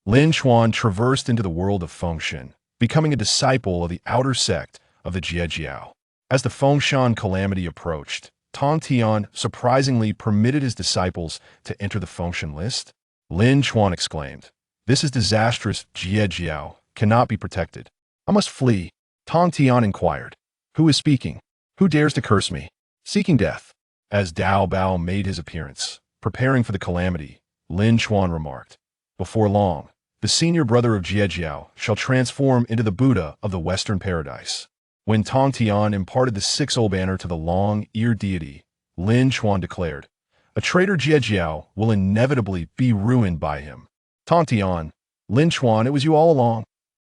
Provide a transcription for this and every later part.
Lin Chuan traversed into the world of Fengshan, becoming a disciple of the outer sect of the Jiejiao. As the Fengshan calamity approached, Tongtian surprisingly permitted his disciples to enter the Fengshan list. Lin Chuan exclaimed, "This is disastrous. Jiejiao cannot be protected. I must flee." Tongtian inquired, "Who is speaking? Who dares to curse me? Seeking death?" As Duobao made his appearance, preparing for the calamity, Lin Chuan remarked, "Before long, the senior brother of Jiejiao shall transform into the Buddha of the Western Paradise." When Tongtian imparted the six-soul banner to the long-eared deity, Lin Chuan declared, "A traitor Jiejiao will inevitably be ruined by him." Tongtian, Lin Chuan, it was you all along.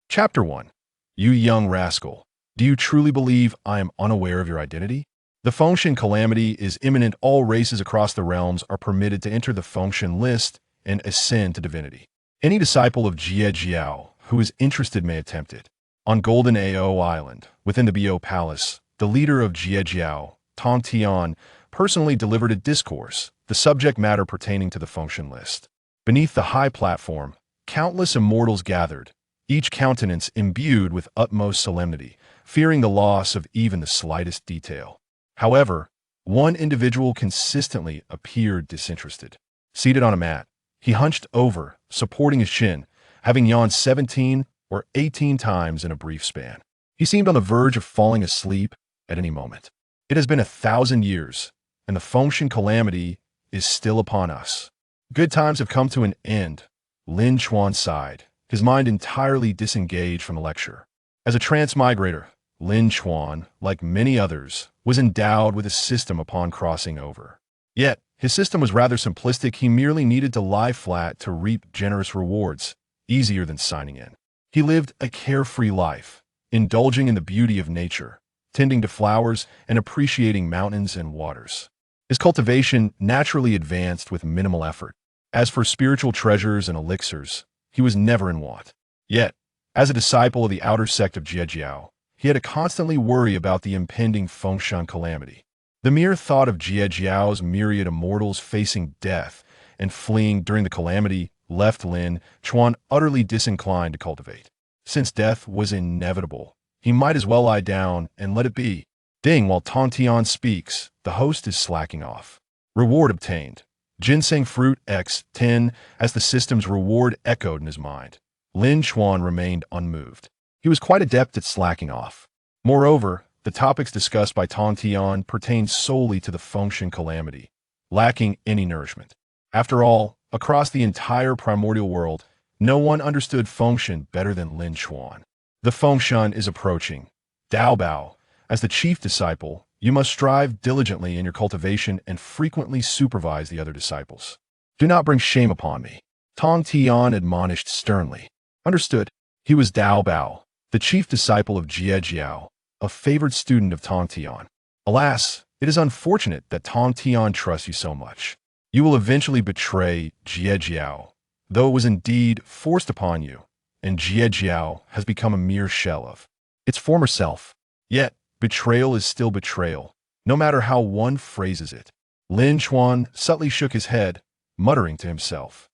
Chapter 1. You young rascal, do you truly believe I am unaware of your identity? The Fengshan calamity is imminent. All races across the realms are permitted to enter the Fengshan list and ascend to divinity. Any disciple of Jiejiao who is interested may attempt it. On Golden Ao Island, within the Bo Palace, the leader of Jiejiao, Tongtian, personally delivered a discourse, the subject matter pertaining to the Fengshan list. Beneath the high platform, countless immortals gathered, each countenance imbued with utmost solemnity, fearing the loss of even the slightest detail. However, one individual consistently appeared disinterested. Seated on a mat, he hunched over, supporting his chin, having yawned 17 or 18 times in a brief span. He seemed on the verge of falling asleep at any moment. It has been 1,000 years, and the Fengshan calamity is still upon us. Good times have come to an end. Lin Chuan sighed, his mind entirely disengaged from the lecture. As a transmigrator, Lin Chuan, like many others, was endowed with a system upon crossing over. Yet, his system was rather simplistic. He merely needed to lie flat to reap generous rewards, easier than signing in. He lived a carefree life, indulging in the beauty of nature, tending to flowers and appreciating mountains and waters. His cultivation naturally advanced with minimal effort. As for spiritual treasures and elixirs, he was never in want. Yet, as a disciple of the outer sect of Jiejiao, he had to constantly worry about the impending Fengshan calamity. The mere thought of Jiejiao's myriad immortals facing death and fleeing during the calamity left Lin Chuan utterly disinclined to cultivate. Since death was inevitable, he might as well lie down and let it be. Ding, while Tongtian speaks, the host is slacking off. Reward obtained. Ginseng fruit x 10, as the system's reward echoed in his mind. Lin Chuan remained unmoved. He was quite adept at slacking off. Moreover, the topics discussed by Tongtian pertained solely to the Fengshan calamity, lacking any nourishment. After all, across the entire primordial world, no one understood Fengshan better than Lin Chuan. The Fengshan is approaching. Duobao, as the chief disciple, you must strive diligently in your cultivation and frequently supervise the other disciples. Do not bring shame upon me. Tongtian admonished sternly. Understood. He was Duobao, the chief disciple of Jiejiao, a favored student of Tongtian. Alas, it is unfortunate that Tongtian trusts you so much. You will eventually betray Jiejiao, though it was indeed forced upon you, and Jiejiao has become a mere shell of its former self. Yet, betrayal is still betrayal, no matter how one phrases it. Lin Chuan subtly shook his head, muttering to himself.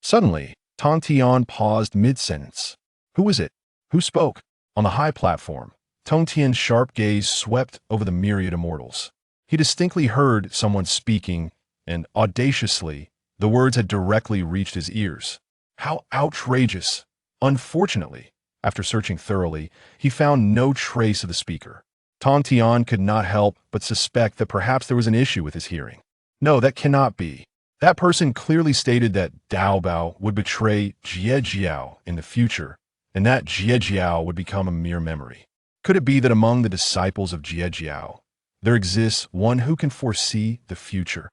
Suddenly, Tongtian paused mid-sentence. Who was it? Who spoke? On the high platform, Tongtian's sharp gaze swept over the myriad immortals. He distinctly heard someone speaking, and audaciously, the words had directly reached his ears. How outrageous! Unfortunately, after searching thoroughly, he found no trace of the speaker. Tongtian could not help but suspect that perhaps there was an issue with his hearing. No, that cannot be. That person clearly stated that Duobao would betray Jiejiao in the future, and that Jiejiao would become a mere memory. Could it be that among the disciples of Jiejiao, there exists one who can foresee the future?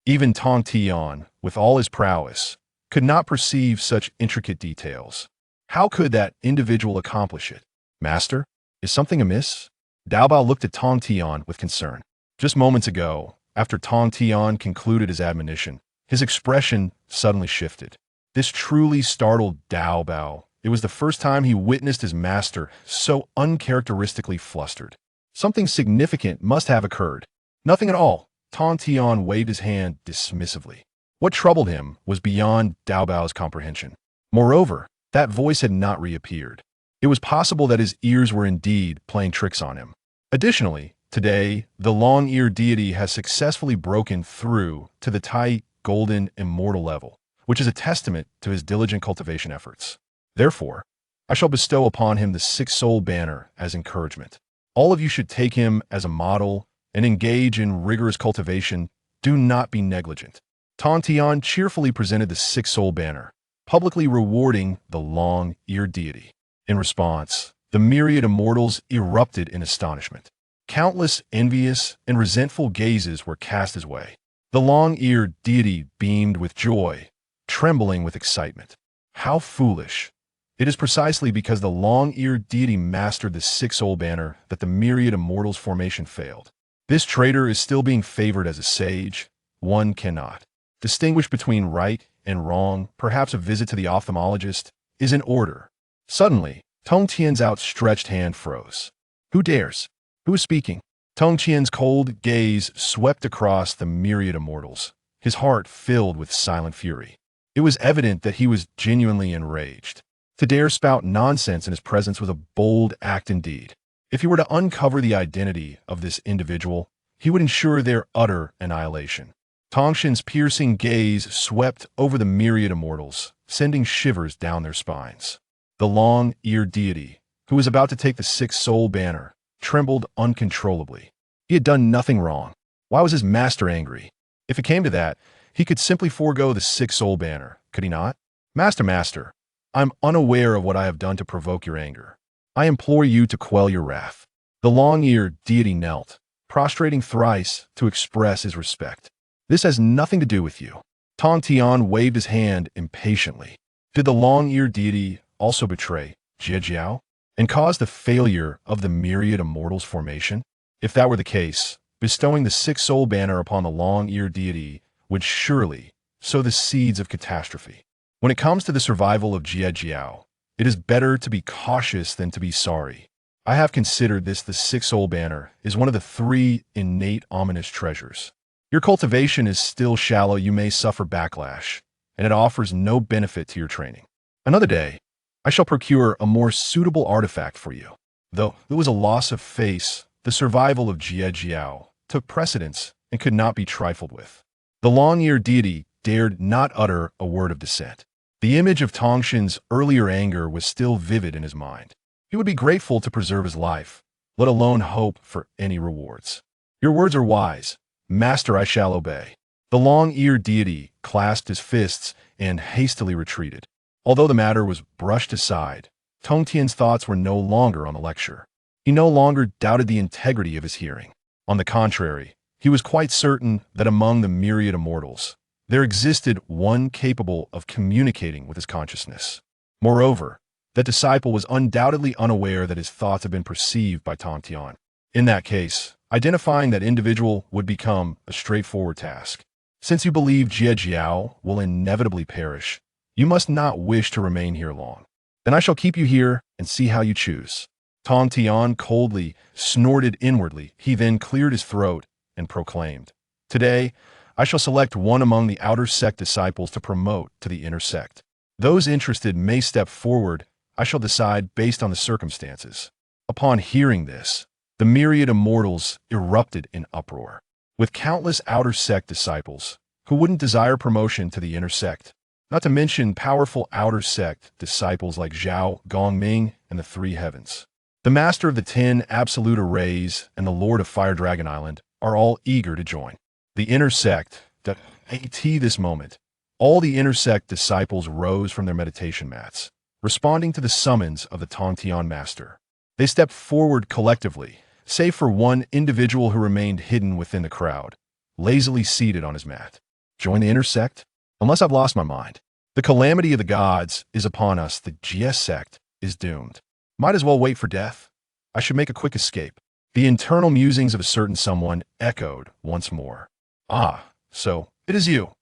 Even Tongtian, with all his prowess, could not perceive such intricate details. How could that individual accomplish it? Master, is something amiss? Duobao looked at Tongtian with concern. Just moments ago, after Tongtian concluded his admonition, his expression suddenly shifted. This truly startled Duobao. It was the first time he witnessed his master so uncharacteristically flustered. Something significant must have occurred. Nothing at all. Tongtian waved his hand dismissively. What troubled him was beyond Duobao's comprehension. Moreover, that voice had not reappeared. It was possible that his ears were indeed playing tricks on him. Additionally, today, the long-eared deity has successfully broken through to the Tai Golden Immortal level, which is a testament to his diligent cultivation efforts. Therefore, I shall bestow upon him the six-soul banner as encouragement. All of you should take him as a model and engage in rigorous cultivation. Do not be negligent. Tongtian cheerfully presented the six-soul banner, publicly rewarding the long-eared deity. In response, the myriad immortals erupted in astonishment. Countless envious and resentful gazes were cast his way. The long-eared deity beamed with joy, trembling with excitement. How foolish! It is precisely because the long-eared deity mastered the six-soul banner that the myriad immortals formation failed. This traitor is still being favored as a sage. One cannot distinguish between right and wrong. Perhaps a visit to the ophthalmologist is in order. Suddenly, Tongtian's outstretched hand froze. Who dares? Who is speaking? Tongtian's cold gaze swept across the myriad immortals, his heart filled with silent fury. It was evident that he was genuinely enraged. To dare spout nonsense in his presence was a bold act indeed. If he were to uncover the identity of this individual, he would ensure their utter annihilation. Tongtian's piercing gaze swept over the myriad immortals, sending shivers down their spines. The long-eared deity, who was about to take the six-soul banner, trembled uncontrollably. He had done nothing wrong. Why was his master angry? If it came to that, he could simply forego the six-soul banner, could he not? Master, I'm unaware of what I have done to provoke your anger. I implore you to quell your wrath. The long-eared deity knelt, prostrating thrice to express his respect. This has nothing to do with you. Tongtian waved his hand impatiently. Did the long-eared deity also betray Jiejiao and cause the failure of the myriad immortals formation? If that were the case, bestowing the six-soul banner upon the long-eared deity would surely sow the seeds of catastrophe. When it comes to the survival of Jiejiao, it is better to be cautious than to be sorry. I have considered this. The six-soul banner is one of the three innate ominous treasures. Your cultivation is still shallow. You may suffer backlash, and it offers no benefit to your training. Another day, I shall procure a more suitable artifact for you. Though there was a loss of face, the survival of Jiejiao took precedence and could not be trifled with. The long-eared deity dared not utter a word of dissent. The image of Tongtian's earlier anger was still vivid in his mind. He would be grateful to preserve his life, let alone hope for any rewards. Your words are wise. Master, I shall obey. The long-eared deity clasped his fists and hastily retreated. Although the matter was brushed aside, Tongtian's thoughts were no longer on the lecture. He no longer doubted the integrity of his hearing. On the contrary, he was quite certain that among the myriad immortals, there existed one capable of communicating with his consciousness. Moreover, that disciple was undoubtedly unaware that his thoughts had been perceived by Tongtian. In that case, identifying that individual would become a straightforward task. Since you believe Jiejiao will inevitably perish, you must not wish to remain here long. Then I shall keep you here and see how you choose. Tongtian coldly snorted inwardly. He then cleared his throat and proclaimed, Today, I shall select one among the outer sect disciples to promote to the inner sect. Those interested may step forward. I shall decide based on the circumstances. Upon hearing this, the myriad immortals erupted in uproar. With countless outer sect disciples who wouldn't desire promotion to the inner sect, not to mention powerful outer sect disciples like Zhao Gongming and the Three Heavens. The Master of the 10 Absolute Arrays and the Lord of Fire Dragon Island are all eager to join. The inner sect, at this moment, all the inner sect disciples rose from their meditation mats, responding to the summons of the Tongtian Master. They stepped forward collectively, save for one individual who remained hidden within the crowd, lazily seated on his mat. Join the inner sect? Unless I've lost my mind. The calamity of the gods is upon us. The Jiejiao Sect is doomed. Might as well wait for death. I should make a quick escape. The internal musings of a certain someone echoed once more. Ah, so it is you.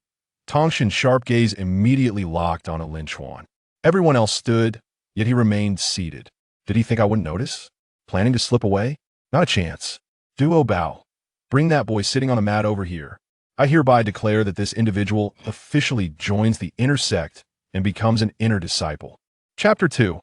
Tongtian's sharp gaze immediately locked on Lin Chuan. Everyone else stood, yet he remained seated. Did he think I wouldn't notice? Planning to slip away? Not a chance. Duobao, bring that boy sitting on the mat over here. I hereby declare that this individual officially joins the inner sect and becomes an inner disciple. Chapter 2.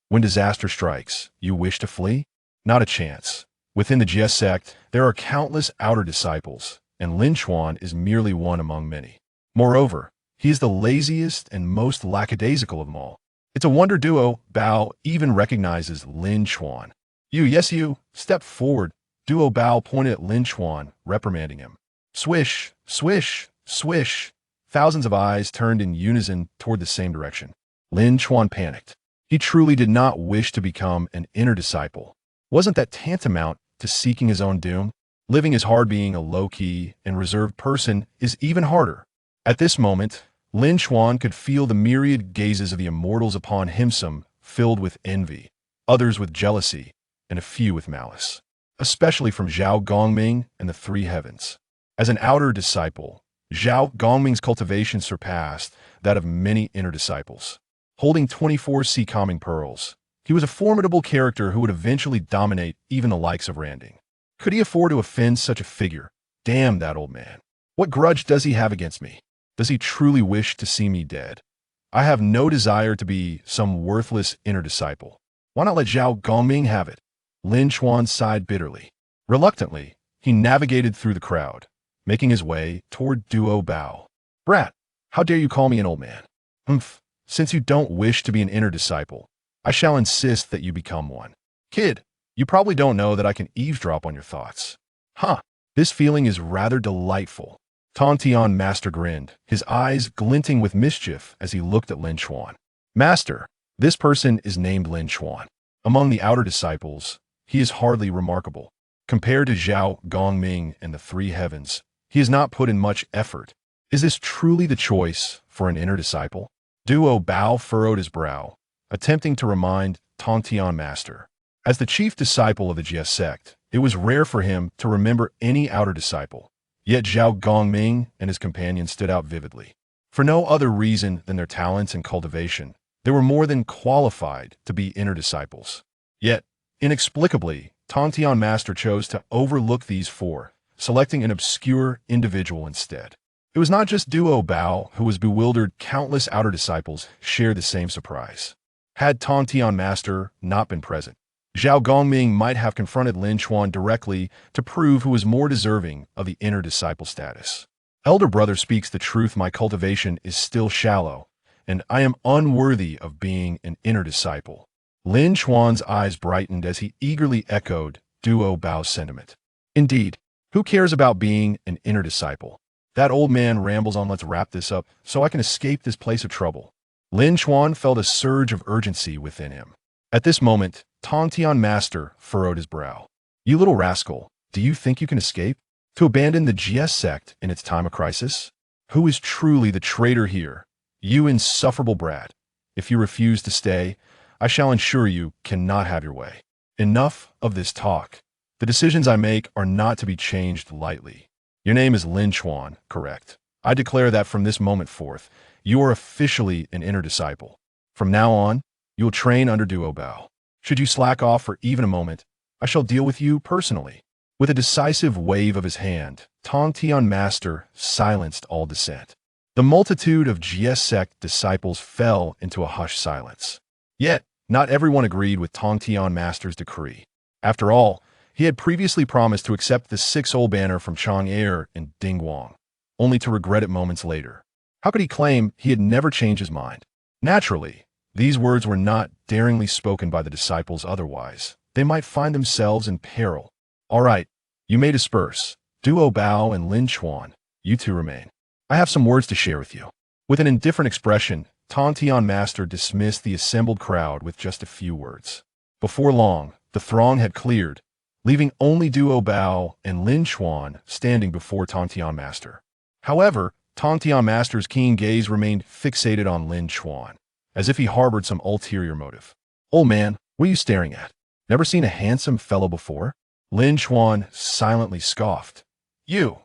When disaster strikes, you wish to flee? Not a chance. Within the Jiejiao Sect, there are countless outer disciples, and Lin Chuan is merely one among many. Moreover, he is the laziest and most lackadaisical of them all. It's a wonder Duobao even recognizes Lin Chuan. You, step forward. Duobao pointed at Lin Chuan, reprimanding him. Swish, swish, swish. Thousands of eyes turned in unison toward the same direction. Lin Chuan panicked. He truly did not wish to become an inner disciple. Wasn't that tantamount to seeking his own doom? Living is hard. Being a low-key and reserved person is even harder. At this moment, Lin Chuan could feel the myriad gazes of the immortals upon him, some filled with envy, others with jealousy, and a few with malice, especially from Zhao Gongming and the three heavens. As an outer disciple, Zhao Gongming's cultivation surpassed that of many inner disciples. Holding 24 sea calming pearls, he was a formidable character who would eventually dominate even the likes of Randing. Could he afford to offend such a figure? Damn that old man. What grudge does he have against me? Does he truly wish to see me dead? I have no desire to be some worthless inner disciple. Why not let Zhao Gongming have it? Lin Chuan sighed bitterly. Reluctantly, he navigated through the crowd, making his way toward Duobao. Brat, how dare you call me an old man? Humph, since you don't wish to be an inner disciple, I shall insist that you become one. Kid, you probably don't know that I can eavesdrop on your thoughts. Huh, this feeling is rather delightful. Tongtian Master grinned, his eyes glinting with mischief as he looked at Lin Chuan. Master, this person is named Lin Chuan. Among the outer disciples, he is hardly remarkable. Compared to Zhao Gongming and the three heavens, he has not put in much effort. Is this truly the choice for an inner disciple? Duobao furrowed his brow, attempting to remind Tongtian Master. As the chief disciple of the Jiejiao Sect, it was rare for him to remember any outer disciple. Yet Zhao Gongming and his companions stood out vividly. For no other reason than their talents and cultivation, they were more than qualified to be inner disciples. Yet, inexplicably, Tongtian Master chose to overlook these four, selecting an obscure individual instead. It was not just Duobao who was bewildered. Countless outer disciples shared the same surprise. Had Tongtian Master not been present, Zhao Gongming might have confronted Lin Chuan directly to prove who was more deserving of the inner disciple status. Elder brother speaks the truth. My cultivation is still shallow, and I am unworthy of being an inner disciple. Lin Chuan's eyes brightened as he eagerly echoed Duobao's sentiment. Indeed, who cares about being an inner disciple? That old man rambles on. Let's wrap this up so I can escape this place of trouble. Lin Chuan felt a surge of urgency within him. At this moment, Tongtian Master furrowed his brow. You little rascal, do you think you can escape? To abandon the Jiejiao Sect in its time of crisis? Who is truly the traitor here? You insufferable brat. If you refuse to stay, I shall ensure you cannot have your way. Enough of this talk. The decisions I make are not to be changed lightly. Your name is Lin Chuan, correct? I declare that from this moment forth, you are officially an inner disciple. From now on, you will train under Duobao. Should you slack off for even a moment, I shall deal with you personally. With a decisive wave of his hand, Tongtian Master silenced all dissent. The multitude of Jiejiao Sect disciples fell into a hushed silence. Yet, not everyone agreed with Tongtian Master's decree. After all, he had previously promised to accept the 6-soul banner from Chang'er and Dingguang, only to regret it moments later. How could he claim he had never changed his mind? Naturally, these words were not daringly spoken by the disciples. Otherwise, they might find themselves in peril. All right, you may disperse. Duobao and Lin Chuan, you two remain. I have some words to share with you. With an indifferent expression, Tongtian Master dismissed the assembled crowd with just a few words. Before long, the throng had cleared, leaving only Duobao and Lin Chuan standing before Tongtian Master. However, Tongtian Master's keen gaze remained fixated on Lin Chuan, as if he harbored some ulterior motive. Old man, what are you staring at? Never seen a handsome fellow before? Lin Chuan silently scoffed. You!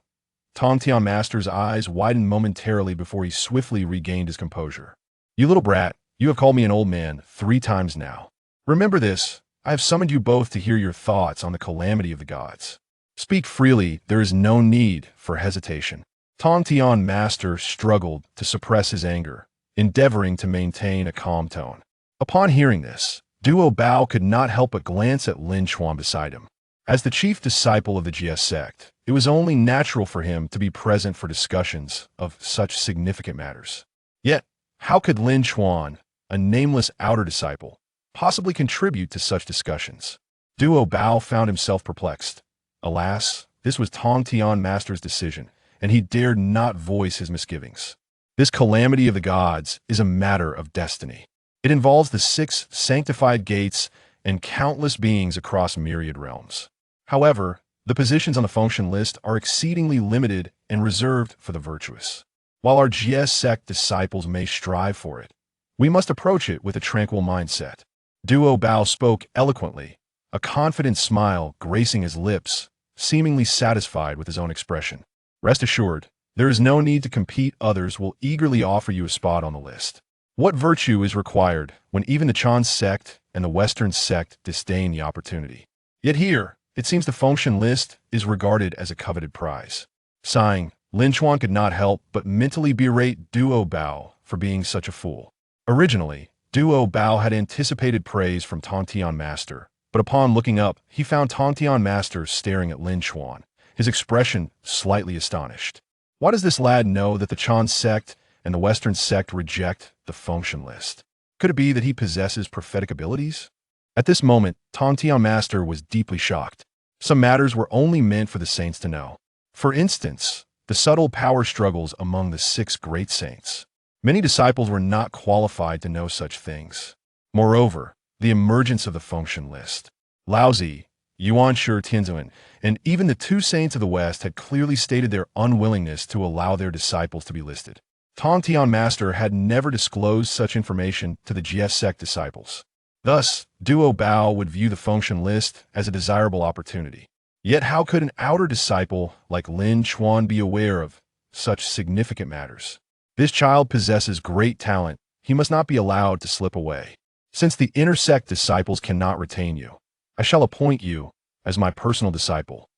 Tongtian Master's eyes widened momentarily before he swiftly regained his composure. You little brat, you have called me an old man 3 times now. Remember this, I have summoned you both to hear your thoughts on the calamity of the gods. Speak freely, there is no need for hesitation. Tongtian Master struggled to suppress his anger, endeavoring to maintain a calm tone. Upon hearing this, Duobao could not help but glance at Lin Chuan beside him. As the chief disciple of the Jiejiao Sect, it was only natural for him to be present for discussions of such significant matters. Yet, how could Lin Chuan, a nameless outer disciple, possibly contribute to such discussions? Duobao found himself perplexed. Alas, this was Tongtian Master's decision, and he dared not voice his misgivings. This calamity of the gods is a matter of destiny. It involves the 6 sanctified gates and countless beings across myriad realms. However, the positions on the function list are exceedingly limited and reserved for the virtuous. While our Jiejiao Sect disciples may strive for it, we must approach it with a tranquil mindset. Duobao spoke eloquently, a confident smile gracing his lips, seemingly satisfied with his own expression. Rest assured, there is no need to compete. Others will eagerly offer you a spot on the list. What virtue is required when even the Chan sect and the Western sect disdain the opportunity? Yet here, it seems the function list is regarded as a coveted prize. Sighing, Lin Chuan could not help but mentally berate Duobao for being such a fool. Originally, Duobao had anticipated praise from Tongtian Master, but upon looking up, he found Tongtian Master staring at Lin Chuan, his expression slightly astonished. Why does this lad know that the Chan sect and the Western sect reject the function list? Could it be that he possesses prophetic abilities? At this moment, Tongtian Master was deeply shocked. Some matters were only meant for the saints to know. For instance, the subtle power struggles among the 6 great saints. Many disciples were not qualified to know such things. Moreover, the emergence of the function list. Laozi, Yuan Shi Tianzuan, and even the 2 saints of the West had clearly stated their unwillingness to allow their disciples to be listed. Tongtian Master had never disclosed such information to the Jiejiao Sect disciples. Thus, Duobao would view the function list as a desirable opportunity. Yet how could an outer disciple like Lin Chuan be aware of such significant matters? This child possesses great talent. He must not be allowed to slip away. Since the inner sect disciples cannot retain you, I shall appoint you as my personal disciple.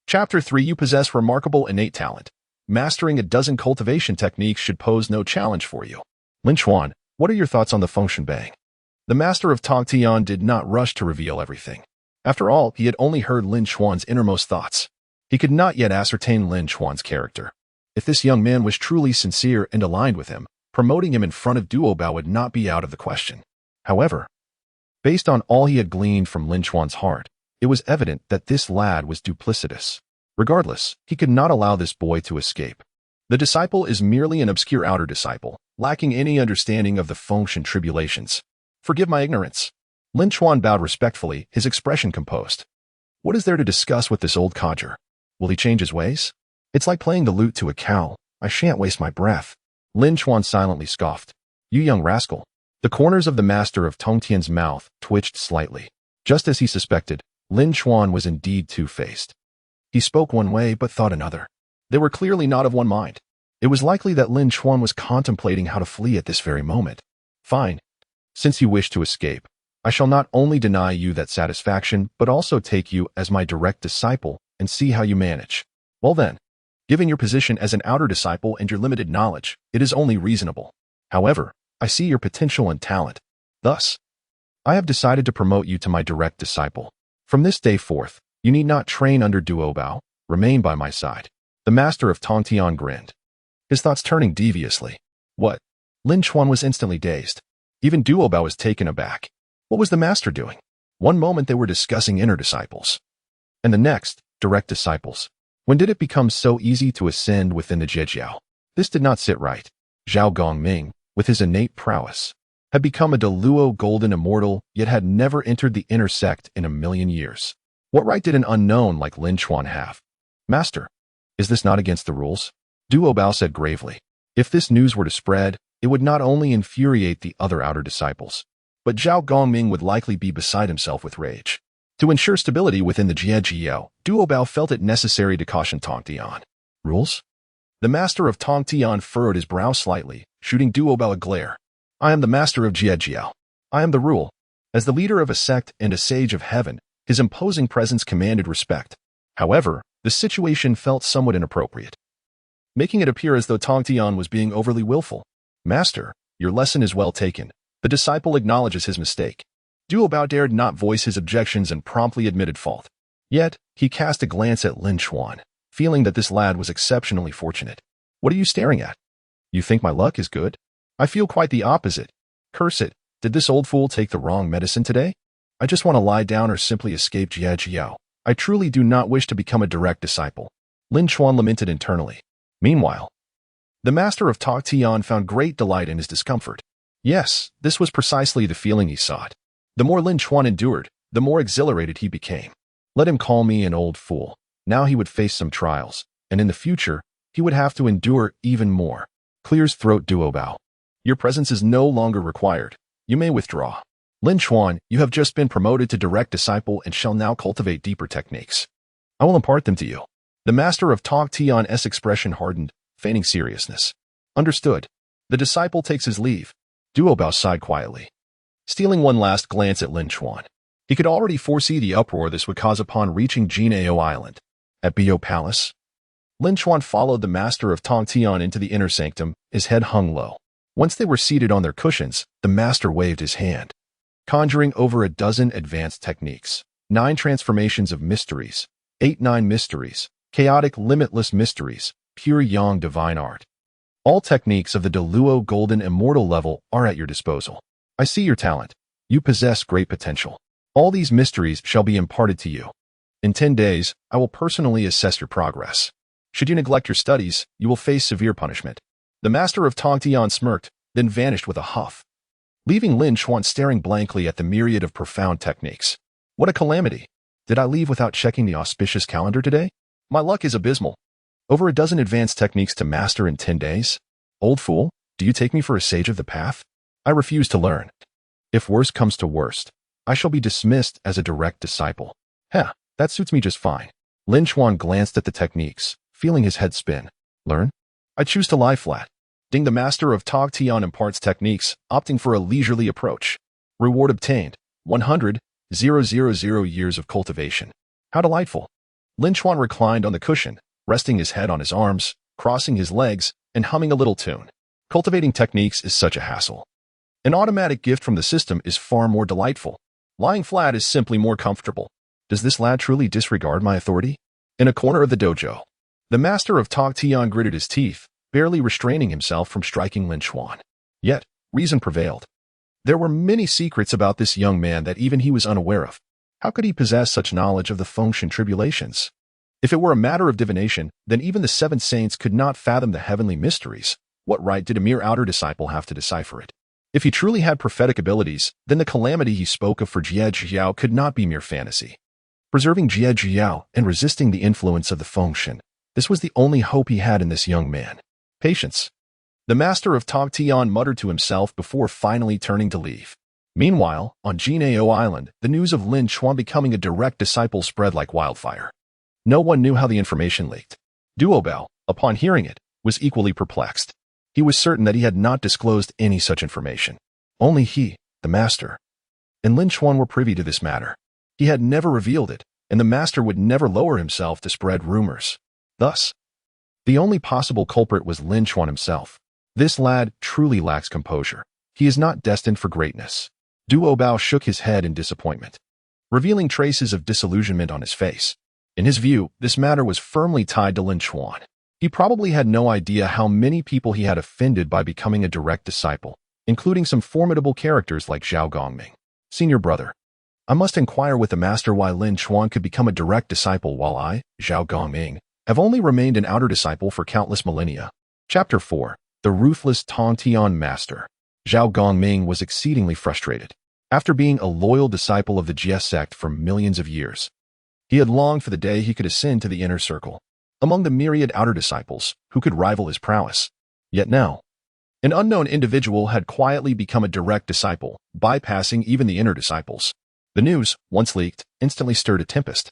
Chapter 3. You possess remarkable innate talent. Mastering a dozen cultivation techniques should pose no challenge for you. Lin Chuan, what are your thoughts on the function bang? The master of Tongtian did not rush to reveal everything. After all, he had only heard Lin Chuan's innermost thoughts. He could not yet ascertain Lin Chuan's character. If this young man was truly sincere and aligned with him, promoting him in front of Duobao would not be out of the question. However, based on all he had gleaned from Lin Chuan's heart, it was evident that this lad was duplicitous. Regardless, he could not allow this boy to escape. The disciple is merely an obscure outer disciple, lacking any understanding of the function tribulations. Forgive my ignorance. Lin Chuan bowed respectfully, his expression composed. What is there to discuss with this old codger? Will he change his ways? It's like playing the lute to a cow. I shan't waste my breath. Lin Chuan silently scoffed. You young rascal. The corners of the master of Tongtian's mouth twitched slightly. Just as he suspected, Lin Chuan was indeed two-faced. He spoke one way but thought another. They were clearly not of one mind. It was likely that Lin Chuan was contemplating how to flee at this very moment. Fine. Since you wish to escape, I shall not only deny you that satisfaction, but also take you as my direct disciple and see how you manage. Well then, given your position as an outer disciple and your limited knowledge, it is only reasonable. However, I see your potential and talent. Thus, I have decided to promote you to my direct disciple. From this day forth, you need not train under Duobao. Remain by my side. The master of Tongtian grinned, his thoughts turning deviously. What? Lin Chuan was instantly dazed. Even Duobao was taken aback. What was the master doing? One moment they were discussing inner disciples, and the next, direct disciples. When did it become so easy to ascend within the Jiejiao? This did not sit right. Zhao Gongming, with his innate prowess, had become a Deluo golden immortal, yet had never entered the inner sect in a million years. What right did an unknown like Lin Chuan have? Master, is this not against the rules? Duobao said gravely. If this news were to spread, it would not only infuriate the other outer disciples, but Zhao Gongming would likely be beside himself with rage. To ensure stability within the Jiejiao, Duobao felt it necessary to caution Tongtian. Rules? The master of Tongtian furrowed his brow slightly, shooting Duobao a glare. I am the master of Jiejiao. I am the rule. As the leader of a sect and a sage of heaven, his imposing presence commanded respect. However, the situation felt somewhat inappropriate, making it appear as though Tongtian was being overly willful. Master, Your lesson is well taken. The disciple acknowledges his mistake. Duobao dared not voice his objections and promptly admitted fault. Yet, he cast a glance at Lin Chuan, feeling that this lad was exceptionally fortunate. What are you staring at? You think my luck is good? I feel quite the opposite. Curse it, did this old fool take the wrong medicine today? I just want to lie down or simply escape Jiejiao. I truly do not wish to become a direct disciple. Lin Chuan lamented internally. Meanwhile, the master of Tongtian found great delight in his discomfort. Yes, this was precisely the feeling he sought. The more Lin Chuan endured, the more exhilarated he became. Let him call me an old fool. Now he would face some trials, and in the future, he would have to endure even more. Clears throat Duobao. Your presence is no longer required. You may withdraw. Lin Chuan, you have just been promoted to direct disciple and shall now cultivate deeper techniques. I will impart them to you. The master of Tongtian's expression hardened, feigning seriousness. Understood. The disciple takes his leave. Duobao sighed quietly, stealing one last glance at Lin Chuan. He could already foresee the uproar this would cause upon reaching Jiejiao Island. At Bo Palace, Lin Chuan followed the master of Tongtian into the inner sanctum, his head hung low. Once they were seated on their cushions, the master waved his hand, conjuring over a dozen advanced techniques, 9 transformations of mysteries, 9 mysteries, chaotic limitless mysteries, pure yang divine art. All techniques of the Deluo golden immortal level are at your disposal. I see your talent. You possess great potential. All these mysteries shall be imparted to you. In 10 days, I will personally assess your progress. Should you neglect your studies, you will face severe punishment. The master of Tongtian smirked, then vanished with a huff, leaving Lin Chuan staring blankly at the myriad of profound techniques. What a calamity! Did I leave without checking the auspicious calendar today? My luck is abysmal. Over a dozen advanced techniques to master in 10 days? Old fool, do you take me for a sage of the path? I refuse to learn. If worst comes to worst, I shall be dismissed as a direct disciple. Heh, that suits me just fine. Lin Chuan glanced at the techniques, feeling his head spin. Learn? I choose to lie flat. Ding the master of Tongtian imparts techniques, opting for a leisurely approach. Reward obtained, 100,000 years of cultivation. How delightful. Lin Chuan reclined on the cushion, resting his head on his arms, crossing his legs, and humming a little tune. Cultivating techniques is such a hassle. An automatic gift from the system is far more delightful. Lying flat is simply more comfortable. Does this lad truly disregard my authority? In a corner of the dojo, the master of Tongtian gritted his teeth, barely restraining himself from striking Lin Chuan. Yet, reason prevailed. There were many secrets about this young man that even he was unaware of. How could he possess such knowledge of the Conferred Tribulation? If it were a matter of divination, then even the 7 saints could not fathom the heavenly mysteries. What right did a mere outer disciple have to decipher it? If he truly had prophetic abilities, then the calamity he spoke of for Jiejiao could not be mere fantasy. Preserving Jiejiao and resisting the influence of the Fengshen, this was the only hope he had in this young man. Patience. The master of Tongtian muttered to himself before finally turning to leave. Meanwhile, on Jiejiao Island, the news of Lin Chuan becoming a direct disciple spread like wildfire. No one knew how the information leaked. Duobao, upon hearing it, was equally perplexed. He was certain that he had not disclosed any such information. Only he, the master, and Lin Chuan were privy to this matter. He had never revealed it, and the master would never lower himself to spread rumors. Thus, the only possible culprit was Lin Chuan himself. This lad truly lacks composure. He is not destined for greatness. Duobao shook his head in disappointment, revealing traces of disillusionment on his face. In his view, this matter was firmly tied to Lin Chuan. He probably had no idea how many people he had offended by becoming a direct disciple, including some formidable characters like Zhao Gongming. Senior brother, I must inquire with the master why Lin Chuan could become a direct disciple while I, Zhao Gongming, have only remained an outer disciple for countless millennia. Chapter 4. The Ruthless Tongtian Master. Zhao Gongming was exceedingly frustrated. After being a loyal disciple of the Jiejiao Sect for millions of years, he had longed for the day he could ascend to the inner circle, among the myriad outer disciples who could rival his prowess. Yet now, an unknown individual had quietly become a direct disciple, bypassing even the inner disciples. The news, once leaked, instantly stirred a tempest.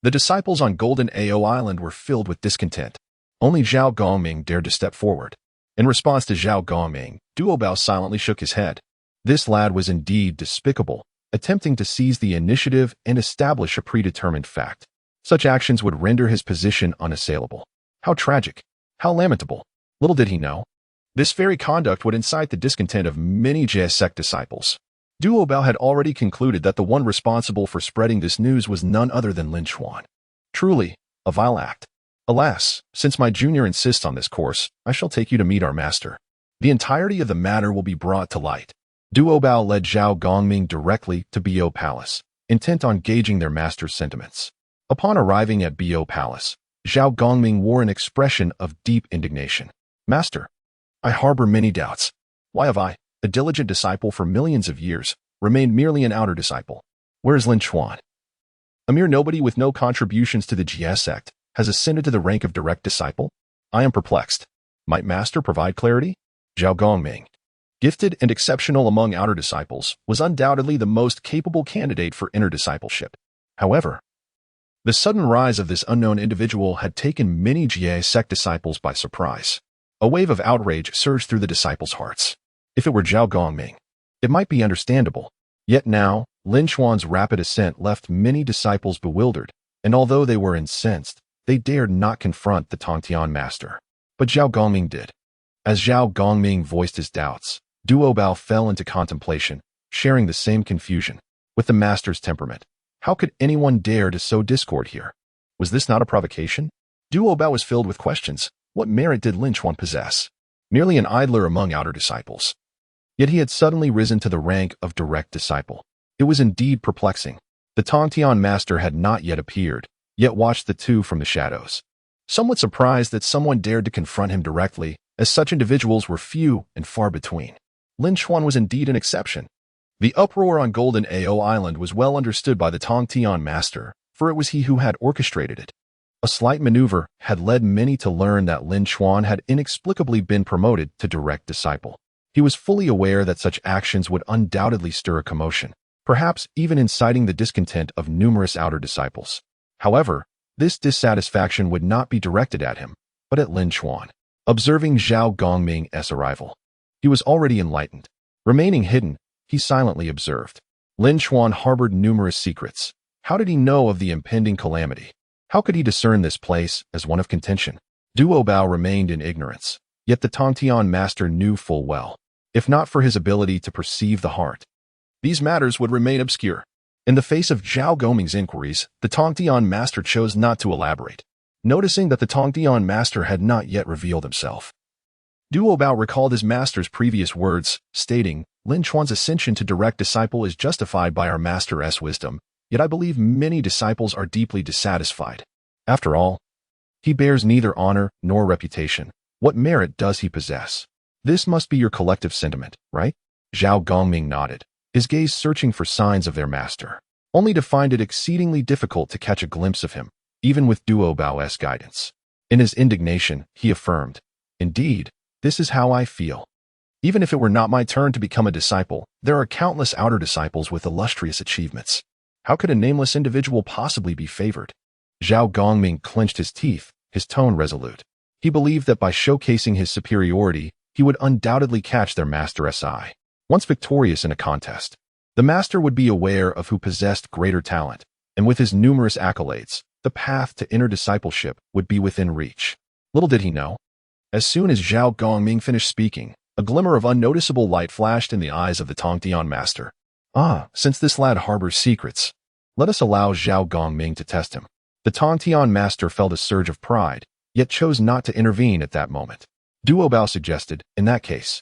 The disciples on Golden Ao Island were filled with discontent. Only Zhao Gongming dared to step forward. In response to Zhao Gongming, Duobao silently shook his head. This lad was indeed despicable, attempting to seize the initiative and establish a predetermined fact. Such actions would render his position unassailable. How tragic! How lamentable! Little did he know, This very conduct would incite the discontent of many Jiejiao Sect disciples. Duobao had already concluded that the one responsible for spreading this news was none other than Lin Chuan. Truly, a vile act. Alas, since my junior insists on this course, I shall take you to meet our master. The entirety of the matter will be brought to light. Duobao led Zhao Gongming directly to Bo Palace, intent on gauging their master's sentiments. Upon arriving at Bo Palace, Zhao Gongming wore an expression of deep indignation. Master, I harbor many doubts. Why have I, a diligent disciple for millions of years, remained merely an outer disciple? Where is Lin Chuan? A mere nobody with no contributions to the Jiejiao Sect has ascended to the rank of direct disciple? I am perplexed. Might Master provide clarity? Zhao Gongming, gifted and exceptional among outer disciples, was undoubtedly the most capable candidate for inner discipleship. However, the sudden rise of this unknown individual had taken many Jiejiao Sect disciples by surprise. A wave of outrage surged through the disciples' hearts. If it were Zhao Gongming, it might be understandable. Yet now, Lin Chuan's rapid ascent left many disciples bewildered, and although they were incensed, they dared not confront the Tongtian master. But Zhao Gongming did. As Zhao Gongming voiced his doubts, Duobao fell into contemplation, sharing the same confusion. With the master's temperament, how could anyone dare to sow discord here? Was this not a provocation? Duobao was filled with questions. What merit did Lin Chuan possess? Merely an idler among outer disciples. Yet he had suddenly risen to the rank of direct disciple. It was indeed perplexing. The Tongtian master had not yet appeared, yet watched the two from the shadows. Somewhat surprised that someone dared to confront him directly, as such individuals were few and far between. Lin Chuan was indeed an exception. The uproar on Golden Ao Island was well understood by the Tongtian master, for it was he who had orchestrated it. A slight maneuver had led many to learn that Lin Chuan had inexplicably been promoted to direct disciple. He was fully aware that such actions would undoubtedly stir a commotion, perhaps even inciting the discontent of numerous outer disciples. However, this dissatisfaction would not be directed at him, but at Lin Chuan. Observing Zhao Gongming's arrival, he was already enlightened. Remaining hidden, he silently observed. Lin Chuan harbored numerous secrets. How did he know of the impending calamity? How could he discern this place as one of contention? Duobao remained in ignorance, yet the Tongtian master knew full well, if not for his ability to perceive the heart, these matters would remain obscure. In the face of Zhao Gongming's inquiries, the Tongtian master chose not to elaborate, noticing that the Tongtian master had not yet revealed himself. Duobao recalled his master's previous words, stating, Lin Chuan's ascension to direct disciple is justified by our master's wisdom, yet I believe many disciples are deeply dissatisfied. After all, he bears neither honor nor reputation. What merit does he possess? This must be your collective sentiment, right? Zhao Gongming nodded, his gaze searching for signs of their master, only to find it exceedingly difficult to catch a glimpse of him, even with Duobao's guidance. In his indignation, he affirmed, Indeed, this is how I feel. Even if it were not my turn to become a disciple, there are countless outer disciples with illustrious achievements. How could a nameless individual possibly be favored? Zhao Gongming clenched his teeth, his tone resolute. He believed that by showcasing his superiority, he would undoubtedly catch their master's eye. Once victorious in a contest, the master would be aware of who possessed greater talent, and with his numerous accolades, the path to inner discipleship would be within reach. Little did he know. As soon as Zhao Gongming finished speaking, a glimmer of unnoticeable light flashed in the eyes of the Tongtian master. Since this lad harbors secrets, let us allow Zhao Gongming to test him. The Tongtian master felt a surge of pride, yet chose not to intervene at that moment. Duobao suggested, in that case,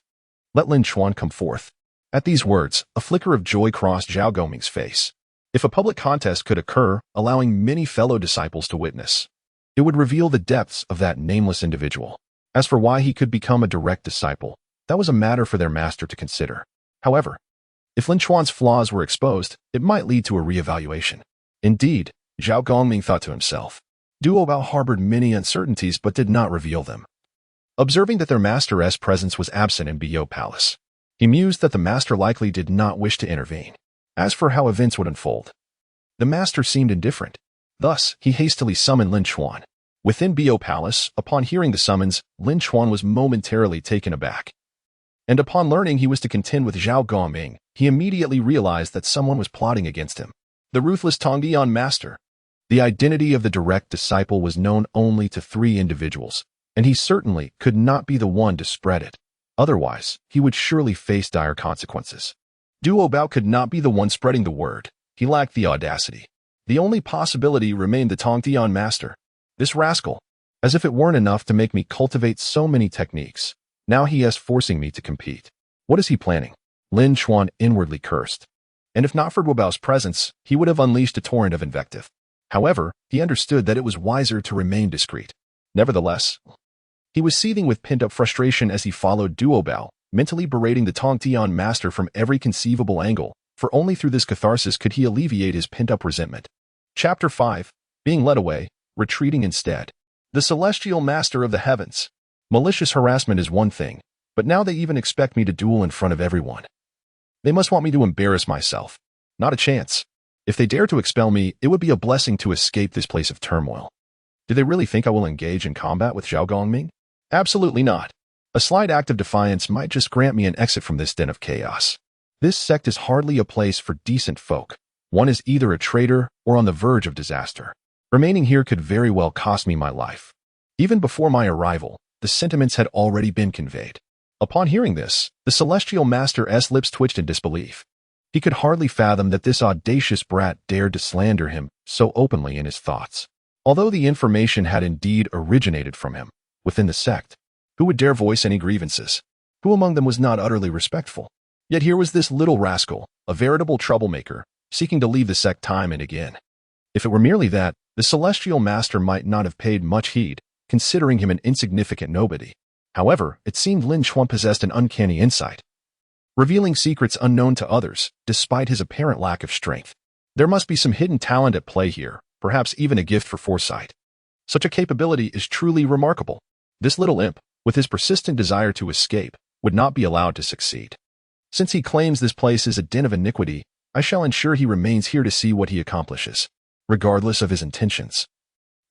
let Lin Chuan come forth. At these words, a flicker of joy crossed Zhao Gongming's face. If a public contest could occur, allowing many fellow disciples to witness, it would reveal the depths of that nameless individual. As for why he could become a direct disciple, that was a matter for their master to consider. However, if Lin Chuan's flaws were exposed, it might lead to a reevaluation. Indeed, Zhao Gongming thought to himself, Duobao harbored many uncertainties but did not reveal them. Observing that their master's presence was absent in Bo Palace, he mused that the master likely did not wish to intervene. As for how events would unfold, the master seemed indifferent. Thus, he hastily summoned Lin Chuan. Within Bo Palace, upon hearing the summons, Lin Chuan was momentarily taken aback. And upon learning he was to contend with Zhao Gongming, he immediately realized that someone was plotting against him. The ruthless Tongtian master. The identity of the direct disciple was known only to 3 individuals, and he certainly could not be the one to spread it. Otherwise, he would surely face dire consequences. Duobao could not be the one spreading the word. He lacked the audacity. The only possibility remained the Tongtian master. This rascal, as if it weren't enough to make me cultivate so many techniques, now he is forcing me to compete. What is he planning? Lin Chuan inwardly cursed. And if not for Duobao's presence, he would have unleashed a torrent of invective. However, he understood that it was wiser to remain discreet. Nevertheless, he was seething with pent-up frustration as he followed Duobao, mentally berating the Tongtian master from every conceivable angle, for only through this catharsis could he alleviate his pent-up resentment. Chapter 5. Being led away, retreating instead. The celestial master of the heavens. Malicious harassment is one thing, but now they even expect me to duel in front of everyone. They must want me to embarrass myself. Not a chance. If they dare to expel me, it would be a blessing to escape this place of turmoil. Do they really think I will engage in combat with Zhao Gongming? Absolutely not. A slight act of defiance might just grant me an exit from this den of chaos. This sect is hardly a place for decent folk. One is either a traitor or on the verge of disaster. Remaining here could very well cost me my life. Even before my arrival, the sentiments had already been conveyed. Upon hearing this, the celestial master's lips twitched in disbelief. He could hardly fathom that this audacious brat dared to slander him so openly in his thoughts. Although the information had indeed originated from him, within the sect, who would dare voice any grievances? Who among them was not utterly respectful? Yet here was this little rascal, a veritable troublemaker, seeking to leave the sect time and again. If it were merely that, the celestial master might not have paid much heed, considering him an insignificant nobody. However, it seemed Lin Chuan possessed an uncanny insight, revealing secrets unknown to others, despite his apparent lack of strength. There must be some hidden talent at play here, perhaps even a gift for foresight. Such a capability is truly remarkable. This little imp, with his persistent desire to escape, would not be allowed to succeed. Since he claims this place is a den of iniquity, I shall ensure he remains here to see what he accomplishes, regardless of his intentions.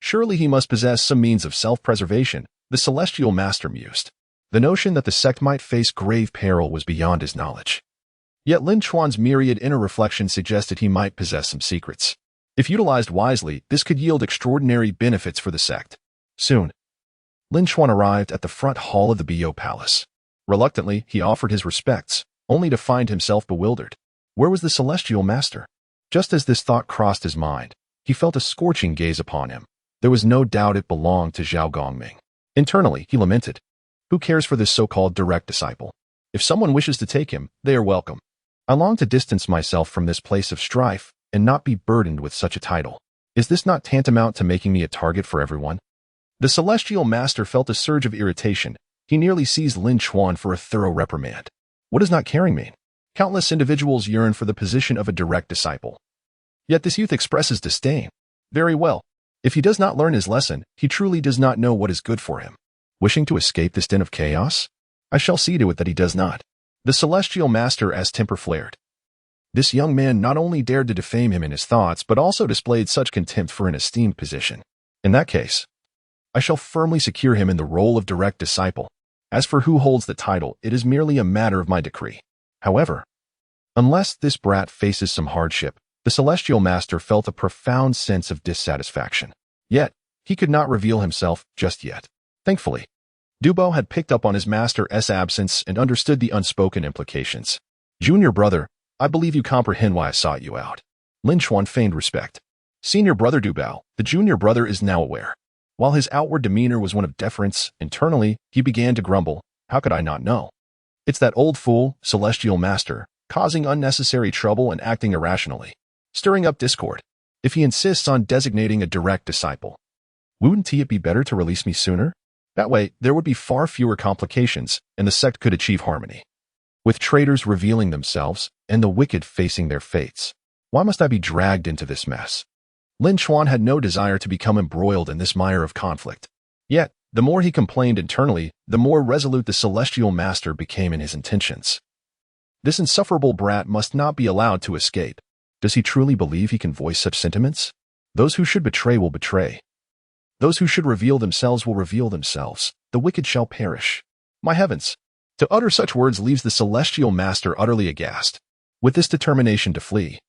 Surely he must possess some means of self-preservation, the celestial master mused. The notion that the sect might face grave peril was beyond his knowledge. Yet Lin Chuan's myriad inner reflections suggested he might possess some secrets. If utilized wisely, this could yield extraordinary benefits for the sect. Soon, Lin Chuan arrived at the front hall of the Bo Palace. Reluctantly, he offered his respects, only to find himself bewildered. Where was the celestial master? Just as this thought crossed his mind, he felt a scorching gaze upon him. There was no doubt it belonged to Zhao Gongming. Internally, he lamented. Who cares for this so-called direct disciple? If someone wishes to take him, they are welcome. I long to distance myself from this place of strife and not be burdened with such a title. Is this not tantamount to making me a target for everyone? The celestial master felt a surge of irritation. He nearly seized Lin Chuan for a thorough reprimand. What does not caring mean? Countless individuals yearn for the position of a direct disciple. Yet this youth expresses disdain. Very well. If he does not learn his lesson, he truly does not know what is good for him. Wishing to escape this den of chaos? I shall see to it that he does not. The celestial master's temper flared. This young man not only dared to defame him in his thoughts, but also displayed such contempt for an esteemed position. In that case, I shall firmly secure him in the role of direct disciple. As for who holds the title, it is merely a matter of my decree. However, unless this brat faces some hardship, the celestial master felt a profound sense of dissatisfaction. Yet, he could not reveal himself just yet. Thankfully, Duobao had picked up on his master's absence and understood the unspoken implications. Junior brother, I believe you comprehend why I sought you out. Lin Chuan feigned respect. Senior brother Duobao, the junior brother is now aware. While his outward demeanor was one of deference, internally, he began to grumble. How could I not know? It's that old fool, celestial master, causing unnecessary trouble and acting irrationally, stirring up discord. If he insists on designating a direct disciple, wouldn't it be better to release me sooner? That way, there would be far fewer complications, and the sect could achieve harmony. With traitors revealing themselves, and the wicked facing their fates, why must I be dragged into this mess? Lin Chuan had no desire to become embroiled in this mire of conflict. Yet, the more he complained internally, the more resolute the celestial master became in his intentions. This insufferable brat must not be allowed to escape. Does he truly believe he can voice such sentiments? Those who should betray will betray. Those who should reveal themselves will reveal themselves. The wicked shall perish. My heavens! To utter such words leaves the celestial master utterly aghast. With this determination to flee,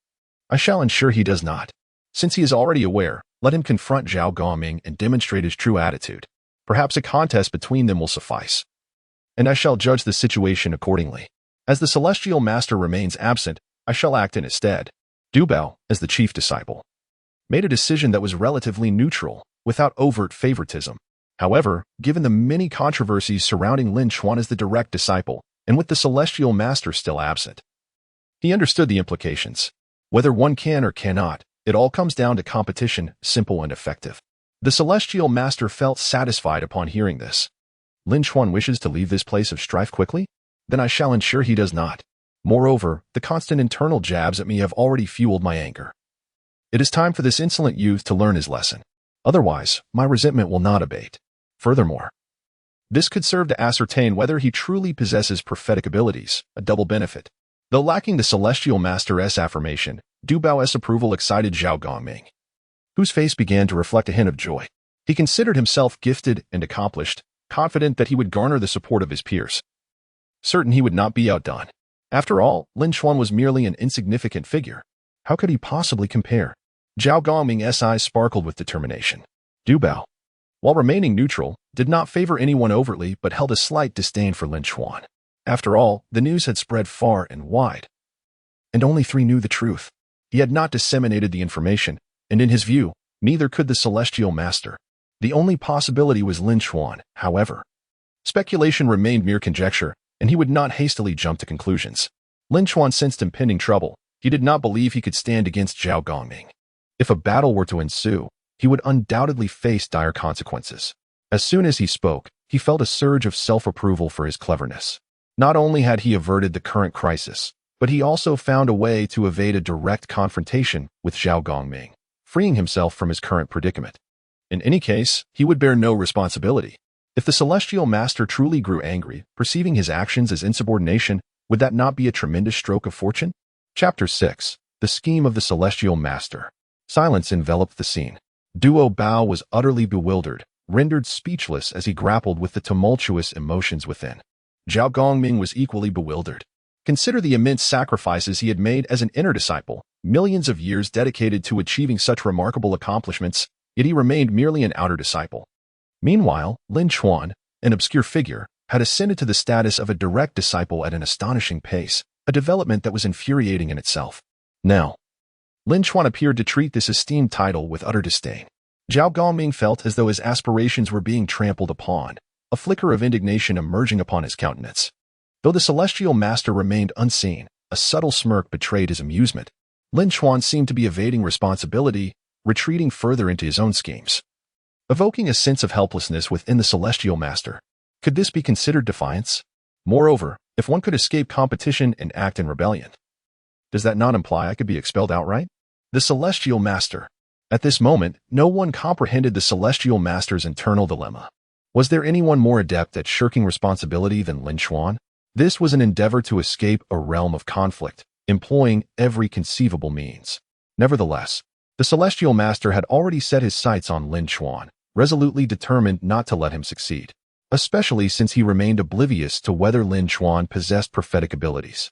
I shall ensure he does not. Since he is already aware, let him confront Zhao Gongming and demonstrate his true attitude. Perhaps a contest between them will suffice. and I shall judge the situation accordingly. As the celestial master remains absent, I shall act in his stead. Duobao, as the chief disciple, made a decision that was relatively neutral, without overt favoritism. However, given the many controversies surrounding Lin Chuan as the direct disciple, and with the celestial master still absent, he understood the implications. Whether one can or cannot, it all comes down to competition, simple and effective. The celestial master felt satisfied upon hearing this. Lin Chuan wishes to leave this place of strife quickly? Then I shall ensure he does not. Moreover, the constant internal jabs at me have already fueled my anger. It is time for this insolent youth to learn his lesson. Otherwise, my resentment will not abate. Furthermore, this could serve to ascertain whether he truly possesses prophetic abilities, a double benefit. Though lacking the celestial master's affirmation, Duobao's approval excited Zhao Gongming, whose face began to reflect a hint of joy. He considered himself gifted and accomplished, confident that he would garner the support of his peers. Certain he would not be outdone. After all, Lin Chuan was merely an insignificant figure. How could he possibly compare? Zhao Gongming's eyes sparkled with determination. Duobao, while remaining neutral, did not favor anyone overtly but held a slight disdain for Lin Chuan. After all, the news had spread far and wide, and only three knew the truth. He had not disseminated the information, and in his view, neither could the celestial master. The only possibility was Lin Chuan, however. Speculation remained mere conjecture, and he would not hastily jump to conclusions. Lin Chuan sensed impending trouble. He did not believe he could stand against Zhao Gongming. If a battle were to ensue, he would undoubtedly face dire consequences. As soon as he spoke, he felt a surge of self-approval for his cleverness. Not only had he averted the current crisis, but he also found a way to evade a direct confrontation with Zhao Gongming, freeing himself from his current predicament. In any case, he would bear no responsibility. If the celestial master truly grew angry, perceiving his actions as insubordination, would that not be a tremendous stroke of fortune? Chapter 6. The Scheme of the Celestial Master. Silence enveloped the scene. Duobao was utterly bewildered, rendered speechless as he grappled with the tumultuous emotions within. Zhao Gongming was equally bewildered. Consider the immense sacrifices he had made as an inner disciple, millions of years dedicated to achieving such remarkable accomplishments, yet he remained merely an outer disciple. Meanwhile, Lin Chuan, an obscure figure, had ascended to the status of a direct disciple at an astonishing pace, a development that was infuriating in itself. Now, Lin Chuan appeared to treat this esteemed title with utter disdain. Zhao Gongming felt as though his aspirations were being trampled upon, a flicker of indignation emerging upon his countenance. Though the celestial master remained unseen, a subtle smirk betrayed his amusement. Lin Chuan seemed to be evading responsibility, retreating further into his own schemes, evoking a sense of helplessness within the celestial master. Could this be considered defiance? Moreover, if one could escape competition and act in rebellion, does that not imply I could be expelled outright? The celestial master. At this moment, no one comprehended the celestial master's internal dilemma. Was there anyone more adept at shirking responsibility than Lin Chuan? This was an endeavor to escape a realm of conflict, employing every conceivable means. Nevertheless, the celestial master had already set his sights on Lin Chuan, resolutely determined not to let him succeed, especially since he remained oblivious to whether Lin Chuan possessed prophetic abilities.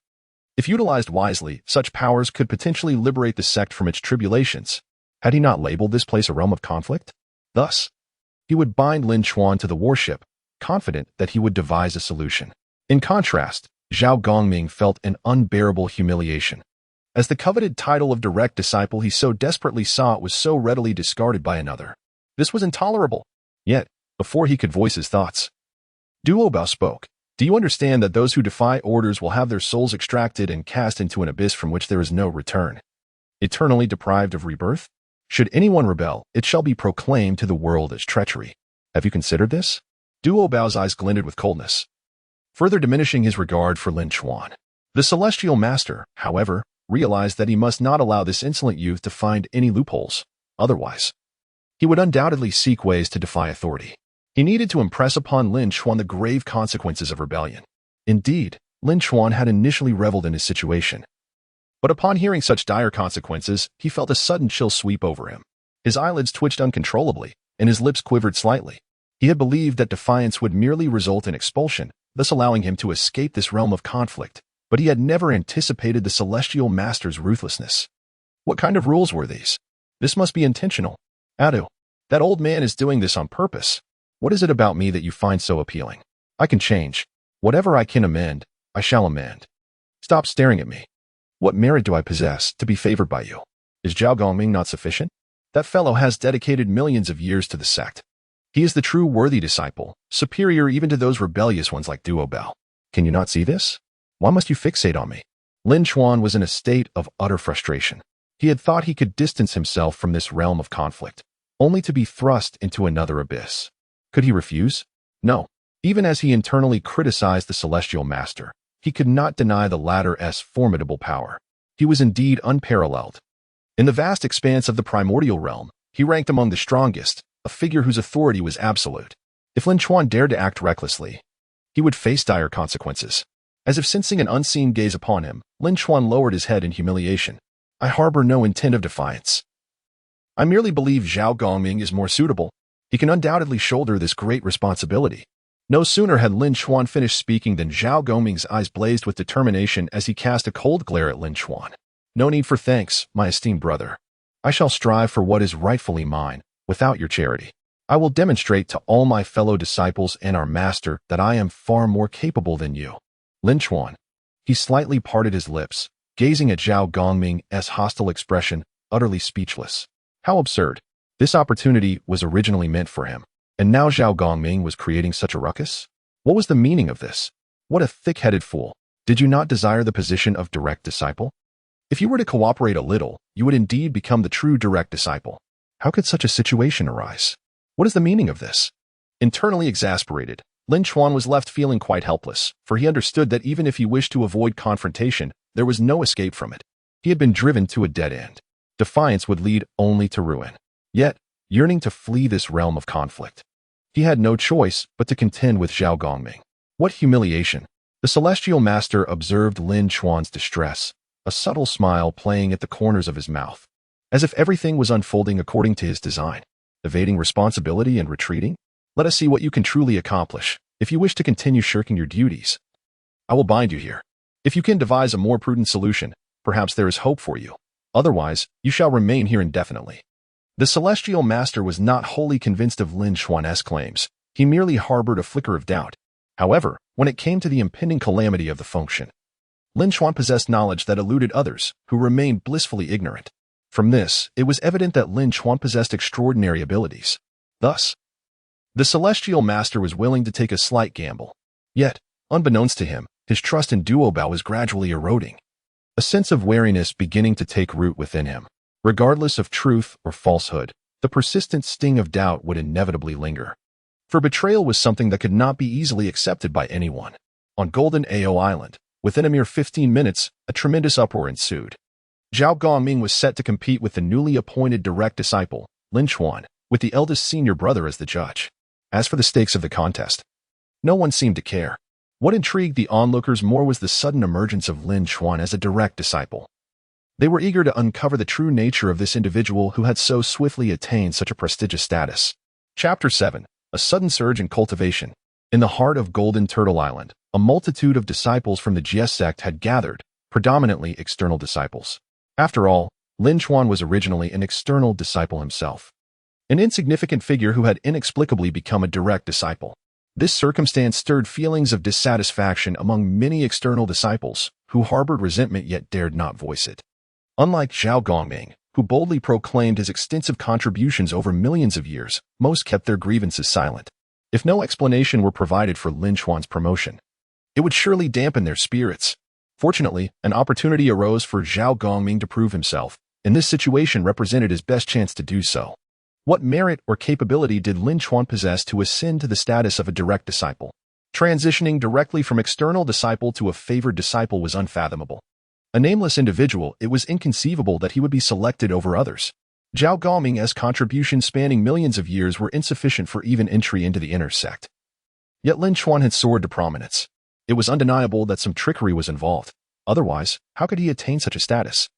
If utilized wisely, such powers could potentially liberate the sect from its tribulations. Had he not labeled this place a realm of conflict? Thus, he would bind Lin Chuan to the warship, confident that he would devise a solution. In contrast, Zhao Gongming felt an unbearable humiliation. As the coveted title of direct disciple he so desperately sought was so readily discarded by another. This was intolerable. Yet, before he could voice his thoughts, Duobao spoke. Do you understand that those who defy orders will have their souls extracted and cast into an abyss from which there is no return? Eternally deprived of rebirth? Should anyone rebel, it shall be proclaimed to the world as treachery. Have you considered this? Duobao's eyes glinted with coldness, further diminishing his regard for Lin Chuan. The celestial master, however, realized that he must not allow this insolent youth to find any loopholes. Otherwise, he would undoubtedly seek ways to defy authority. He needed to impress upon Lin Chuan the grave consequences of rebellion. Indeed, Lin Chuan had initially reveled in his situation. But upon hearing such dire consequences, he felt a sudden chill sweep over him. His eyelids twitched uncontrollably, and his lips quivered slightly. He had believed that defiance would merely result in expulsion, thus allowing him to escape this realm of conflict, but he had never anticipated the celestial master's ruthlessness. What kind of rules were these? This must be intentional. Adu, that old man is doing this on purpose. What is it about me that you find so appealing? I can change. Whatever I can amend, I shall amend. Stop staring at me. What merit do I possess to be favored by you? Is Zhao Gongming not sufficient? That fellow has dedicated millions of years to the sect. He is the true worthy disciple, superior even to those rebellious ones like Duobao. Can you not see this? Why must you fixate on me? Lin Chuan was in a state of utter frustration. He had thought he could distance himself from this realm of conflict, only to be thrust into another abyss. Could he refuse? No. Even as he internally criticized the Celestial Master, he could not deny the latter's formidable power. He was indeed unparalleled. In the vast expanse of the Primordial realm, he ranked among the strongest, a figure whose authority was absolute. If Lin Chuan dared to act recklessly, he would face dire consequences. As if sensing an unseen gaze upon him, Lin Chuan lowered his head in humiliation. I harbor no intent of defiance. I merely believe Zhao Gongming is more suitable. He can undoubtedly shoulder this great responsibility. No sooner had Lin Chuan finished speaking than Zhao Gongming's eyes blazed with determination as he cast a cold glare at Lin Chuan. No need for thanks, my esteemed brother. I shall strive for what is rightfully mine, without your charity. I will demonstrate to all my fellow disciples and our master that I am far more capable than you. Lin Chuan. He slightly parted his lips, gazing at Zhao Gongming's hostile expression, utterly speechless. How absurd. This opportunity was originally meant for him, and now Zhao Gongming was creating such a ruckus? What was the meaning of this? What a thick-headed fool. Did you not desire the position of direct disciple? If you were to cooperate a little, you would indeed become the true direct disciple. How could such a situation arise? What is the meaning of this? Internally exasperated, Lin Chuan was left feeling quite helpless, for he understood that even if he wished to avoid confrontation, there was no escape from it. He had been driven to a dead end. Defiance would lead only to ruin. Yet, yearning to flee this realm of conflict, he had no choice but to contend with Zhao Gongming. What humiliation! The Celestial Master observed Lin Chuan's distress, a subtle smile playing at the corners of his mouth, as if everything was unfolding according to his design. Evading responsibility and retreating? Let us see what you can truly accomplish. If you wish to continue shirking your duties, I will bind you here. If you can devise a more prudent solution, perhaps there is hope for you. Otherwise, you shall remain here indefinitely. The Celestial Master was not wholly convinced of Lin Chuan's claims. He merely harbored a flicker of doubt. However, when it came to the impending calamity of the function, Lin Chuan possessed knowledge that eluded others, who remained blissfully ignorant. From this, it was evident that Lin Chuan possessed extraordinary abilities. Thus, the Celestial Master was willing to take a slight gamble. Yet, unbeknownst to him, his trust in Duobao was gradually eroding. A sense of wariness beginning to take root within him. Regardless of truth or falsehood, the persistent sting of doubt would inevitably linger. For betrayal was something that could not be easily accepted by anyone. On Golden Ao Island, within a mere 15 minutes, a tremendous uproar ensued. Zhao Gongming was set to compete with the newly appointed direct disciple, Lin Chuan, with the eldest senior brother as the judge. As for the stakes of the contest, no one seemed to care. What intrigued the onlookers more was the sudden emergence of Lin Chuan as a direct disciple. They were eager to uncover the true nature of this individual who had so swiftly attained such a prestigious status. Chapter 7. A sudden surge in cultivation. In the heart of Golden Turtle Island, a multitude of disciples from the Jiejiao Sect had gathered, predominantly external disciples. After all, Lin Chuan was originally an external disciple himself. An insignificant figure who had inexplicably become a direct disciple. This circumstance stirred feelings of dissatisfaction among many external disciples, who harbored resentment yet dared not voice it. Unlike Zhao Gongming, who boldly proclaimed his extensive contributions over millions of years, most kept their grievances silent. If no explanation were provided for Lin Chuan's promotion, it would surely dampen their spirits. Fortunately, an opportunity arose for Zhao Gongming to prove himself, and this situation represented his best chance to do so. What merit or capability did Lin Chuan possess to ascend to the status of a direct disciple? Transitioning directly from external disciple to a favored disciple was unfathomable. A nameless individual, it was inconceivable that he would be selected over others. Zhao Gongming's contributions spanning millions of years were insufficient for even entry into the inner sect. Yet Lin Chuan had soared to prominence. It was undeniable that some trickery was involved. Otherwise, how could he attain such a status?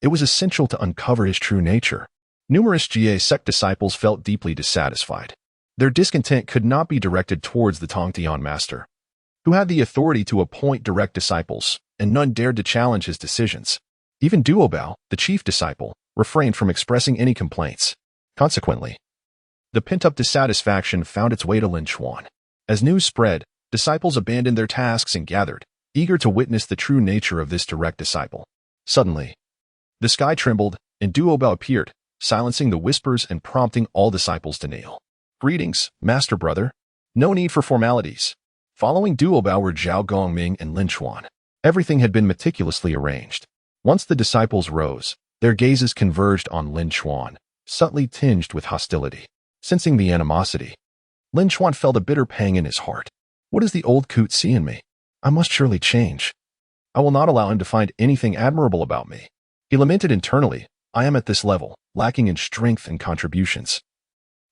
It was essential to uncover his true nature. Numerous Jiejiao Sect disciples felt deeply dissatisfied. Their discontent could not be directed towards the Tongtian master, who had the authority to appoint direct disciples, and none dared to challenge his decisions. Even Duobao, the chief disciple, refrained from expressing any complaints. Consequently, the pent-up dissatisfaction found its way to Lin Chuan. As news spread, disciples abandoned their tasks and gathered, eager to witness the true nature of this direct disciple. Suddenly, the sky trembled, and Duobao appeared, silencing the whispers and prompting all disciples to kneel. "Greetings, Master Brother. No need for formalities." Following Duobao were Zhao Gongming and Lin Chuan. Everything had been meticulously arranged. Once the disciples rose, their gazes converged on Lin Chuan, subtly tinged with hostility. Sensing the animosity, Lin Chuan felt a bitter pang in his heart. What does the old coot see in me? I must surely change. I will not allow him to find anything admirable about me. He lamented internally, I am at this level, lacking in strength and contributions.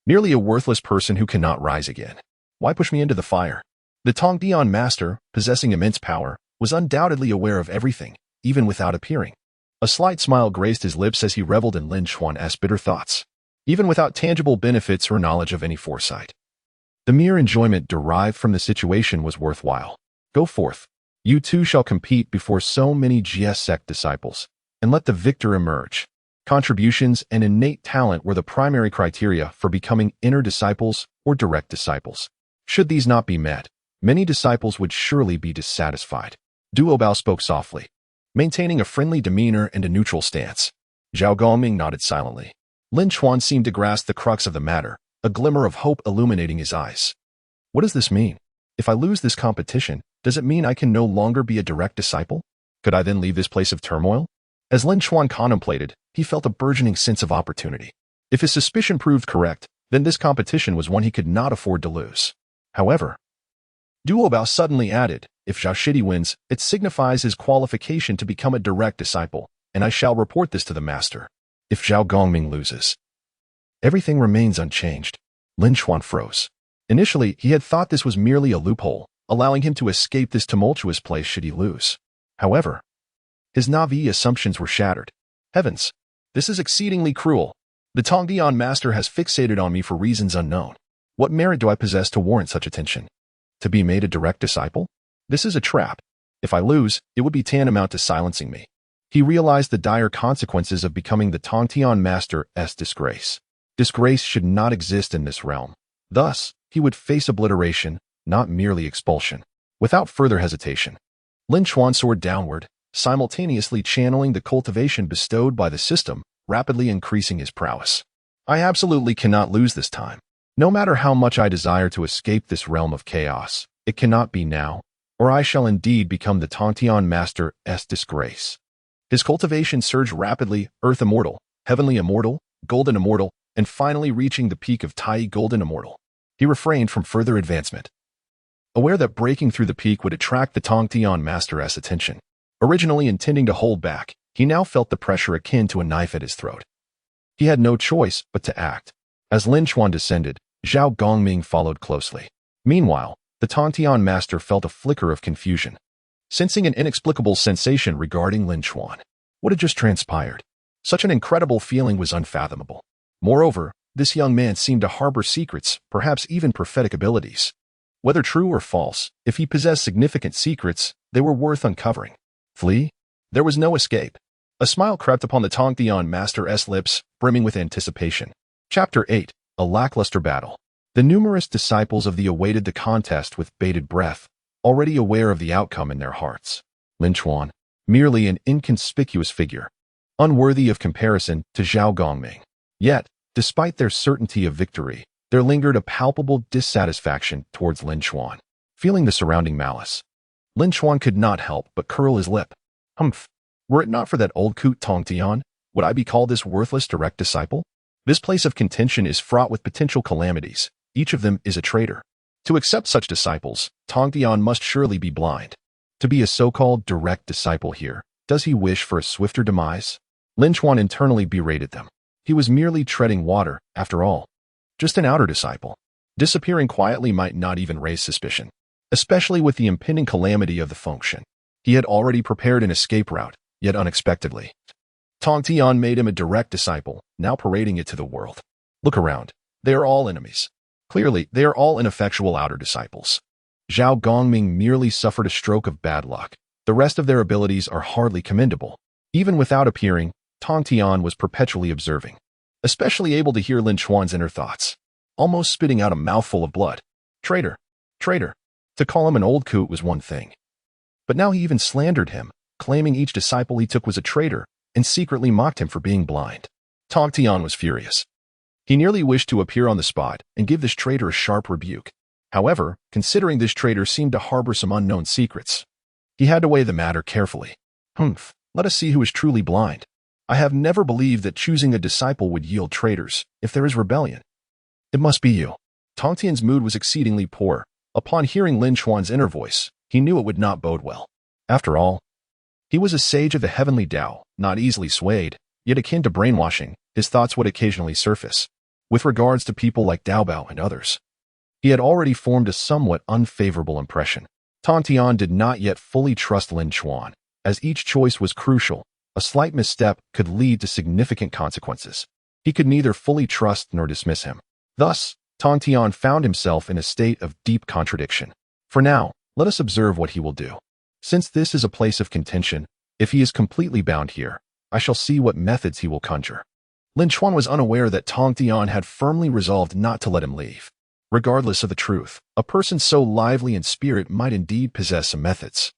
Merely a worthless person who cannot rise again. Why push me into the fire? The Tongtian master, possessing immense power, was undoubtedly aware of everything, even without appearing. A slight smile graced his lips as he reveled in Lin Chuan's bitter thoughts, even without tangible benefits or knowledge of any foresight. The mere enjoyment derived from the situation was worthwhile. Go forth. You too shall compete before so many Jiejiao Sect disciples, and let the victor emerge. Contributions and innate talent were the primary criteria for becoming inner disciples or direct disciples. Should these not be met, many disciples would surely be dissatisfied. Duobao spoke softly, maintaining a friendly demeanor and a neutral stance. Zhao Gongming nodded silently. Lin Chuan seemed to grasp the crux of the matter, a glimmer of hope illuminating his eyes. What does this mean? If I lose this competition, does it mean I can no longer be a direct disciple? Could I then leave this place of turmoil? As Lin Chuan contemplated, he felt a burgeoning sense of opportunity. If his suspicion proved correct, then this competition was one he could not afford to lose. However, Duobao suddenly added, if Zhao Shidi wins, it signifies his qualification to become a direct disciple, and I shall report this to the master. If Zhao Gongming loses, everything remains unchanged. Lin Chuan froze. Initially, he had thought this was merely a loophole, allowing him to escape this tumultuous place should he lose. However, his naive assumptions were shattered. Heavens, this is exceedingly cruel. The Tongtian master has fixated on me for reasons unknown. What merit do I possess to warrant such attention? To be made a direct disciple? This is a trap. If I lose, it would be tantamount to silencing me. He realized the dire consequences of becoming the Tongtian master's disgrace. Disgrace should not exist in this realm. Thus, he would face obliteration, not merely expulsion. Without further hesitation, Lin Chuan soared downward, simultaneously channeling the cultivation bestowed by the system, rapidly increasing his prowess. I absolutely cannot lose this time. No matter how much I desire to escape this realm of chaos, it cannot be now, or I shall indeed become the Tongtian master's disgrace. His cultivation surged rapidly, Earth Immortal, Heavenly Immortal, Golden Immortal, and finally reaching the peak of Tai Golden Immortal. He refrained from further advancement, aware that breaking through the peak would attract the Tongtian master's attention. Originally intending to hold back, he now felt the pressure akin to a knife at his throat. He had no choice but to act. As Lin Chuan descended, Zhao Gongming followed closely. Meanwhile, the Tongtian master felt a flicker of confusion, sensing an inexplicable sensation regarding Lin Chuan. What had just transpired? Such an incredible feeling was unfathomable. Moreover, this young man seemed to harbor secrets, perhaps even prophetic abilities. Whether true or false, if he possessed significant secrets, they were worth uncovering. Flee? There was no escape. A smile crept upon the Tongtian master's lips, brimming with anticipation. Chapter 8. A Lackluster Battle. The numerous disciples of the awaited the contest with bated breath, already aware of the outcome in their hearts. Lin Chuan, merely an inconspicuous figure, unworthy of comparison to Zhao Gongming. Yet, despite their certainty of victory, there lingered a palpable dissatisfaction towards Lin Chuan. Feeling the surrounding malice, Lin Chuan could not help but curl his lip. Humph. Were it not for that old coot Tongtian, would I be called this worthless direct disciple? This place of contention is fraught with potential calamities. Each of them is a traitor. To accept such disciples, Tongtian must surely be blind. To be a so-called direct disciple here, does he wish for a swifter demise? Lin Chuan internally berated them. He was merely treading water, after all. Just an outer disciple. Disappearing quietly might not even raise suspicion, especially with the impending calamity of the function. He had already prepared an escape route, yet unexpectedly, Tongtian made him a direct disciple, now parading it to the world. Look around. They are all enemies. Clearly, they are all ineffectual outer disciples. Zhao Gongming merely suffered a stroke of bad luck. The rest of their abilities are hardly commendable. Even without appearing, Tongtian was perpetually observing, especially able to hear Lin Chuan's inner thoughts, almost spitting out a mouthful of blood. Traitor! Traitor! To call him an old coot was one thing, but now he even slandered him, claiming each disciple he took was a traitor, and secretly mocked him for being blind. Tongtian was furious. He nearly wished to appear on the spot and give this traitor a sharp rebuke. However, considering this traitor seemed to harbor some unknown secrets, he had to weigh the matter carefully. Let us see who is truly blind. I have never believed that choosing a disciple would yield traitors, if there is rebellion. It must be you. Tongtian's mood was exceedingly poor. Upon hearing Lin Chuan's inner voice, he knew it would not bode well. After all, he was a sage of the heavenly Tao, not easily swayed, yet akin to brainwashing, his thoughts would occasionally surface. With regards to people like Duobao and others, he had already formed a somewhat unfavorable impression. Tongtian did not yet fully trust Lin Chuan, as each choice was crucial. A slight misstep could lead to significant consequences. He could neither fully trust nor dismiss him. Thus, Tongtian found himself in a state of deep contradiction. For now, let us observe what he will do. Since this is a place of contention, if he is completely bound here, I shall see what methods he will conjure. Lin Chuan was unaware that Tongtian had firmly resolved not to let him leave. Regardless of the truth, a person so lively in spirit might indeed possess some methods.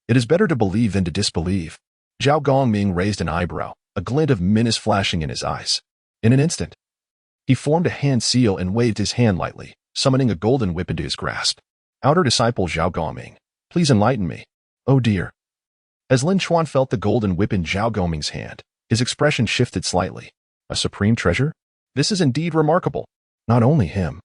It is better to believe than to disbelieve. Zhao Gongming raised an eyebrow, a glint of menace flashing in his eyes. In an instant, he formed a hand seal and waved his hand lightly, summoning a golden whip into his grasp. Outer disciple Zhao Gongming, please enlighten me. Oh dear. As Lin Chuan felt the golden whip in Zhao Gongming's hand, his expression shifted slightly. A supreme treasure? This is indeed remarkable. Not only him,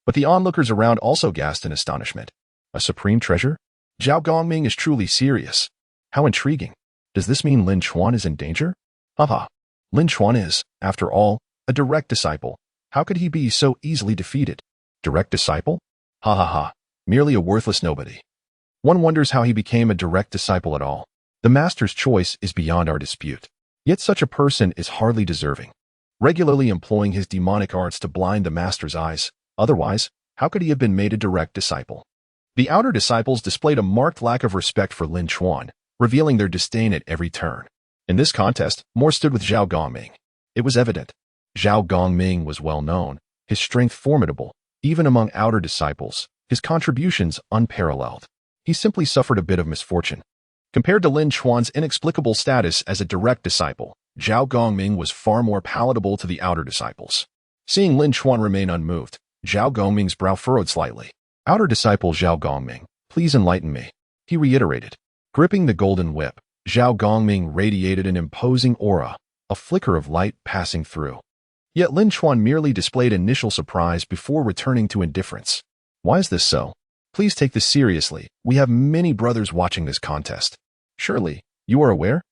but the onlookers around also gasped in astonishment. A supreme treasure? Zhao Gongming is truly serious. How intriguing. Does this mean Lin Chuan is in danger? Haha. Lin Chuan is, after all, a direct disciple. How could he be so easily defeated? Direct disciple? Ha ha ha. Merely a worthless nobody. One wonders how he became a direct disciple at all. The master's choice is beyond our dispute. Yet such a person is hardly deserving, regularly employing his demonic arts to blind the master's eyes. Otherwise, how could he have been made a direct disciple? The outer disciples displayed a marked lack of respect for Lin Chuan, revealing their disdain at every turn. In this contest, more stood with Zhao Gongming. It was evident. Zhao Gongming was well known, his strength formidable, even among outer disciples, his contributions unparalleled. He simply suffered a bit of misfortune. Compared to Lin Chuan's inexplicable status as a direct disciple, Zhao Gongming was far more palatable to the outer disciples. Seeing Lin Chuan remain unmoved, Zhao Gongming's brow furrowed slightly. Outer disciple Zhao Gongming, please enlighten me. He reiterated. Gripping the golden whip, Zhao Gongming radiated an imposing aura, a flicker of light passing through. Yet Lin Chuan merely displayed initial surprise before returning to indifference. Why is this so? Please take this seriously. We have many brothers watching this contest. Surely, you are aware?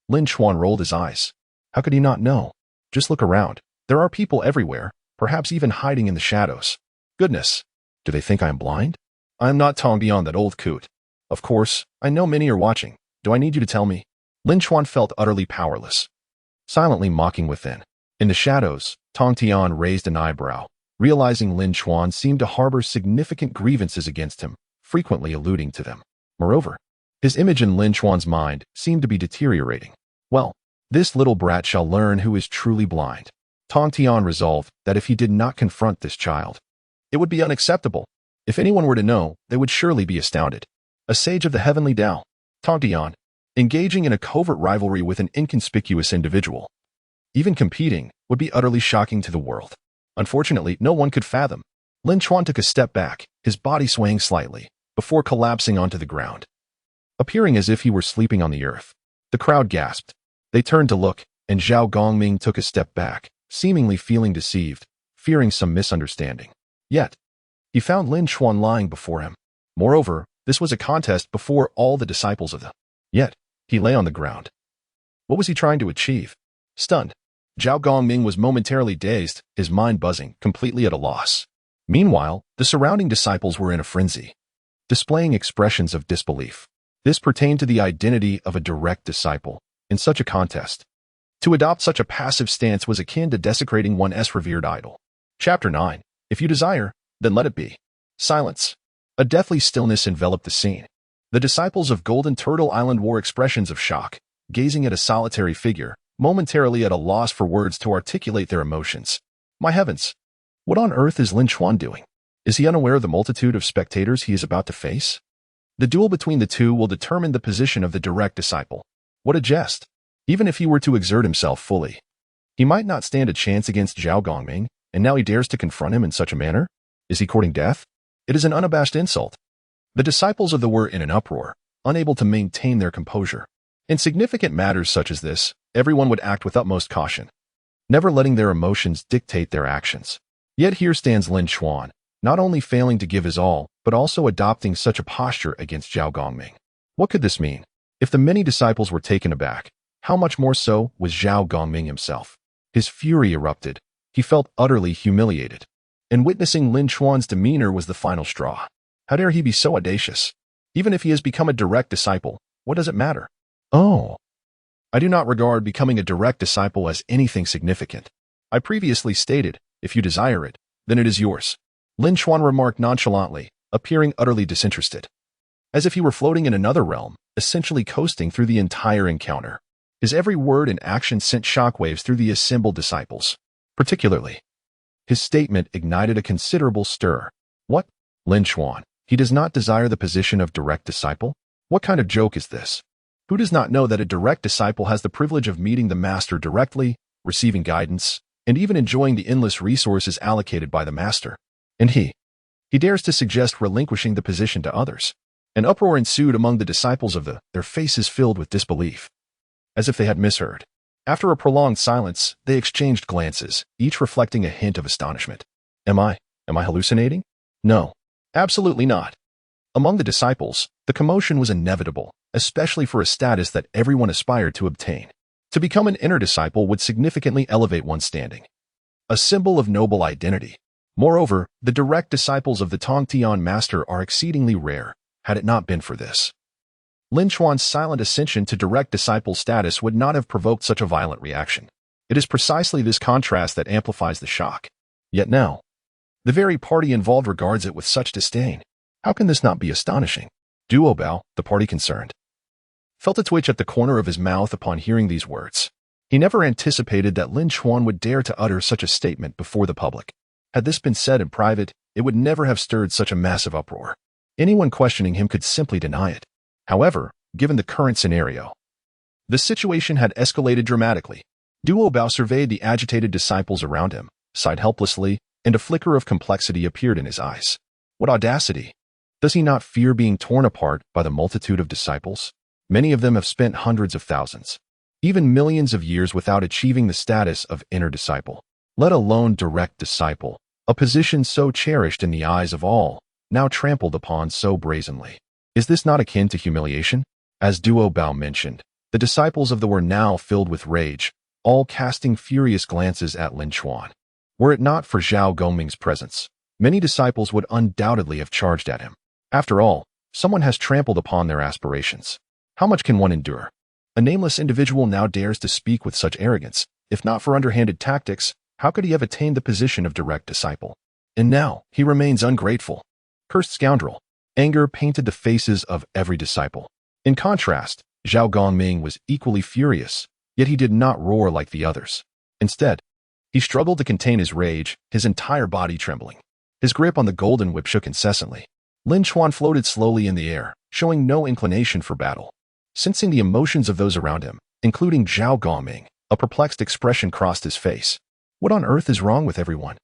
Lin Chuan rolled his eyes. How could he not know? Just look around. There are people everywhere, perhaps even hiding in the shadows. Goodness. Do they think I am blind? I am not Tongtian, that old coot. Of course, I know many are watching. Do I need you to tell me? Lin Chuan felt utterly powerless, silently mocking within. In the shadows, Tongtian raised an eyebrow, realizing Lin Chuan seemed to harbor significant grievances against him, frequently alluding to them. Moreover, his image in Lin Chuan's mind seemed to be deteriorating. Well, this little brat shall learn who is truly blind. Tongtian resolved that if he did not confront this child, it would be unacceptable. If anyone were to know, they would surely be astounded. A sage of the heavenly Tao, Tongtian, engaging in a covert rivalry with an inconspicuous individual, even competing, would be utterly shocking to the world. Unfortunately, no one could fathom. Lin Chuan took a step back, his body swaying slightly, before collapsing onto the ground, appearing as if he were sleeping on the earth. The crowd gasped. They turned to look, and Zhao Gongming took a step back, seemingly feeling deceived, fearing some misunderstanding. Yet, he found Lin Chuan lying before him. Moreover, this was a contest before all the disciples of the. Yet, he lay on the ground. What was he trying to achieve? Stunned, Zhao Gongming was momentarily dazed, his mind buzzing, completely at a loss. Meanwhile, the surrounding disciples were in a frenzy, displaying expressions of disbelief. This pertained to the identity of a direct disciple in such a contest. To adopt such a passive stance was akin to desecrating one's revered idol. Chapter 9. If you desire, then let it be. Silence. A deathly stillness enveloped the scene. The disciples of Golden Turtle Island wore expressions of shock, gazing at a solitary figure, momentarily at a loss for words to articulate their emotions. My heavens! What on earth is Lin Chuan doing? Is he unaware of the multitude of spectators he is about to face? The duel between the two will determine the position of the direct disciple. What a jest! Even if he were to exert himself fully, he might not stand a chance against Zhao Gongming, and now he dares to confront him in such a manner? Is he courting death? It is an unabashed insult. The disciples of the were in an uproar, unable to maintain their composure. In significant matters such as this, everyone would act with utmost caution, never letting their emotions dictate their actions. Yet here stands Lin Chuan, not only failing to give his all, but also adopting such a posture against Zhao Gongming. What could this mean? If the many disciples were taken aback, how much more so was Zhao Gongming himself? His fury erupted. He felt utterly humiliated. And witnessing Lin Chuan's demeanor was the final straw. How dare he be so audacious? Even if he has become a direct disciple, what does it matter? Oh, I do not regard becoming a direct disciple as anything significant. I previously stated, if you desire it, then it is yours. Lin Chuan remarked nonchalantly, appearing utterly disinterested. As if he were floating in another realm, essentially coasting through the entire encounter. His every word and action sent shockwaves through the assembled disciples. Particularly, his statement ignited a considerable stir. What? Lin Chuan, he does not desire the position of direct disciple? What kind of joke is this? Who does not know that a direct disciple has the privilege of meeting the master directly, receiving guidance, and even enjoying the endless resources allocated by the master? And he dares to suggest relinquishing the position to others. An uproar ensued among the disciples of their faces filled with disbelief, as if they had misheard. After a prolonged silence, they exchanged glances, each reflecting a hint of astonishment. Am I hallucinating? No, absolutely not. Among the disciples, the commotion was inevitable, especially for a status that everyone aspired to obtain. To become an inner disciple would significantly elevate one's standing, a symbol of noble identity. Moreover, the direct disciples of the Tongtian master are exceedingly rare. Had it not been for this, Lin Chuan's silent ascension to direct disciple status would not have provoked such a violent reaction. It is precisely this contrast that amplifies the shock. Yet now, the very party involved regards it with such disdain. How can this not be astonishing? Duobao, the party concerned, felt a twitch at the corner of his mouth upon hearing these words. He never anticipated that Lin Chuan would dare to utter such a statement before the public. Had this been said in private, it would never have stirred such a massive uproar. Anyone questioning him could simply deny it. However, given the current scenario, the situation had escalated dramatically. Duobao surveyed the agitated disciples around him, sighed helplessly, and a flicker of complexity appeared in his eyes. What audacity! Does he not fear being torn apart by the multitude of disciples? Many of them have spent hundreds of thousands, even millions of years without achieving the status of inner disciple, let alone direct disciple, a position so cherished in the eyes of all, now trampled upon so brazenly. Is this not akin to humiliation? As Duobao mentioned, the disciples of the were now filled with rage, all casting furious glances at Lin Chuan. Were it not for Zhao Gongming's presence, many disciples would undoubtedly have charged at him. After all, someone has trampled upon their aspirations. How much can one endure? A nameless individual now dares to speak with such arrogance. If not for underhanded tactics, how could he have attained the position of direct disciple? And now, he remains ungrateful. Cursed scoundrel. Anger painted the faces of every disciple. In contrast, Zhao Gongming was equally furious, yet he did not roar like the others. Instead, he struggled to contain his rage, his entire body trembling. His grip on the golden whip shook incessantly. Lin Chuan floated slowly in the air, showing no inclination for battle. Sensing the emotions of those around him, including Zhao Gongming, a perplexed expression crossed his face. What on earth is wrong with everyone?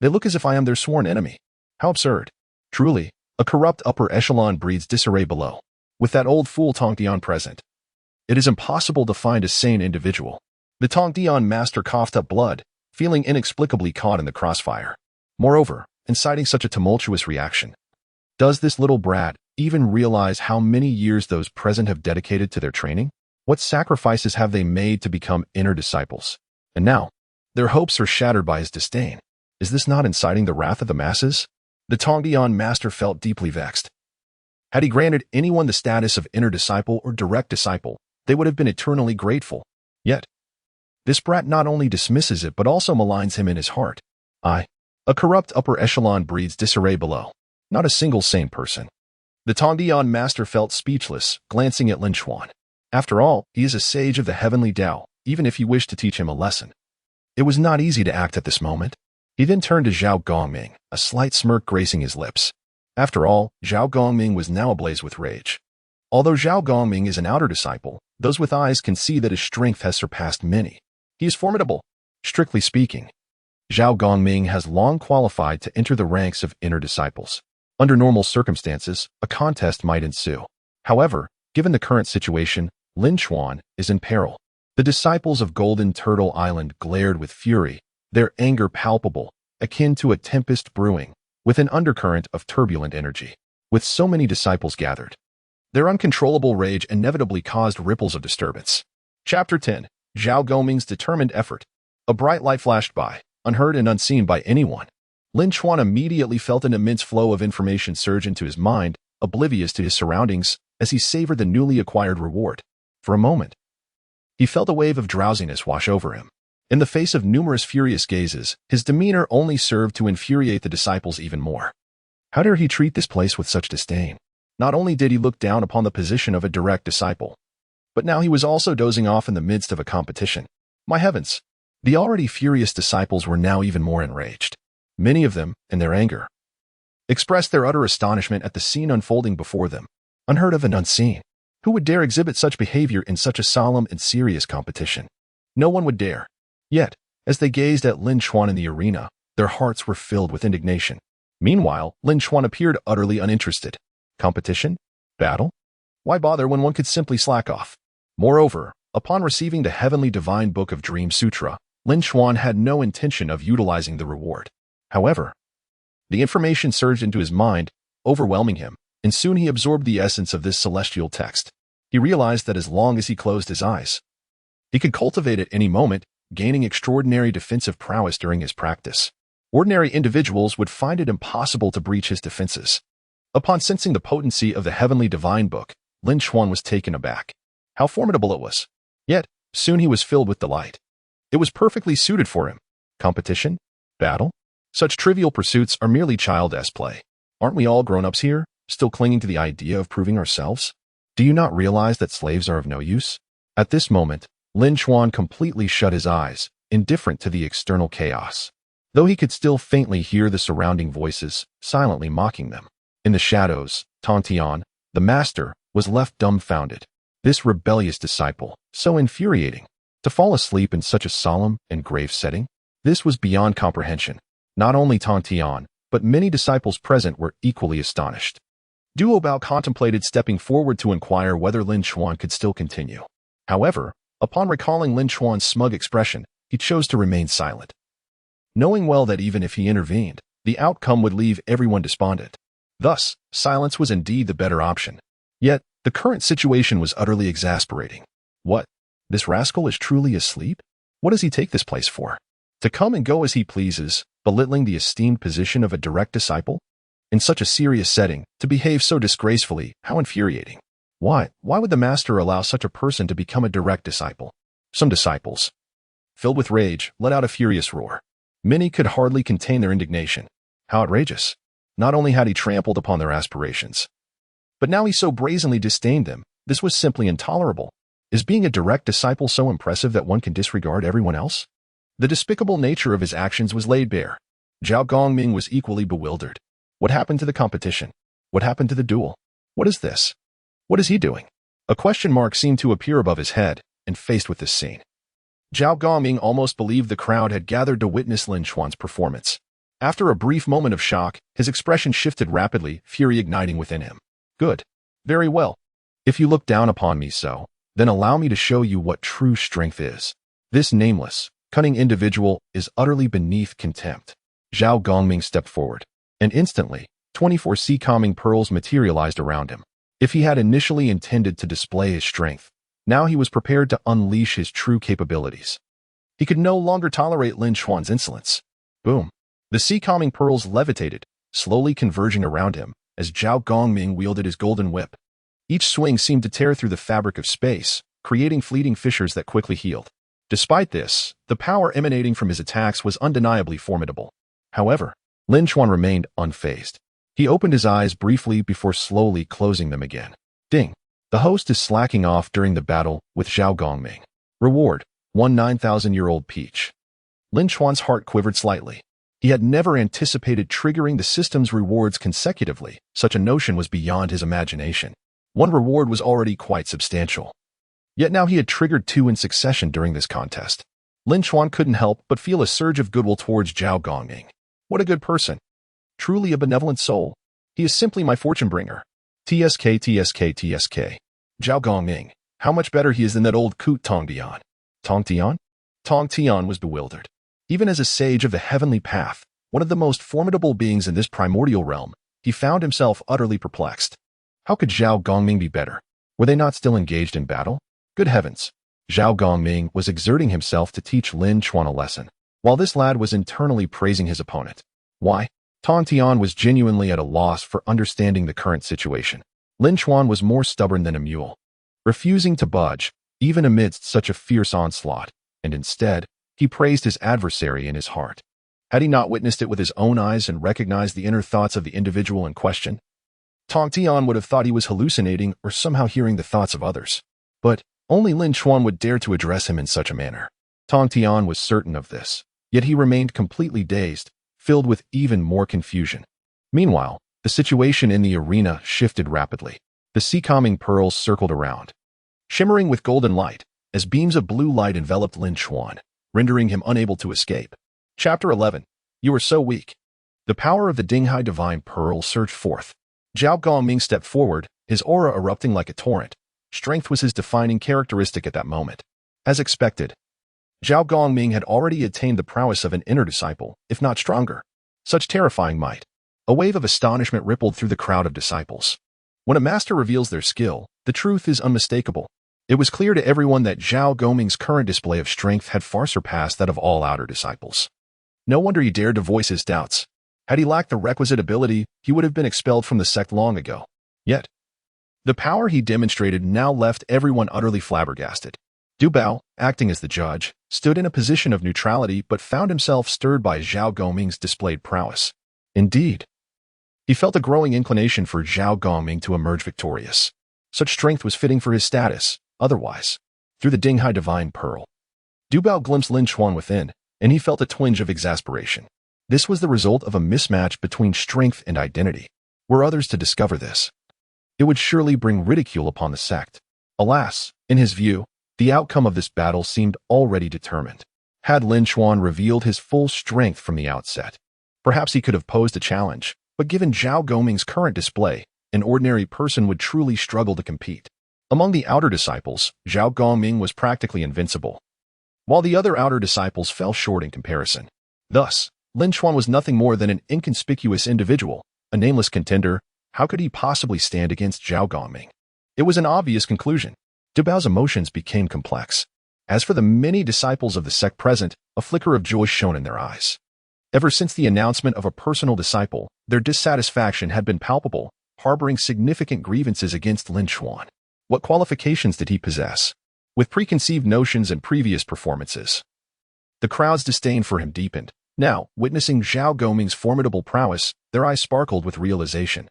They look as if I am their sworn enemy. How absurd. Truly, a corrupt upper echelon breeds disarray below. With that old fool Tongtian present, it is impossible to find a sane individual. The Tongtian master coughed up blood, feeling inexplicably caught in the crossfire. Moreover, inciting such a tumultuous reaction, does this little brat even realize how many years those present have dedicated to their training? What sacrifices have they made to become inner disciples? And now, their hopes are shattered by his disdain. Is this not inciting the wrath of the masses? The Tongtian master felt deeply vexed. Had he granted anyone the status of inner disciple or direct disciple, they would have been eternally grateful. Yet, this brat not only dismisses it but also maligns him in his heart. A corrupt upper echelon breeds disarray below. Not a single sane person. The Tongtian master felt speechless, glancing at Lin Chuan. After all, he is a sage of the heavenly Tao, even if he wished to teach him a lesson. It was not easy to act at this moment. He then turned to Zhao Gongming, a slight smirk gracing his lips. After all, Zhao Gongming was now ablaze with rage. Although Zhao Gongming is an outer disciple, those with eyes can see that his strength has surpassed many. He is formidable. Strictly speaking, Zhao Gongming has long qualified to enter the ranks of inner disciples. Under normal circumstances, a contest might ensue. However, given the current situation, Lin Chuan is in peril. The disciples of Golden Turtle Island glared with fury, their anger palpable, akin to a tempest brewing, with an undercurrent of turbulent energy. With so many disciples gathered, their uncontrollable rage inevitably caused ripples of disturbance. Chapter 10. Zhao Gongming's determined effort. A bright light flashed by, unheard and unseen by anyone. Lin Chuan immediately felt an immense flow of information surge into his mind, oblivious to his surroundings, as he savored the newly acquired reward. For a moment, he felt a wave of drowsiness wash over him. In the face of numerous furious gazes, his demeanor only served to infuriate the disciples even more. How dare he treat this place with such disdain? Not only did he look down upon the position of a direct disciple, but now he was also dozing off in the midst of a competition. My heavens! The already furious disciples were now even more enraged. Many of them, in their anger, expressed their utter astonishment at the scene unfolding before them. Unheard of and unseen. Who would dare exhibit such behavior in such a solemn and serious competition? No one would dare. Yet, as they gazed at Lin Chuan in the arena, their hearts were filled with indignation. Meanwhile, Lin Chuan appeared utterly uninterested. Competition? Battle? Why bother when one could simply slack off? Moreover, upon receiving the Heavenly Divine Book of Dream Sutra, Lin Chuan had no intention of utilizing the reward. However, the information surged into his mind, overwhelming him, and soon he absorbed the essence of this celestial text. He realized that as long as he closed his eyes, he could cultivate at any moment, gaining extraordinary defensive prowess during his practice. Ordinary individuals would find it impossible to breach his defenses. Upon sensing the potency of the Heavenly Divine Book, Lin Chuan was taken aback. How formidable it was! Yet, soon he was filled with delight. It was perfectly suited for him. Competition? Battle? Such trivial pursuits are merely childish play. Aren't we all grown-ups here, still clinging to the idea of proving ourselves? Do you not realize that slaves are of no use? At this moment, Lin Chuan completely shut his eyes, indifferent to the external chaos, though he could still faintly hear the surrounding voices, silently mocking them. In the shadows, Tongtian, the master, was left dumbfounded. This rebellious disciple, so infuriating. To fall asleep in such a solemn and grave setting? This was beyond comprehension. Not only Tongtian, but many disciples present were equally astonished. Duobao contemplated stepping forward to inquire whether Lin Chuan could still continue. However, upon recalling Lin Chuan's smug expression, he chose to remain silent, knowing well that even if he intervened, the outcome would leave everyone despondent. Thus, silence was indeed the better option. Yet, the current situation was utterly exasperating. What? This rascal is truly asleep? What does he take this place for? To come and go as he pleases, belittling the esteemed position of a direct disciple? In such a serious setting, to behave so disgracefully, how infuriating. Why would the master allow such a person to become a direct disciple? Some disciples, filled with rage, let out a furious roar. Many could hardly contain their indignation. How outrageous! Not only had he trampled upon their aspirations, but now he so brazenly disdained them. This was simply intolerable. Is being a direct disciple so impressive that one can disregard everyone else? The despicable nature of his actions was laid bare. Zhao Gongming was equally bewildered. What happened to the competition? What happened to the duel? What is this? What is he doing? A question mark seemed to appear above his head, and faced with this scene, Zhao Gongming almost believed the crowd had gathered to witness Lin Chuan's performance. After a brief moment of shock, his expression shifted rapidly, fury igniting within him. Good. Very well. If you look down upon me so, then allow me to show you what true strength is. This nameless, cunning individual is utterly beneath contempt. Zhao Gongming stepped forward, and instantly, 24 sea-calming pearls materialized around him. If he had initially intended to display his strength, now he was prepared to unleash his true capabilities. He could no longer tolerate Lin Chuan's insolence. Boom. The sea-calming pearls levitated, slowly converging around him, as Zhao Gongming wielded his golden whip. Each swing seemed to tear through the fabric of space, creating fleeting fissures that quickly healed. Despite this, the power emanating from his attacks was undeniably formidable. However, Lin Chuan remained unfazed. He opened his eyes briefly before slowly closing them again. Ding! The host is slacking off during the battle with Zhao Gongming. Reward: 1 9,000-year-old peach. Lin Chuan's heart quivered slightly. He had never anticipated triggering the system's rewards consecutively. Such a notion was beyond his imagination. One reward was already quite substantial. Yet now he had triggered 2 in succession during this contest. Lin Chuan couldn't help but feel a surge of goodwill towards Zhao Gongming. What a good person. Truly a benevolent soul. He is simply my fortune bringer. TSK. Zhao Gongming. How much better he is than that old coot Tongtian. Tongtian? Tongtian was bewildered. Even as a sage of the heavenly path, one of the most formidable beings in this primordial realm, he found himself utterly perplexed. How could Zhao Gongming be better? Were they not still engaged in battle? Good heavens! Zhao Gongming was exerting himself to teach Lin Chuan a lesson, while this lad was internally praising his opponent. Why? Tongtian was genuinely at a loss for understanding the current situation. Lin Chuan was more stubborn than a mule, refusing to budge, even amidst such a fierce onslaught, and instead, he praised his adversary in his heart. Had he not witnessed it with his own eyes and recognized the inner thoughts of the individual in question? Tongtian would have thought he was hallucinating or somehow hearing the thoughts of others. But only Lin Chuan would dare to address him in such a manner. Tongtian was certain of this, yet he remained completely dazed, filled with even more confusion. Meanwhile, the situation in the arena shifted rapidly. The sea-calming pearls circled around, shimmering with golden light, as beams of blue light enveloped Lin Chuan, rendering him unable to escape. Chapter 11. You are so weak. The power of the Dingguang divine pearl surged forth. Zhao Gongming stepped forward, his aura erupting like a torrent. Strength was his defining characteristic at that moment. As expected, Zhao Gongming had already attained the prowess of an inner disciple, if not stronger. Such terrifying might. A wave of astonishment rippled through the crowd of disciples. When a master reveals their skill, the truth is unmistakable. It was clear to everyone that Zhao Gongming's current display of strength had far surpassed that of all outer disciples. No wonder he dared to voice his doubts. Had he lacked the requisite ability, he would have been expelled from the sect long ago. Yet, the power he demonstrated now left everyone utterly flabbergasted. Duobao, acting as the judge, stood in a position of neutrality but found himself stirred by Zhao Gongming's displayed prowess. Indeed, he felt a growing inclination for Zhao Gongming to emerge victorious. Such strength was fitting for his status. Otherwise, through the Dingguang divine pearl, Duobao glimpsed Lin Chuan within, and he felt a twinge of exasperation. This was the result of a mismatch between strength and identity. Were others to discover this, it would surely bring ridicule upon the sect. Alas, in his view, the outcome of this battle seemed already determined. Had Lin Chuan revealed his full strength from the outset, perhaps he could have posed a challenge, but given Zhao Gongming's current display, an ordinary person would truly struggle to compete. Among the outer disciples, Zhao Gongming was practically invincible, while the other outer disciples fell short in comparison. Thus, Lin Chuan was nothing more than an inconspicuous individual, a nameless contender. How could he possibly stand against Zhao Gongming? It was an obvious conclusion. Duobao's emotions became complex. As for the many disciples of the sect present, a flicker of joy shone in their eyes. Ever since the announcement of a personal disciple, their dissatisfaction had been palpable, harboring significant grievances against Lin Chuan. What qualifications did he possess? With preconceived notions and previous performances, the crowd's disdain for him deepened. Now, witnessing Zhao Gongming's formidable prowess, their eyes sparkled with realization.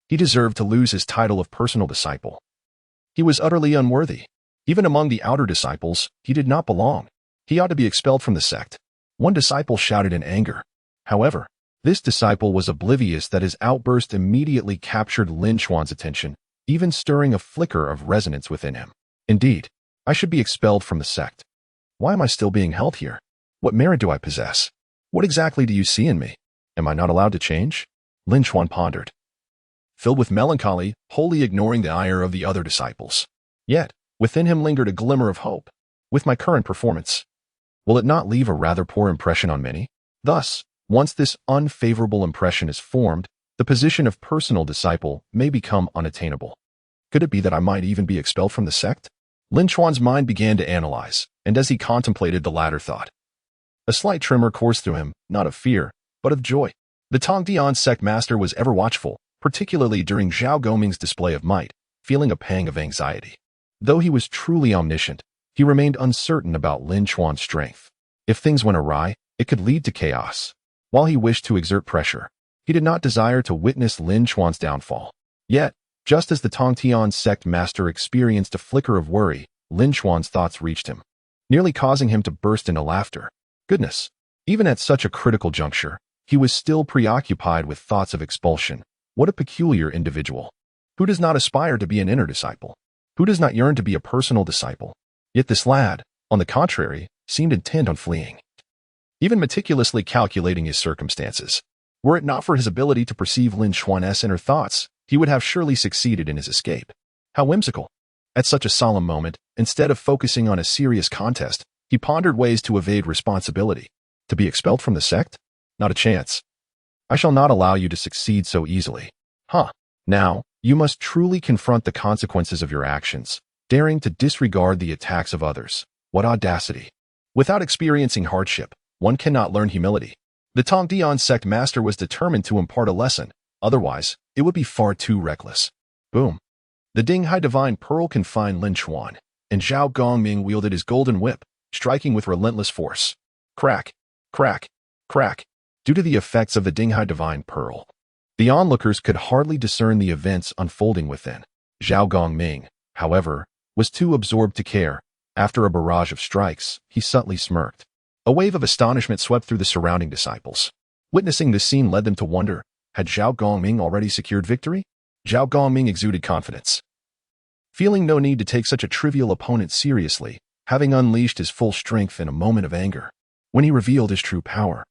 He deserved to lose his title of personal disciple. He was utterly unworthy. Even among the outer disciples, he did not belong. He ought to be expelled from the sect. One disciple shouted in anger. However, this disciple was oblivious that his outburst immediately captured Lin Chuan's attention, even stirring a flicker of resonance within him. Indeed, I should be expelled from the sect. Why am I still being held here? What merit do I possess? What exactly do you see in me? Am I not allowed to change? Lin Chuan pondered, filled with melancholy, wholly ignoring the ire of the other disciples. Yet, within him lingered a glimmer of hope. With my current performance, will it not leave a rather poor impression on many? Thus, once this unfavorable impression is formed, the position of personal disciple may become unattainable. Could it be that I might even be expelled from the sect? Lin Chuan's mind began to analyze, and as he contemplated the latter thought, a slight tremor coursed through him, not of fear, but of joy. The Tongtian sect master was ever watchful, particularly during Zhao Gongming's display of might, feeling a pang of anxiety. Though he was truly omniscient, he remained uncertain about Lin Chuan's strength. If things went awry, it could lead to chaos. While he wished to exert pressure, he did not desire to witness Lin Chuan's downfall. Yet, just as the Tongtian sect master experienced a flicker of worry, Lin Chuan's thoughts reached him, nearly causing him to burst into laughter. Goodness, Even at such a critical juncture, he was still preoccupied with thoughts of expulsion. What a peculiar individual. Who does not aspire to be an inner disciple? Who does not yearn to be a personal disciple? Yet this lad, on the contrary, seemed intent on fleeing, even meticulously calculating his circumstances. Were it not for his ability to perceive Lin Chuan's inner thoughts, he would have surely succeeded in his escape. How whimsical. At such a solemn moment, instead of focusing on a serious contest, he pondered ways to evade responsibility. To be expelled from the sect? Not a chance. I shall not allow you to succeed so easily. Now, you must truly confront the consequences of your actions, daring to disregard the attacks of others. What audacity. Without experiencing hardship, one cannot learn humility. The Tongtian sect master was determined to impart a lesson, otherwise, it would be far too reckless. Boom. The Dingguang divine pearl confined Lin Chuan, and Zhao Gongming wielded his golden whip, striking with relentless force. Crack, crack, crack. Due to the effects of the Dingguang divine pearl, the onlookers could hardly discern the events unfolding within. Zhao Gongming, however, was too absorbed to care. After a barrage of strikes, he subtly smirked. A wave of astonishment swept through the surrounding disciples. Witnessing this scene led them to wonder, had Zhao Gongming already secured victory? Zhao Gongming exuded confidence. Feeling no need to take such a trivial opponent seriously, having unleashed his full strength in a moment of anger, when he revealed his true power,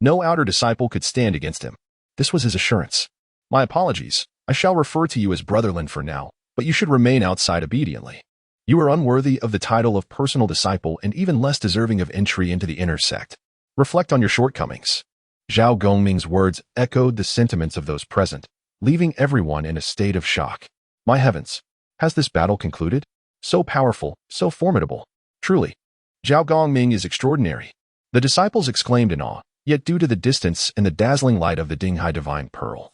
no outer disciple could stand against him. This was his assurance. My apologies, I shall refer to you as Brother Lin for now, but you should remain outside obediently. You are unworthy of the title of personal disciple and even less deserving of entry into the inner sect. Reflect on your shortcomings. Zhao Gongming's words echoed the sentiments of those present, leaving everyone in a state of shock. My heavens, has this battle concluded? So powerful, so formidable. Truly, Zhao Gongming is extraordinary. The disciples exclaimed in awe, yet due to the distance and the dazzling light of the Dingguang divine pearl,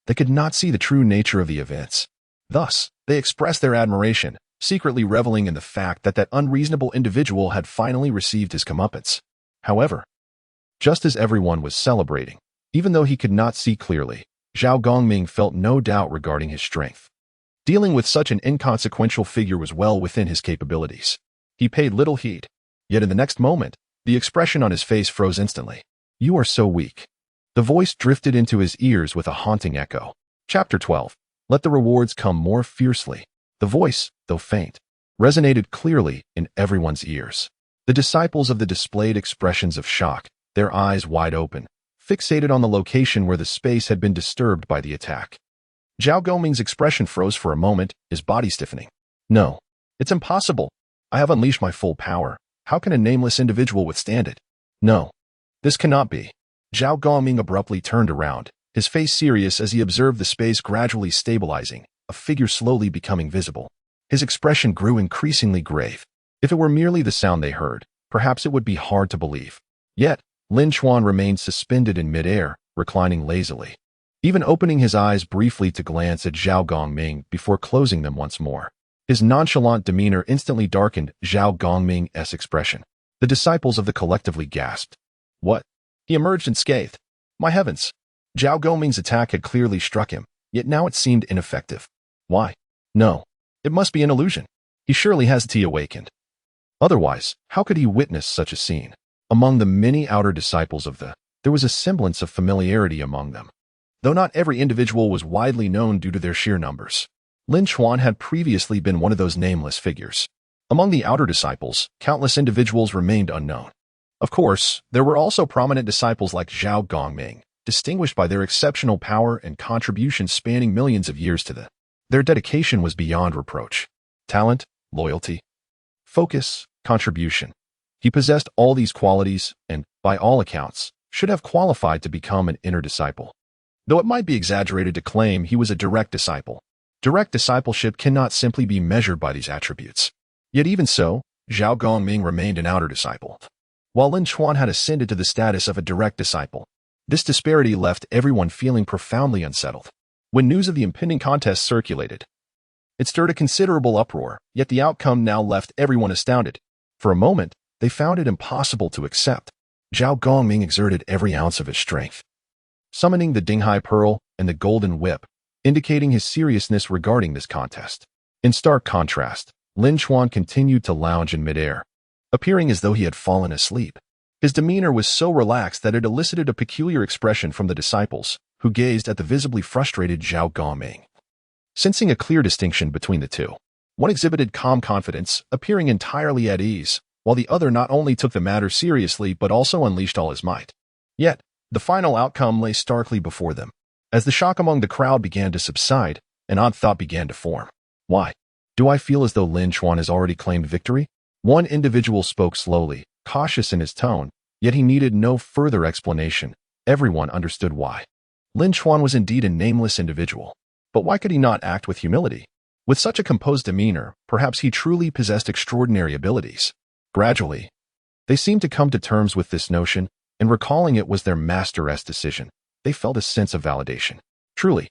they could not see the true nature of the events. Thus, they expressed their admiration, secretly reveling in the fact that unreasonable individual had finally received his comeuppance. However, just as everyone was celebrating, even though he could not see clearly, Zhao Gongming felt no doubt regarding his strength. Dealing with such an inconsequential figure was well within his capabilities. He paid little heed, yet in the next moment, the expression on his face froze instantly. You are so weak. The voice drifted into his ears with a haunting echo. Chapter 12. Let the rewards come more fiercely. The voice, though faint, resonated clearly in everyone's ears. The disciples of the displayed expressions of shock, their eyes wide open, fixated on the location where the space had been disturbed by the attack. Zhao Gongming's expression froze for a moment, his body stiffening. No, it's impossible. I have unleashed my full power. How can a nameless individual withstand it? No, this cannot be. Zhao Gongming abruptly turned around, his face serious as he observed the space gradually stabilizing, a figure slowly becoming visible. His expression grew increasingly grave. If it were merely the sound they heard, perhaps it would be hard to believe. Yet, Lin Chuan remained suspended in midair, reclining lazily, even opening his eyes briefly to glance at Zhao Gongming before closing them once more. His nonchalant demeanor instantly darkened Zhao Gongming's expression. The disciples of the collectively gasped. What? He emerged unscathed. My heavens! Zhao Gongming's attack had clearly struck him, yet now it seemed ineffective. Why? No. It must be an illusion. He surely has awakened. Otherwise, how could he witness such a scene? Among the many outer disciples of there was a semblance of familiarity among them. Though not every individual was widely known due to their sheer numbers, Lin Chuan had previously been one of those nameless figures. Among the outer disciples, countless individuals remained unknown. Of course, there were also prominent disciples like Zhao Gongming, distinguished by their exceptional power and contributions spanning millions of years to their dedication was beyond reproach. Talent, loyalty, focus, contribution. He possessed all these qualities and, by all accounts, should have qualified to become an inner disciple. Though it might be exaggerated to claim he was a direct disciple, direct discipleship cannot simply be measured by these attributes. Yet even so, Zhao Gongming remained an outer disciple, while Lin Chuan had ascended to the status of a direct disciple. This disparity left everyone feeling profoundly unsettled. When news of the impending contest circulated, it stirred a considerable uproar, yet the outcome now left everyone astounded. For a moment, they found it impossible to accept. Zhao Gongming exerted every ounce of his strength, summoning the Dingguang pearl and the golden whip, indicating his seriousness regarding this contest. In stark contrast, Lin Chuan continued to lounge in midair, appearing as though he had fallen asleep. His demeanor was so relaxed that it elicited a peculiar expression from the disciples, who gazed at the visibly frustrated Zhao Gongming. Sensing a clear distinction between the two, one exhibited calm confidence, appearing entirely at ease, while the other not only took the matter seriously but also unleashed all his might. Yet, the final outcome lay starkly before them. As the shock among the crowd began to subside, an odd thought began to form. Why? Do I feel as though Lin Chuan has already claimed victory? One individual spoke slowly, cautious in his tone, yet he needed no further explanation. Everyone understood why. Lin Chuan was indeed a nameless individual. But why could he not act with humility? With such a composed demeanor, perhaps he truly possessed extraordinary abilities. Gradually, they seemed to come to terms with this notion, and recalling it was their master's decision, they felt a sense of validation. Truly,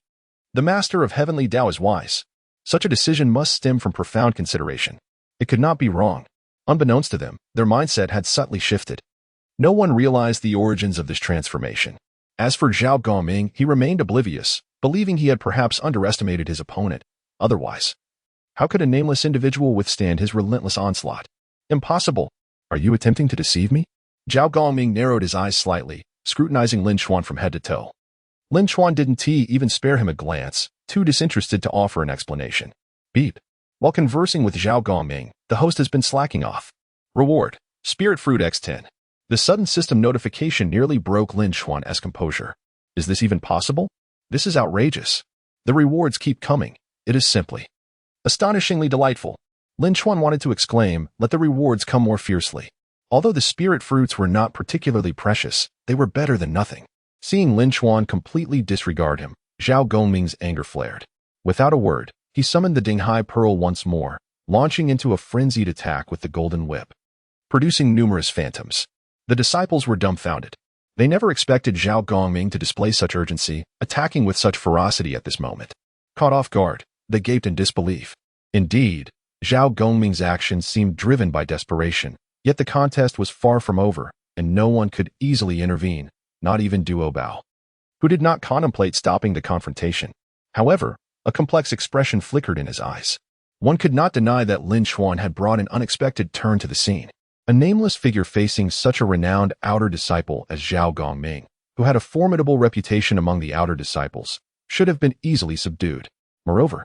the master of heavenly Tao is wise. Such a decision must stem from profound consideration. It could not be wrong. Unbeknownst to them, their mindset had subtly shifted. No one realized the origins of this transformation. As for Zhao Gongming, he remained oblivious, believing he had perhaps underestimated his opponent. Otherwise, how could a nameless individual withstand his relentless onslaught? Impossible. Are you attempting to deceive me? Zhao Gongming narrowed his eyes slightly, scrutinizing Lin Chuan from head to toe. Lin Chuan didn't even spare him a glance, too disinterested to offer an explanation. Beep. While conversing with Zhao Gongming, the host has been slacking off. Reward: Spirit Fruit X10. The sudden system notification nearly broke Lin Chuan's composure. Is this even possible? This is outrageous. The rewards keep coming. It is simply astonishingly delightful. Lin Chuan wanted to exclaim, let the rewards come more fiercely. Although the spirit fruits were not particularly precious, they were better than nothing. Seeing Lin Chuan completely disregard him, Zhao Gongming's anger flared. Without a word, he summoned the Dinghai Pearl once more, launching into a frenzied attack with the golden whip, producing numerous phantoms. The disciples were dumbfounded. They never expected Zhao Gongming to display such urgency, attacking with such ferocity at this moment. Caught off guard, they gaped in disbelief. Indeed, Zhao Gongming's actions seemed driven by desperation, yet the contest was far from over, and no one could easily intervene, not even Duobao, who did not contemplate stopping the confrontation. However, a complex expression flickered in his eyes. One could not deny that Lin Chuan had brought an unexpected turn to the scene. A nameless figure facing such a renowned outer disciple as Zhao Gongming, who had a formidable reputation among the outer disciples, should have been easily subdued. Moreover,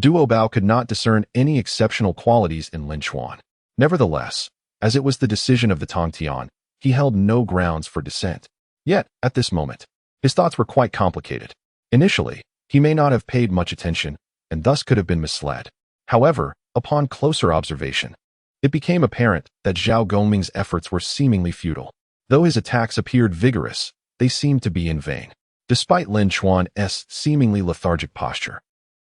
Duobao could not discern any exceptional qualities in Lin Chuan. Nevertheless, as it was the decision of the Tongtian, he held no grounds for dissent. Yet, at this moment, his thoughts were quite complicated. Initially, he may not have paid much attention, and thus could have been misled. However, upon closer observation, it became apparent that Zhao Gongming's efforts were seemingly futile. Though his attacks appeared vigorous, they seemed to be in vain. Despite Lin Chuan's seemingly lethargic posture,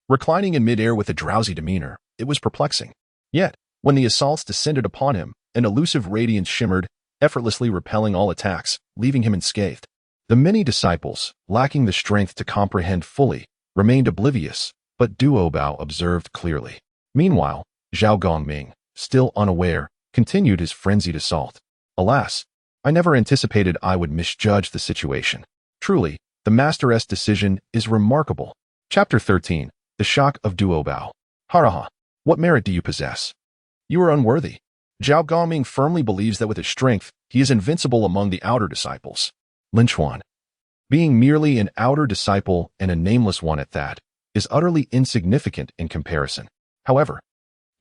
reclining in midair with a drowsy demeanor, it was perplexing. Yet, when the assaults descended upon him, an elusive radiance shimmered, effortlessly repelling all attacks, leaving him unscathed. The many disciples, lacking the strength to comprehend fully, remained oblivious, but Duobao observed clearly. Meanwhile, Zhao Gongming, still unaware, continued his frenzied assault. Alas, I never anticipated I would misjudge the situation. Truly, the master's decision is remarkable. Chapter 13. The Shock of Duobao. Haraha, what merit do you possess? You are unworthy. Zhao Gongming firmly believes that with his strength, he is invincible among the outer disciples. Lin Chuan, being merely an outer disciple and a nameless one at that, is utterly insignificant in comparison. However,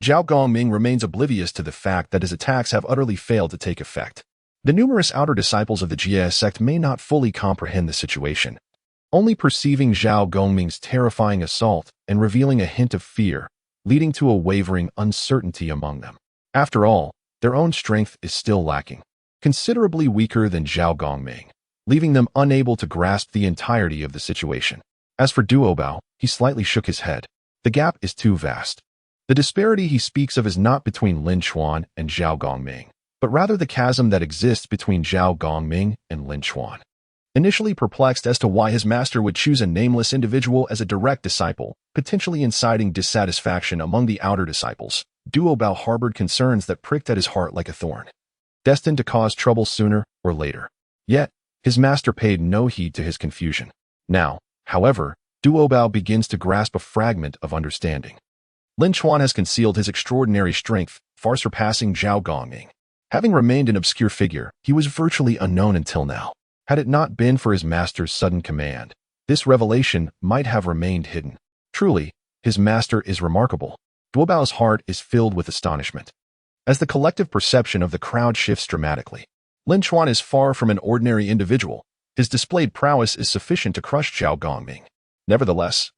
Zhao Gongming remains oblivious to the fact that his attacks have utterly failed to take effect. The numerous outer disciples of the Jiejiao Sect may not fully comprehend the situation. Only perceiving Zhao Gongming's terrifying assault and revealing a hint of fear, leading to a wavering uncertainty among them. After all, their own strength is still lacking, considerably weaker than Zhao Gongming, leaving them unable to grasp the entirety of the situation. As for Duobao, he slightly shook his head. The gap is too vast. The disparity he speaks of is not between Lin Chuan and Zhao Gongming, but rather the chasm that exists between Zhao Gongming and Lin Chuan. Initially perplexed as to why his master would choose a nameless individual as a direct disciple, potentially inciting dissatisfaction among the outer disciples, Duobao harbored concerns that pricked at his heart like a thorn, destined to cause trouble sooner or later. Yet, his master paid no heed to his confusion. Now, however, Duobao begins to grasp a fragment of understanding. Lin Chuan has concealed his extraordinary strength, far surpassing Zhao Gongming. Having remained an obscure figure, he was virtually unknown until now. Had it not been for his master's sudden command, this revelation might have remained hidden. Truly, his master is remarkable. Duobao's heart is filled with astonishment. As the collective perception of the crowd shifts dramatically, Lin Chuan is far from an ordinary individual. His displayed prowess is sufficient to crush Zhao Gongming. Nevertheless,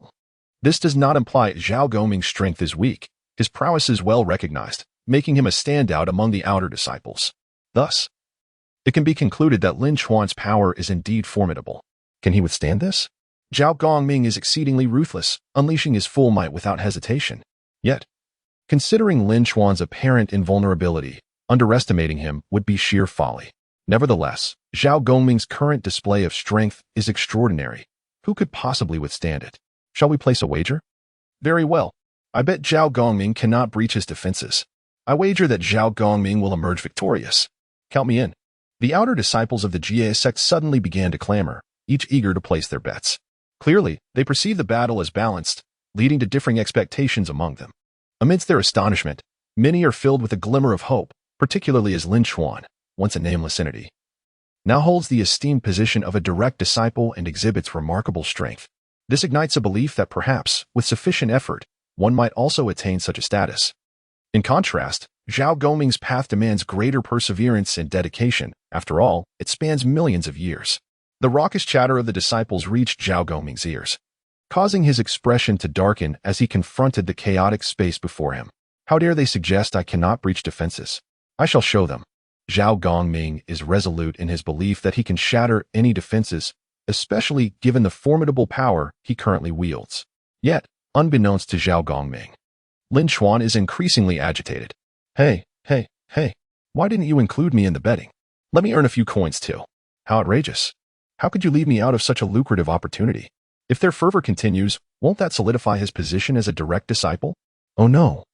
this does not imply Zhao Gongming's strength is weak. His prowess is well recognized, making him a standout among the outer disciples. Thus, it can be concluded that Lin Chuan's power is indeed formidable. Can he withstand this? Zhao Gongming is exceedingly ruthless, unleashing his full might without hesitation. Yet, considering Lin Chuan's apparent invulnerability, underestimating him would be sheer folly. Nevertheless, Zhao Gongming's current display of strength is extraordinary. Who could possibly withstand it? Shall we place a wager? Very well. I bet Zhao Gongming cannot breach his defenses. I wager that Zhao Gongming will emerge victorious. Count me in. The outer disciples of the Jiejiao Sect suddenly began to clamor, each eager to place their bets. Clearly, they perceived the battle as balanced, leading to differing expectations among them. Amidst their astonishment, many are filled with a glimmer of hope, particularly as Lin Chuan, once a nameless entity, now holds the esteemed position of a direct disciple and exhibits remarkable strength. This ignites a belief that perhaps, with sufficient effort, one might also attain such a status. In contrast, Zhao Gongming's path demands greater perseverance and dedication. After all, it spans millions of years. The raucous chatter of the disciples reached Zhao Gongming's ears, causing his expression to darken as he confronted the chaotic space before him. How dare they suggest I cannot breach defenses? I shall show them. Zhao Gongming is resolute in his belief that he can shatter any defenses, especially given the formidable power he currently wields. Yet, unbeknownst to Zhao Gongming, Lin Chuan is increasingly agitated. Hey, why didn't you include me in the betting? Let me earn a few coins too. How outrageous. How could you leave me out of such a lucrative opportunity? If their fervor continues, won't that solidify his position as a direct disciple? Oh no.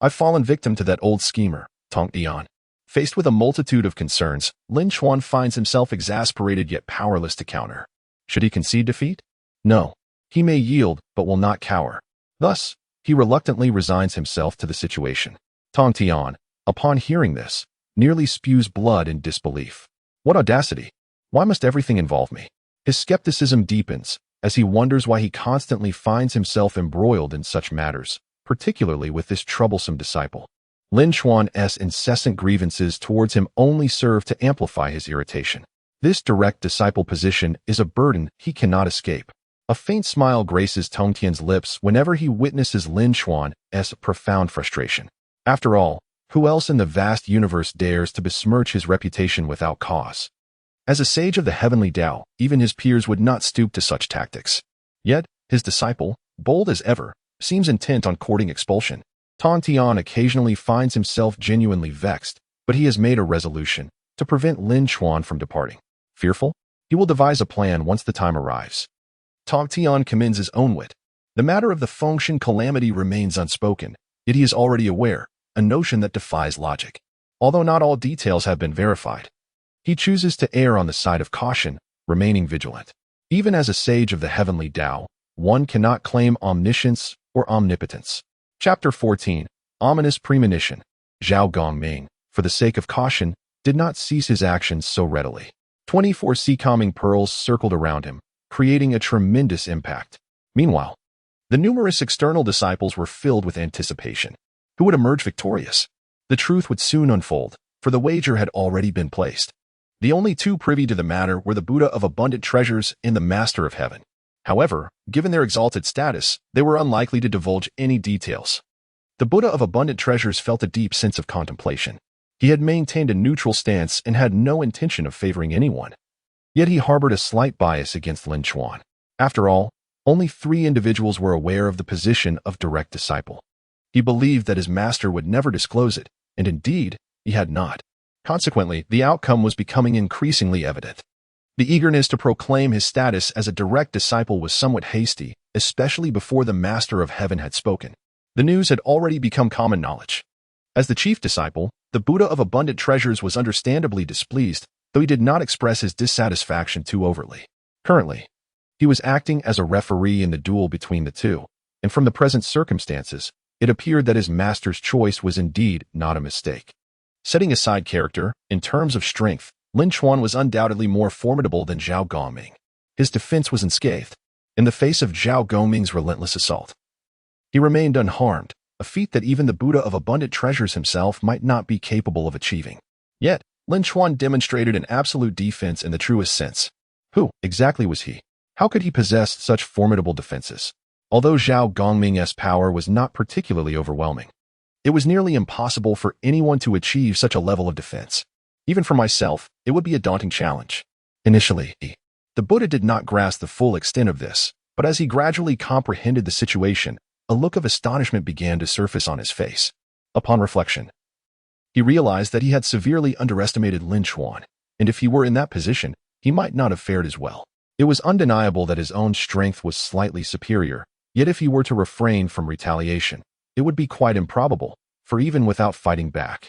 I've fallen victim to that old schemer, Tongtian. Faced with a multitude of concerns, Lin Chuan finds himself exasperated yet powerless to counter. Should he concede defeat? No. He may yield, but will not cower. Thus, he reluctantly resigns himself to the situation. Tongtian, upon hearing this, nearly spews blood in disbelief. What audacity! Why must everything involve me? His skepticism deepens, as he wonders why he constantly finds himself embroiled in such matters, particularly with this troublesome disciple. Lin Chuan's incessant grievances towards him only serve to amplify his irritation. This direct disciple position is a burden he cannot escape. A faint smile graces Tongtian's lips whenever he witnesses Lin Chuan's profound frustration. After all, who else in the vast universe dares to besmirch his reputation without cause? As a sage of the heavenly Tao, even his peers would not stoop to such tactics. Yet, his disciple, bold as ever, seems intent on courting expulsion. Tongtian occasionally finds himself genuinely vexed, but he has made a resolution to prevent Lin Chuan from departing. Fearful? He will devise a plan once the time arrives. Tongtian commends his own wit. The matter of the Fengshan calamity remains unspoken, yet he is already aware, a notion that defies logic. Although not all details have been verified, he chooses to err on the side of caution, remaining vigilant. Even as a sage of the heavenly Tao, one cannot claim omniscience or omnipotence. Chapter 14. Ominous Premonition. Zhao Gongming, for the sake of caution, did not cease his actions so readily. 24 sea-calming pearls circled around him, creating a tremendous impact. Meanwhile, the numerous external disciples were filled with anticipation. Who would emerge victorious? The truth would soon unfold, for the wager had already been placed. The only two privy to the matter were the Buddha of Abundant Treasures and the Master of Heaven. However, given their exalted status, they were unlikely to divulge any details. The Buddha of Abundant Treasures felt a deep sense of contemplation. He had maintained a neutral stance and had no intention of favoring anyone. Yet he harbored a slight bias against Lin Chuan. After all, only 3 individuals were aware of the position of direct disciple. He believed that his master would never disclose it, and indeed, he had not. Consequently, the outcome was becoming increasingly evident. The eagerness to proclaim his status as a direct disciple was somewhat hasty, especially before the Master of Heaven had spoken. The news had already become common knowledge. As the chief disciple, the Buddha of Abundant Treasures was understandably displeased, though he did not express his dissatisfaction too overtly. Currently, he was acting as a referee in the duel between the two, and from the present circumstances, it appeared that his master's choice was indeed not a mistake. Setting aside character, in terms of strength, Lin Chuan was undoubtedly more formidable than Zhao Gongming. His defense was unscathed, in the face of Zhao Gongming's relentless assault. He remained unharmed, a feat that even the Buddha of abundant treasures himself might not be capable of achieving. Yet, Lin Chuan demonstrated an absolute defense in the truest sense. Who exactly was he? How could he possess such formidable defenses? Although Zhao Gongming's power was not particularly overwhelming, it was nearly impossible for anyone to achieve such a level of defense. Even for myself, it would be a daunting challenge. Initially, the Buddha did not grasp the full extent of this, but as he gradually comprehended the situation, a look of astonishment began to surface on his face. Upon reflection, he realized that he had severely underestimated Lin Chuan, and if he were in that position, he might not have fared as well. It was undeniable that his own strength was slightly superior, yet if he were to refrain from retaliation, it would be quite improbable, for even without fighting back,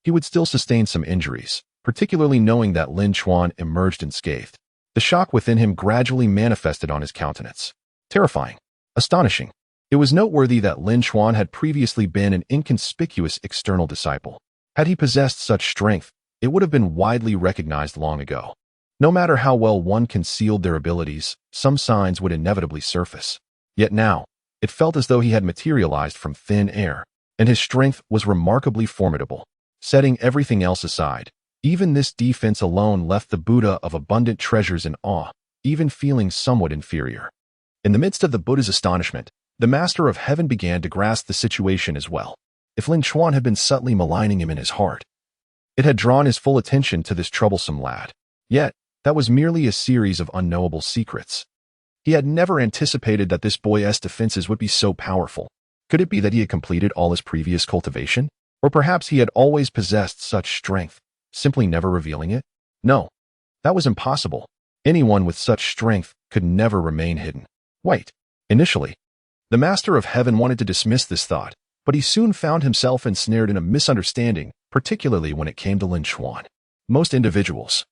he would still sustain some injuries, particularly knowing that Lin Chuan emerged unscathed. The shock within him gradually manifested on his countenance. Terrifying. Astonishing. It was noteworthy that Lin Chuan had previously been an inconspicuous external disciple. Had he possessed such strength, it would have been widely recognized long ago. No matter how well one concealed their abilities, some signs would inevitably surface. Yet now, it felt as though he had materialized from thin air, and his strength was remarkably formidable. Setting everything else aside, even this defense alone left the Buddha of abundant treasures in awe, even feeling somewhat inferior. In the midst of the Buddha's astonishment, the Master of Heaven began to grasp the situation as well. If Lin Chuan had been subtly maligning him in his heart, it had drawn his full attention to this troublesome lad. Yet, that was merely a series of unknowable secrets. He had never anticipated that this boy's defenses would be so powerful. Could it be that he had completed all his previous cultivation? Or perhaps he had always possessed such strength, simply never revealing it? No, that was impossible. Anyone with such strength could never remain hidden. Wait. Initially, the Master of Heaven wanted to dismiss this thought, but he soon found himself ensnared in a misunderstanding, particularly when it came to Lin Chuan. Most individuals,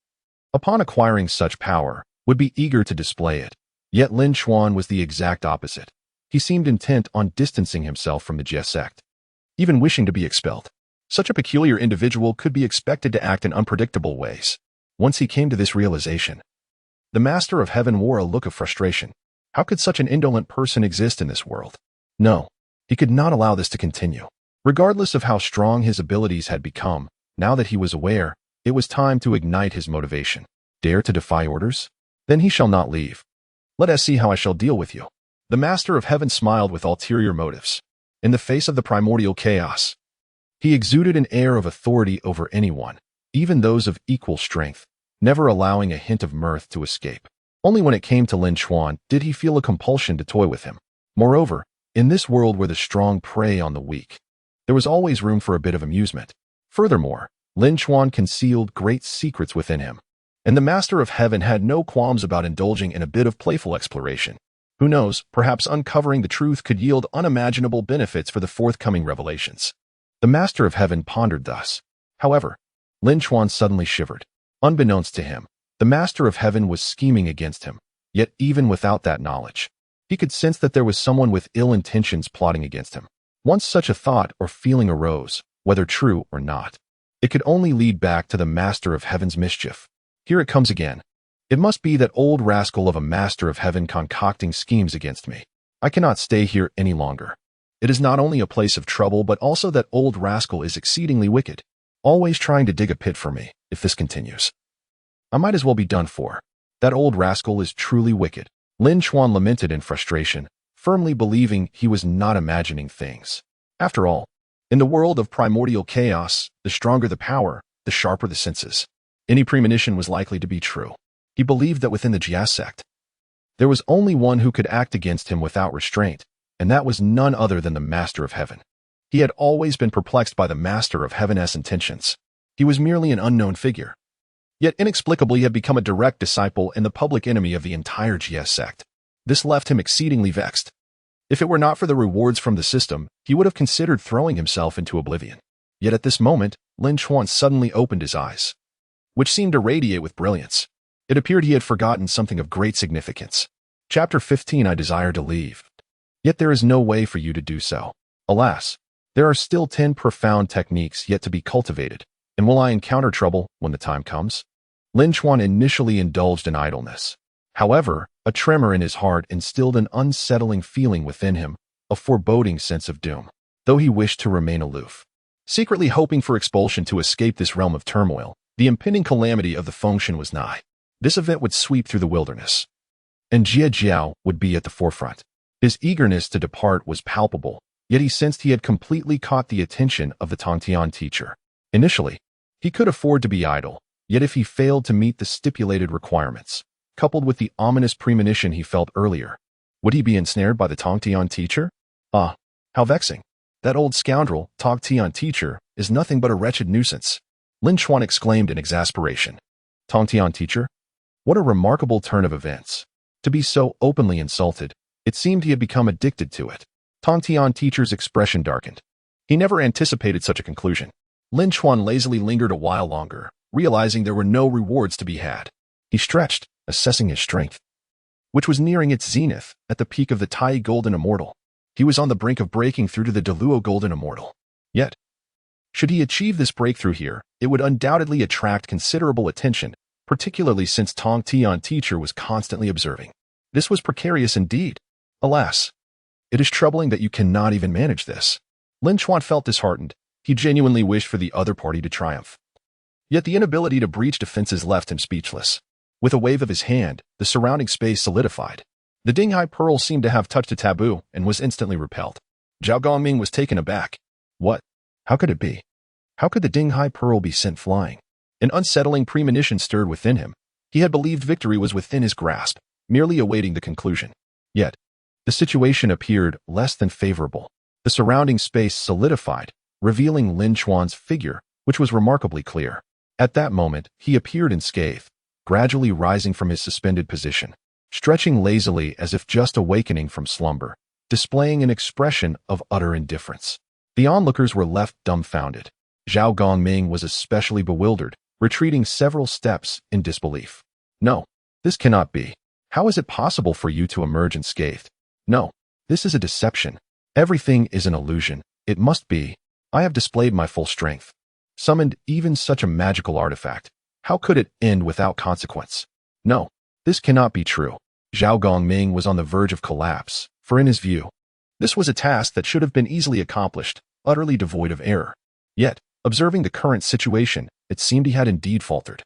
upon acquiring such power, would be eager to display it. Yet Lin Chuan was the exact opposite. He seemed intent on distancing himself from the Jiejiao Sect, even wishing to be expelled. Such a peculiar individual could be expected to act in unpredictable ways. Once he came to this realization, the Master of Heaven wore a look of frustration. How could such an indolent person exist in this world? No, he could not allow this to continue. Regardless of how strong his abilities had become, now that he was aware, it was time to ignite his motivation. Dare to defy orders? Then he shall not leave. Let us see how I shall deal with you. The Master of Heaven smiled with ulterior motives. In the face of the primordial chaos, he exuded an air of authority over anyone, even those of equal strength, never allowing a hint of mirth to escape. Only when it came to Lin Chuan did he feel a compulsion to toy with him. Moreover, in this world where the strong prey on the weak, there was always room for a bit of amusement. Furthermore, Lin Chuan concealed great secrets within him, and the Master of Heaven had no qualms about indulging in a bit of playful exploration. Who knows, perhaps uncovering the truth could yield unimaginable benefits for the forthcoming revelations. The Master of Heaven pondered thus. However, Lin Chuan suddenly shivered. Unbeknownst to him, the Master of Heaven was scheming against him. Yet even without that knowledge, he could sense that there was someone with ill intentions plotting against him. Once such a thought or feeling arose, whether true or not, it could only lead back to the Master of Heaven's mischief. Here it comes again. It must be that old rascal of a Master of Heaven concocting schemes against me. I cannot stay here any longer. It is not only a place of trouble, but also that old rascal is exceedingly wicked, always trying to dig a pit for me. If this continues, I might as well be done for. That old rascal is truly wicked. Lin Chuan lamented in frustration, firmly believing he was not imagining things. After all, in the world of primordial chaos, the stronger the power, the sharper the senses. Any premonition was likely to be true. He believed that within the Jiejiao Sect, there was only one who could act against him without restraint, and that was none other than the Master of Heaven. He had always been perplexed by the Master of Heaven's intentions. He was merely an unknown figure. Yet inexplicably he had become a direct disciple and the public enemy of the entire Jiejiao Sect. This left him exceedingly vexed. If it were not for the rewards from the system, he would have considered throwing himself into oblivion. Yet at this moment, Lin Chuan suddenly opened his eyes, which seemed to radiate with brilliance. It appeared he had forgotten something of great significance. Chapter 15. I desire to leave. Yet there is no way for you to do so. Alas, there are still 10 profound techniques yet to be cultivated. And will I encounter trouble when the time comes? Lin Chuan initially indulged in idleness. However, a tremor in his heart instilled an unsettling feeling within him, a foreboding sense of doom, though he wished to remain aloof. Secretly hoping for expulsion to escape this realm of turmoil, the impending calamity of the Fengshan was nigh. This event would sweep through the wilderness, and Jiejiao would be at the forefront. His eagerness to depart was palpable, yet he sensed he had completely caught the attention of the Tongtian teacher. Initially, he could afford to be idle, yet if he failed to meet the stipulated requirements, coupled with the ominous premonition he felt earlier, would he be ensnared by the Tongtian teacher? Ah, how vexing. That old scoundrel, Tongtian teacher, is nothing but a wretched nuisance. Lin Chuan exclaimed in exasperation. Tongtian teacher? What a remarkable turn of events. To be so openly insulted, it seemed he had become addicted to it. Tongtian teacher's expression darkened. He never anticipated such a conclusion. Lin Chuan lazily lingered a while longer, realizing there were no rewards to be had. He stretched, assessing his strength, which was nearing its zenith at the peak of the Tai Golden Immortal. He was on the brink of breaking through to the Duobao Golden Immortal. Yet, should he achieve this breakthrough here, it would undoubtedly attract considerable attention, particularly since Tongtian teacher was constantly observing. This was precarious indeed. Alas, it is troubling that you cannot even manage this. Lin Chuan felt disheartened. He genuinely wished for the other party to triumph. Yet the inability to breach defenses left him speechless. With a wave of his hand, the surrounding space solidified. The Dingguang pearl seemed to have touched a taboo and was instantly repelled. Zhao Gongming was taken aback. What? How could it be? How could the Dingguang pearl be sent flying? An unsettling premonition stirred within him. He had believed victory was within his grasp, merely awaiting the conclusion. Yet, the situation appeared less than favorable. The surrounding space solidified, revealing Lin Chuan's figure, which was remarkably clear. At that moment, he appeared unscathed, gradually rising from his suspended position, stretching lazily as if just awakening from slumber, displaying an expression of utter indifference. The onlookers were left dumbfounded. Zhao Gongming was especially bewildered, retreating several steps in disbelief. No, this cannot be. How is it possible for you to emerge unscathed? No, this is a deception. Everything is an illusion. It must be. I have displayed my full strength, summoned even such a magical artifact. How could it end without consequence? No, this cannot be true. Zhao Gongming was on the verge of collapse, for in his view, this was a task that should have been easily accomplished, utterly devoid of error. Yet, observing the current situation, it seemed he had indeed faltered.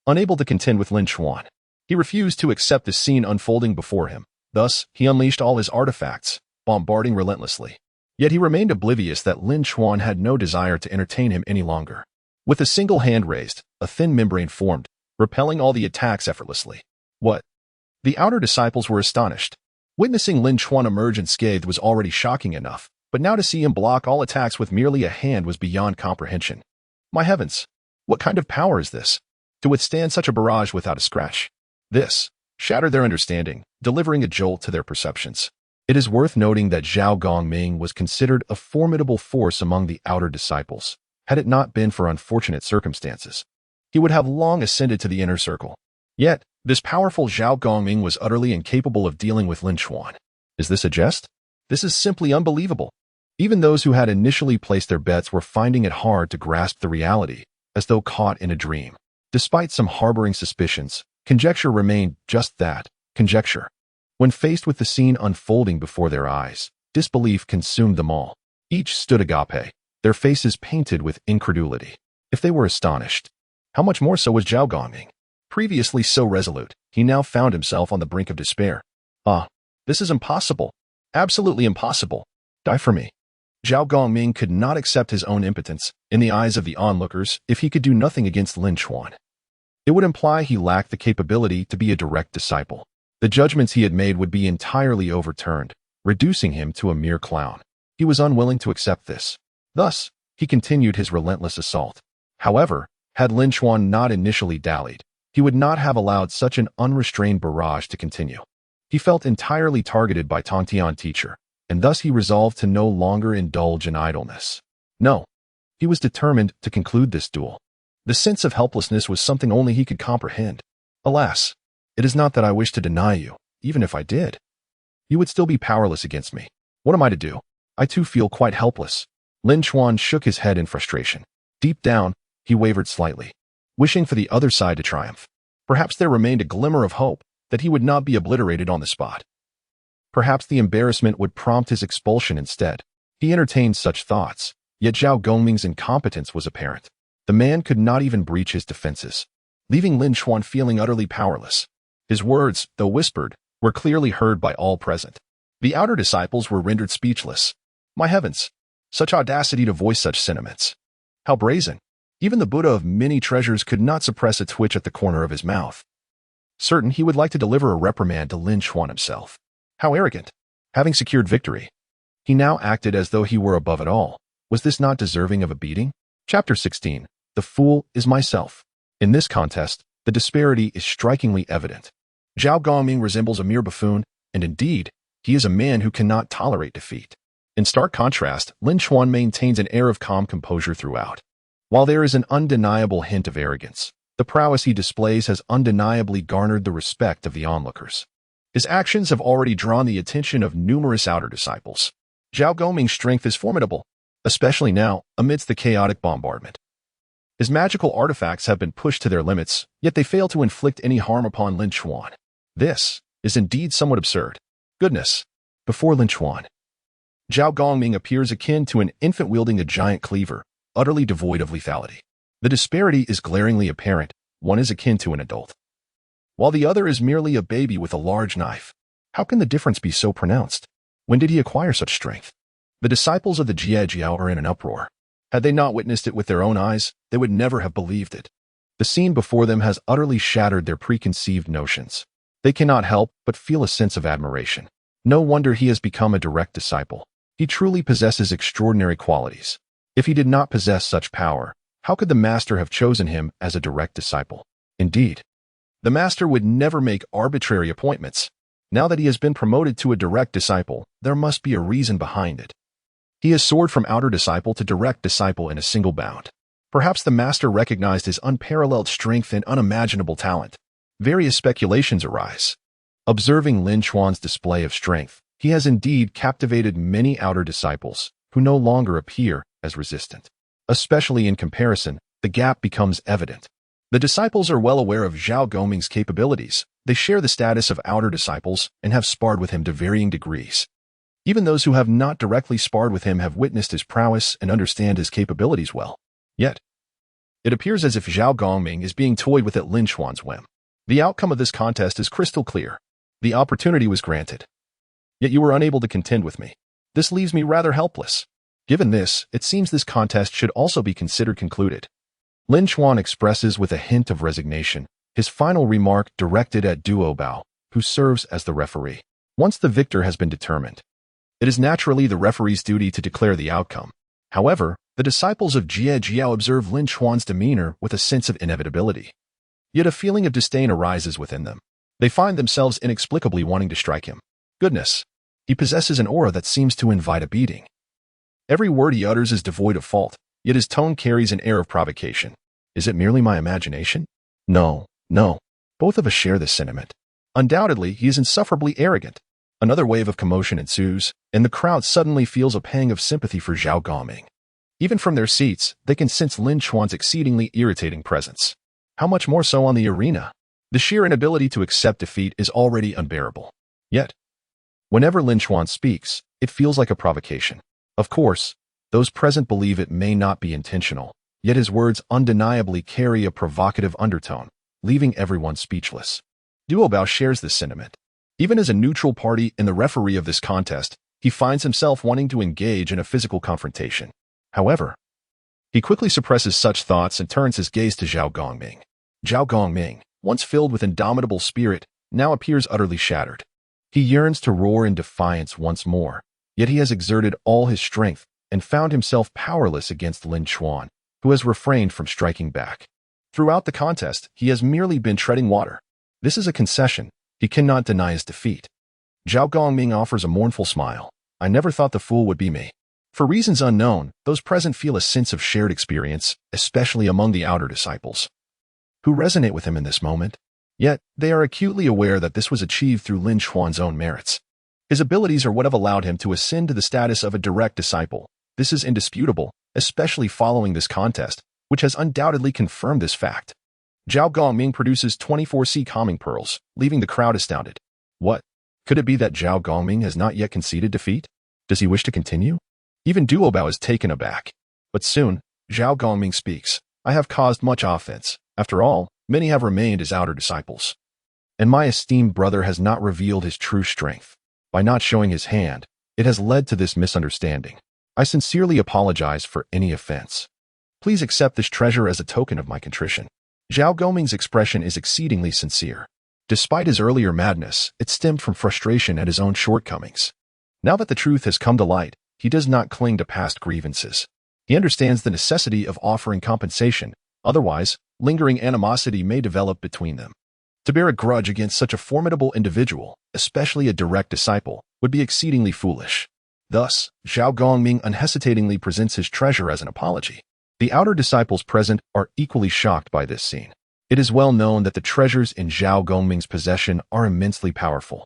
Unable to contend with Lin Chuan, he refused to accept the scene unfolding before him. Thus, he unleashed all his artifacts, bombarding relentlessly. Yet he remained oblivious that Lin Chuan had no desire to entertain him any longer. With a single hand raised, a thin membrane formed, repelling all the attacks effortlessly. What? The outer disciples were astonished. Witnessing Lin Chuan emerge unscathed was already shocking enough, but now to see him block all attacks with merely a hand was beyond comprehension. My heavens! What kind of power is this? To withstand such a barrage without a scratch. This shattered their understanding, delivering a jolt to their perceptions. It is worth noting that Zhao Gongming was considered a formidable force among the outer disciples. Had it not been for unfortunate circumstances, he would have long ascended to the inner circle. Yet, this powerful Zhao Gongming was utterly incapable of dealing with Lin Chuan. Is this a jest? This is simply unbelievable. Even those who had initially placed their bets were finding it hard to grasp the reality, as though caught in a dream. Despite some harboring suspicions, conjecture remained just that, conjecture. When faced with the scene unfolding before their eyes, disbelief consumed them all. Each stood agape, their faces painted with incredulity. If they were astonished, how much more so was Zhao Gongming? Previously so resolute, he now found himself on the brink of despair. Ah, this is impossible. Absolutely impossible. Die for me. Zhao Gongming could not accept his own impotence in the eyes of the onlookers if he could do nothing against Lin Chuan. It would imply he lacked the capability to be a direct disciple. The judgments he had made would be entirely overturned, reducing him to a mere clown. He was unwilling to accept this. Thus, he continued his relentless assault. However, had Lin Chuan not initially dallied, he would not have allowed such an unrestrained barrage to continue. He felt entirely targeted by Tongtian teacher, and thus he resolved to no longer indulge in idleness. No, he was determined to conclude this duel. The sense of helplessness was something only he could comprehend. Alas, it is not that I wish to deny you, even if I did. You would still be powerless against me. What am I to do? I too feel quite helpless. Lin Chuan shook his head in frustration. Deep down, He wavered slightly, wishing for the other side to triumph. Perhaps there remained a glimmer of hope that he would not be obliterated on the spot. Perhaps the embarrassment would prompt his expulsion instead. He entertained such thoughts, yet Zhao Gongming's incompetence was apparent. The man could not even breach his defenses, leaving Lin Chuan feeling utterly powerless. His words, though whispered, were clearly heard by all present. The outer disciples were rendered speechless. My heavens! Such audacity to voice such sentiments. How brazen! Even the Buddha of many treasures could not suppress a twitch at the corner of his mouth. Certain he would like to deliver a reprimand to Lin Chuan himself. How arrogant! Having secured victory, he now acted as though he were above it all. Was this not deserving of a beating? Chapter 16. The fool is myself. In this contest, the disparity is strikingly evident. Zhao Gongming resembles a mere buffoon, and indeed, he is a man who cannot tolerate defeat. In stark contrast, Lin Chuan maintains an air of calm composure throughout. While there is an undeniable hint of arrogance, the prowess he displays has undeniably garnered the respect of the onlookers. His actions have already drawn the attention of numerous outer disciples. Zhao Gongming's strength is formidable, especially now, amidst the chaotic bombardment. His magical artifacts have been pushed to their limits, yet they fail to inflict any harm upon Lin Chuan. This is indeed somewhat absurd. Goodness! Before Lin Chuan, Zhao Gongming appears akin to an infant wielding a giant cleaver, utterly devoid of lethality. The disparity is glaringly apparent. One is akin to an adult, while the other is merely a baby with a large knife. How can the difference be so pronounced? When did he acquire such strength? The disciples of the Jiejiao are in an uproar. Had they not witnessed it with their own eyes, they would never have believed it. The scene before them has utterly shattered their preconceived notions. They cannot help but feel a sense of admiration. No wonder he has become a direct disciple. He truly possesses extraordinary qualities. If he did not possess such power, how could the master have chosen him as a direct disciple? Indeed, the master would never make arbitrary appointments. Now that he has been promoted to a direct disciple, there must be a reason behind it. He has soared from outer disciple to direct disciple in a single bound. Perhaps the master recognized his unparalleled strength and unimaginable talent. Various speculations arise. Observing Lin Chuan's display of strength, he has indeed captivated many outer disciples, who no longer appear as resistant. Especially in comparison, the gap becomes evident. The disciples are well aware of Zhao Gongming's capabilities. They share the status of outer disciples and have sparred with him to varying degrees. Even those who have not directly sparred with him have witnessed his prowess and understand his capabilities well. Yet, it appears as if Zhao Gongming is being toyed with at Lin Chuan's whim. The outcome of this contest is crystal clear. The opportunity was granted. Yet you were unable to contend with me. This leaves me rather helpless. Given this, it seems this contest should also be considered concluded. Lin Chuan expresses with a hint of resignation, his final remark directed at Duobao, who serves as the referee. Once the victor has been determined, it is naturally the referee's duty to declare the outcome. However, the disciples of Jiejiao observe Lin Chuan's demeanor with a sense of inevitability. Yet a feeling of disdain arises within them. They find themselves inexplicably wanting to strike him. Goodness! He possesses an aura that seems to invite a beating. Every word he utters is devoid of fault, yet his tone carries an air of provocation. Is it merely my imagination? No. Both of us share this sentiment. Undoubtedly, he is insufferably arrogant. Another wave of commotion ensues, and the crowd suddenly feels a pang of sympathy for Zhao Gongming. Even from their seats, they can sense Lin Chuan's exceedingly irritating presence. How much more so on the arena? The sheer inability to accept defeat is already unbearable. Yet, whenever Lin Chuan speaks, it feels like a provocation. Of course, those present believe it may not be intentional, yet his words undeniably carry a provocative undertone, leaving everyone speechless. Duobao shares this sentiment. Even as a neutral party and the referee of this contest, he finds himself wanting to engage in a physical confrontation. However, he quickly suppresses such thoughts and turns his gaze to Zhao Gongming. Zhao Gongming, once filled with indomitable spirit, now appears utterly shattered. He yearns to roar in defiance once more, yet he has exerted all his strength and found himself powerless against Lin Chuan, who has refrained from striking back. Throughout the contest, he has merely been treading water. This is a concession. He cannot deny his defeat. Zhao Gongming offers a mournful smile. I never thought the fool would be me. For reasons unknown, those present feel a sense of shared experience, especially among the outer disciples, who resonate with him in this moment. Yet, they are acutely aware that this was achieved through Lin Chuan's own merits. His abilities are what have allowed him to ascend to the status of a direct disciple. This is indisputable, especially following this contest, which has undoubtedly confirmed this fact. Zhao Gongming produces 24 sea calming pearls, leaving the crowd astounded. What? Could it be that Zhao Gongming has not yet conceded defeat? Does he wish to continue? Even Duobao is taken aback. But soon, Zhao Gongming speaks. I have caused much offense. After all, many have remained as outer disciples. And my esteemed brother has not revealed his true strength. By not showing his hand, it has led to this misunderstanding. I sincerely apologize for any offense. Please accept this treasure as a token of my contrition. Zhao Gongming's expression is exceedingly sincere. Despite his earlier madness, it stemmed from frustration at his own shortcomings. Now that the truth has come to light, he does not cling to past grievances. He understands the necessity of offering compensation, otherwise, lingering animosity may develop between them. To bear a grudge against such a formidable individual, especially a direct disciple, would be exceedingly foolish. Thus, Zhao Gongming unhesitatingly presents his treasure as an apology. The outer disciples present are equally shocked by this scene. It is well known that the treasures in Zhao Gongming's possession are immensely powerful.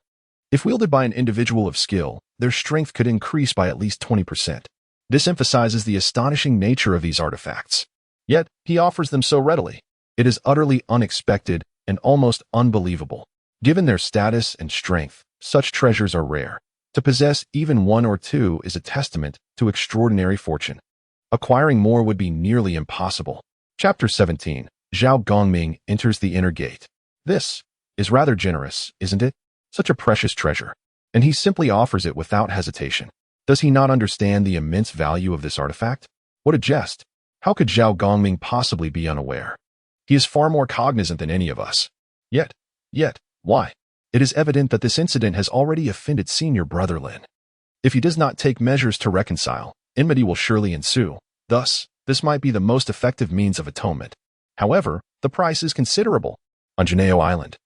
If wielded by an individual of skill, their strength could increase by at least 20%. This emphasizes the astonishing nature of these artifacts. Yet, he offers them so readily. It is utterly unexpected and almost unbelievable. Given their status and strength, such treasures are rare. To possess even one or two is a testament to extraordinary fortune. Acquiring more would be nearly impossible. Chapter 17. Zhao Gongming enters the inner gate. This is rather generous, isn't it? Such a precious treasure. And he simply offers it without hesitation. Does he not understand the immense value of this artifact? What a jest. How could Zhao Gongming possibly be unaware? He is far more cognizant than any of us. Yet, why? It is evident that this incident has already offended senior brother Lin. If he does not take measures to reconcile, enmity will surely ensue. Thus, this might be the most effective means of atonement. However, the price is considerable. On Jiejiao Island,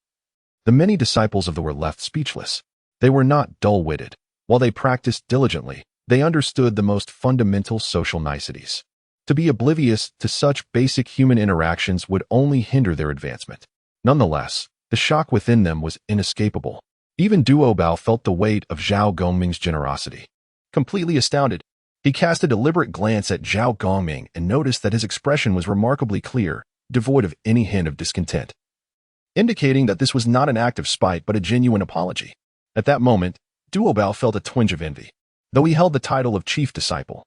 the many disciples of the were left speechless. They were not dull-witted. While they practiced diligently, they understood the most fundamental social niceties. To be oblivious to such basic human interactions would only hinder their advancement. Nonetheless, the shock within them was inescapable. Even Duobao felt the weight of Zhao Gongming's generosity. Completely astounded, he cast a deliberate glance at Zhao Gongming and noticed that his expression was remarkably clear, devoid of any hint of discontent, indicating that this was not an act of spite but a genuine apology. At that moment, Duobao felt a twinge of envy. Though he held the title of chief disciple,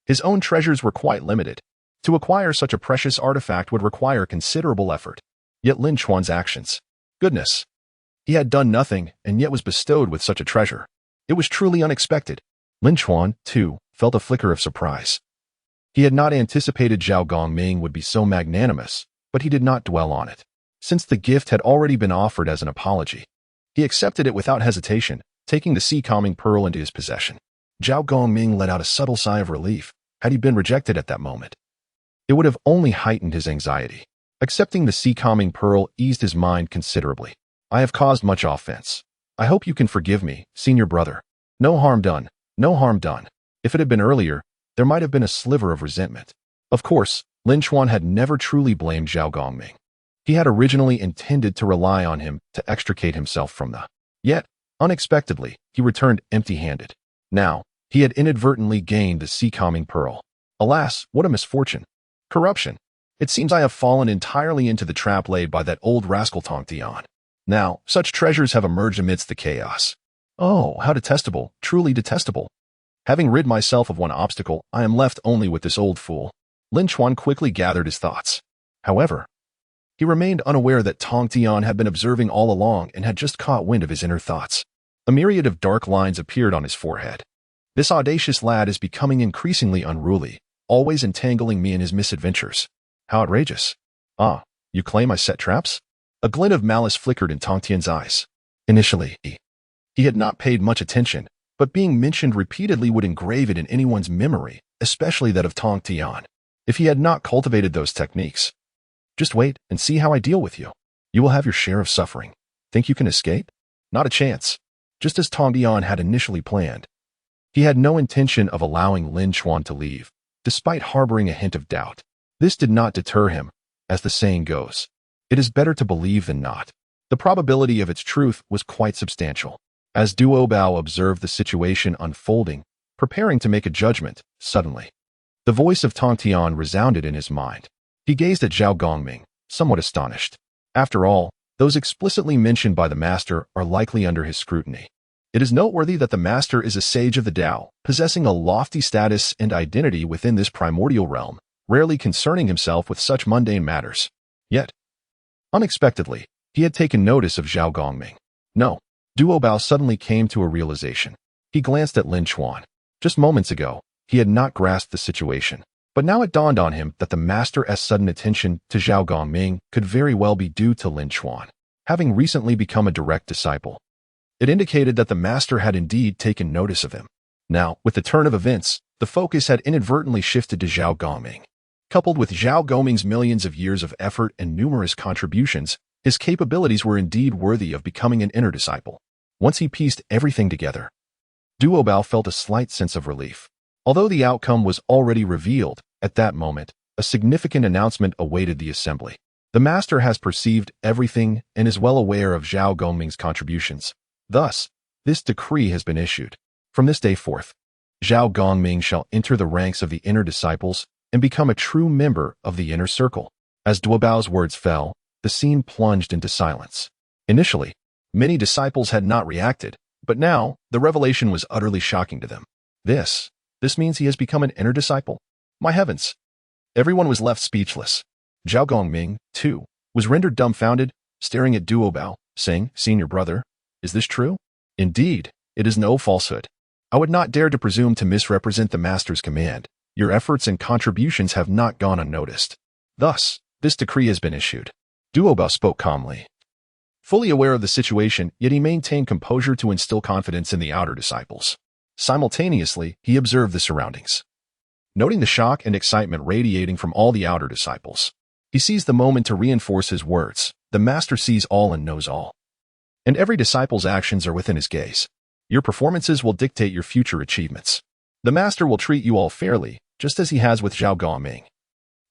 his own treasures were quite limited. To acquire such a precious artifact would require considerable effort. Yet Lin Chuan's actions. Goodness! He had done nothing and yet was bestowed with such a treasure. It was truly unexpected. Lin Chuan, too, felt a flicker of surprise. He had not anticipated Zhao Gongming would be so magnanimous, but he did not dwell on it. Since the gift had already been offered as an apology, he accepted it without hesitation, taking the sea-calming pearl into his possession. Zhao Gongming let out a subtle sigh of relief. Had he been rejected at that moment, it would have only heightened his anxiety. Accepting the sea-calming pearl eased his mind considerably. I have caused much offense. I hope you can forgive me, senior brother. No harm done, no harm done. If it had been earlier, there might have been a sliver of resentment. Of course, Lin Chuan had never truly blamed Zhao Gongming. He had originally intended to rely on him to extricate himself from the. Yet, unexpectedly, he returned empty-handed. Now, he had inadvertently gained the sea-calming pearl. Alas, what a misfortune. Corruption. It seems I have fallen entirely into the trap laid by that old rascal Tongtian. Now, such treasures have emerged amidst the chaos. Oh, how detestable, truly detestable. Having rid myself of one obstacle, I am left only with this old fool. Lin Chuan quickly gathered his thoughts. However, he remained unaware that Tongtian had been observing all along and had just caught wind of his inner thoughts. A myriad of dark lines appeared on his forehead. This audacious lad is becoming increasingly unruly, always entangling me in his misadventures. How outrageous. Ah, you claim I set traps? A glint of malice flickered in Tongtian's eyes. Initially, he had not paid much attention, but being mentioned repeatedly would engrave it in anyone's memory, especially that of Tongtian, if he had not cultivated those techniques. Just wait and see how I deal with you. You will have your share of suffering. Think you can escape? Not a chance. Just as Tongtian had initially planned, he had no intention of allowing Lin Chuan to leave, despite harboring a hint of doubt. This did not deter him. As the saying goes, it is better to believe than not. The probability of its truth was quite substantial. As Duobao observed the situation unfolding, preparing to make a judgment, suddenly, the voice of Tongtian resounded in his mind. He gazed at Zhao Gongming, somewhat astonished. After all, those explicitly mentioned by the master are likely under his scrutiny. It is noteworthy that the master is a sage of the Tao, possessing a lofty status and identity within this primordial realm, rarely concerning himself with such mundane matters. Yet, unexpectedly, he had taken notice of Zhao Gongming. No, Duobao suddenly came to a realization. He glanced at Lin Chuan. Just moments ago, he had not grasped the situation. But now it dawned on him that the master's sudden attention to Zhao Gongming could very well be due to Lin Chuan, having recently become a direct disciple. It indicated that the master had indeed taken notice of him. Now, with the turn of events, the focus had inadvertently shifted to Zhao Gongming. Coupled with Zhao Gongming's millions of years of effort and numerous contributions, his capabilities were indeed worthy of becoming an inner disciple. Once he pieced everything together, Duobao felt a slight sense of relief. Although the outcome was already revealed, at that moment, a significant announcement awaited the assembly. The master has perceived everything and is well aware of Zhao Gongming's contributions. Thus, this decree has been issued. From this day forth, Zhao Gongming shall enter the ranks of the inner disciples and become a true member of the inner circle. As Duobao's words fell, the scene plunged into silence. Initially, many disciples had not reacted, but now, the revelation was utterly shocking to them. This means he has become an inner disciple? My heavens! Everyone was left speechless. Zhao Gongming, too, was rendered dumbfounded, staring at Duobao, saying, "Senior brother, is this true? Indeed, it is no falsehood. I would not dare to presume to misrepresent the master's command. Your efforts and contributions have not gone unnoticed. Thus, this decree has been issued." Duobao spoke calmly. Fully aware of the situation, yet he maintained composure to instill confidence in the outer disciples. Simultaneously, he observed the surroundings. Noting the shock and excitement radiating from all the outer disciples, he seized the moment to reinforce his words. The master sees all and knows all. And every disciple's actions are within his gaze. Your performances will dictate your future achievements. The master will treat you all fairly, just as he has with Zhao Gongming.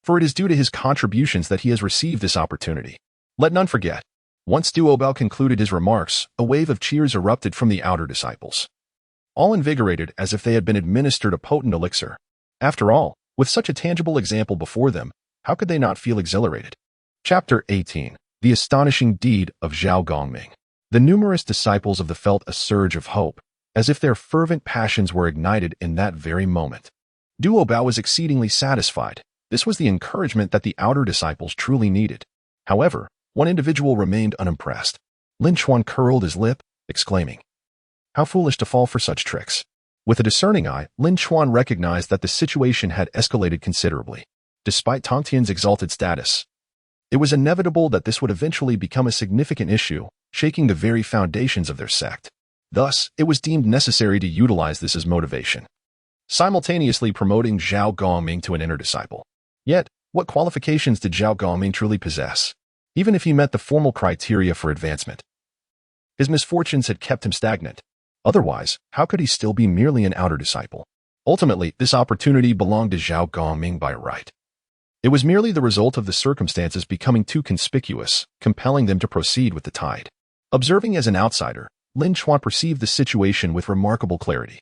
For it is due to his contributions that he has received this opportunity. Let none forget. Once Duobao concluded his remarks, a wave of cheers erupted from the outer disciples. All invigorated as if they had been administered a potent elixir. After all, with such a tangible example before them, how could they not feel exhilarated? Chapter 18. The Astonishing Deed of Zhao Gongming. The numerous disciples of the felt a surge of hope, as if their fervent passions were ignited in that very moment. Duobao was exceedingly satisfied. This was the encouragement that the outer disciples truly needed. However, one individual remained unimpressed. Lin Chuan curled his lip, exclaiming, "How foolish to fall for such tricks." With a discerning eye, Lin Chuan recognized that the situation had escalated considerably. Despite Tongtian's exalted status, it was inevitable that this would eventually become a significant issue, shaking the very foundations of their sect. Thus, it was deemed necessary to utilize this as motivation, simultaneously promoting Zhao Gongming to an inner disciple. Yet, what qualifications did Zhao Gongming truly possess? Even if he met the formal criteria for advancement, his misfortunes had kept him stagnant. Otherwise, how could he still be merely an outer disciple? Ultimately, this opportunity belonged to Zhao Gongming by right. It was merely the result of the circumstances becoming too conspicuous, compelling them to proceed with the tide. Observing as an outsider, Lin Chuan perceived the situation with remarkable clarity.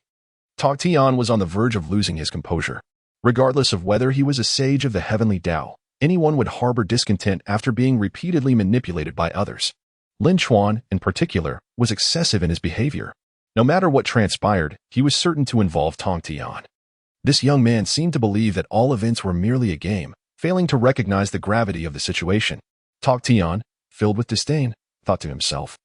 Tongtian was on the verge of losing his composure. Regardless of whether he was a sage of the heavenly Tao, anyone would harbor discontent after being repeatedly manipulated by others. Lin Chuan, in particular, was excessive in his behavior. No matter what transpired, he was certain to involve Tongtian. This young man seemed to believe that all events were merely a game, failing to recognize the gravity of the situation. Tongtian, filled with disdain, thought to himself,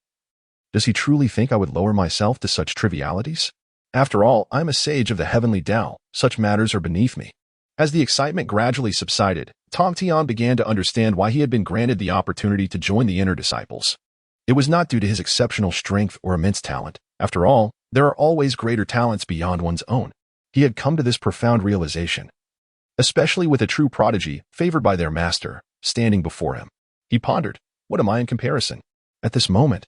"Does he truly think I would lower myself to such trivialities? After all, I am a sage of the heavenly Tao. Such matters are beneath me." As the excitement gradually subsided, Tongtian began to understand why he had been granted the opportunity to join the inner disciples. It was not due to his exceptional strength or immense talent. After all, there are always greater talents beyond one's own. He had come to this profound realization, especially with a true prodigy, favored by their master, standing before him. He pondered, what am I in comparison? At this moment,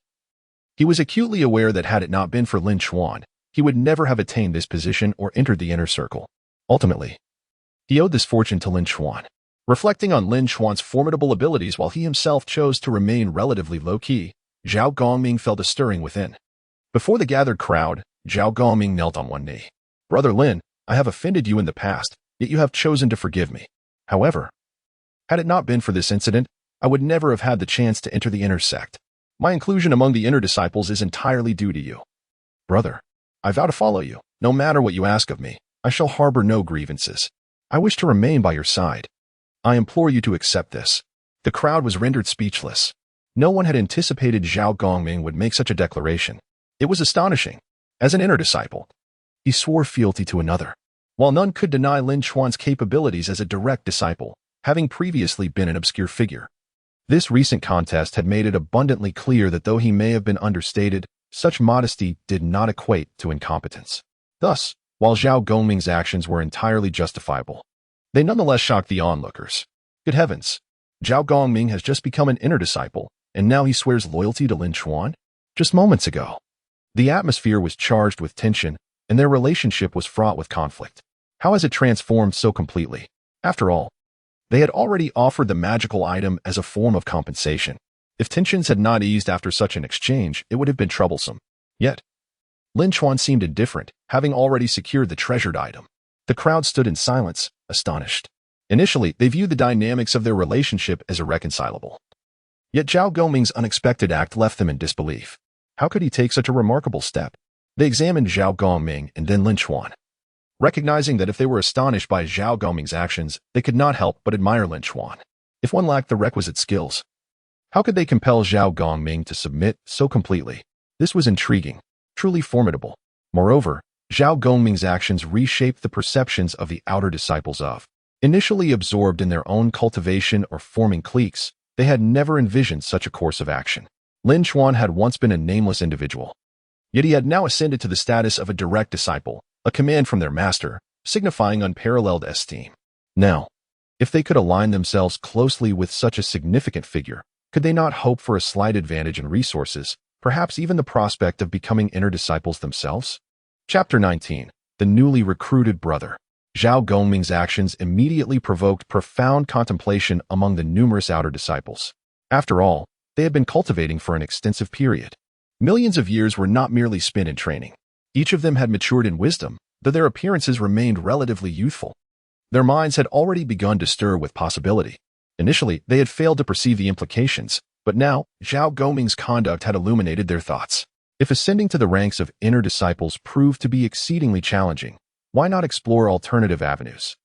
he was acutely aware that had it not been for Lin Chuan, he would never have attained this position or entered the inner circle. Ultimately, he owed this fortune to Lin Chuan. Reflecting on Lin Chuan's formidable abilities while he himself chose to remain relatively low-key, Zhao Gongming felt a stirring within. Before the gathered crowd, Zhao Gongming knelt on one knee. "Brother Lin, I have offended you in the past, yet you have chosen to forgive me. However, Had it not been for this incident, I would never have had the chance to enter the inner sect. My inclusion among the inner disciples is entirely due to you. Brother, I vow to follow you. No matter what you ask of me, I shall harbor no grievances. I wish to remain by your side. I implore you to accept this. The crowd was rendered speechless. No one had anticipated Zhao Gongming would make such a declaration. It was astonishing. As an inner disciple, he swore fealty to another. While none could deny Lin Chuan's capabilities as a direct disciple, having previously been an obscure figure. This recent contest had made it abundantly clear that though he may have been understated, such modesty did not equate to incompetence. Thus, while Zhao Gongming's actions were entirely justifiable, they nonetheless shocked the onlookers. Good heavens! Zhao Gongming has just become an inner disciple, and now he swears loyalty to Lin Chuan? Just moments ago. The atmosphere was charged with tension, and their relationship was fraught with conflict. How has it transformed so completely? After all, they had already offered the magical item as a form of compensation. If tensions had not eased after such an exchange, it would have been troublesome. Yet, Lin Chuan seemed indifferent, having already secured the treasured item. The crowd stood in silence, astonished. Initially, they viewed the dynamics of their relationship as irreconcilable. Yet Zhao Gongming's unexpected act left them in disbelief. How could he take such a remarkable step? They examined Zhao Gongming and then Lin Chuan. Recognizing that if they were astonished by Zhao Gongming's actions, they could not help but admire Lin Chuan. If one lacked the requisite skills, how could they compel Zhao Gongming to submit so completely? This was intriguing, truly formidable. Moreover, Zhao Gongming's actions reshaped the perceptions of the outer disciples of. Initially absorbed in their own cultivation or forming cliques, they had never envisioned such a course of action. Lin Chuan had once been a nameless individual. Yet he had now ascended to the status of a direct disciple, a command from their master, signifying unparalleled esteem. Now, if they could align themselves closely with such a significant figure, could they not hope for a slight advantage in resources, perhaps even the prospect of becoming inner disciples themselves? Chapter 19. The Newly Recruited Brother. Zhao Gongming's actions immediately provoked profound contemplation among the numerous outer disciples. After all, they had been cultivating for an extensive period. Millions of years were not merely spent in training. Each of them had matured in wisdom, though their appearances remained relatively youthful. Their minds had already begun to stir with possibility. Initially, they had failed to perceive the implications, but now, Zhao Gongming's conduct had illuminated their thoughts. If ascending to the ranks of inner disciples proved to be exceedingly challenging, why not explore alternative avenues?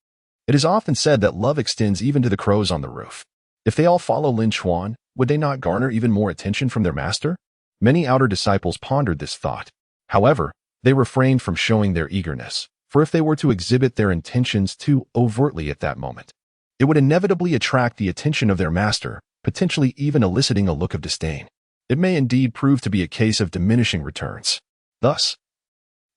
It is often said that love extends even to the crows on the roof. If they all follow Lin Chuan, would they not garner even more attention from their master? Many outer disciples pondered this thought. However, they refrained from showing their eagerness, for if they were to exhibit their intentions too overtly at that moment, it would inevitably attract the attention of their master, potentially even eliciting a look of disdain. It may indeed prove to be a case of diminishing returns. Thus,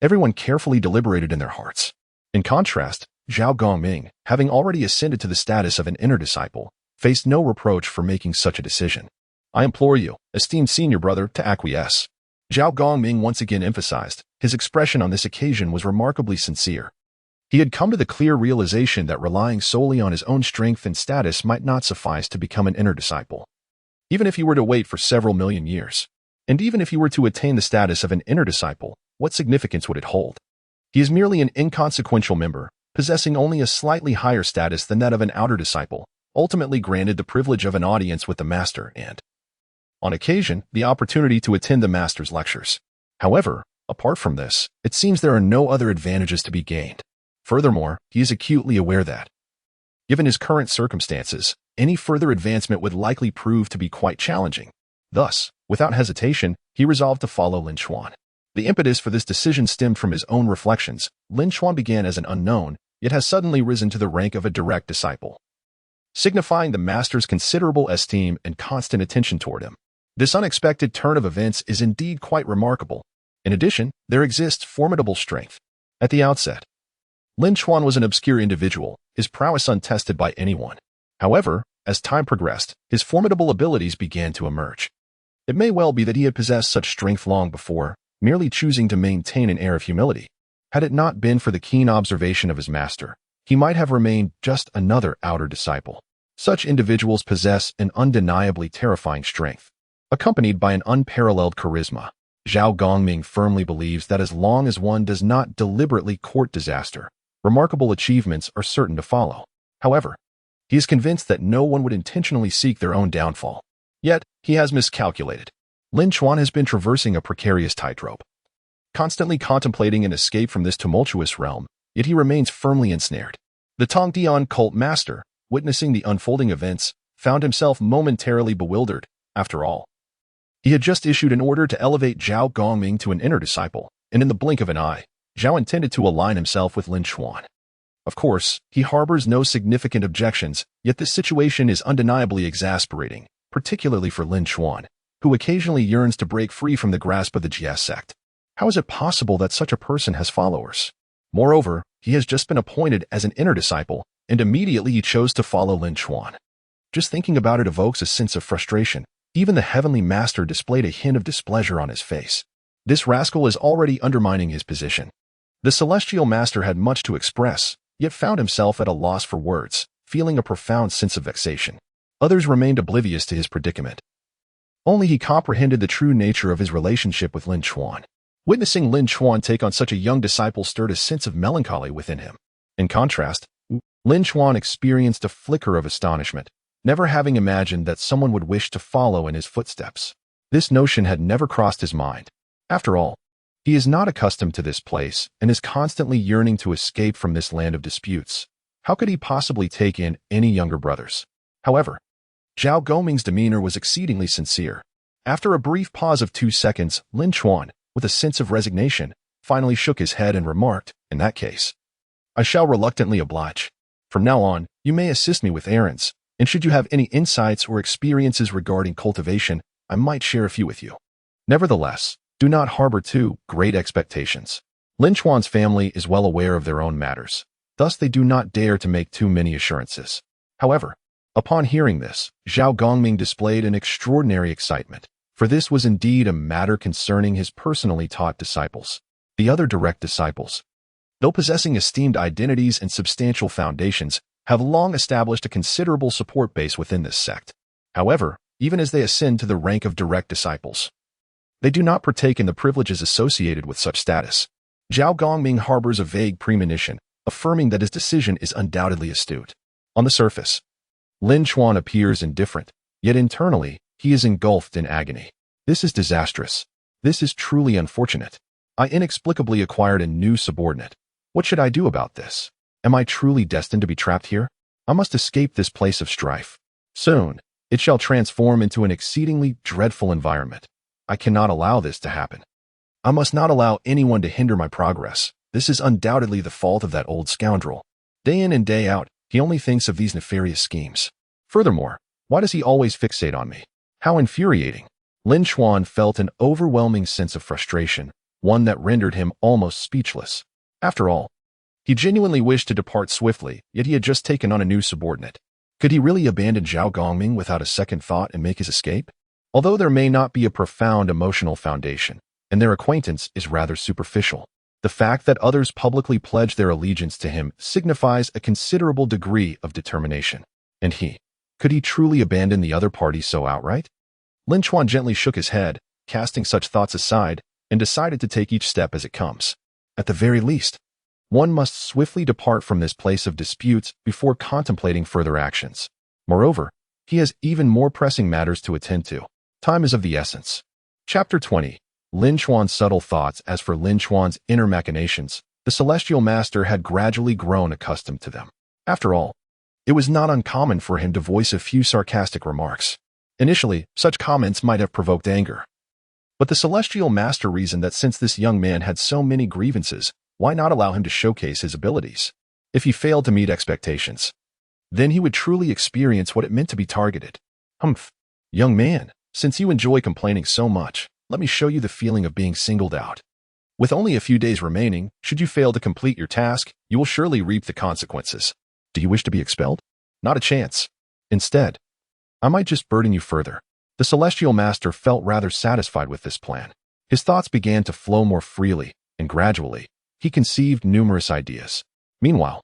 everyone carefully deliberated in their hearts. In contrast, Zhao Gongming, having already ascended to the status of an inner disciple, faced no reproach for making such a decision. I implore you, esteemed senior brother, to acquiesce. Zhao Gongming once again emphasized. His expression on this occasion was remarkably sincere. He had come to the clear realization that relying solely on his own strength and status might not suffice to become an inner disciple. Even if he were to wait for several million years, and even if he were to attain the status of an inner disciple, what significance would it hold? He is merely an inconsequential member, possessing only a slightly higher status than that of an outer disciple, ultimately granted the privilege of an audience with the master and, on occasion, the opportunity to attend the master's lectures. However, apart from this, it seems there are no other advantages to be gained. Furthermore, he is acutely aware that, given his current circumstances, any further advancement would likely prove to be quite challenging. Thus, without hesitation, he resolved to follow Lin Chuan. The impetus for this decision stemmed from his own reflections. Lin Chuan began as an unknown, yet has suddenly risen to the rank of a direct disciple, signifying the master's considerable esteem and constant attention toward him. This unexpected turn of events is indeed quite remarkable. In addition, there exists formidable strength. At the outset, Lin Chuan was an obscure individual, his prowess untested by anyone. However, as time progressed, his formidable abilities began to emerge. It may well be that he had possessed such strength long before, merely choosing to maintain an air of humility. Had it not been for the keen observation of his master, he might have remained just another outer disciple. Such individuals possess an undeniably terrifying strength, accompanied by an unparalleled charisma. Zhao Gongming firmly believes that as long as one does not deliberately court disaster, remarkable achievements are certain to follow. However, He is convinced that no one would intentionally seek their own downfall. Yet, he has miscalculated. Lin Chuan has been traversing a precarious tightrope, constantly contemplating an escape from this tumultuous realm, yet he remains firmly ensnared. The Tongtian cult master, witnessing the unfolding events, found himself momentarily bewildered. After all, he had just issued an order to elevate Zhao Gongming to an inner disciple, and in the blink of an eye, Zhao intended to align himself with Lin Chuan. Of course, he harbors no significant objections, yet this situation is undeniably exasperating, particularly for Lin Chuan, who occasionally yearns to break free from the grasp of the Jiejiao Sect. How is it possible that such a person has followers? Moreover, he has just been appointed as an inner disciple, and immediately he chose to follow Lin Chuan. Just thinking about it evokes a sense of frustration. Even the heavenly master displayed a hint of displeasure on his face. This rascal is already undermining his position. The celestial master had much to express, yet found himself at a loss for words, feeling a profound sense of vexation. Others remained oblivious to his predicament. Only he comprehended the true nature of his relationship with Lin Chuan. Witnessing Lin Chuan take on such a young disciple stirred a sense of melancholy within him. In contrast, Lin Chuan experienced a flicker of astonishment, never having imagined that someone would wish to follow in his footsteps. This notion had never crossed his mind. After all, he is not accustomed to this place and is constantly yearning to escape from this land of disputes. How could he possibly take in any younger brothers? However, Zhao Gongming's demeanor was exceedingly sincere. After a brief pause of 2 seconds, Lin Chuan, with a sense of resignation, finally shook his head and remarked, "In that case, I shall reluctantly oblige. From now on, you may assist me with errands, and should you have any insights or experiences regarding cultivation, I might share a few with you. Nevertheless, do not harbor too great expectations." Lin Chuan's family is well aware of their own matters, thus they do not dare to make too many assurances. However, upon hearing this, Zhao Gongming displayed an extraordinary excitement, for this was indeed a matter concerning his personally taught disciples. The other direct disciples, though possessing esteemed identities and substantial foundations, have long established a considerable support base within this sect. However, even as they ascend to the rank of direct disciples, they do not partake in the privileges associated with such status. Zhao Gongming harbors a vague premonition, affirming that his decision is undoubtedly astute. On the surface, Lin Chuan appears indifferent, yet internally, he is engulfed in agony. This is disastrous. This is truly unfortunate. I inexplicably acquired a new subordinate. What should I do about this? Am I truly destined to be trapped here? I must escape this place of strife. Soon, it shall transform into an exceedingly dreadful environment. I cannot allow this to happen. I must not allow anyone to hinder my progress. This is undoubtedly the fault of that old scoundrel. Day in and day out, he only thinks of these nefarious schemes. Furthermore, why does he always fixate on me? How infuriating. Lin Chuan felt an overwhelming sense of frustration, one that rendered him almost speechless. After all, he genuinely wished to depart swiftly, yet he had just taken on a new subordinate. Could he really abandon Zhao Gongming without a second thought and make his escape? Although there may not be a profound emotional foundation, and their acquaintance is rather superficial, the fact that others publicly pledge their allegiance to him signifies a considerable degree of determination. And could he truly abandon the other party so outright? Lin Chuan gently shook his head, casting such thoughts aside, and decided to take each step as it comes. At the very least, one must swiftly depart from this place of disputes before contemplating further actions. Moreover, he has even more pressing matters to attend to. Time is of the essence. Chapter 20. Lin Chuan's subtle thoughts. As for Lin Chuan's inner machinations, the celestial master had gradually grown accustomed to them. After all, it was not uncommon for him to voice a few sarcastic remarks. Initially, such comments might have provoked anger. But the celestial master reasoned that since this young man had so many grievances, why not allow him to showcase his abilities? If he failed to meet expectations, then he would truly experience what it meant to be targeted. Humph, young man, since you enjoy complaining so much, let me show you the feeling of being singled out. With only a few days remaining, should you fail to complete your task, you will surely reap the consequences. Do you wish to be expelled? Not a chance. Instead, I might just burden you further. The celestial master felt rather satisfied with this plan. His thoughts began to flow more freely, and gradually, he conceived numerous ideas. Meanwhile,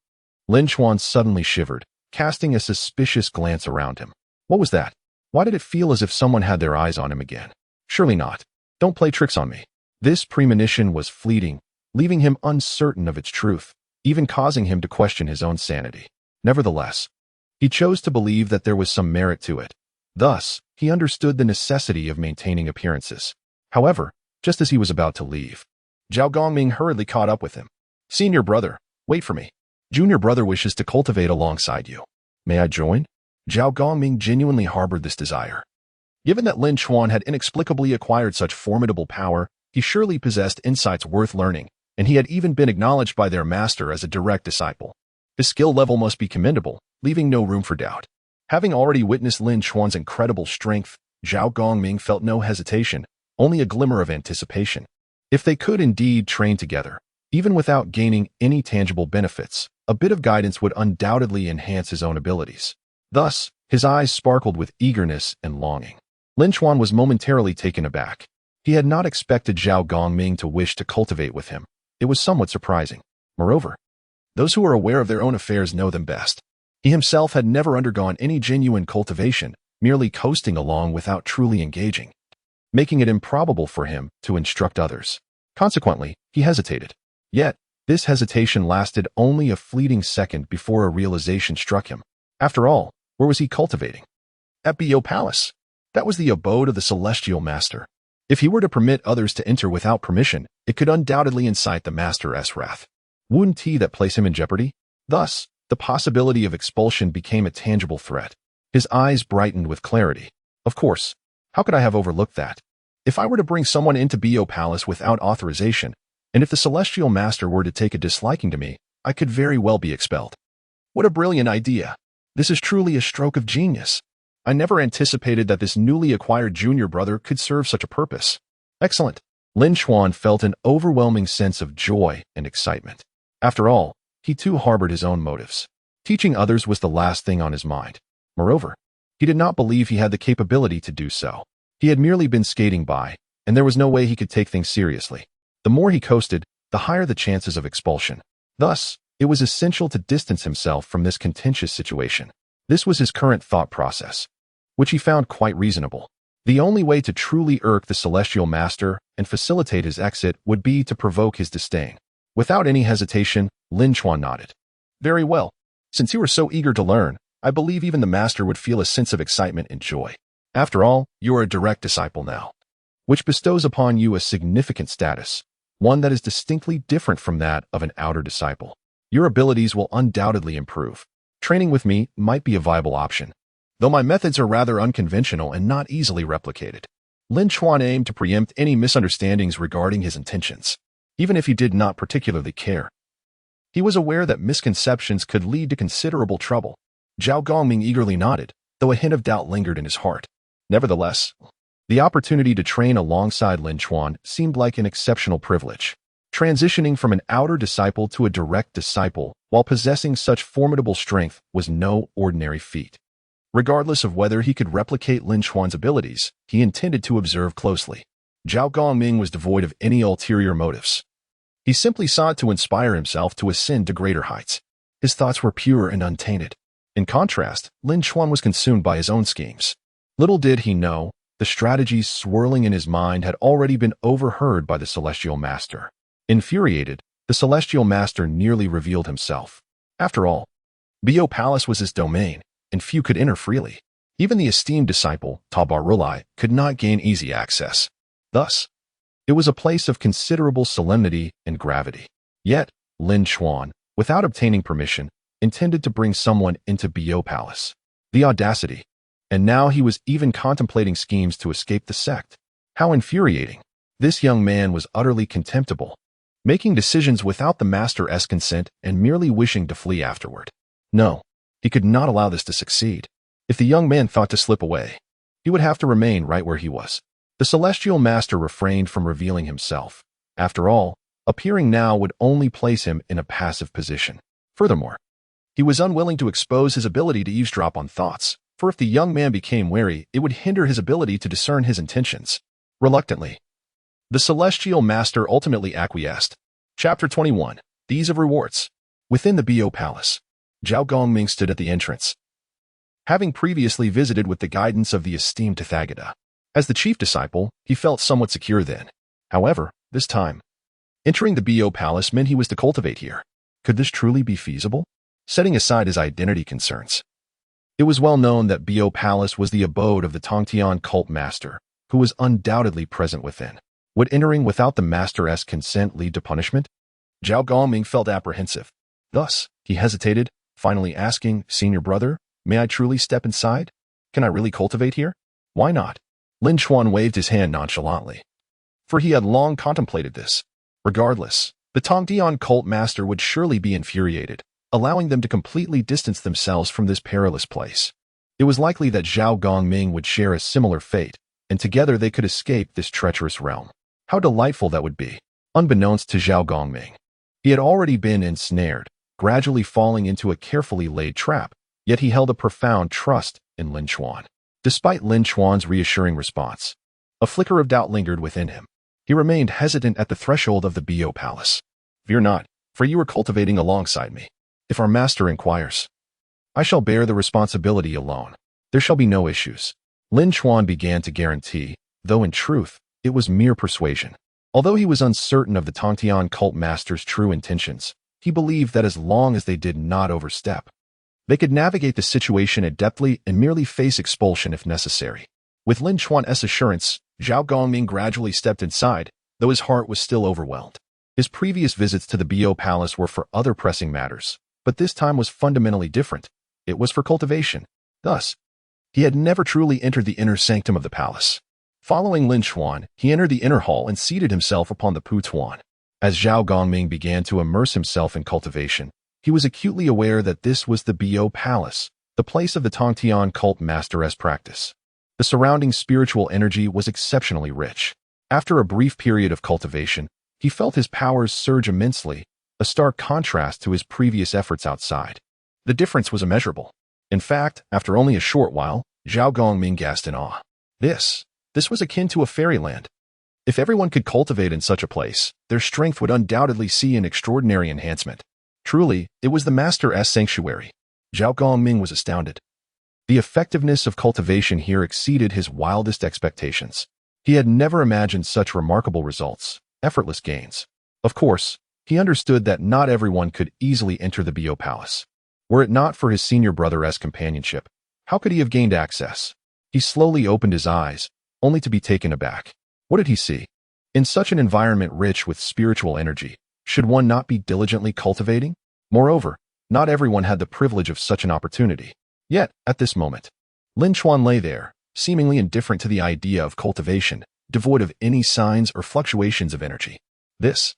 Lin Chuan suddenly shivered, casting a suspicious glance around him. What was that? Why did it feel as if someone had their eyes on him again? Surely not. Don't play tricks on me. This premonition was fleeting, leaving him uncertain of its truth, even causing him to question his own sanity. Nevertheless, He chose to believe that there was some merit to it. Thus, he understood the necessity of maintaining appearances. However, just as he was about to leave, Zhao Gongming hurriedly caught up with him. "Senior brother, wait for me. Junior brother wishes to cultivate alongside you. May I join?" Zhao Gongming genuinely harbored this desire. Given that Lin Chuan had inexplicably acquired such formidable power, he surely possessed insights worth learning, and he had even been acknowledged by their master as a direct disciple. His skill level must be commendable, leaving no room for doubt. Having already witnessed Lin Chuan's incredible strength, Zhao Gongming felt no hesitation, only a glimmer of anticipation. If they could indeed train together, even without gaining any tangible benefits, a bit of guidance would undoubtedly enhance his own abilities. Thus, his eyes sparkled with eagerness and longing. Lin Chuan was momentarily taken aback. He had not expected Zhao Gongming to wish to cultivate with him. It was somewhat surprising. Moreover, those who are aware of their own affairs know them best. He himself had never undergone any genuine cultivation, merely coasting along without truly engaging, making it improbable for him to instruct others. Consequently, he hesitated. Yet, this hesitation lasted only a fleeting second before a realization struck him. After all, where was he cultivating? At Bio Palace. That was the abode of the Celestial Master. If he were to permit others to enter without permission, it could undoubtedly incite the Master's wrath. Wouldn't that place him in jeopardy? Thus, the possibility of expulsion became a tangible threat. His eyes brightened with clarity. Of course, how could I have overlooked that? If I were to bring someone into Bio Palace without authorization, and if the Celestial Master were to take a disliking to me, I could very well be expelled. What a brilliant idea! This is truly a stroke of genius. I never anticipated that this newly acquired junior brother could serve such a purpose. Excellent. Lin Chuan felt an overwhelming sense of joy and excitement. After all, he too harbored his own motives. Teaching others was the last thing on his mind. Moreover, he did not believe he had the capability to do so. He had merely been skating by, and there was no way he could take things seriously. The more he coasted, the higher the chances of expulsion. Thus, it was essential to distance himself from this contentious situation. This was his current thought process, which he found quite reasonable. The only way to truly irk the Celestial Master and facilitate his exit would be to provoke his disdain. Without any hesitation, Lin Chuan nodded. Very well. Since you are so eager to learn, I believe even the Master would feel a sense of excitement and joy. After all, you are a direct disciple now, which bestows upon you a significant status, one that is distinctly different from that of an outer disciple. Your abilities will undoubtedly improve. Training with me might be a viable option, though my methods are rather unconventional and not easily replicated. Lin Chuan aimed to preempt any misunderstandings regarding his intentions, even if he did not particularly care. He was aware that misconceptions could lead to considerable trouble. Zhao Gongming eagerly nodded, though a hint of doubt lingered in his heart. Nevertheless, the opportunity to train alongside Lin Chuan seemed like an exceptional privilege. Transitioning from an outer disciple to a direct disciple while possessing such formidable strength was no ordinary feat. Regardless of whether he could replicate Lin Chuan's abilities, he intended to observe closely. Zhao Gongming was devoid of any ulterior motives. He simply sought to inspire himself to ascend to greater heights. His thoughts were pure and untainted. In contrast, Lin Chuan was consumed by his own schemes. Little did he know, the strategies swirling in his mind had already been overheard by the Celestial Master. Infuriated, the Celestial Master nearly revealed himself. After all, Bio Palace was his domain, and few could enter freely. Even the esteemed disciple, Tabarulai, could not gain easy access. Thus, it was a place of considerable solemnity and gravity. Yet, Lin Chuan, without obtaining permission, intended to bring someone into Bio Palace. The audacity! And now he was even contemplating schemes to escape the sect. How infuriating! This young man was utterly contemptible, making decisions without the Master's consent and merely wishing to flee afterward. No, he could not allow this to succeed. If the young man thought to slip away, he would have to remain right where he was. The Celestial Master refrained from revealing himself. After all, appearing now would only place him in a passive position. Furthermore, he was unwilling to expose his ability to eavesdrop on thoughts, for if the young man became wary, it would hinder his ability to discern his intentions. Reluctantly, the Celestial Master ultimately acquiesced. Chapter 21. These of Rewards. Within the Bio Palace, Zhao Gongming stood at the entrance, having previously visited with the guidance of the esteemed Tathagata. As the chief disciple, he felt somewhat secure then. However, this time, entering the Bio Palace meant he was to cultivate here. Could this truly be feasible? Setting aside his identity concerns, It was well known that Bo Palace was the abode of the Tongtian cult master, who was undoubtedly present within. Would entering without the master's consent lead to punishment? Zhao Gongming felt apprehensive. Thus, he hesitated, finally asking, "Senior brother, may I truly step inside? Can I really cultivate here?" "Why not?" Lin Chuan waved his hand nonchalantly. For he had long contemplated this. Regardless, the Tongtian cult master would surely be infuriated, allowing them to completely distance themselves from this perilous place. It was likely that Zhao Gongming would share a similar fate, and together they could escape this treacherous realm. How delightful that would be! Unbeknownst to Zhao Gongming, he had already been ensnared, gradually falling into a carefully laid trap, yet he held a profound trust in Lin Chuan. Despite Lin Chuan's reassuring response, a flicker of doubt lingered within him. He remained hesitant at the threshold of the Bo Palace. "Fear not, for you are cultivating alongside me. If our master inquires, I shall bear the responsibility alone. There shall be no issues." Lin Chuan began to guarantee, though in truth, it was mere persuasion. Although he was uncertain of the Tongtian cult master's true intentions, he believed that as long as they did not overstep, they could navigate the situation adeptly and merely face expulsion if necessary. With Lin Chuan's assurance, Zhao Gongming gradually stepped inside, though his heart was still overwhelmed. His previous visits to the Bo Palace were for other pressing matters, but this time was fundamentally different. It was for cultivation. Thus, he had never truly entered the inner sanctum of the palace. Following Lin Chuan, he entered the inner hall and seated himself upon the putuan. As Zhao Gongming began to immerse himself in cultivation, he was acutely aware that this was the Bo Palace, the place of the Tongtian cult master's practice. The surrounding spiritual energy was exceptionally rich. After a brief period of cultivation, he felt his powers surge immensely, a stark contrast to his previous efforts outside. The difference was immeasurable. In fact, after only a short while, Zhao Gongming gasped in awe. This was akin to a fairyland. If everyone could cultivate in such a place, their strength would undoubtedly see an extraordinary enhancement. Truly, it was the master's sanctuary. Zhao Gongming was astounded. The effectiveness of cultivation here exceeded his wildest expectations. He had never imagined such remarkable results, effortless gains. Of course, he understood that not everyone could easily enter the Bo Palace. Were it not for his senior brother's companionship, how could he have gained access? He slowly opened his eyes, only to be taken aback. What did he see? In such an environment rich with spiritual energy, should one not be diligently cultivating? Moreover, not everyone had the privilege of such an opportunity. Yet, at this moment, Lin Chuan lay there, seemingly indifferent to the idea of cultivation, devoid of any signs or fluctuations of energy. Was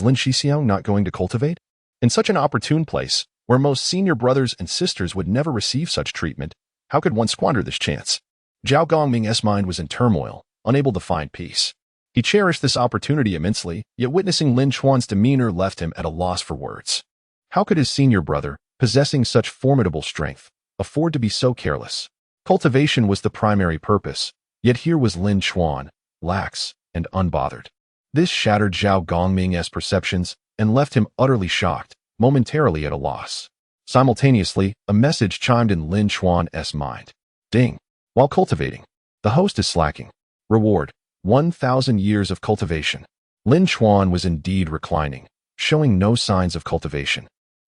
Lin Xixiang not going to cultivate? In such an opportune place, where most senior brothers and sisters would never receive such treatment, how could one squander this chance? Zhao Gongming's mind was in turmoil, unable to find peace. He cherished this opportunity immensely, yet witnessing Lin Chuan's demeanor left him at a loss for words. How could his senior brother, possessing such formidable strength, afford to be so careless? Cultivation was the primary purpose, yet here was Lin Chuan, lax and unbothered. This shattered Zhao Gongming's perceptions and left him utterly shocked, momentarily at a loss. Simultaneously, a message chimed in Lin Chuan's mind. Ding! While cultivating, the host is slacking. Reward, 1,000 years of cultivation. Lin Chuan was indeed reclining, showing no signs of cultivation.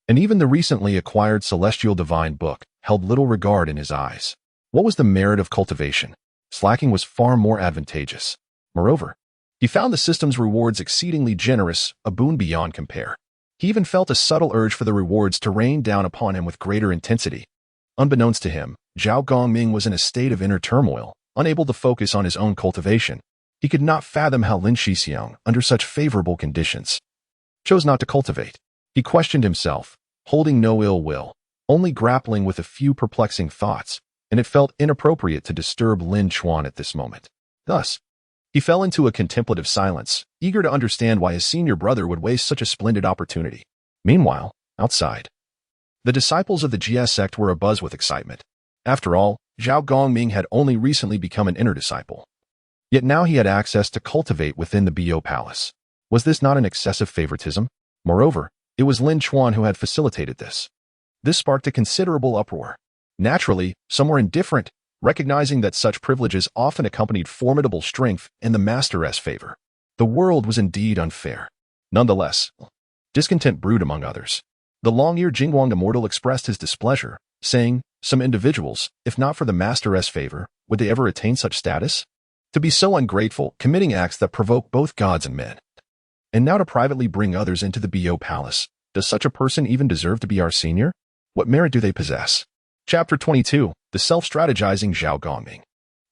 And even the recently acquired celestial divine book held little regard in his eyes. What was the merit of cultivation? Slacking was far more advantageous. Moreover, he found the system's rewards exceedingly generous, a boon beyond compare. He even felt a subtle urge for the rewards to rain down upon him with greater intensity. Unbeknownst to him, Zhao Gongming was in a state of inner turmoil, unable to focus on his own cultivation. He could not fathom how Lin Xixiang, under such favorable conditions, chose not to cultivate. He questioned himself, holding no ill will, only grappling with a few perplexing thoughts, and it felt inappropriate to disturb Lin Chuan at this moment. Thus, he fell into a contemplative silence, eager to understand why his senior brother would waste such a splendid opportunity. Meanwhile, outside, the disciples of the Jiejiao Sect were abuzz with excitement. After all, Zhao Gongming had only recently become an inner disciple. Yet now he had access to cultivate within the Bo Palace. Was this not an excessive favoritism? Moreover, it was Lin Chuan who had facilitated this. This sparked a considerable uproar. Naturally, some were indifferent, recognizing that such privileges often accompanied formidable strength in the master's favor. The world was indeed unfair. Nonetheless, discontent brewed among others. The long-eared Dingguang Immortal expressed his displeasure, saying, Some individuals, if not for the master's favor, would they ever attain such status? To be so ungrateful, committing acts that provoke both gods and men. And now to privately bring others into the Bo Palace. Does such a person even deserve to be our senior? What merit do they possess? Chapter 22. The Self-Strategizing Zhao Gongming.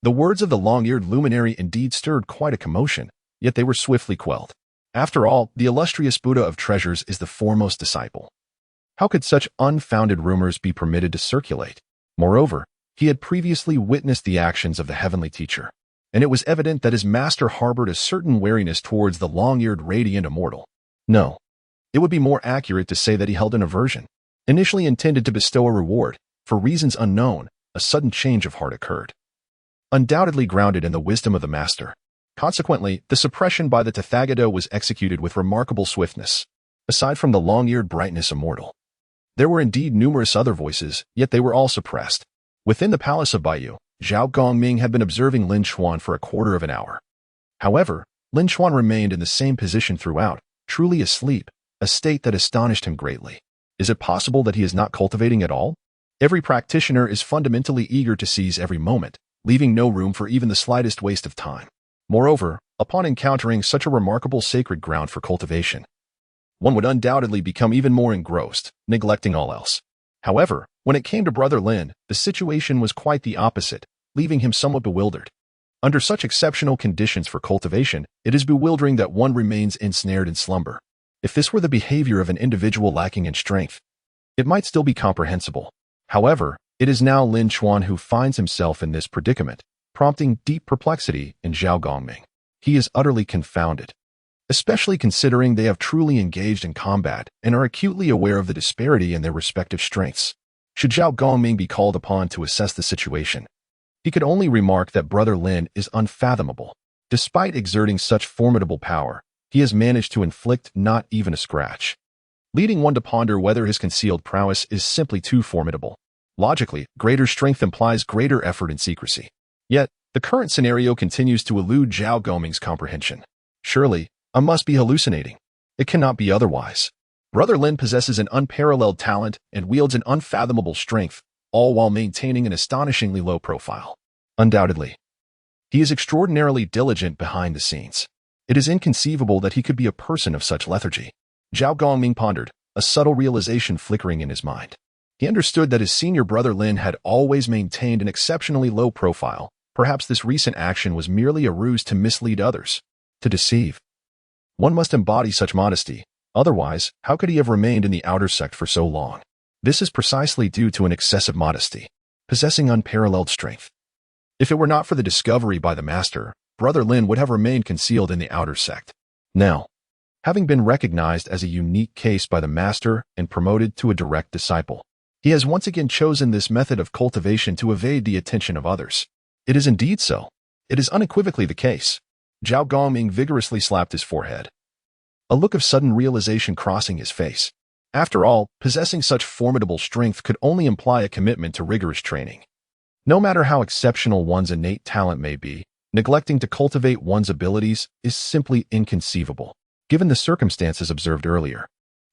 The words of the long-eared luminary indeed stirred quite a commotion, yet they were swiftly quelled. After all, the illustrious Buddha of treasures is the foremost disciple. How could such unfounded rumors be permitted to circulate? Moreover, he had previously witnessed the actions of the heavenly teacher, and it was evident that his master harbored a certain wariness towards the long-eared radiant immortal. No, it would be more accurate to say that he held an aversion. Initially intended to bestow a reward, for reasons unknown, a sudden change of heart occurred. Undoubtedly grounded in the wisdom of the master. Consequently, the suppression by the Tathagata was executed with remarkable swiftness. Aside from the long-eared brightness immortal, there were indeed numerous other voices, yet they were all suppressed. Within the palace of Baiyu, Zhao Gongming had been observing Lin Chuan for a quarter of an hour. However, Lin Chuan remained in the same position throughout, truly asleep, a state that astonished him greatly. Is it possible that he is not cultivating at all? Every practitioner is fundamentally eager to seize every moment, leaving no room for even the slightest waste of time. Moreover, upon encountering such a remarkable sacred ground for cultivation, one would undoubtedly become even more engrossed, neglecting all else. However, when it came to Brother Lin, the situation was quite the opposite, leaving him somewhat bewildered. Under such exceptional conditions for cultivation, it is bewildering that one remains ensnared in slumber. If this were the behavior of an individual lacking in strength, it might still be comprehensible. However, it is now Lin Chuan who finds himself in this predicament, prompting deep perplexity in Zhao Gongming. He is utterly confounded, especially considering they have truly engaged in combat and are acutely aware of the disparity in their respective strengths. Should Zhao Gongming be called upon to assess the situation, he could only remark that Brother Lin is unfathomable. Despite exerting such formidable power, he has managed to inflict not even a scratch, leading one to ponder whether his concealed prowess is simply too formidable. Logically, greater strength implies greater effort and secrecy. Yet, the current scenario continues to elude Zhao Gongming's comprehension. Surely, I must be hallucinating. It cannot be otherwise. Brother Lin possesses an unparalleled talent and wields an unfathomable strength, all while maintaining an astonishingly low profile. Undoubtedly, he is extraordinarily diligent behind the scenes. It is inconceivable that he could be a person of such lethargy. Zhao Gongming pondered, a subtle realization flickering in his mind. He understood that his senior brother Lin had always maintained an exceptionally low profile. Perhaps this recent action was merely a ruse to mislead others, to deceive. One must embody such modesty. Otherwise, how could he have remained in the outer sect for so long? This is precisely due to an excessive modesty, possessing unparalleled strength. If it were not for the discovery by the master, Brother Lin would have remained concealed in the outer sect. Now, having been recognized as a unique case by the master and promoted to a direct disciple, he has once again chosen this method of cultivation to evade the attention of others. It is indeed so. It is unequivocally the case. Zhao Gongming vigorously slapped his forehead, a look of sudden realization crossing his face. After all, possessing such formidable strength could only imply a commitment to rigorous training. No matter how exceptional one's innate talent may be, neglecting to cultivate one's abilities is simply inconceivable. Given the circumstances observed earlier,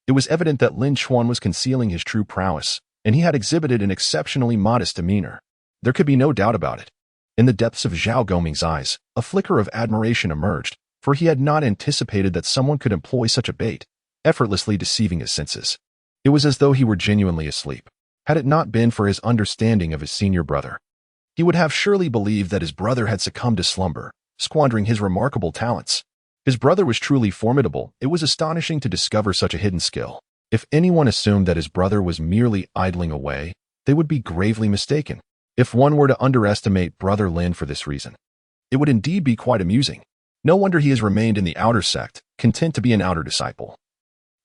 it was evident that Lin Chuan was concealing his true prowess, and he had exhibited an exceptionally modest demeanor. There could be no doubt about it. In the depths of Zhao Gongming's eyes, a flicker of admiration emerged, for he had not anticipated that someone could employ such a bait, effortlessly deceiving his senses. It was as though he were genuinely asleep. Had it not been for his understanding of his senior brother, he would have surely believed that his brother had succumbed to slumber, squandering his remarkable talents. His brother was truly formidable. It was astonishing to discover such a hidden skill. If anyone assumed that his brother was merely idling away, they would be gravely mistaken. If one were to underestimate Brother Lin for this reason, it would indeed be quite amusing. No wonder he has remained in the outer sect, content to be an outer disciple.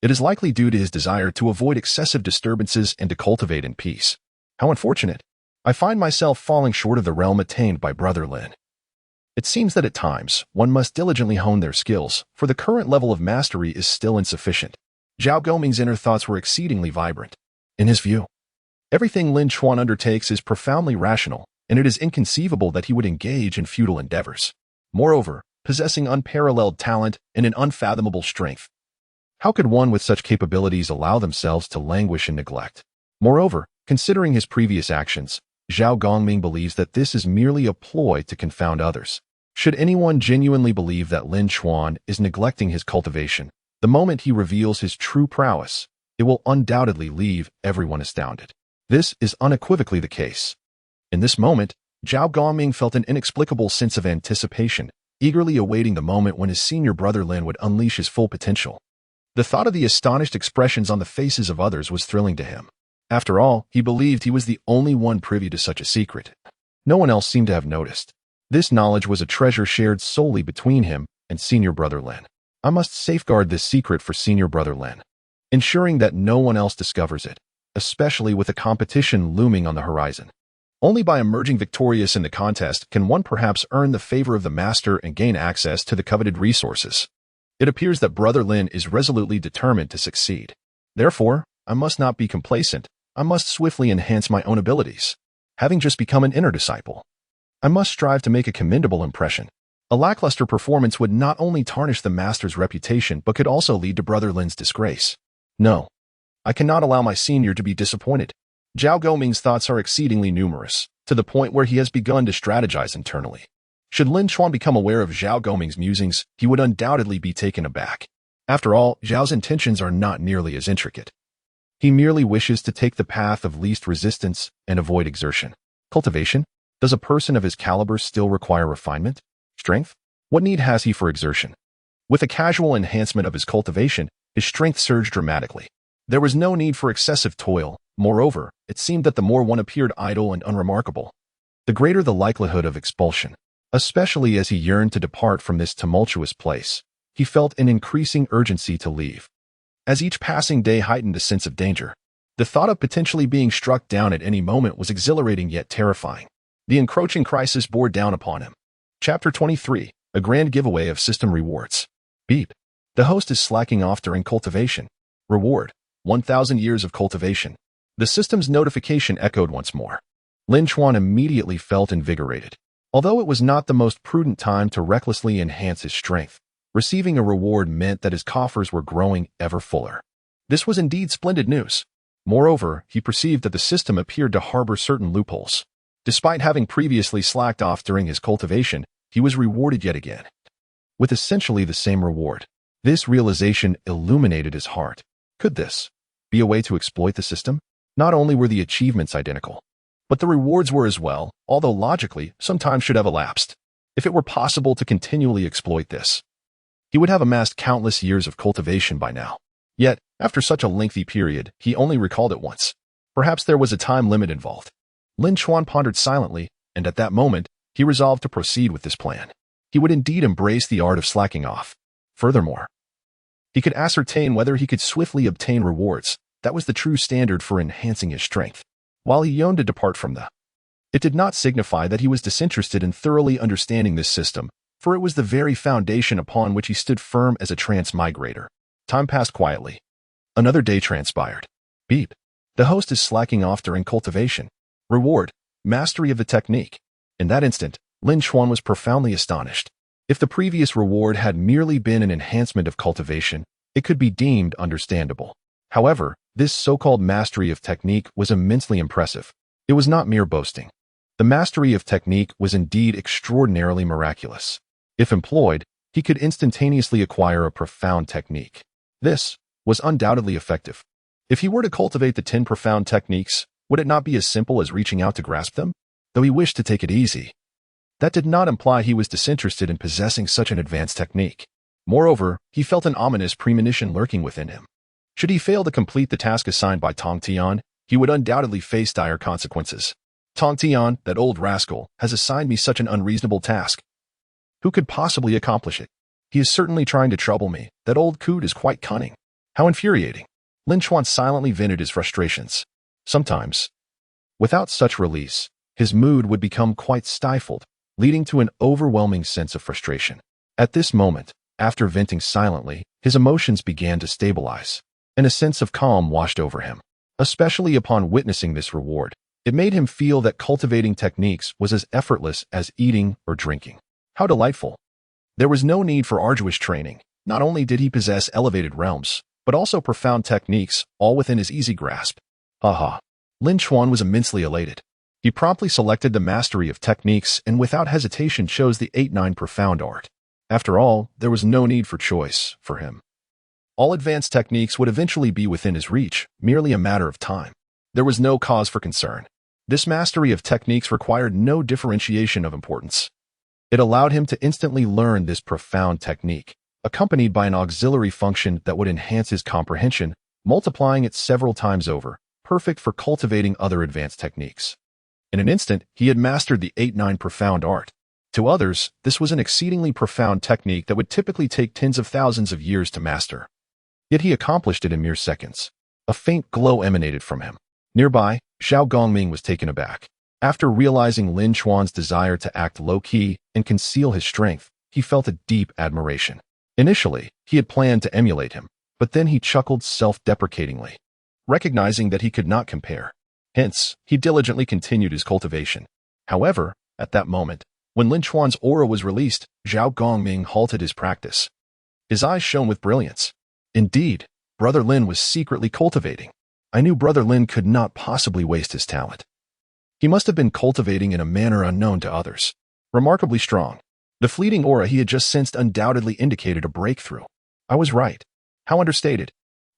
It is likely due to his desire to avoid excessive disturbances and to cultivate in peace. How unfortunate. I find myself falling short of the realm attained by Brother Lin. It seems that at times, one must diligently hone their skills, for the current level of mastery is still insufficient. Zhao Gongming's inner thoughts were exceedingly vibrant. In his view, everything Lin Chuan undertakes is profoundly rational, and it is inconceivable that he would engage in futile endeavors. Moreover, possessing unparalleled talent and an unfathomable strength, how could one with such capabilities allow themselves to languish in neglect? Moreover, considering his previous actions, Zhao Gongming believes that this is merely a ploy to confound others. Should anyone genuinely believe that Lin Chuan is neglecting his cultivation, the moment he reveals his true prowess, it will undoubtedly leave everyone astounded. This is unequivocally the case. In this moment, Zhao Gongming felt an inexplicable sense of anticipation, eagerly awaiting the moment when his senior brother Lin would unleash his full potential. The thought of the astonished expressions on the faces of others was thrilling to him. After all, he believed he was the only one privy to such a secret. No one else seemed to have noticed. This knowledge was a treasure shared solely between him and senior brother Lin. I must safeguard this secret for senior brother Lin, ensuring that no one else discovers it, especially with a competition looming on the horizon. Only by emerging victorious in the contest can one perhaps earn the favor of the master and gain access to the coveted resources. It appears that brother Lin is resolutely determined to succeed. Therefore, I must not be complacent. I must swiftly enhance my own abilities. Having just become an inner disciple, I must strive to make a commendable impression. A lackluster performance would not only tarnish the master's reputation but could also lead to brother Lin's disgrace. No, I cannot allow my senior to be disappointed. Zhao Gongming's thoughts are exceedingly numerous, to the point where he has begun to strategize internally. Should Lin Chuan become aware of Zhao Gongming's musings, he would undoubtedly be taken aback. After all, Zhao's intentions are not nearly as intricate. He merely wishes to take the path of least resistance and avoid exertion. Cultivation? Does a person of his caliber still require refinement? Strength? What need has he for exertion? With a casual enhancement of his cultivation, his strength surged dramatically. There was no need for excessive toil. Moreover, it seemed that the more one appeared idle and unremarkable, the greater the likelihood of expulsion. Especially as he yearned to depart from this tumultuous place, he felt an increasing urgency to leave. As each passing day heightened a sense of danger, the thought of potentially being struck down at any moment was exhilarating yet terrifying. The encroaching crisis bore down upon him. Chapter 23, A Grand Giveaway of System Rewards. Beep. The host is slacking off during cultivation. Reward: 1,000 years of cultivation. The system's notification echoed once more. Lin Chuan immediately felt invigorated. Although it was not the most prudent time to recklessly enhance his strength, receiving a reward meant that his coffers were growing ever fuller. This was indeed splendid news. Moreover, he perceived that the system appeared to harbor certain loopholes. Despite having previously slacked off during his cultivation, he was rewarded yet again, with essentially the same reward. This realization illuminated his heart. Could this be a way to exploit the system? Not only were the achievements identical, but the rewards were as well, although logically, some time should have elapsed. If it were possible to continually exploit this, he would have amassed countless years of cultivation by now. Yet, after such a lengthy period, he only recalled it once. Perhaps there was a time limit involved. Lin Chuan pondered silently, and at that moment, he resolved to proceed with this plan. He would indeed embrace the art of slacking off. Furthermore, he could ascertain whether he could swiftly obtain rewards. That was the true standard for enhancing his strength. While he yearned to depart from it did not signify that he was disinterested in thoroughly understanding this system, for it was the very foundation upon which he stood firm as a transmigrator. Time passed quietly. Another day transpired. Beep. The host is slacking off during cultivation. Reward: mastery of the technique. In that instant, Lin Chuan was profoundly astonished. If the previous reward had merely been an enhancement of cultivation, it could be deemed understandable. However, this so-called mastery of technique was immensely impressive. It was not mere boasting. The mastery of technique was indeed extraordinarily miraculous. If employed, he could instantaneously acquire a profound technique. This was undoubtedly effective. If he were to cultivate the 10 profound techniques, would it not be as simple as reaching out to grasp them? Though he wished to take it easy, that did not imply he was disinterested in possessing such an advanced technique. Moreover, he felt an ominous premonition lurking within him. Should he fail to complete the task assigned by Tongtian, he would undoubtedly face dire consequences. Tongtian, that old rascal, has assigned me such an unreasonable task. Who could possibly accomplish it? He is certainly trying to trouble me. That old coot is quite cunning. How infuriating. Lin Chuan silently vented his frustrations. Sometimes, without such release, his mood would become quite stifled, leading to an overwhelming sense of frustration. At this moment, after venting silently, his emotions began to stabilize, and a sense of calm washed over him. Especially upon witnessing this reward, it made him feel that cultivating techniques was as effortless as eating or drinking. How delightful! There was no need for arduous training. Not only did he possess elevated realms, but also profound techniques, all within his easy grasp. Haha. Lin Chuan was immensely elated. He promptly selected the mastery of techniques and without hesitation chose the 8-9 profound art. After all, there was no need for choice for him. All advanced techniques would eventually be within his reach, merely a matter of time. There was no cause for concern. This mastery of techniques required no differentiation of importance. It allowed him to instantly learn this profound technique, accompanied by an auxiliary function that would enhance his comprehension, multiplying it several times over, perfect for cultivating other advanced techniques. In an instant, he had mastered the 8-9 profound art. To others, this was an exceedingly profound technique that would typically take tens of thousands of years to master. Yet he accomplished it in mere seconds. A faint glow emanated from him. Nearby, Zhao Gongming was taken aback. After realizing Lin Chuan's desire to act low-key and conceal his strength, he felt a deep admiration. Initially, he had planned to emulate him, but then he chuckled self-deprecatingly, recognizing that he could not compare. Hence, he diligently continued his cultivation. However, at that moment, when Lin Chuan's aura was released, Zhao Gongming halted his practice. His eyes shone with brilliance. Indeed, Brother Lin was secretly cultivating. I knew Brother Lin could not possibly waste his talent. He must have been cultivating in a manner unknown to others. Remarkably strong. The fleeting aura he had just sensed undoubtedly indicated a breakthrough. I was right. How understated.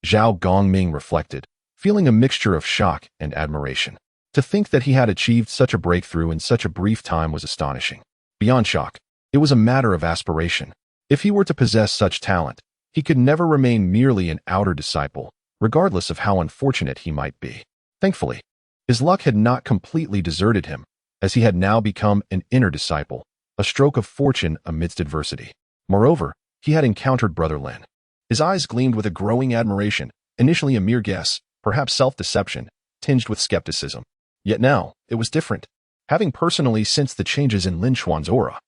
Zhao Gongming reflected, feeling a mixture of shock and admiration. To think that he had achieved such a breakthrough in such a brief time was astonishing. Beyond shock, it was a matter of aspiration. If he were to possess such talent, he could never remain merely an outer disciple, regardless of how unfortunate he might be. Thankfully, his luck had not completely deserted him, as he had now become an inner disciple, a stroke of fortune amidst adversity. Moreover, he had encountered Brother Lin. His eyes gleamed with a growing admiration, initially a mere guess, perhaps self-deception, tinged with skepticism. Yet now, it was different. Having personally sensed the changes in Lin Chuan's aura,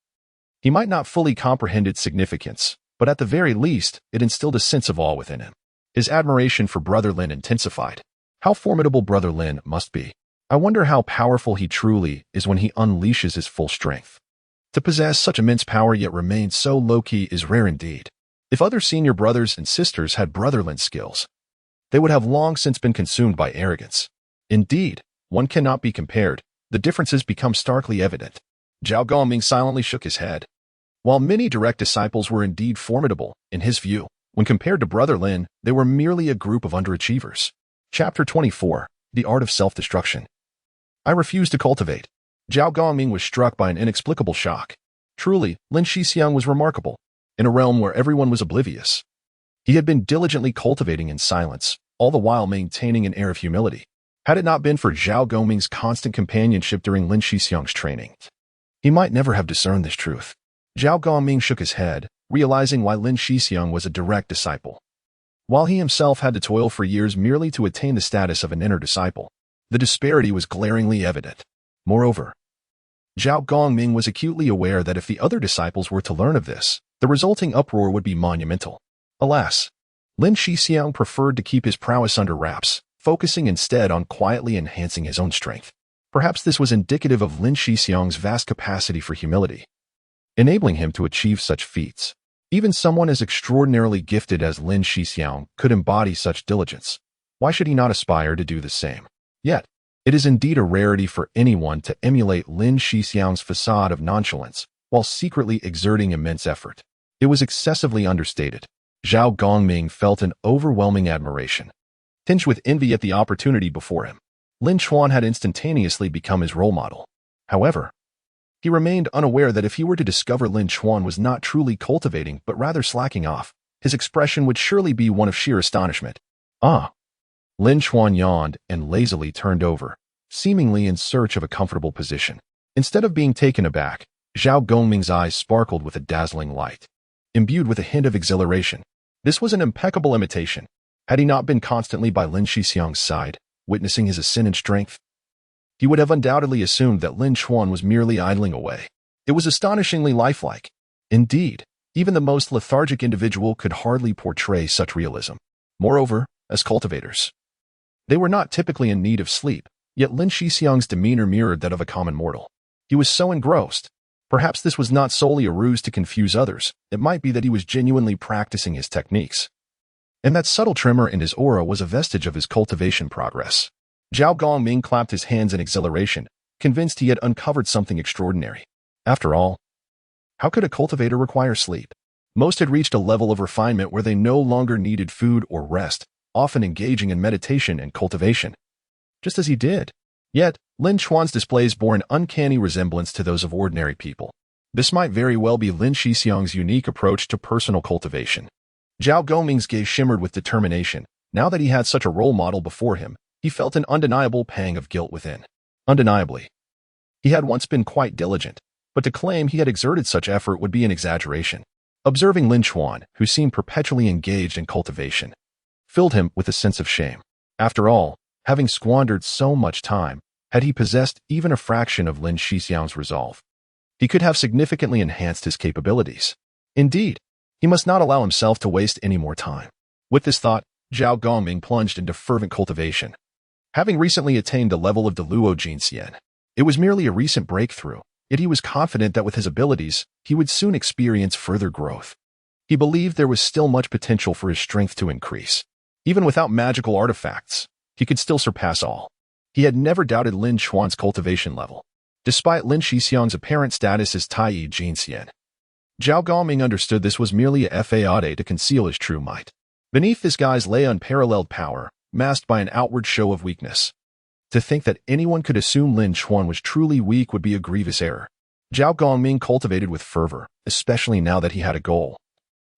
he might not fully comprehend its significance, but at the very least, it instilled a sense of awe within him. His admiration for Brother Lin intensified. How formidable Brother Lin must be. I wonder how powerful he truly is when he unleashes his full strength. To possess such immense power yet remain so low-key is rare indeed. If other senior brothers and sisters had Brother Lin's skills, they would have long since been consumed by arrogance. Indeed, one cannot be compared. The differences become starkly evident. Zhao Gongming silently shook his head. While many direct disciples were indeed formidable, in his view, when compared to Brother Lin, they were merely a group of underachievers. Chapter 24. The Art of Self-Destruction. I refuse to cultivate. Zhao Gongming was struck by an inexplicable shock. Truly, Lin Xixiang was remarkable, in a realm where everyone was oblivious. He had been diligently cultivating in silence, all the while maintaining an air of humility. Had it not been for Zhao Gongming's constant companionship during Lin Xixiang's training, he might never have discerned this truth. Zhao Gongming shook his head, realizing why Lin Xixiang was a direct disciple. While he himself had to toil for years merely to attain the status of an inner disciple, the disparity was glaringly evident. Moreover, Zhao Gongming was acutely aware that if the other disciples were to learn of this, the resulting uproar would be monumental. Alas, Lin Xixiang preferred to keep his prowess under wraps, focusing instead on quietly enhancing his own strength. Perhaps this was indicative of Lin Xixiang's vast capacity for humility, enabling him to achieve such feats. Even someone as extraordinarily gifted as Lin Xixiang could embody such diligence. Why should he not aspire to do the same? Yet, it is indeed a rarity for anyone to emulate Lin Xixiang's facade of nonchalance while secretly exerting immense effort. It was excessively understated. Zhao Gongming felt an overwhelming admiration, tinged with envy at the opportunity before him. Lin Chuan had instantaneously become his role model. However, he remained unaware that if he were to discover Lin Chuan was not truly cultivating but rather slacking off, his expression would surely be one of sheer astonishment. Ah! Lin Chuan yawned and lazily turned over, seemingly in search of a comfortable position. Instead of being taken aback, Zhao Gongming's eyes sparkled with a dazzling light, imbued with a hint of exhilaration. This was an impeccable imitation. Had he not been constantly by Lin Xixiang's side, witnessing his ascent in strength, he would have undoubtedly assumed that Lin Chuan was merely idling away. It was astonishingly lifelike. Indeed, even the most lethargic individual could hardly portray such realism. Moreover, as cultivators, they were not typically in need of sleep, yet Lin Xixiang's demeanor mirrored that of a common mortal. He was so engrossed. Perhaps this was not solely a ruse to confuse others. It might be that he was genuinely practicing his techniques. And that subtle tremor in his aura was a vestige of his cultivation progress. Zhao Gongming clapped his hands in exhilaration, convinced he had uncovered something extraordinary. After all, how could a cultivator require sleep? Most had reached a level of refinement where they no longer needed food or rest, often engaging in meditation and cultivation. Just as he did. Yet, Lin Chuan's displays bore an uncanny resemblance to those of ordinary people. This might very well be Lin Shixiang's unique approach to personal cultivation. Zhao Gongming's gaze shimmered with determination. Now that he had such a role model before him, he felt an undeniable pang of guilt within. Undeniably. He had once been quite diligent, but to claim he had exerted such effort would be an exaggeration. Observing Lin Chuan, who seemed perpetually engaged in cultivation, filled him with a sense of shame. After all, having squandered so much time, had he possessed even a fraction of Lin Shixiang's resolve, he could have significantly enhanced his capabilities. Indeed, he must not allow himself to waste any more time. With this thought, Zhao Gongming plunged into fervent cultivation. Having recently attained the level of Deluo Jinxian, it was merely a recent breakthrough, yet he was confident that with his abilities, he would soon experience further growth. He believed there was still much potential for his strength to increase. Even without magical artifacts, he could still surpass all. He had never doubted Lin Chuan's cultivation level. Despite Lin Shixiang's apparent status as Taiyi Jinxian, Zhao Gongming understood this was merely a facade to conceal his true might. Beneath this guise lay unparalleled power, masked by an outward show of weakness. To think that anyone could assume Lin Chuan was truly weak would be a grievous error. Zhao Gongming cultivated with fervor, especially now that he had a goal.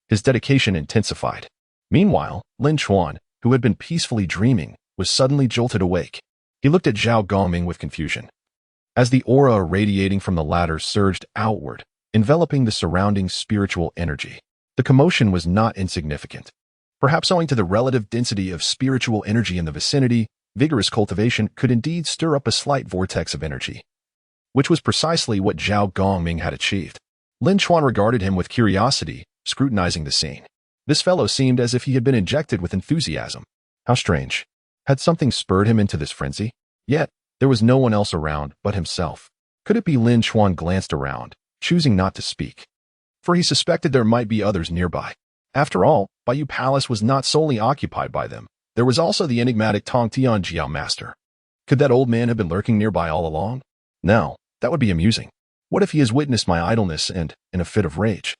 His dedication intensified. Meanwhile, Lin Chuan, who had been peacefully dreaming, was suddenly jolted awake. He looked at Zhao Gongming with confusion. As the aura irradiating from the latter surged outward, enveloping the surrounding spiritual energy, the commotion was not insignificant. Perhaps owing to the relative density of spiritual energy in the vicinity, vigorous cultivation could indeed stir up a slight vortex of energy, which was precisely what Zhao Gongming had achieved. Lin Chuan regarded him with curiosity, scrutinizing the scene. This fellow seemed as if he had been injected with enthusiasm. How strange. Had something spurred him into this frenzy? Yet, there was no one else around but himself. Could it be? Lin Chuan glanced around, choosing not to speak, for he suspected there might be others nearby. After all, Baiyu Palace was not solely occupied by them. There was also the enigmatic Tongtian Jiao Master. Could that old man have been lurking nearby all along? Now, that would be amusing. What if he has witnessed my idleness and, in a fit of rage,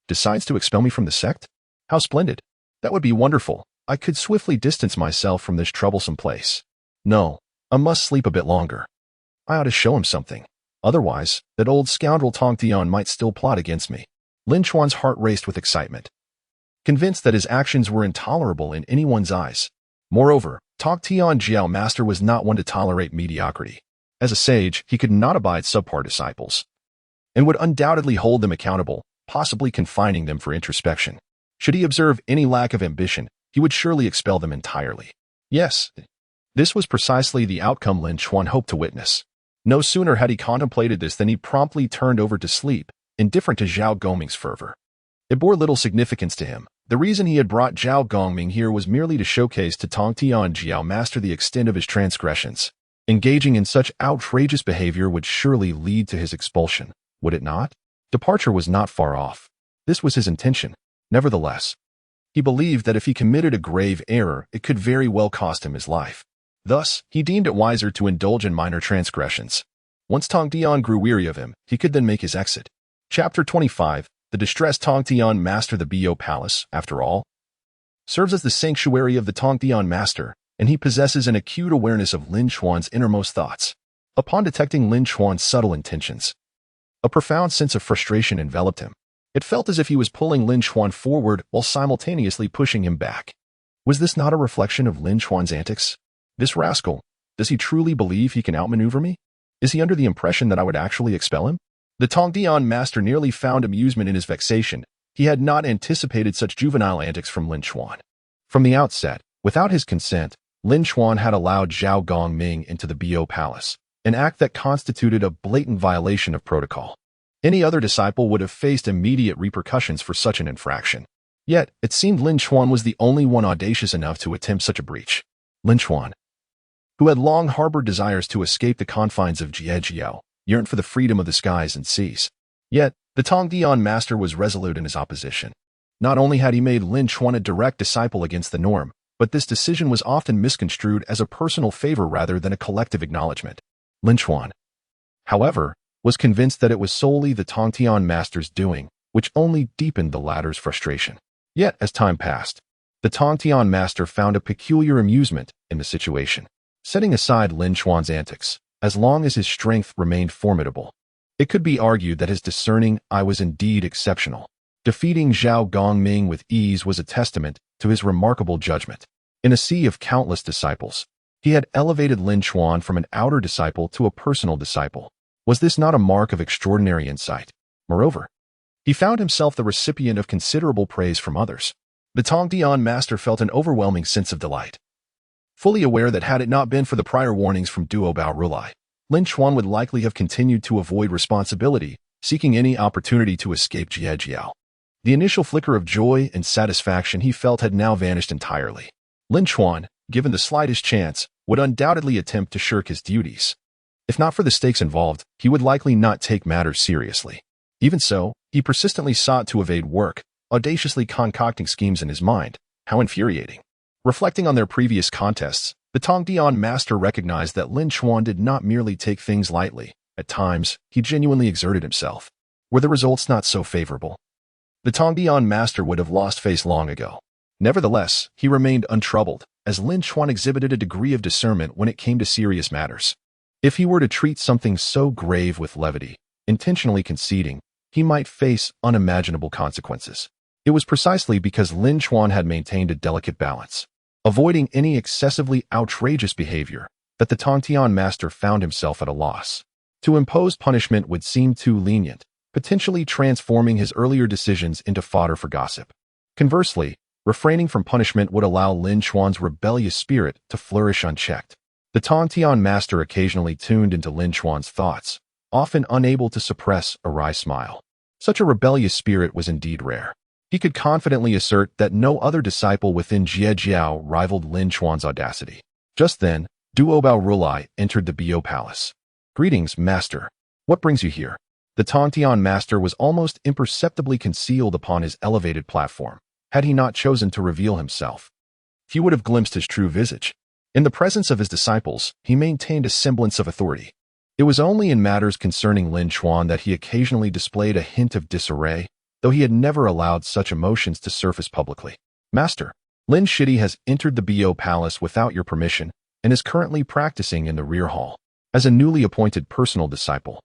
decides to expel me from the sect? How splendid. That would be wonderful. I could swiftly distance myself from this troublesome place. No, I must sleep a bit longer. I ought to show him something. Otherwise, that old scoundrel Tongtian might still plot against me. Lin Chuan's heart raced with excitement, convinced that his actions were intolerable in anyone's eyes. Moreover, Tongtian Jiao Master was not one to tolerate mediocrity. As a sage, he could not abide subpar disciples, and would undoubtedly hold them accountable, possibly confining them for introspection. Should he observe any lack of ambition, he would surely expel them entirely. Yes, this was precisely the outcome Lin Chuan hoped to witness. No sooner had he contemplated this than he promptly turned over to sleep, indifferent to Zhao Gongming's fervor. It bore little significance to him. The reason he had brought Zhao Gongming here was merely to showcase to Tongtian Jiao Master the extent of his transgressions. Engaging in such outrageous behavior would surely lead to his expulsion, would it not? Departure was not far off. This was his intention. Nevertheless, he believed that if he committed a grave error, it could very well cost him his life. Thus, he deemed it wiser to indulge in minor transgressions. Once Tongtian grew weary of him, he could then make his exit. Chapter 25. The distressed Tongtian Master. The Bio Palace, after all, serves as the sanctuary of the Tongtian Master, and he possesses an acute awareness of Lin Chuan's innermost thoughts. Upon detecting Lin Chuan's subtle intentions, a profound sense of frustration enveloped him. It felt as if he was pulling Lin Chuan forward while simultaneously pushing him back. Was this not a reflection of Lin Chuan's antics? This rascal, does he truly believe he can outmaneuver me? Is he under the impression that I would actually expel him? The Tongtian Master nearly found amusement in his vexation. He had not anticipated such juvenile antics from Lin Chuan. From the outset, without his consent, Lin Chuan had allowed Zhao Gongming into the Bio Palace, an act that constituted a blatant violation of protocol. Any other disciple would have faced immediate repercussions for such an infraction. Yet, it seemed Lin Chuan was the only one audacious enough to attempt such a breach. Lin Chuan, who had long harbored desires to escape the confines of Jiejiao, yearned for the freedom of the skies and seas. Yet, the Tongtian Master was resolute in his opposition. Not only had he made Lin Chuan a direct disciple against the norm, but this decision was often misconstrued as a personal favor rather than a collective acknowledgement. Lin Chuan, however, was convinced that it was solely the Tongtian master's doing, which only deepened the latter's frustration. Yet, as time passed, the Tongtian master found a peculiar amusement in the situation. Setting aside Lin Chuan's antics, as long as his strength remained formidable, it could be argued that his discerning eye was indeed exceptional. Defeating Zhao Gongming with ease was a testament to his remarkable judgment. In a sea of countless disciples, he had elevated Lin Chuan from an outer disciple to a personal disciple. Was this not a mark of extraordinary insight? Moreover, he found himself the recipient of considerable praise from others. The Tongtian master felt an overwhelming sense of delight, fully aware that had it not been for the prior warnings from Duobao, Lin Chuan would likely have continued to avoid responsibility, seeking any opportunity to escape Jiejiao. The initial flicker of joy and satisfaction he felt had now vanished entirely. Lin Chuan, given the slightest chance, would undoubtedly attempt to shirk his duties. If not for the stakes involved, he would likely not take matters seriously. Even so, he persistently sought to evade work, audaciously concocting schemes in his mind. How infuriating. Reflecting on their previous contests, the Tongtian master recognized that Lin Chuan did not merely take things lightly. At times, he genuinely exerted himself. Were the results not so favorable? The Tongtian master would have lost face long ago. Nevertheless, he remained untroubled, as Lin Chuan exhibited a degree of discernment when it came to serious matters. If he were to treat something so grave with levity, intentionally conceding, he might face unimaginable consequences. It was precisely because Lin Chuan had maintained a delicate balance, avoiding any excessively outrageous behavior, that the Tongtian master found himself at a loss. To impose punishment would seem too lenient, potentially transforming his earlier decisions into fodder for gossip. Conversely, refraining from punishment would allow Lin Chuan's rebellious spirit to flourish unchecked. The Tongtian master occasionally tuned into Lin Chuan's thoughts, often unable to suppress a wry smile. Such a rebellious spirit was indeed rare. He could confidently assert that no other disciple within Jiejiao rivaled Lin Chuan's audacity. Just then, Duobao entered the Bio Palace. "Greetings, master. What brings you here?" The Tongtian master was almost imperceptibly concealed upon his elevated platform. Had he not chosen to reveal himself, few would have glimpsed his true visage. In the presence of his disciples, he maintained a semblance of authority. It was only in matters concerning Lin Chuan that he occasionally displayed a hint of disarray, though he had never allowed such emotions to surface publicly. "Master, Lin Shidi has entered the Bio Palace without your permission and is currently practicing in the rear hall. As a newly appointed personal disciple,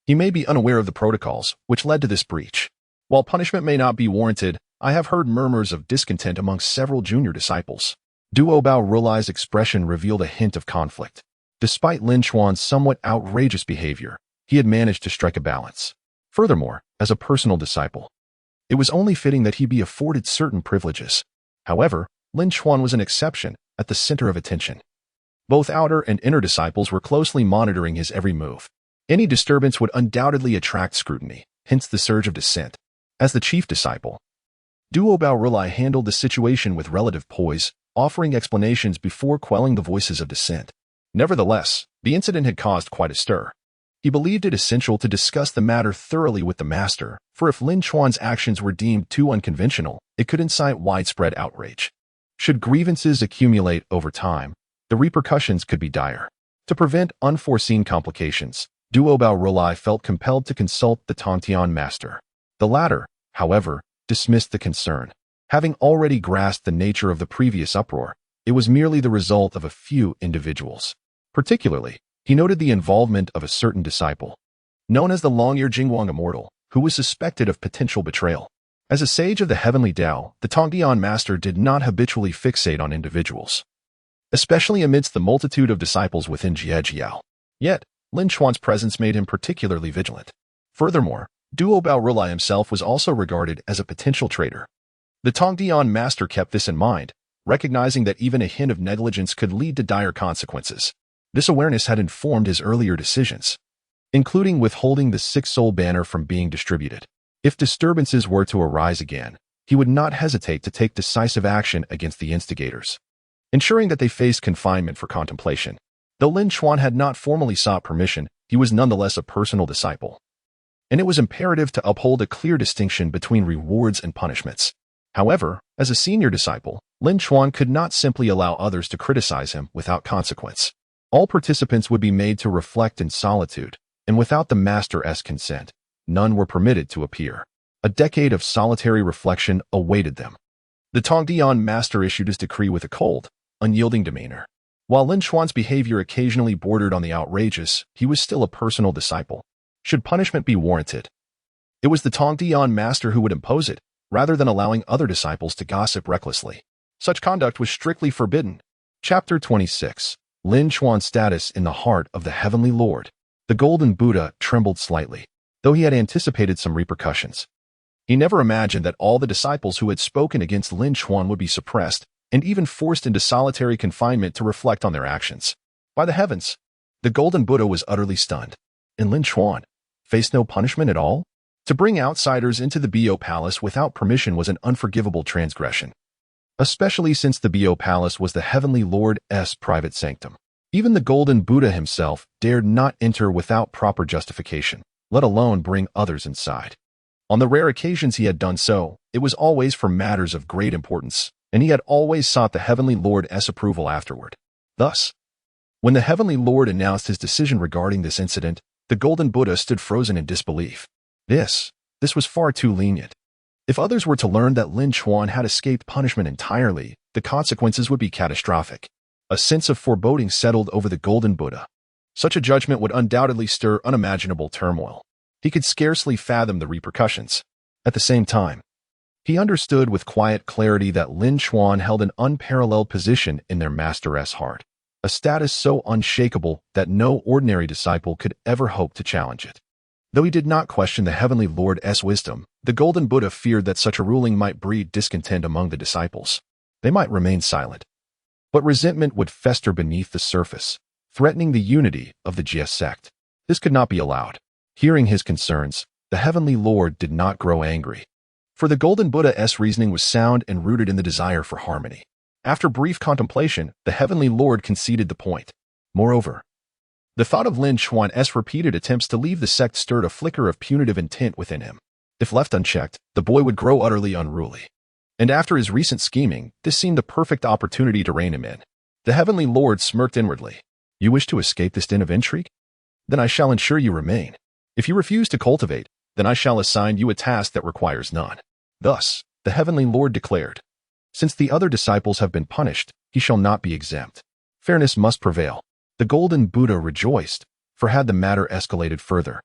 he may be unaware of the protocols which led to this breach. While punishment may not be warranted, I have heard murmurs of discontent among several junior disciples." Duobao expression revealed a hint of conflict. Despite Lin Chuan's somewhat outrageous behavior, he had managed to strike a balance. Furthermore, as a personal disciple, it was only fitting that he be afforded certain privileges. However, Lin Chuan was an exception, at the center of attention. Both outer and inner disciples were closely monitoring his every move. Any disturbance would undoubtedly attract scrutiny, hence the surge of dissent. As the chief disciple, Duobao handled the situation with relative poise, offering explanations before quelling the voices of dissent. Nevertheless, the incident had caused quite a stir. He believed it essential to discuss the matter thoroughly with the master, for if Lin Chuan's actions were deemed too unconventional, it could incite widespread outrage. Should grievances accumulate over time, the repercussions could be dire. To prevent unforeseen complications, Duobao felt compelled to consult the Tongtian master. The latter, however, dismissed the concern. Having already grasped the nature of the previous uproar, it was merely the result of a few individuals. Particularly, he noted the involvement of a certain disciple, known as the long-eared Dingguang Immortal, who was suspected of potential betrayal. As a sage of the heavenly Tao, the Tongtian master did not habitually fixate on individuals, especially amidst the multitude of disciples within Jiejiao. Yet, Lin Chuan's presence made him particularly vigilant. Furthermore, Duobao himself was also regarded as a potential traitor. The Tongtian master kept this in mind, recognizing that even a hint of negligence could lead to dire consequences. This awareness had informed his earlier decisions, including withholding the six-soul banner from being distributed. If disturbances were to arise again, he would not hesitate to take decisive action against the instigators, ensuring that they faced confinement for contemplation. Though Lin Chuan had not formally sought permission, he was nonetheless a personal disciple, and it was imperative to uphold a clear distinction between rewards and punishments. However, as a senior disciple, Lin Chuan could not simply allow others to criticize him without consequence. All participants would be made to reflect in solitude, and without the master's consent, none were permitted to appear. A decade of solitary reflection awaited them. The Tongtian master issued his decree with a cold, unyielding demeanor. While Lin Chuan's behavior occasionally bordered on the outrageous, he was still a personal disciple. Should punishment be warranted, it was the Tongtian master who would impose it, rather than allowing other disciples to gossip recklessly. Such conduct was strictly forbidden. Chapter 26. Lin Chuan's status in the heart of the Heavenly Lord. The Golden Buddha trembled slightly, though he had anticipated some repercussions. He never imagined that all the disciples who had spoken against Lin Chuan would be suppressed and even forced into solitary confinement to reflect on their actions. By the heavens, the Golden Buddha was utterly stunned. And Lin Chuan faced no punishment at all? To bring outsiders into the Bo Palace without permission was an unforgivable transgression, especially since the Bo Palace was the Heavenly Lord's private sanctum. Even the Golden Buddha himself dared not enter without proper justification, let alone bring others inside. On the rare occasions he had done so, it was always for matters of great importance, and he had always sought the Heavenly Lord's approval afterward. Thus, when the Heavenly Lord announced his decision regarding this incident, the Golden Buddha stood frozen in disbelief. This was far too lenient. If others were to learn that Lin Chuan had escaped punishment entirely, the consequences would be catastrophic. A sense of foreboding settled over the Golden Buddha. Such a judgment would undoubtedly stir unimaginable turmoil. He could scarcely fathom the repercussions. At the same time, he understood with quiet clarity that Lin Chuan held an unparalleled position in their master's heart, a status so unshakable that no ordinary disciple could ever hope to challenge it. Though he did not question the Heavenly Lord's wisdom, the Golden Buddha feared that such a ruling might breed discontent among the disciples. They might remain silent, but resentment would fester beneath the surface, threatening the unity of the Jiejiao Sect. This could not be allowed. Hearing his concerns, the Heavenly Lord did not grow angry, for the Golden Buddha's reasoning was sound and rooted in the desire for harmony. After brief contemplation, the Heavenly Lord conceded the point. Moreover, the thought of Lin Chuan's repeated attempts to leave the sect stirred a flicker of punitive intent within him. If left unchecked, the boy would grow utterly unruly. And after his recent scheming, this seemed a perfect opportunity to rein him in. The Heavenly Lord smirked inwardly. You wish to escape this den of intrigue? Then I shall ensure you remain. If you refuse to cultivate, then I shall assign you a task that requires none. Thus, the Heavenly Lord declared, since the other disciples have been punished, he shall not be exempt. Fairness must prevail. The Golden Buddha rejoiced, for had the matter escalated further,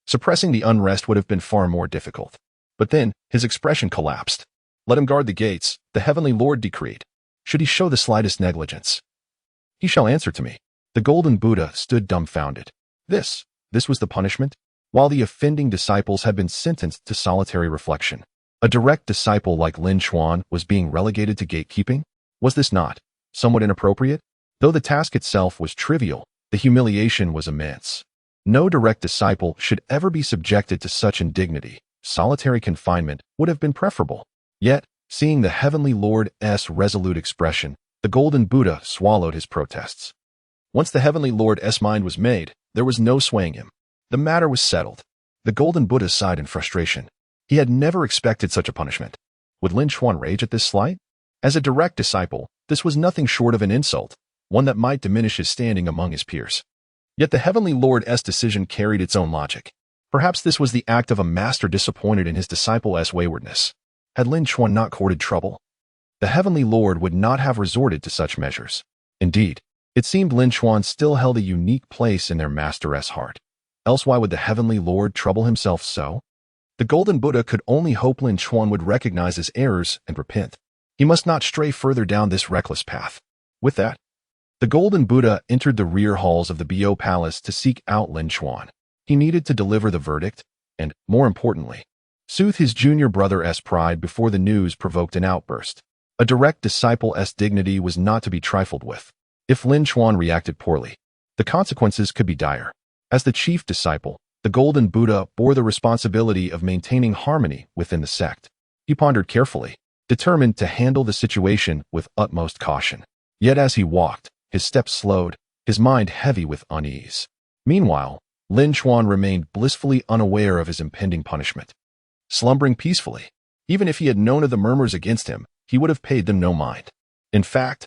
suppressing the unrest would have been far more difficult. But then, his expression collapsed. Let him guard the gates, the Heavenly Lord decreed. Should he show the slightest negligence, he shall answer to me. The Golden Buddha stood dumbfounded. This was the punishment? While the offending disciples had been sentenced to solitary reflection, a direct disciple like Lin Chuan was being relegated to gatekeeping? Was this not somewhat inappropriate? Though the task itself was trivial, the humiliation was immense. No direct disciple should ever be subjected to such indignity. Solitary confinement would have been preferable. Yet, seeing the Heavenly Lord's resolute expression, the Golden Buddha swallowed his protests. Once the Heavenly Lord's mind was made, there was no swaying him. The matter was settled. The Golden Buddha sighed in frustration. He had never expected such a punishment. Would Lin Chuan rage at this slight? As a direct disciple, this was nothing short of an insult, one that might diminish his standing among his peers. Yet the Heavenly Lord's decision carried its own logic. Perhaps this was the act of a master disappointed in his disciple's waywardness. Had Lin Chuan not courted trouble, the Heavenly Lord would not have resorted to such measures. Indeed, it seemed Lin Chuan still held a unique place in their master's heart. Else why would the Heavenly Lord trouble himself so? The Golden Buddha could only hope Lin Chuan would recognize his errors and repent. He must not stray further down this reckless path. With that, the Golden Buddha entered the rear halls of the Bo Palace to seek out Lin Chuan. He needed to deliver the verdict and, more importantly, soothe his junior brother's pride before the news provoked an outburst. A direct disciple's dignity was not to be trifled with. If Lin Chuan reacted poorly, the consequences could be dire. As the chief disciple, the Golden Buddha bore the responsibility of maintaining harmony within the sect. He pondered carefully, determined to handle the situation with utmost caution. Yet as he walked, his steps slowed, his mind heavy with unease. Meanwhile, Lin Chuan remained blissfully unaware of his impending punishment. Slumbering peacefully, Even if he had known of the murmurs against him, he would have paid them no mind. In fact,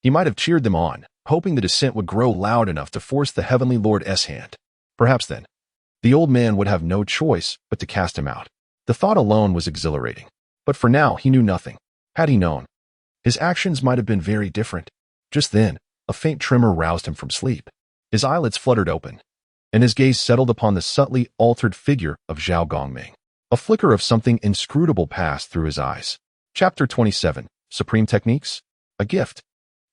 he might have cheered them on, hoping the dissent would grow loud enough to force the Heavenly Lord's hand. Perhaps then, the old man would have no choice but to cast him out. The thought alone was exhilarating. But for now, he knew nothing. Had he known, his actions might have been very different. Just then, a faint tremor roused him from sleep. His eyelids fluttered open, and his gaze settled upon the subtly altered figure of Zhao Gongming. A flicker of something inscrutable passed through his eyes. Chapter 27. Supreme Techniques? A Gift.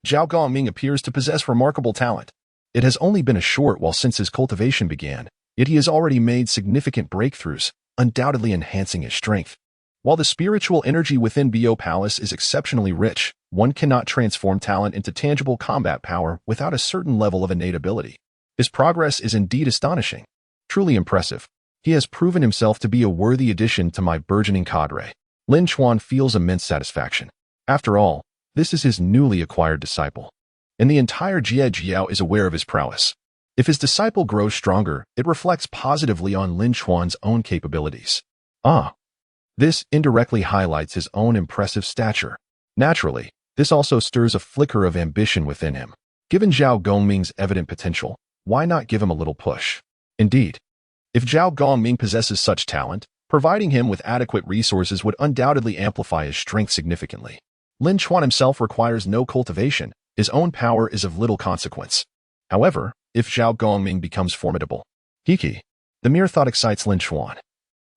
Zhao Gongming appears to possess remarkable talent. It has only been a short while since his cultivation began, yet he has already made significant breakthroughs, undoubtedly enhancing his strength. While the spiritual energy within Bo Palace is exceptionally rich, one cannot transform talent into tangible combat power without a certain level of innate ability. His progress is indeed astonishing. Truly impressive. He has proven himself to be a worthy addition to my burgeoning cadre. Lin Chuan feels immense satisfaction. After all, this is his newly acquired disciple, and the entire Jiejiao is aware of his prowess. If his disciple grows stronger, it reflects positively on Lin Chuan's own capabilities. This indirectly highlights his own impressive stature. Naturally, this also stirs a flicker of ambition within him. Given Zhao Gongming's evident potential, why not give him a little push? Indeed, if Zhao Gongming possesses such talent, providing him with adequate resources would undoubtedly amplify his strength significantly. Lin Chuan himself requires no cultivation. His own power is of little consequence. However, if Zhao Gongming becomes formidable, the mere thought excites Lin Chuan.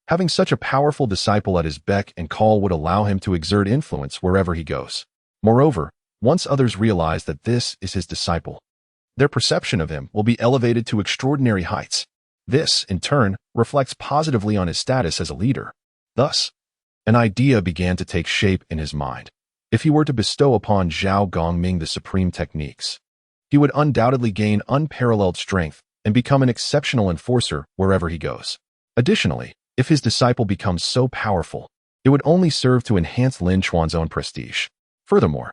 Having such a powerful disciple at his beck and call would allow him to exert influence wherever he goes. Moreover, once others realize that this is his disciple, their perception of him will be elevated to extraordinary heights. This, in turn, reflects positively on his status as a leader. Thus, an idea began to take shape in his mind. If he were to bestow upon Zhao Gongming the supreme techniques, he would undoubtedly gain unparalleled strength and become an exceptional enforcer wherever he goes. Additionally, if his disciple becomes so powerful, it would only serve to enhance Lin Chuan's own prestige. Furthermore,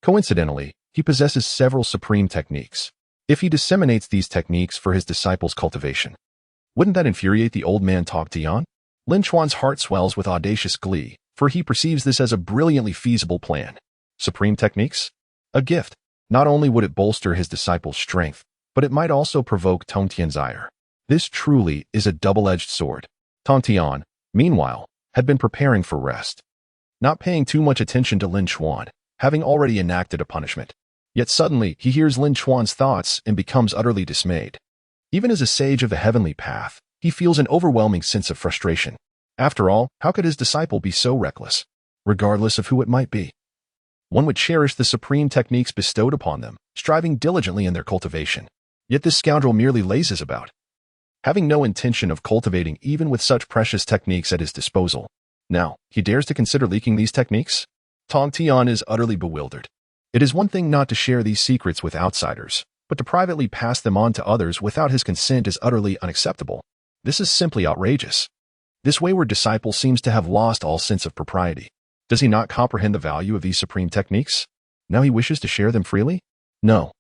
coincidentally, he possesses several supreme techniques. If he disseminates these techniques for his disciple's cultivation, wouldn't that infuriate the old man Tongtian? Lin Chuan's heart swells with audacious glee, for he perceives this as a brilliantly feasible plan. Supreme techniques? A gift. Not only would it bolster his disciple's strength, but it might also provoke Tongtian's ire. This truly is a double-edged sword. Tongtian, meanwhile, had been preparing for rest, not paying too much attention to Lin Chuan, having already enacted a punishment. Yet suddenly, he hears Lin Chuan's thoughts and becomes utterly dismayed. Even as a sage of the heavenly path, he feels an overwhelming sense of frustration. After all, how could his disciple be so reckless? Regardless of who it might be, one would cherish the supreme techniques bestowed upon them, striving diligently in their cultivation. Yet this scoundrel merely lazes about, having no intention of cultivating even with such precious techniques at his disposal. Now, he dares to consider leaking these techniques? Tongtian is utterly bewildered. It is one thing not to share these secrets with outsiders, but to privately pass them on to others without his consent is utterly unacceptable. This is simply outrageous. This wayward disciple seems to have lost all sense of propriety. Does he not comprehend the value of these supreme techniques? Now he wishes to share them freely? No.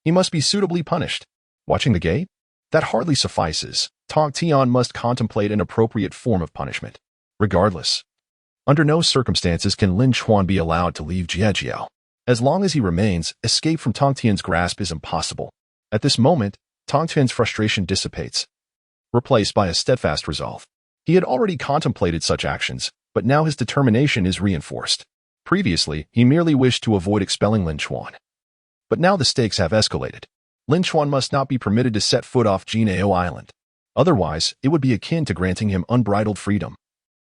He must be suitably punished. Watching the gate? That hardly suffices. Tongtian must contemplate an appropriate form of punishment. Regardless, under no circumstances can Lin Chuan be allowed to leave Jiejiao. As long as he remains, escape from Tongtian's grasp is impossible. At this moment, Tongtian's frustration dissipates, replaced by a steadfast resolve. He had already contemplated such actions, but now his determination is reinforced. Previously, he merely wished to avoid expelling Lin Chuan. But now the stakes have escalated. Lin Chuan must not be permitted to set foot off Jiejiao Island. Otherwise, it would be akin to granting him unbridled freedom,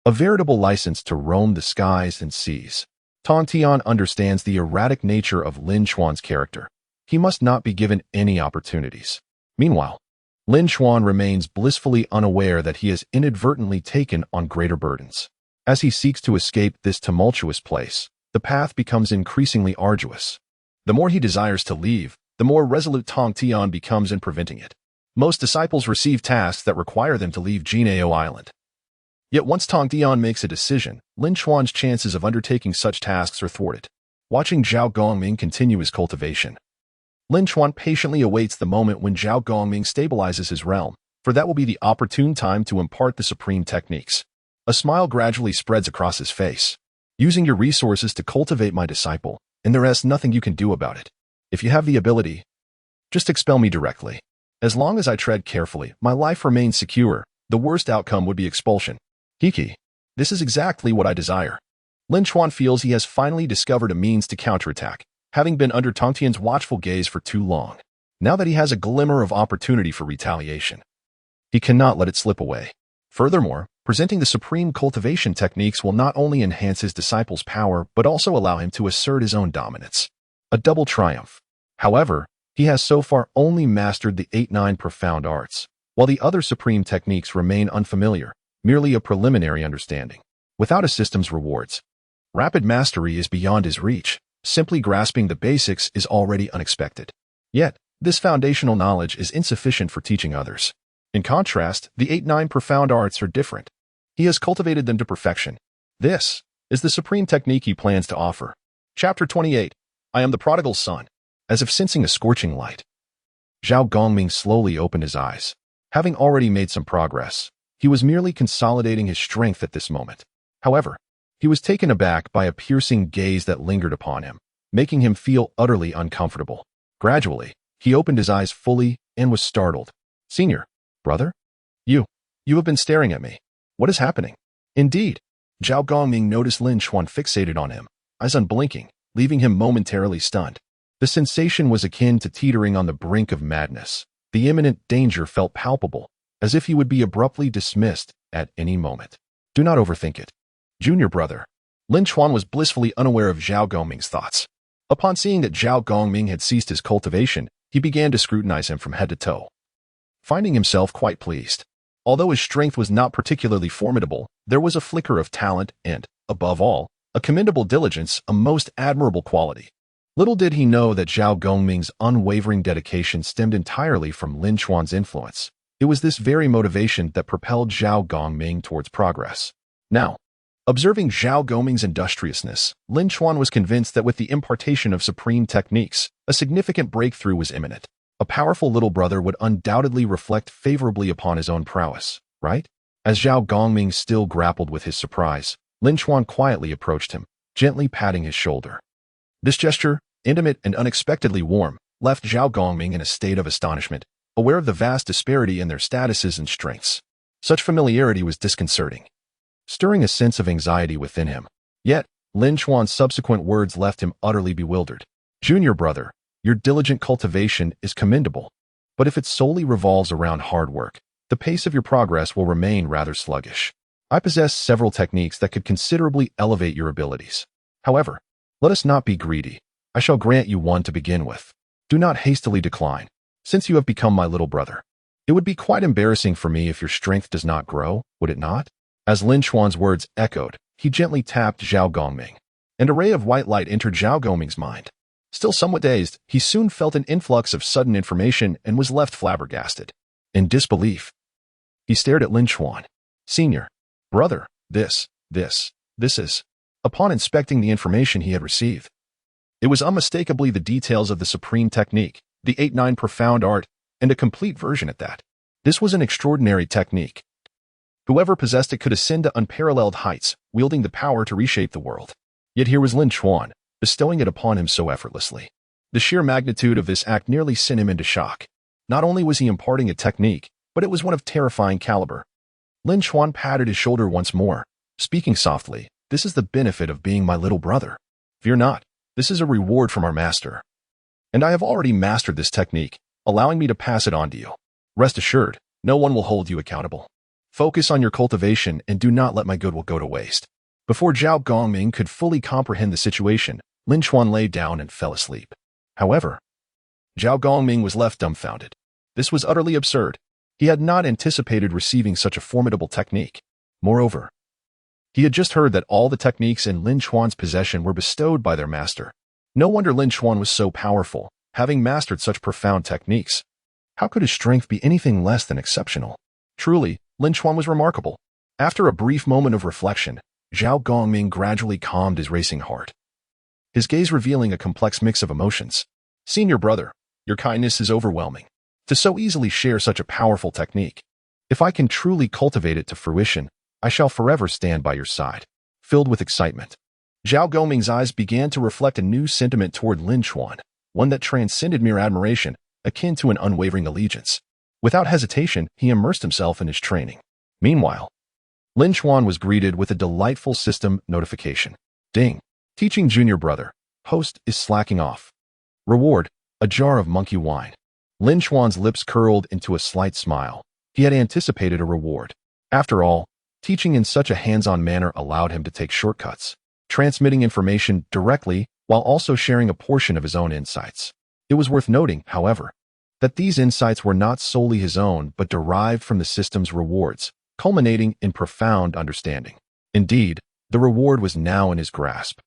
a veritable license to roam the skies and seas. Tongtian understands the erratic nature of Lin Chuan's character. He must not be given any opportunities. Meanwhile, Lin Chuan remains blissfully unaware that he has inadvertently taken on greater burdens. As he seeks to escape this tumultuous place, the path becomes increasingly arduous. The more he desires to leave, the more resolute Tongtian becomes in preventing it. Most disciples receive tasks that require them to leave Jiejiao Island. Yet once Tongtian makes a decision, Lin Chuan's chances of undertaking such tasks are thwarted. Watching Zhao Gongming continue his cultivation, Lin Chuan patiently awaits the moment when Zhao Gongming stabilizes his realm, for that will be the opportune time to impart the supreme techniques. A smile gradually spreads across his face. Using your resources to cultivate my disciple, and there is nothing you can do about it. If you have the ability, just expel me directly. As long as I tread carefully, my life remains secure. The worst outcome would be expulsion. Hiki. This is exactly what I desire. Lin Chuan feels he has finally discovered a means to counterattack, having been under Tongtian's watchful gaze for too long. Now that he has a glimmer of opportunity for retaliation, he cannot let it slip away. Furthermore, presenting the supreme cultivation techniques will not only enhance his disciple's power but also allow him to assert his own dominance. A double triumph. However, he has so far only mastered the 8-9 profound arts, while the other supreme techniques remain unfamiliar, merely a preliminary understanding. Without a system's rewards, rapid mastery is beyond his reach. Simply grasping the basics is already unexpected. Yet, this foundational knowledge is insufficient for teaching others. In contrast, the 8-9 profound arts are different. He has cultivated them to perfection. This is the supreme technique he plans to offer. Chapter 28. I am the prodigal son. As if sensing a scorching light, Zhao Gongming slowly opened his eyes. Having already made some progress, he was merely consolidating his strength at this moment. However, he was taken aback by a piercing gaze that lingered upon him, making him feel utterly uncomfortable. Gradually, he opened his eyes fully and was startled. Senior, brother? You have been staring at me. What is happening? Indeed, Zhao Gongming noticed Lin Chuan fixated on him, eyes unblinking, leaving him momentarily stunned. The sensation was akin to teetering on the brink of madness. The imminent danger felt palpable, as if he would be abruptly dismissed at any moment. Do not overthink it. Junior brother. Lin Chuan was blissfully unaware of Zhao Gongming's thoughts. Upon seeing that Zhao Gongming had ceased his cultivation, he began to scrutinize him from head to toe, finding himself quite pleased. Although his strength was not particularly formidable, there was a flicker of talent and, above all, a commendable diligence, a most admirable quality. Little did he know that Zhao Gongming's unwavering dedication stemmed entirely from Lin Chuan's influence. It was this very motivation that propelled Zhao Gongming towards progress. Now, observing Zhao Gongming's industriousness, Lin Chuan was convinced that with the impartation of supreme techniques, a significant breakthrough was imminent. A powerful little brother would undoubtedly reflect favorably upon his own prowess, right? As Zhao Gongming still grappled with his surprise, Lin Chuan quietly approached him, gently patting his shoulder. This gesture, intimate and unexpectedly warm, left Zhao Gongming in a state of astonishment, aware of the vast disparity in their statuses and strengths. Such familiarity was disconcerting, stirring a sense of anxiety within him. Yet, Lin Chuan's subsequent words left him utterly bewildered. Junior brother, your diligent cultivation is commendable, but if it solely revolves around hard work, the pace of your progress will remain rather sluggish. I possess several techniques that could considerably elevate your abilities. However, let us not be greedy. I shall grant you one to begin with. Do not hastily decline, since you have become my little brother. It would be quite embarrassing for me if your strength does not grow, would it not? As Lin Chuan's words echoed, he gently tapped Zhao Gongming. An array of white light entered Zhao Gongming's mind. Still somewhat dazed, he soon felt an influx of sudden information and was left flabbergasted. In disbelief, he stared at Lin Chuan. Senior, brother, this is. Upon inspecting the information he had received, it was unmistakably the details of the supreme technique, the 8-9 profound art, and a complete version at that. This was an extraordinary technique. Whoever possessed it could ascend to unparalleled heights, wielding the power to reshape the world. Yet here was Lin Chuan, bestowing it upon him so effortlessly. The sheer magnitude of this act nearly sent him into shock. Not only was he imparting a technique, but it was one of terrifying caliber. Lin Chuan patted his shoulder once more, speaking softly. This is the benefit of being my little brother. Fear not, this is a reward from our master. And I have already mastered this technique, allowing me to pass it on to you. Rest assured, no one will hold you accountable. Focus on your cultivation and do not let my goodwill go to waste. Before Zhao Gongming could fully comprehend the situation, Lin Chuan lay down and fell asleep. However, Zhao Gongming was left dumbfounded. This was utterly absurd. He had not anticipated receiving such a formidable technique. Moreover, he had just heard that all the techniques in Lin Chuan's possession were bestowed by their master. No wonder Lin Chuan was so powerful, having mastered such profound techniques. How could his strength be anything less than exceptional? Truly, Lin Chuan was remarkable. After a brief moment of reflection, Zhao Gongming gradually calmed his racing heart, his gaze revealing a complex mix of emotions. Senior brother, your kindness is overwhelming. To so easily share such a powerful technique. If I can truly cultivate it to fruition, I shall forever stand by your side. Filled with excitement, Zhao Gongming's eyes began to reflect a new sentiment toward Lin Chuan, one that transcended mere admiration, akin to an unwavering allegiance. Without hesitation, he immersed himself in his training. Meanwhile, Lin Chuan was greeted with a delightful system notification. Ding. Teaching junior brother. Host is slacking off. Reward, a jar of monkey wine. Lin Chuan's lips curled into a slight smile. He had anticipated a reward. After all, teaching in such a hands-on manner allowed him to take shortcuts, transmitting information directly while also sharing a portion of his own insights. It was worth noting, however, that these insights were not solely his own but derived from the system's rewards, culminating in profound understanding. Indeed, the reward was now in his grasp.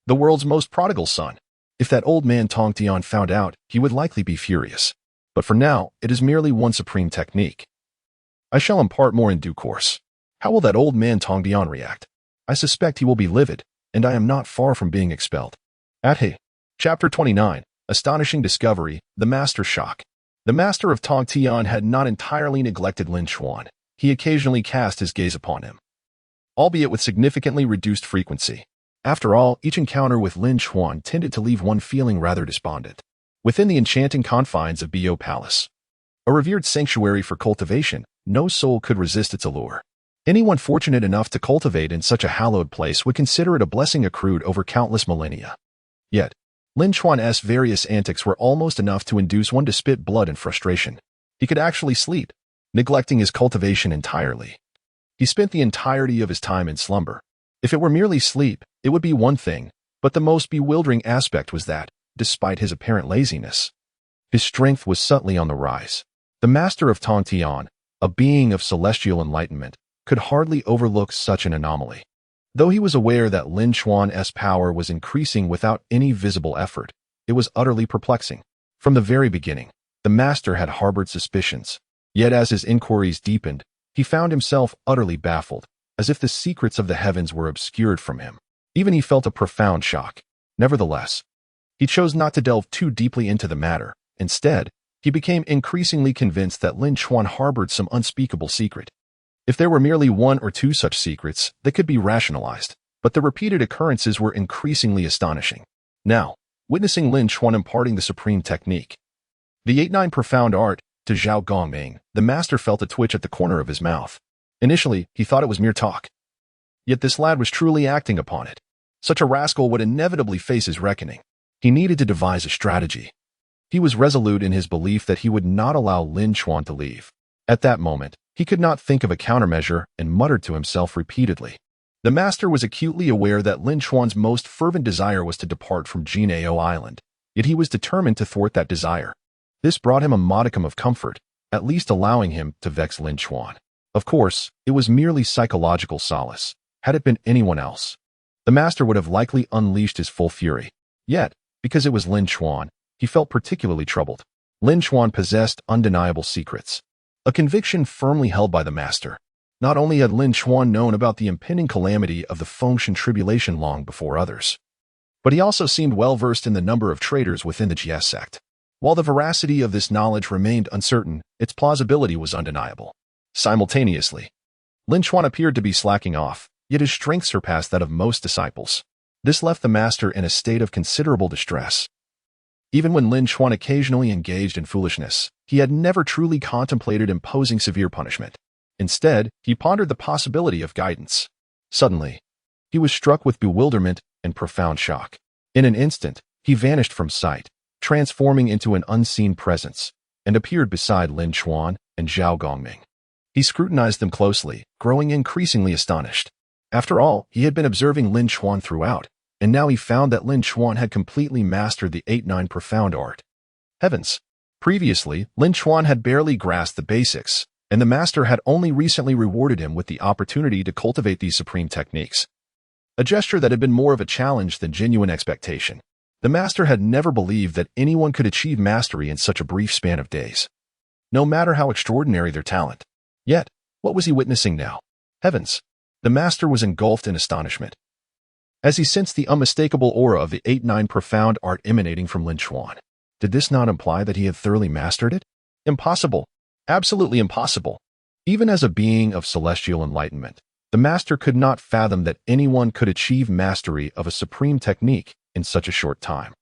The world's most prodigal son. If that old man Tongtian found out, he would likely be furious. But for now, it is merely one supreme technique. I shall impart more in due course. How will that old man Tongtian react? I suspect he will be livid, and I am not far from being expelled. Chapter 29, Astonishing Discovery, The Master Shock. The master of Tongtian had not entirely neglected Lin Chuan. He occasionally cast his gaze upon him, albeit with significantly reduced frequency. After all, each encounter with Lin Chuan tended to leave one feeling rather despondent. Within the enchanting confines of Bo Palace, a revered sanctuary for cultivation, no soul could resist its allure. Anyone fortunate enough to cultivate in such a hallowed place would consider it a blessing accrued over countless millennia. Yet, Lin Chuan's various antics were almost enough to induce one to spit blood in frustration. He could actually sleep, neglecting his cultivation entirely. He spent the entirety of his time in slumber. If it were merely sleep, it would be one thing, but the most bewildering aspect was that, despite his apparent laziness, his strength was subtly on the rise. The master of Tongtian, a being of celestial enlightenment, could hardly overlook such an anomaly. Though he was aware that Lin Chuan's power was increasing without any visible effort, it was utterly perplexing. From the very beginning, the master had harbored suspicions. Yet as his inquiries deepened, he found himself utterly baffled, as if the secrets of the heavens were obscured from him. Even he felt a profound shock. Nevertheless, he chose not to delve too deeply into the matter. Instead, he became increasingly convinced that Lin Chuan harbored some unspeakable secret. If there were merely one or two such secrets, they could be rationalized, but the repeated occurrences were increasingly astonishing. Now, witnessing Lin Chuan imparting the supreme technique, the 8-9 profound art, to Zhao Gongming, the master felt a twitch at the corner of his mouth. Initially, he thought it was mere talk. Yet this lad was truly acting upon it. Such a rascal would inevitably face his reckoning. He needed to devise a strategy. He was resolute in his belief that he would not allow Lin Chuan to leave. At that moment, he could not think of a countermeasure and muttered to himself repeatedly. The master was acutely aware that Lin Chuan's most fervent desire was to depart from Jiejiao Island, yet he was determined to thwart that desire. This brought him a modicum of comfort, at least allowing him to vex Lin Chuan. Of course, it was merely psychological solace. Had it been anyone else, the master would have likely unleashed his full fury. Yet, because it was Lin Chuan, he felt particularly troubled. Lin Chuan possessed undeniable secrets, a conviction firmly held by the master. Not only had Lin Chuan known about the impending calamity of the Conferred Tribulation long before others, but he also seemed well versed in the number of traitors within the Jiejiao Sect. While the veracity of this knowledge remained uncertain, its plausibility was undeniable. Simultaneously, Lin Chuan appeared to be slacking off, yet his strength surpassed that of most disciples. This left the master in a state of considerable distress. Even when Lin Chuan occasionally engaged in foolishness, he had never truly contemplated imposing severe punishment. Instead, he pondered the possibility of guidance. Suddenly, he was struck with bewilderment and profound shock. In an instant, he vanished from sight, transforming into an unseen presence, and appeared beside Lin Chuan and Zhao Gongming. He scrutinized them closely, growing increasingly astonished. After all, he had been observing Lin Chuan throughout, and now he found that Lin Chuan had completely mastered the 8-9 profound art. Heavens! Previously, Lin Chuan had barely grasped the basics, and the master had only recently rewarded him with the opportunity to cultivate these supreme techniques. A gesture that had been more of a challenge than genuine expectation. The master had never believed that anyone could achieve mastery in such a brief span of days, no matter how extraordinary their talent. Yet, what was he witnessing now? Heavens! The master was engulfed in astonishment, as he sensed the unmistakable aura of the 8-9 profound art emanating from Lin Chuan. Did this not imply that he had thoroughly mastered it? Impossible! Absolutely impossible! Even as a being of celestial enlightenment, the master could not fathom that anyone could achieve mastery of a supreme technique in such a short time.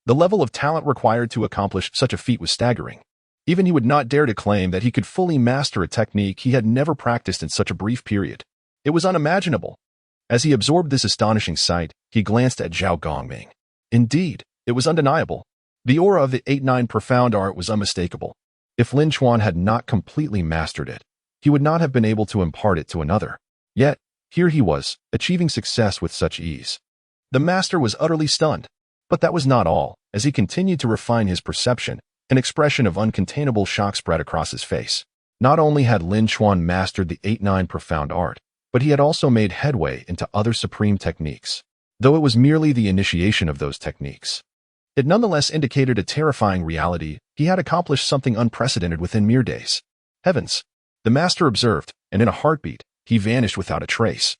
The level of talent required to accomplish such a feat was staggering. Even he would not dare to claim that he could fully master a technique he had never practiced in such a brief period. It was unimaginable. As he absorbed this astonishing sight, he glanced at Zhao Gongming. Indeed, it was undeniable. The aura of the 8-9 profound art was unmistakable. If Lin Chuan had not completely mastered it, he would not have been able to impart it to another. Yet, here he was, achieving success with such ease. The master was utterly stunned. But that was not all. As he continued to refine his perception, an expression of uncontainable shock spread across his face. Not only had Lin Chuan mastered the 8-9 profound art, but he had also made headway into other supreme techniques. Though it was merely the initiation of those techniques, it nonetheless indicated a terrifying reality. He had accomplished something unprecedented within mere days. Heavens! The master observed, and in a heartbeat, he vanished without a trace,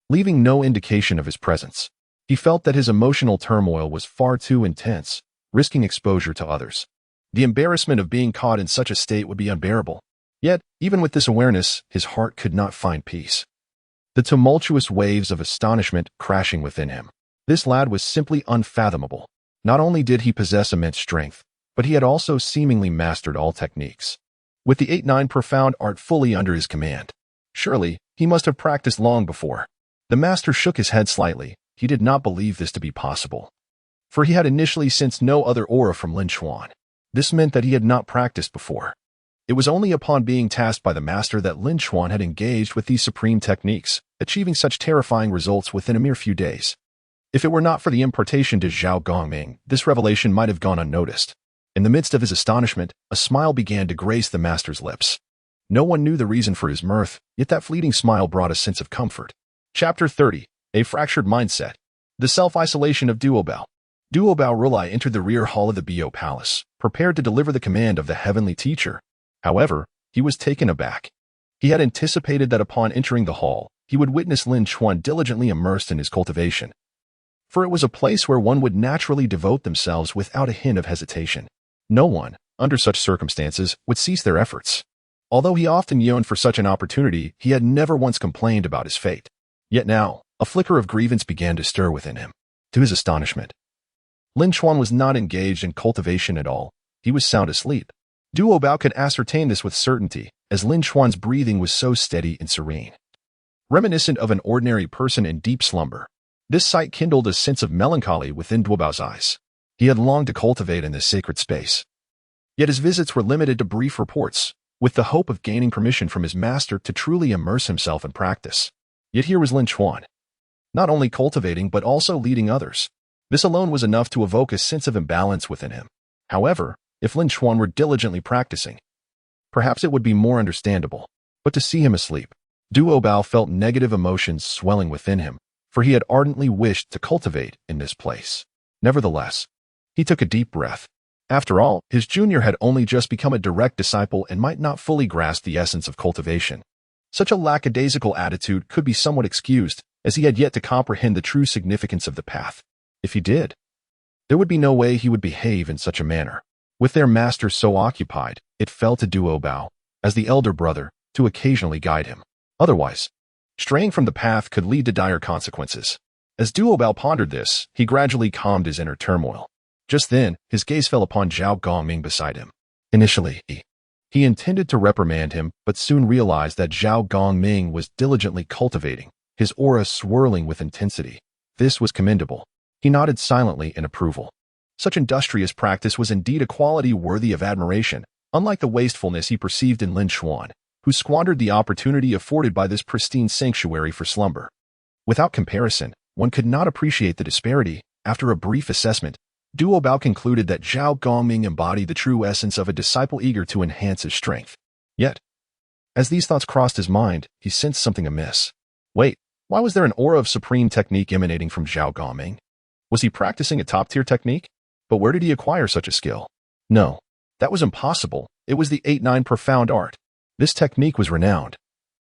leaving no indication of his presence. He felt that his emotional turmoil was far too intense, risking exposure to others. The embarrassment of being caught in such a state would be unbearable. Yet, even with this awareness, his heart could not find peace. The tumultuous waves of astonishment crashing within him. This lad was simply unfathomable. Not only did he possess immense strength, but he had also seemingly mastered all techniques. With the 8-9 profound art fully under his command, surely, he must have practiced long before. The master shook his head slightly. He did not believe this to be possible, for he had initially sensed no other aura from Lin Chuan. This meant that he had not practiced before. It was only upon being tasked by the master that Lin Chuan had engaged with these supreme techniques, achieving such terrifying results within a mere few days. If it were not for the impartation to Zhao Gongming, this revelation might have gone unnoticed. In the midst of his astonishment, a smile began to grace the master's lips. No one knew the reason for his mirth, yet that fleeting smile brought a sense of comfort. Chapter 30. A Fractured Mindset. The Self-Isolation of Duobao. Duobao Rulai entered the rear hall of the Bio Palace, prepared to deliver the command of the heavenly teacher. However, he was taken aback. He had anticipated that upon entering the hall, he would witness Lin Chuan diligently immersed in his cultivation, for it was a place where one would naturally devote themselves without a hint of hesitation. No one, under such circumstances, would cease their efforts. Although he often yearned for such an opportunity, he had never once complained about his fate. Yet now, a flicker of grievance began to stir within him. To his astonishment, Lin Chuan was not engaged in cultivation at all. He was sound asleep. Duobao could ascertain this with certainty, as Lin Chuan's breathing was so steady and serene, reminiscent of an ordinary person in deep slumber. This sight kindled a sense of melancholy within Duobao's eyes. He had longed to cultivate in this sacred space. Yet his visits were limited to brief reports, with the hope of gaining permission from his master to truly immerse himself in practice. Yet here was Lin Chuan, not only cultivating but also leading others. This alone was enough to evoke a sense of imbalance within him. However, if Lin Chuan were diligently practicing, perhaps it would be more understandable. But to see him asleep, Duobao felt negative emotions swelling within him, for he had ardently wished to cultivate in this place. Nevertheless, he took a deep breath. After all, his junior had only just become a direct disciple and might not fully grasp the essence of cultivation. Such a lackadaisical attitude could be somewhat excused, as he had yet to comprehend the true significance of the path. If he did, there would be no way he would behave in such a manner. With their master so occupied, it fell to Duobao, as the elder brother, to occasionally guide him. Otherwise, straying from the path could lead to dire consequences. As Duobao pondered this, he gradually calmed his inner turmoil. Just then, his gaze fell upon Zhao Gongming beside him. Initially, he intended to reprimand him, but soon realized that Zhao Gongming was diligently cultivating, his aura swirling with intensity. This was commendable. He nodded silently in approval. Such industrious practice was indeed a quality worthy of admiration, unlike the wastefulness he perceived in Lin Chuan, who squandered the opportunity afforded by this pristine sanctuary for slumber. Without comparison, one could not appreciate the disparity. After a brief assessment, Duobao concluded that Zhao Gongming embodied the true essence of a disciple eager to enhance his strength. Yet, as these thoughts crossed his mind, he sensed something amiss. Wait, why was there an aura of supreme technique emanating from Zhao Gongming? Was he practicing a top-tier technique? But where did he acquire such a skill? No, that was impossible. It was the 8-9 profound art. This technique was renowned,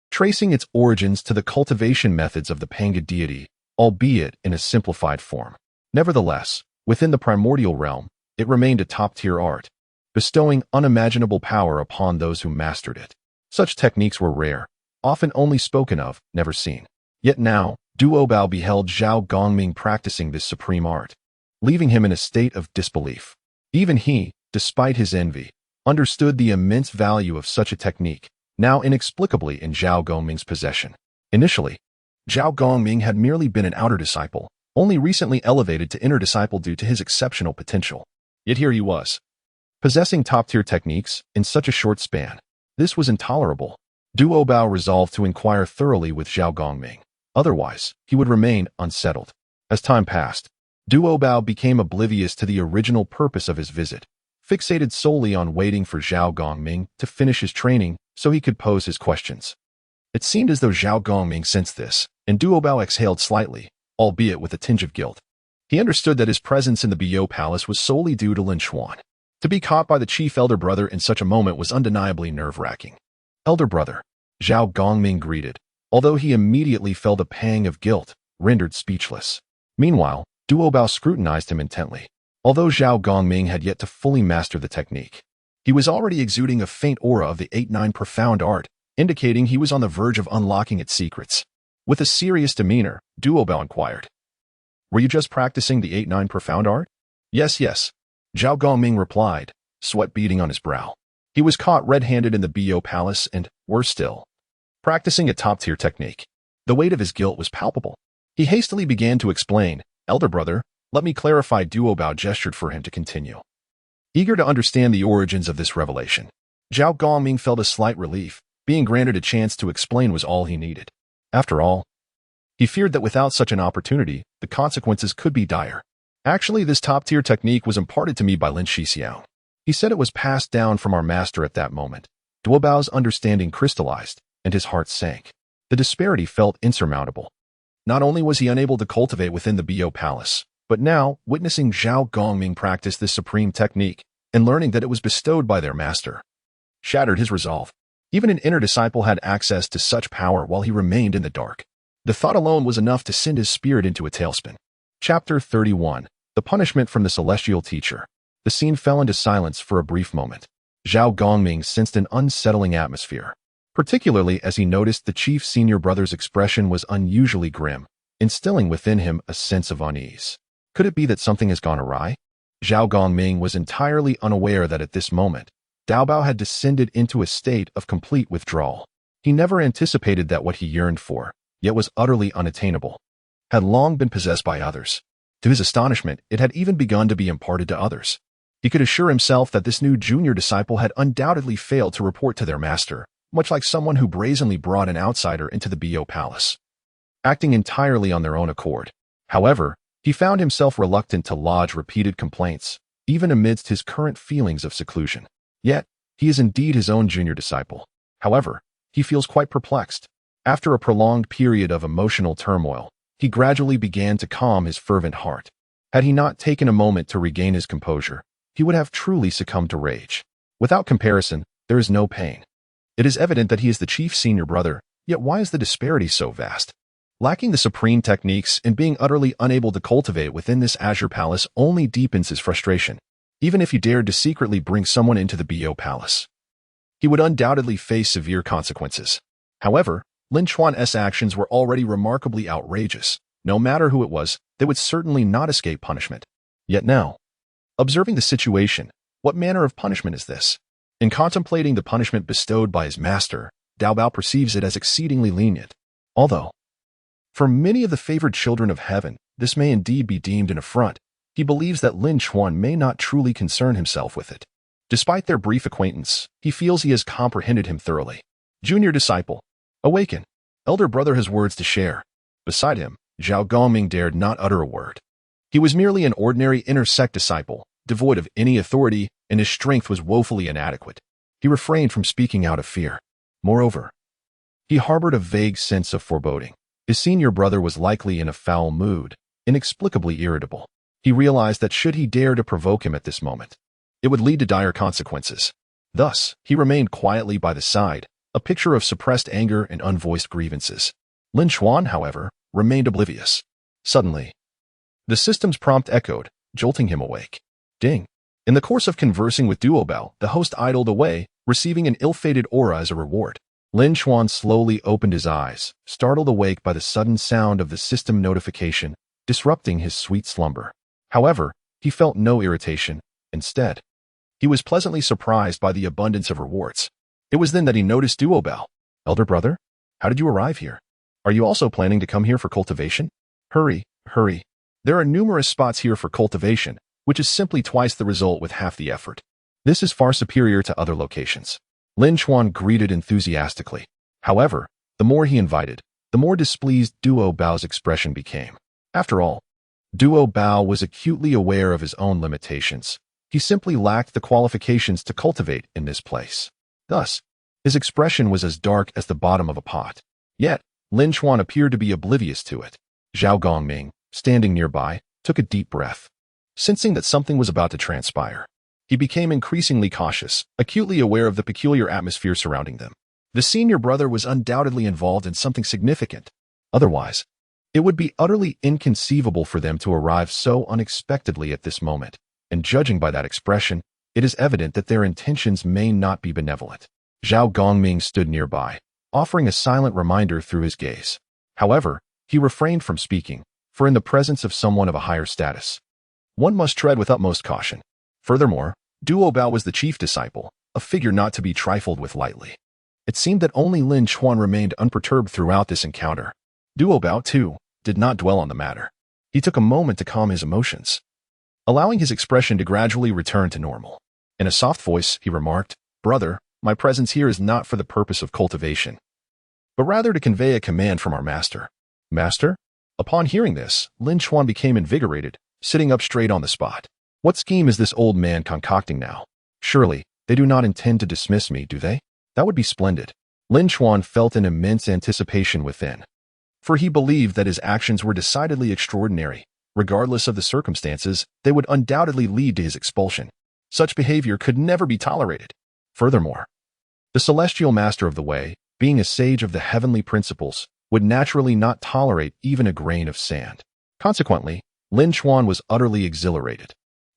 tracing its origins to the cultivation methods of the Panga deity, albeit in a simplified form. Nevertheless, within the primordial realm, it remained a top-tier art, bestowing unimaginable power upon those who mastered it. Such techniques were rare, often only spoken of, never seen. Yet now, Duobao beheld Zhao Gongming practicing this supreme art, leaving him in a state of disbelief. Even he, despite his envy, understood the immense value of such a technique, now inexplicably in Zhao Gongming's possession. Initially, Zhao Gongming had merely been an outer disciple, only recently elevated to inner disciple due to his exceptional potential. Yet here he was, possessing top-tier techniques in such a short span. This was intolerable. Duobao resolved to inquire thoroughly with Zhao Gongming. Otherwise, he would remain unsettled. As time passed, Duobao became oblivious to the original purpose of his visit, fixated solely on waiting for Zhao Gongming to finish his training so he could pose his questions. It seemed as though Zhao Gongming sensed this, and Duobao exhaled slightly, albeit with a tinge of guilt. He understood that his presence in the Bio Palace was solely due to Lin Chuan. To be caught by the chief elder brother in such a moment was undeniably nerve-wracking. Elder brother, Zhao Gongming greeted, although he immediately felt a pang of guilt, rendered speechless. Meanwhile, Duobao scrutinized him intently. Although Zhao Gongming had yet to fully master the technique, he was already exuding a faint aura of the 8-9 profound art, indicating he was on the verge of unlocking its secrets. With a serious demeanor, Duobao inquired, "Were you just practicing the 8-9 profound art?" Yes, Zhao Gongming replied, sweat beading on his brow. He was caught red-handed in the Bio Palace and, worse still, practicing a top-tier technique. The weight of his guilt was palpable. He hastily began to explain, "Elder brother, let me clarify." Duobao gestured for him to continue. Eager to understand the origins of this revelation, Zhao Gongming felt a slight relief. Being granted a chance to explain was all he needed. After all, he feared that without such an opportunity, the consequences could be dire. "Actually, this top-tier technique was imparted to me by Lin Xixiao. He said it was passed down from our master at that moment." Duobao's understanding crystallized, and his heart sank. The disparity felt insurmountable. Not only was he unable to cultivate within the Bio Palace, but now, witnessing Zhao Gongming practice this supreme technique, and learning that it was bestowed by their master, shattered his resolve. Even an inner disciple had access to such power while he remained in the dark. The thought alone was enough to send his spirit into a tailspin. Chapter 31. The Punishment from the Celestial Teacher. The scene fell into silence for a brief moment. Zhao Gongming sensed an unsettling atmosphere, particularly as he noticed the chief senior brother's expression was unusually grim, instilling within him a sense of unease. Could it be that something has gone awry? Zhao Gongming was entirely unaware that at this moment, Duobao had descended into a state of complete withdrawal. He never anticipated that what he yearned for, yet was utterly unattainable, had long been possessed by others. To his astonishment, it had even begun to be imparted to others. He could assure himself that this new junior disciple had undoubtedly failed to report to their master, much like someone who brazenly brought an outsider into the Bio Palace, acting entirely on their own accord. However, he found himself reluctant to lodge repeated complaints, even amidst his current feelings of seclusion. Yet, he is indeed his own junior disciple. However, he feels quite perplexed. After a prolonged period of emotional turmoil, he gradually began to calm his fervent heart. Had he not taken a moment to regain his composure, he would have truly succumbed to rage. Without comparison, there is no pain. It is evident that he is the chief senior brother, yet why is the disparity so vast? Lacking the supreme techniques and being utterly unable to cultivate within this Azure Palace only deepens his frustration. Even if he dared to secretly bring someone into the Bio Palace, he would undoubtedly face severe consequences. However, Lin Chuan's actions were already remarkably outrageous. No matter who it was, they would certainly not escape punishment. Yet now, observing the situation, what manner of punishment is this? In contemplating the punishment bestowed by his master, Duobao perceives it as exceedingly lenient. Although, for many of the favored children of heaven, this may indeed be deemed an affront, he believes that Lin Chuan may not truly concern himself with it. Despite their brief acquaintance, he feels he has comprehended him thoroughly. Junior disciple, awaken. Elder brother has words to share. Beside him, Zhao Gongming dared not utter a word. He was merely an ordinary inner sect disciple, devoid of any authority, and his strength was woefully inadequate. He refrained from speaking out of fear. Moreover, he harbored a vague sense of foreboding. His senior brother was likely in a foul mood, inexplicably irritable. He realized that should he dare to provoke him at this moment, it would lead to dire consequences. Thus, he remained quietly by the side, a picture of suppressed anger and unvoiced grievances. Lin Chuan, however, remained oblivious. Suddenly, the system's prompt echoed, jolting him awake. Ding! In the course of conversing with Duobao, the host idled away, receiving an ill-fated aura as a reward. Lin Chuan slowly opened his eyes, startled awake by the sudden sound of the system notification, disrupting his sweet slumber. However, he felt no irritation. Instead, he was pleasantly surprised by the abundance of rewards. It was then that he noticed Duobao. Elder brother, how did you arrive here? Are you also planning to come here for cultivation? Hurry, hurry. There are numerous spots here for cultivation, which is simply twice the result with half the effort. This is far superior to other locations. Lin Chuan greeted enthusiastically. However, the more he invited, the more displeased Duobao's expression became. After all, Duobao was acutely aware of his own limitations. He simply lacked the qualifications to cultivate in this place. Thus, his expression was as dark as the bottom of a pot. Yet, Lin Chuan appeared to be oblivious to it. Zhao Gongming, standing nearby, took a deep breath. Sensing that something was about to transpire, he became increasingly cautious, acutely aware of the peculiar atmosphere surrounding them. The senior brother was undoubtedly involved in something significant. Otherwise, it would be utterly inconceivable for them to arrive so unexpectedly at this moment, and judging by that expression, it is evident that their intentions may not be benevolent. Zhao Gongming stood nearby, offering a silent reminder through his gaze. However, he refrained from speaking, for in the presence of someone of a higher status, one must tread with utmost caution. Furthermore, Duobao was the chief disciple, a figure not to be trifled with lightly. It seemed that only Lin Chuan remained unperturbed throughout this encounter. Duobao, too, did not dwell on the matter. He took a moment to calm his emotions, allowing his expression to gradually return to normal. In a soft voice, he remarked, "Brother, my presence here is not for the purpose of cultivation, but rather to convey a command from our master." Master? Upon hearing this, Lin Chuan became invigorated, sitting up straight on the spot. What scheme is this old man concocting now? Surely, they do not intend to dismiss me, do they? That would be splendid. Lin Chuan felt an immense anticipation within, for he believed that his actions were decidedly extraordinary. Regardless of the circumstances, they would undoubtedly lead to his expulsion. Such behavior could never be tolerated. Furthermore, the celestial master of the way, being a sage of the heavenly principles, would naturally not tolerate even a grain of sand. Consequently, Lin Chuan was utterly exhilarated.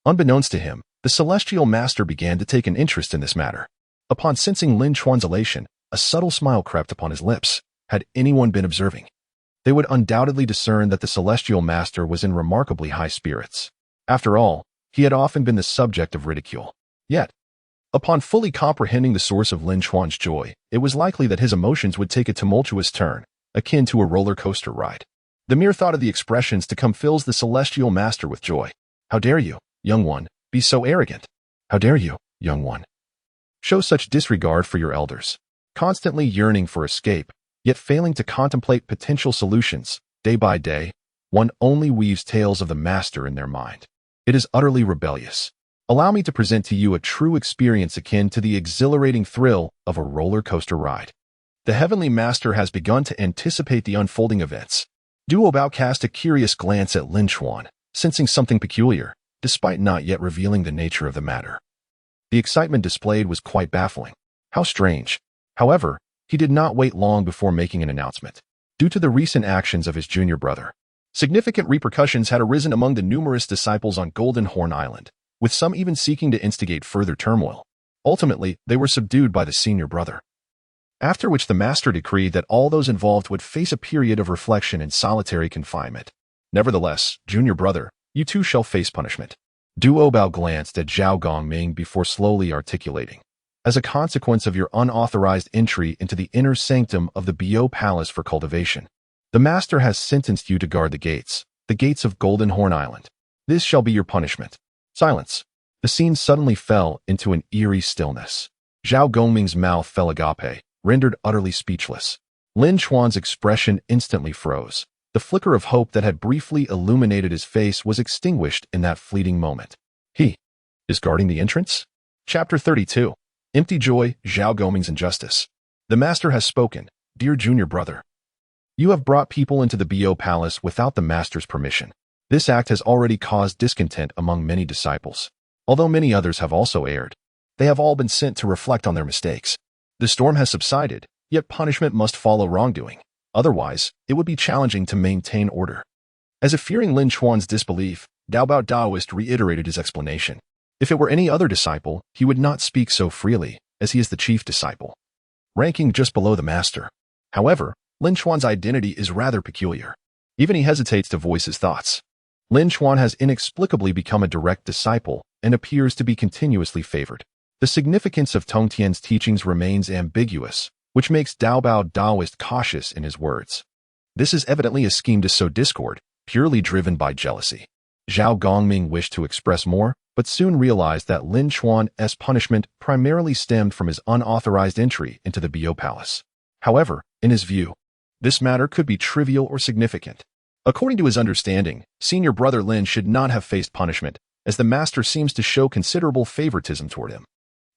Unbeknownst to him, the celestial master began to take an interest in this matter. Upon sensing Lin Chuan's elation, a subtle smile crept upon his lips. Had anyone been observing, they would undoubtedly discern that the celestial master was in remarkably high spirits. After all, he had often been the subject of ridicule. Yet, upon fully comprehending the source of Lin Chuan's joy, it was likely that his emotions would take a tumultuous turn, akin to a roller coaster ride. The mere thought of the expressions to come fills the celestial master with joy. How dare you, young one, be so arrogant? How dare you, young one, show such disregard for your elders? Constantly yearning for escape, yet failing to contemplate potential solutions, day by day, one only weaves tales of the master in their mind. It is utterly rebellious. Allow me to present to you a true experience akin to the exhilarating thrill of a roller coaster ride. The heavenly master has begun to anticipate the unfolding events. Duobao cast a curious glance at Lin Chuan, sensing something peculiar, despite not yet revealing the nature of the matter. The excitement displayed was quite baffling. How strange. However, he did not wait long before making an announcement. Due to the recent actions of his junior brother, significant repercussions had arisen among the numerous disciples on Golden Horn Island, with some even seeking to instigate further turmoil. Ultimately, they were subdued by the senior brother. After which the master decreed that all those involved would face a period of reflection and solitary confinement. Nevertheless, junior brother, you too shall face punishment. Duobao glanced at Zhao Gongming before slowly articulating. As a consequence of your unauthorized entry into the inner sanctum of the Bio Palace for cultivation, the master has sentenced you to guard the gates of Golden Horn Island. This shall be your punishment. Silence. The scene suddenly fell into an eerie stillness. Zhao Gongming's mouth fell agape, rendered utterly speechless. Lin Chuan's expression instantly froze. The flicker of hope that had briefly illuminated his face was extinguished in that fleeting moment. He is guarding the entrance? Chapter 32. Empty joy, Zhao Gongming's injustice. The master has spoken, dear junior brother. You have brought people into the Bio Palace without the master's permission. This act has already caused discontent among many disciples. Although many others have also erred, they have all been sent to reflect on their mistakes. The storm has subsided, yet punishment must follow wrongdoing. Otherwise, it would be challenging to maintain order. As if fearing Lin Chuan's disbelief, Duobao Daoist reiterated his explanation. If it were any other disciple, he would not speak so freely, as he is the chief disciple, ranking just below the master. However, Lin Chuan's identity is rather peculiar. Even he hesitates to voice his thoughts. Lin Chuan has inexplicably become a direct disciple and appears to be continuously favored. The significance of Tongtian's teachings remains ambiguous, which makes Duobao Taoist cautious in his words. This is evidently a scheme to sow discord, purely driven by jealousy. Zhao Gongming wished to express more, but soon realized that Lin Chuan's punishment primarily stemmed from his unauthorized entry into the Bio Palace. However, in his view, this matter could be trivial or significant. According to his understanding, senior brother Lin should not have faced punishment, as the master seems to show considerable favoritism toward him.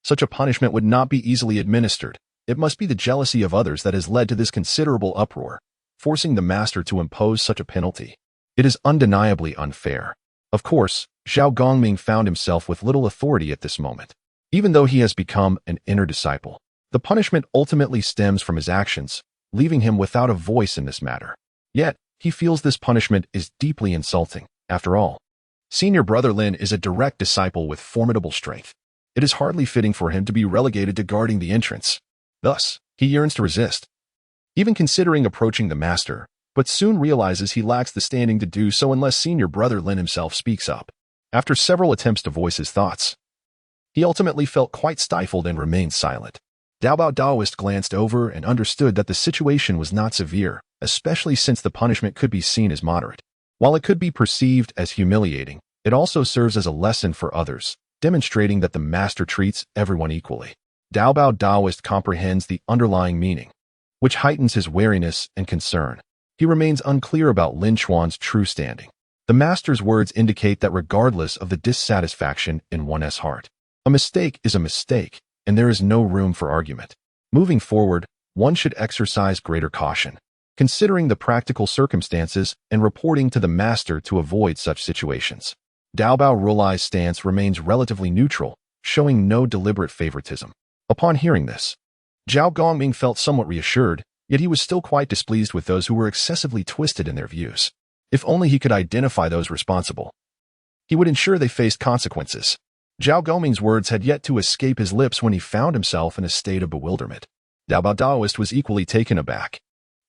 Such a punishment would not be easily administered. It must be the jealousy of others that has led to this considerable uproar, forcing the master to impose such a penalty. It is undeniably unfair. Of course, Zhao Gongming found himself with little authority at this moment. Even though he has become an inner disciple, the punishment ultimately stems from his actions, leaving him without a voice in this matter. Yet, he feels this punishment is deeply insulting. After all, senior brother Lin is a direct disciple with formidable strength. It is hardly fitting for him to be relegated to guarding the entrance. Thus, he yearns to resist, even considering approaching the master, but soon realizes he lacks the standing to do so unless senior brother Lin himself speaks up. After several attempts to voice his thoughts, he ultimately felt quite stifled and remained silent. Duobao Taoist glanced over and understood that the situation was not severe, especially since the punishment could be seen as moderate. While it could be perceived as humiliating, it also serves as a lesson for others, demonstrating that the master treats everyone equally. Duobao Taoist comprehends the underlying meaning, which heightens his wariness and concern. He remains unclear about Lin Chuan's true standing. The master's words indicate that regardless of the dissatisfaction in one's heart, a mistake is a mistake, and there is no room for argument. Moving forward, one should exercise greater caution, considering the practical circumstances and reporting to the master to avoid such situations. Duobao Rulai's stance remains relatively neutral, showing no deliberate favoritism. Upon hearing this, Zhao Gongming felt somewhat reassured, yet he was still quite displeased with those who were excessively twisted in their views. If only he could identify those responsible, he would ensure they faced consequences. Zhao Gongming's words had yet to escape his lips when he found himself in a state of bewilderment. Duobao Taoist was equally taken aback.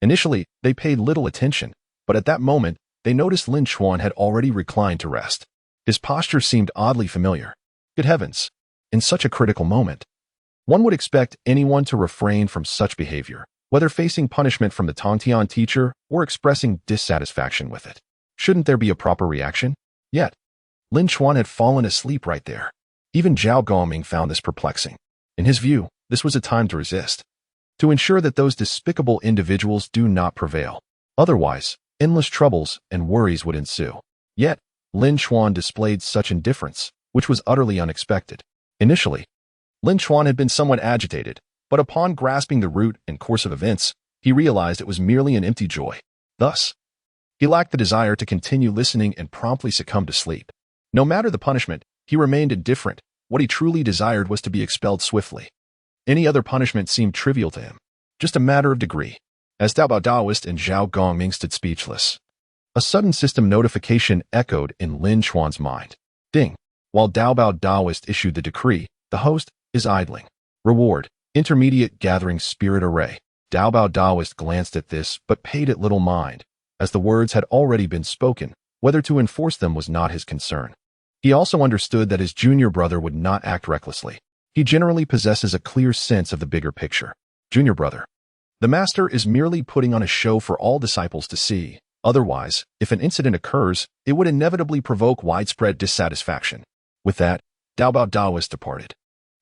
Initially, they paid little attention, but at that moment, they noticed Lin Chuan had already reclined to rest. His posture seemed oddly familiar. Good heavens! In such a critical moment, one would expect anyone to refrain from such behavior, whether facing punishment from the Tongtian teacher or expressing dissatisfaction with it. Shouldn't there be a proper reaction? Yet, Lin Chuan had fallen asleep right there. Even Zhao Gongming found this perplexing. In his view, this was a time to resist, to ensure that those despicable individuals do not prevail. Otherwise, endless troubles and worries would ensue. Yet, Lin Chuan displayed such indifference, which was utterly unexpected. Initially, Lin Chuan had been somewhat agitated, but upon grasping the root and course of events, he realized it was merely an empty joy. Thus, he lacked the desire to continue listening and promptly succumbed to sleep. No matter the punishment, he remained indifferent. What he truly desired was to be expelled swiftly. Any other punishment seemed trivial to him, just a matter of degree. As Duobao Taoist and Zhao Gongming stood speechless, a sudden system notification echoed in Lin Chuan's mind. Ding! While Duobao Taoist issued the decree, the host is idling. Reward: Intermediate Gathering Spirit Array. Duobao Taoist glanced at this, but paid it little mind, as the words had already been spoken. Whether to enforce them was not his concern. He also understood that his junior brother would not act recklessly. He generally possesses a clear sense of the bigger picture. Junior brother. The master is merely putting on a show for all disciples to see. Otherwise, if an incident occurs, it would inevitably provoke widespread dissatisfaction. With that, Duobao Taoist departed.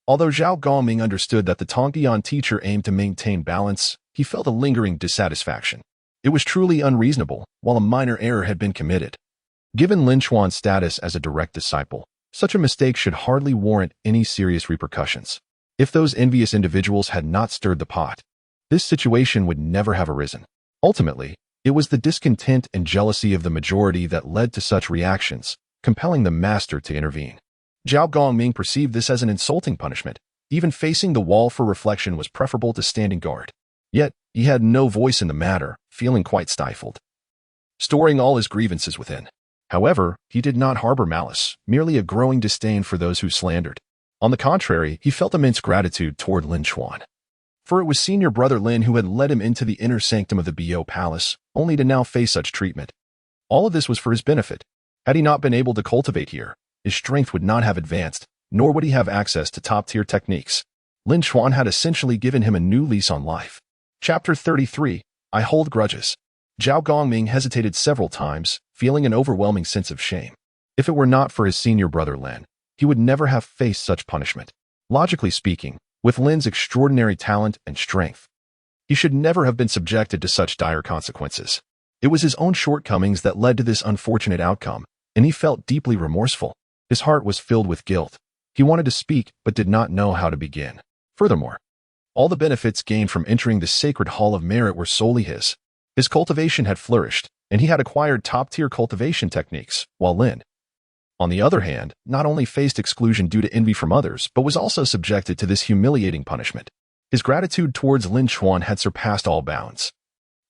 Although Zhao Gongming understood that the Tongtian teacher aimed to maintain balance, he felt a lingering dissatisfaction. It was truly unreasonable, while a minor error had been committed. Given Lin Chuan's status as a direct disciple, such a mistake should hardly warrant any serious repercussions. If those envious individuals had not stirred the pot, this situation would never have arisen. Ultimately, it was the discontent and jealousy of the majority that led to such reactions, compelling the master to intervene. Zhao Gongming perceived this as an insulting punishment. Even facing the wall for reflection was preferable to standing guard. Yet, he had no voice in the matter, feeling quite stifled, storing all his grievances within. However, he did not harbor malice, merely a growing disdain for those who slandered. On the contrary, he felt immense gratitude toward Lin Chuan. For it was senior brother Lin who had led him into the inner sanctum of the Bo Palace, only to now face such treatment. All of this was for his benefit. Had he not been able to cultivate here, his strength would not have advanced, nor would he have access to top-tier techniques. Lin Chuan had essentially given him a new lease on life. Chapter 33, I Hold Grudges. Zhao Gongming hesitated several times, feeling an overwhelming sense of shame. If it were not for his senior brother Lin, he would never have faced such punishment. Logically speaking, with Lin's extraordinary talent and strength, he should never have been subjected to such dire consequences. It was his own shortcomings that led to this unfortunate outcome, and he felt deeply remorseful. His heart was filled with guilt. He wanted to speak, but did not know how to begin. Furthermore, all the benefits gained from entering the sacred hall of merit were solely his. His cultivation had flourished, and he had acquired top-tier cultivation techniques, while Lin, on the other hand, not only faced exclusion due to envy from others, but was also subjected to this humiliating punishment. His gratitude towards Lin Chuan had surpassed all bounds,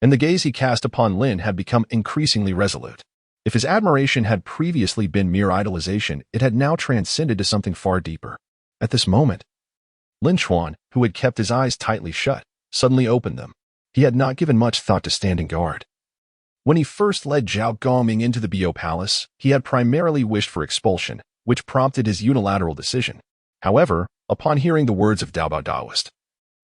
and the gaze he cast upon Lin had become increasingly resolute. If his admiration had previously been mere idolization, it had now transcended to something far deeper. At this moment, Lin Chuan, who had kept his eyes tightly shut, suddenly opened them. He had not given much thought to standing guard. When he first led Zhao Gongming into the Bo Palace, he had primarily wished for expulsion, which prompted his unilateral decision. However, upon hearing the words of Duobao Daoist,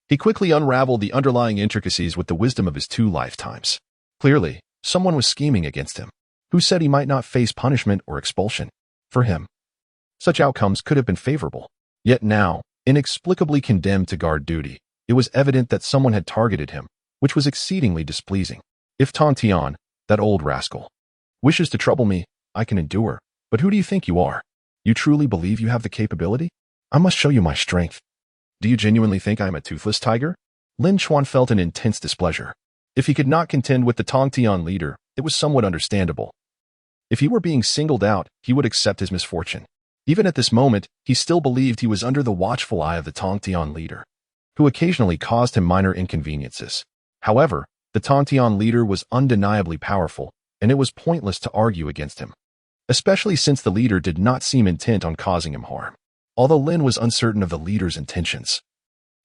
he quickly unraveled the underlying intricacies with the wisdom of his 2 lifetimes. Clearly, someone was scheming against him. Who said he might not face punishment or expulsion? For him, such outcomes could have been favorable. Yet now, inexplicably condemned to guard duty, it was evident that someone had targeted him, which was exceedingly displeasing. If Tongtian, that old rascal, wishes to trouble me, I can endure. But who do you think you are? You truly believe you have the capability? I must show you my strength. Do you genuinely think I am a toothless tiger? Lin Chuan felt an intense displeasure. If he could not contend with the Tongtian leader, it was somewhat understandable. If he were being singled out, he would accept his misfortune. Even at this moment, he still believed he was under the watchful eye of the Tongtian leader, who occasionally caused him minor inconveniences. However, the Tongtian leader was undeniably powerful, and it was pointless to argue against him, especially since the leader did not seem intent on causing him harm. Although Lin was uncertain of the leader's intentions,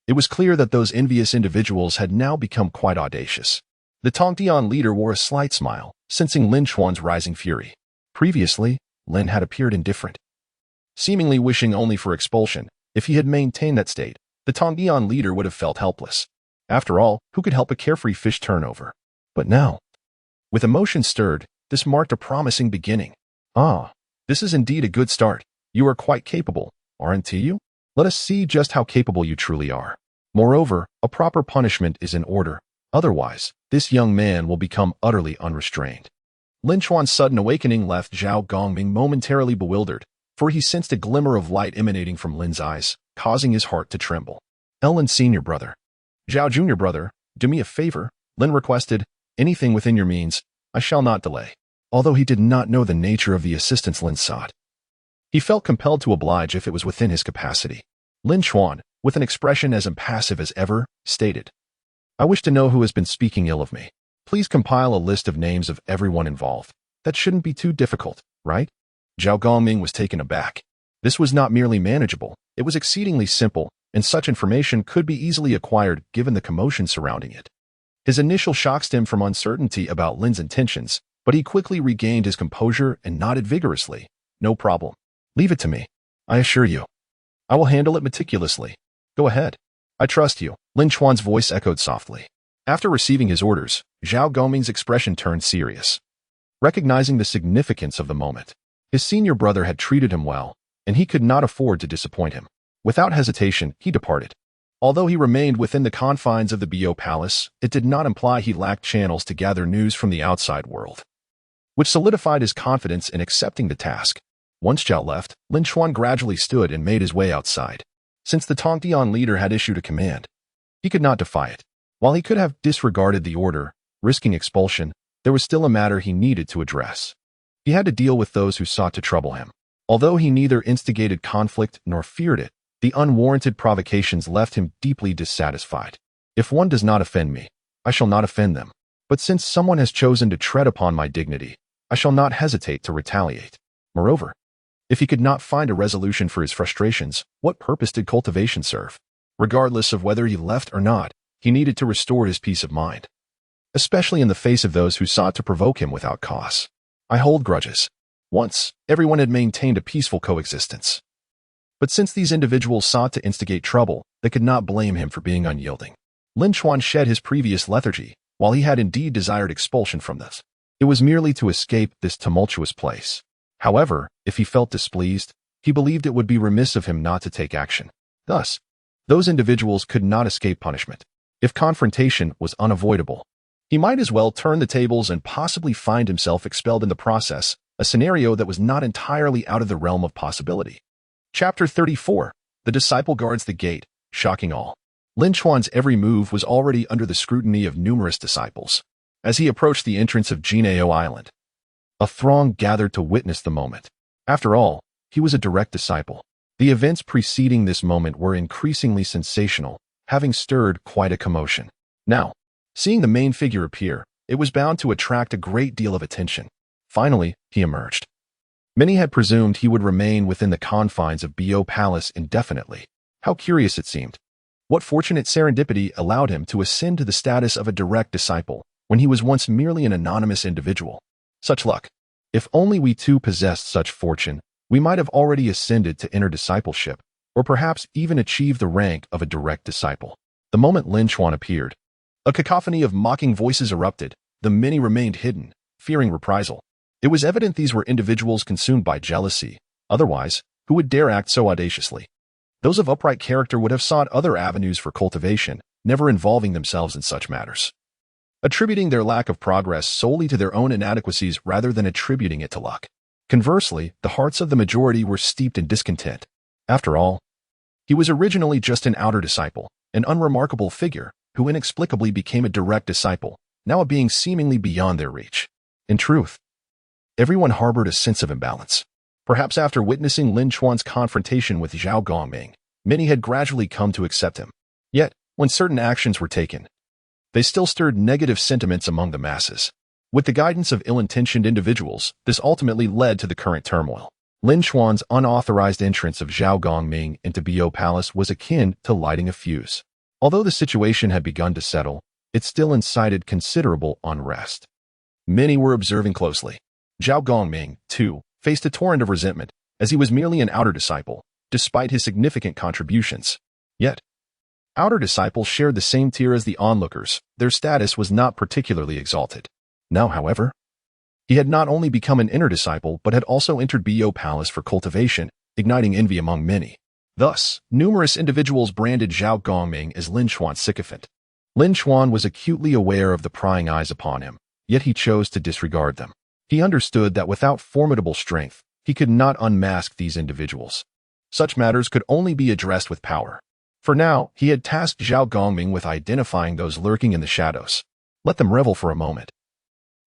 it was clear that those envious individuals had now become quite audacious. The Tongtian leader wore a slight smile, sensing Lin Chuan's rising fury. Previously, Lin had appeared indifferent, seemingly wishing only for expulsion. If he had maintained that state, the Tongtian leader would have felt helpless. After all, who could help a carefree fish turn over? But now, with emotion stirred, this marked a promising beginning. Ah, this is indeed a good start. You are quite capable, aren't you? Let us see just how capable you truly are. Moreover, a proper punishment is in order. Otherwise, this young man will become utterly unrestrained. Lin Chuan's sudden awakening left Zhao Gongming momentarily bewildered, for he sensed a glimmer of light emanating from Lin's eyes, causing his heart to tremble. Lin senior brother. Zhao junior brother, do me a favor, Lin requested. Anything within your means, I shall not delay. Although he did not know the nature of the assistance Lin sought, he felt compelled to oblige if it was within his capacity. Lin Chuan, with an expression as impassive as ever, stated, I wish to know who has been speaking ill of me. Please compile a list of names of everyone involved. That shouldn't be too difficult, right? Zhao Gongming was taken aback. This was not merely manageable, it was exceedingly simple, and such information could be easily acquired given the commotion surrounding it. His initial shock stemmed from uncertainty about Lin's intentions, but he quickly regained his composure and nodded vigorously. No problem. Leave it to me. I assure you. I will handle it meticulously. Go ahead. I trust you. Lin Chuan's voice echoed softly. After receiving his orders, Zhao Gongming's expression turned serious. Recognizing the significance of the moment, his senior brother had treated him well, and he could not afford to disappoint him. Without hesitation, he departed. Although he remained within the confines of the Bo Palace, it did not imply he lacked channels to gather news from the outside world, which solidified his confidence in accepting the task. Once Zhao left, Lin Chuan gradually stood and made his way outside. Since the Tongtian leader had issued a command, he could not defy it. While he could have disregarded the order, risking expulsion, there was still a matter he needed to address. He had to deal with those who sought to trouble him. Although he neither instigated conflict nor feared it, the unwarranted provocations left him deeply dissatisfied. If one does not offend me, I shall not offend them. But since someone has chosen to tread upon my dignity, I shall not hesitate to retaliate. Moreover, if he could not find a resolution for his frustrations, what purpose did cultivation serve? Regardless of whether he left or not, he needed to restore his peace of mind, especially in the face of those who sought to provoke him without cause. I hold grudges. Once, everyone had maintained a peaceful coexistence. But since these individuals sought to instigate trouble, they could not blame him for being unyielding. Lin Chuan shed his previous lethargy, while he had indeed desired expulsion from this. It was merely to escape this tumultuous place. However, if he felt displeased, he believed it would be remiss of him not to take action. Thus, those individuals could not escape punishment. If confrontation was unavoidable, he might as well turn the tables and possibly find himself expelled in the process, a scenario that was not entirely out of the realm of possibility. Chapter 34. The disciple guards the gate, shocking all. Lin Chuan's every move was already under the scrutiny of numerous disciples. As he approached the entrance of Jiejiao Island, a throng gathered to witness the moment. After all, he was a direct disciple. The events preceding this moment were increasingly sensational, having stirred quite a commotion. Now, seeing the main figure appear, it was bound to attract a great deal of attention. Finally, he emerged. Many had presumed he would remain within the confines of Duobao Palace indefinitely. How curious it seemed. What fortunate serendipity allowed him to ascend to the status of a direct disciple when he was once merely an anonymous individual? Such luck. If only we too possessed such fortune, we might have already ascended to inner discipleship, or perhaps even achieved the rank of a direct disciple. The moment Lin Chuan appeared, a cacophony of mocking voices erupted. The many remained hidden, fearing reprisal. It was evident these were individuals consumed by jealousy. Otherwise, who would dare act so audaciously? Those of upright character would have sought other avenues for cultivation, never involving themselves in such matters, attributing their lack of progress solely to their own inadequacies rather than attributing it to luck. Conversely, the hearts of the majority were steeped in discontent. After all, he was originally just an outer disciple, an unremarkable figure who inexplicably became a direct disciple, now a being seemingly beyond their reach. In truth, everyone harbored a sense of imbalance. Perhaps after witnessing Lin Chuan's confrontation with Zhao Gongming, many had gradually come to accept him. Yet, when certain actions were taken, they still stirred negative sentiments among the masses. With the guidance of ill-intentioned individuals, this ultimately led to the current turmoil. Lin Chuan's unauthorized entrance of Zhao Gongming into Duobao Palace was akin to lighting a fuse. Although the situation had begun to settle, it still incited considerable unrest. Many were observing closely. Zhao Gongming, too, faced a torrent of resentment, as he was merely an outer disciple, despite his significant contributions. Yet, outer disciples shared the same tier as the onlookers. Their status was not particularly exalted. Now, however, he had not only become an inner disciple but had also entered Duobao Palace for cultivation, igniting envy among many. Thus, numerous individuals branded Zhao Gongming as Lin Chuan's sycophant. Lin Chuan was acutely aware of the prying eyes upon him, yet he chose to disregard them. He understood that without formidable strength, he could not unmask these individuals. Such matters could only be addressed with power. For now, he had tasked Zhao Gongming with identifying those lurking in the shadows. Let them revel for a moment.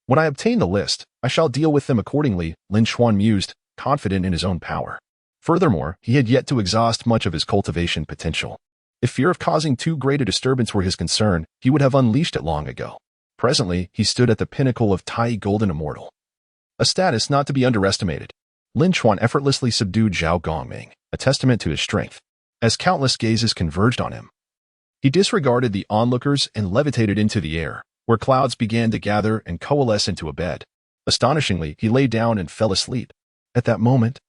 When I obtain the list, I shall deal with them accordingly, Lin Chuan mused, confident in his own power. Furthermore, he had yet to exhaust much of his cultivation potential. If fear of causing too great a disturbance were his concern, he would have unleashed it long ago. Presently, he stood at the pinnacle of Tai Golden Immortal, a status not to be underestimated. Lin Chuan effortlessly subdued Zhao Gongming, a testament to his strength. As countless gazes converged on him, he disregarded the onlookers and levitated into the air, where clouds began to gather and coalesce into a bed. Astonishingly, he lay down and fell asleep. At that moment,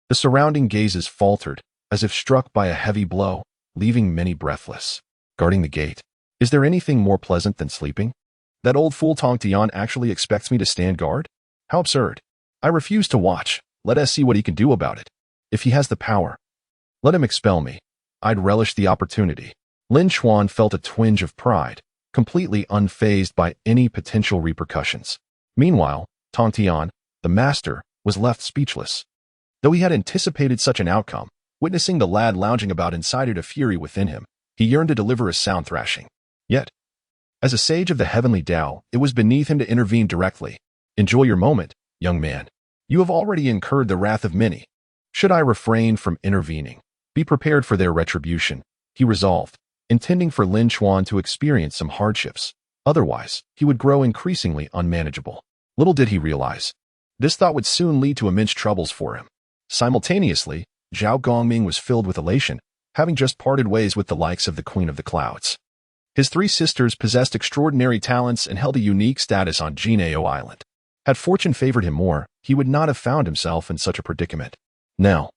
the surrounding gazes faltered, as if struck by a heavy blow, leaving many breathless. Guarding the gate. Is there anything more pleasant than sleeping? That old fool Tongtian actually expects me to stand guard? How absurd. I refuse to watch. Let us see what he can do about it. If he has the power, let him expel me. I'd relish the opportunity. Lin Chuan felt a twinge of pride, completely unfazed by any potential repercussions. Meanwhile, Tongtian, the master, was left speechless. Though he had anticipated such an outcome, witnessing the lad lounging about incited a fury within him. He yearned to deliver a sound thrashing. Yet, as a sage of the heavenly Tao, it was beneath him to intervene directly. Enjoy your moment, young man. You have already incurred the wrath of many. Should I refrain from intervening? Be prepared for their retribution, he resolved, intending for Lin Chuan to experience some hardships. Otherwise, he would grow increasingly unmanageable. Little did he realize, This thought would soon lead to immense troubles for him. Simultaneously, Zhao Gongming was filled with elation, having just parted ways with the likes of the Queen of the Clouds. His three sisters possessed extraordinary talents and held a unique status on Jiejiao Island. Had fortune favored him more, he would not have found himself in such a predicament. Now,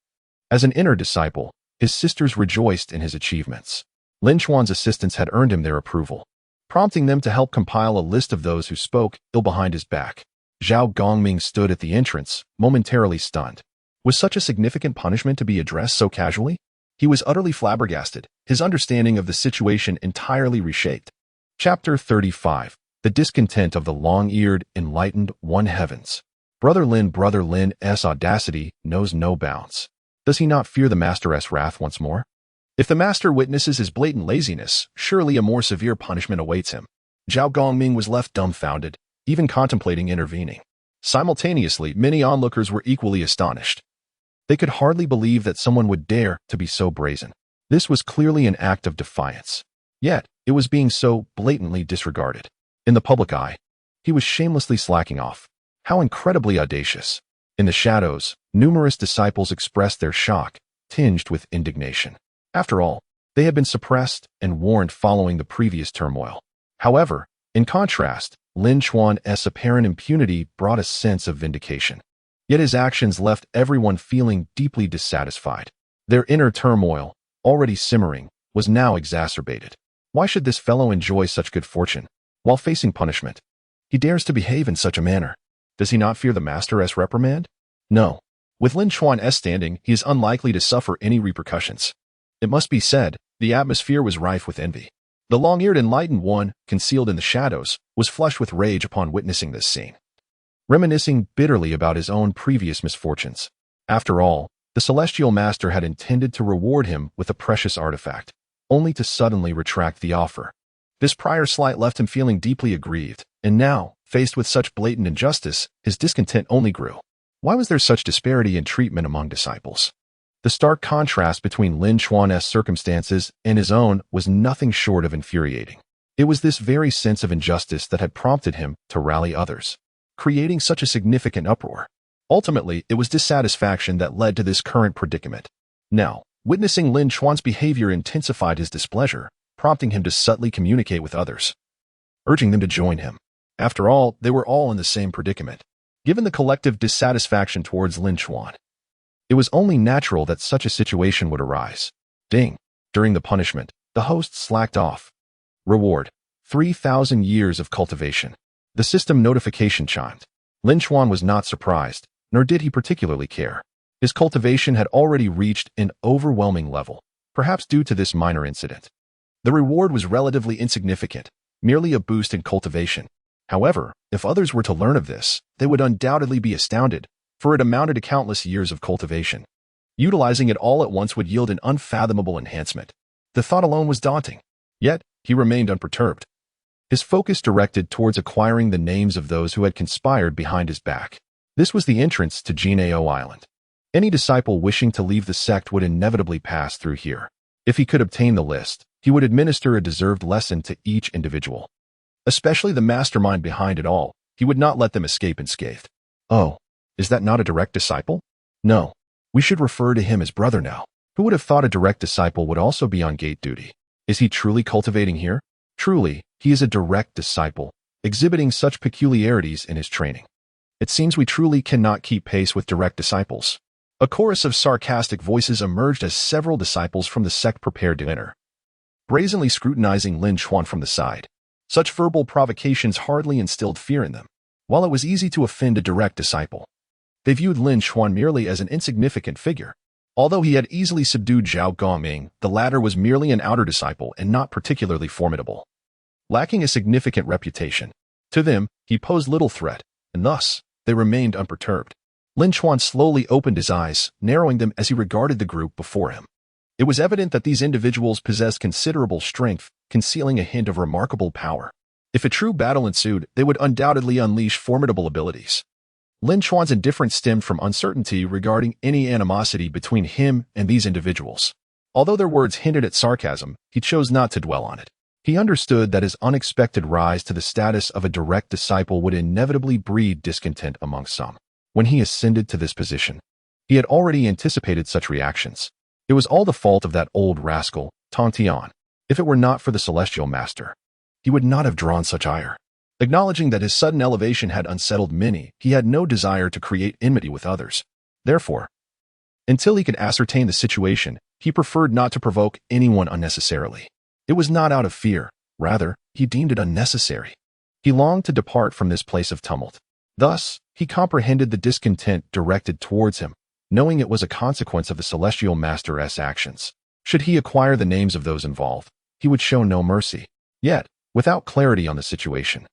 as an inner disciple, his sisters rejoiced in his achievements. Lin Chuan's assistance had earned him their approval, prompting them to help compile a list of those who spoke ill behind his back. Zhao Gongming stood at the entrance, momentarily stunned. Was such a significant punishment to be addressed so casually? He was utterly flabbergasted, his understanding of the situation entirely reshaped. Chapter 35. The Discontent of the Long-Eared, Enlightened One. Heavens. Brother Lin's audacity knows no bounds. Does he not fear the Master's wrath once more? If the Master witnesses his blatant laziness, surely a more severe punishment awaits him. Zhao Gongming was left dumbfounded, even contemplating intervening. Simultaneously, many onlookers were equally astonished. They could hardly believe that someone would dare to be so brazen. This was clearly an act of defiance. Yet, it was being so blatantly disregarded. In the public eye, he was shamelessly slacking off. How incredibly audacious. In the shadows, numerous disciples expressed their shock, tinged with indignation. After all, they had been suppressed and warned following the previous turmoil. However, in contrast, Lin Chuan's apparent impunity brought a sense of vindication. Yet his actions left everyone feeling deeply dissatisfied. Their inner turmoil, already simmering, was now exacerbated. Why should this fellow enjoy such good fortune, while facing punishment? He dares to behave in such a manner. Does he not fear the Master's reprimand? No. With Lin Chuan's standing, he is unlikely to suffer any repercussions. It must be said, the atmosphere was rife with envy. The long-eared enlightened one, concealed in the shadows, was flushed with rage upon witnessing this scene, reminiscing bitterly about his own previous misfortunes. After all, the Celestial Master had intended to reward him with a precious artifact, only to suddenly retract the offer. This prior slight left him feeling deeply aggrieved, and now, faced with such blatant injustice, his discontent only grew. Why was there such disparity in treatment among disciples? The stark contrast between Lin Chuan's circumstances and his own was nothing short of infuriating. It was this very sense of injustice that had prompted him to rally others, creating such a significant uproar. Ultimately, it was dissatisfaction that led to this current predicament. Now, witnessing Lin Chuan's behavior intensified his displeasure, prompting him to subtly communicate with others, urging them to join him. After all, they were all in the same predicament. Given the collective dissatisfaction towards Lin Chuan, it was only natural that such a situation would arise. Ding. During the punishment, the host slacked off. Reward: 3,000 years of cultivation. The system notification chimed. Lin Chuan was not surprised, nor did he particularly care. His cultivation had already reached an overwhelming level, perhaps due to this minor incident. The reward was relatively insignificant, merely a boost in cultivation. However, if others were to learn of this, they would undoubtedly be astounded, for it amounted to countless years of cultivation. Utilizing it all at once would yield an unfathomable enhancement. The thought alone was daunting. Yet, he remained unperturbed. His focus directed towards acquiring the names of those who had conspired behind his back. This was the entrance to Jiejiao Island. Any disciple wishing to leave the sect would inevitably pass through here. If he could obtain the list, he would administer a deserved lesson to each individual. Especially the mastermind behind it all, he would not let them escape unscathed. Oh, is that not a direct disciple? No. We should refer to him as brother now. Who would have thought a direct disciple would also be on gate duty? Is he truly cultivating here? Truly, he is a direct disciple, exhibiting such peculiarities in his training. It seems we truly cannot keep pace with direct disciples. A chorus of sarcastic voices emerged as several disciples from the sect prepared to enter, brazenly scrutinizing Lin Chuan from the side. Such verbal provocations hardly instilled fear in them. While it was easy to offend a direct disciple, they viewed Lin Chuan merely as an insignificant figure. Although he had easily subdued Zhao Gongming, the latter was merely an outer disciple and not particularly formidable, lacking a significant reputation. To them, he posed little threat, and thus, they remained unperturbed. Lin Chuan slowly opened his eyes, narrowing them as he regarded the group before him. It was evident that these individuals possessed considerable strength, concealing a hint of remarkable power. If a true battle ensued, they would undoubtedly unleash formidable abilities. Lin Chuan's indifference stemmed from uncertainty regarding any animosity between him and these individuals. Although their words hinted at sarcasm, he chose not to dwell on it. He understood that his unexpected rise to the status of a direct disciple would inevitably breed discontent among some. When he ascended to this position, he had already anticipated such reactions. It was all the fault of that old rascal, Tongtian. If it were not for the celestial master, he would not have drawn such ire. Acknowledging that his sudden elevation had unsettled many, he had no desire to create enmity with others. Therefore, until he could ascertain the situation, he preferred not to provoke anyone unnecessarily. It was not out of fear, rather, he deemed it unnecessary. He longed to depart from this place of tumult. Thus, he comprehended the discontent directed towards him, knowing it was a consequence of the celestial master's actions. Should he acquire the names of those involved, he would show no mercy. Yet, without clarity on the situation,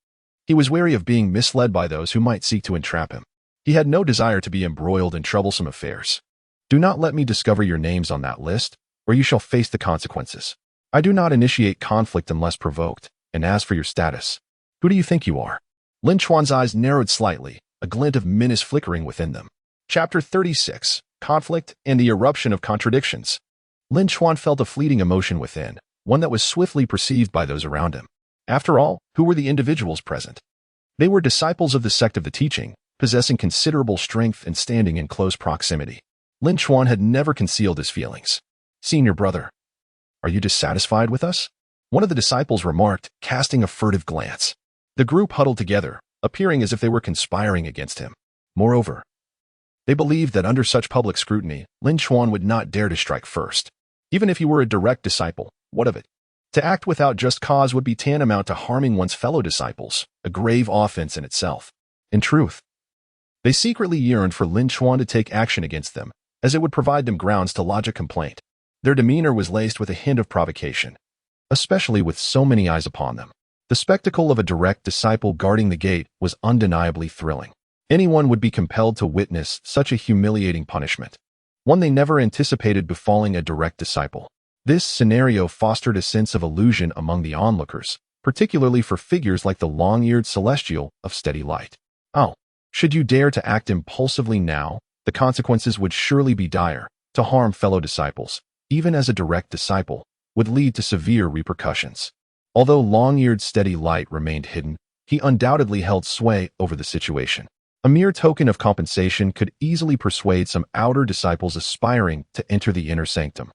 he was wary of being misled by those who might seek to entrap him. He had no desire to be embroiled in troublesome affairs. Do not let me discover your names on that list, or you shall face the consequences. I do not initiate conflict unless provoked, and as for your status, who do you think you are? Lin Chuan's eyes narrowed slightly, a glint of menace flickering within them. Chapter 36, Conflict and the Eruption of Contradictions. Lin Chuan felt a fleeting emotion within, one that was swiftly perceived by those around him. After all, who were the individuals present? They were disciples of the sect of the teaching, possessing considerable strength and standing in close proximity. Lin Chuan had never concealed his feelings. Senior brother, are you dissatisfied with us? One of the disciples remarked, casting a furtive glance. The group huddled together, appearing as if they were conspiring against him. Moreover, they believed that under such public scrutiny, Lin Chuan would not dare to strike first. Even if he were a direct disciple, what of it? To act without just cause would be tantamount to harming one's fellow disciples, a grave offense in itself. In truth, they secretly yearned for Lin Chuan to take action against them, as it would provide them grounds to lodge a complaint. Their demeanor was laced with a hint of provocation, especially with so many eyes upon them. The spectacle of a direct disciple guarding the gate was undeniably thrilling. Anyone would be compelled to witness such a humiliating punishment, one they never anticipated befalling a direct disciple. This scenario fostered a sense of illusion among the onlookers, particularly for figures like the long-eared celestial of steady light. Oh, should you dare to act impulsively now, the consequences would surely be dire. To harm fellow disciples, even as a direct disciple, would lead to severe repercussions. Although long-eared steady light remained hidden, he undoubtedly held sway over the situation. A mere token of compensation could easily persuade some outer disciples aspiring to enter the inner sanctum,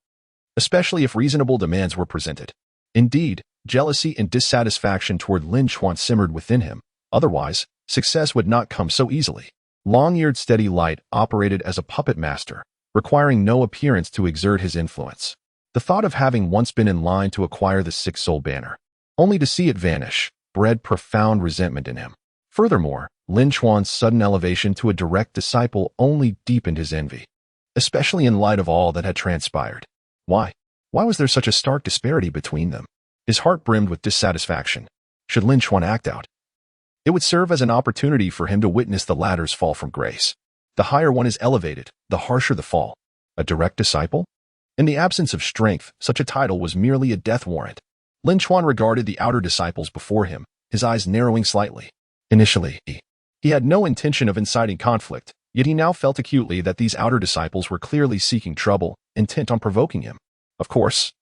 especially if reasonable demands were presented. Indeed, jealousy and dissatisfaction toward Lin Chuan simmered within him. Otherwise, success would not come so easily. Long-eared steady light operated as a puppet master, requiring no appearance to exert his influence. The thought of having once been in line to acquire the six-soul banner, only to see it vanish, bred profound resentment in him. Furthermore, Lin Chuan's sudden elevation to a direct disciple only deepened his envy, especially in light of all that had transpired. Why? Why was there such a stark disparity between them? His heart brimmed with dissatisfaction. Should Lin Chuan act out, it would serve as an opportunity for him to witness the latter's fall from grace. The higher one is elevated, the harsher the fall. A direct disciple? In the absence of strength, such a title was merely a death warrant. Lin Chuan regarded the outer disciples before him, his eyes narrowing slightly. Initially, he had no intention of inciting conflict, yet he now felt acutely that these outer disciples were clearly seeking trouble, intent on provoking him. Of course,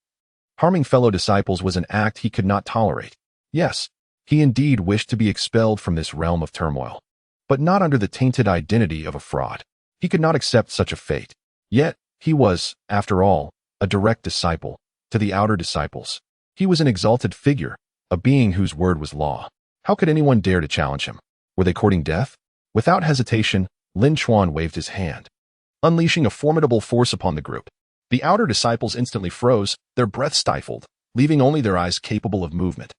harming fellow disciples was an act he could not tolerate. Yes, he indeed wished to be expelled from this realm of turmoil, but not under the tainted identity of a fraud. He could not accept such a fate. Yet, he was, after all, a direct disciple. To the outer disciples, he was an exalted figure, a being whose word was law. How could anyone dare to challenge him? Were they courting death? Without hesitation, Lin Chuan waved his hand, unleashing a formidable force upon the group. The outer disciples instantly froze, their breath stifled, leaving only their eyes capable of movement.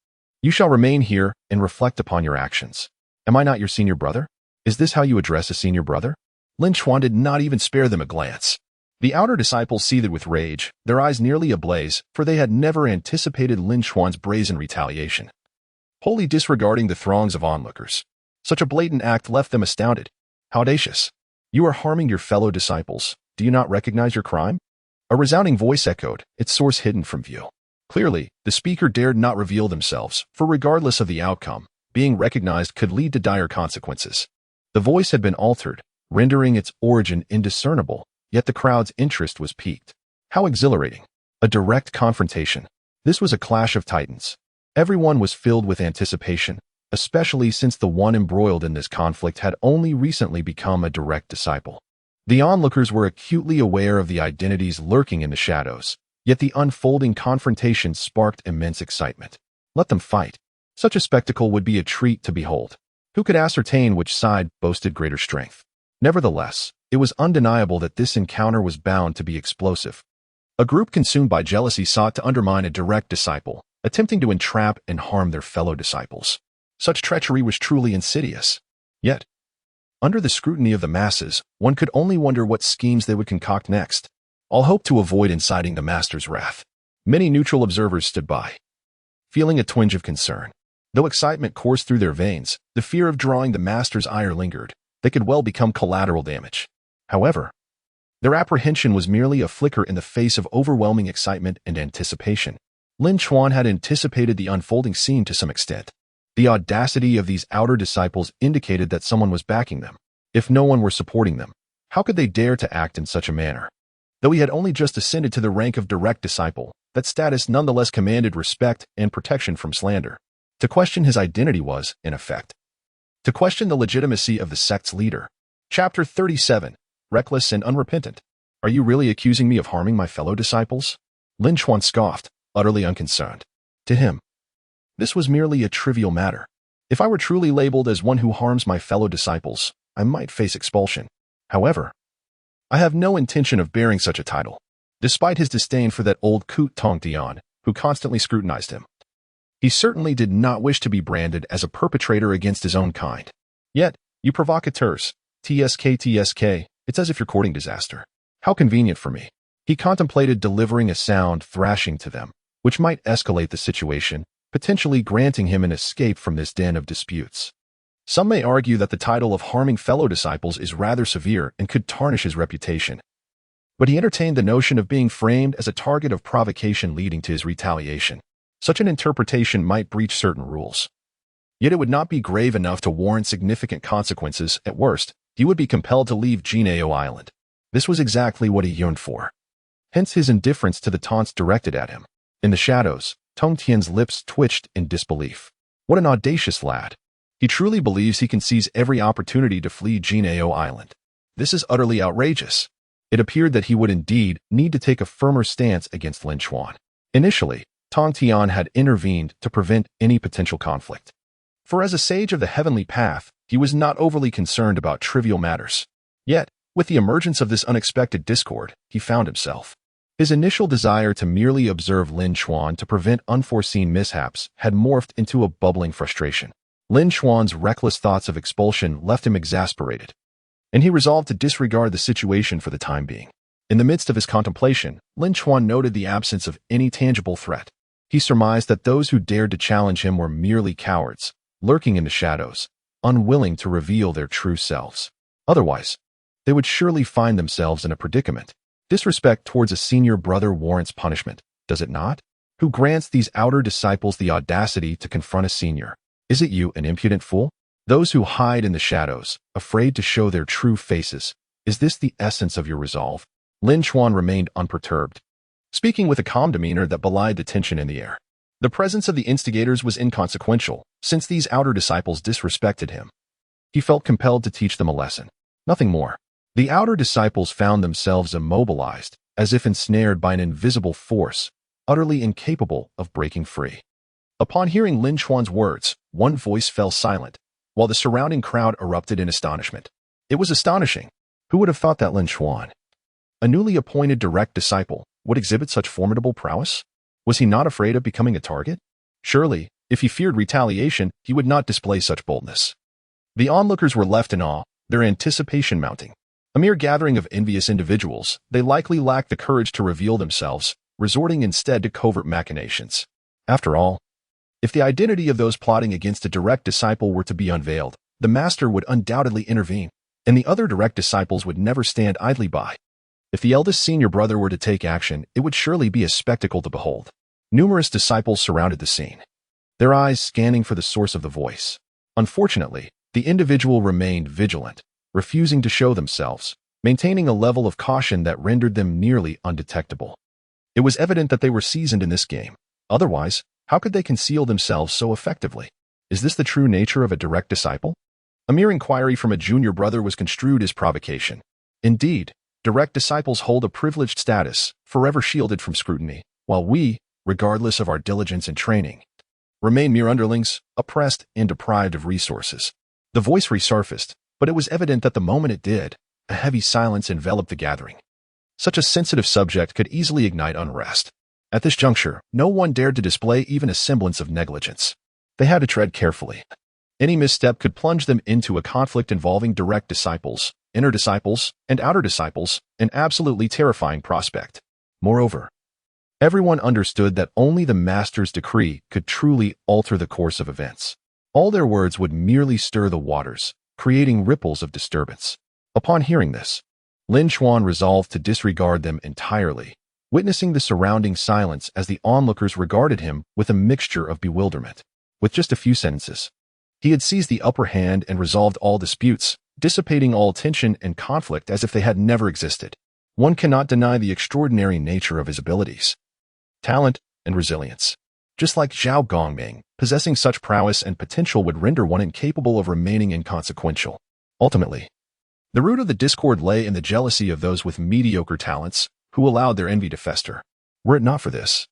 You shall remain here and reflect upon your actions. Am I not your senior brother? Is this how you address a senior brother? Lin Chuan did not even spare them a glance. The outer disciples seethed with rage, their eyes nearly ablaze, for they had never anticipated Lin Chuan's brazen retaliation. Wholly disregarding the throngs of onlookers, such a blatant act left them astounded. How audacious! You are harming your fellow disciples. Do you not recognize your crime? A resounding voice echoed, its source hidden from view. Clearly, the speaker dared not reveal themselves, for regardless of the outcome, being recognized could lead to dire consequences. The voice had been altered, rendering its origin indiscernible, yet the crowd's interest was piqued. How exhilarating! A direct confrontation. This was a clash of titans. Everyone was filled with anticipation, especially since the one embroiled in this conflict had only recently become a direct disciple. The onlookers were acutely aware of the identities lurking in the shadows, yet the unfolding confrontation sparked immense excitement. Let them fight. Such a spectacle would be a treat to behold. Who could ascertain which side boasted greater strength? Nevertheless, it was undeniable that this encounter was bound to be explosive. A group consumed by jealousy sought to undermine a direct disciple, attempting to entrap and harm their fellow disciples. Such treachery was truly insidious. Yet, under the scrutiny of the masses, one could only wonder what schemes they would concoct next. All hope to avoid inciting the master's wrath. Many neutral observers stood by, feeling a twinge of concern. Though excitement coursed through their veins, the fear of drawing the master's ire lingered. They could well become collateral damage. However, their apprehension was merely a flicker in the face of overwhelming excitement and anticipation. Lin Chuan had anticipated the unfolding scene to some extent. The audacity of these outer disciples indicated that someone was backing them. If no one were supporting them, how could they dare to act in such a manner? Though he had only just ascended to the rank of direct disciple, that status nonetheless commanded respect and protection from slander. To question his identity was, in effect, to question the legitimacy of the sect's leader. Chapter 37. Reckless and Unrepentant. Are you really accusing me of harming my fellow disciples? Lin Chuan scoffed, utterly unconcerned. To him, this was merely a trivial matter. If I were truly labeled as one who harms my fellow disciples, I might face expulsion. However, I have no intention of bearing such a title, despite his disdain for that old coot Tongtian, who constantly scrutinized him. He certainly did not wish to be branded as a perpetrator against his own kind. Yet, you provocateurs, TSK, it's as if you're courting disaster. How convenient for me. He contemplated delivering a sound thrashing to them, which might escalate the situation, potentially granting him an escape from this den of disputes. Some may argue that the title of harming fellow disciples is rather severe and could tarnish his reputation. But he entertained the notion of being framed as a target of provocation leading to his retaliation. Such an interpretation might breach certain rules. Yet it would not be grave enough to warrant significant consequences. At worst, he would be compelled to leave Jiejiao Island. This was exactly what he yearned for. Hence his indifference to the taunts directed at him. In the shadows, Tongtian's lips twitched in disbelief. What an audacious lad. He truly believes he can seize every opportunity to flee Jiejiao Island. This is utterly outrageous. It appeared that he would indeed need to take a firmer stance against Lin Chuan. Initially, Tongtian had intervened to prevent any potential conflict. For as a sage of the heavenly path, he was not overly concerned about trivial matters. Yet, with the emergence of this unexpected discord, he found himself. His initial desire to merely observe Lin Chuan to prevent unforeseen mishaps had morphed into a bubbling frustration. Lin Chuan's reckless thoughts of expulsion left him exasperated, and he resolved to disregard the situation for the time being. In the midst of his contemplation, Lin Chuan noted the absence of any tangible threat. He surmised that those who dared to challenge him were merely cowards, lurking in the shadows, unwilling to reveal their true selves. Otherwise, they would surely find themselves in a predicament. Disrespect towards a senior brother warrants punishment, does it not? Who grants these outer disciples the audacity to confront a senior? Is it you, an impudent fool? Those who hide in the shadows, afraid to show their true faces. Is this the essence of your resolve? Lin Chuan remained unperturbed, speaking with a calm demeanor that belied the tension in the air. The presence of the instigators was inconsequential, since these outer disciples disrespected him. He felt compelled to teach them a lesson. Nothing more. The outer disciples found themselves immobilized, as if ensnared by an invisible force, utterly incapable of breaking free. Upon hearing Lin Chuan's words, one voice fell silent, while the surrounding crowd erupted in astonishment. It was astonishing. Who would have thought that Lin Chuan, a newly appointed direct disciple, would exhibit such formidable prowess? Was he not afraid of becoming a target? Surely, if he feared retaliation, he would not display such boldness. The onlookers were left in awe, their anticipation mounting. A mere gathering of envious individuals, they likely lacked the courage to reveal themselves, resorting instead to covert machinations. After all, if the identity of those plotting against a direct disciple were to be unveiled, the master would undoubtedly intervene, and the other direct disciples would never stand idly by. If the eldest senior brother were to take action, it would surely be a spectacle to behold. Numerous disciples surrounded the scene, their eyes scanning for the source of the voice. Unfortunately, the individual remained vigilant, refusing to show themselves, maintaining a level of caution that rendered them nearly undetectable. It was evident that they were seasoned in this game. Otherwise, how could they conceal themselves so effectively? Is this the true nature of a direct disciple? A mere inquiry from a junior brother was construed as provocation. Indeed, direct disciples hold a privileged status, forever shielded from scrutiny, while we, regardless of our diligence and training, remain mere underlings, oppressed and deprived of resources. The voice resurfaced, but it was evident that the moment it did, a heavy silence enveloped the gathering. Such a sensitive subject could easily ignite unrest. At this juncture, no one dared to display even a semblance of negligence. They had to tread carefully. Any misstep could plunge them into a conflict involving direct disciples, inner disciples, and outer disciples, an absolutely terrifying prospect. Moreover, everyone understood that only the master's decree could truly alter the course of events. All their words would merely stir the waters, creating ripples of disturbance. Upon hearing this, Lin Chuan resolved to disregard them entirely, witnessing the surrounding silence as the onlookers regarded him with a mixture of bewilderment. With just a few sentences, he had seized the upper hand and resolved all disputes, dissipating all tension and conflict as if they had never existed. One cannot deny the extraordinary nature of his abilities, talent, and resilience. Just like Zhao Gongming, possessing such prowess and potential would render one incapable of remaining inconsequential. Ultimately, the root of the discord lay in the jealousy of those with mediocre talents who allowed their envy to fester. Were it not for this,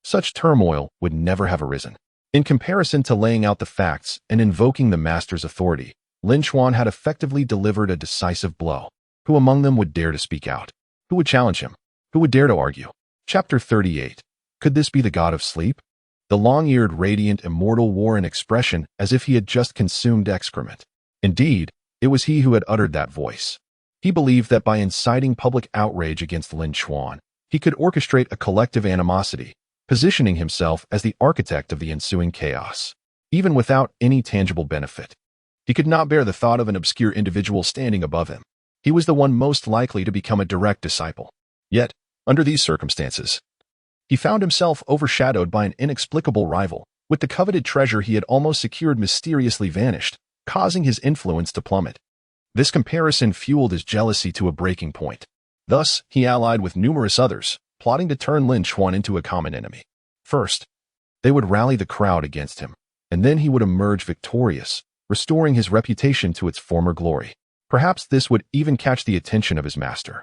such turmoil would never have arisen. In comparison to laying out the facts and invoking the master's authority, Lin Chuan had effectively delivered a decisive blow. Who among them would dare to speak out? Who would challenge him? Who would dare to argue? Chapter 38. Could this be the god of sleep? The long-eared, radiant Immortal wore an expression as if he had just consumed excrement. Indeed, it was he who had uttered that voice. He believed that by inciting public outrage against Lin Chuan, he could orchestrate a collective animosity, positioning himself as the architect of the ensuing chaos. Even without any tangible benefit, he could not bear the thought of an obscure individual standing above him. He was the one most likely to become a direct disciple. Yet, under these circumstances, he found himself overshadowed by an inexplicable rival. With the coveted treasure he had almost secured mysteriously vanished, causing his influence to plummet. This comparison fueled his jealousy to a breaking point. Thus, he allied with numerous others, plotting to turn Lin Chuan into a common enemy. First, they would rally the crowd against him, and then he would emerge victorious, restoring his reputation to its former glory. Perhaps this would even catch the attention of his master,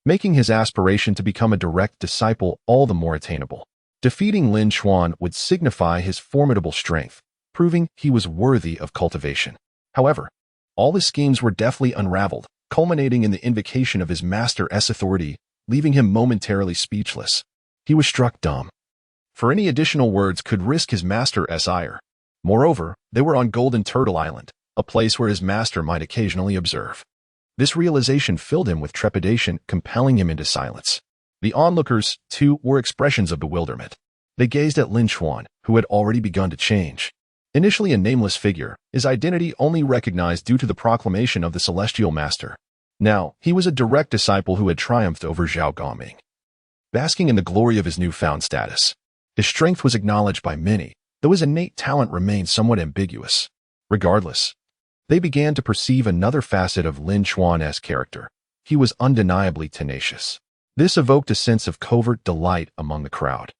making his aspiration to become a direct disciple all the more attainable. Defeating Lin Chuan would signify his formidable strength, proving he was worthy of cultivation. However, all his schemes were deftly unraveled, culminating in the invocation of his master's authority, leaving him momentarily speechless. He was struck dumb, for any additional words could risk his master's ire. Moreover, they were on Golden Turtle Island, a place where his master might occasionally observe. This realization filled him with trepidation, compelling him into silence. The onlookers, too, were expressions of bewilderment. They gazed at Lin Chuan, who had already begun to change. Initially a nameless figure, his identity only recognized due to the proclamation of the celestial master. Now, he was a direct disciple who had triumphed over Zhao Gongming, basking in the glory of his newfound status. His strength was acknowledged by many, though his innate talent remained somewhat ambiguous. Regardless, they began to perceive another facet of Lin Chuan's character. He was undeniably tenacious. This evoked a sense of covert delight among the crowd.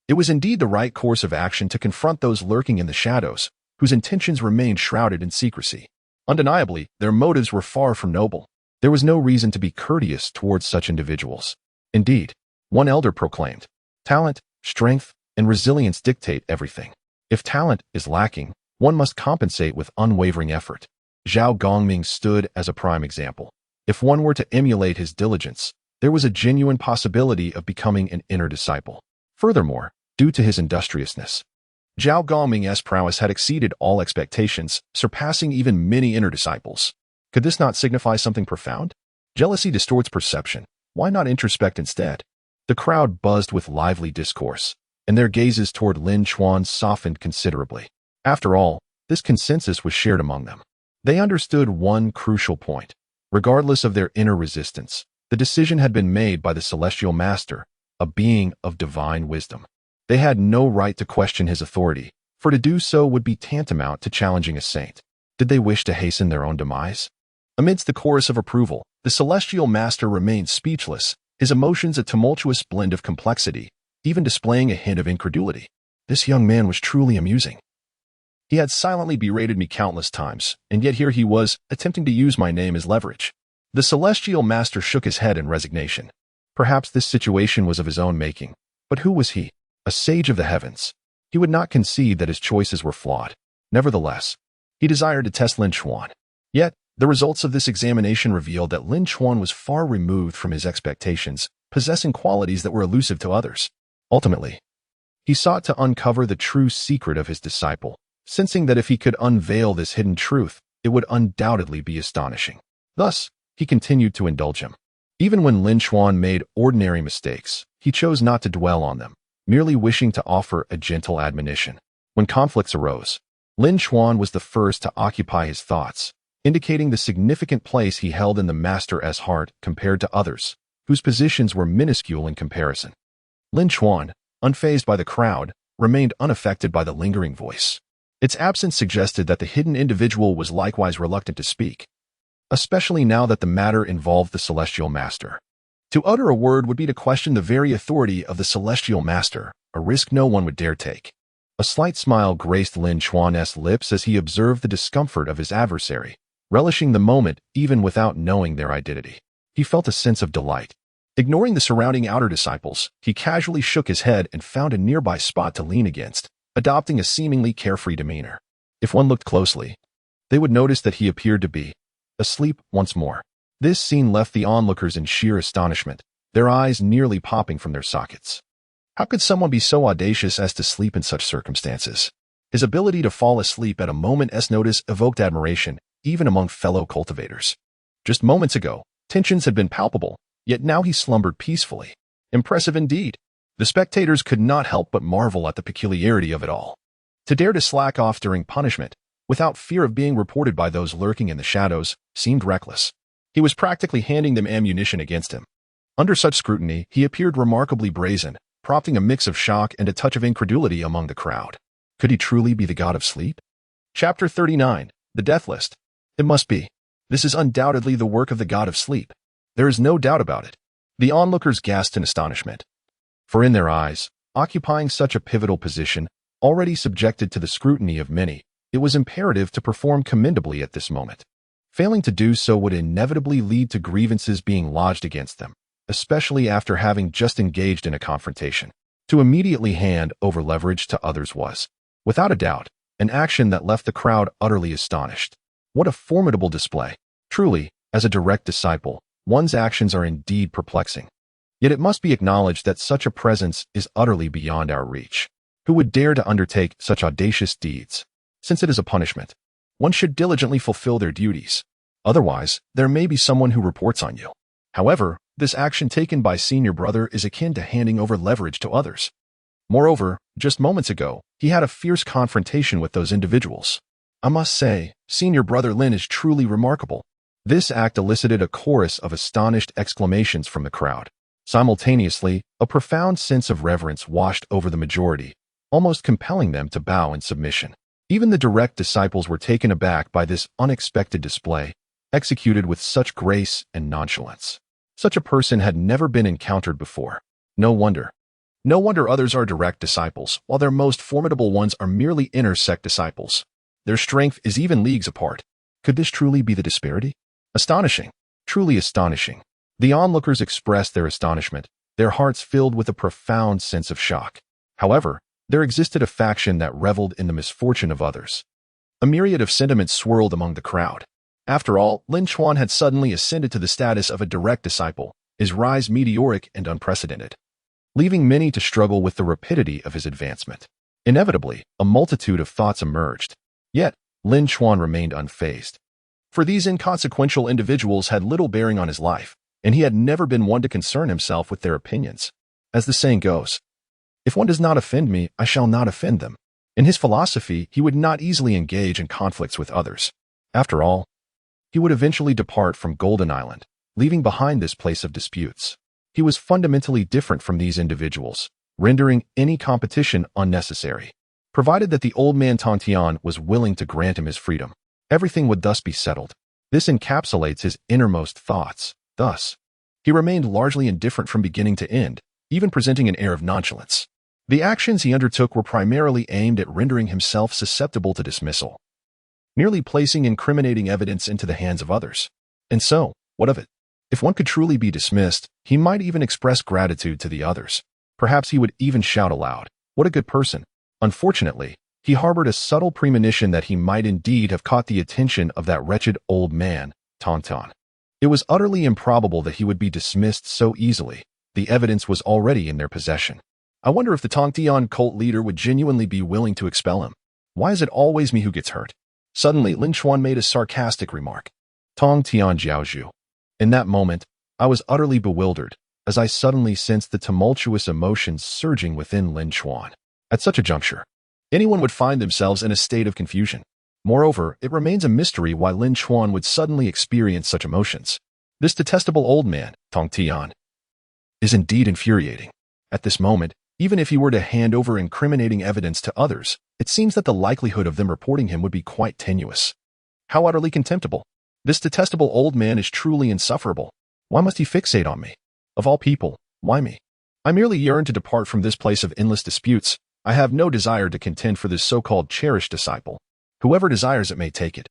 It was indeed the right course of action to confront those lurking in the shadows, whose intentions remained shrouded in secrecy. Undeniably, their motives were far from noble. There was no reason to be courteous towards such individuals. Indeed, one elder proclaimed, "Talent, strength, and resilience dictate everything. If talent is lacking, one must compensate with unwavering effort." Zhao Gongming stood as a prime example. If one were to emulate his diligence, there was a genuine possibility of becoming an inner disciple. Furthermore, due to his industriousness, Zhao Gongming's prowess had exceeded all expectations, surpassing even many inner disciples. Could this not signify something profound? Jealousy distorts perception. Why not introspect instead? The crowd buzzed with lively discourse, and their gazes toward Lin Chuan softened considerably. After all, this consensus was shared among them. They understood one crucial point. Regardless of their inner resistance, the decision had been made by the celestial master, a being of divine wisdom. They had no right to question his authority, for to do so would be tantamount to challenging a saint. Did they wish to hasten their own demise? Amidst the chorus of approval, the celestial master remained speechless, his emotions a tumultuous blend of complexity, even displaying a hint of incredulity. This young man was truly amusing. He had silently berated me countless times, and yet here he was, attempting to use my name as leverage. The celestial master shook his head in resignation. Perhaps this situation was of his own making. But who was he? A sage of the heavens. He would not concede that his choices were flawed. Nevertheless, he desired to test Lin Chuan. Yet, the results of this examination revealed that Lin Chuan was far removed from his expectations, possessing qualities that were elusive to others. Ultimately, he sought to uncover the true secret of his disciple, sensing that if he could unveil this hidden truth, it would undoubtedly be astonishing. Thus, he continued to indulge him. Even when Lin Chuan made ordinary mistakes, he chose not to dwell on them, merely wishing to offer a gentle admonition. When conflicts arose, Lin Chuan was the first to occupy his thoughts, indicating the significant place he held in the master's heart compared to others, whose positions were minuscule in comparison. Lin Chuan, unfazed by the crowd, remained unaffected by the lingering voice. Its absence suggested that the hidden individual was likewise reluctant to speak, especially now that the matter involved the celestial master. To utter a word would be to question the very authority of the celestial master, a risk no one would dare take. A slight smile graced Lin Chuan's lips as he observed the discomfort of his adversary, relishing the moment even without knowing their identity. He felt a sense of delight. Ignoring the surrounding outer disciples, he casually shook his head and found a nearby spot to lean against, adopting a seemingly carefree demeanor. If one looked closely, they would notice that he appeared to be asleep once more. This scene left the onlookers in sheer astonishment, their eyes nearly popping from their sockets. How could someone be so audacious as to sleep in such circumstances? His ability to fall asleep at a moment's notice evoked admiration, even among fellow cultivators. Just moments ago, tensions had been palpable, yet now he slumbered peacefully. Impressive indeed. The spectators could not help but marvel at the peculiarity of it all. To dare to slack off during punishment, without fear of being reported by those lurking in the shadows, seemed reckless. He was practically handing them ammunition against him. Under such scrutiny, he appeared remarkably brazen, prompting a mix of shock and a touch of incredulity among the crowd. Could he truly be the god of sleep? Chapter 39. The Death List. It must be. This is undoubtedly the work of the god of sleep. There is no doubt about it. The onlookers gasped in astonishment. For in their eyes, occupying such a pivotal position, already subjected to the scrutiny of many, it was imperative to perform commendably at this moment. Failing to do so would inevitably lead to grievances being lodged against them, especially after having just engaged in a confrontation. To immediately hand over leverage to others was, without a doubt, an action that left the crowd utterly astonished. What a formidable display! Truly, as a direct disciple, one's actions are indeed perplexing. Yet it must be acknowledged that such a presence is utterly beyond our reach. Who would dare to undertake such audacious deeds? Since it is a punishment, one should diligently fulfill their duties. Otherwise, there may be someone who reports on you. However, this action taken by senior brother is akin to handing over leverage to others. Moreover, just moments ago, he had a fierce confrontation with those individuals. I must say, senior brother Lin is truly remarkable. This act elicited a chorus of astonished exclamations from the crowd. Simultaneously, a profound sense of reverence washed over the majority, almost compelling them to bow in submission. Even the direct disciples were taken aback by this unexpected display, executed with such grace and nonchalance. Such a person had never been encountered before. No wonder. No wonder others are direct disciples, while their most formidable ones are merely inner sect disciples. Their strength is even leagues apart. Could this truly be the disparity? Astonishing. Truly astonishing. The onlookers expressed their astonishment, their hearts filled with a profound sense of shock. However, there existed a faction that reveled in the misfortune of others. A myriad of sentiments swirled among the crowd. After all, Lin Chuan had suddenly ascended to the status of a direct disciple, his rise meteoric and unprecedented, leaving many to struggle with the rapidity of his advancement. Inevitably, a multitude of thoughts emerged. Yet, Lin Chuan remained unfazed. For these inconsequential individuals had little bearing on his life, and he had never been one to concern himself with their opinions. As the saying goes, if one does not offend me, I shall not offend them. In his philosophy, he would not easily engage in conflicts with others. After all, he would eventually depart from Golden Island, leaving behind this place of disputes. He was fundamentally different from these individuals, rendering any competition unnecessary. Provided that the old man Tongtian was willing to grant him his freedom, everything would thus be settled. This encapsulates his innermost thoughts. Thus, he remained largely indifferent from beginning to end, even presenting an air of nonchalance. The actions he undertook were primarily aimed at rendering himself susceptible to dismissal, merely placing incriminating evidence into the hands of others. And so, what of it? If one could truly be dismissed, he might even express gratitude to the others. Perhaps he would even shout aloud, "What a good person." Unfortunately, he harbored a subtle premonition that he might indeed have caught the attention of that wretched old man, Tongtian. It was utterly improbable that he would be dismissed so easily. The evidence was already in their possession. I wonder if the Tongtian cult leader would genuinely be willing to expel him. Why is it always me who gets hurt? Suddenly, Lin Chuan made a sarcastic remark. Tongtian Jiaozhu. In that moment, I was utterly bewildered, as I suddenly sensed the tumultuous emotions surging within Lin Chuan. At such a juncture, anyone would find themselves in a state of confusion. Moreover, it remains a mystery why Lin Chuan would suddenly experience such emotions. This detestable old man, Tongtian, is indeed infuriating. At this moment, even if he were to hand over incriminating evidence to others, it seems that the likelihood of them reporting him would be quite tenuous. How utterly contemptible. This detestable old man is truly insufferable. Why must he fixate on me? Of all people, why me? I merely yearn to depart from this place of endless disputes. I have no desire to contend for this so-called cherished disciple. Whoever desires it may take it.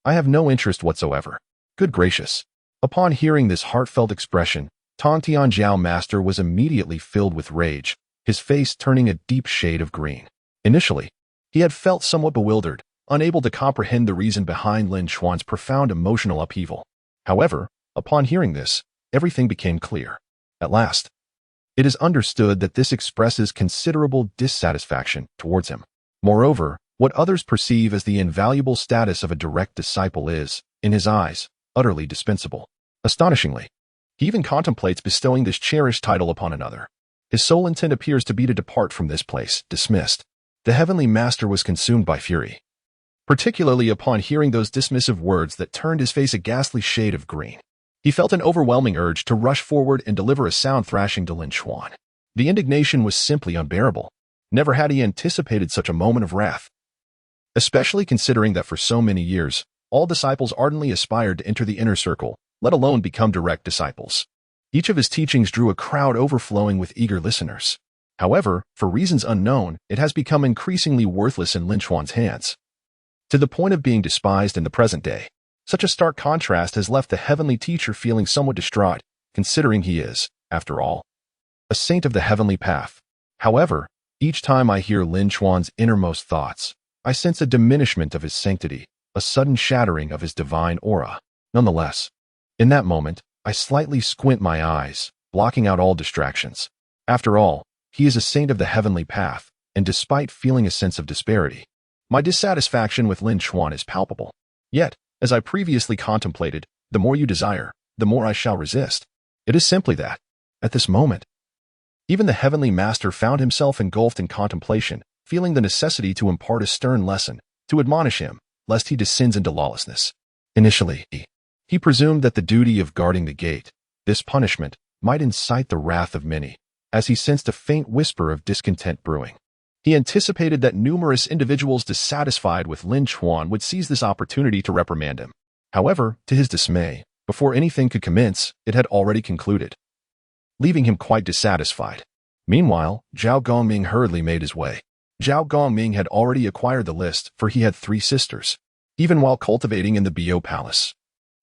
I have no interest whatsoever. Good gracious. Upon hearing this heartfelt expression, Tongtian Jiao Master was immediately filled with rage, his face turning a deep shade of green. Initially, he had felt somewhat bewildered, unable to comprehend the reason behind Lin Chuan's profound emotional upheaval. However, upon hearing this, everything became clear. At last, it is understood that this expresses considerable dissatisfaction towards him. Moreover, what others perceive as the invaluable status of a direct disciple is, in his eyes, utterly dispensable. Astonishingly, he even contemplates bestowing this cherished title upon another. His sole intent appears to be to depart from this place, dismissed. The heavenly master was consumed by fury, particularly upon hearing those dismissive words that turned his face a ghastly shade of green. He felt an overwhelming urge to rush forward and deliver a sound thrashing to Lin Chuan. The indignation was simply unbearable. Never had he anticipated such a moment of wrath, especially considering that for so many years, all disciples ardently aspired to enter the inner circle, let alone become direct disciples. Each of his teachings drew a crowd overflowing with eager listeners. However, for reasons unknown, it has become increasingly worthless in Lin Chuan's hands, to the point of being despised in the present day. Such a stark contrast has left the heavenly teacher feeling somewhat distraught, considering he is, after all, a saint of the heavenly path. However, each time I hear Lin Chuan's innermost thoughts, I sense a diminishment of his sanctity, a sudden shattering of his divine aura. Nonetheless, in that moment, I slightly squint my eyes, blocking out all distractions. After all, he is a saint of the heavenly path, and despite feeling a sense of disparity, my dissatisfaction with Lin Chuan is palpable. Yet, as I previously contemplated, the more you desire, the more I shall resist. It is simply that, at this moment, even the heavenly master found himself engulfed in contemplation, feeling the necessity to impart a stern lesson, to admonish him, lest he descends into lawlessness. Initially, he presumed that the duty of guarding the gate, this punishment, might incite the wrath of many, as he sensed a faint whisper of discontent brewing. He anticipated that numerous individuals dissatisfied with Lin Chuan would seize this opportunity to reprimand him. However, to his dismay, before anything could commence, it had already concluded, leaving him quite dissatisfied. Meanwhile, Zhao Gongming hurriedly made his way. Zhao Gongming had already acquired the list, for he had 3 sisters. Even while cultivating in the Bio Palace,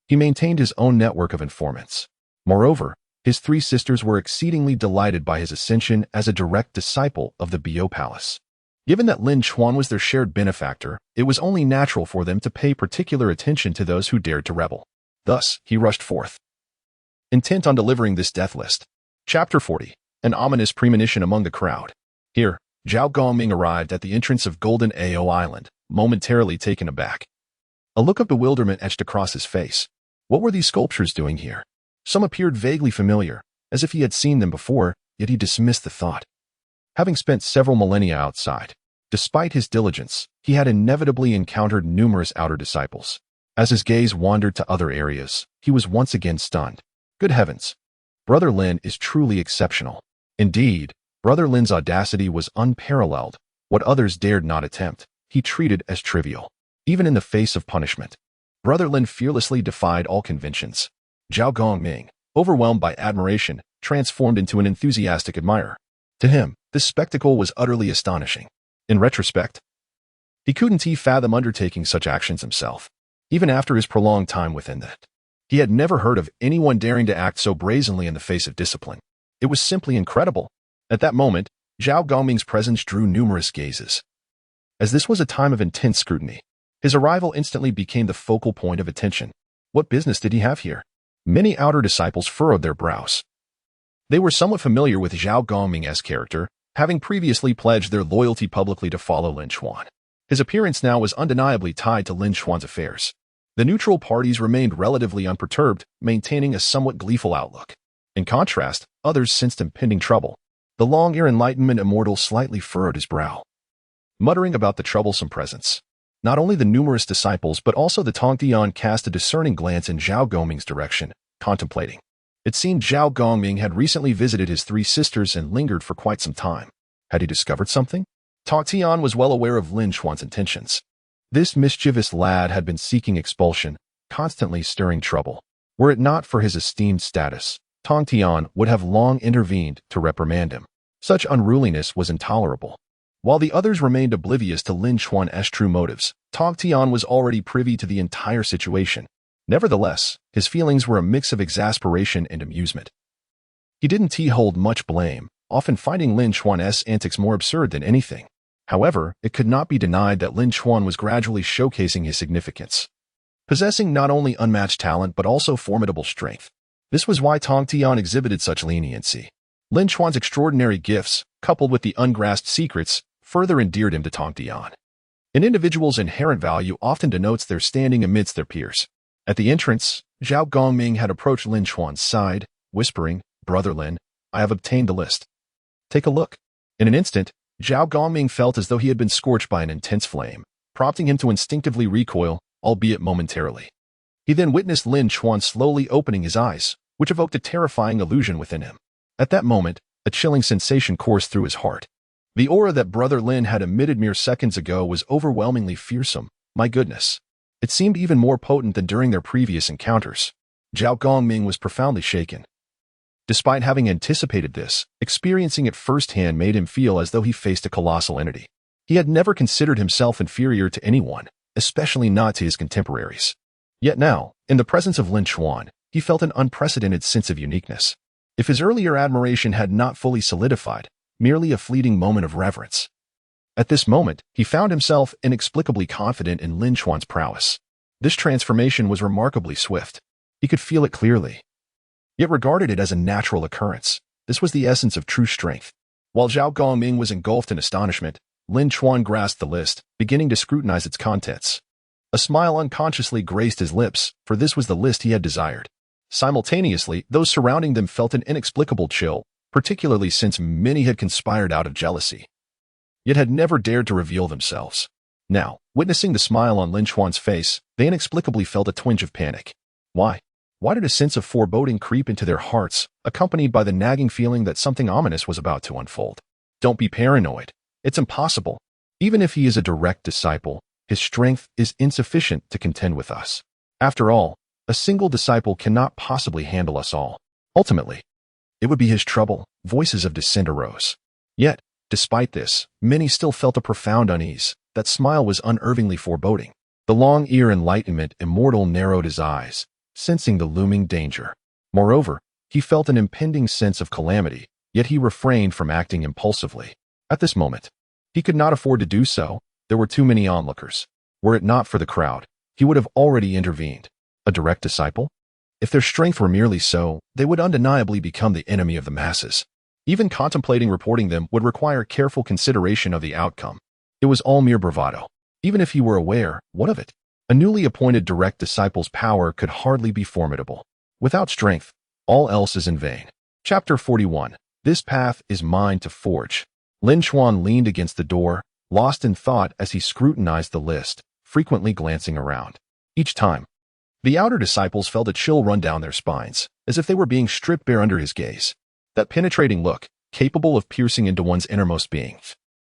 he maintained his own network of informants. Moreover, his 3 sisters were exceedingly delighted by his ascension as a direct disciple of the Bio Palace. Given that Lin Chuan was their shared benefactor, it was only natural for them to pay particular attention to those who dared to rebel. Thus, he rushed forth, intent on delivering this death list. Chapter 40. An ominous premonition among the crowd. Here, Zhao Gongming arrived at the entrance of Golden Ao Island, momentarily taken aback. A look of bewilderment etched across his face. What were these sculptures doing here? Some appeared vaguely familiar, as if he had seen them before, yet he dismissed the thought. Having spent several millennia outside, despite his diligence, he had inevitably encountered numerous outer disciples. As his gaze wandered to other areas, he was once again stunned. Good heavens! Brother Lin is truly exceptional. Indeed, Brother Lin's audacity was unparalleled. What others dared not attempt, he treated as trivial. Even in the face of punishment, Brother Lin fearlessly defied all conventions. Zhao Gongming, overwhelmed by admiration, transformed into an enthusiastic admirer. To him, This spectacle was utterly astonishing. In retrospect, he couldn't fathom undertaking such actions himself, even after his prolonged time within it. He had never heard of anyone daring to act so brazenly in the face of discipline. It was simply incredible. At that moment, Zhao Gongming's presence drew numerous gazes. As this was a time of intense scrutiny, his arrival instantly became the focal point of attention. What business did he have here? Many outer disciples furrowed their brows. They were somewhat familiar with Zhao Gongming's character, having previously pledged their loyalty publicly to follow Lin Chuan. His appearance now was undeniably tied to Lin Chuan's affairs. The neutral parties remained relatively unperturbed, maintaining a somewhat gleeful outlook. In contrast, others sensed impending trouble. The long-eared Enlightenment Immortal slightly furrowed his brow, muttering about the troublesome presence. Not only the numerous disciples but also the Tongtian cast a discerning glance in Zhao Gongming's direction, contemplating. It seemed Zhao Gongming had recently visited his three sisters and lingered for quite some time. Had he discovered something? Tongtian was well aware of Lin Chuan's intentions. This mischievous lad had been seeking expulsion, constantly stirring trouble. Were it not for his esteemed status, Tongtian would have long intervened to reprimand him. Such unruliness was intolerable. While the others remained oblivious to Lin Chuan's true motives, Tongtian was already privy to the entire situation. Nevertheless, his feelings were a mix of exasperation and amusement. He didn't hold much blame, often finding Lin Chuan's antics more absurd than anything. However, it could not be denied that Lin Chuan was gradually showcasing his significance, possessing not only unmatched talent but also formidable strength. This was why Tongtian exhibited such leniency. Lin Chuan's extraordinary gifts, coupled with the ungrasped secrets, further endeared him to Tongtian. An individual's inherent value often denotes their standing amidst their peers. At the entrance, Zhao Gongming had approached Lin Chuan's side, whispering, "Brother Lin, I have obtained the list. Take a look." In an instant, Zhao Gongming felt as though he had been scorched by an intense flame, prompting him to instinctively recoil, albeit momentarily. He then witnessed Lin Chuan slowly opening his eyes, which evoked a terrifying illusion within him. At that moment, a chilling sensation coursed through his heart. The aura that Brother Lin had emitted mere seconds ago was overwhelmingly fearsome. My goodness. It seemed even more potent than during their previous encounters. Zhao Gongming was profoundly shaken. Despite having anticipated this, experiencing it firsthand made him feel as though he faced a colossal entity. He had never considered himself inferior to anyone, especially not to his contemporaries. Yet now, in the presence of Lin Chuan, he felt an unprecedented sense of uniqueness. If his earlier admiration had not fully solidified, merely a fleeting moment of reverence. At this moment, he found himself inexplicably confident in Lin Chuan's prowess. This transformation was remarkably swift. He could feel it clearly, yet regarded it as a natural occurrence. This was the essence of true strength. While Zhao Gongming was engulfed in astonishment, Lin Chuan grasped the list, beginning to scrutinize its contents. A smile unconsciously graced his lips, for this was the list he had desired. Simultaneously, those surrounding them felt an inexplicable chill, particularly since many had conspired out of jealousy, yet had never dared to reveal themselves. Now, witnessing the smile on Lin Chuan's face, they inexplicably felt a twinge of panic. Why? Why did a sense of foreboding creep into their hearts, accompanied by the nagging feeling that something ominous was about to unfold? Don't be paranoid. It's impossible. Even if he is a direct disciple, his strength is insufficient to contend with us. After all, a single disciple cannot possibly handle us all. Ultimately, it would be his trouble. Voices of dissent arose. Yet, despite this, many still felt a profound unease. That smile was unervingly foreboding. The long-eared Enlightenment Immortal narrowed his eyes, sensing the looming danger. Moreover, he felt an impending sense of calamity, yet he refrained from acting impulsively. At this moment, he could not afford to do so. There were too many onlookers. Were it not for the crowd, he would have already intervened. A direct disciple? If their strength were merely so, they would undeniably become the enemy of the masses. Even contemplating reporting them would require careful consideration of the outcome. It was all mere bravado. Even if he were aware, what of it? A newly appointed direct disciple's power could hardly be formidable. Without strength, all else is in vain. Chapter 41. This path is mine to forge. Lin Chuan leaned against the door, lost in thought as he scrutinized the list, frequently glancing around. Each time, the outer disciples felt a chill run down their spines, as if they were being stripped bare under his gaze. That penetrating look, capable of piercing into one's innermost being,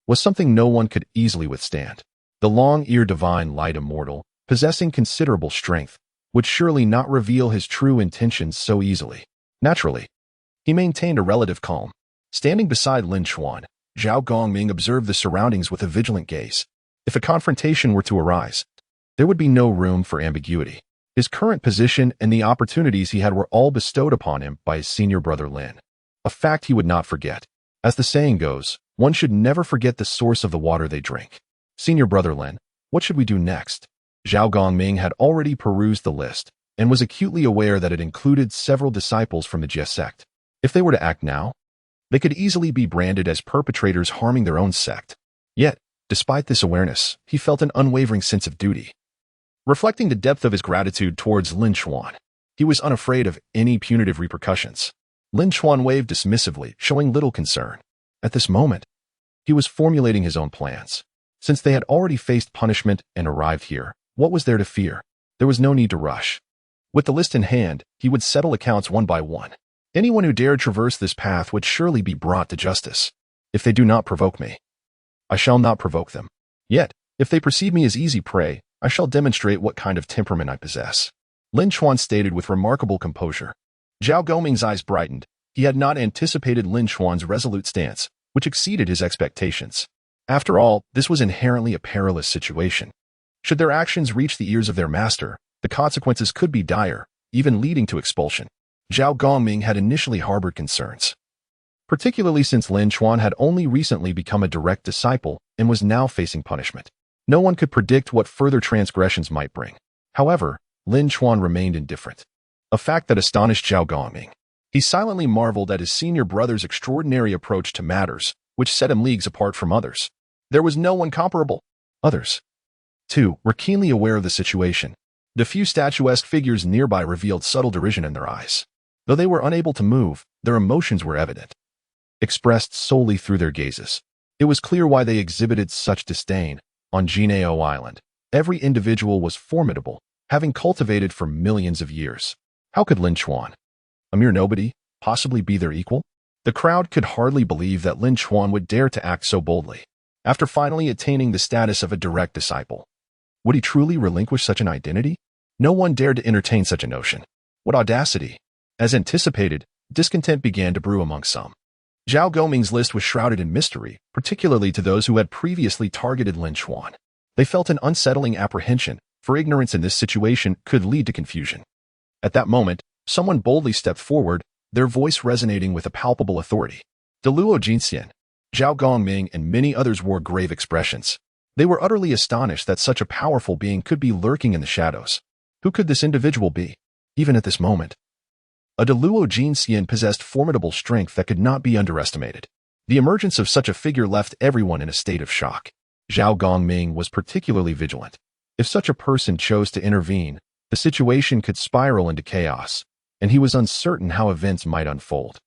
was something no one could easily withstand. The long-eared divine light immortal, possessing considerable strength, would surely not reveal his true intentions so easily. Naturally, he maintained a relative calm. Standing beside Lin Chuan, Zhao Gongming observed the surroundings with a vigilant gaze. If a confrontation were to arise, there would be no room for ambiguity. His current position and the opportunities he had were all bestowed upon him by his senior brother Lin, a fact he would not forget. As the saying goes, one should never forget the source of the water they drink. Senior brother Lin, what should we do next? Zhao Gongming had already perused the list and was acutely aware that it included several disciples from the Jiejiao Sect. If they were to act now, they could easily be branded as perpetrators harming their own sect. Yet, despite this awareness, he felt an unwavering sense of duty. Reflecting the depth of his gratitude towards Lin Chuan, he was unafraid of any punitive repercussions. Lin Chuan waved dismissively, showing little concern. At this moment, he was formulating his own plans. Since they had already faced punishment and arrived here, what was there to fear? There was no need to rush. With the list in hand, he would settle accounts one by one. Anyone who dared traverse this path would surely be brought to justice. If they do not provoke me, I shall not provoke them. Yet, if they perceive me as easy prey, I shall demonstrate what kind of temperament I possess. Lin Chuan stated with remarkable composure. Zhao Gongming's eyes brightened. He had not anticipated Lin Chuan's resolute stance, which exceeded his expectations. After all, this was inherently a perilous situation. Should their actions reach the ears of their master, the consequences could be dire, even leading to expulsion. Zhao Gongming had initially harbored concerns, particularly since Lin Chuan had only recently become a direct disciple and was now facing punishment. No one could predict what further transgressions might bring. However, Lin Chuan remained indifferent, a fact that astonished Zhao Gongming. He silently marveled at his senior brother's extraordinary approach to matters, which set him leagues apart from others. There was no one comparable. Others, too, were keenly aware of the situation. The few statuesque figures nearby revealed subtle derision in their eyes. Though they were unable to move, their emotions were evident, expressed solely through their gazes. It was clear why they exhibited such disdain. On Jiejiao Island, every individual was formidable, having cultivated for millions of years. How could Lin Chuan, a mere nobody, possibly be their equal? The crowd could hardly believe that Lin Chuan would dare to act so boldly. After finally attaining the status of a direct disciple, would he truly relinquish such an identity? No one dared to entertain such a notion. What audacity! As anticipated, discontent began to brew among some. Zhao Gongming's list was shrouded in mystery, particularly to those who had previously targeted Lin Chuan. They felt an unsettling apprehension, for ignorance in this situation could lead to confusion. At that moment, someone boldly stepped forward, their voice resonating with a palpable authority. Deluo Jinxian, Zhao Gongming, and many others wore grave expressions. They were utterly astonished that such a powerful being could be lurking in the shadows. Who could this individual be? Even at this moment, a Deluo Jinxian possessed formidable strength that could not be underestimated. The emergence of such a figure left everyone in a state of shock. Zhao Gongming was particularly vigilant. If such a person chose to intervene, the situation could spiral into chaos, and he was uncertain how events might unfold.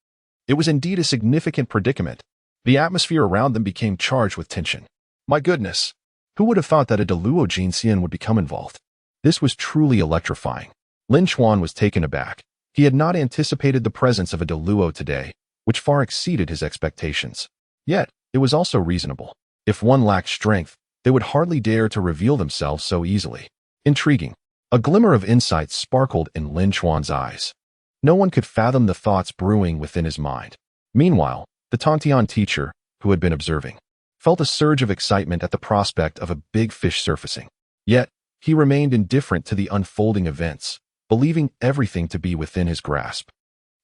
It was indeed a significant predicament. The atmosphere around them became charged with tension. My goodness! Who would have thought that a Deluo Jinxian would become involved? This was truly electrifying. Lin Chuan was taken aback. He had not anticipated the presence of a Deluo today, which far exceeded his expectations. Yet, it was also reasonable. If one lacked strength, they would hardly dare to reveal themselves so easily. Intriguing. A glimmer of insight sparkled in Lin Chuan's eyes. No one could fathom the thoughts brewing within his mind. Meanwhile, the Tongtian teacher, who had been observing, felt a surge of excitement at the prospect of a big fish surfacing. Yet, he remained indifferent to the unfolding events, believing everything to be within his grasp.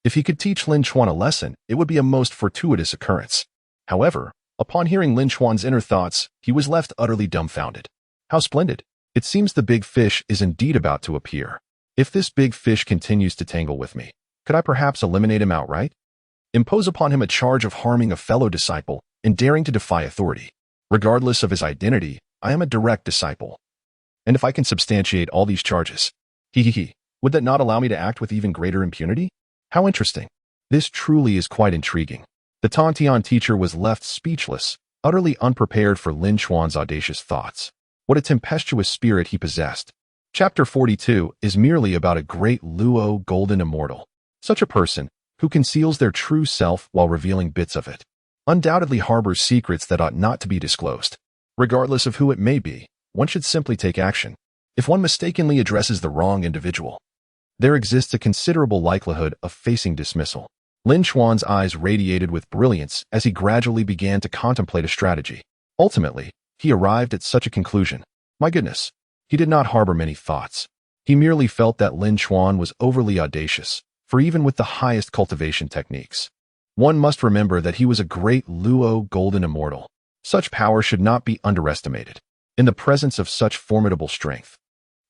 If he could teach Lin Chuan a lesson, it would be a most fortuitous occurrence. However, upon hearing Lin Chuan's inner thoughts, he was left utterly dumbfounded. How splendid! It seems the big fish is indeed about to appear. If this big fish continues to tangle with me, could I perhaps eliminate him outright? Impose upon him a charge of harming a fellow disciple and daring to defy authority. Regardless of his identity, I am a direct disciple. And if I can substantiate all these charges, would that not allow me to act with even greater impunity? How interesting. This truly is quite intriguing. The Tongtian teacher was left speechless, utterly unprepared for Lin Chuan's audacious thoughts. What a tempestuous spirit he possessed. Chapter 42 is merely about a great Luo golden immortal. Such a person, who conceals their true self while revealing bits of it, undoubtedly harbors secrets that ought not to be disclosed. Regardless of who it may be, one should simply take action. If one mistakenly addresses the wrong individual, there exists a considerable likelihood of facing dismissal. Lin Chuan's eyes radiated with brilliance as he gradually began to contemplate a strategy. Ultimately, he arrived at such a conclusion. My goodness, he did not harbor many thoughts. He merely felt that Lin Chuan was overly audacious, for even with the highest cultivation techniques, one must remember that he was a great Luo golden immortal. Such power should not be underestimated. In the presence of such formidable strength,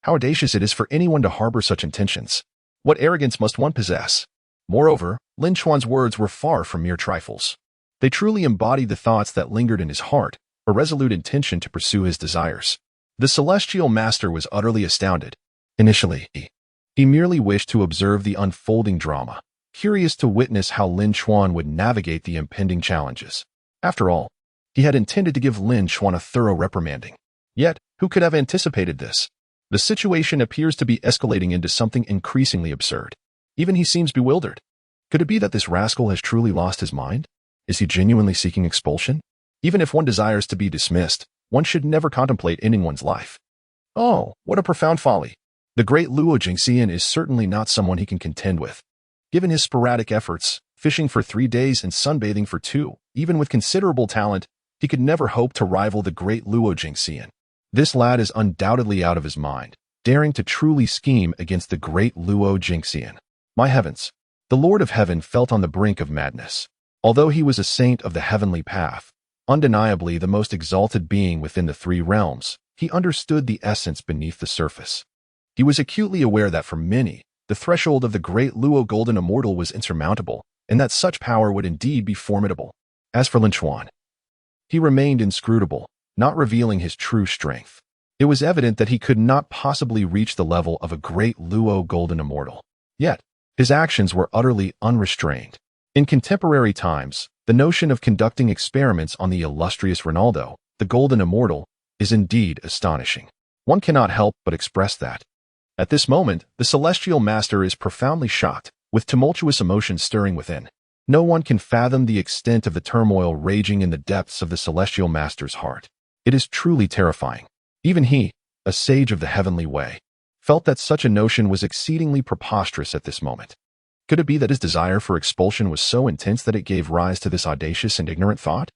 how audacious it is for anyone to harbor such intentions. What arrogance must one possess? Moreover, Lin Chuan's words were far from mere trifles. They truly embodied the thoughts that lingered in his heart, a resolute intention to pursue his desires. The celestial master was utterly astounded. Initially, he merely wished to observe the unfolding drama, curious to witness how Lin Chuan would navigate the impending challenges. After all, he had intended to give Lin Chuan a thorough reprimanding. Yet, who could have anticipated this? The situation appears to be escalating into something increasingly absurd. Even he seems bewildered. Could it be that this rascal has truly lost his mind? Is he genuinely seeking expulsion? Even if one desires to be dismissed, one should never contemplate ending one's life. Oh, what a profound folly. The great Luo Jingxian is certainly not someone he can contend with. Given his sporadic efforts, fishing for 3 days and sunbathing for 2, even with considerable talent, he could never hope to rival the great Luo Jingxian. This lad is undoubtedly out of his mind, daring to truly scheme against the great Luo Jingxian. My heavens! The Lord of Heaven felt on the brink of madness. Although he was a saint of the heavenly path, undeniably the most exalted being within the 3 realms, he understood the essence beneath the surface. He was acutely aware that for many, the threshold of the great Luo Golden Immortal was insurmountable, and that such power would indeed be formidable. As for Lin Chuan, he remained inscrutable, not revealing his true strength. It was evident that he could not possibly reach the level of a great Luo Golden Immortal. Yet, his actions were utterly unrestrained. In contemporary times, the notion of conducting experiments on the illustrious Ronaldo, the Golden Immortal, is indeed astonishing. One cannot help but express that. At this moment, the Celestial Master is profoundly shocked, with tumultuous emotions stirring within. No one can fathom the extent of the turmoil raging in the depths of the Celestial Master's heart. It is truly terrifying. Even he, a sage of the heavenly way, felt that such a notion was exceedingly preposterous at this moment. Could it be that his desire for expulsion was so intense that it gave rise to this audacious and ignorant thought?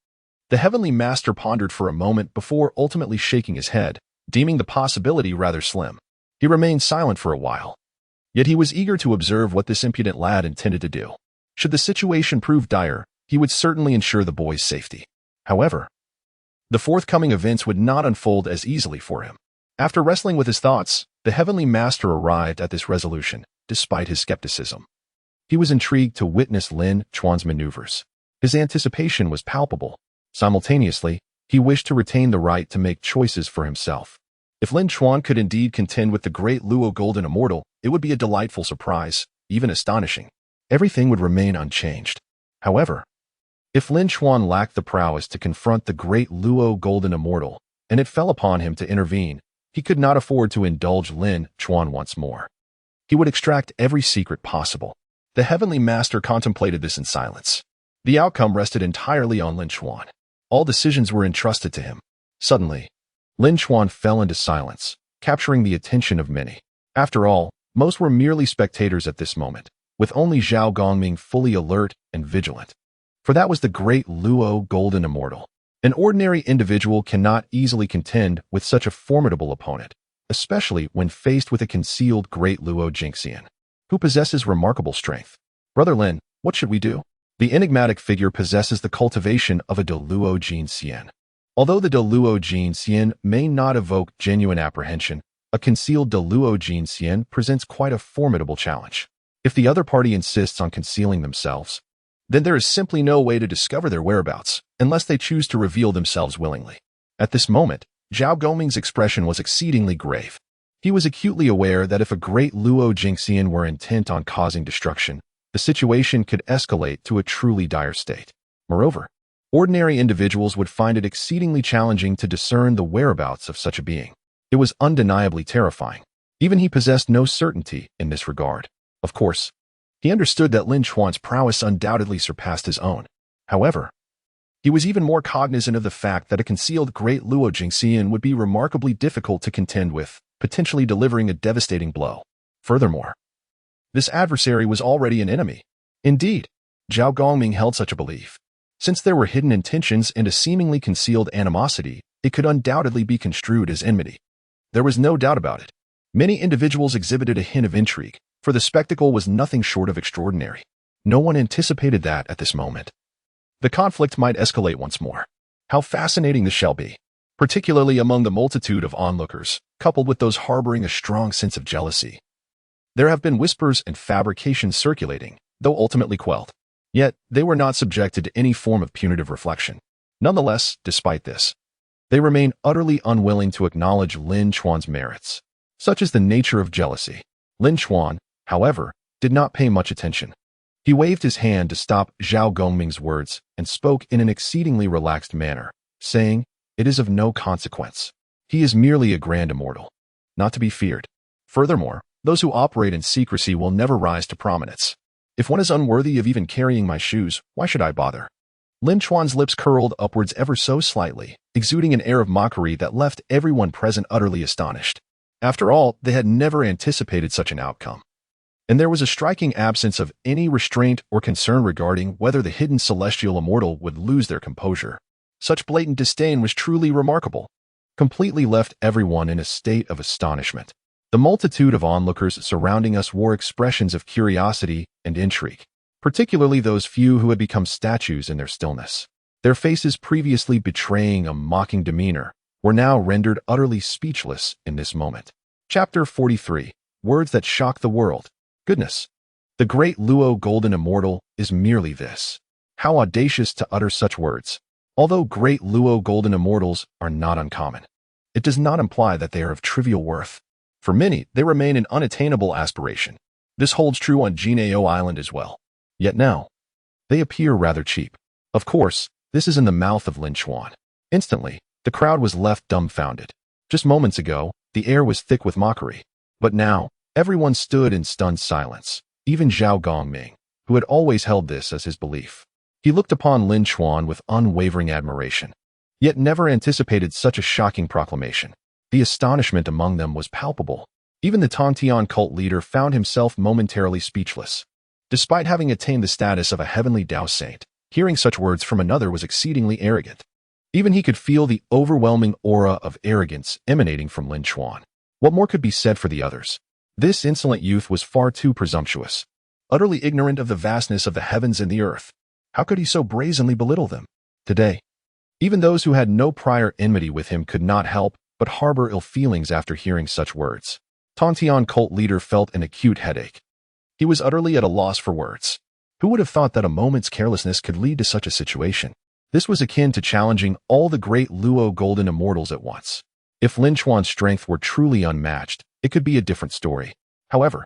The heavenly master pondered for a moment before ultimately shaking his head, deeming the possibility rather slim. He remained silent for a while. Yet he was eager to observe what this impudent lad intended to do. Should the situation prove dire, he would certainly ensure the boy's safety. However, the forthcoming events would not unfold as easily for him. After wrestling with his thoughts, the heavenly master arrived at this resolution, despite his skepticism. He was intrigued to witness Lin Chuan's maneuvers. His anticipation was palpable. Simultaneously, he wished to retain the right to make choices for himself. If Lin Chuan could indeed contend with the great Luo Golden Immortal, it would be a delightful surprise, even astonishing. Everything would remain unchanged. However, if Lin Chuan lacked the prowess to confront the great Luo Golden Immortal, and it fell upon him to intervene, he could not afford to indulge Lin Chuan once more. He would extract every secret possible. The heavenly master contemplated this in silence. The outcome rested entirely on Lin Chuan. All decisions were entrusted to him. Suddenly, Lin Chuan fell into silence, capturing the attention of many. After all, most were merely spectators at this moment, with only Zhao Gongming fully alert and vigilant. For that was the great Luo Golden Immortal. An ordinary individual cannot easily contend with such a formidable opponent, especially when faced with a concealed great Luo Jingxian, who possesses remarkable strength. Brother Lin, what should we do? The enigmatic figure possesses the cultivation of a De Luo Jingxian. Although the De Luo Jingxian may not evoke genuine apprehension, a concealed De Luo Jingxian presents quite a formidable challenge. If the other party insists on concealing themselves, then there is simply no way to discover their whereabouts, unless they choose to reveal themselves willingly. At this moment, Zhao Goming's expression was exceedingly grave. He was acutely aware that if a great Luo Jingxian were intent on causing destruction, the situation could escalate to a truly dire state. Moreover, ordinary individuals would find it exceedingly challenging to discern the whereabouts of such a being. It was undeniably terrifying. Even he possessed no certainty in this regard. Of course, he understood that Lin Chuan's prowess undoubtedly surpassed his own. However, he was even more cognizant of the fact that a concealed great Luo Jingxian would be remarkably difficult to contend with, potentially delivering a devastating blow. Furthermore, this adversary was already an enemy. Indeed, Zhao Gongming held such a belief. Since there were hidden intentions and a seemingly concealed animosity, it could undoubtedly be construed as enmity. There was no doubt about it. Many individuals exhibited a hint of intrigue, for the spectacle was nothing short of extraordinary. No one anticipated that at this moment. The conflict might escalate once more. How fascinating this shall be, particularly among the multitude of onlookers, coupled with those harboring a strong sense of jealousy. There have been whispers and fabrications circulating, though ultimately quelled. Yet, they were not subjected to any form of punitive reflection. Nonetheless, despite this, they remain utterly unwilling to acknowledge Lin Chuan's merits. Such is the nature of jealousy. Lin Chuan, however, did not pay much attention. He waved his hand to stop Zhao Gongming's words and spoke in an exceedingly relaxed manner, saying, "It is of no consequence. He is merely a grand immortal, not to be feared. Furthermore, those who operate in secrecy will never rise to prominence. If one is unworthy of even carrying my shoes, why should I bother?" Lin Chuan's lips curled upwards ever so slightly, exuding an air of mockery that left everyone present utterly astonished. After all, they had never anticipated such an outcome. And there was a striking absence of any restraint or concern regarding whether the hidden celestial immortal would lose their composure. Such blatant disdain was truly remarkable, completely left everyone in a state of astonishment. The multitude of onlookers surrounding us wore expressions of curiosity and intrigue, particularly those few who had become statues in their stillness. Their faces, previously betraying a mocking demeanor, were now rendered utterly speechless in this moment. Chapter 43. Words that shock the world. Goodness! The great Luo Golden Immortal is merely this. How audacious to utter such words. Although great Luo Golden Immortals are not uncommon, it does not imply that they are of trivial worth. For many, they remain an unattainable aspiration. This holds true on Jiejiao Island as well. Yet now, they appear rather cheap. Of course, this is in the mouth of Lin Chuan. Instantly, the crowd was left dumbfounded. Just moments ago, the air was thick with mockery. But now, everyone stood in stunned silence, even Zhao Gongming, who had always held this as his belief. He looked upon Lin Chuan with unwavering admiration, yet never anticipated such a shocking proclamation. The astonishment among them was palpable. Even the Tongtian cult leader found himself momentarily speechless. Despite having attained the status of a heavenly Tao saint, hearing such words from another was exceedingly arrogant. Even he could feel the overwhelming aura of arrogance emanating from Lin Chuan. What more could be said for the others? This insolent youth was far too presumptuous, utterly ignorant of the vastness of the heavens and the earth. How could he so brazenly belittle them? Today, even those who had no prior enmity with him could not help but harbor ill feelings after hearing such words. Tongtian cult leader felt an acute headache. He was utterly at a loss for words. Who would have thought that a moment's carelessness could lead to such a situation? This was akin to challenging all the great Luo Golden Immortals at once. If Lin Chuan's strength were truly unmatched, it could be a different story. However,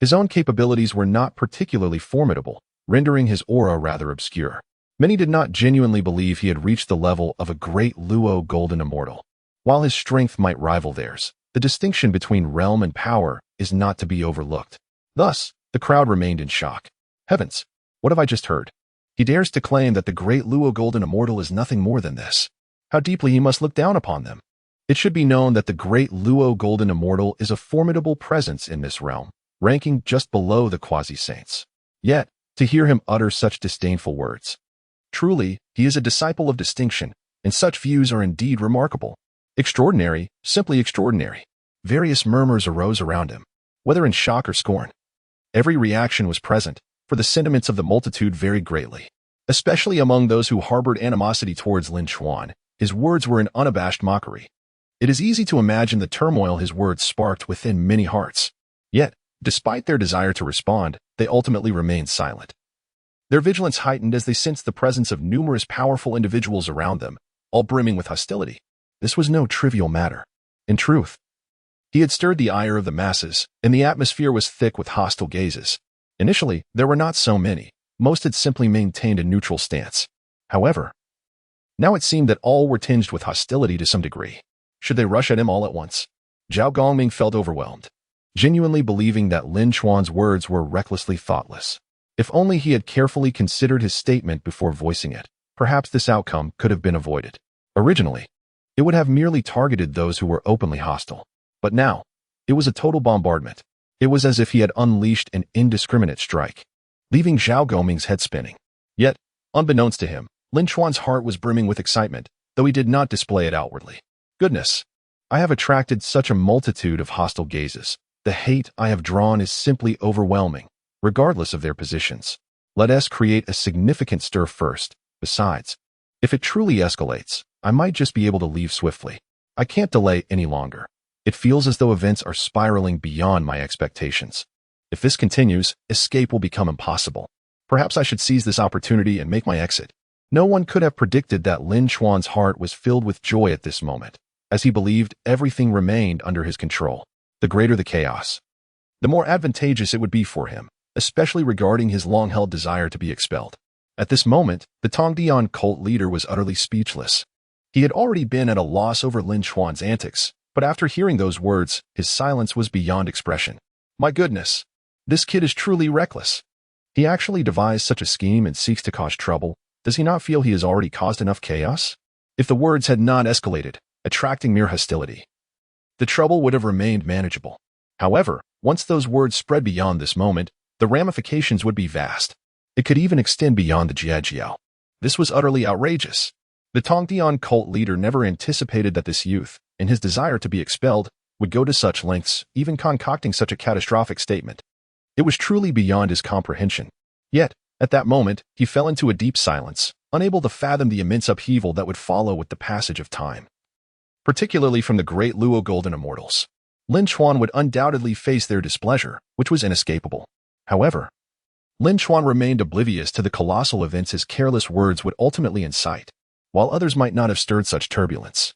his own capabilities were not particularly formidable, rendering his aura rather obscure. Many did not genuinely believe he had reached the level of a great Luo Golden Immortal. While his strength might rival theirs, the distinction between realm and power is not to be overlooked. Thus, the crowd remained in shock. Heavens, what have I just heard? He dares to claim that the great Luo Golden Immortal is nothing more than this. How deeply he must look down upon them. It should be known that the great Luo Golden Immortal is a formidable presence in this realm, ranking just below the quasi-saints. Yet, to hear him utter such disdainful words. Truly, he is a disciple of distinction, and such views are indeed remarkable. Extraordinary, simply extraordinary. Various murmurs arose around him, whether in shock or scorn. Every reaction was present, for the sentiments of the multitude varied greatly. Especially among those who harbored animosity towards Lin Chuan, his words were an unabashed mockery. It is easy to imagine the turmoil his words sparked within many hearts. Yet, despite their desire to respond, they ultimately remained silent. Their vigilance heightened as they sensed the presence of numerous powerful individuals around them, all brimming with hostility. This was no trivial matter. In truth, he had stirred the ire of the masses, and the atmosphere was thick with hostile gazes. Initially, there were not so many. Most had simply maintained a neutral stance. However, now it seemed that all were tinged with hostility to some degree. Should they rush at him all at once? Zhao Gongming felt overwhelmed, genuinely believing that Lin Chuan's words were recklessly thoughtless. If only he had carefully considered his statement before voicing it, perhaps this outcome could have been avoided. Originally, it would have merely targeted those who were openly hostile. But now, it was a total bombardment. It was as if he had unleashed an indiscriminate strike, leaving Zhao Gongming's head spinning. Yet, unbeknownst to him, Lin Chuan's heart was brimming with excitement, though he did not display it outwardly. Goodness! I have attracted such a multitude of hostile gazes. The hate I have drawn is simply overwhelming, regardless of their positions. Let us create a significant stir first. Besides, if it truly escalates, I might just be able to leave swiftly. I can't delay any longer. It feels as though events are spiraling beyond my expectations. If this continues, escape will become impossible. Perhaps I should seize this opportunity and make my exit. No one could have predicted that Lin Chuan's heart was filled with joy at this moment, as he believed everything remained under his control. The greater the chaos, the more advantageous it would be for him, especially regarding his long-held desire to be expelled. At this moment, the Tongtian cult leader was utterly speechless. He had already been at a loss over Lin Chuan's antics, but after hearing those words, his silence was beyond expression. My goodness, this kid is truly reckless. He actually devised such a scheme and seeks to cause trouble. Does he not feel he has already caused enough chaos? If the words had not escalated, attracting mere hostility, the trouble would have remained manageable. However, once those words spread beyond this moment, the ramifications would be vast. It could even extend beyond the Jiejiao. This was utterly outrageous. The Tongtian cult leader never anticipated that this youth, in his desire to be expelled, would go to such lengths, even concocting such a catastrophic statement. It was truly beyond his comprehension. Yet, at that moment, he fell into a deep silence, unable to fathom the immense upheaval that would follow with the passage of time. Particularly from the great Luo Golden Immortals, Lin Chuan would undoubtedly face their displeasure, which was inescapable. However, Lin Chuan remained oblivious to the colossal events his careless words would ultimately incite, while others might not have stirred such turbulence.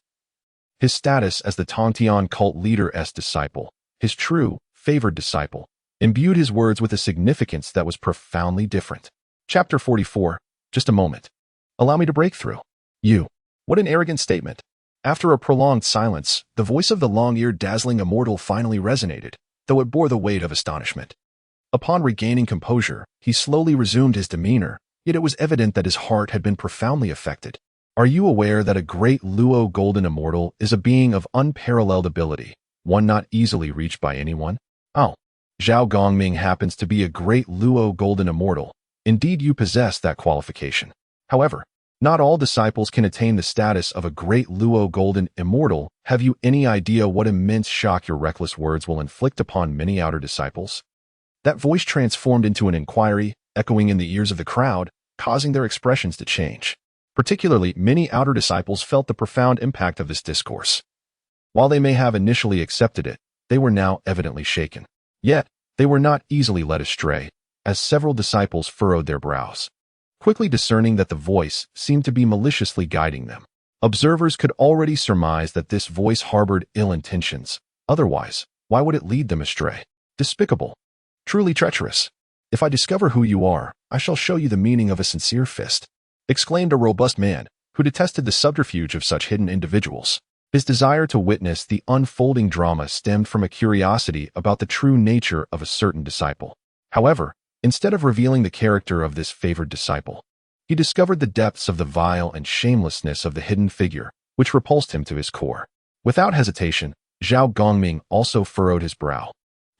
His status as the Tongtian cult leader's disciple, his true, favored disciple, imbued his words with a significance that was profoundly different. Chapter 44. Just a moment. Allow me to break through. You. What an arrogant statement. After a prolonged silence, the voice of the long-eared dazzling immortal finally resonated, though it bore the weight of astonishment. Upon regaining composure, he slowly resumed his demeanor, yet it was evident that his heart had been profoundly affected. Are you aware that a great Luo Golden Immortal is a being of unparalleled ability, one not easily reached by anyone? Oh, Zhao Gongming happens to be a great Luo Golden Immortal. Indeed, you possess that qualification. However, not all disciples can attain the status of a great Luo Golden Immortal. Have you any idea what immense shock your reckless words will inflict upon many outer disciples? That voice transformed into an inquiry, echoing in the ears of the crowd, causing their expressions to change. Particularly, many outer disciples felt the profound impact of this discourse. While they may have initially accepted it, they were now evidently shaken. Yet, they were not easily led astray, as several disciples furrowed their brows, quickly discerning that the voice seemed to be maliciously guiding them. Observers could already surmise that this voice harbored ill intentions. Otherwise, why would it lead them astray? Despicable. Truly treacherous. If I discover who you are, I shall show you the meaning of a sincere fist, exclaimed a robust man who detested the subterfuge of such hidden individuals. His desire to witness the unfolding drama stemmed from a curiosity about the true nature of a certain disciple. However, instead of revealing the character of this favored disciple, he discovered the depths of the vile and shamelessness of the hidden figure, which repulsed him to his core. Without hesitation, Zhao Gongming also furrowed his brow.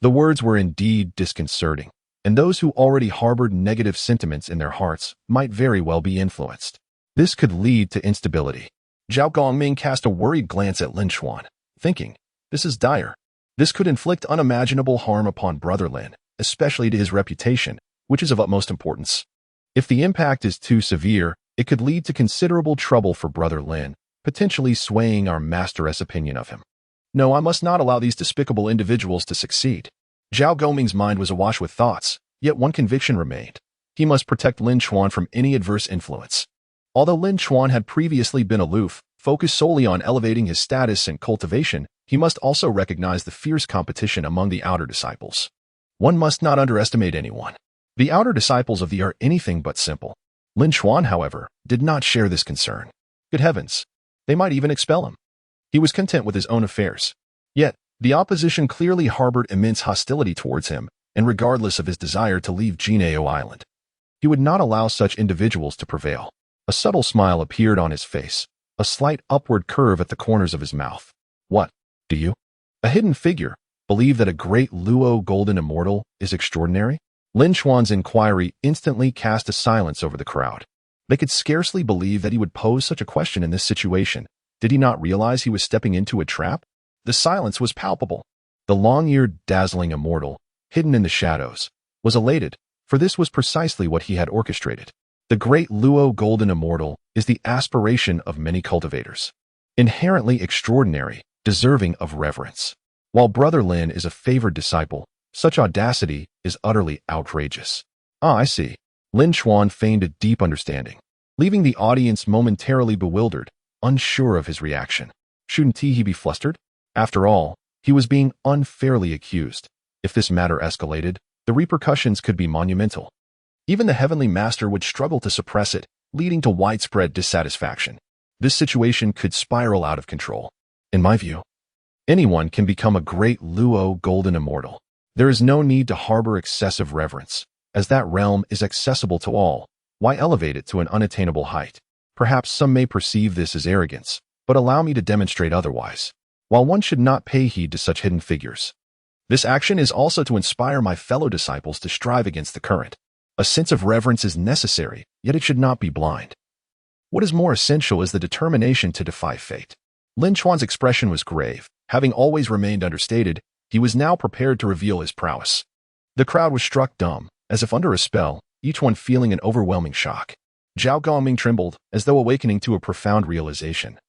The words were indeed disconcerting, and those who already harbored negative sentiments in their hearts might very well be influenced. This could lead to instability. Zhao Gongming cast a worried glance at Lin Chuan, thinking, this is dire. This could inflict unimaginable harm upon Brother Lin, especially to his reputation, which is of utmost importance. If the impact is too severe, it could lead to considerable trouble for Brother Lin, potentially swaying our master's opinion of him. No, I must not allow these despicable individuals to succeed. Zhao Gongming's mind was awash with thoughts, yet one conviction remained. He must protect Lin Chuan from any adverse influence. Although Lin Chuan had previously been aloof, focused solely on elevating his status and cultivation, he must also recognize the fierce competition among the outer disciples. One must not underestimate anyone. The outer disciples of the are anything but simple. Lin Chuan, however, did not share this concern. Good heavens, they might even expel him. He was content with his own affairs. Yet, the opposition clearly harbored immense hostility towards him, and regardless of his desire to leave Jiejiao Island, he would not allow such individuals to prevail. A subtle smile appeared on his face, a slight upward curve at the corners of his mouth. What, do you, a hidden figure, believe that a great Luo Golden Immortal is extraordinary? Lin Chuan's inquiry instantly cast a silence over the crowd. They could scarcely believe that he would pose such a question in this situation. Did he not realize he was stepping into a trap? The silence was palpable. The long-eared, dazzling immortal, hidden in the shadows, was elated, for this was precisely what he had orchestrated. The great Luo Golden Immortal is the aspiration of many cultivators. Inherently extraordinary, deserving of reverence. While Brother Lin is a favored disciple, such audacity is utterly outrageous. Ah, I see. Lin Chuan feigned a deep understanding, leaving the audience momentarily bewildered, unsure of his reaction. Shouldn't he be flustered? After all, he was being unfairly accused. If this matter escalated, the repercussions could be monumental. Even the Heavenly Master would struggle to suppress it, leading to widespread dissatisfaction. This situation could spiral out of control. In my view, anyone can become a great Luo Golden Immortal. There is no need to harbor excessive reverence, as that realm is accessible to all. Why elevate it to an unattainable height? Perhaps some may perceive this as arrogance, but allow me to demonstrate otherwise. While one should not pay heed to such hidden figures, this action is also to inspire my fellow disciples to strive against the current. A sense of reverence is necessary, yet it should not be blind. What is more essential is the determination to defy fate. Lin Chuan's expression was grave. Having always remained understated, he was now prepared to reveal his prowess. The crowd was struck dumb, as if under a spell, each one feeling an overwhelming shock. Zhao Gongming trembled, as though awakening to a profound realization.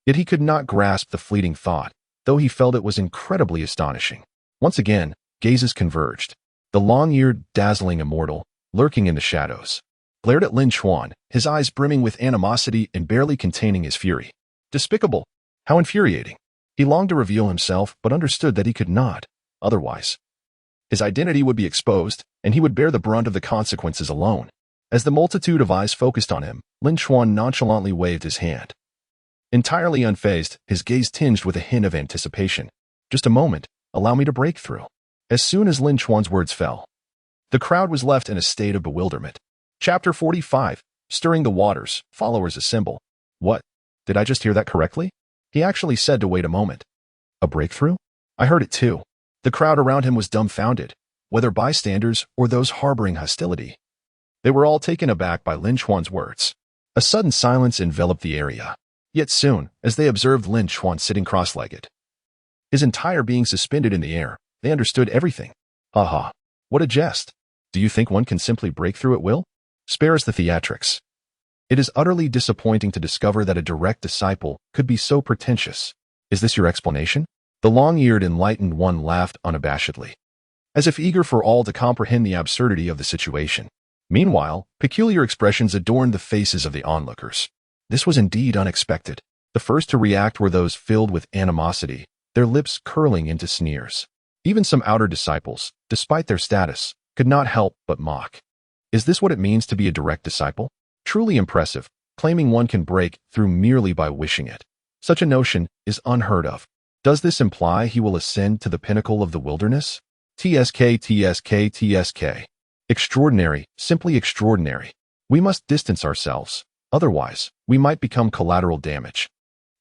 Yet he could not grasp the fleeting thought, though he felt it was incredibly astonishing. Once again, gazes converged. The long-eared, dazzling immortal, lurking in the shadows, glared at Lin Chuan, his eyes brimming with animosity and barely containing his fury. Despicable! How infuriating! He longed to reveal himself, but understood that he could not. Otherwise, his identity would be exposed, and he would bear the brunt of the consequences alone. As the multitude of eyes focused on him, Lin Chuan nonchalantly waved his hand. Entirely unfazed, his gaze tinged with a hint of anticipation. Just a moment, allow me to break through. As soon as Lin Chuan's words fell, the crowd was left in a state of bewilderment. Chapter 45, Stirring the Waters, Followers Assemble. What? Did I just hear that correctly? He actually said to wait a moment. A breakthrough? I heard it too. The crowd around him was dumbfounded, whether bystanders or those harboring hostility. They were all taken aback by Lin Chuan's words. A sudden silence enveloped the area. Yet soon, as they observed Lin Chuan sitting cross-legged, his entire being suspended in the air, they understood everything. Aha! What a jest! Do you think one can simply break through at will? Spare us the theatrics. It is utterly disappointing to discover that a direct disciple could be so pretentious. Is this your explanation? The long-eared enlightened one laughed unabashedly, as if eager for all to comprehend the absurdity of the situation. Meanwhile, peculiar expressions adorned the faces of the onlookers. This was indeed unexpected. The first to react were those filled with animosity, their lips curling into sneers. Even some outer disciples, despite their status, could not help but mock. Is this what it means to be a direct disciple? Truly impressive, claiming one can break through merely by wishing it. Such a notion is unheard of. Does this imply he will ascend to the pinnacle of the wilderness? TSK, TSK, TSK. Extraordinary, simply extraordinary. We must distance ourselves. Otherwise, we might become collateral damage.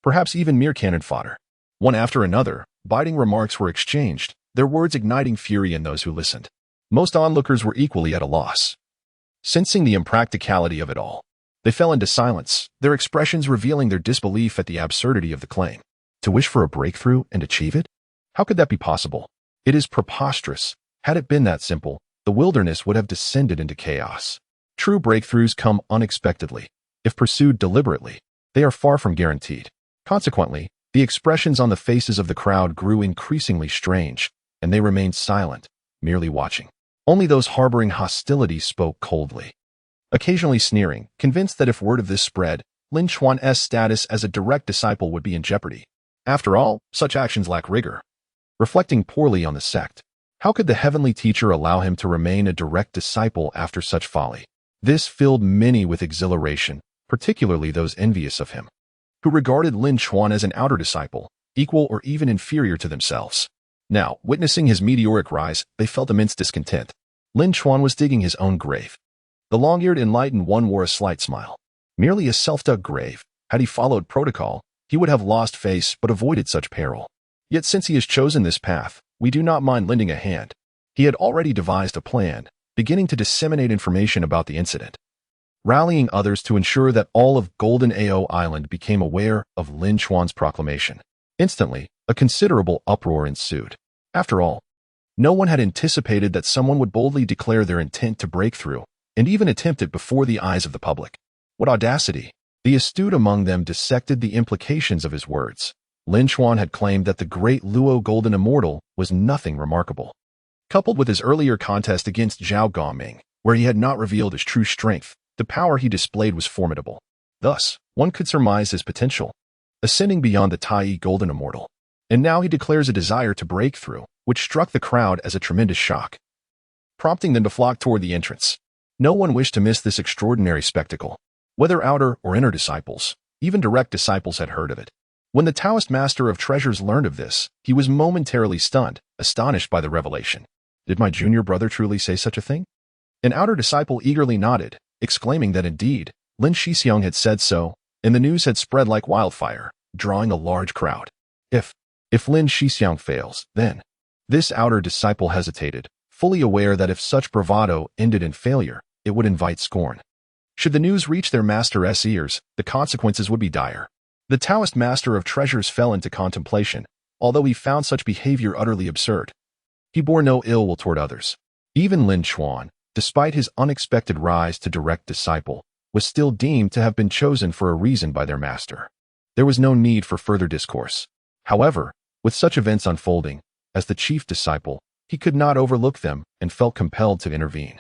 Perhaps even mere cannon fodder. One after another, biting remarks were exchanged, their words igniting fury in those who listened. Most onlookers were equally at a loss. Sensing the impracticality of it all, they fell into silence, their expressions revealing their disbelief at the absurdity of the claim. To wish for a breakthrough and achieve it? How could that be possible? It is preposterous. Had it been that simple, the wilderness would have descended into chaos. True breakthroughs come unexpectedly. If pursued deliberately, they are far from guaranteed. Consequently, the expressions on the faces of the crowd grew increasingly strange, and they remained silent, merely watching. Only those harboring hostility spoke coldly, occasionally sneering, convinced that if word of this spread, Lin Chuan's status as a direct disciple would be in jeopardy. After all, such actions lack rigor. Reflecting poorly on the sect, how could the heavenly teacher allow him to remain a direct disciple after such folly? This filled many with exhilaration, particularly those envious of him, who regarded Lin Chuan as an outer disciple, equal or even inferior to themselves. Now, witnessing his meteoric rise, they felt immense discontent. Lin Chuan was digging his own grave. The long-eared enlightened one wore a slight smile. Merely a self-dug grave. Had he followed protocol, he would have lost face but avoided such peril. Yet since he has chosen this path, we do not mind lending a hand. He had already devised a plan, beginning to disseminate information about the incident, rallying others to ensure that all of Golden Ao Island became aware of Lin Chuan's proclamation. Instantly, a considerable uproar ensued. After all, no one had anticipated that someone would boldly declare their intent to break through, and even attempt it before the eyes of the public. What audacity! The astute among them dissected the implications of his words. Lin Chuan had claimed that the great Luo Golden Immortal was nothing remarkable. Coupled with his earlier contest against Zhao Gongming, where he had not revealed his true strength, the power he displayed was formidable. Thus, one could surmise his potential, ascending beyond the Tai Golden Immortal. And now he declares a desire to break through, which struck the crowd as a tremendous shock, prompting them to flock toward the entrance. No one wished to miss this extraordinary spectacle. Whether outer or inner disciples, even direct disciples had heard of it. When the Taoist Master of Treasures learned of this, he was momentarily stunned, astonished by the revelation. Did my junior brother truly say such a thing? An outer disciple eagerly nodded, exclaiming that indeed, Lin Shixiang had said so, and the news had spread like wildfire, drawing a large crowd. If Lin Shixiang fails, then... This outer disciple hesitated, fully aware that if such bravado ended in failure, it would invite scorn. Should the news reach their master's ears, the consequences would be dire. The Taoist Master of Treasures fell into contemplation, although he found such behavior utterly absurd. He bore no ill will toward others. Even Lin Chuan, despite his unexpected rise to direct disciple, was still deemed to have been chosen for a reason by their master. There was no need for further discourse. However, with such events unfolding, as the chief disciple, he could not overlook them and felt compelled to intervene.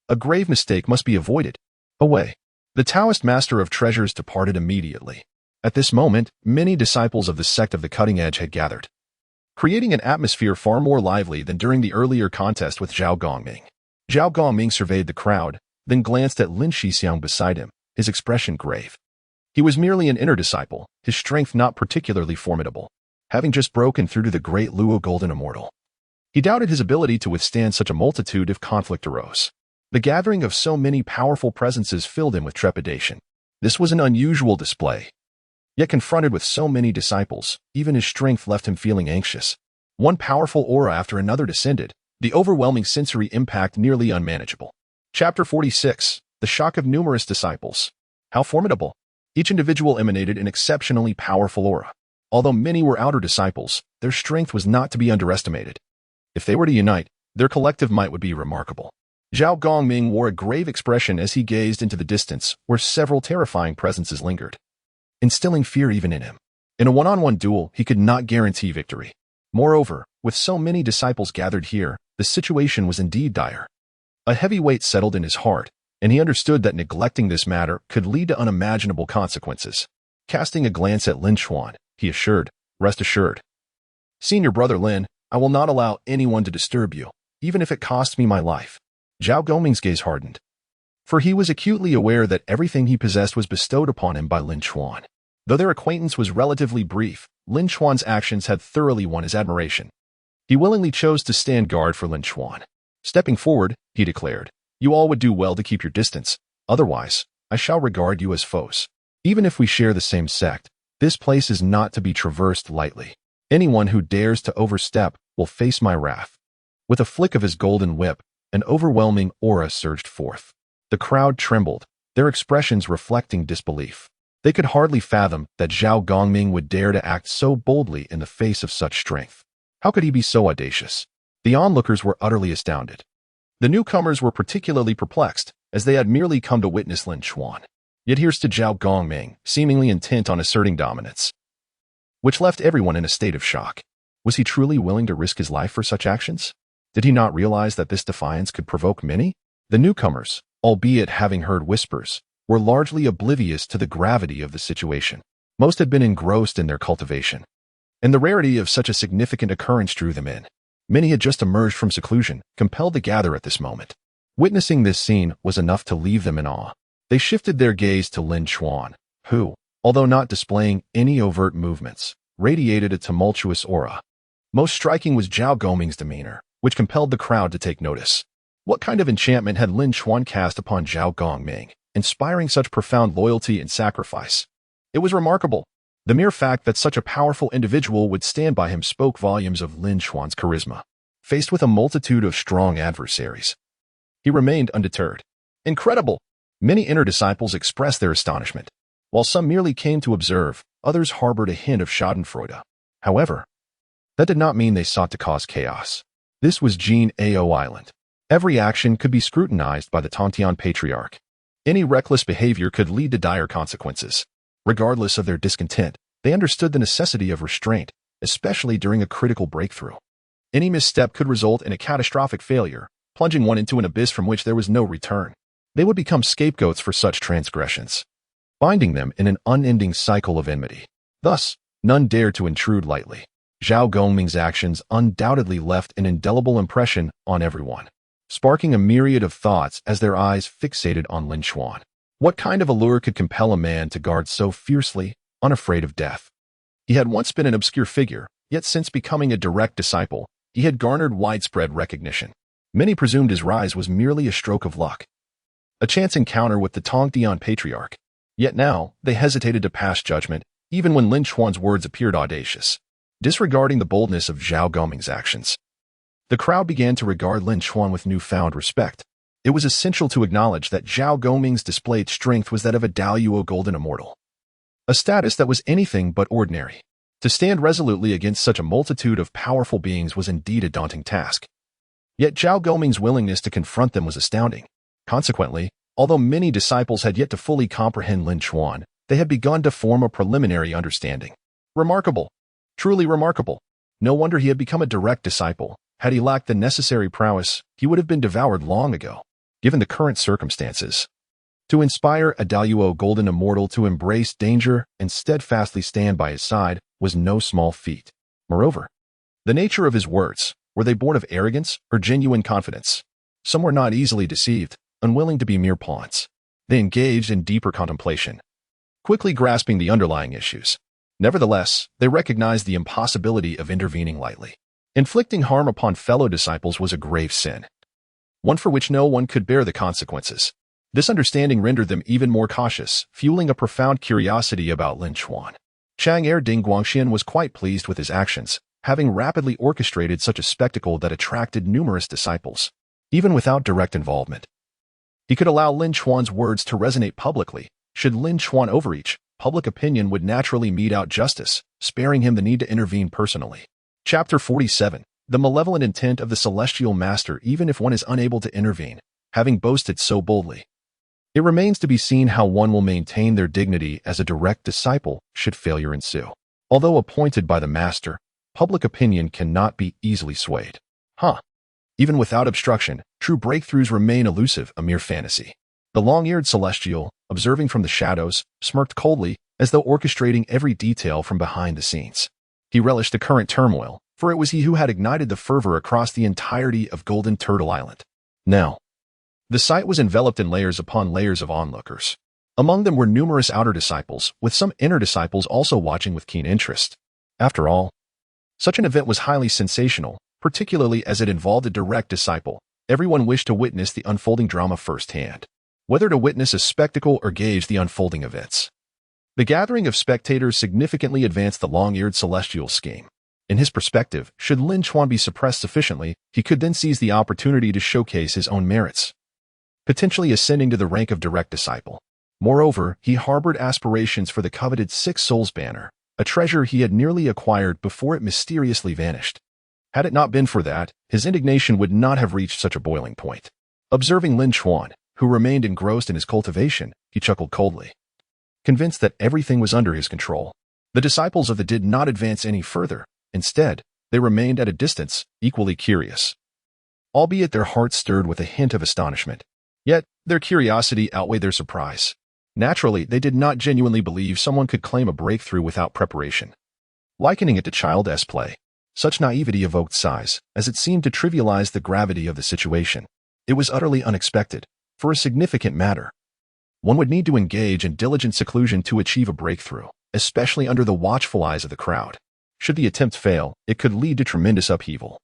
A grave mistake must be avoided. Away. The Taoist Master of Treasures departed immediately. At this moment, many disciples of the sect of the Cutting Edge had gathered, creating an atmosphere far more lively than during the earlier contest with Zhao Gongming. Zhao Gongming surveyed the crowd, then glanced at Lin Shixiang beside him, his expression grave. He was merely an inner disciple, his strength not particularly formidable, having just broken through to the great Luo Golden Immortal. He doubted his ability to withstand such a multitude if conflict arose. The gathering of so many powerful presences filled him with trepidation. This was an unusual display. Yet confronted with so many disciples, even his strength left him feeling anxious. One powerful aura after another descended, the overwhelming sensory impact nearly unmanageable. Chapter 46. The Shock of Numerous Disciples. How formidable! Each individual emanated an exceptionally powerful aura. Although many were outer disciples, their strength was not to be underestimated. If they were to unite, their collective might would be remarkable. Zhao Gongming wore a grave expression as he gazed into the distance, where several terrifying presences lingered, instilling fear even in him. In a one-on-one duel, he could not guarantee victory. Moreover, with so many disciples gathered here, the situation was indeed dire. A heavy weight settled in his heart, and he understood that neglecting this matter could lead to unimaginable consequences. Casting a glance at Lin Chuan, he assured, "Rest assured. Senior brother Lin, I will not allow anyone to disturb you, even if it costs me my life." Zhao Gongming's gaze hardened, for he was acutely aware that everything he possessed was bestowed upon him by Lin Chuan. Though their acquaintance was relatively brief, Lin Chuan's actions had thoroughly won his admiration. He willingly chose to stand guard for Lin Chuan. Stepping forward, he declared, "You all would do well to keep your distance, otherwise, I shall regard you as foes. Even if we share the same sect, this place is not to be traversed lightly. Anyone who dares to overstep will face my wrath." With a flick of his golden whip, an overwhelming aura surged forth. The crowd trembled, their expressions reflecting disbelief. They could hardly fathom that Zhao Gongming would dare to act so boldly in the face of such strength. How could he be so audacious? The onlookers were utterly astounded. The newcomers were particularly perplexed, as they had merely come to witness Lin Chuan. Yet here's to Zhao Gongming, seemingly intent on asserting dominance, which left everyone in a state of shock. Was he truly willing to risk his life for such actions? Did he not realize that this defiance could provoke many? The newcomers, albeit having heard whispers, were largely oblivious to the gravity of the situation. Most had been engrossed in their cultivation, and the rarity of such a significant occurrence drew them in. Many had just emerged from seclusion, compelled to gather at this moment. Witnessing this scene was enough to leave them in awe. They shifted their gaze to Lin Chuan, who, although not displaying any overt movements, radiated a tumultuous aura. Most striking was Zhao Gongming's demeanor, which compelled the crowd to take notice. What kind of enchantment had Lin Chuan cast upon Zhao Gongming, inspiring such profound loyalty and sacrifice? It was remarkable. The mere fact that such a powerful individual would stand by him spoke volumes of Lin Chuan's charisma. Faced with a multitude of strong adversaries, he remained undeterred. Incredible! Many inner disciples expressed their astonishment. While some merely came to observe, others harbored a hint of schadenfreude. However, that did not mean they sought to cause chaos. This was Jiejiao Island. Every action could be scrutinized by the Tongtian patriarch. Any reckless behavior could lead to dire consequences. Regardless of their discontent, they understood the necessity of restraint, especially during a critical breakthrough. Any misstep could result in a catastrophic failure, plunging one into an abyss from which there was no return. They would become scapegoats for such transgressions, binding them in an unending cycle of enmity. Thus, none dared to intrude lightly. Zhao Gongming's actions undoubtedly left an indelible impression on everyone, sparking a myriad of thoughts as their eyes fixated on Lin Chuan. What kind of allure could compel a man to guard so fiercely, unafraid of death? He had once been an obscure figure, yet since becoming a direct disciple, he had garnered widespread recognition. Many presumed his rise was merely a stroke of luck, a chance encounter with the Tongtian patriarch. Yet now, they hesitated to pass judgment, even when Lin Chuan's words appeared audacious. Disregarding the boldness of Zhao Gongming's actions, the crowd began to regard Lin Chuan with newfound respect. It was essential to acknowledge that Zhao Gongming's displayed strength was that of a Daluo golden immortal, a status that was anything but ordinary. To stand resolutely against such a multitude of powerful beings was indeed a daunting task. Yet Zhao Gongming's willingness to confront them was astounding. Consequently, although many disciples had yet to fully comprehend Lin Chuan, they had begun to form a preliminary understanding. Remarkable. Truly remarkable. No wonder he had become a direct disciple. Had he lacked the necessary prowess, he would have been devoured long ago. Given the current circumstances, to inspire a Daluo golden immortal to embrace danger and steadfastly stand by his side was no small feat. Moreover, the nature of his words, were they born of arrogance or genuine confidence? Some were not easily deceived, unwilling to be mere pawns. They engaged in deeper contemplation, quickly grasping the underlying issues. Nevertheless, they recognized the impossibility of intervening lightly. Inflicting harm upon fellow disciples was a grave sin, one for which no one could bear the consequences. This understanding rendered them even more cautious, fueling a profound curiosity about Lin Chuan. Chang'er Dingguang was quite pleased with his actions, having rapidly orchestrated such a spectacle that attracted numerous disciples. Even without direct involvement, he could allow Lin Chuan's words to resonate publicly. Should Lin Chuan overreach, public opinion would naturally mete out justice, sparing him the need to intervene personally. Chapter 47. The malevolent intent of the celestial master even if one is unable to intervene, having boasted so boldly. It remains to be seen how one will maintain their dignity as a direct disciple should failure ensue. Although appointed by the master, public opinion cannot be easily swayed. Even without obstruction, true breakthroughs remain elusive, a mere fantasy. The long-eared celestial, observing from the shadows, smirked coldly, as though orchestrating every detail from behind the scenes. He relished the current turmoil, for it was he who had ignited the fervor across the entirety of Golden Turtle Island. Now, the sight was enveloped in layers upon layers of onlookers. Among them were numerous outer disciples, with some inner disciples also watching with keen interest. After all, such an event was highly sensational, particularly as it involved a direct disciple. Everyone wished to witness the unfolding drama firsthand, whether to witness a spectacle or gauge the unfolding events. The gathering of spectators significantly advanced the long-eared celestial scheme. In his perspective, should Lin Chuan be suppressed sufficiently, he could then seize the opportunity to showcase his own merits, potentially ascending to the rank of direct disciple. Moreover, he harbored aspirations for the coveted Six Souls banner, a treasure he had nearly acquired before it mysteriously vanished. Had it not been for that, his indignation would not have reached such a boiling point. Observing Lin Chuan, who remained engrossed in his cultivation, he chuckled coldly, convinced that everything was under his control. The disciples of the did not advance any further. Instead, they remained at a distance, equally curious, albeit their hearts stirred with a hint of astonishment. Yet, their curiosity outweighed their surprise. Naturally, they did not genuinely believe someone could claim a breakthrough without preparation. Likening it to childish play, such naivety evoked sighs, as it seemed to trivialize the gravity of the situation. It was utterly unexpected. For a significant matter, one would need to engage in diligent seclusion to achieve a breakthrough, especially under the watchful eyes of the crowd. Should the attempt fail, it could lead to tremendous upheaval,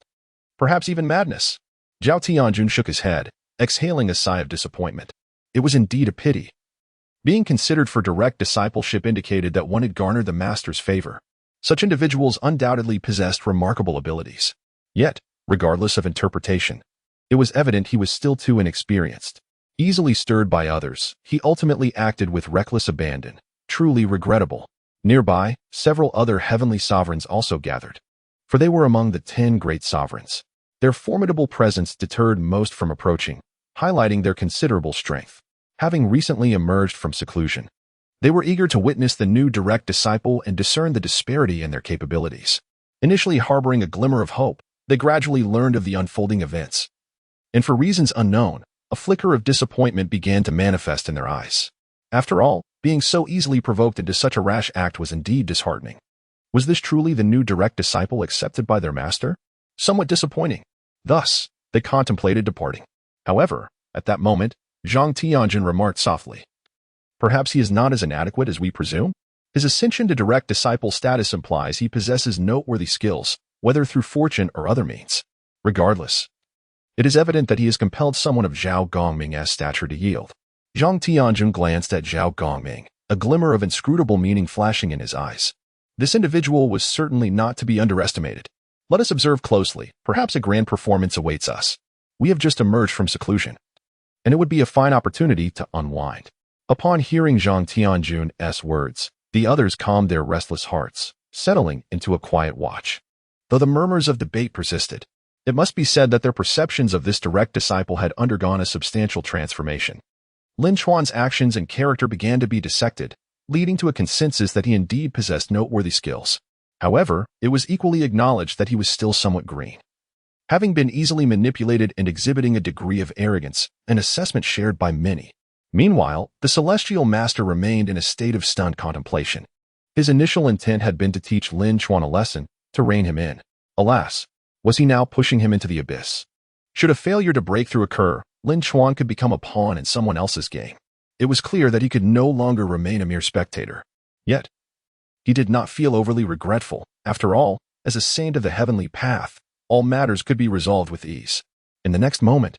perhaps even madness. Zhao Tianjun shook his head, exhaling a sigh of disappointment. It was indeed a pity. Being considered for direct discipleship indicated that one had garnered the master's favor. Such individuals undoubtedly possessed remarkable abilities. Yet, regardless of interpretation, It was evident he was still too inexperienced. Easily stirred by others, he ultimately acted with reckless abandon, truly regrettable. Nearby, several other heavenly sovereigns also gathered, for they were among the 10 great sovereigns. Their formidable presence deterred most from approaching, highlighting their considerable strength. Having recently emerged from seclusion, they were eager to witness the new direct disciple and discern the disparity in their capabilities. Initially harboring a glimmer of hope, they gradually learned of the unfolding events. And for reasons unknown, a flicker of disappointment began to manifest in their eyes. After all, being so easily provoked into such a rash act was indeed disheartening. Was this truly the new direct disciple accepted by their master? Somewhat disappointing. Thus, they contemplated departing. However, at that moment, Zhang Tianjin remarked softly, "Perhaps he is not as inadequate as we presume? His ascension to direct disciple status implies he possesses noteworthy skills, whether through fortune or other means. Regardless, it is evident that he has compelled someone of Zhao Gongming's stature to yield." Zhang Tianjin glanced at Zhao Gongming, a glimmer of inscrutable meaning flashing in his eyes. This individual was certainly not to be underestimated. Let us observe closely. Perhaps a grand performance awaits us. We have just emerged from seclusion, and it would be a fine opportunity to unwind. Upon hearing Zhang Tianjun's words, the others calmed their restless hearts, settling into a quiet watch. Though the murmurs of debate persisted, it must be said that their perceptions of this direct disciple had undergone a substantial transformation. Lin Chuan's actions and character began to be dissected, leading to a consensus that he indeed possessed noteworthy skills. However, it was equally acknowledged that he was still somewhat green, having been easily manipulated and exhibiting a degree of arrogance, an assessment shared by many. Meanwhile, the celestial master remained in a state of stunned contemplation. His initial intent had been to teach Lin Chuan a lesson, to rein him in. Alas, was he now pushing him into the abyss? Should a failure to break through occur, Lin Chuan could become a pawn in someone else's game. It was clear that he could no longer remain a mere spectator. Yet, he did not feel overly regretful. After all, as a saint of the heavenly path, all matters could be resolved with ease. In the next moment,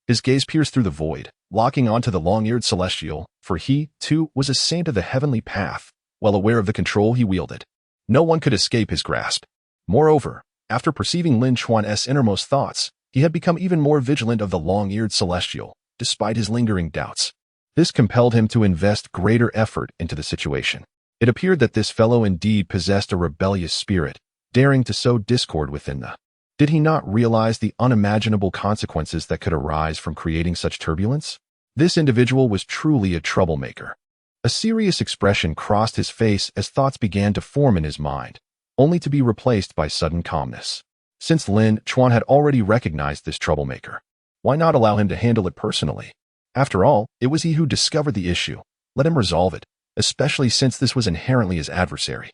his gaze pierced through the void, locking onto the long-eared celestial, for he, too, was a saint of the heavenly path, well aware of the control he wielded. No one could escape his grasp. Moreover, after perceiving Lin Chuan's innermost thoughts, he had become even more vigilant of the long-eared celestial, despite his lingering doubts. This compelled him to invest greater effort into the situation. It appeared that this fellow indeed possessed a rebellious spirit, daring to sow discord within the. Did he not realize the unimaginable consequences that could arise from creating such turbulence? This individual was truly a troublemaker. A serious expression crossed his face as thoughts began to form in his mind, only to be replaced by sudden calmness. Since Lin Chuan had already recognized this troublemaker, why not allow him to handle it personally? After all, it was he who discovered the issue. Let him resolve it, especially since this was inherently his adversary.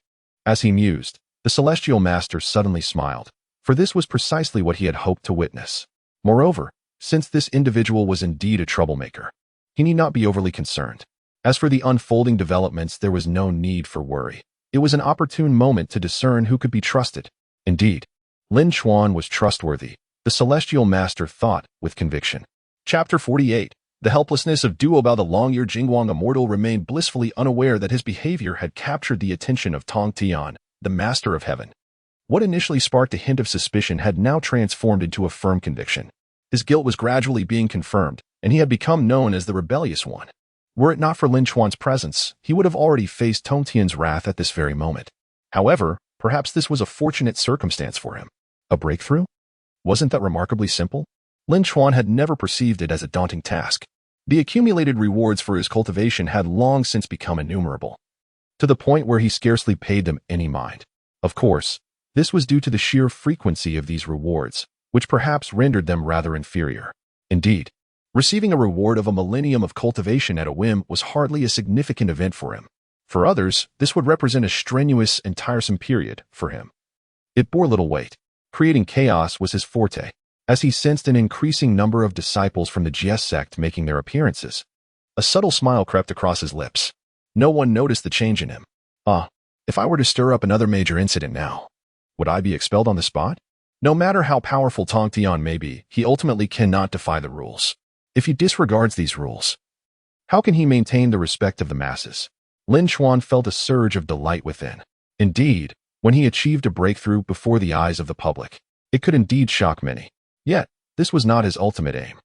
As he mused, the celestial master suddenly smiled, for this was precisely what he had hoped to witness. Moreover, since this individual was indeed a troublemaker, he need not be overly concerned. As for the unfolding developments, there was no need for worry. It was an opportune moment to discern who could be trusted. Indeed, Lin Chuan was trustworthy, the celestial master thought with conviction. Chapter 48. The helplessness of Duobao. The long-eared Dingguang Immortal remained blissfully unaware that his behavior had captured the attention of Tongtian, the master of heaven. What initially sparked a hint of suspicion had now transformed into a firm conviction. His guilt was gradually being confirmed, and he had become known as the rebellious one. Were it not for Lin Chuan's presence, he would have already faced Tongtian's wrath at this very moment. However, perhaps this was a fortunate circumstance for him. A breakthrough? Wasn't that remarkably simple? Lin Chuan had never perceived it as a daunting task. The accumulated rewards for his cultivation had long since become innumerable, to the point where he scarcely paid them any mind. Of course, this was due to the sheer frequency of these rewards, which perhaps rendered them rather inferior. Indeed, receiving a reward of a millennium of cultivation at a whim was hardly a significant event for him. For others, this would represent a strenuous and tiresome period for him. It bore little weight. Creating chaos was his forte. As he sensed an increasing number of disciples from the Jiejiao Sect making their appearances, a subtle smile crept across his lips. No one noticed the change in him. If I were to stir up another major incident now, would I be expelled on the spot? No matter how powerful Tongtian may be, he ultimately cannot defy the rules. If he disregards these rules, how can he maintain the respect of the masses? Lin Chuan felt a surge of delight within. Indeed, when he achieved a breakthrough before the eyes of the public, it could indeed shock many. Yet, this was not his ultimate aim.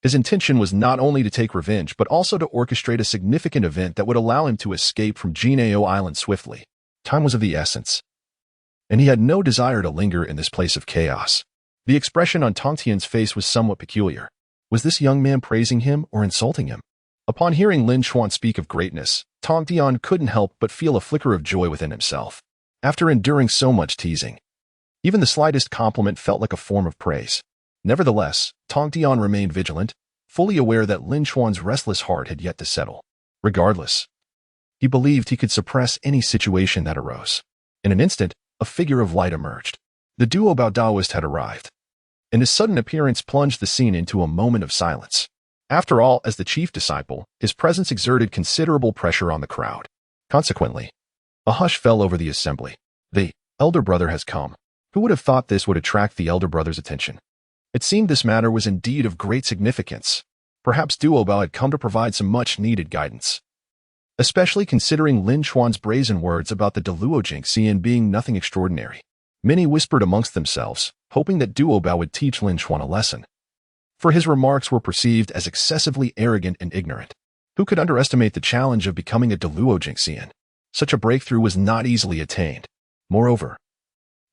His intention was not only to take revenge but also to orchestrate a significant event that would allow him to escape from Jiejiao Island swiftly. Time was of the essence, and he had no desire to linger in this place of chaos. The expression on Tongtian's face was somewhat peculiar. Was this young man praising him or insulting him? Upon hearing Lin Chuan speak of greatness, Tongtian couldn't help but feel a flicker of joy within himself. After enduring so much teasing, even the slightest compliment felt like a form of praise. Nevertheless, Tongtian remained vigilant, fully aware that Lin Chuan's restless heart had yet to settle. Regardless, he believed he could suppress any situation that arose. In an instant, a figure of light emerged. The Duobao Taoist had arrived, and his sudden appearance plunged the scene into a moment of silence. After all, as the chief disciple, his presence exerted considerable pressure on the crowd. Consequently, a hush fell over the assembly. The elder brother has come. Who would have thought this would attract the elder brother's attention? It seemed this matter was indeed of great significance. Perhaps Duobao had come to provide some much-needed guidance, especially considering Lin Chuan's brazen words about the Deluo Jingxian being nothing extraordinary. Many whispered amongst themselves, hoping that Duobao would teach Lin Chuan a lesson, for his remarks were perceived as excessively arrogant and ignorant. Who could underestimate the challenge of becoming a Deluo Jingxian? Such a breakthrough was not easily attained. Moreover,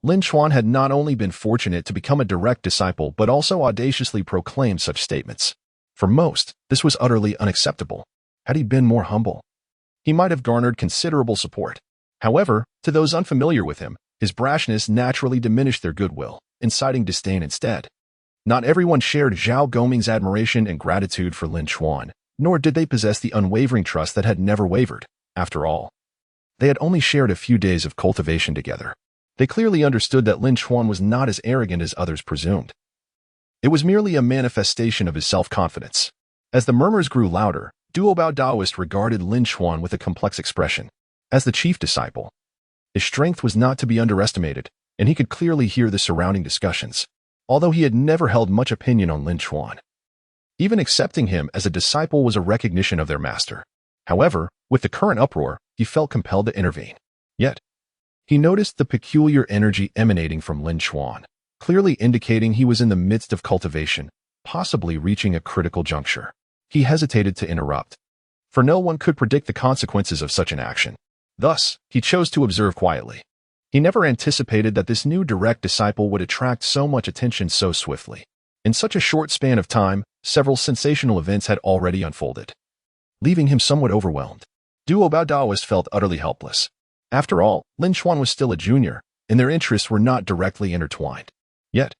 Lin Chuan had not only been fortunate to become a direct disciple but also audaciously proclaimed such statements. For most, this was utterly unacceptable. Had he been more humble, he might have garnered considerable support. However, to those unfamiliar with him, his brashness naturally diminished their goodwill, inciting disdain instead. Not everyone shared Zhao Goming's admiration and gratitude for Lin Chuan, nor did they possess the unwavering trust that had never wavered. After all, they had only shared a few days of cultivation together. They clearly understood that Lin Chuan was not as arrogant as others presumed. It was merely a manifestation of his self-confidence. As the murmurs grew louder, Duobao Taoist regarded Lin Chuan with a complex expression. As the chief disciple, his strength was not to be underestimated, and he could clearly hear the surrounding discussions, although he had never held much opinion on Lin Chuan. Even accepting him as a disciple was a recognition of their master. However, with the current uproar, he felt compelled to intervene. Yet, he noticed the peculiar energy emanating from Lin Chuan, clearly indicating he was in the midst of cultivation, possibly reaching a critical juncture. He hesitated to interrupt, for no one could predict the consequences of such an action. Thus, he chose to observe quietly. He never anticipated that this new direct disciple would attract so much attention so swiftly. In such a short span of time, several sensational events had already unfolded, leaving him somewhat overwhelmed. Duobao Taoist felt utterly helpless. After all, Lin Chuan was still a junior, and their interests were not directly intertwined. Yet,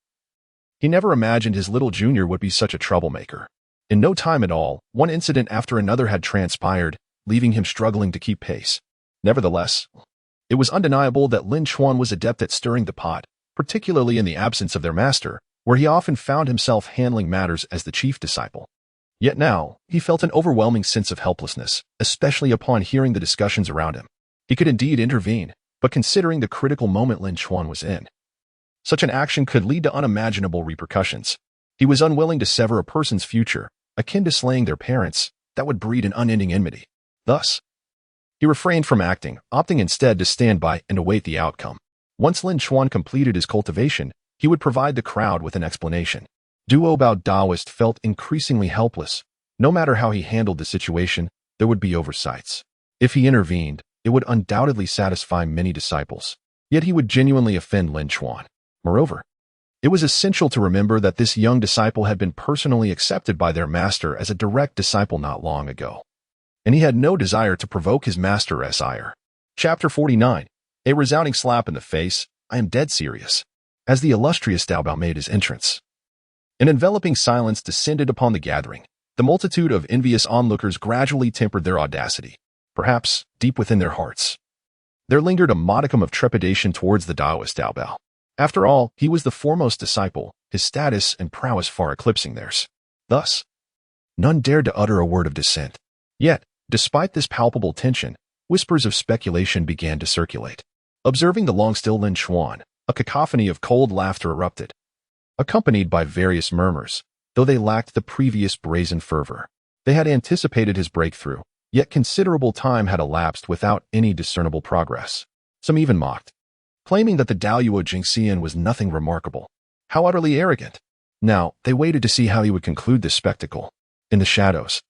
he never imagined his little junior would be such a troublemaker. In no time at all, one incident after another had transpired, leaving him struggling to keep pace. Nevertheless, it was undeniable that Lin Chuan was adept at stirring the pot, particularly in the absence of their master, where he often found himself handling matters as the chief disciple. Yet now, he felt an overwhelming sense of helplessness, especially upon hearing the discussions around him. He could indeed intervene, but considering the critical moment Lin Chuan was in, such an action could lead to unimaginable repercussions. He was unwilling to sever a person's future, akin to slaying their parents, that would breed an unending enmity. Thus, he refrained from acting, opting instead to stand by and await the outcome. Once Lin Chuan completed his cultivation, he would provide the crowd with an explanation. Duobao Taoist felt increasingly helpless. No matter how he handled the situation, there would be oversights. If he intervened, it would undoubtedly satisfy many disciples. Yet he would genuinely offend Lin Chuan. Moreover, it was essential to remember that this young disciple had been personally accepted by their master as a direct disciple not long ago, and he had no desire to provoke his master's ire. Chapter 49. A resounding slap in the face. I am dead serious. As the illustrious Duobao made his entrance, an enveloping silence descended upon the gathering. The multitude of envious onlookers gradually tempered their audacity. Perhaps, deep within their hearts, there lingered a modicum of trepidation towards the Taoist Duobao. After all, he was the foremost disciple, his status and prowess far eclipsing theirs. Thus, none dared to utter a word of dissent. Yet, despite this palpable tension, whispers of speculation began to circulate. Observing the long-still Lin Chuan, a cacophony of cold laughter erupted, accompanied by various murmurs, though they lacked the previous brazen fervor. They had anticipated his breakthrough, yet considerable time had elapsed without any discernible progress. Some even mocked, claiming that the Deluo Jingxian was nothing remarkable. How utterly arrogant! Now, they waited to see how he would conclude this spectacle. In the shadows,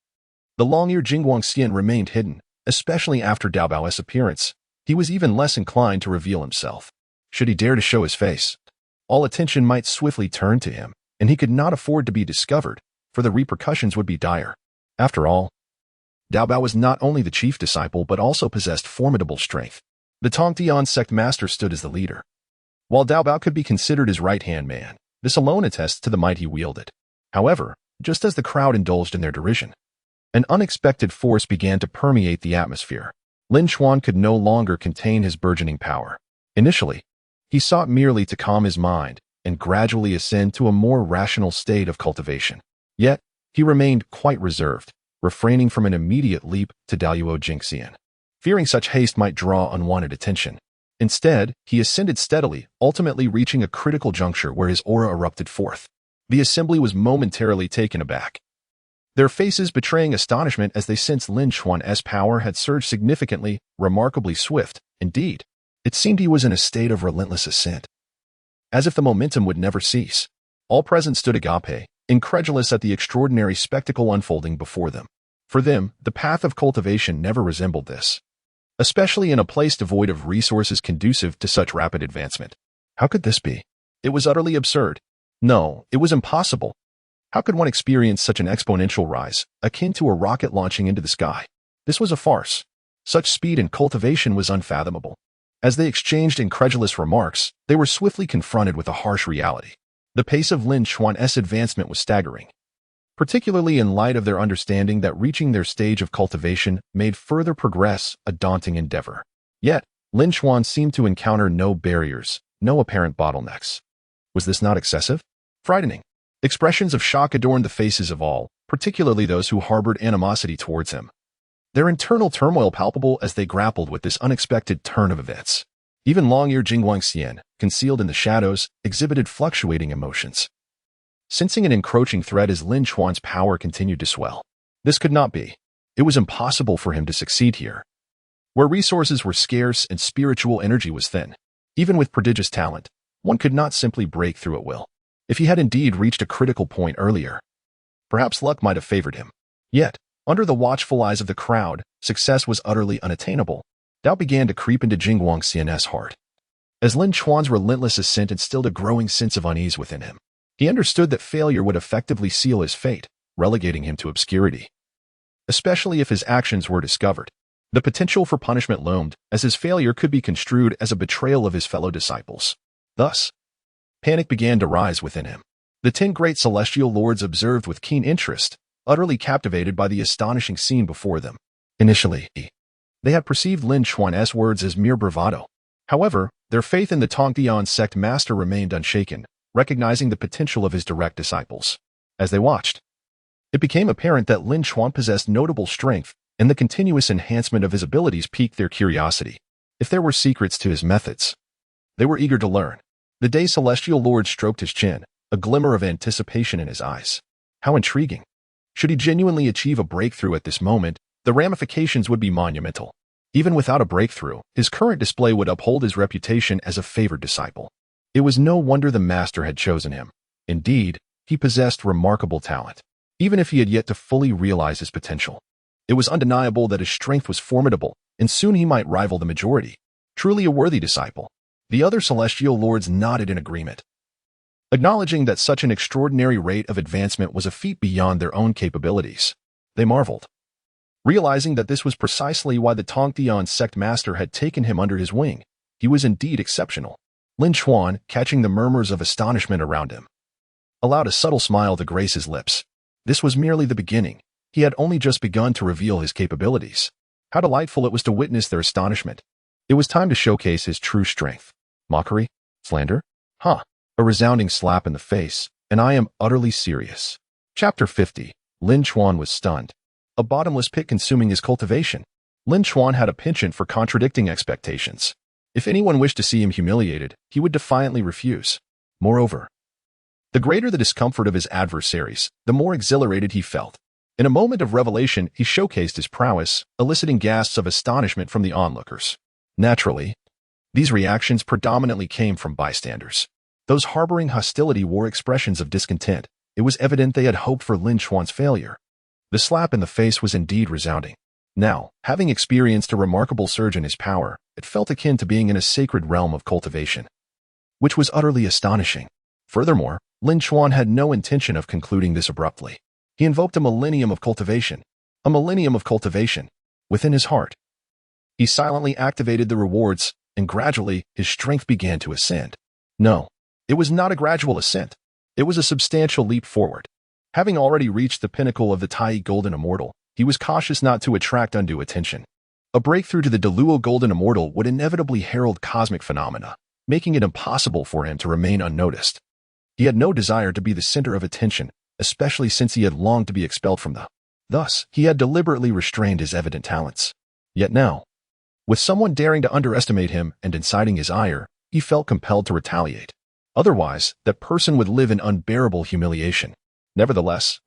the long-eared Dingguang remained hidden, especially after Duobao's appearance. He was even less inclined to reveal himself. Should he dare to show his face, all attention might swiftly turn to him, and he could not afford to be discovered, for the repercussions would be dire. After all, Duobao was not only the chief disciple but also possessed formidable strength. The Tongtian sect master stood as the leader. While Duobao could be considered his right-hand man, this alone attests to the might he wielded. However, just as the crowd indulged in their derision, an unexpected force began to permeate the atmosphere. Lin Chuan could no longer contain his burgeoning power. Initially, he sought merely to calm his mind and gradually ascend to a more rational state of cultivation. Yet, he remained quite reserved, refraining from an immediate leap to Daluo Jingxian, fearing such haste might draw unwanted attention. Instead, he ascended steadily, ultimately reaching a critical juncture where his aura erupted forth. The assembly was momentarily taken aback, their faces betraying astonishment as they sensed Lin Chuan's power had surged significantly, remarkably swift. Indeed, it seemed he was in a state of relentless ascent, as if the momentum would never cease. All present stood agape, incredulous at the extraordinary spectacle unfolding before them. For them, the path of cultivation never resembled this, especially in a place devoid of resources conducive to such rapid advancement. How could this be? It was utterly absurd. No, it was impossible. How could one experience such an exponential rise, akin to a rocket launching into the sky? This was a farce. Such speed and cultivation was unfathomable. As they exchanged incredulous remarks, they were swiftly confronted with a harsh reality. The pace of Lin Chuan's advancement was staggering, particularly in light of their understanding that reaching their stage of cultivation made further progress a daunting endeavor. Yet, Lin Chuan seemed to encounter no barriers, no apparent bottlenecks. Was this not excessive? Frightening. Expressions of shock adorned the faces of all, particularly those who harbored animosity towards him, their internal turmoil palpable as they grappled with this unexpected turn of events. Even long-eared Dingguang, concealed in the shadows, exhibited fluctuating emotions, sensing an encroaching threat as Lin Chuan's power continued to swell. This could not be. It was impossible for him to succeed here, where resources were scarce and spiritual energy was thin. Even with prodigious talent, one could not simply break through at will. If he had indeed reached a critical point earlier, perhaps luck might have favored him. Yet, under the watchful eyes of the crowd, success was utterly unattainable. Doubt began to creep into Dingguang's heart, as Lin Chuan's relentless ascent instilled a growing sense of unease within him. He understood that failure would effectively seal his fate, relegating him to obscurity, especially if his actions were discovered. The potential for punishment loomed, as his failure could be construed as a betrayal of his fellow disciples. Thus, panic began to rise within him. The 10 great celestial lords observed with keen interest, utterly captivated by the astonishing scene before them. Initially, they had perceived Lin Chuan's words as mere bravado. However, their faith in the Tongtian sect master remained unshaken, recognizing the potential of his direct disciples. As they watched, it became apparent that Lin Chuan possessed notable strength, and the continuous enhancement of his abilities piqued their curiosity. If there were secrets to his methods, they were eager to learn. The day celestial lord stroked his chin, a glimmer of anticipation in his eyes. How intriguing. Should he genuinely achieve a breakthrough at this moment, the ramifications would be monumental. Even without a breakthrough, his current display would uphold his reputation as a favored disciple. It was no wonder the master had chosen him. Indeed, he possessed remarkable talent, even if he had yet to fully realize his potential. It was undeniable that his strength was formidable, and soon he might rival the majority. Truly a worthy disciple. The other celestial lords nodded in agreement, acknowledging that such an extraordinary rate of advancement was a feat beyond their own capabilities. They marveled, realizing that this was precisely why the Tongtian sect master had taken him under his wing. He was indeed exceptional. Lin Chuan, catching the murmurs of astonishment around him, allowed a subtle smile to grace his lips. This was merely the beginning. He had only just begun to reveal his capabilities. How delightful it was to witness their astonishment. It was time to showcase his true strength. Mockery? Slander? A resounding slap in the face, and I am utterly serious. Chapter 50. Lin Chuan was stunned. A bottomless pit consuming his cultivation. Lin Chuan had a penchant for contradicting expectations. If anyone wished to see him humiliated, he would defiantly refuse. Moreover, the greater the discomfort of his adversaries, the more exhilarated he felt. In a moment of revelation, he showcased his prowess, eliciting gasps of astonishment from the onlookers. Naturally, these reactions predominantly came from bystanders. Those harboring hostility wore expressions of discontent. It was evident they had hoped for Lin Chuan's failure. The slap in the face was indeed resounding. Now, having experienced a remarkable surge in his power, it felt akin to being in a sacred realm of cultivation, which was utterly astonishing. Furthermore, Lin Chuan had no intention of concluding this abruptly. He invoked a millennium of cultivation. A millennium of cultivation. Within his heart, he silently activated the rewards, and gradually, his strength began to ascend. No, it was not a gradual ascent. It was a substantial leap forward. Having already reached the pinnacle of the Tai Golden Immortal, he was cautious not to attract undue attention. A breakthrough to the Duobao Golden Immortal would inevitably herald cosmic phenomena, making it impossible for him to remain unnoticed. He had no desire to be the center of attention, especially since he had longed to be expelled from the. Thus, he had deliberately restrained his evident talents. Yet now, with someone daring to underestimate him and inciting his ire, he felt compelled to retaliate. Otherwise, that person would live in unbearable humiliation. Nevertheless,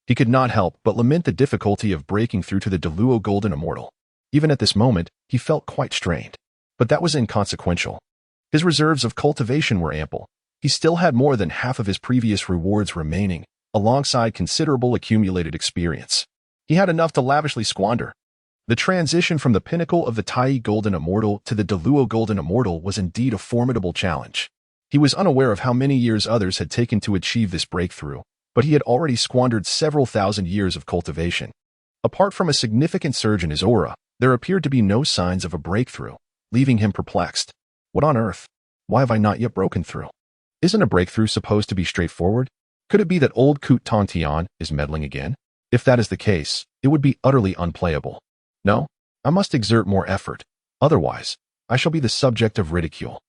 he could not help but lament the difficulty of breaking through to the Duobao Golden Immortal. Even at this moment, he felt quite strained. But that was inconsequential. His reserves of cultivation were ample. He still had more than half of his previous rewards remaining, alongside considerable accumulated experience. He had enough to lavishly squander. The transition from the pinnacle of the Tai Golden Immortal to the Duobao Golden Immortal was indeed a formidable challenge. He was unaware of how many years others had taken to achieve this breakthrough, but he had already squandered several thousand years of cultivation. Apart from a significant surge in his aura, there appeared to be no signs of a breakthrough, leaving him perplexed. What on earth? Why have I not yet broken through? Isn't a breakthrough supposed to be straightforward? Could it be that old Coot Tongtian is meddling again? If that is the case, it would be utterly unplayable. No, I must exert more effort. Otherwise, I shall be the subject of ridicule.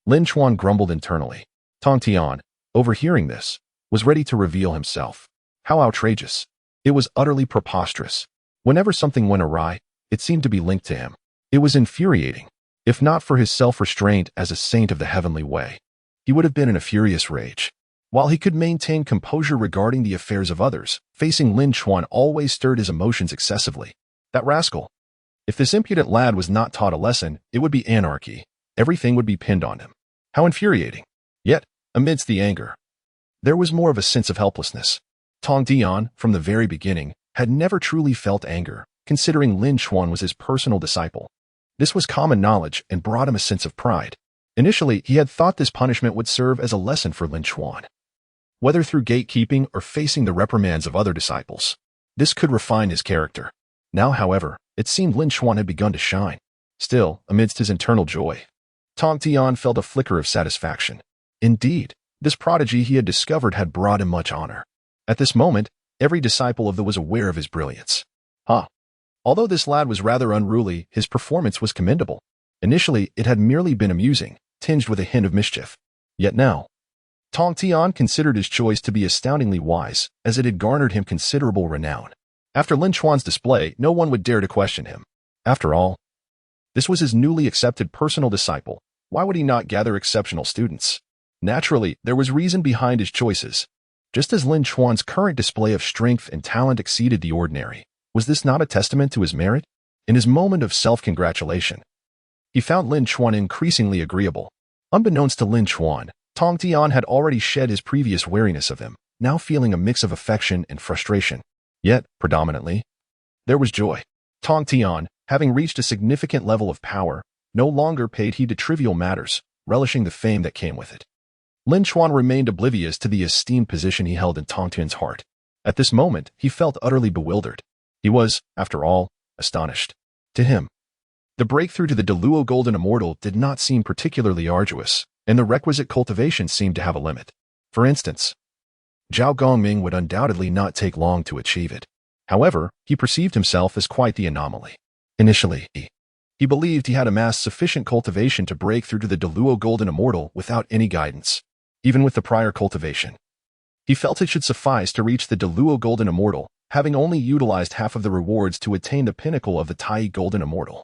Lin Chuan grumbled internally. Tongtian, overhearing this, was ready to reveal himself. How outrageous. It was utterly preposterous. Whenever something went awry, it seemed to be linked to him. It was infuriating. If not for his self-restraint as a saint of the heavenly way, he would have been in a furious rage. While he could maintain composure regarding the affairs of others, facing Lin Chuan always stirred his emotions excessively. That rascal. If this impudent lad was not taught a lesson, it would be anarchy. Everything would be pinned on him. How infuriating. Yet, amidst the anger, there was more of a sense of helplessness. Tongtian, from the very beginning, had never truly felt anger, considering Lin Chuan was his personal disciple. This was common knowledge and brought him a sense of pride. Initially, he had thought this punishment would serve as a lesson for Lin Chuan. Whether through gatekeeping or facing the reprimands of other disciples, this could refine his character. Now, however, it seemed Lin Chuan had begun to shine. Still, amidst his internal joy, Tongtian felt a flicker of satisfaction. Indeed, this prodigy he had discovered had brought him much honor. At this moment, every disciple of the was aware of his brilliance. Although this lad was rather unruly, his performance was commendable. Initially, it had merely been amusing, tinged with a hint of mischief. Yet now, Tongtian considered his choice to be astoundingly wise, as it had garnered him considerable renown. After Lin Chuan's display, no one would dare to question him. After all, this was his newly accepted personal disciple. Why would he not gather exceptional students? Naturally, there was reason behind his choices. Just as Lin Chuan's current display of strength and talent exceeded the ordinary, was this not a testament to his merit? In his moment of self-congratulation, he found Lin Chuan increasingly agreeable. Unbeknownst to Lin Chuan, Tongtian had already shed his previous wariness of him, now feeling a mix of affection and frustration. Yet, predominantly, there was joy. Tongtian, having reached a significant level of power, no longer paid heed to trivial matters, relishing the fame that came with it. Lin Chuan remained oblivious to the esteemed position he held in Tongtian's heart. At this moment, he felt utterly bewildered. He was, after all, astonished. To him, the breakthrough to the Duobao Golden Immortal did not seem particularly arduous, and the requisite cultivation seemed to have a limit. For instance, Zhao Gongming would undoubtedly not take long to achieve it. However, he perceived himself as quite the anomaly. Initially, he believed he had amassed sufficient cultivation to break through to the Duobao Golden Immortal without any guidance, even with the prior cultivation. He felt it should suffice to reach the Duobao Golden Immortal, having only utilized half of the rewards to attain the pinnacle of the Tai Golden Immortal,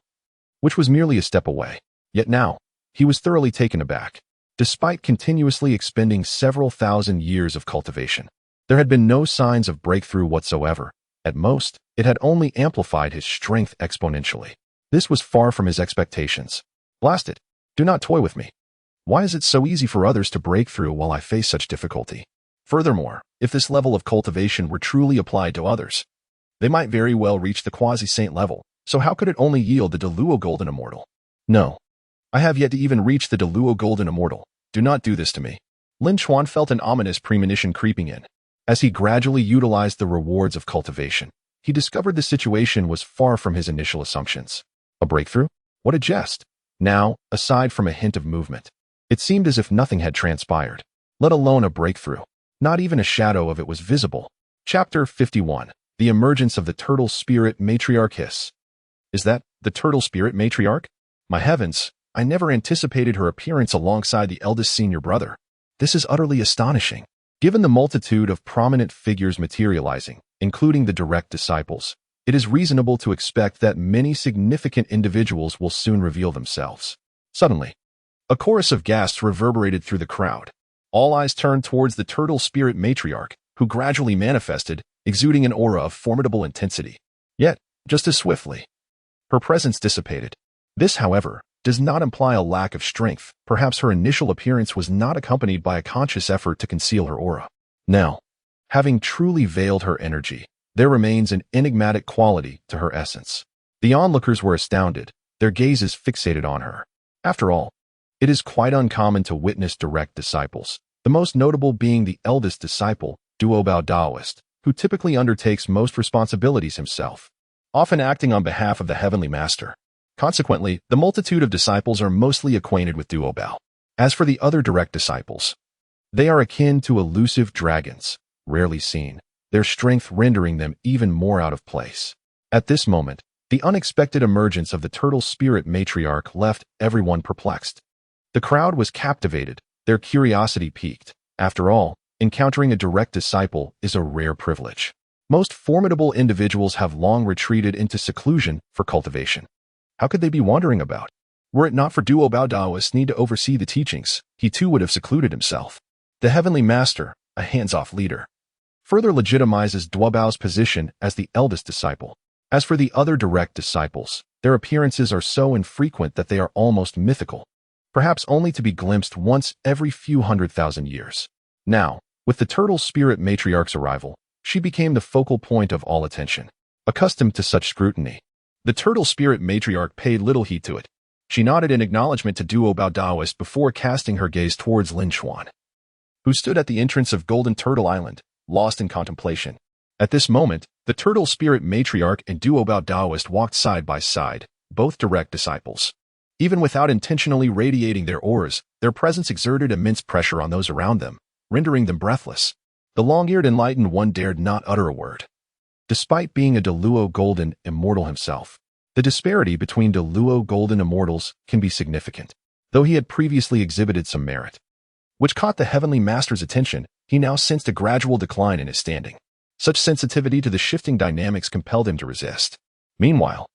which was merely a step away. Yet now, he was thoroughly taken aback. Despite continuously expending several thousand years of cultivation, there had been no signs of breakthrough whatsoever. At most, it had only amplified his strength exponentially. This was far from his expectations. Blast it! Do not toy with me. Why is it so easy for others to break through while I face such difficulty? Furthermore, if this level of cultivation were truly applied to others, they might very well reach the quasi-saint level, so how could it only yield the Deluo Golden Immortal? No. I have yet to even reach the Deluo Golden Immortal. Do not do this to me. Lin Chuan felt an ominous premonition creeping in. As he gradually utilized the rewards of cultivation, he discovered the situation was far from his initial assumptions. A breakthrough? What a jest! Now, aside from a hint of movement, it seemed as if nothing had transpired, let alone a breakthrough. Not even a shadow of it was visible. Chapter 51. The Emergence of the Turtle Spirit Matriarch Hiss. Is that the Turtle Spirit Matriarch? My heavens, I never anticipated her appearance alongside the eldest senior brother. This is utterly astonishing. Given the multitude of prominent figures materializing, including the direct disciples, it is reasonable to expect that many significant individuals will soon reveal themselves. Suddenly, a chorus of gasps reverberated through the crowd. All eyes turned towards the Turtle Spirit Matriarch, who gradually manifested, exuding an aura of formidable intensity. Yet, just as swiftly, her presence dissipated. This, however, does not imply a lack of strength. Perhaps her initial appearance was not accompanied by a conscious effort to conceal her aura. Now, having truly veiled her energy, there remains an enigmatic quality to her essence. The onlookers were astounded, their gazes fixated on her. After all, it is quite uncommon to witness direct disciples, the most notable being the eldest disciple, Duobao Daoist, who typically undertakes most responsibilities himself, often acting on behalf of the Heavenly Master. Consequently, the multitude of disciples are mostly acquainted with Duobao. As for the other direct disciples, they are akin to elusive dragons, rarely seen, their strength rendering them even more out of place. At this moment, the unexpected emergence of the Turtle Spirit Matriarch left everyone perplexed. The crowd was captivated, their curiosity piqued. After all, encountering a direct disciple is a rare privilege. Most formidable individuals have long retreated into seclusion for cultivation. How could they be wandering about? Were it not for Duobao Daoist need to oversee the teachings, he too would have secluded himself. The Heavenly Master, a hands-off leader, further legitimizes Duobao's position as the eldest disciple. As for the other direct disciples, their appearances are so infrequent that they are almost mythical, perhaps only to be glimpsed once every few 100,000 years. Now, with the Turtle Spirit Matriarch's arrival, she became the focal point of all attention. Accustomed to such scrutiny, the Turtle Spirit Matriarch paid little heed to it. She nodded in acknowledgement to Duobao Daoist before casting her gaze towards Lin Chuan, who stood at the entrance of Golden Turtle Island, lost in contemplation. At this moment, the Turtle Spirit Matriarch and Duobao Daoist walked side by side, both direct disciples. Even without intentionally radiating their auras, their presence exerted immense pressure on those around them, rendering them breathless. The long-eared enlightened one dared not utter a word. Despite being a Deluo Golden Immortal himself, the disparity between Deluo Golden Immortals can be significant. Though he had previously exhibited some merit, which caught the Heavenly Master's attention, he now sensed a gradual decline in his standing. Such sensitivity to the shifting dynamics compelled him to resist. Meanwhile,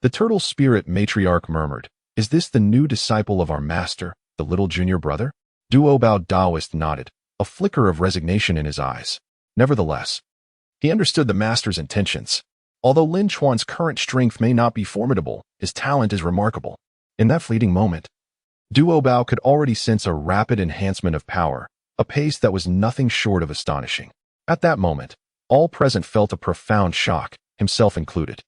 the Turtle Spirit Matriarch murmured, "Is this the new disciple of our master, the little junior brother?" Duobao Daoist nodded, a flicker of resignation in his eyes. Nevertheless, he understood the master's intentions. Although Lin Chuan's current strength may not be formidable, his talent is remarkable. In that fleeting moment, Duobao could already sense a rapid enhancement of power, a pace that was nothing short of astonishing. At that moment, all present felt a profound shock, himself included.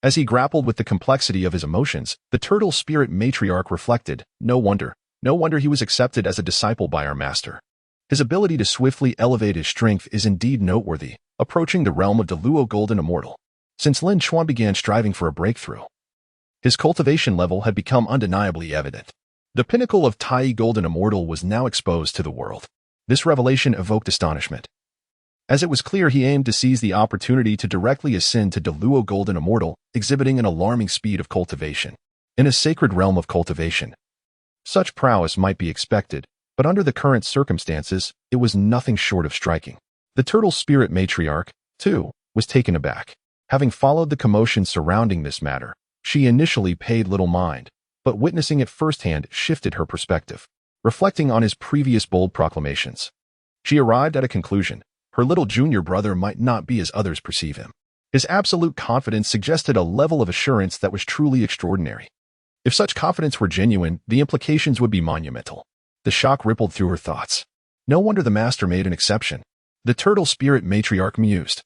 As he grappled with the complexity of his emotions, the Turtle Spirit Matriarch reflected, no wonder he was accepted as a disciple by our master. His ability to swiftly elevate his strength is indeed noteworthy, approaching the realm of Deluo Golden Immortal. Since Lin Chuan began striving for a breakthrough, his cultivation level had become undeniably evident. The pinnacle of Tai Golden Immortal was now exposed to the world. This revelation evoked astonishment, as it was clear he aimed to seize the opportunity to directly ascend to Deluo Golden Immortal, exhibiting an alarming speed of cultivation. In a sacred realm of cultivation, such prowess might be expected, but under the current circumstances, it was nothing short of striking. The Turtle Spirit Matriarch, too, was taken aback. Having followed the commotion surrounding this matter, she initially paid little mind, but witnessing it firsthand shifted her perspective. Reflecting on his previous bold proclamations, she arrived at a conclusion. Her little junior brother might not be as others perceive him. His absolute confidence suggested a level of assurance that was truly extraordinary. If such confidence were genuine, the implications would be monumental. The shock rippled through her thoughts. No wonder the master made an exception. The turtle spirit matriarch mused,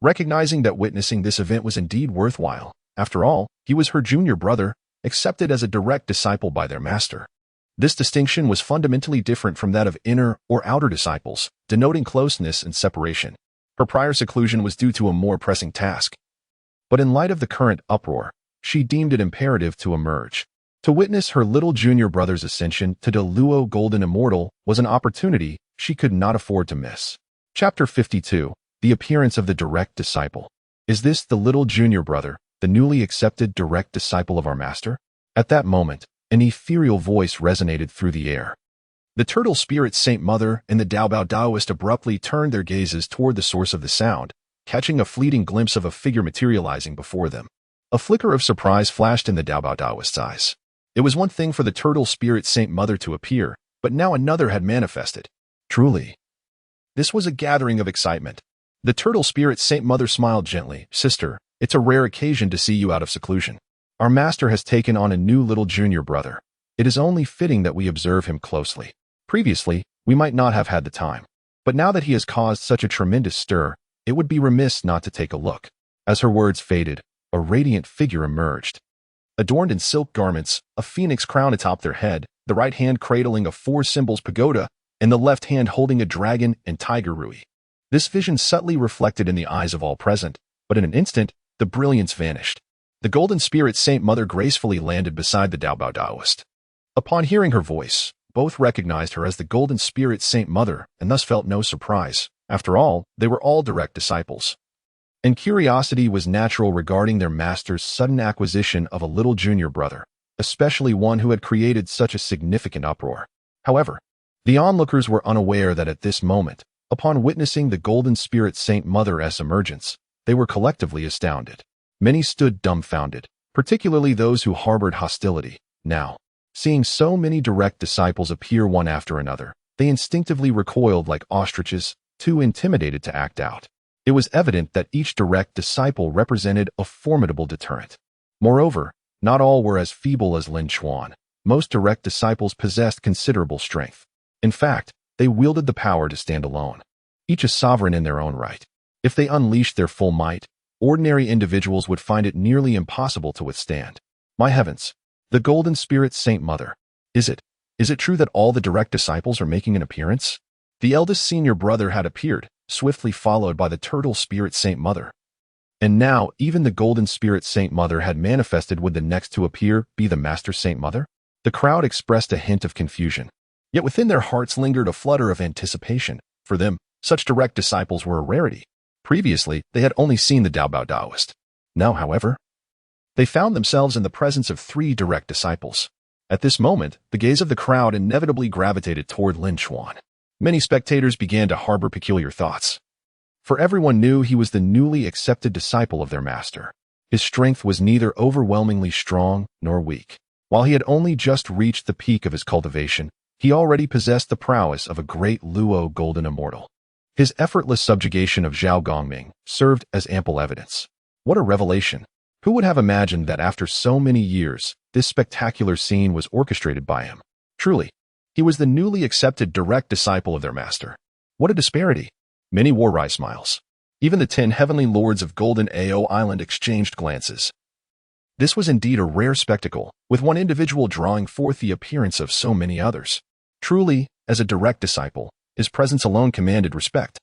recognizing that witnessing this event was indeed worthwhile. After all, he was her junior brother, accepted as a direct disciple by their master. This distinction was fundamentally different from that of inner or outer disciples, denoting closeness and separation. Her prior seclusion was due to a more pressing task. But in light of the current uproar, she deemed it imperative to emerge. To witness her little junior brother's ascension to the Luo Golden Immortal was an opportunity she could not afford to miss. Chapter 52. The Appearance of the Direct Disciple. Is this the little junior brother, the newly accepted direct disciple of our master? At that moment, an ethereal voice resonated through the air. The turtle spirit Saint Mother and the Duobao Taoist abruptly turned their gazes toward the source of the sound, catching a fleeting glimpse of a figure materializing before them. A flicker of surprise flashed in the Duobao Taoist's eyes. It was one thing for the turtle spirit Saint Mother to appear, but now another had manifested. Truly, this was a gathering of excitement. The turtle spirit Saint Mother smiled gently. Sister, it's a rare occasion to see you out of seclusion. Our master has taken on a new little junior brother. It is only fitting that we observe him closely. Previously, we might not have had the time. But now that he has caused such a tremendous stir, it would be remiss not to take a look. As her words faded, a radiant figure emerged. Adorned in silk garments, a phoenix crown atop their head, the right hand cradling a four symbols pagoda, and the left hand holding a dragon and tiger rui. This vision subtly reflected in the eyes of all present, but in an instant, the brilliance vanished. The golden spirit Saint Mother gracefully landed beside the Duobao Taoist. Upon hearing her voice, both recognized her as the golden spirit Saint Mother and thus felt no surprise. After all, they were all direct disciples. And curiosity was natural regarding their master's sudden acquisition of a little junior brother, especially one who had created such a significant uproar. However, the onlookers were unaware that at this moment, upon witnessing the golden spirit Saint Mother's emergence, they were collectively astounded. Many stood dumbfounded, particularly those who harbored hostility. Now, seeing so many direct disciples appear one after another, they instinctively recoiled like ostriches, too intimidated to act out. It was evident that each direct disciple represented a formidable deterrent. Moreover, not all were as feeble as Lin Chuan. Most direct disciples possessed considerable strength. In fact, they wielded the power to stand alone, each a sovereign in their own right. If they unleashed their full might, ordinary individuals would find it nearly impossible to withstand. My heavens, the golden spirit Saint Mother. Is it true that all the direct disciples are making an appearance? The eldest senior brother had appeared, swiftly followed by the turtle spirit Saint Mother. And now, even the golden spirit Saint Mother had manifested. Would the next to appear be the master Saint Mother? The crowd expressed a hint of confusion. Yet within their hearts lingered a flutter of anticipation. For them, such direct disciples were a rarity. Previously, they had only seen the Duobao Taoist. Now, however, they found themselves in the presence of three direct disciples. At this moment, the gaze of the crowd inevitably gravitated toward Lin Chuan. Many spectators began to harbor peculiar thoughts. For everyone knew he was the newly accepted disciple of their master. His strength was neither overwhelmingly strong nor weak. While he had only just reached the peak of his cultivation, he already possessed the prowess of a great Luo Golden Immortal. His effortless subjugation of Zhao Gongming served as ample evidence. What a revelation! Who would have imagined that after so many years, this spectacular scene was orchestrated by him? Truly, he was the newly accepted direct disciple of their master. What a disparity! Many wore wry smiles. Even the 10 heavenly lords of Golden Ao Island exchanged glances. This was indeed a rare spectacle, with one individual drawing forth the appearance of so many others. Truly, as a direct disciple, his presence alone commanded respect.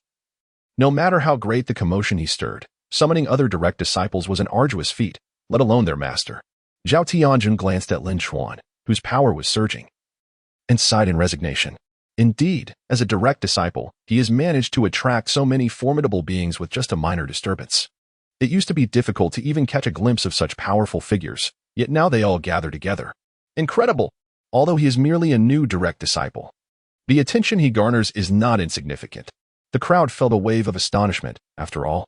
No matter how great the commotion he stirred, summoning other direct disciples was an arduous feat, let alone their master. Zhao Tianjun glanced at Lin Chuan, whose power was surging, and sighed in resignation. Indeed, as a direct disciple, he has managed to attract so many formidable beings with just a minor disturbance. It used to be difficult to even catch a glimpse of such powerful figures, yet now they all gather together. Incredible! Although he is merely a new direct disciple, the attention he garners is not insignificant. The crowd felt a wave of astonishment. After all,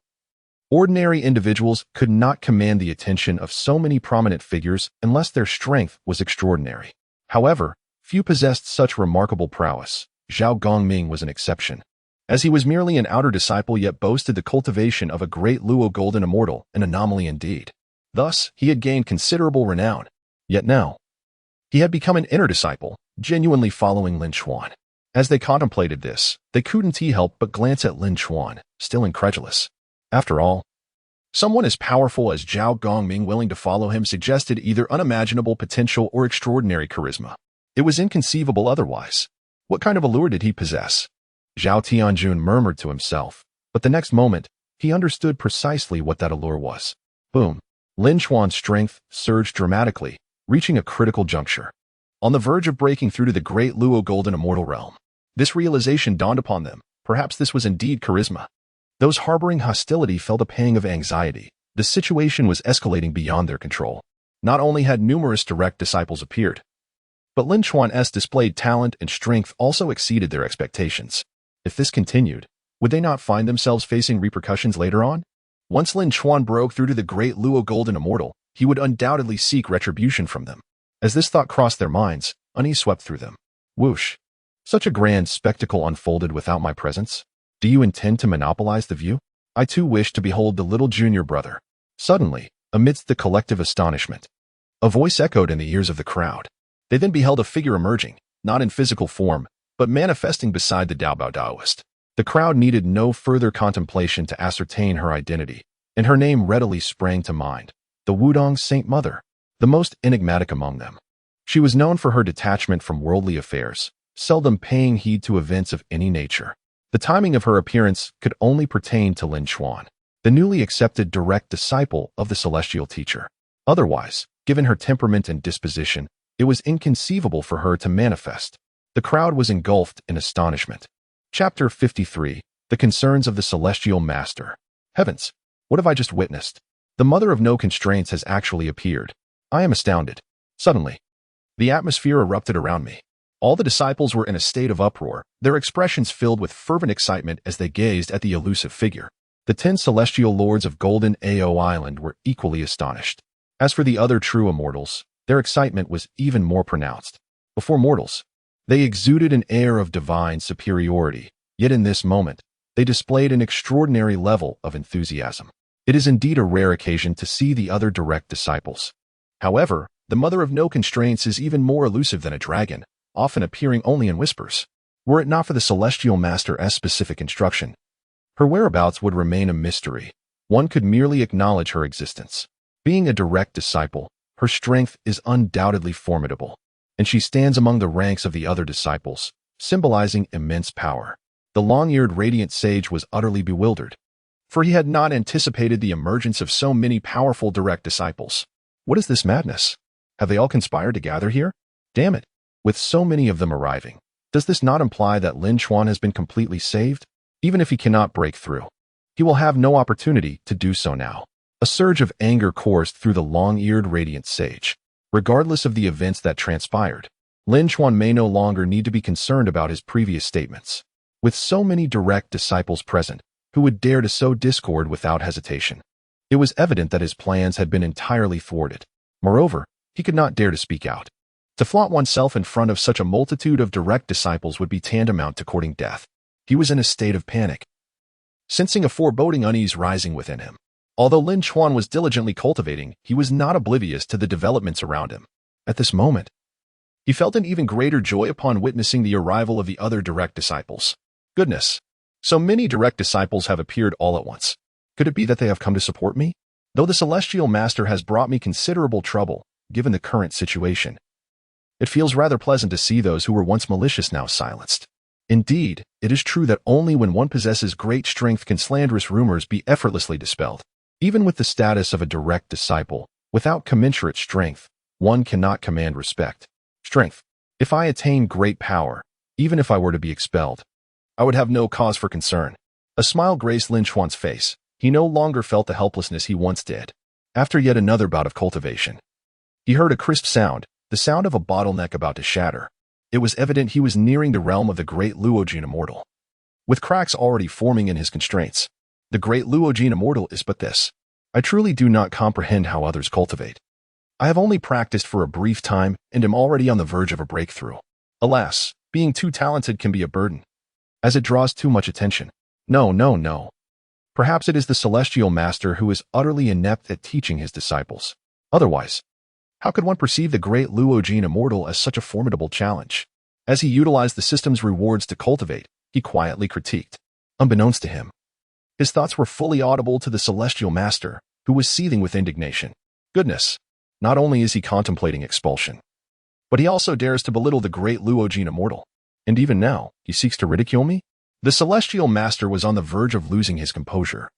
ordinary individuals could not command the attention of so many prominent figures unless their strength was extraordinary. However, few possessed such remarkable prowess. Zhao Gongming was an exception, as he was merely an outer disciple yet boasted the cultivation of a great Luo Golden Immortal, an anomaly indeed. Thus, he had gained considerable renown. Yet now, he had become an inner disciple, genuinely following Lin Chuan. As they contemplated this, they couldn't help but glance at Lin Chuan, still incredulous. After all, someone as powerful as Zhao Gongming willing to follow him suggested either unimaginable potential or extraordinary charisma. It was inconceivable otherwise. What kind of allure did he possess? Zhao Tianjun murmured to himself, but the next moment, he understood precisely what that allure was. Boom. Lin Chuan's strength surged dramatically, reaching a critical juncture. On the verge of breaking through to the great Luo Golden Immortal realm. This realization dawned upon them. Perhaps this was indeed charisma. Those harboring hostility felt a pang of anxiety. The situation was escalating beyond their control. Not only had numerous direct disciples appeared, but Lin Chuan's displayed talent and strength also exceeded their expectations. If this continued, would they not find themselves facing repercussions later on? Once Lin Chuan broke through to the great Luo Golden Immortal, he would undoubtedly seek retribution from them. As this thought crossed their minds, unease swept through them. Whoosh! Such a grand spectacle unfolded without my presence. Do you intend to monopolize the view? I too wish to behold the little junior brother. Suddenly, amidst the collective astonishment, a voice echoed in the ears of the crowd. They then beheld a figure emerging, not in physical form, but manifesting beside the Duobao Taoist. The crowd needed no further contemplation to ascertain her identity, and her name readily sprang to mind. The Wudong Saint Mother, the most enigmatic among them. She was known for her detachment from worldly affairs, seldom paying heed to events of any nature. The timing of her appearance could only pertain to Lin Chuan, the newly accepted direct disciple of the celestial teacher. Otherwise, given her temperament and disposition, it was inconceivable for her to manifest. The crowd was engulfed in astonishment. Chapter 53. The Concerns of the Celestial Master. Heavens! What have I just witnessed? The Mother of No Constraints has actually appeared. I am astounded. Suddenly, the atmosphere erupted around me. All the disciples were in a state of uproar, their expressions filled with fervent excitement as they gazed at the elusive figure. The 10 celestial lords of Golden Ao Island were equally astonished. As for the other true immortals, their excitement was even more pronounced. Before mortals, they exuded an air of divine superiority, yet in this moment, they displayed an extraordinary level of enthusiasm. It is indeed a rare occasion to see the other direct disciples. However, the Mother of No Constraints is even more elusive than a dragon, often appearing only in whispers. Were it not for the Celestial Master's specific instruction, her whereabouts would remain a mystery. One could merely acknowledge her existence. Being a direct disciple, her strength is undoubtedly formidable, and she stands among the ranks of the other disciples, symbolizing immense power. The long-eared radiant sage was utterly bewildered, for he had not anticipated the emergence of so many powerful direct disciples. What is this madness? Have they all conspired to gather here? Damn it! With so many of them arriving, does this not imply that Lin Chuan has been completely saved? Even if he cannot break through, he will have no opportunity to do so now. A surge of anger coursed through the long-eared radiant sage. Regardless of the events that transpired, Lin Chuan may no longer need to be concerned about his previous statements. With so many direct disciples present, who would dare to sow discord without hesitation? It was evident that his plans had been entirely thwarted. Moreover, he could not dare to speak out. To flaunt oneself in front of such a multitude of direct disciples would be tantamount to courting death. He was in a state of panic, sensing a foreboding unease rising within him. Although Lin Chuan was diligently cultivating, he was not oblivious to the developments around him. At this moment, he felt an even greater joy upon witnessing the arrival of the other direct disciples. Goodness! So many direct disciples have appeared all at once. Could it be that they have come to support me? Though the Celestial Master has brought me considerable trouble, given the current situation, it feels rather pleasant to see those who were once malicious now silenced. Indeed, it is true that only when one possesses great strength can slanderous rumors be effortlessly dispelled. Even with the status of a direct disciple, without commensurate strength, one cannot command respect. Strength. If I attain great power, even if I were to be expelled, I would have no cause for concern. A smile graced Lin Chuan's face. He no longer felt the helplessness he once did. After yet another bout of cultivation, he heard a crisp sound, the sound of a bottleneck about to shatter. It was evident he was nearing the realm of the great Luojin Immortal. With cracks already forming in his constraints, the great Luojin Immortal is but this. I truly do not comprehend how others cultivate. I have only practiced for a brief time and am already on the verge of a breakthrough. Alas, being too talented can be a burden, as it draws too much attention. No. Perhaps it is the Celestial Master who is utterly inept at teaching his disciples. Otherwise, How could one perceive the great Luojian Immortal as such a formidable challenge? As he utilized the system's rewards to cultivate, he quietly critiqued. Unbeknownst to him, his thoughts were fully audible to the celestial master, who was seething with indignation. Goodness, not only is he contemplating expulsion, but he also dares to belittle the great Luojian Immortal. And even now, he seeks to ridicule me? The celestial master was on the verge of losing his composure,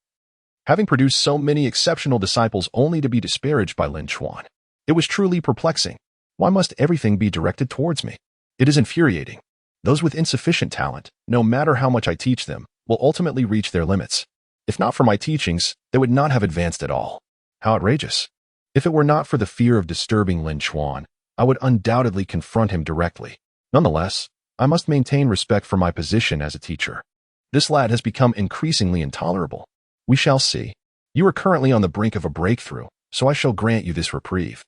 having produced so many exceptional disciples only to be disparaged by Lin Chuan. It was truly perplexing. Why must everything be directed towards me? It is infuriating. Those with insufficient talent, no matter how much I teach them, will ultimately reach their limits. If not for my teachings, they would not have advanced at all. How outrageous. If it were not for the fear of disturbing Lin Chuan, I would undoubtedly confront him directly. Nonetheless, I must maintain respect for my position as a teacher. This lad has become increasingly intolerable. We shall see. You are currently on the brink of a breakthrough, so I shall grant you this reprieve.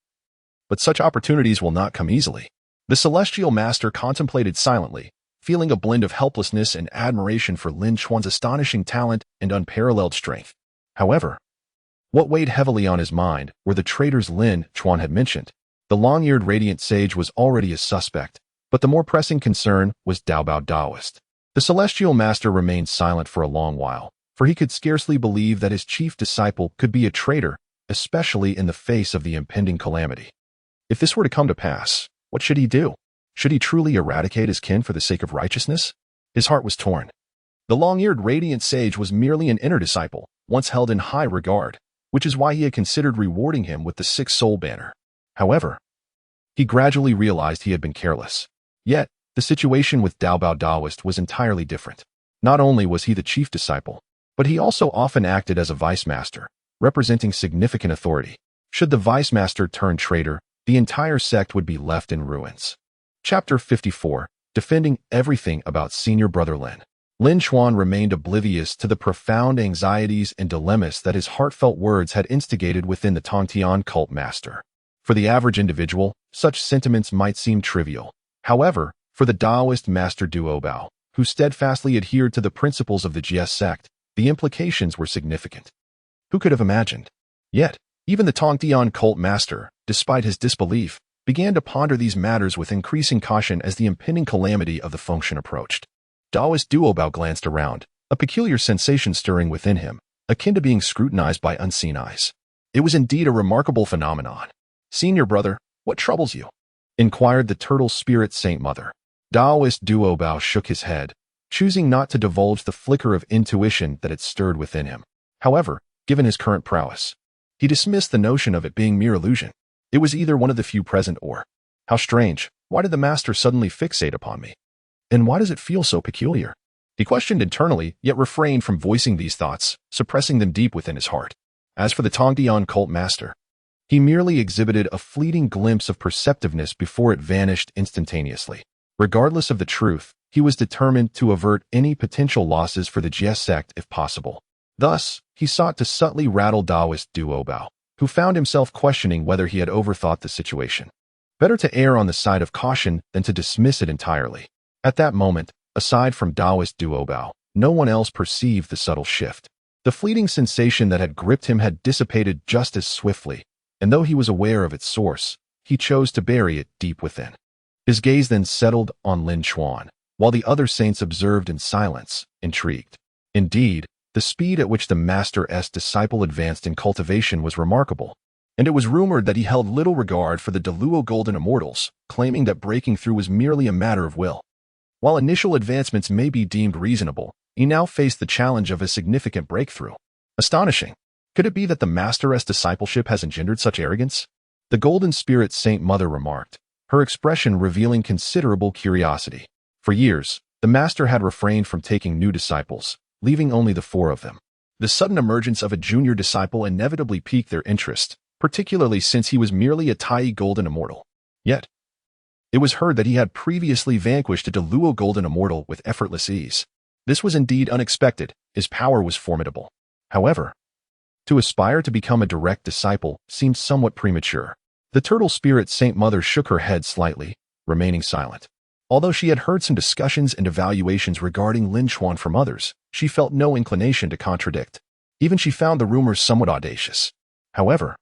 But such opportunities will not come easily. The celestial master contemplated silently, feeling a blend of helplessness and admiration for Lin Chuan's astonishing talent and unparalleled strength. However, what weighed heavily on his mind were the traitors Lin Chuan had mentioned. The long-eared radiant sage was already a suspect, but the more pressing concern was Duobao Daoist. The celestial master remained silent for a long while, for he could scarcely believe that his chief disciple could be a traitor, especially in the face of the impending calamity. If this were to come to pass, what should he do? Should he truly eradicate his kin for the sake of righteousness? His heart was torn. The long-eared radiant sage was merely an inner disciple, once held in high regard, which is why he had considered rewarding him with the 6 soul banner. However, he gradually realized he had been careless. Yet, the situation with Duobao Daoist was entirely different. Not only was he the chief disciple, but he also often acted as a vice master, representing significant authority. Should the vice master turn traitor, the entire sect would be left in ruins. Chapter 54, Defending Everything About Senior Brother Lin. Lin Chuan remained oblivious to the profound anxieties and dilemmas that his heartfelt words had instigated within the Tongtian cult master. For the average individual, such sentiments might seem trivial. However, for the Taoist master Duobao, who steadfastly adhered to the principles of the Jiejiao Sect, the implications were significant. Who could have imagined? Yet, even the Tongtian cult master, despite his disbelief, began to ponder these matters with increasing caution as the impending calamity of the function approached. Taoist Duobao glanced around, a peculiar sensation stirring within him, akin to being scrutinized by unseen eyes. It was indeed a remarkable phenomenon. "Senior brother, what troubles you?" inquired the turtle spirit Saint Mother. Taoist Duobao shook his head, choosing not to divulge the flicker of intuition that had stirred within him. However, given his current prowess, he dismissed the notion of it being mere illusion. It was either one of the few present or, how strange, why did the master suddenly fixate upon me? And why does it feel so peculiar? He questioned internally, yet refrained from voicing these thoughts, suppressing them deep within his heart. As for the Tongtian cult master, he merely exhibited a fleeting glimpse of perceptiveness before it vanished instantaneously. Regardless of the truth, he was determined to avert any potential losses for the Jiejiao Sect if possible. Thus, he sought to subtly rattle Taoist Duobao, who found himself questioning whether he had overthought the situation. Better to err on the side of caution than to dismiss it entirely. At that moment, aside from Taoist Duobao, no one else perceived the subtle shift. The fleeting sensation that had gripped him had dissipated just as swiftly, and though he was aware of its source, he chose to bury it deep within. His gaze then settled on Lin Chuan, while the other saints observed in silence, intrigued. Indeed, the speed at which the master's disciple advanced in cultivation was remarkable, and it was rumored that he held little regard for the Deluo golden immortals, claiming that breaking through was merely a matter of will. While initial advancements may be deemed reasonable, he now faced the challenge of a significant breakthrough. Astonishing. Could it be that the master's discipleship has engendered such arrogance? The golden spirit Saint Mother remarked, her expression revealing considerable curiosity. For years, the master had refrained from taking new disciples, leaving only the 4 of them. The sudden emergence of a junior disciple inevitably piqued their interest, particularly since he was merely a Tai golden immortal. Yet, it was heard that he had previously vanquished a Deluo golden immortal with effortless ease. This was indeed unexpected. His power was formidable. However, to aspire to become a direct disciple seemed somewhat premature. The turtle spirit Saint Mother shook her head slightly, remaining silent. Although she had heard some discussions and evaluations regarding Lin Chuan from others, she felt no inclination to contradict. Even she found the rumors somewhat audacious. However,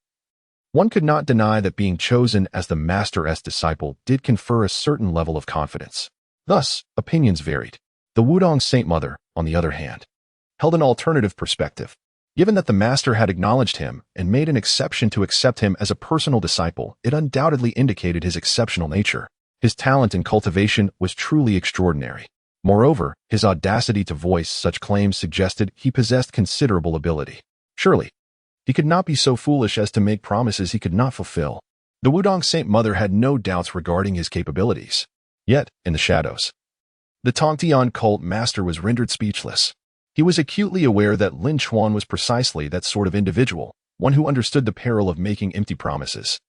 One could not deny that being chosen as the master's disciple did confer a certain level of confidence. Thus, opinions varied. The Wudong Saint Mother, on the other hand, held an alternative perspective. Given that the master had acknowledged him and made an exception to accept him as a personal disciple, it undoubtedly indicated his exceptional nature. His talent in cultivation was truly extraordinary. Moreover, his audacity to voice such claims suggested he possessed considerable ability. Surely, he could not be so foolish as to make promises he could not fulfill. The Wudong Saint Mother had no doubts regarding his capabilities. Yet, in the shadows, the Tongtian cult master was rendered speechless. He was acutely aware that Lin Chuan was precisely that sort of individual, one who understood the peril of making empty promises.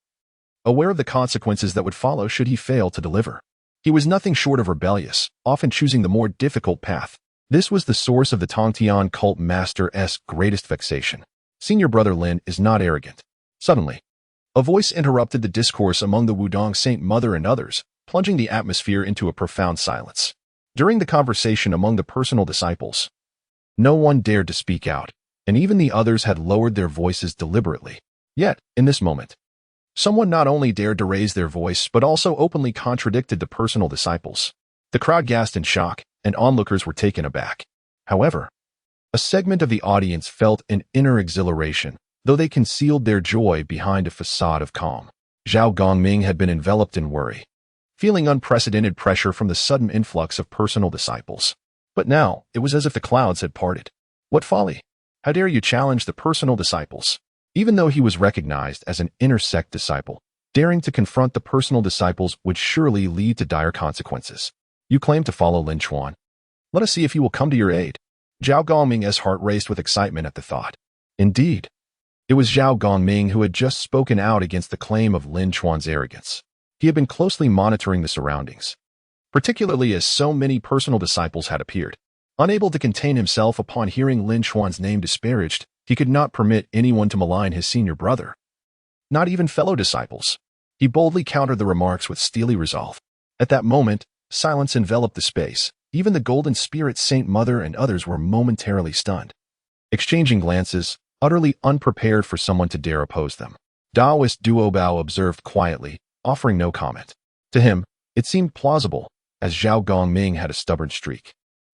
Aware of the consequences that would follow should he fail to deliver. He was nothing short of rebellious, often choosing the more difficult path. This was the source of the Tongtian cult master's greatest vexation. Senior brother Lin is not arrogant. Suddenly, a voice interrupted the discourse among the Wudong Saint Mother and others, plunging the atmosphere into a profound silence. During the conversation among the personal disciples, no one dared to speak out, and even the others had lowered their voices deliberately. Yet, in this moment, someone not only dared to raise their voice but also openly contradicted the personal disciples. The crowd gasped in shock, and onlookers were taken aback. However, a segment of the audience felt an inner exhilaration, though they concealed their joy behind a facade of calm. Zhao Gongming had been enveloped in worry, feeling unprecedented pressure from the sudden influx of personal disciples. But now, it was as if the clouds had parted. What folly! How dare you challenge the personal disciples? Even though he was recognized as an inner sect disciple, daring to confront the personal disciples would surely lead to dire consequences. You claim to follow Lin Chuan. Let us see if he will come to your aid. Zhao Gongming's heart raced with excitement at the thought. Indeed, it was Zhao Gongming who had just spoken out against the claim of Lin Chuan's arrogance. He had been closely monitoring the surroundings, particularly as so many personal disciples had appeared. Unable to contain himself upon hearing Lin Chuan's name disparaged, he could not permit anyone to malign his senior brother. Not even fellow disciples. He boldly countered the remarks with steely resolve. At that moment, silence enveloped the space. Even the Golden Spirit Saint Mother and others were momentarily stunned, exchanging glances, utterly unprepared for someone to dare oppose them. Taoist Duobao observed quietly, offering no comment. To him, it seemed plausible, as Zhao Gongming had a stubborn streak,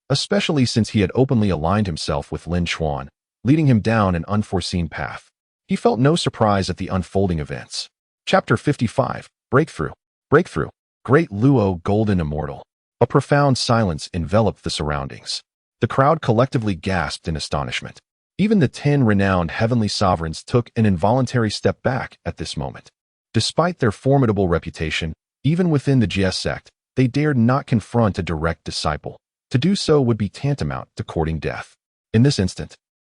especially since he had openly aligned himself with Lin Chuan, leading him down an unforeseen path. He felt no surprise at the unfolding events. Chapter 55, Breakthrough. Breakthrough. Great Luo Golden Immortal. A profound silence enveloped the surroundings. The crowd collectively gasped in astonishment. Even the 10 renowned heavenly sovereigns took an involuntary step back at this moment. Despite their formidable reputation, even within the Jiejiao Sect, they dared not confront a direct disciple. To do so would be tantamount to courting death. In this instant,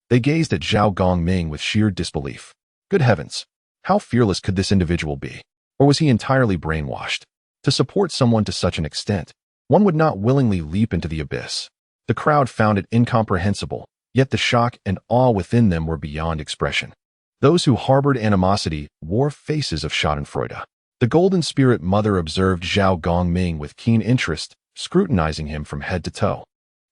they gazed at Zhao Gongming with sheer disbelief. Good heavens! How fearless could this individual be? Or was he entirely brainwashed? To support someone to such an extent, one would not willingly leap into the abyss. The crowd found it incomprehensible, yet the shock and awe within them were beyond expression. Those who harbored animosity wore faces of schadenfreude. The Golden Spirit Mother observed Zhao Gongming with keen interest, scrutinizing him from head to toe,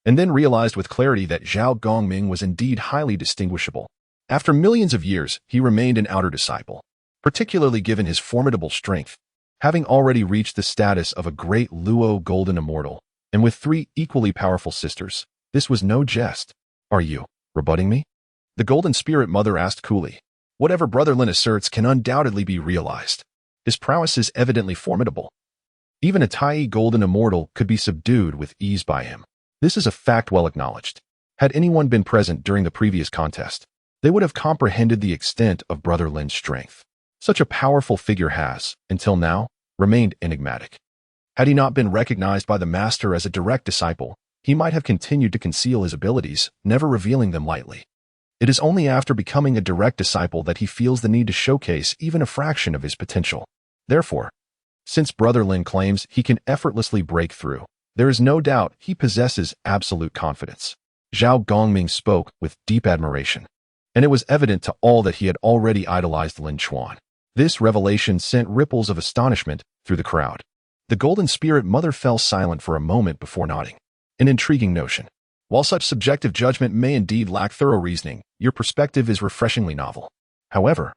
and then realized with clarity that Zhao Gongming was indeed highly distinguishable. After millions of years, he remained an outer disciple, particularly given his formidable strength, having already reached the status of a great Luo Golden Immortal, and with 3 equally powerful sisters. This was no jest. Are you rebutting me? The Golden Spirit Mother asked coolly. Whatever Brother Lin asserts can undoubtedly be realized. His prowess is evidently formidable. Even a Tai Golden Immortal could be subdued with ease by him. This is a fact well acknowledged. Had anyone been present during the previous contest, they would have comprehended the extent of Brother Lin's strength. Such a powerful figure has, until now, remained enigmatic. Had he not been recognized by the master as a direct disciple, he might have continued to conceal his abilities, never revealing them lightly. It is only after becoming a direct disciple that he feels the need to showcase even a fraction of his potential. Therefore, since Brother Lin claims he can effortlessly break through, there is no doubt he possesses absolute confidence. Zhao Gongming spoke with deep admiration, and it was evident to all that he had already idolized Lin Chuan. This revelation sent ripples of astonishment through the crowd. The Golden Spirit Mother fell silent for a moment before nodding. An intriguing notion. While such subjective judgment may indeed lack thorough reasoning, your perspective is refreshingly novel. However,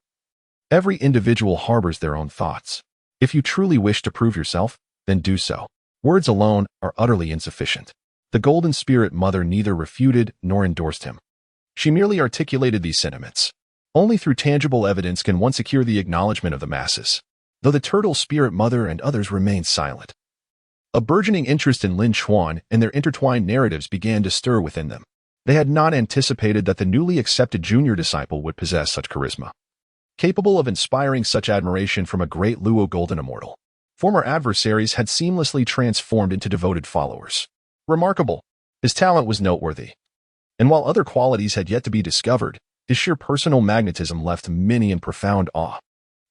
Every individual harbors their own thoughts. If you truly wish to prove yourself, then do so. Words alone are utterly insufficient. The Golden Spirit Mother neither refuted nor endorsed him. She merely articulated these sentiments. Only through tangible evidence can one secure the acknowledgement of the masses, though the Turtle Spirit Mother and others remained silent. A burgeoning interest in Lin Chuan and their intertwined narratives began to stir within them. They had not anticipated that the newly accepted junior disciple would possess such charisma, capable of inspiring such admiration from a great Luo Golden Immortal. Former adversaries had seamlessly transformed into devoted followers. Remarkable. His talent was noteworthy. And while other qualities had yet to be discovered, his sheer personal magnetism left many in profound awe.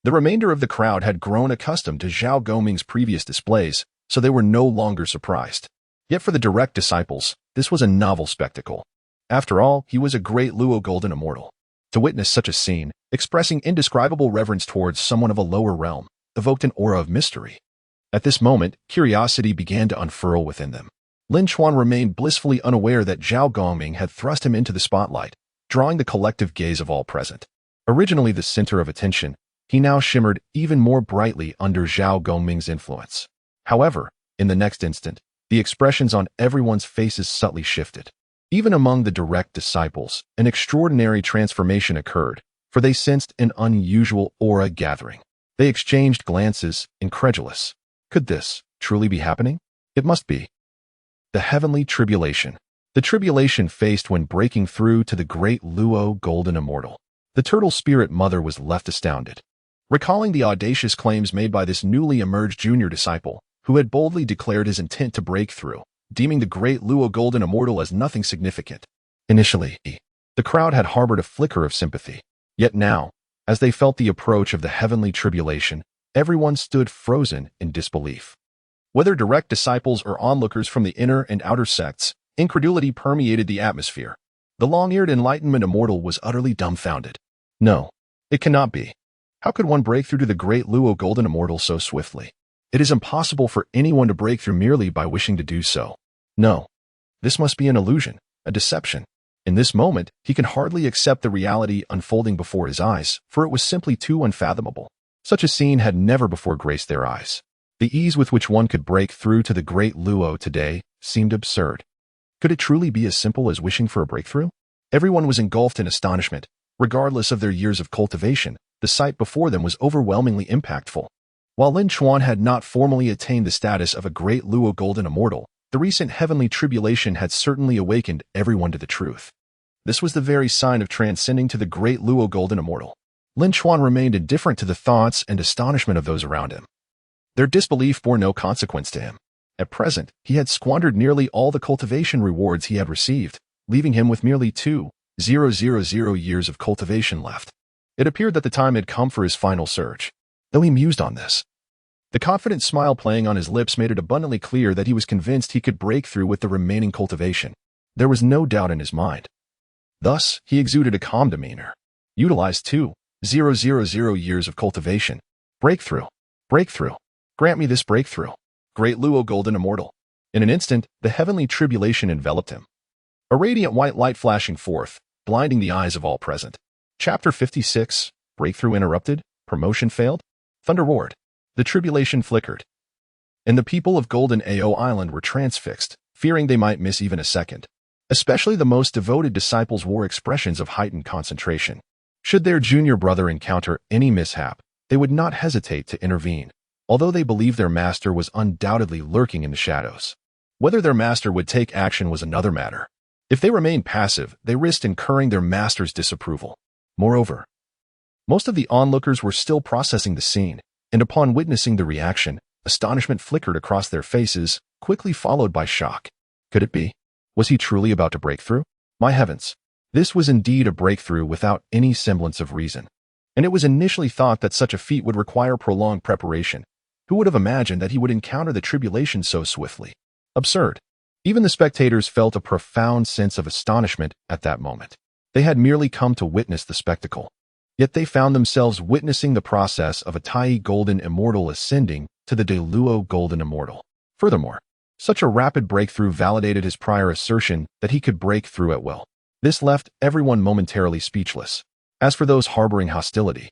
The remainder of the crowd had grown accustomed to Zhao Goming's previous displays, so they were no longer surprised. Yet for the direct disciples, this was a novel spectacle. After all, he was a great Luo Golden Immortal. To witness such a scene, expressing indescribable reverence towards someone of a lower realm, evoked an aura of mystery. At this moment, curiosity began to unfurl within them. Lin Chuan remained blissfully unaware that Zhao Goming had thrust him into the spotlight, drawing the collective gaze of all present. Originally the center of attention, he now shimmered even more brightly under Zhao Goming's influence. However, in the next instant, the expressions on everyone's faces subtly shifted. Even among the direct disciples, an extraordinary transformation occurred, for they sensed an unusual aura gathering. They exchanged glances, incredulous. Could this truly be happening? It must be. The heavenly tribulation. The tribulation faced when breaking through to the great Luo Golden Immortal. The Turtle Spirit Mother was left astounded. Recalling the audacious claims made by this newly emerged junior disciple, who had boldly declared his intent to break through, deeming the great Luo Golden Immortal as nothing significant. Initially, the crowd had harbored a flicker of sympathy. Yet now, as they felt the approach of the heavenly tribulation, everyone stood frozen in disbelief. Whether direct disciples or onlookers from the inner and outer sects, incredulity permeated the atmosphere. The long-eared Enlightenment Immortal was utterly dumbfounded. No, it cannot be. How could one break through to the great Luo Golden Immortal so swiftly? It is impossible for anyone to break through merely by wishing to do so. No, this must be an illusion, a deception. In this moment, he can hardly accept the reality unfolding before his eyes, for it was simply too unfathomable. Such a scene had never before graced their eyes. The ease with which one could break through to the great Luo today seemed absurd. Could it truly be as simple as wishing for a breakthrough? Everyone was engulfed in astonishment. Regardless of their years of cultivation, the sight before them was overwhelmingly impactful. While Lin Chuan had not formally attained the status of a great Luo Golden Immortal, the recent heavenly tribulation had certainly awakened everyone to the truth. This was the very sign of transcending to the great Luo Golden Immortal. Lin Chuan remained indifferent to the thoughts and astonishment of those around him. Their disbelief bore no consequence to him. At present, he had squandered nearly all the cultivation rewards he had received, leaving him with merely 2,000 years of cultivation left. It appeared that the time had come for his final surge. Though he mused on this, the confident smile playing on his lips made it abundantly clear that he was convinced he could break through with the remaining cultivation. There was no doubt in his mind. Thus, he exuded a calm demeanor. Utilized 2,000 years of cultivation. Breakthrough. Breakthrough. Grant me this breakthrough. Great Luo Golden Immortal. In an instant, the heavenly tribulation enveloped him. A radiant white light flashing forth, blinding the eyes of all present. Chapter 56. Breakthrough interrupted. Promotion failed. Thunder roared. The tribulation flickered. And the people of Golden Ao Island were transfixed, fearing they might miss even a second. Especially the most devoted disciples wore expressions of heightened concentration. Should their junior brother encounter any mishap, they would not hesitate to intervene, although they believed their master was undoubtedly lurking in the shadows. Whether their master would take action was another matter. If they remained passive, they risked incurring their master's disapproval. Moreover, most of the onlookers were still processing the scene, and upon witnessing the reaction, astonishment flickered across their faces, quickly followed by shock. Could it be? Was he truly about to break through? My heavens! This was indeed a breakthrough without any semblance of reason. And it was initially thought that such a feat would require prolonged preparation. Who would have imagined that he would encounter the tribulation so swiftly? Absurd. Even the spectators felt a profound sense of astonishment at that moment. They had merely come to witness the spectacle. Yet they found themselves witnessing the process of a Tai Golden Immortal ascending to the De Luo Golden Immortal. Furthermore, such a rapid breakthrough validated his prior assertion that he could break through at will. This left everyone momentarily speechless. As for those harboring hostility,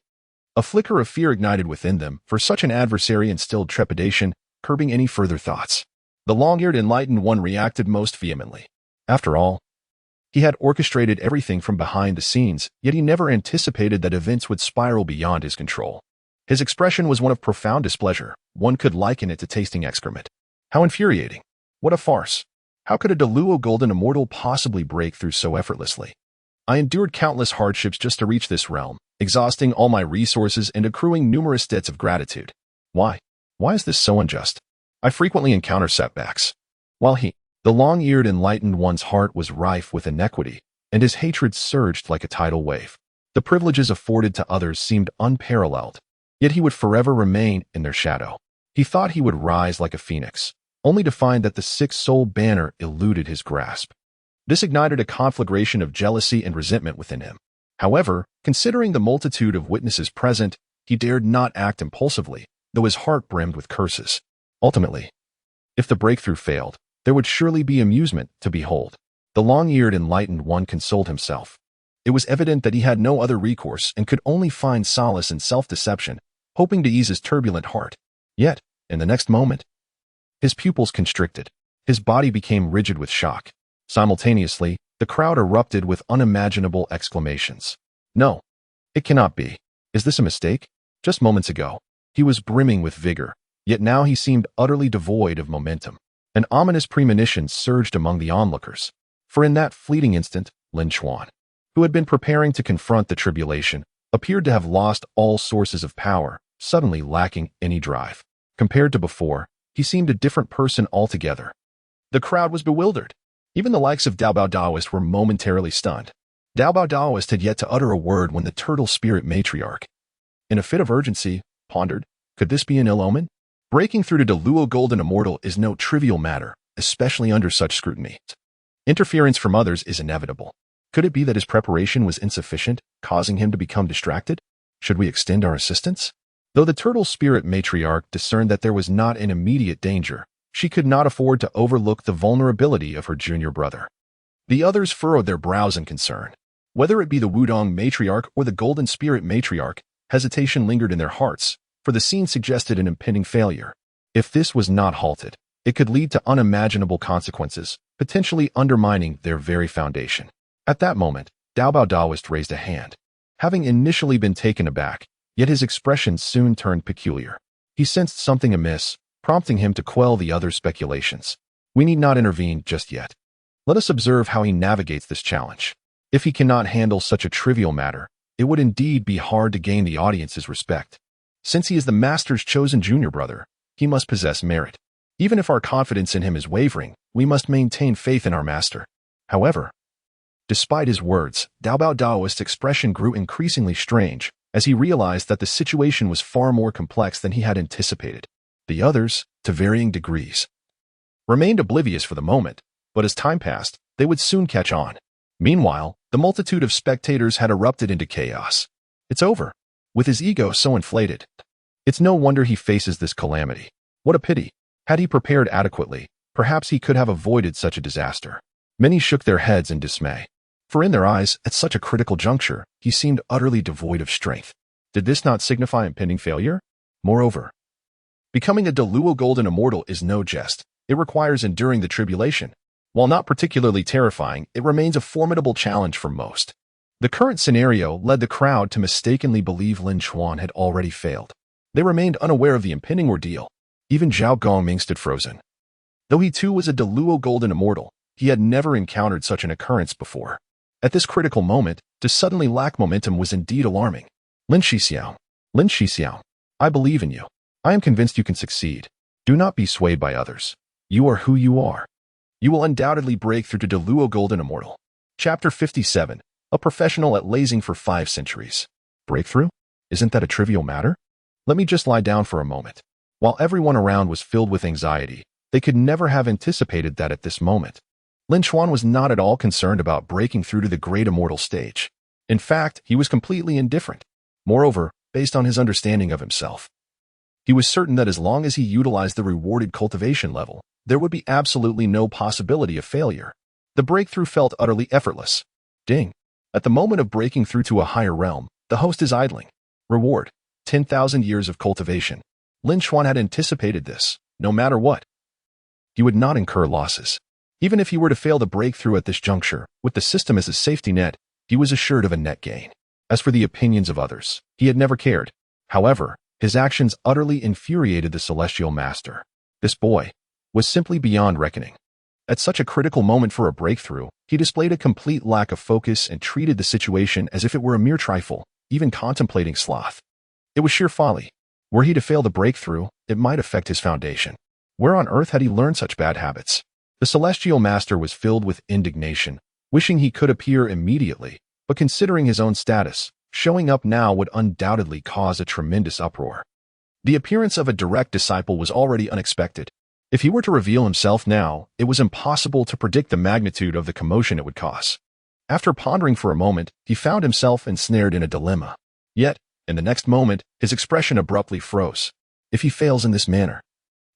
A flicker of fear ignited within them, for such an adversary instilled trepidation, curbing any further thoughts. The long-eared enlightened one reacted most vehemently. After all, he had orchestrated everything from behind the scenes, yet he never anticipated that events would spiral beyond his control. His expression was one of profound displeasure. One could liken it to tasting excrement. How infuriating. What a farce. How could a Deluo golden immortal possibly break through so effortlessly? I endured countless hardships just to reach this realm, exhausting all my resources and accruing numerous debts of gratitude. Why? Why is this so unjust? I frequently encounter setbacks. While the long-eared enlightened one's heart was rife with inequity, and his hatred surged like a tidal wave. The privileges afforded to others seemed unparalleled, yet he would forever remain in their shadow. He thought he would rise like a phoenix, only to find that the six-soul banner eluded his grasp. This ignited a conflagration of jealousy and resentment within him. However, considering the multitude of witnesses present, he dared not act impulsively, though his heart brimmed with curses. Ultimately, if the breakthrough failed, there would surely be amusement to behold. The long-eared enlightened one consoled himself. It was evident that he had no other recourse and could only find solace in self-deception, hoping to ease his turbulent heart. Yet, in the next moment, his pupils constricted. His body became rigid with shock. Simultaneously, the crowd erupted with unimaginable exclamations. No, it cannot be. Is this a mistake? Just moments ago, he was brimming with vigor, yet now he seemed utterly devoid of momentum. An ominous premonition surged among the onlookers, for in that fleeting instant, Lin Chuan, who had been preparing to confront the tribulation, appeared to have lost all sources of power, suddenly lacking any drive. Compared to before, he seemed a different person altogether. The crowd was bewildered. Even the likes of Duobao Daoist were momentarily stunned. Duobao Daoist had yet to utter a word when the turtle spirit matriarch, in a fit of urgency, pondered, could this be an ill omen? Breaking through to Deluo Golden Immortal is no trivial matter, especially under such scrutiny. Interference from others is inevitable. Could it be that his preparation was insufficient, causing him to become distracted? Should we extend our assistance? Though the turtle spirit matriarch discerned that there was not an immediate danger, she could not afford to overlook the vulnerability of her junior brother. The others furrowed their brows in concern. Whether it be the Wudong matriarch or the golden spirit matriarch, hesitation lingered in their hearts, for the scene suggested an impending failure. If this was not halted, it could lead to unimaginable consequences, potentially undermining their very foundation. At that moment, Duobao Daoist raised a hand. Having initially been taken aback, yet his expression soon turned peculiar. He sensed something amiss, prompting him to quell the other speculations. We need not intervene just yet. Let us observe how he navigates this challenge. If he cannot handle such a trivial matter, it would indeed be hard to gain the audience's respect. Since he is the master's chosen junior brother, he must possess merit. Even if our confidence in him is wavering, we must maintain faith in our master. However, despite his words, Duobao Daoist's expression grew increasingly strange, as he realized that the situation was far more complex than he had anticipated. The others, to varying degrees, remained oblivious for the moment, but as time passed, they would soon catch on. Meanwhile, the multitude of spectators had erupted into chaos. It's over. With his ego so inflated, it's no wonder he faces this calamity. What a pity. Had he prepared adequately, perhaps he could have avoided such a disaster. Many shook their heads in dismay, for in their eyes, at such a critical juncture, he seemed utterly devoid of strength. Did this not signify impending failure? Moreover, becoming a Deluo Golden Immortal is no jest. It requires enduring the tribulation. While not particularly terrifying, it remains a formidable challenge for most. The current scenario led the crowd to mistakenly believe Lin Chuan had already failed. They remained unaware of the impending ordeal. Even Zhao Gongming stood frozen. Though he too was a Deluo Golden Immortal, he had never encountered such an occurrence before. At this critical moment, to suddenly lack momentum was indeed alarming. Lin Xixiao, I believe in you. I am convinced you can succeed. Do not be swayed by others. You are who you are. You will undoubtedly break through to Deluo Golden Immortal. Chapter 57. A professional at lazing for 5 centuries. Breakthrough? Isn't that a trivial matter? Let me just lie down for a moment. While everyone around was filled with anxiety, they could never have anticipated that at this moment, Lin Chuan was not at all concerned about breaking through to the great immortal stage. In fact, he was completely indifferent. Moreover, based on his understanding of himself, he was certain that as long as he utilized the rewarded cultivation level, there would be absolutely no possibility of failure. The breakthrough felt utterly effortless. Ding. At the moment of breaking through to a higher realm, the host is idling. Reward. 10,000 years of cultivation. Lin Chuan had anticipated this. No matter what, he would not incur losses. Even if he were to fail the breakthrough at this juncture, with the system as a safety net, he was assured of a net gain. As for the opinions of others, he had never cared. However, his actions utterly infuriated the Celestial Master. This boy was simply beyond reckoning. At such a critical moment for a breakthrough, he displayed a complete lack of focus and treated the situation as if it were a mere trifle, even contemplating sloth. It was sheer folly. Were he to fail the breakthrough, it might affect his foundation. Where on earth had he learned such bad habits? The Celestial Master was filled with indignation, wishing he could appear immediately, but considering his own status, showing up now would undoubtedly cause a tremendous uproar. The appearance of a direct disciple was already unexpected. If he were to reveal himself now, it was impossible to predict the magnitude of the commotion it would cause. After pondering for a moment, he found himself ensnared in a dilemma. Yet, in the next moment, his expression abruptly froze. If he fails in this manner,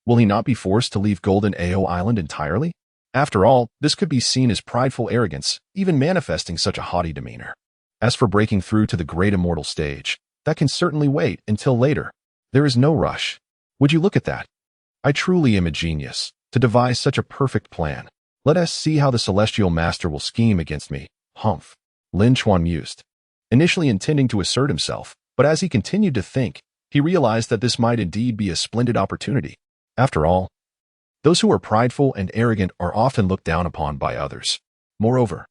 will he not be forced to leave Golden Ao Island entirely? After all, this could be seen as prideful arrogance, even manifesting such a haughty demeanor. As for breaking through to the great immortal stage, that can certainly wait until later. There is no rush. Would you look at that? I truly am a genius, to devise such a perfect plan. Let us see how the Celestial Master will scheme against me. Humph. Lin Chuan mused, initially intending to assert himself, but as he continued to think, he realized that this might indeed be a splendid opportunity. After all, those who are prideful and arrogant are often looked down upon by others. Moreover,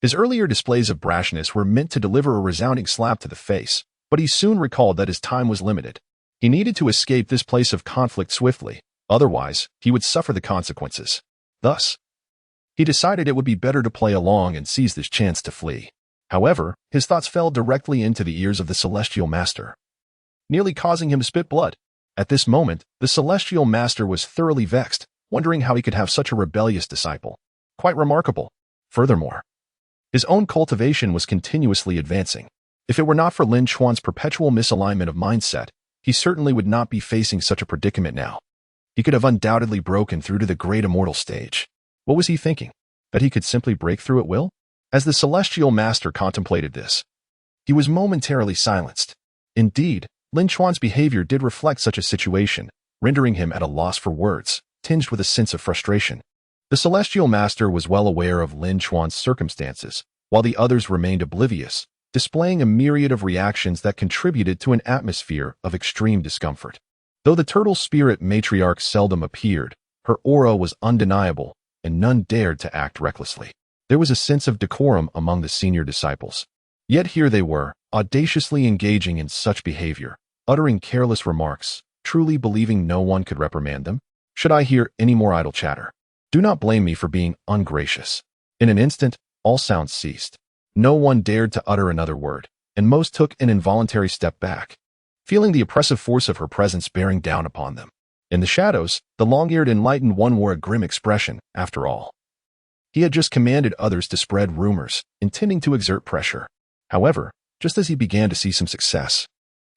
his earlier displays of brashness were meant to deliver a resounding slap to the face, but he soon recalled that his time was limited. He needed to escape this place of conflict swiftly, otherwise he would suffer the consequences. Thus, he decided it would be better to play along and seize this chance to flee. However, his thoughts fell directly into the ears of the Celestial Master, nearly causing him to spit blood. At this moment, the Celestial Master was thoroughly vexed, wondering how he could have such a rebellious disciple. Quite remarkable. Furthermore, his own cultivation was continuously advancing. If it were not for Lin Chuan's perpetual misalignment of mindset, he certainly would not be facing such a predicament now. He could have undoubtedly broken through to the great immortal stage. What was he thinking? That he could simply break through at will? As the Celestial Master contemplated this, he was momentarily silenced. Indeed, Lin Chuan's behavior did reflect such a situation, rendering him at a loss for words, tinged with a sense of frustration. The Celestial Master was well aware of Lin Chuan's circumstances, while the others remained oblivious, displaying a myriad of reactions that contributed to an atmosphere of extreme discomfort. Though the turtle spirit matriarch seldom appeared, her aura was undeniable, and none dared to act recklessly. There was a sense of decorum among the senior disciples. Yet here they were, audaciously engaging in such behavior, uttering careless remarks, truly believing no one could reprimand them. Should I hear any more idle chatter? Do not blame me for being ungracious. In an instant, all sounds ceased. No one dared to utter another word, and most took an involuntary step back, feeling the oppressive force of her presence bearing down upon them. In the shadows, the long-eared enlightened one wore a grim expression, after all. He had just commanded others to spread rumors, intending to exert pressure. However, just as he began to see some success,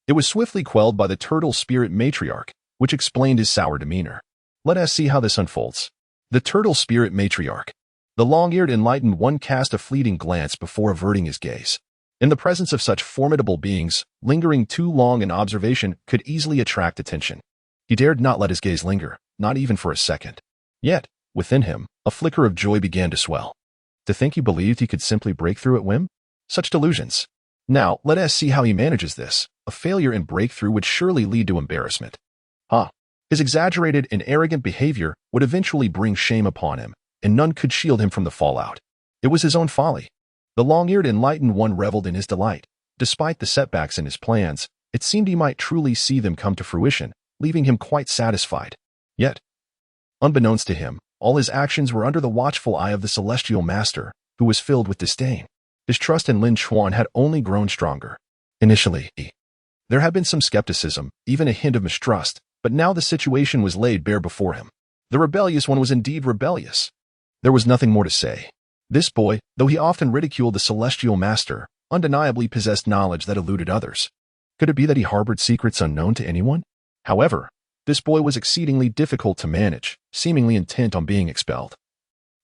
it was swiftly quelled by the turtle spirit matriarch, which explained his sour demeanor. Let us see how this unfolds. The turtle spirit matriarch. The long-eared enlightened one cast a fleeting glance before averting his gaze. In the presence of such formidable beings, lingering too long in observation could easily attract attention. He dared not let his gaze linger, not even for a second. Yet, within him, a flicker of joy began to swell. To think he believed he could simply break through at whim? Such delusions. Now, let us see how he manages this. A failure in breakthrough would surely lead to embarrassment. His exaggerated and arrogant behavior would eventually bring shame upon him, and none could shield him from the fallout. It was his own folly. The long-eared enlightened one reveled in his delight. Despite the setbacks in his plans, it seemed he might truly see them come to fruition, leaving him quite satisfied. Yet, unbeknownst to him, all his actions were under the watchful eye of the Celestial Master, who was filled with disdain. His trust in Lin Chuan had only grown stronger. Initially, there had been some skepticism, even a hint of mistrust, but now the situation was laid bare before him. The rebellious one was indeed rebellious. There was nothing more to say. This boy, though he often ridiculed the Celestial Master, undeniably possessed knowledge that eluded others. Could it be that he harbored secrets unknown to anyone? However, this boy was exceedingly difficult to manage, seemingly intent on being expelled.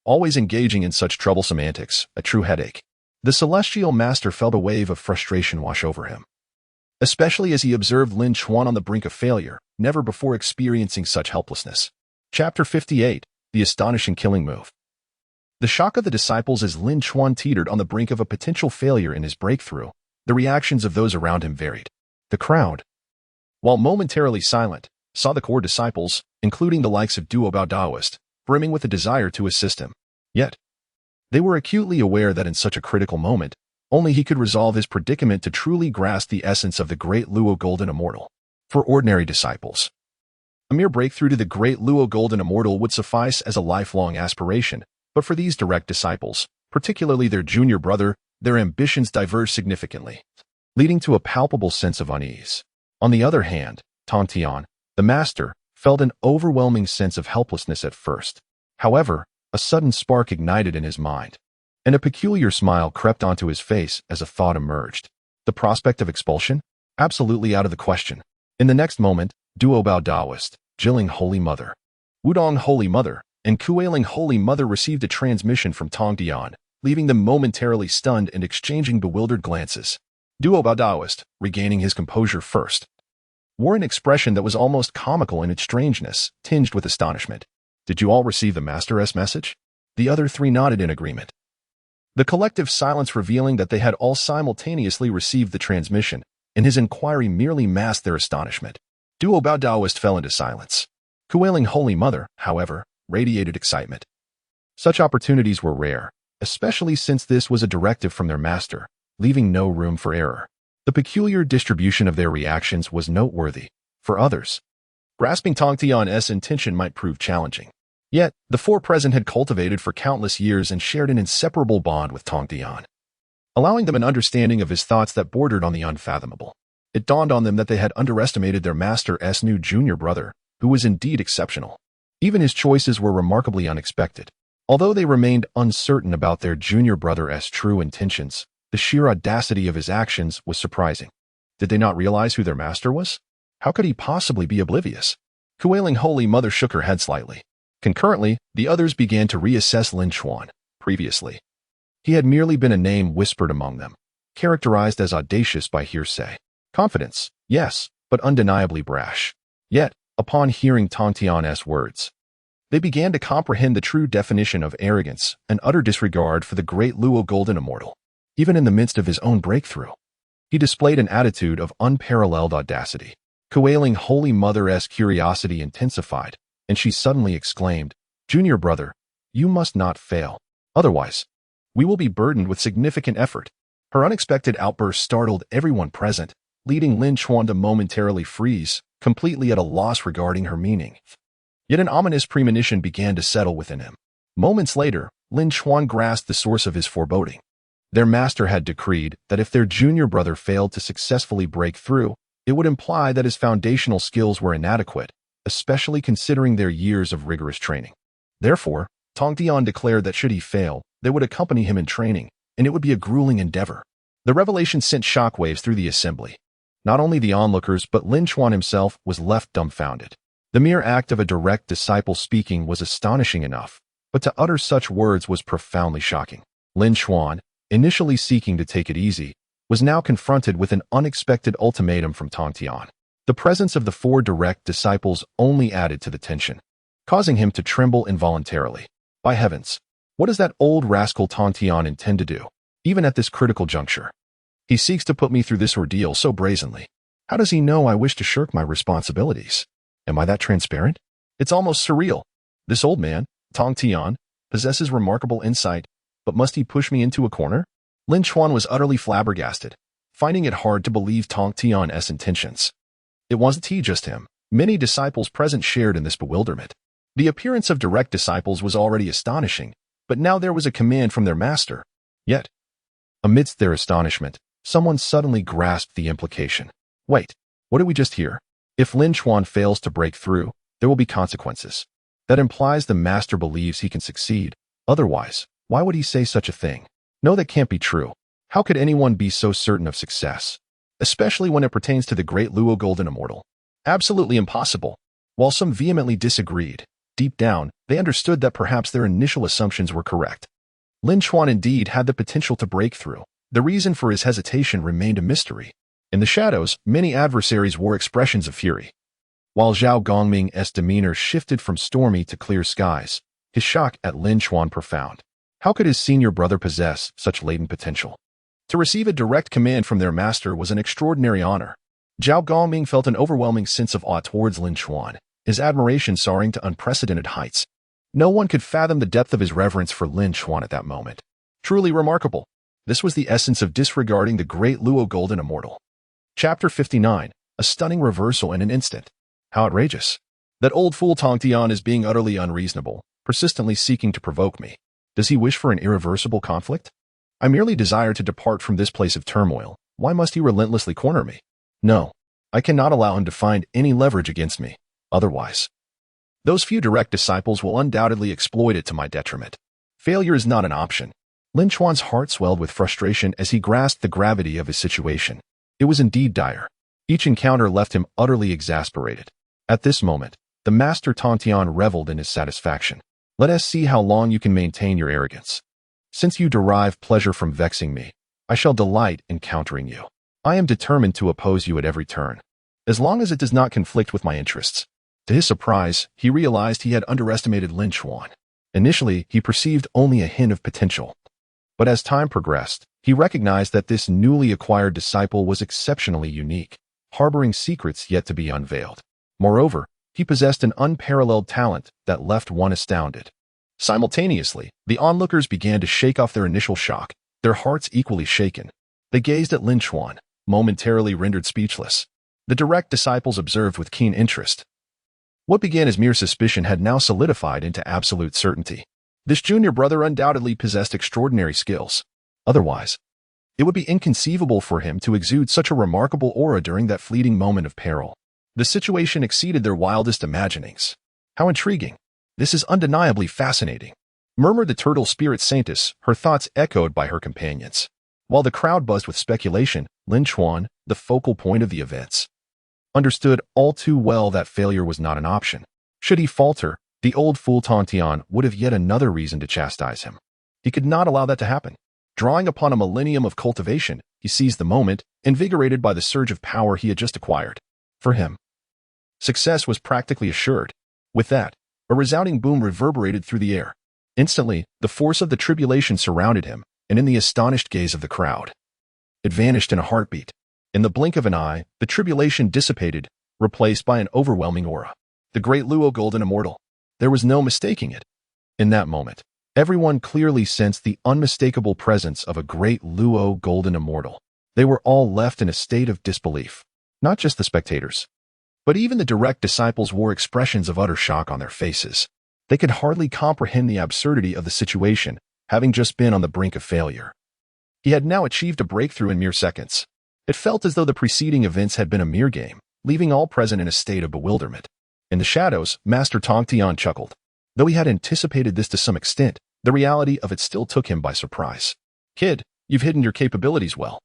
Always engaging in such troublesome antics, a true headache. The Celestial Master felt a wave of frustration wash over him. especially as he observed Lin Chuan on the brink of failure, never before experiencing such helplessness. Chapter 58, The Astonishing Killing Move. The shock of the disciples as Lin Chuan teetered on the brink of a potential failure in his breakthrough. The reactions of those around him varied. The crowd, while momentarily silent, saw the core disciples, including the likes of Duobao Daoist, brimming with a desire to assist him. Yet, they were acutely aware that in such a critical moment, only he could resolve his predicament to truly grasp the essence of the great Luo Golden Immortal. For ordinary disciples, a mere breakthrough to the great Luo Golden Immortal would suffice as a lifelong aspiration, but for these direct disciples, particularly their junior brother, their ambitions diverged significantly, leading to a palpable sense of unease. On the other hand, Tongtian, the master, felt an overwhelming sense of helplessness at first. However, a sudden spark ignited in his mind, and a peculiar smile crept onto his face as a thought emerged. The prospect of expulsion? Absolutely out of the question. In the next moment, Duobao Daoist, Jilling Holy Mother, Wudong Holy Mother, and Kuailing Holy Mother received a transmission from Tongtian, leaving them momentarily stunned and exchanging bewildered glances. Duobao Daoist, regaining his composure first, wore an expression that was almost comical in its strangeness, tinged with astonishment. Did you all receive the Master's message? The other three nodded in agreement, the collective silence revealing that they had all simultaneously received the transmission, and his inquiry merely masked their astonishment. Duobao Daoist fell into silence. Kuailing Holy Mother, however, radiated excitement. Such opportunities were rare, especially since this was a directive from their master, leaving no room for error. The peculiar distribution of their reactions was noteworthy. For others, grasping Tongtian's intention might prove challenging. Yet, the four present had cultivated for countless years and shared an inseparable bond with Tongtian, allowing them an understanding of his thoughts that bordered on the unfathomable. It dawned on them that they had underestimated their master's new junior brother, who was indeed exceptional. Even his choices were remarkably unexpected. Although they remained uncertain about their junior brother's true intentions, the sheer audacity of his actions was surprising. Did they not realize who their master was? How could he possibly be oblivious? Kuailing Holy Mother shook her head slightly. Concurrently, the others began to reassess Lin Chuan. Previously, he had merely been a name whispered among them, characterized as audacious by hearsay. Confidence, yes, but undeniably brash. Yet, upon hearing Tongtian's words, they began to comprehend the true definition of arrogance and utter disregard for the great Luo Golden Immortal. Even in the midst of his own breakthrough, he displayed an attitude of unparalleled audacity. Kuailing Holy Mother's curiosity intensified, and she suddenly exclaimed, "Junior brother, you must not fail. Otherwise, we will be burdened with significant effort." Her unexpected outburst startled everyone present, leading Lin Chuan to momentarily freeze, completely at a loss regarding her meaning. Yet an ominous premonition began to settle within him. Moments later, Lin Chuan grasped the source of his foreboding. Their master had decreed that if their junior brother failed to successfully break through, it would imply that his foundational skills were inadequate, especially considering their years of rigorous training. Therefore, Tongtian declared that should he fail, they would accompany him in training, and it would be a grueling endeavor. The revelation sent shockwaves through the assembly. Not only the onlookers but Lin Chuan himself was left dumbfounded. The mere act of a direct disciple speaking was astonishing enough, but to utter such words was profoundly shocking. Lin Chuan, initially seeking to take it easy, was now confronted with an unexpected ultimatum from Tongtian. The presence of the four direct disciples only added to the tension, causing him to tremble involuntarily. By heavens, what does that old rascal Tongtian intend to do, even at this critical juncture? He seeks to put me through this ordeal so brazenly. How does he know I wish to shirk my responsibilities? Am I that transparent? It's almost surreal. This old man, Tongtian, possesses remarkable insight, but must he push me into a corner? Lin Chuan was utterly flabbergasted, finding it hard to believe Tongtian's intentions. It wasn't just him. Many disciples present shared in this bewilderment. The appearance of direct disciples was already astonishing, but now there was a command from their master. Yet, amidst their astonishment, someone suddenly grasped the implication. Wait, what did we just hear? If Lin Chuan fails to break through, there will be consequences. That implies the master believes he can succeed. Otherwise, why would he say such a thing? No, that can't be true. How could anyone be so certain of success? Especially when it pertains to the great Luo Golden Immortal. Absolutely impossible. While some vehemently disagreed, deep down, they understood that perhaps their initial assumptions were correct. Lin Chuan indeed had the potential to break through. The reason for his hesitation remained a mystery. In the shadows, many adversaries wore expressions of fury. While Zhao Gongming's demeanor shifted from stormy to clear skies, his shock at Lin Chuan profound. How could his senior brother possess such latent potential? To receive a direct command from their master was an extraordinary honor. Zhao Gongming felt an overwhelming sense of awe towards Lin Chuan, his admiration soaring to unprecedented heights. No one could fathom the depth of his reverence for Lin Chuan at that moment. Truly remarkable. This was the essence of disregarding the great Luo Golden Immortal. Chapter 59. A stunning reversal in an instant. How outrageous. That old fool Tongtian is being utterly unreasonable, persistently seeking to provoke me. Does he wish for an irreversible conflict? I merely desire to depart from this place of turmoil. Why must he relentlessly corner me? No, I cannot allow him to find any leverage against me. Otherwise, those few direct disciples will undoubtedly exploit it to my detriment. Failure is not an option. Lin Chuan's heart swelled with frustration as he grasped the gravity of his situation. It was indeed dire. Each encounter left him utterly exasperated. At this moment, the master Tongtian reveled in his satisfaction. Let us see how long you can maintain your arrogance. Since you derive pleasure from vexing me, I shall delight in countering you. I am determined to oppose you at every turn, as long as it does not conflict with my interests. To his surprise, he realized he had underestimated Lin Chuan. Initially, he perceived only a hint of potential. But as time progressed, he recognized that this newly acquired disciple was exceptionally unique, harboring secrets yet to be unveiled. Moreover, he possessed an unparalleled talent that left one astounded. Simultaneously, the onlookers began to shake off their initial shock, their hearts equally shaken. They gazed at Lin Chuan, momentarily rendered speechless. The direct disciples observed with keen interest. What began as mere suspicion had now solidified into absolute certainty. This junior brother undoubtedly possessed extraordinary skills. Otherwise, it would be inconceivable for him to exude such a remarkable aura during that fleeting moment of peril. The situation exceeded their wildest imaginings. How intriguing. This is undeniably fascinating, murmured the turtle spirit saintess, her thoughts echoed by her companions. While the crowd buzzed with speculation, Lin Chuan, the focal point of the events, understood all too well that failure was not an option. Should he falter, the old fool Tongtian would have yet another reason to chastise him. He could not allow that to happen. Drawing upon a millennium of cultivation, he seized the moment, invigorated by the surge of power he had just acquired. For him, success was practically assured. With that, a resounding boom reverberated through the air. Instantly, the force of the tribulation surrounded him, and in the astonished gaze of the crowd, it vanished in a heartbeat. In the blink of an eye, the tribulation dissipated, replaced by an overwhelming aura. The great Luo Golden Immortal. There was no mistaking it. In that moment, everyone clearly sensed the unmistakable presence of a great Luo Golden Immortal. They were all left in a state of disbelief. Not just the spectators, but even the direct disciples wore expressions of utter shock on their faces. They could hardly comprehend the absurdity of the situation, having just been on the brink of failure. He had now achieved a breakthrough in mere seconds. It felt as though the preceding events had been a mere game, leaving all present in a state of bewilderment. In the shadows, Master Tongtian chuckled. Though he had anticipated this to some extent, the reality of it still took him by surprise. Kid, you've hidden your capabilities well.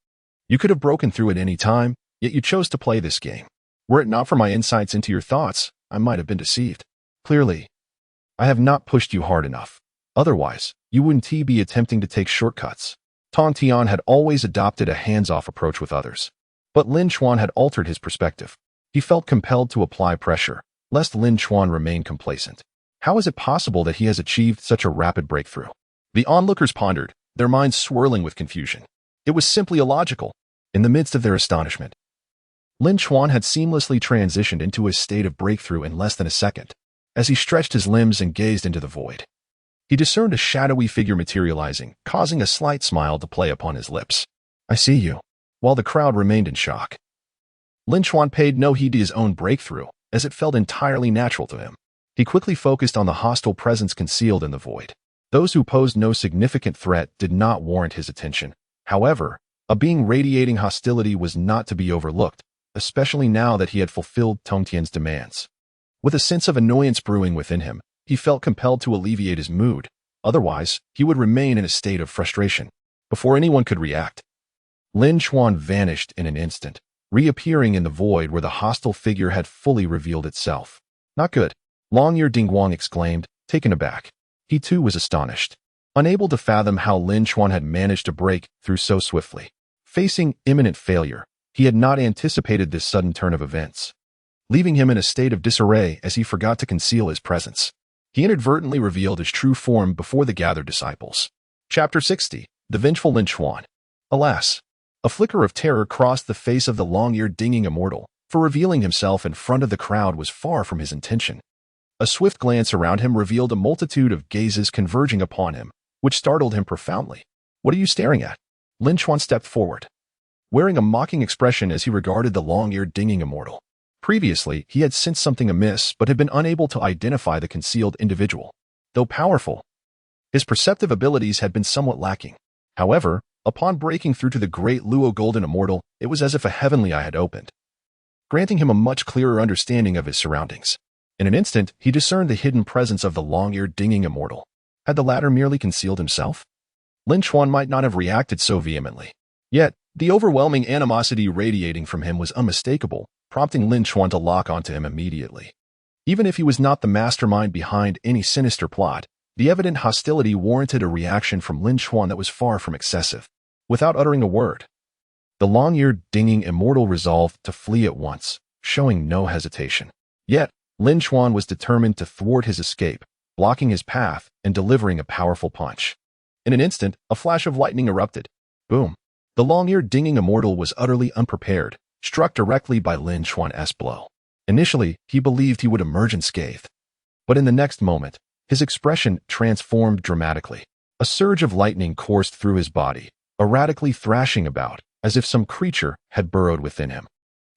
You could have broken through at any time, yet you chose to play this game. Were it not for my insights into your thoughts, I might have been deceived. Clearly, I have not pushed you hard enough. Otherwise, you wouldn't be attempting to take shortcuts. Tongtian had always adopted a hands-off approach with others. But Lin Chuan had altered his perspective. He felt compelled to apply pressure, lest Lin Chuan remain complacent. How is it possible that he has achieved such a rapid breakthrough? The onlookers pondered, their minds swirling with confusion. It was simply illogical. In the midst of their astonishment, Lin Chuan had seamlessly transitioned into a state of breakthrough in less than a second. As he stretched his limbs and gazed into the void, he discerned a shadowy figure materializing, causing a slight smile to play upon his lips. I see you. While the crowd remained in shock, Lin Chuan paid no heed to his own breakthrough, as it felt entirely natural to him. He quickly focused on the hostile presence concealed in the void. Those who posed no significant threat did not warrant his attention. However, a being radiating hostility was not to be overlooked, especially now that he had fulfilled Tongtian's demands. With a sense of annoyance brewing within him, he felt compelled to alleviate his mood. Otherwise, he would remain in a state of frustration. Before anyone could react, Lin Chuan vanished in an instant, reappearing in the void where the hostile figure had fully revealed itself. Not good. Long-eared Dingguang exclaimed, taken aback. He too was astonished, unable to fathom how Lin Chuan had managed to break through so swiftly. Facing imminent failure, He had not anticipated this sudden turn of events, leaving him in a state of disarray as he forgot to conceal his presence. He inadvertently revealed his true form before the gathered disciples. Chapter 60. The Vengeful Lin Chuan. Alas! A flicker of terror crossed the face of the long-eared Dingguang Immortal, for revealing himself in front of the crowd was far from his intention. A swift glance around him revealed a multitude of gazes converging upon him, which startled him profoundly. "What are you staring at?" Lin Chuan stepped forward, wearing a mocking expression as he regarded the long-eared Dingguang Immortal. Previously, he had sensed something amiss but had been unable to identify the concealed individual. Though powerful, his perceptive abilities had been somewhat lacking. However, upon breaking through to the great Luo Golden Immortal, it was as if a heavenly eye had opened, granting him a much clearer understanding of his surroundings. In an instant, he discerned the hidden presence of the long-eared Dingguang Immortal. Had the latter merely concealed himself? Lin Chuan might not have reacted so vehemently. Yet, the overwhelming animosity radiating from him was unmistakable, prompting Lin Chuan to lock onto him immediately. Even if he was not the mastermind behind any sinister plot, the evident hostility warranted a reaction from Lin Chuan that was far from excessive. Without uttering a word, the long-eared Dingguang Immortal resolved to flee at once, showing no hesitation. Yet, Lin Chuan was determined to thwart his escape, blocking his path and delivering a powerful punch. In an instant, a flash of lightning erupted. Boom! The long-eared Dingguang Immortal was utterly unprepared, struck directly by Lin Chuan's blow. Initially, he believed he would emerge unscathed. But in the next moment, his expression transformed dramatically. A surge of lightning coursed through his body, erratically thrashing about, as if some creature had burrowed within him.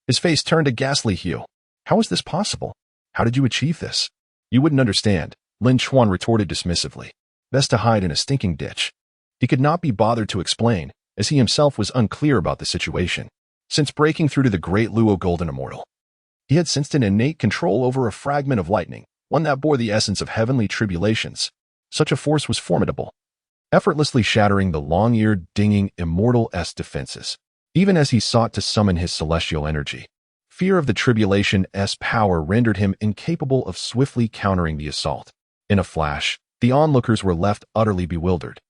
His face turned a ghastly hue. "How is this possible? How did you achieve this?" "You wouldn't understand," Lin Chuan retorted dismissively. "Best to hide in a stinking ditch." He could not be bothered to explain, as he himself was unclear about the situation. Since breaking through to the great Luo Golden Immortal, he had sensed an innate control over a fragment of lightning, one that bore the essence of heavenly tribulations. Such a force was formidable, effortlessly shattering the long-eared Dingguang Immortal's defenses. Even as he sought to summon his celestial energy, fear of the tribulation's power rendered him incapable of swiftly countering the assault. In a flash, the onlookers were left utterly bewildered.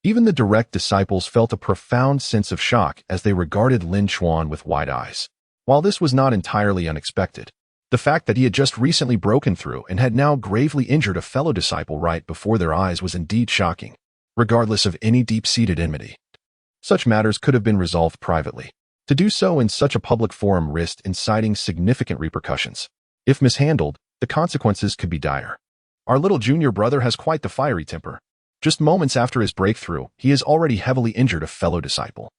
Even the direct disciples felt a profound sense of shock as they regarded Lin Chuan with wide eyes. While this was not entirely unexpected, the fact that he had just recently broken through and had now gravely injured a fellow disciple right before their eyes was indeed shocking, regardless of any deep-seated enmity. Such matters could have been resolved privately. To do so in such a public forum risked inciting significant repercussions. If mishandled, the consequences could be dire. Our little junior brother has quite the fiery temper. Just moments after his breakthrough, he has already heavily injured a fellow disciple.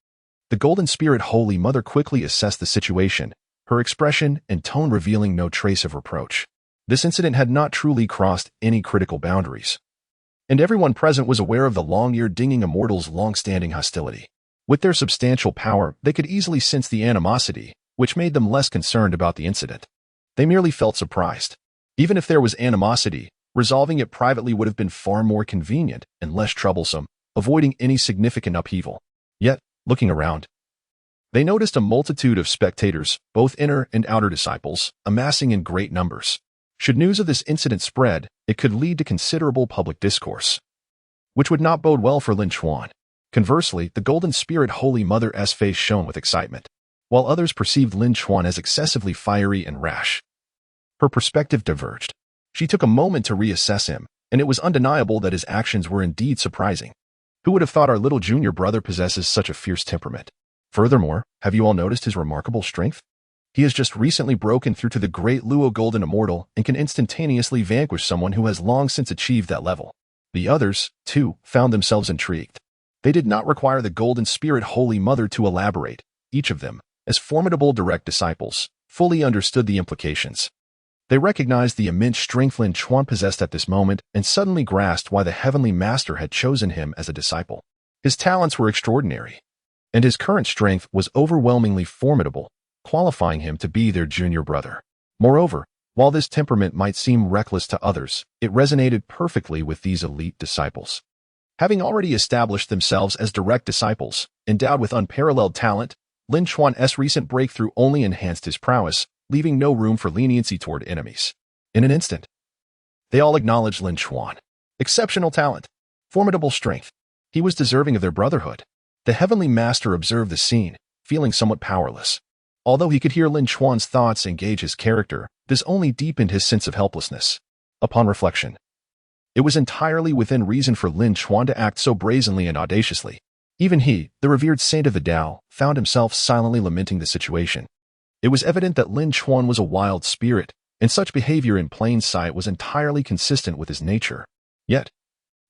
The Golden Spirit Holy Mother quickly assessed the situation, her expression and tone revealing no trace of reproach. This incident had not truly crossed any critical boundaries, and everyone present was aware of the long-eared Dingguang Immortal's long-standing hostility. With their substantial power, they could easily sense the animosity, which made them less concerned about the incident. They merely felt surprised. Even if there was animosity, resolving it privately would have been far more convenient and less troublesome, avoiding any significant upheaval. Yet, looking around, they noticed a multitude of spectators, both inner and outer disciples, amassing in great numbers. Should news of this incident spread, it could lead to considerable public discourse, which would not bode well for Lin Chuan. Conversely, the Golden Spirit Holy Mother's face shone with excitement, while others perceived Lin Chuan as excessively fiery and rash. Her perspective diverged. She took a moment to reassess him, and it was undeniable that his actions were indeed surprising. Who would have thought our little junior brother possesses such a fierce temperament? Furthermore, have you all noticed his remarkable strength? He has just recently broken through to the great Luo Golden Immortal and can instantaneously vanquish someone who has long since achieved that level. The others, too, found themselves intrigued. They did not require the Golden Spirit Holy Mother to elaborate. Each of them, as formidable direct disciples, fully understood the implications. They recognized the immense strength Lin Chuan possessed at this moment and suddenly grasped why the Heavenly Master had chosen him as a disciple. His talents were extraordinary, and his current strength was overwhelmingly formidable, qualifying him to be their junior brother. Moreover, while this temperament might seem reckless to others, it resonated perfectly with these elite disciples. Having already established themselves as direct disciples, endowed with unparalleled talent, Lin Chuan's recent breakthrough only enhanced his prowess, leaving no room for leniency toward enemies. In an instant, they all acknowledged Lin Chuan. Exceptional talent, formidable strength. He was deserving of their brotherhood. The Heavenly Master observed the scene, feeling somewhat powerless. Although he could hear Lin Chuan's thoughts and gauge his character, this only deepened his sense of helplessness. Upon reflection, it was entirely within reason for Lin Chuan to act so brazenly and audaciously. Even he, the revered saint of the Tao, found himself silently lamenting the situation. It was evident that Lin Chuan was a wild spirit, and such behavior in plain sight was entirely consistent with his nature. Yet,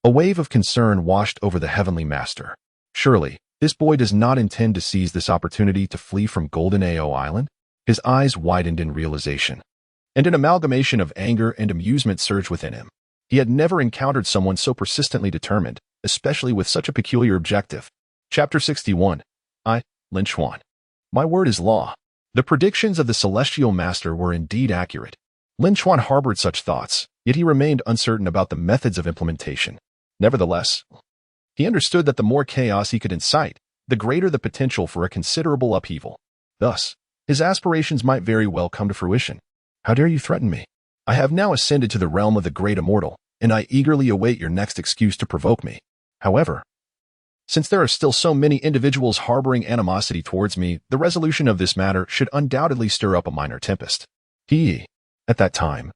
a wave of concern washed over the heavenly master. Surely, this boy does not intend to seize this opportunity to flee from Golden Ao Island? His eyes widened in realization, and an amalgamation of anger and amusement surged within him. He had never encountered someone so persistently determined, especially with such a peculiar objective. Chapter 61. Lin Chuan. My word is law. The predictions of the celestial master were indeed accurate. Lin Chuan harbored such thoughts, yet he remained uncertain about the methods of implementation. Nevertheless, he understood that the more chaos he could incite, the greater the potential for a considerable upheaval. Thus, his aspirations might very well come to fruition. How dare you threaten me? I have now ascended to the realm of the great immortal, and I eagerly await your next excuse to provoke me. However, since there are still so many individuals harboring animosity towards me, the resolution of this matter should undoubtedly stir up a minor tempest. At that time,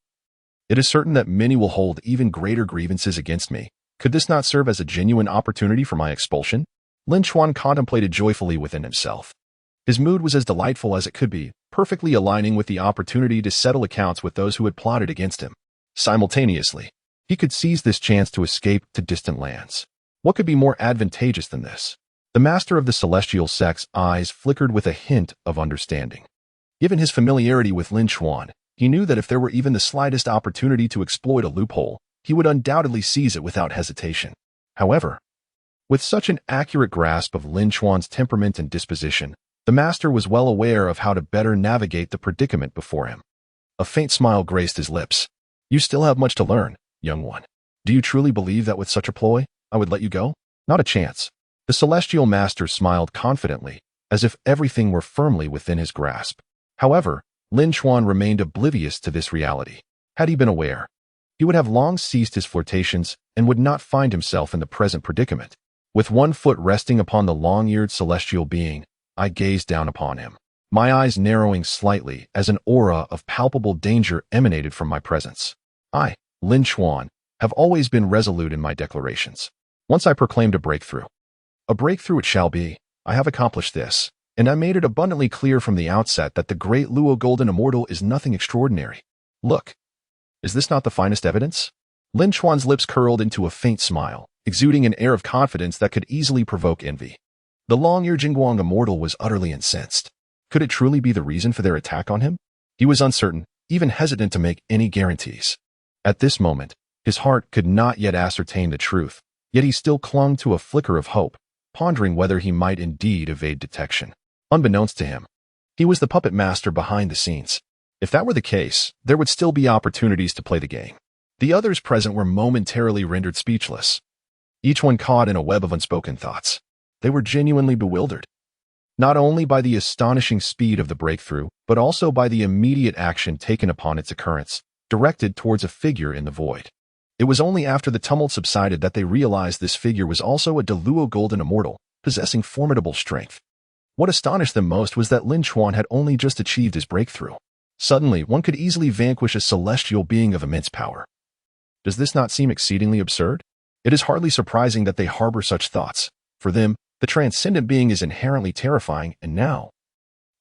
it is certain that many will hold even greater grievances against me. Could this not serve as a genuine opportunity for my expulsion? Lin Chuan contemplated joyfully within himself. His mood was as delightful as it could be, perfectly aligning with the opportunity to settle accounts with those who had plotted against him. Simultaneously, he could seize this chance to escape to distant lands. What could be more advantageous than this? The master of the Celestial Sect's eyes flickered with a hint of understanding. Given his familiarity with Lin Chuan, he knew that if there were even the slightest opportunity to exploit a loophole, he would undoubtedly seize it without hesitation. However, with such an accurate grasp of Lin Chuan's temperament and disposition, the master was well aware of how to better navigate the predicament before him. A faint smile graced his lips. You still have much to learn, young one. Do you truly believe that with such a ploy, I would let you go? Not a chance. The celestial master smiled confidently, as if everything were firmly within his grasp. However, Lin Chuan remained oblivious to this reality. Had he been aware, he would have long ceased his flirtations and would not find himself in the present predicament. With one foot resting upon the long-eared celestial being, I gazed down upon him, my eyes narrowing slightly as an aura of palpable danger emanated from my presence. I, Lin Chuan, have always been resolute in my declarations. Once I proclaimed a breakthrough. A breakthrough it shall be. I have accomplished this, and I made it abundantly clear from the outset that the great Luo Golden Immortal is nothing extraordinary. Look, is this not the finest evidence? Lin Chuan's lips curled into a faint smile, exuding an air of confidence that could easily provoke envy. The long-eared Dingguang Immortal was utterly incensed. Could it truly be the reason for their attack on him? He was uncertain, even hesitant to make any guarantees. At this moment, his heart could not yet ascertain the truth, yet he still clung to a flicker of hope, pondering whether he might indeed evade detection. Unbeknownst to him, he was the puppet master behind the scenes. If that were the case, there would still be opportunities to play the game. The others present were momentarily rendered speechless, each one caught in a web of unspoken thoughts. They were genuinely bewildered, not only by the astonishing speed of the breakthrough, but also by the immediate action taken upon its occurrence, directed towards a figure in the void. It was only after the tumult subsided that they realized this figure was also a Luo Golden Immortal, possessing formidable strength. What astonished them most was that Lin Chuan had only just achieved his breakthrough. Suddenly, one could easily vanquish a celestial being of immense power. Does this not seem exceedingly absurd? It is hardly surprising that they harbor such thoughts. For them, the transcendent being is inherently terrifying, and now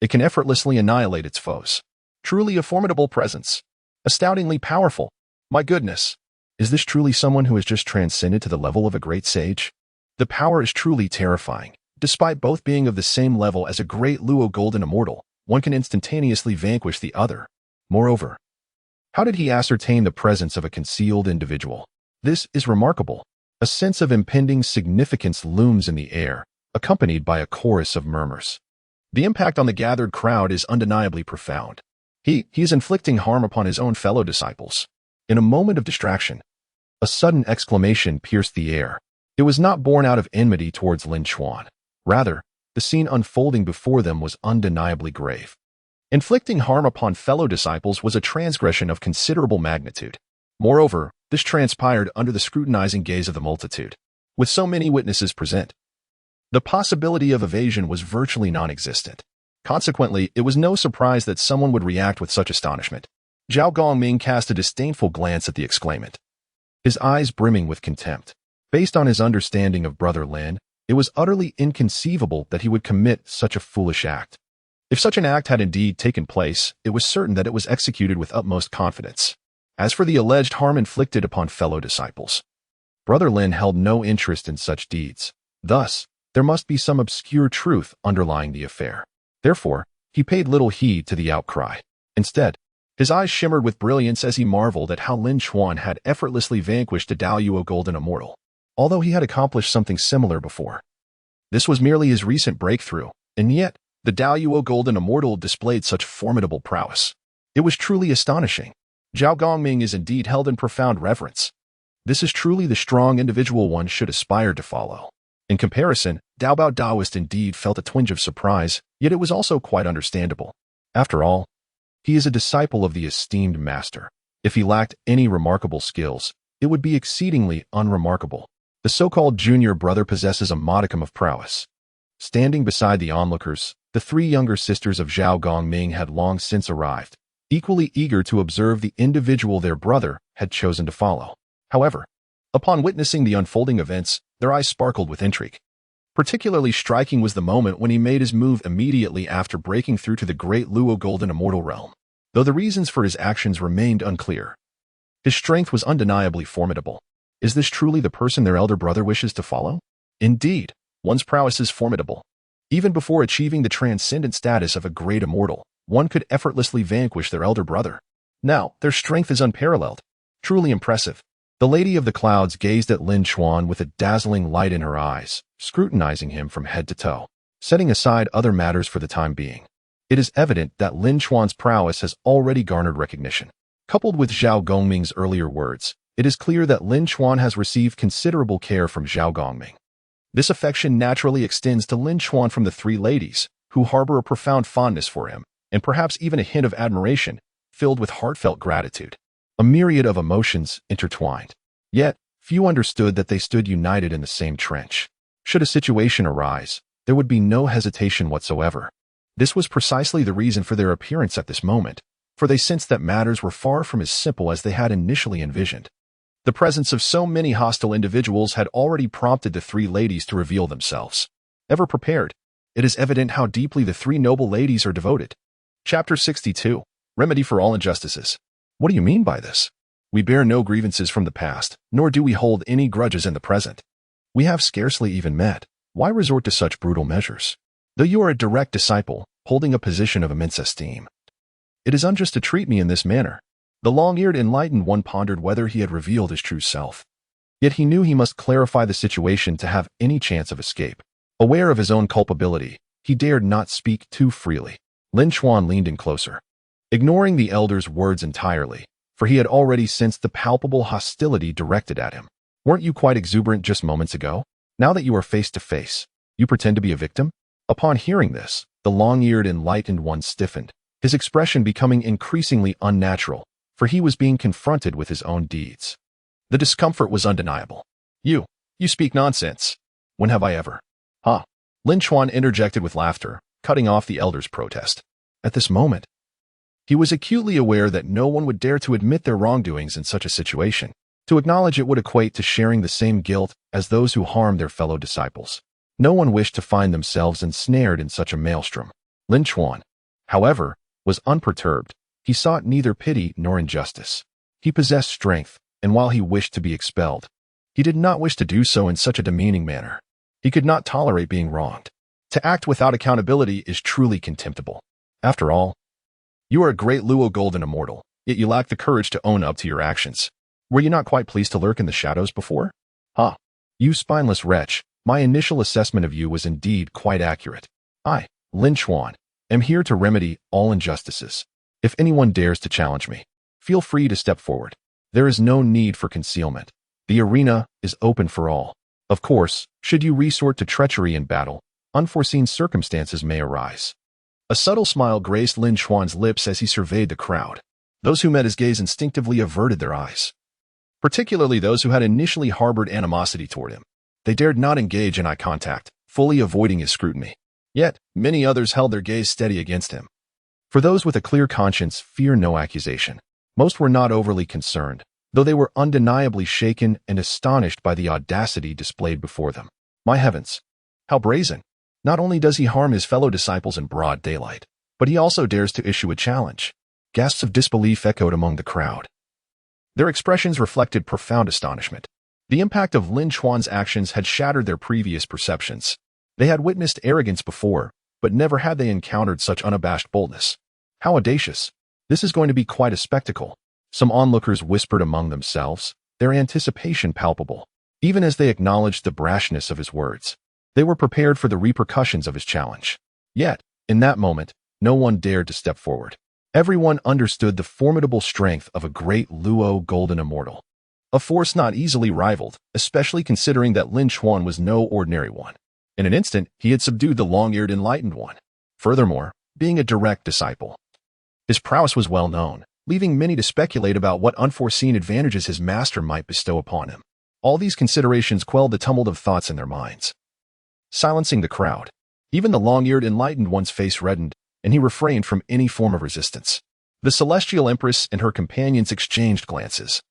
it can effortlessly annihilate its foes. Truly a formidable presence. Astoundingly powerful. My goodness. Is this truly someone who has just transcended to the level of a great sage? The power is truly terrifying. Despite both being of the same level as a great Luo Golden Immortal, one can instantaneously vanquish the other. Moreover, how did he ascertain the presence of a concealed individual? This is remarkable. A sense of impending significance looms in the air, accompanied by a chorus of murmurs. The impact on the gathered crowd is undeniably profound. He is inflicting harm upon his own fellow disciples. In a moment of distraction, a sudden exclamation pierced the air. It was not born out of enmity towards Lin Chuan. Rather, the scene unfolding before them was undeniably grave. Inflicting harm upon fellow disciples was a transgression of considerable magnitude. Moreover, this transpired under the scrutinizing gaze of the multitude. With so many witnesses present, the possibility of evasion was virtually non-existent. Consequently, it was no surprise that someone would react with such astonishment. Zhao Gongming cast a disdainful glance at the exclaimant, his eyes brimming with contempt. Based on his understanding of Brother Lin, it was utterly inconceivable that he would commit such a foolish act. If such an act had indeed taken place, it was certain that it was executed with utmost confidence. As for the alleged harm inflicted upon fellow disciples, Brother Lin held no interest in such deeds. Thus, there must be some obscure truth underlying the affair. Therefore, he paid little heed to the outcry. Instead, his eyes shimmered with brilliance as he marveled at how Lin Chuan had effortlessly vanquished the Daoyuo Golden Immortal, although he had accomplished something similar before. This was merely his recent breakthrough, and yet, the Daoyuo Golden Immortal displayed such formidable prowess. It was truly astonishing. Zhao Gongming is indeed held in profound reverence. This is truly the strong individual one should aspire to follow. In comparison, Duobao Daoist indeed felt a twinge of surprise, yet it was also quite understandable. After all, he is a disciple of the esteemed master. If he lacked any remarkable skills, it would be exceedingly unremarkable. The so-called junior brother possesses a modicum of prowess. Standing beside the onlookers, the three younger sisters of Zhao Gongming had long since arrived, equally eager to observe the individual their brother had chosen to follow. However, upon witnessing the unfolding events, their eyes sparkled with intrigue. Particularly striking was the moment when he made his move immediately after breaking through to the great Luo Golden Immortal realm. Though the reasons for his actions remained unclear, his strength was undeniably formidable. Is this truly the person their elder brother wishes to follow? Indeed, one's prowess is formidable. Even before achieving the transcendent status of a great immortal, one could effortlessly vanquish their elder brother. Now, their strength is unparalleled. Truly impressive. The Lady of the Clouds gazed at Lin Chuan with a dazzling light in her eyes, scrutinizing him from head to toe, setting aside other matters for the time being. It is evident that Lin Chuan's prowess has already garnered recognition. Coupled with Zhao Gongming's earlier words, it is clear that Lin Chuan has received considerable care from Zhao Gongming. This affection naturally extends to Lin Chuan from the three ladies, who harbor a profound fondness for him, and perhaps even a hint of admiration, filled with heartfelt gratitude. A myriad of emotions intertwined. Yet, few understood that they stood united in the same trench. Should a situation arise, there would be no hesitation whatsoever. This was precisely the reason for their appearance at this moment, for they sensed that matters were far from as simple as they had initially envisioned. The presence of so many hostile individuals had already prompted the three ladies to reveal themselves. Ever prepared, it is evident how deeply the three noble ladies are devoted. Chapter 62. Remedy for all injustices. What do you mean by this? We bear no grievances from the past, nor do we hold any grudges in the present. We have scarcely even met. Why resort to such brutal measures? Though you are a direct disciple, holding a position of immense esteem, it is unjust to treat me in this manner. The long-eared enlightened one pondered whether he had revealed his true self. Yet he knew he must clarify the situation to have any chance of escape. Aware of his own culpability, he dared not speak too freely. Lin Chuan leaned in closer, ignoring the elder's words entirely, for he had already sensed the palpable hostility directed at him. Weren't you quite exuberant just moments ago? Now that you are face to face, you pretend to be a victim? Upon hearing this, the long-eared enlightened one stiffened, his expression becoming increasingly unnatural, for he was being confronted with his own deeds. The discomfort was undeniable. You speak nonsense. When have I ever? Ha! Lin Chuan interjected with laughter, cutting off the elder's protest. At this moment, he was acutely aware that no one would dare to admit their wrongdoings in such a situation. To acknowledge it would equate to sharing the same guilt as those who harmed their fellow disciples. No one wished to find themselves ensnared in such a maelstrom. Lin Chuan, however, was unperturbed. He sought neither pity nor injustice. He possessed strength, and while he wished to be expelled, he did not wish to do so in such a demeaning manner. He could not tolerate being wronged. To act without accountability is truly contemptible. After all, you are a great Luo Golden Immortal, yet you lack the courage to own up to your actions. Were you not quite pleased to lurk in the shadows before? Ha! You spineless wretch, my initial assessment of you was indeed quite accurate. I, Lin Chuan, am here to remedy all injustices. If anyone dares to challenge me, feel free to step forward. There is no need for concealment. The arena is open for all. Of course, should you resort to treachery in battle, unforeseen circumstances may arise. A subtle smile graced Lin Chuan's lips as he surveyed the crowd. Those who met his gaze instinctively averted their eyes, particularly those who had initially harbored animosity toward him. They dared not engage in eye contact, fully avoiding his scrutiny. Yet, many others held their gaze steady against him. For those with a clear conscience, fear no accusation. Most were not overly concerned, though they were undeniably shaken and astonished by the audacity displayed before them. My heavens! How brazen! Not only does he harm his fellow disciples in broad daylight, but he also dares to issue a challenge. Gasps of disbelief echoed among the crowd. Their expressions reflected profound astonishment. The impact of Lin Chuan's actions had shattered their previous perceptions. They had witnessed arrogance before, but never had they encountered such unabashed boldness. How audacious! This is going to be quite a spectacle. Some onlookers whispered among themselves, their anticipation palpable. Even as they acknowledged the brashness of his words, they were prepared for the repercussions of his challenge. Yet, in that moment, no one dared to step forward. Everyone understood the formidable strength of a great Luo golden immortal. A force not easily rivaled, especially considering that Lin Chuan was no ordinary one. In an instant, he had subdued the long-eared enlightened one. Furthermore, being a direct disciple, his prowess was well known, leaving many to speculate about what unforeseen advantages his master might bestow upon him. All these considerations quelled the tumult of thoughts in their minds, silencing the crowd. Even the long-eared enlightened one's face reddened, and he refrained from any form of resistance. The celestial empress and her companions exchanged glances,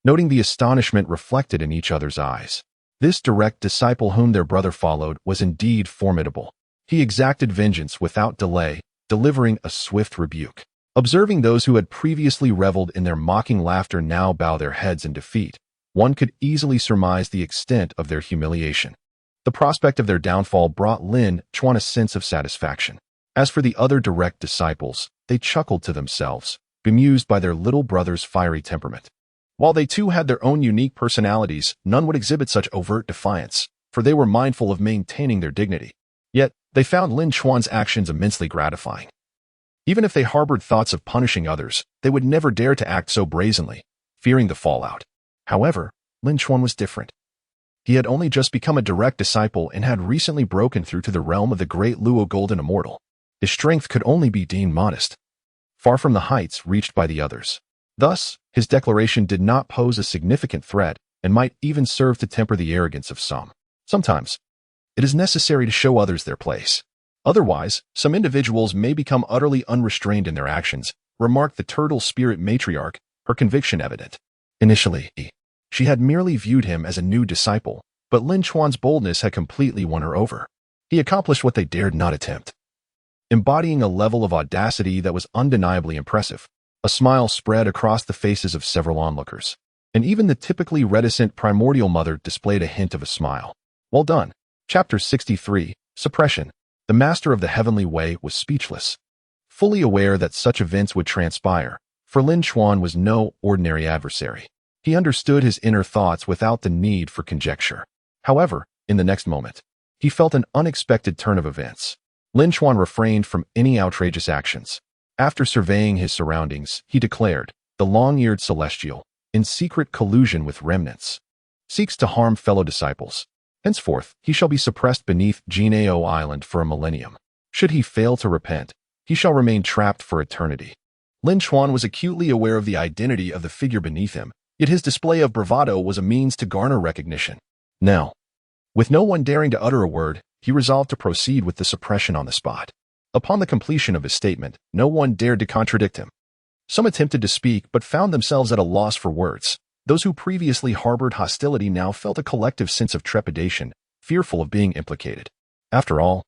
noting the astonishment reflected in each other's eyes. This direct disciple whom their brother followed was indeed formidable. He exacted vengeance without delay, delivering a swift rebuke. Observing those who had previously reveled in their mocking laughter now bow their heads in defeat, one could easily surmise the extent of their humiliation. The prospect of their downfall brought Lin Chuan a sense of satisfaction. As for the other direct disciples, they chuckled to themselves, bemused by their little brother's fiery temperament. While they too had their own unique personalities, none would exhibit such overt defiance, for they were mindful of maintaining their dignity. Yet, they found Lin Chuan's actions immensely gratifying. Even if they harbored thoughts of punishing others, they would never dare to act so brazenly, fearing the fallout. However, Lin Chuan was different. He had only just become a direct disciple and had recently broken through to the realm of the great Luo Golden Immortal. His strength could only be deemed modest, far from the heights reached by the others. Thus, his declaration did not pose a significant threat and might even serve to temper the arrogance of some. Sometimes, it is necessary to show others their place. Otherwise, some individuals may become utterly unrestrained in their actions, remarked the turtle spirit matriarch, her conviction evident. Initially, she had merely viewed him as a new disciple, but Lin Chuan's boldness had completely won her over. He accomplished what they dared not attempt, embodying a level of audacity that was undeniably impressive. A smile spread across the faces of several onlookers, and even the typically reticent Primordial mother displayed a hint of a smile. Well done. Chapter 63, Suppression. The master of the heavenly way was speechless. Fully aware that such events would transpire, for Lin Chuan was no ordinary adversary. He understood his inner thoughts without the need for conjecture. However, in the next moment, he felt an unexpected turn of events. Lin Chuan refrained from any outrageous actions. After surveying his surroundings, he declared, the long-eared celestial, in secret collusion with remnants, seeks to harm fellow disciples. Henceforth, he shall be suppressed beneath Jiejiao Island for a millennium. Should he fail to repent, he shall remain trapped for eternity. Lin Chuan was acutely aware of the identity of the figure beneath him, yet his display of bravado was a means to garner recognition. Now, with no one daring to utter a word, he resolved to proceed with the suppression on the spot. Upon the completion of his statement, no one dared to contradict him. Some attempted to speak but found themselves at a loss for words. Those who previously harbored hostility now felt a collective sense of trepidation, fearful of being implicated. After all,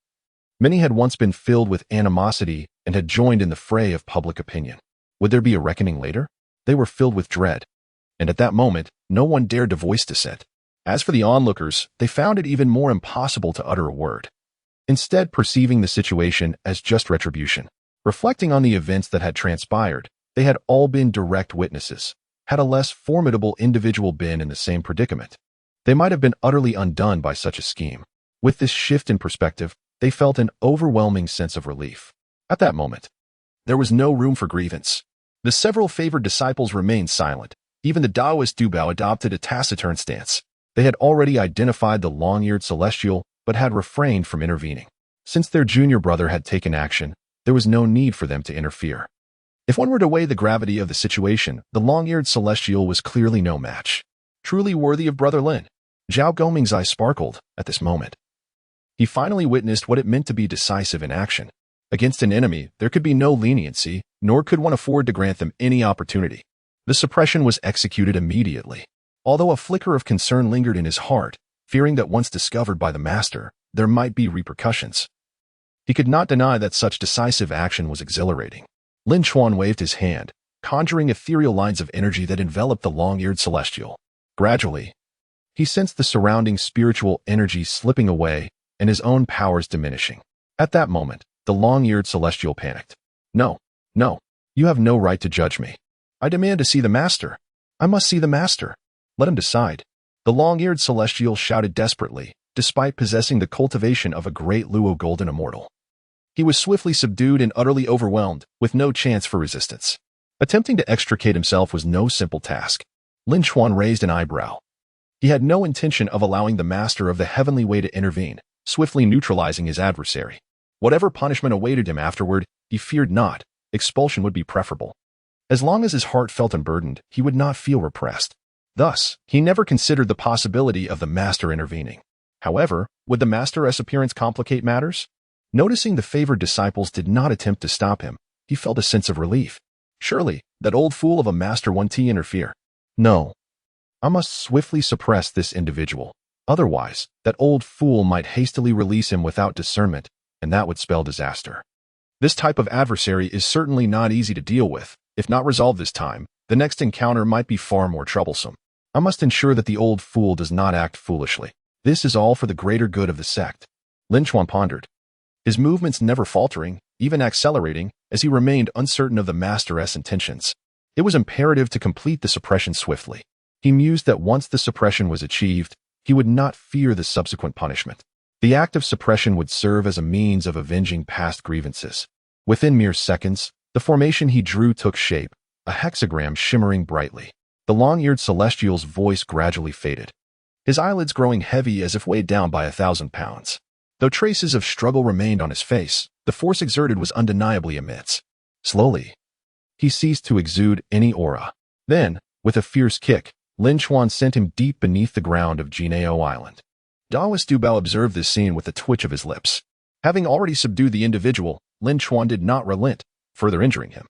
many had once been filled with animosity and had joined in the fray of public opinion. Would there be a reckoning later? They were filled with dread, and at that moment, no one dared to voice dissent. As for the onlookers, they found it even more impossible to utter a word, instead perceiving the situation as just retribution. Reflecting on the events that had transpired, they had all been direct witnesses. Had a less formidable individual been in the same predicament, they might have been utterly undone by such a scheme. With this shift in perspective, they felt an overwhelming sense of relief. At that moment, there was no room for grievance. The several favored disciples remained silent. Even the Taoist Duobao adopted a taciturn stance. They had already identified the long-eared celestial, but had refrained from intervening. Since their junior brother had taken action, there was no need for them to interfere. If one were to weigh the gravity of the situation, the long-eared celestial was clearly no match. Truly worthy of Brother Lin. Zhao Goming's eyes sparkled at this moment. He finally witnessed what it meant to be decisive in action. Against an enemy, there could be no leniency, nor could one afford to grant them any opportunity. The suppression was executed immediately. Although a flicker of concern lingered in his heart, fearing that once discovered by the master, there might be repercussions. He could not deny that such decisive action was exhilarating. Lin Chuan waved his hand, conjuring ethereal lines of energy that enveloped the long-eared celestial. Gradually, he sensed the surrounding spiritual energy slipping away and his own powers diminishing. At that moment, the long-eared celestial panicked. No, you have no right to judge me. I demand to see the master. I must see the master. Let him decide. The long-eared celestial shouted desperately, despite possessing the cultivation of a great Luo golden immortal. He was swiftly subdued and utterly overwhelmed, with no chance for resistance. Attempting to extricate himself was no simple task. Lin Chuan raised an eyebrow. He had no intention of allowing the master of the heavenly way to intervene, swiftly neutralizing his adversary. Whatever punishment awaited him afterward, he feared not. Expulsion would be preferable. As long as his heart felt unburdened, he would not feel repressed. Thus, he never considered the possibility of the master intervening. However, would the master's appearance complicate matters? Noticing the favored disciples did not attempt to stop him, he felt a sense of relief. Surely, that old fool of a master won't interfere. No. I must swiftly suppress this individual. Otherwise, that old fool might hastily release him without discernment, and that would spell disaster. This type of adversary is certainly not easy to deal with. If not resolved this time, the next encounter might be far more troublesome. I must ensure that the old fool does not act foolishly. This is all for the greater good of the sect. Lin Chuan pondered, his movements never faltering, even accelerating, as he remained uncertain of the master's intentions. It was imperative to complete the suppression swiftly. He mused that once the suppression was achieved, he would not fear the subsequent punishment. The act of suppression would serve as a means of avenging past grievances. Within mere seconds, the formation he drew took shape, a hexagram shimmering brightly. The long-eared celestial's voice gradually faded, his eyelids growing heavy as if weighed down by 1,000 pounds. Though traces of struggle remained on his face, the force exerted was undeniably immense. Slowly, he ceased to exude any aura. Then, with a fierce kick, Lin Chuan sent him deep beneath the ground of Jiejiao Island. Taoist Duobao observed this scene with a twitch of his lips. Having already subdued the individual, Lin Chuan did not relent, further injuring him.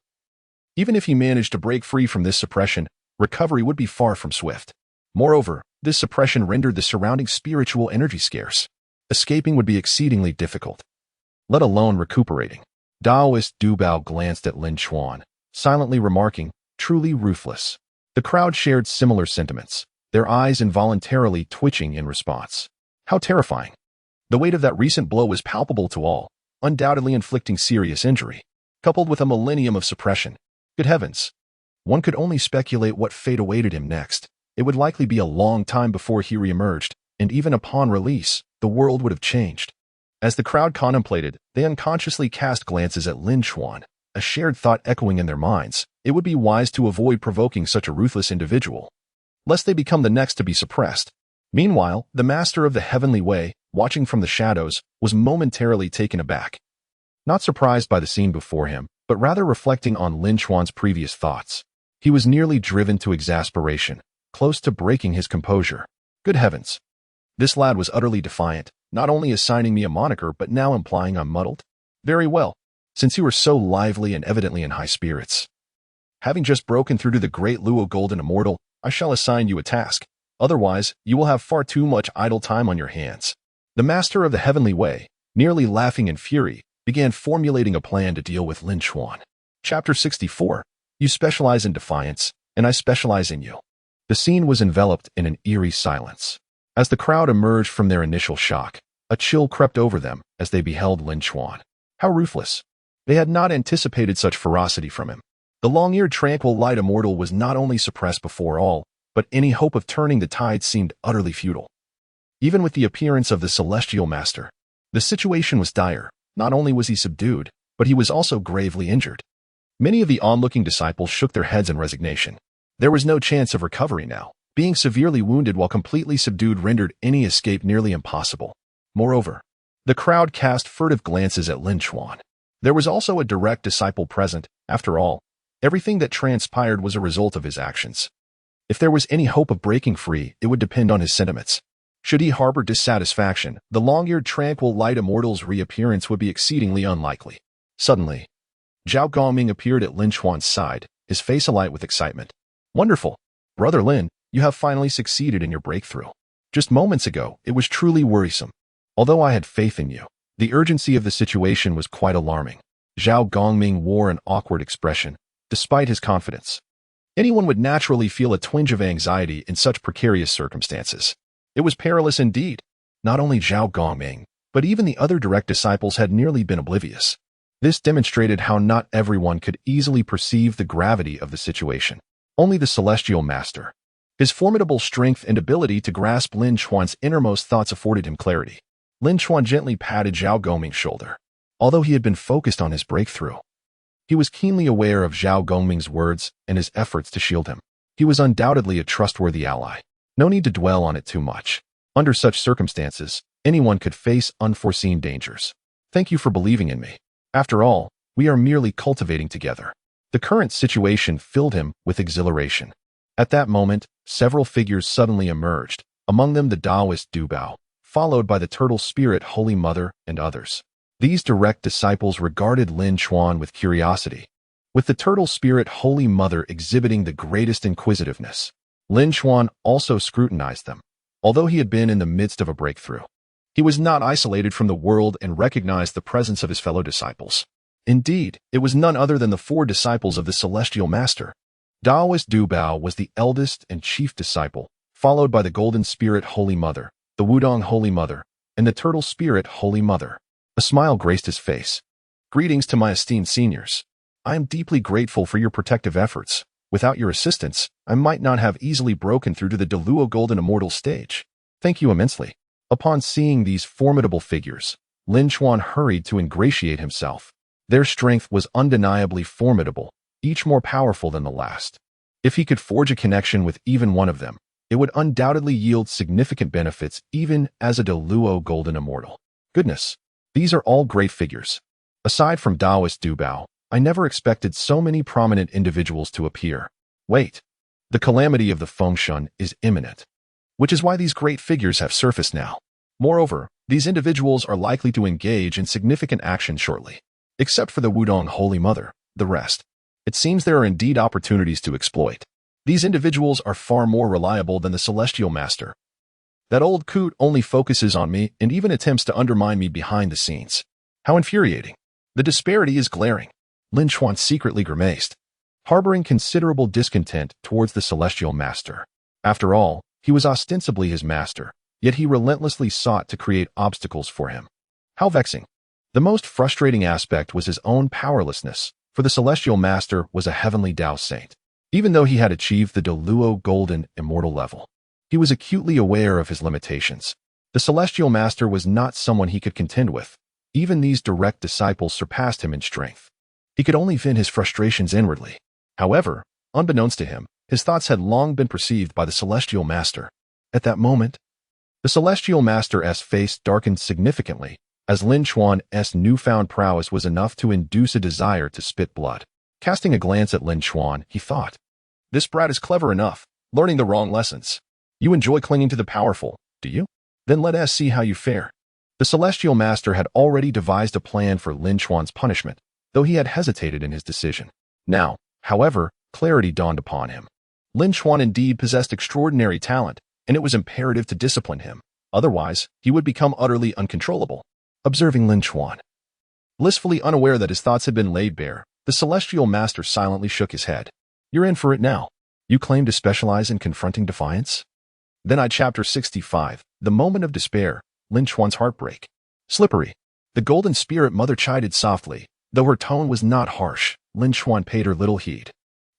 Even if he managed to break free from this suppression, recovery would be far from swift. Moreover, this suppression rendered the surrounding spiritual energy scarce. Escaping would be exceedingly difficult, let alone recuperating. Taoist Duobao glanced at Lin Chuan, silently remarking, truly ruthless. The crowd shared similar sentiments, their eyes involuntarily twitching in response. How terrifying. The weight of that recent blow was palpable to all, undoubtedly inflicting serious injury, coupled with a millennium of suppression. Good heavens! One could only speculate what fate awaited him next. It would likely be a long time before he reemerged, and even upon release, the world would have changed. As the crowd contemplated, they unconsciously cast glances at Lin Chuan, a shared thought echoing in their minds. It would be wise to avoid provoking such a ruthless individual, lest they become the next to be suppressed. Meanwhile, the master of the heavenly way, watching from the shadows, was momentarily taken aback. Not surprised by the scene before him, but rather reflecting on Lin Chuan's previous thoughts. He was nearly driven to exasperation, close to breaking his composure. Good heavens! This lad was utterly defiant, not only assigning me a moniker but now implying I'm muddled. Very well, since you were so lively and evidently in high spirits. Having just broken through to the great Luo golden immortal, I shall assign you a task. Otherwise, you will have far too much idle time on your hands. The master of the heavenly way, nearly laughing in fury, began formulating a plan to deal with Lin Chuan. Chapter 64. You specialize in defiance, and I specialize in you. The scene was enveloped in an eerie silence. As the crowd emerged from their initial shock, a chill crept over them as they beheld Lin Chuan. How ruthless! They had not anticipated such ferocity from him. The long-eared tranquil light immortal was not only suppressed before all, but any hope of turning the tide seemed utterly futile. Even with the appearance of the celestial master, the situation was dire. Not only was he subdued, but he was also gravely injured. Many of the onlooking disciples shook their heads in resignation. There was no chance of recovery now. Being severely wounded while completely subdued rendered any escape nearly impossible. Moreover, the crowd cast furtive glances at Lin Chuan. There was also a direct disciple present. After all, everything that transpired was a result of his actions. If there was any hope of breaking free, it would depend on his sentiments. Should he harbor dissatisfaction, the long-eared tranquil light immortal's reappearance would be exceedingly unlikely. Suddenly, Zhao Gongming appeared at Lin Chuan's side, his face alight with excitement. Wonderful! Brother Lin, you have finally succeeded in your breakthrough. Just moments ago, it was truly worrisome. Although I had faith in you, the urgency of the situation was quite alarming. Zhao Gongming wore an awkward expression, despite his confidence. Anyone would naturally feel a twinge of anxiety in such precarious circumstances. It was perilous indeed. Not only Zhao Gongming, but even the other direct disciples had nearly been oblivious. This demonstrated how not everyone could easily perceive the gravity of the situation. Only the Celestial Master. His formidable strength and ability to grasp Lin Chuan's innermost thoughts afforded him clarity. Lin Chuan gently patted Zhao Gongming's shoulder. Although he had been focused on his breakthrough, he was keenly aware of Zhao Gongming's words and his efforts to shield him. He was undoubtedly a trustworthy ally. No need to dwell on it too much. Under such circumstances, anyone could face unforeseen dangers. Thank you for believing in me. After all, we are merely cultivating together. The current situation filled him with exhilaration. At that moment, several figures suddenly emerged, among them the Taoist Duobao, followed by the Turtle Spirit Holy Mother and others. These direct disciples regarded Lin Chuan with curiosity, with the Turtle Spirit Holy Mother exhibiting the greatest inquisitiveness. Lin Chuan also scrutinized them. Although he had been in the midst of a breakthrough, he was not isolated from the world and recognized the presence of his fellow disciples. Indeed, it was none other than the 4 disciples of the Celestial Master. Taoist Duobao was the eldest and chief disciple, followed by the Golden Spirit Holy Mother, the Wudong Holy Mother, and the Turtle Spirit Holy Mother. A smile graced his face. Greetings to my esteemed seniors. I am deeply grateful for your protective efforts. Without your assistance, I might not have easily broken through to the Deluo Golden Immortal stage. Thank you immensely. Upon seeing these formidable figures, Lin Chuan hurried to ingratiate himself. Their strength was undeniably formidable, each more powerful than the last. If he could forge a connection with even one of them, it would undoubtedly yield significant benefits even as a Deluo Golden Immortal. Goodness, these are all great figures. Aside from Taoist Duobao, I never expected so many prominent individuals to appear. Wait, the calamity of the Fengshan is imminent, which is why these great figures have surfaced now. Moreover, these individuals are likely to engage in significant action shortly. Except for the Wudong Holy Mother, the rest. It seems there are indeed opportunities to exploit. These individuals are far more reliable than the Celestial Master. That old coot only focuses on me and even attempts to undermine me behind the scenes. How infuriating. The disparity is glaring. Lin Chuan secretly grimaced, harboring considerable discontent towards the Celestial Master. After all, he was ostensibly his master, yet he relentlessly sought to create obstacles for him. How vexing. The most frustrating aspect was his own powerlessness, for the Celestial Master was a heavenly Tao saint. Even though he had achieved the Deluo Golden Immortal level, he was acutely aware of his limitations. The Celestial Master was not someone he could contend with. Even these direct disciples surpassed him in strength. He could only vent his frustrations inwardly. However, unbeknownst to him, his thoughts had long been perceived by the Celestial Master. At that moment, the Celestial Master's face darkened significantly, as Lin Chuan's newfound prowess was enough to induce a desire to spit blood. Casting a glance at Lin Chuan, he thought, "This brat is clever enough, learning the wrong lessons. You enjoy clinging to the powerful, do you? Then let us see how you fare." The Celestial Master had already devised a plan for Lin Chuan's punishment, though he had hesitated in his decision. Now, however, clarity dawned upon him. Lin Chuan indeed possessed extraordinary talent, and it was imperative to discipline him. Otherwise, he would become utterly uncontrollable. Observing Lin Chuan, blissfully unaware that his thoughts had been laid bare, the Celestial Master silently shook his head. "You're in for it now. You claim to specialize in confronting defiance?" Then Chapter 65, The Moment of Despair, Lin Chuan's Heartbreak. Slippery. The Golden Spirit Mother chided softly. Though her tone was not harsh, Lin Chuan paid her little heed.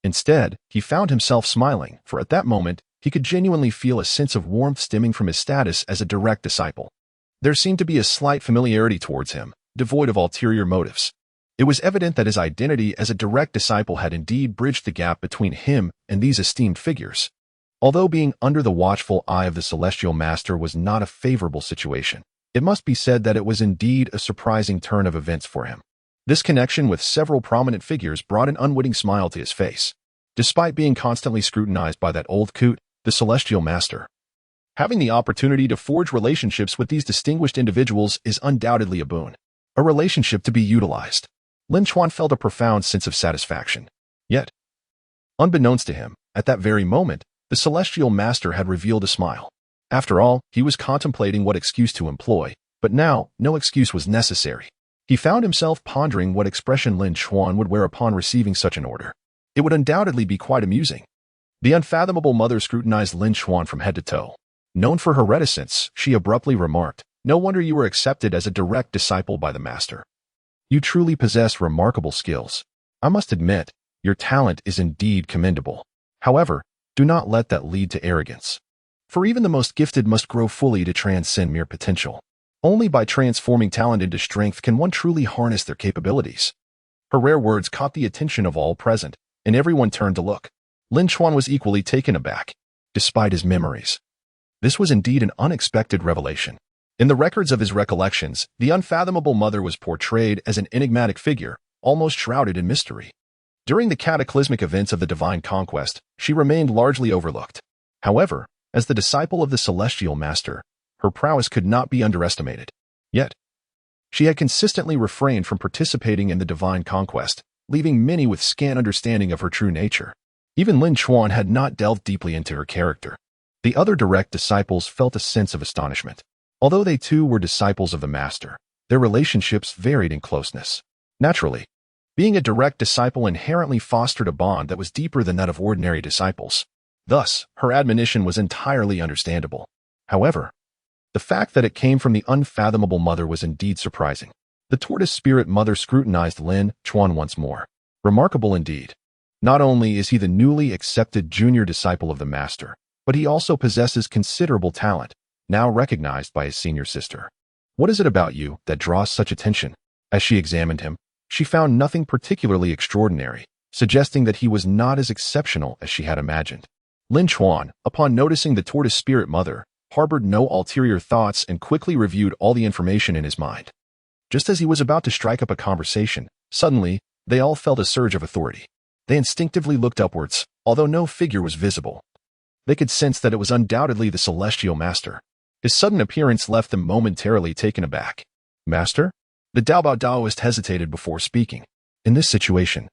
Instead, he found himself smiling, for at that moment, he could genuinely feel a sense of warmth stemming from his status as a direct disciple. There seemed to be a slight familiarity towards him, devoid of ulterior motives. It was evident that his identity as a direct disciple had indeed bridged the gap between him and these esteemed figures. Although being under the watchful eye of the Celestial Master was not a favorable situation, it must be said that it was indeed a surprising turn of events for him. This connection with several prominent figures brought an unwitting smile to his face. Despite being constantly scrutinized by that old coot, the Celestial Master Having the opportunity to forge relationships with these distinguished individuals is undoubtedly a boon. A relationship to be utilized. Lin Chuan felt a profound sense of satisfaction. Yet, unbeknownst to him, at that very moment, the celestial master had revealed a smile. After all, he was contemplating what excuse to employ, but now no excuse was necessary. He found himself pondering what expression Lin Chuan would wear upon receiving such an order. It would undoubtedly be quite amusing. The unfathomable mother scrutinized Lin Chuan from head to toe. Known for her reticence, she abruptly remarked, "No wonder you were accepted as a direct disciple by the master. You truly possess remarkable skills. I must admit, your talent is indeed commendable. However, do not let that lead to arrogance. For even the most gifted must grow fully to transcend mere potential. Only by transforming talent into strength can one truly harness their capabilities." Her rare words caught the attention of all present, and everyone turned to look. Lin Chuan was equally taken aback, despite his memories. This was indeed an unexpected revelation. In the records of his recollections, the unfathomable mother was portrayed as an enigmatic figure, almost shrouded in mystery. During the cataclysmic events of the divine conquest, she remained largely overlooked. However, as the disciple of the celestial master, her prowess could not be underestimated. Yet, she had consistently refrained from participating in the divine conquest, leaving many with scant understanding of her true nature. Even Lin Chuan had not delved deeply into her character. The other direct disciples felt a sense of astonishment. Although they too were disciples of the master, their relationships varied in closeness. Naturally, being a direct disciple inherently fostered a bond that was deeper than that of ordinary disciples. Thus, her admonition was entirely understandable. However, the fact that it came from the unfathomable mother was indeed surprising. The tortoise spirit mother scrutinized Lin Chuan once more. Remarkable indeed. Not only is he the newly accepted junior disciple of the master, but he also possesses considerable talent, now recognized by his senior sister. What is it about you that draws such attention? As she examined him, she found nothing particularly extraordinary, suggesting that he was not as exceptional as she had imagined. Lin Chuan, upon noticing the tortoise spirit mother, harbored no ulterior thoughts and quickly reviewed all the information in his mind. Just as he was about to strike up a conversation, suddenly, they all felt a surge of authority. They instinctively looked upwards, although no figure was visible. They could sense that it was undoubtedly the celestial master. His sudden appearance left them momentarily taken aback. "Master?" The Duobao Taoist hesitated before speaking. In this situation,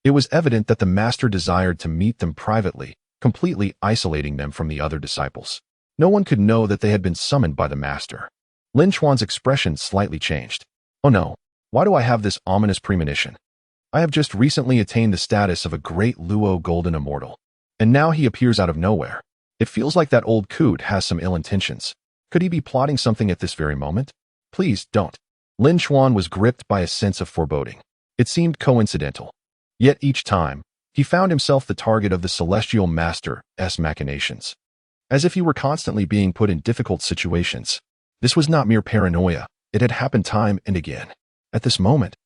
it was evident that the master desired to meet them privately, completely isolating them from the other disciples. No one could know that they had been summoned by the master. Lin Chuan's expression slightly changed. "Oh no, why do I have this ominous premonition? I have just recently attained the status of a great Luo golden immortal, and now he appears out of nowhere. It feels like that old coot has some ill intentions. Could he be plotting something at this very moment? Please don't." Lin Chuan was gripped by a sense of foreboding. It seemed coincidental. Yet each time, he found himself the target of the celestial master's machinations. As if he were constantly being put in difficult situations. This was not mere paranoia. It had happened time and again. At this moment,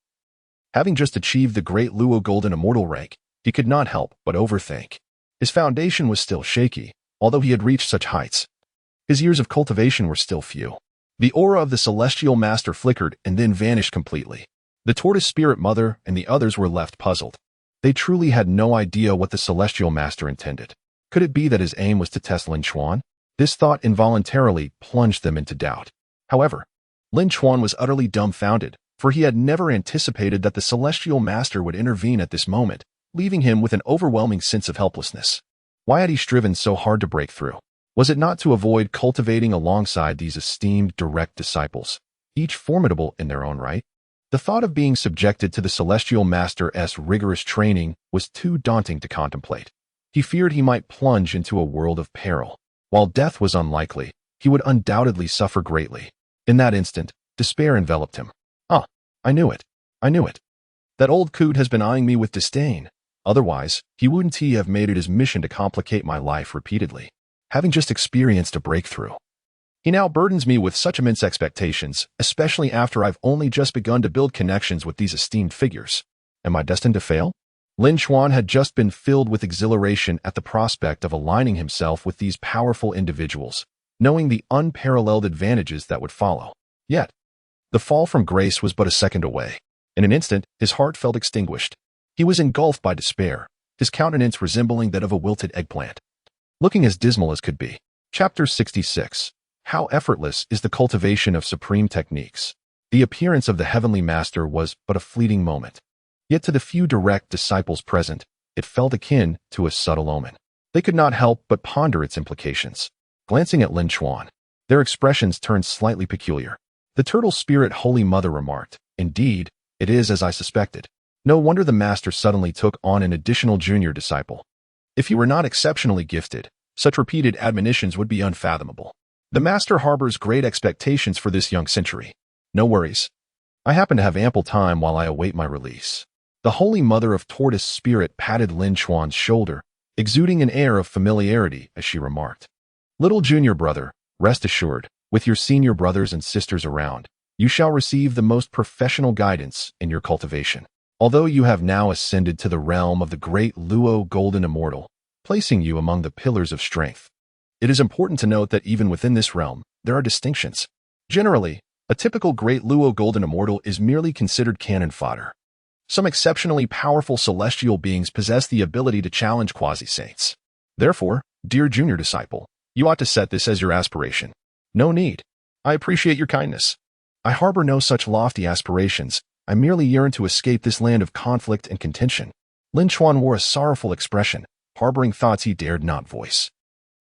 having just achieved the great Luo golden immortal rank, he could not help but overthink. His foundation was still shaky, although he had reached such heights. His years of cultivation were still few. The aura of the celestial master flickered and then vanished completely. The tortoise spirit mother and the others were left puzzled. They truly had no idea what the celestial master intended. Could it be that his aim was to test Lin Chuan? This thought involuntarily plunged them into doubt. However, Lin Chuan was utterly dumbfounded, for he had never anticipated that the celestial master would intervene at this moment, leaving him with an overwhelming sense of helplessness. Why had he striven so hard to break through? Was it not to avoid cultivating alongside these esteemed direct disciples, each formidable in their own right? The thought of being subjected to the celestial master's rigorous training was too daunting to contemplate. He feared he might plunge into a world of peril. While death was unlikely, he would undoubtedly suffer greatly. In that instant, despair enveloped him. "Ah, I knew it. I knew it. That old coot has been eyeing me with disdain. Otherwise, he wouldn't have made it his mission to complicate my life repeatedly. Having just experienced a breakthrough, he now burdens me with such immense expectations, especially after I've only just begun to build connections with these esteemed figures. Am I destined to fail?" Lin Chuan had just been filled with exhilaration at the prospect of aligning himself with these powerful individuals, knowing the unparalleled advantages that would follow. Yet, the fall from grace was but a second away. In an instant, his heart felt extinguished. He was engulfed by despair, his countenance resembling that of a wilted eggplant. Looking as dismal as could be, Chapter 66. How effortless is the cultivation of supreme techniques? The appearance of the heavenly master was but a fleeting moment. Yet to the few direct disciples present, it felt akin to a subtle omen. They could not help but ponder its implications. Glancing at Lin Chuan, their expressions turned slightly peculiar. The turtle spirit Holy Mother remarked, "Indeed, it is as I suspected. No wonder the master suddenly took on an additional junior disciple. If he were not exceptionally gifted, such repeated admonitions would be unfathomable. The master harbors great expectations for this young century. No worries. I happen to have ample time while I await my release." The Holy Mother of Tortoise Spirit patted Lin Chuan's shoulder, exuding an air of familiarity as she remarked, "Little junior brother, rest assured, with your senior brothers and sisters around, you shall receive the most professional guidance in your cultivation. Although you have now ascended to the realm of the great Luo Golden Immortal, placing you among the pillars of strength. It is important to note that even within this realm, there are distinctions. Generally, a typical great Luo Golden Immortal is merely considered cannon fodder. Some exceptionally powerful celestial beings possess the ability to challenge quasi-saints. Therefore, dear junior disciple, you ought to set this as your aspiration. No need. I appreciate your kindness. I harbor no such lofty aspirations. I merely yearn to escape this land of conflict and contention." Lin Chuan wore a sorrowful expression, harboring thoughts he dared not voice.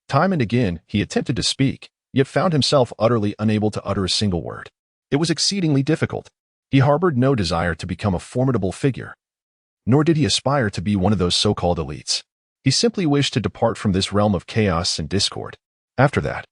Time and again, he attempted to speak, yet found himself utterly unable to utter a single word. It was exceedingly difficult. He harbored no desire to become a formidable figure, nor did he aspire to be one of those so-called elites. He simply wished to depart from this realm of chaos and discord. After that,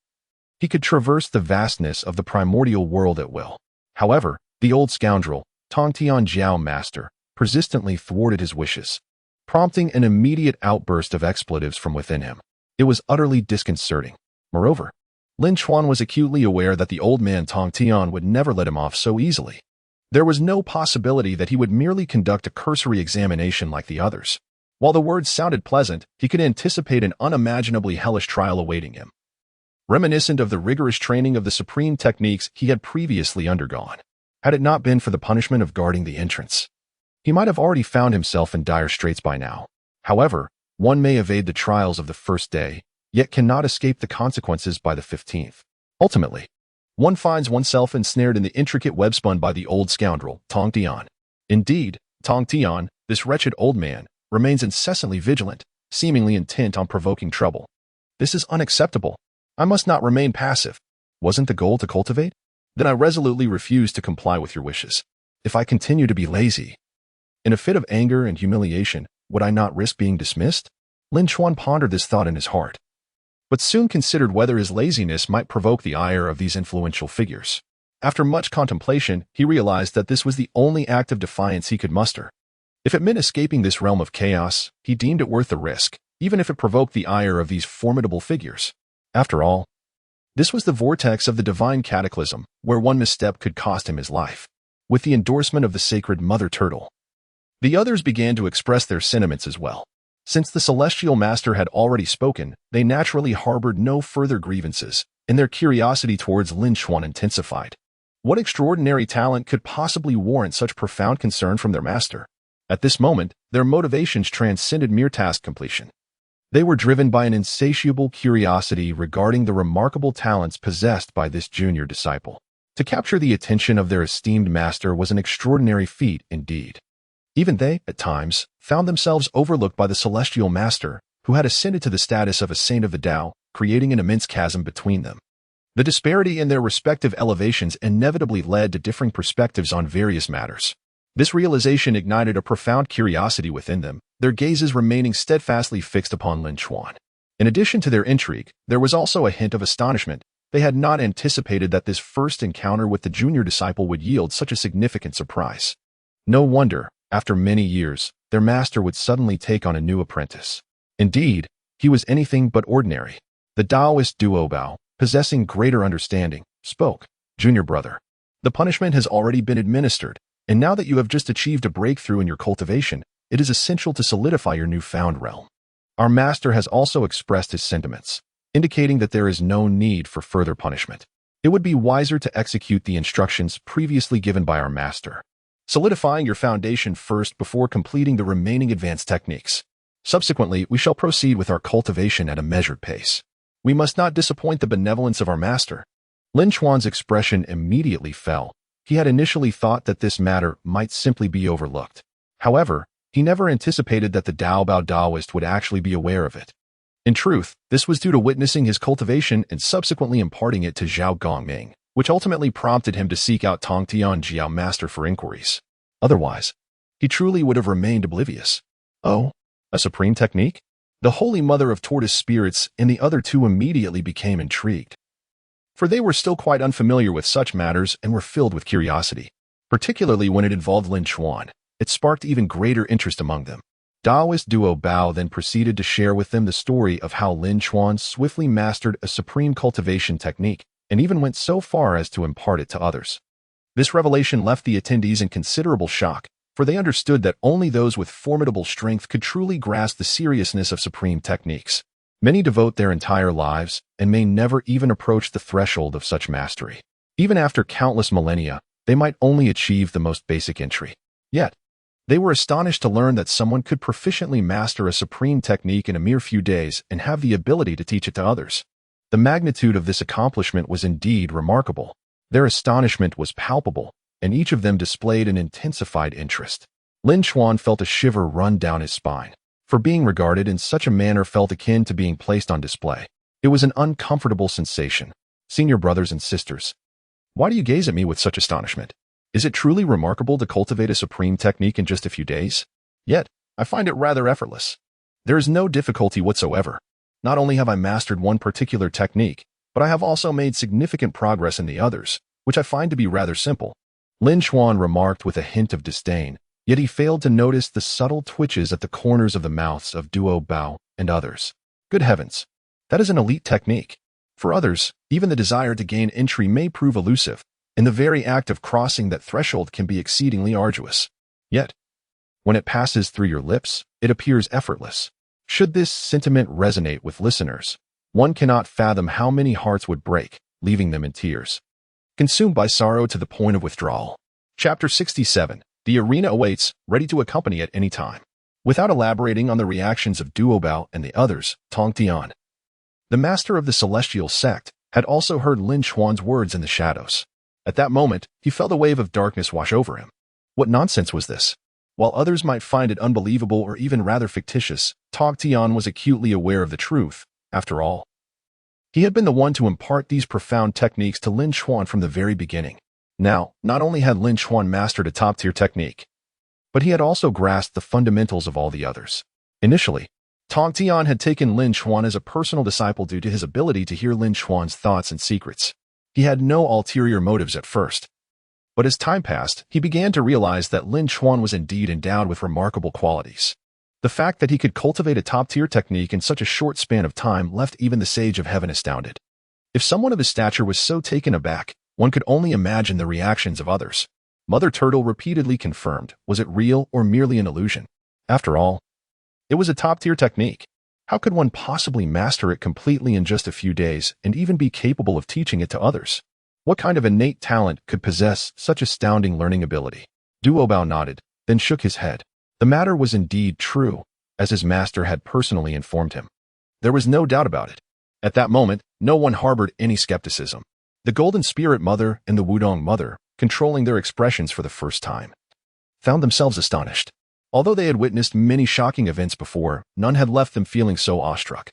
he could traverse the vastness of the primordial world at will. However, the old scoundrel, Tongtian Jiao Master, persistently thwarted his wishes, prompting an immediate outburst of expletives from within him. It was utterly disconcerting. Moreover, Lin Chuan was acutely aware that the old man Tongtian would never let him off so easily. There was no possibility that he would merely conduct a cursory examination like the others. While the words sounded pleasant, he could anticipate an unimaginably hellish trial awaiting him, reminiscent of the rigorous training of the supreme techniques he had previously undergone. Had it not been for the punishment of guarding the entrance, he might have already found himself in dire straits by now. However, one may evade the trials of the first day, yet cannot escape the consequences by the 15th. Ultimately, one finds oneself ensnared in the intricate web spun by the old scoundrel, Tongtian. Indeed, Tongtian, this wretched old man, remains incessantly vigilant, seemingly intent on provoking trouble. This is unacceptable. I must not remain passive. Wasn't the goal to cultivate? Then I resolutely refuse to comply with your wishes. If I continue to be lazy, in a fit of anger and humiliation, would I not risk being dismissed? Lin Chuan pondered this thought in his heart, but soon considered whether his laziness might provoke the ire of these influential figures. After much contemplation, he realized that this was the only act of defiance he could muster. If it meant escaping this realm of chaos, he deemed it worth the risk, even if it provoked the ire of these formidable figures. After all, this was the vortex of the divine cataclysm, where one misstep could cost him his life. With the endorsement of the sacred Mother Turtle, the others began to express their sentiments as well. Since the celestial master had already spoken, they naturally harbored no further grievances, and their curiosity towards Lin Chuan intensified. What extraordinary talent could possibly warrant such profound concern from their master? At this moment, their motivations transcended mere task completion. They were driven by an insatiable curiosity regarding the remarkable talents possessed by this junior disciple. To capture the attention of their esteemed master was an extraordinary feat indeed. Even they, at times, found themselves overlooked by the celestial master, who had ascended to the status of a saint of the Tao, creating an immense chasm between them. The disparity in their respective elevations inevitably led to differing perspectives on various matters. This realization ignited a profound curiosity within them, their gazes remaining steadfastly fixed upon Lin Chuan. In addition to their intrigue, there was also a hint of astonishment. They had not anticipated that this first encounter with the junior disciple would yield such a significant surprise. No wonder, after many years, their master would suddenly take on a new apprentice. Indeed, he was anything but ordinary. The Taoist Duobao, possessing greater understanding, spoke, "Junior brother, the punishment has already been administered, and now that you have just achieved a breakthrough in your cultivation, it is essential to solidify your newfound realm. Our master has also expressed his sentiments, indicating that there is no need for further punishment. It would be wiser to execute the instructions previously given by our master, solidifying your foundation first before completing the remaining advanced techniques. Subsequently, we shall proceed with our cultivation at a measured pace." We must not disappoint the benevolence of our master. Lin Chuan's expression immediately fell. He had initially thought that this matter might simply be overlooked. However, he never anticipated that the Duobao Taoist would actually be aware of it. In truth, this was due to witnessing his cultivation and subsequently imparting it to Zhao Gongming, which ultimately prompted him to seek out Tongtian Jiao Master for inquiries. Otherwise, he truly would have remained oblivious. Oh, a supreme technique? The Holy Mother of Tortoise Spirits and the other two immediately became intrigued. For they were still quite unfamiliar with such matters and were filled with curiosity. Particularly when it involved Lin Chuan, it sparked even greater interest among them. Taoist Duobao then proceeded to share with them the story of how Lin Chuan swiftly mastered a supreme cultivation technique and even went so far as to impart it to others. This revelation left the attendees in considerable shock, for they understood that only those with formidable strength could truly grasp the seriousness of supreme techniques. Many devote their entire lives and may never even approach the threshold of such mastery. Even after countless millennia, they might only achieve the most basic entry. Yet, they were astonished to learn that someone could proficiently master a supreme technique in a mere few days and have the ability to teach it to others. The magnitude of this accomplishment was indeed remarkable. Their astonishment was palpable, and each of them displayed an intensified interest. Lin Chuan felt a shiver run down his spine, for being regarded in such a manner felt akin to being placed on display. It was an uncomfortable sensation. Senior brothers and sisters, why do you gaze at me with such astonishment? Is it truly remarkable to cultivate a supreme technique in just a few days? Yet, I find it rather effortless. There is no difficulty whatsoever. Not only have I mastered one particular technique, but I have also made significant progress in the others, which I find to be rather simple. Lin Chuan remarked with a hint of disdain, yet he failed to notice the subtle twitches at the corners of the mouths of Duobao and others. Good heavens, that is an elite technique. For others, even the desire to gain entry may prove elusive, and the very act of crossing that threshold can be exceedingly arduous. Yet, when it passes through your lips, it appears effortless. Should this sentiment resonate with listeners, one cannot fathom how many hearts would break, leaving them in tears, consumed by sorrow to the point of withdrawal. Chapter 67. The arena awaits, ready to accompany at any time. Without elaborating on the reactions of Duobao and the others, Tongtian, the master of the Celestial Sect, had also heard Lin Chuan's words in the shadows. At that moment, he felt a wave of darkness wash over him. What nonsense was this? While others might find it unbelievable or even rather fictitious, Tongtian was acutely aware of the truth. After all, he had been the one to impart these profound techniques to Lin Chuan from the very beginning. Now, not only had Lin Chuan mastered a top-tier technique, but he had also grasped the fundamentals of all the others. Initially, Tongtian had taken Lin Chuan as a personal disciple due to his ability to hear Lin Chuan's thoughts and secrets. He had no ulterior motives at first. But as time passed, he began to realize that Lin Chuan was indeed endowed with remarkable qualities. The fact that he could cultivate a top-tier technique in such a short span of time left even the sage of heaven astounded. If someone of his stature was so taken aback, one could only imagine the reactions of others. Mother Turtle repeatedly confirmed, was it real or merely an illusion? After all, it was a top-tier technique. How could one possibly master it completely in just a few days and even be capable of teaching it to others? What kind of innate talent could possess such astounding learning ability? Duobao nodded, then shook his head. The matter was indeed true, as his master had personally informed him. There was no doubt about it. At that moment, no one harbored any skepticism. The Golden Spirit Mother and the Wudong Mother, controlling their expressions for the first time, found themselves astonished. Although they had witnessed many shocking events before, none had left them feeling so awestruck.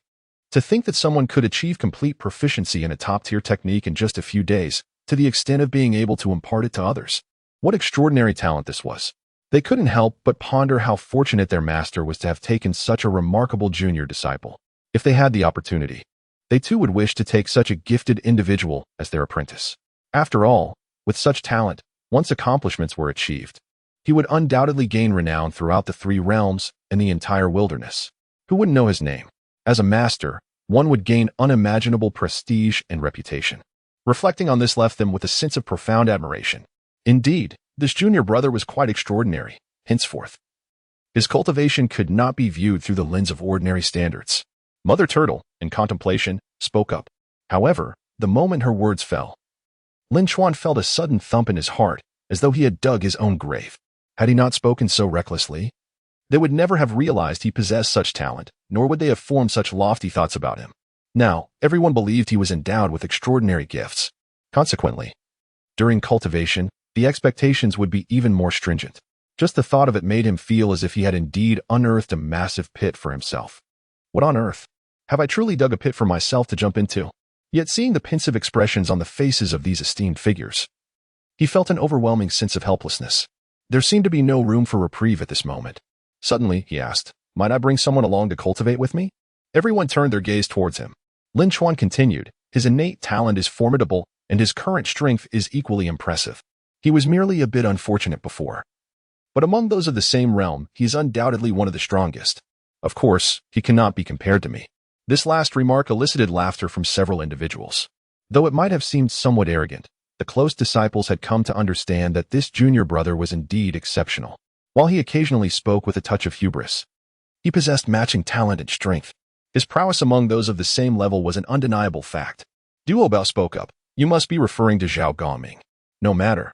To think that someone could achieve complete proficiency in a top-tier technique in just a few days, to the extent of being able to impart it to others. What extraordinary talent this was. They couldn't help but ponder how fortunate their master was to have taken such a remarkable junior disciple. If they had the opportunity, they too would wish to take such a gifted individual as their apprentice. After all, with such talent, once accomplishments were achieved, he would undoubtedly gain renown throughout the 3 realms and the entire wilderness. Who wouldn't know his name? As a master, one would gain unimaginable prestige and reputation. Reflecting on this left them with a sense of profound admiration. Indeed, this junior brother was quite extraordinary. Henceforth, his cultivation could not be viewed through the lens of ordinary standards. Mother Turtle, in contemplation, spoke up. However, the moment her words fell, Lin Chuan felt a sudden thump in his heart, as though he had dug his own grave. Had he not spoken so recklessly, they would never have realized he possessed such talent, nor would they have formed such lofty thoughts about him. Now, everyone believed he was endowed with extraordinary gifts. Consequently, during cultivation, the expectations would be even more stringent. Just the thought of it made him feel as if he had indeed unearthed a massive pit for himself. What on earth? Have I truly dug a pit for myself to jump into? Yet seeing the pensive expressions on the faces of these esteemed figures, he felt an overwhelming sense of helplessness. There seemed to be no room for reprieve at this moment. Suddenly, he asked, "Might I bring someone along to cultivate with me?" Everyone turned their gaze towards him. Lin Chuan continued, "His innate talent is formidable, and his current strength is equally impressive. He was merely a bit unfortunate before. But among those of the same realm, he is undoubtedly one of the strongest. Of course, he cannot be compared to me." This last remark elicited laughter from several individuals. Though it might have seemed somewhat arrogant, the close disciples had come to understand that this junior brother was indeed exceptional. While he occasionally spoke with a touch of hubris, he possessed matching talent and strength. His prowess among those of the same level was an undeniable fact. Duobao spoke up, "You must be referring to Zhao Gongming. No matter.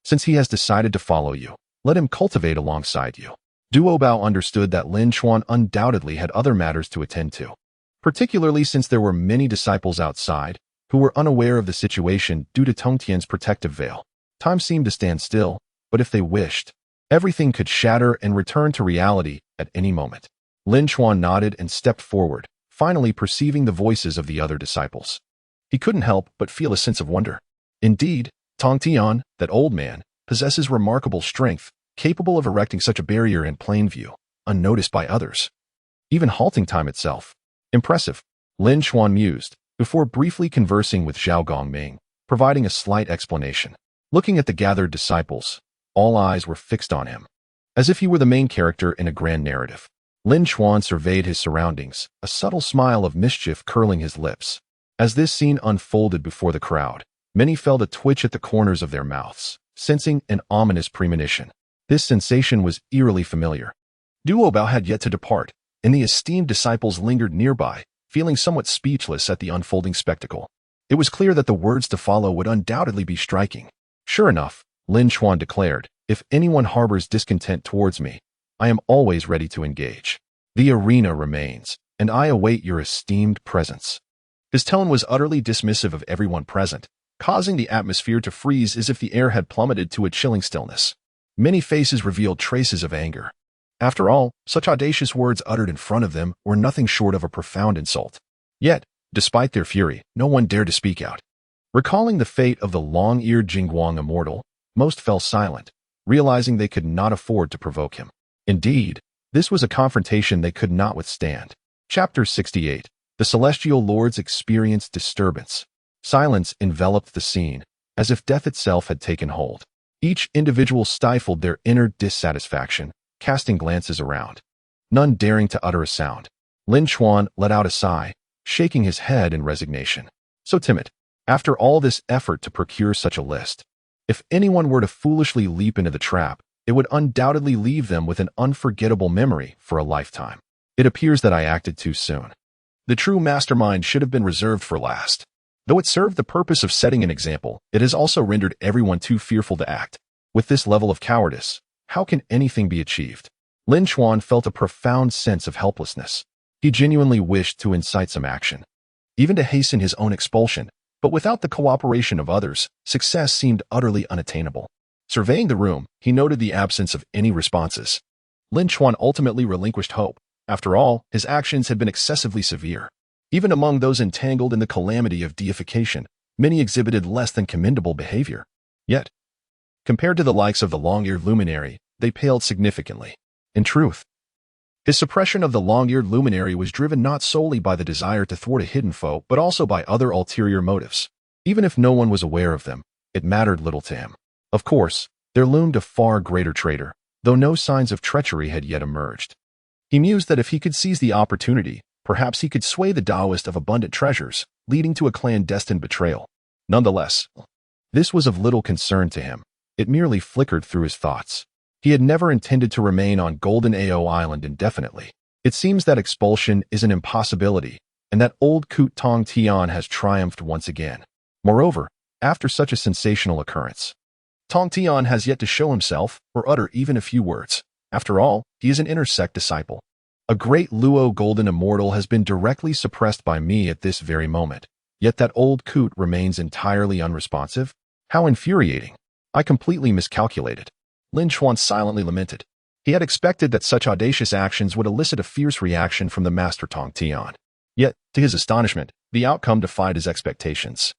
Since he has decided to follow you, let him cultivate alongside you." Duobao understood that Lin Chuan undoubtedly had other matters to attend to, particularly since there were many disciples outside who were unaware of the situation due to Tongtian's protective veil. Time seemed to stand still, but if they wished, everything could shatter and return to reality at any moment. Lin Chuan nodded and stepped forward, finally perceiving the voices of the other disciples. He couldn't help but feel a sense of wonder. Indeed, Tongtian, that old man, possesses remarkable strength, capable of erecting such a barrier in plain view, unnoticed by others. Even halting time itself. Impressive, Lin Chuan mused, before briefly conversing with Zhao Gongming, providing a slight explanation. Looking at the gathered disciples, all eyes were fixed on him, as if he were the main character in a grand narrative. Lin Chuan surveyed his surroundings, a subtle smile of mischief curling his lips. As this scene unfolded before the crowd, many felt a twitch at the corners of their mouths, sensing an ominous premonition. This sensation was eerily familiar. Duobao had yet to depart, and the esteemed disciples lingered nearby, feeling somewhat speechless at the unfolding spectacle. It was clear that the words to follow would undoubtedly be striking. "Sure enough," Lin Chuan declared, "if anyone harbors discontent towards me, I am always ready to engage. The arena remains, and I await your esteemed presence." His tone was utterly dismissive of everyone present, causing the atmosphere to freeze as if the air had plummeted to a chilling stillness. Many faces revealed traces of anger. After all, such audacious words uttered in front of them were nothing short of a profound insult. Yet, despite their fury, no one dared to speak out. Recalling the fate of the long-eared Dingguang Immortal, most fell silent, realizing they could not afford to provoke him. Indeed, this was a confrontation they could not withstand. Chapter 68. The Celestial Lords experienced disturbance. Silence enveloped the scene, as if death itself had taken hold. Each individual stifled their inner dissatisfaction, casting glances around, none daring to utter a sound. Lin Chuan let out a sigh, shaking his head in resignation. So timid. After all this effort to procure such a list, if anyone were to foolishly leap into the trap, it would undoubtedly leave them with an unforgettable memory for a lifetime. It appears that I acted too soon. The true mastermind should have been reserved for last. Though it served the purpose of setting an example, it has also rendered everyone too fearful to act. With this level of cowardice, how can anything be achieved? Lin Chuan felt a profound sense of helplessness. He genuinely wished to incite some action, even to hasten his own expulsion, but without the cooperation of others, success seemed utterly unattainable. Surveying the room, he noted the absence of any responses. Lin Chuan ultimately relinquished hope. After all, his actions had been excessively severe. Even among those entangled in the calamity of deification, many exhibited less than commendable behavior. Yet, compared to the likes of the long-eared luminary, they paled significantly. In truth, his suppression of the long-eared luminary was driven not solely by the desire to thwart a hidden foe, but also by other ulterior motives. Even if no one was aware of them, it mattered little to him. Of course, there loomed a far greater traitor, though no signs of treachery had yet emerged. He mused that if he could seize the opportunity, perhaps he could sway the Taoist of abundant treasures, leading to a clandestine betrayal. Nonetheless, this was of little concern to him. It merely flickered through his thoughts. He had never intended to remain on Golden Ao Island indefinitely. It seems that expulsion is an impossibility, and that old coot Tongtian has triumphed once again. Moreover, after such a sensational occurrence, Tongtian has yet to show himself or utter even a few words. After all, he is an inner sect disciple. A great Luo golden immortal has been directly suppressed by me at this very moment. Yet that old coot remains entirely unresponsive? How infuriating. I completely miscalculated. Lin Chuan silently lamented. He had expected that such audacious actions would elicit a fierce reaction from the Master Tongtian. Yet, to his astonishment, the outcome defied his expectations.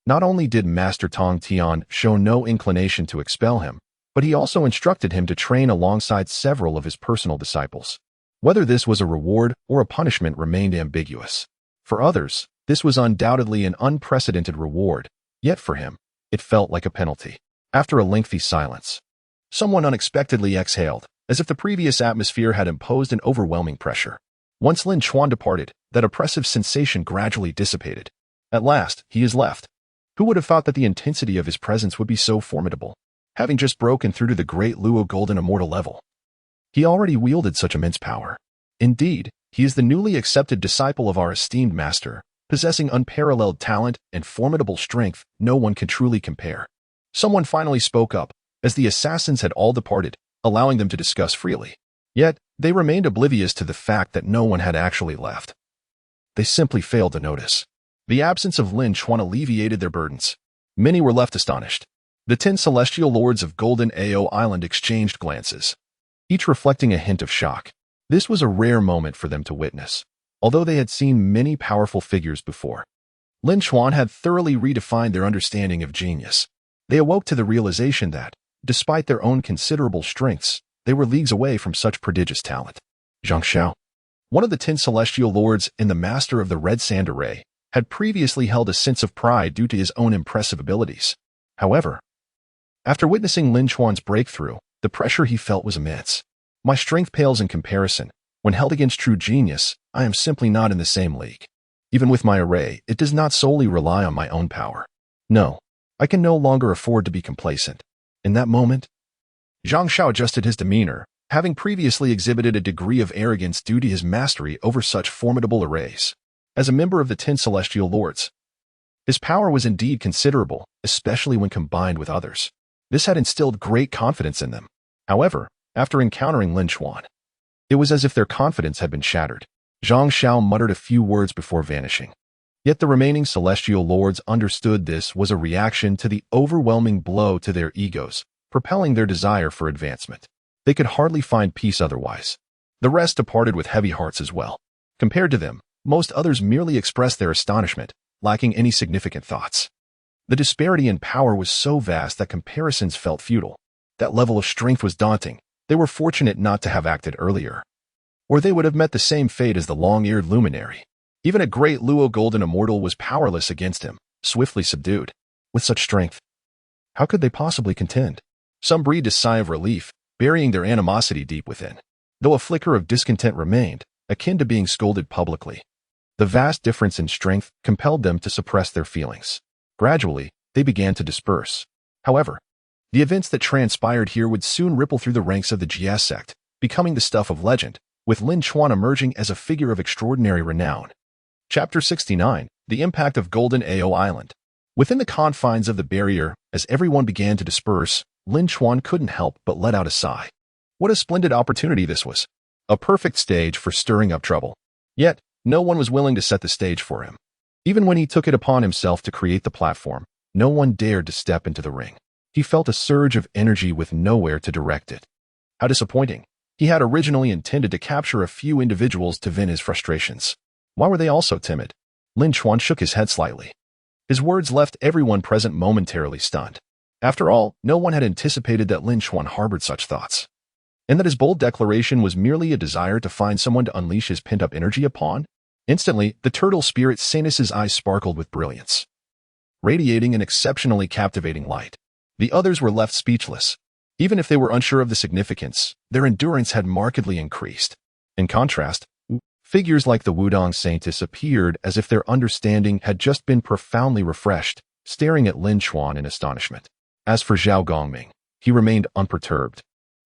Not only did Master Tongtian show no inclination to expel him, but he also instructed him to train alongside several of his personal disciples. Whether this was a reward or a punishment remained ambiguous. For others, this was undoubtedly an unprecedented reward, yet for him, it felt like a penalty. After a lengthy silence, someone unexpectedly exhaled, as if the previous atmosphere had imposed an overwhelming pressure. Once Lin Chuan departed, that oppressive sensation gradually dissipated. At last, he is left. Who would have thought that the intensity of his presence would be so formidable, having just broken through to the great Luo golden immortal level? He already wielded such immense power. Indeed, he is the newly accepted disciple of our esteemed master, possessing unparalleled talent and formidable strength no one can truly compare. Someone finally spoke up, as the assassins had all departed, allowing them to discuss freely. Yet, they remained oblivious to the fact that no one had actually left. They simply failed to notice. The absence of Lin Chuan alleviated their burdens. Many were left astonished. The 10 celestial lords of Golden Ao Island exchanged glances, each reflecting a hint of shock. This was a rare moment for them to witness, although they had seen many powerful figures before. Lin Chuan had thoroughly redefined their understanding of genius. They awoke to the realization that, despite their own considerable strengths, they were leagues away from such prodigious talent. Zhang, one of the 10 celestial lords and the master of the Red Sand Array, had previously held a sense of pride due to his own impressive abilities. However, after witnessing Lin Chuan's breakthrough, the pressure he felt was immense. My strength pales in comparison. When held against true genius, I am simply not in the same league. Even with my array, it does not solely rely on my own power. No, I can no longer afford to be complacent. In that moment, Zhang Shao adjusted his demeanor, having previously exhibited a degree of arrogance due to his mastery over such formidable arrays. As a member of the 10 celestial lords, his power was indeed considerable, especially when combined with others. This had instilled great confidence in them. However, after encountering Lin Chuan, it was as if their confidence had been shattered. Zhang Shao muttered a few words before vanishing. Yet the remaining celestial lords understood this was a reaction to the overwhelming blow to their egos, propelling their desire for advancement. They could hardly find peace otherwise. The rest departed with heavy hearts as well. Compared to them, most others merely expressed their astonishment, lacking any significant thoughts. The disparity in power was so vast that comparisons felt futile. That level of strength was daunting. They were fortunate not to have acted earlier, or they would have met the same fate as the long-eared luminary. Even a great Luo golden immortal was powerless against him, swiftly subdued. With such strength, how could they possibly contend? Some breathed a sigh of relief, burying their animosity deep within, though a flicker of discontent remained, akin to being scolded publicly. The vast difference in strength compelled them to suppress their feelings. Gradually, they began to disperse. However, the events that transpired here would soon ripple through the ranks of the Jiejiao Sect, becoming the stuff of legend, with Lin Chuan emerging as a figure of extraordinary renown. Chapter 69, The Impact of Golden Ao Island. Within the confines of the barrier, as everyone began to disperse, Lin Chuan couldn't help but let out a sigh. What a splendid opportunity this was. A perfect stage for stirring up trouble. Yet, no one was willing to set the stage for him. Even when he took it upon himself to create the platform, no one dared to step into the ring. He felt a surge of energy with nowhere to direct it. How disappointing. He had originally intended to capture a few individuals to vent his frustrations. Why were they all so timid? Lin Chuan shook his head slightly. His words left everyone present momentarily stunned. After all, no one had anticipated that Lin Chuan harbored such thoughts, and that his bold declaration was merely a desire to find someone to unleash his pent-up energy upon. Instantly, the turtle spirit Sanus's eyes sparkled with brilliance, radiating an exceptionally captivating light. The others were left speechless. Even if they were unsure of the significance, their endurance had markedly increased. In contrast, figures like the Wudong Saintess appeared as if their understanding had just been profoundly refreshed, staring at Lin Chuan in astonishment. As for Zhao Gongming, he remained unperturbed,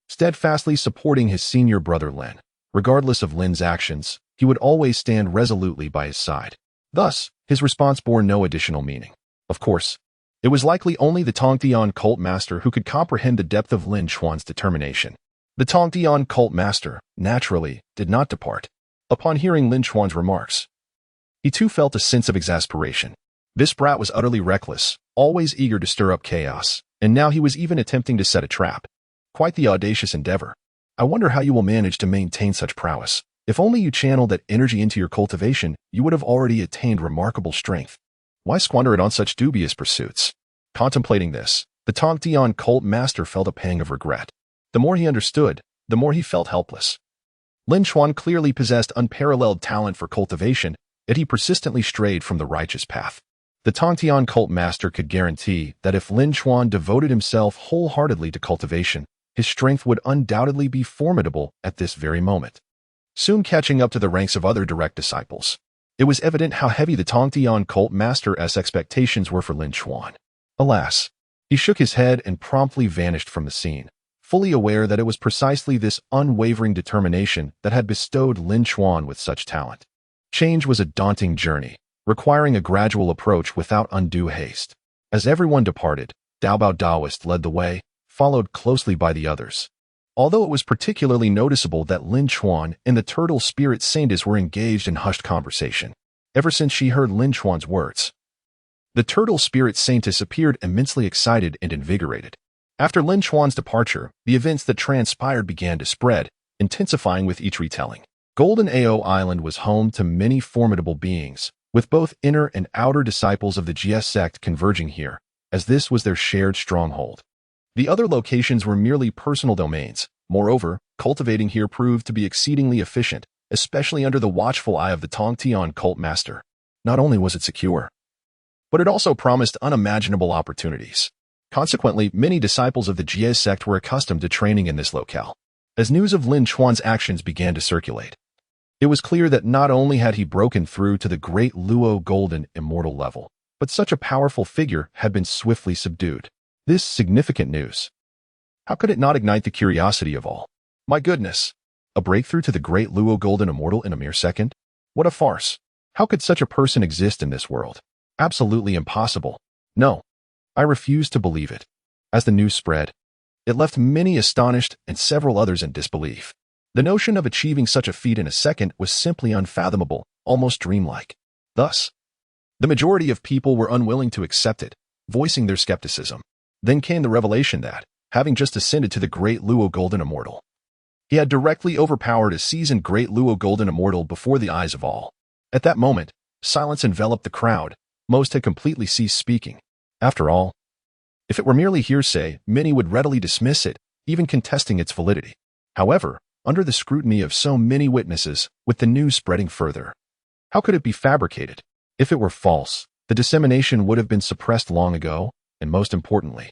steadfastly supporting his senior brother Lin. Regardless of Lin's actions, he would always stand resolutely by his side. Thus, his response bore no additional meaning. Of course, it was likely only the Tongtian cult master who could comprehend the depth of Lin Chuan's determination. The Tongtian cult master, naturally, did not depart. Upon hearing Lin Chuan's remarks, he too felt a sense of exasperation. This brat was utterly reckless, always eager to stir up chaos, and now he was even attempting to set a trap. Quite the audacious endeavor. I wonder how you will manage to maintain such prowess. If only you channeled that energy into your cultivation, you would have already attained remarkable strength. Why squander it on such dubious pursuits? Contemplating this, the Tongtian cult master felt a pang of regret. The more he understood, the more he felt helpless. Lin Chuan clearly possessed unparalleled talent for cultivation, yet he persistently strayed from the righteous path. The Tongtian cult master could guarantee that if Lin Chuan devoted himself wholeheartedly to cultivation, his strength would undoubtedly be formidable at this very moment. Soon catching up to the ranks of other direct disciples, it was evident how heavy the Tongtian cult master's expectations were for Lin Chuan. Alas, he shook his head and promptly vanished from the scene, fully aware that it was precisely this unwavering determination that had bestowed Lin Chuan with such talent. Change was a daunting journey, requiring a gradual approach without undue haste. As everyone departed, Duobao Taoist led the way, followed closely by the others. Although it was particularly noticeable that Lin Chuan and the Turtle Spirit Saintess were engaged in hushed conversation, ever since she heard Lin Chuan's words. The Turtle Spirit Saintess appeared immensely excited and invigorated. After Lin Chuan's departure, the events that transpired began to spread, intensifying with each retelling. Golden Ao Island was home to many formidable beings, with both inner and outer disciples of the Jiejiao Sect converging here, as this was their shared stronghold. The other locations were merely personal domains. Moreover, cultivating here proved to be exceedingly efficient, especially under the watchful eye of the Tongtian cult master. Not only was it secure, but it also promised unimaginable opportunities. Consequently, many disciples of the Jiejiao Sect were accustomed to training in this locale. As news of Lin Chuan's actions began to circulate, it was clear that not only had he broken through to the great Luo Golden Immortal level, but such a powerful figure had been swiftly subdued. This significant news. How could it not ignite the curiosity of all? My goodness! A breakthrough to the great Luo Golden Immortal in a mere second? What a farce! How could such a person exist in this world? Absolutely impossible. No, I refuse to believe it. As the news spread, it left many astonished and several others in disbelief. The notion of achieving such a feat in a second was simply unfathomable, almost dreamlike. Thus, the majority of people were unwilling to accept it, voicing their skepticism. Then came the revelation that, having just ascended to the great Luo Golden Immortal, he had directly overpowered a seasoned great Luo Golden Immortal before the eyes of all. At that moment, silence enveloped the crowd. Most had completely ceased speaking. After all, if it were merely hearsay, many would readily dismiss it, even contesting its validity. However, under the scrutiny of so many witnesses, with the news spreading further, how could it be fabricated? If it were false, the dissemination would have been suppressed long ago, and most importantly,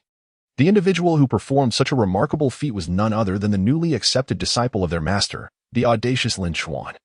the individual who performed such a remarkable feat was none other than the newly accepted disciple of their master, the audacious Lin Chuan.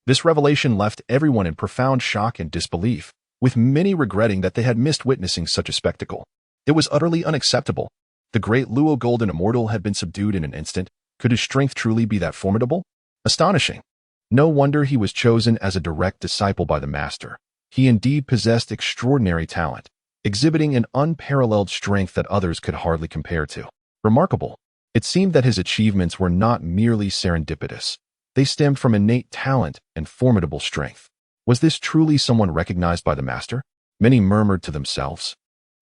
This revelation left everyone in profound shock and disbelief, with many regretting that they had missed witnessing such a spectacle. It was utterly unacceptable. The great Luo Golden Immortal had been subdued in an instant. Could his strength truly be that formidable? Astonishing. No wonder he was chosen as a direct disciple by the master. He indeed possessed extraordinary talent, exhibiting an unparalleled strength that others could hardly compare to. Remarkable. It seemed that his achievements were not merely serendipitous. They stemmed from innate talent and formidable strength. Was this truly someone recognized by the master? Many murmured to themselves.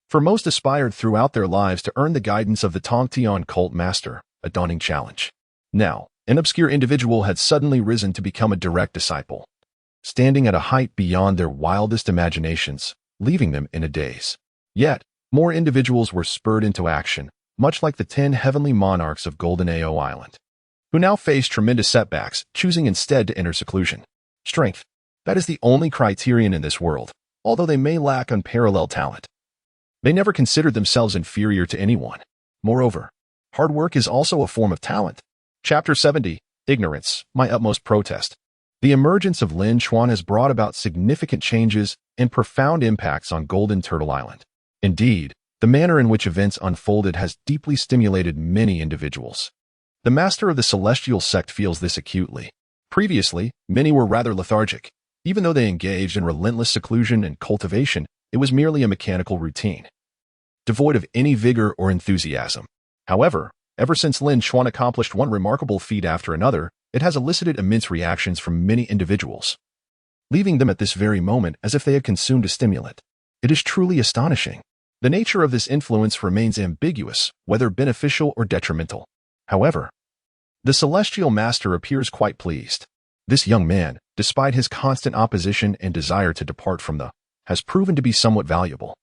For most aspired throughout their lives to earn the guidance of the Tongtian cult master, a daunting challenge. Now, an obscure individual had suddenly risen to become a direct disciple, standing at a height beyond their wildest imaginations, leaving them in a daze. Yet, more individuals were spurred into action, much like the 10 heavenly monarchs of Golden Ao Island, who now faced tremendous setbacks, choosing instead to enter seclusion. Strength. That is the only criterion in this world, although they may lack unparalleled talent. They never considered themselves inferior to anyone. Moreover, hard work is also a form of talent. Chapter 70, Ignorance, My Utmost Protest. The emergence of Lin Chuan has brought about significant changes and profound impacts on Golden Turtle Island. Indeed, the manner in which events unfolded has deeply stimulated many individuals. The master of the Celestial Sect feels this acutely. Previously, many were rather lethargic. Even though they engaged in relentless seclusion and cultivation, it was merely a mechanical routine, devoid of any vigor or enthusiasm. However, Ever since Lin Chuan accomplished one remarkable feat after another, it has elicited immense reactions from many individuals, leaving them at this very moment as if they had consumed a stimulant. It is truly astonishing. The nature of this influence remains ambiguous, whether beneficial or detrimental. However, the celestial master appears quite pleased. This young man, despite his constant opposition and desire to depart from has proven to be somewhat valuable.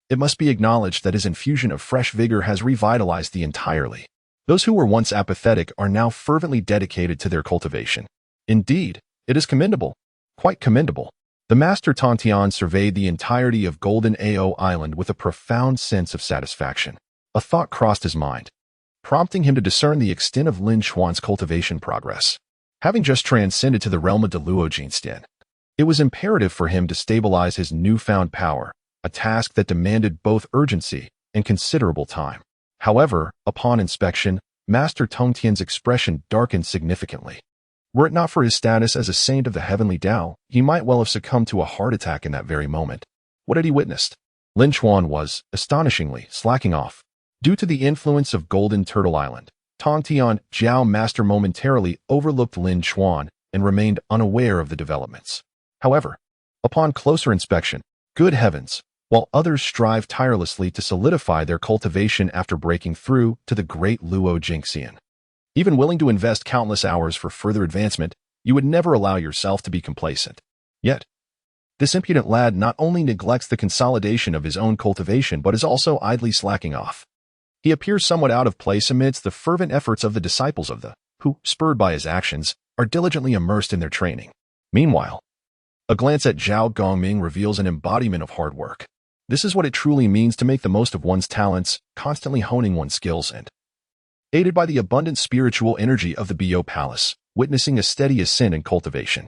It must be acknowledged that his infusion of fresh vigor has revitalized the entirely. Those who were once apathetic are now fervently dedicated to their cultivation. Indeed, it is commendable, quite commendable. The Master Tongtian surveyed the entirety of Golden Ao Island with a profound sense of satisfaction. A thought crossed his mind, prompting him to discern the extent of Lin Chuan's cultivation progress. Having just transcended to the realm of Tongtian, it was imperative for him to stabilize his newfound power, a task that demanded both urgency and considerable time. However, upon inspection, Master Tongtian's expression darkened significantly. Were it not for his status as a saint of the heavenly Tao, he might well have succumbed to a heart attack in that very moment. What had he witnessed? Lin Chuan was, astonishingly, slacking off. Due to the influence of Golden Turtle Island, Tongtian Jiao Master momentarily overlooked Lin Chuan and remained unaware of the developments. However, upon closer inspection, good heavens, while others strive tirelessly to solidify their cultivation after breaking through to the great Luo Jingxian. Even willing to invest countless hours for further advancement, you would never allow yourself to be complacent. Yet, this impudent lad not only neglects the consolidation of his own cultivation but is also idly slacking off. He appears somewhat out of place amidst the fervent efforts of the disciples of who, spurred by his actions, are diligently immersed in their training. Meanwhile, a glance at Zhao Gongming reveals an embodiment of hard work. This is what it truly means to make the most of one's talents, constantly honing one's skills and, aided by the abundant spiritual energy of the Bo Palace, witnessing a steady ascent in cultivation.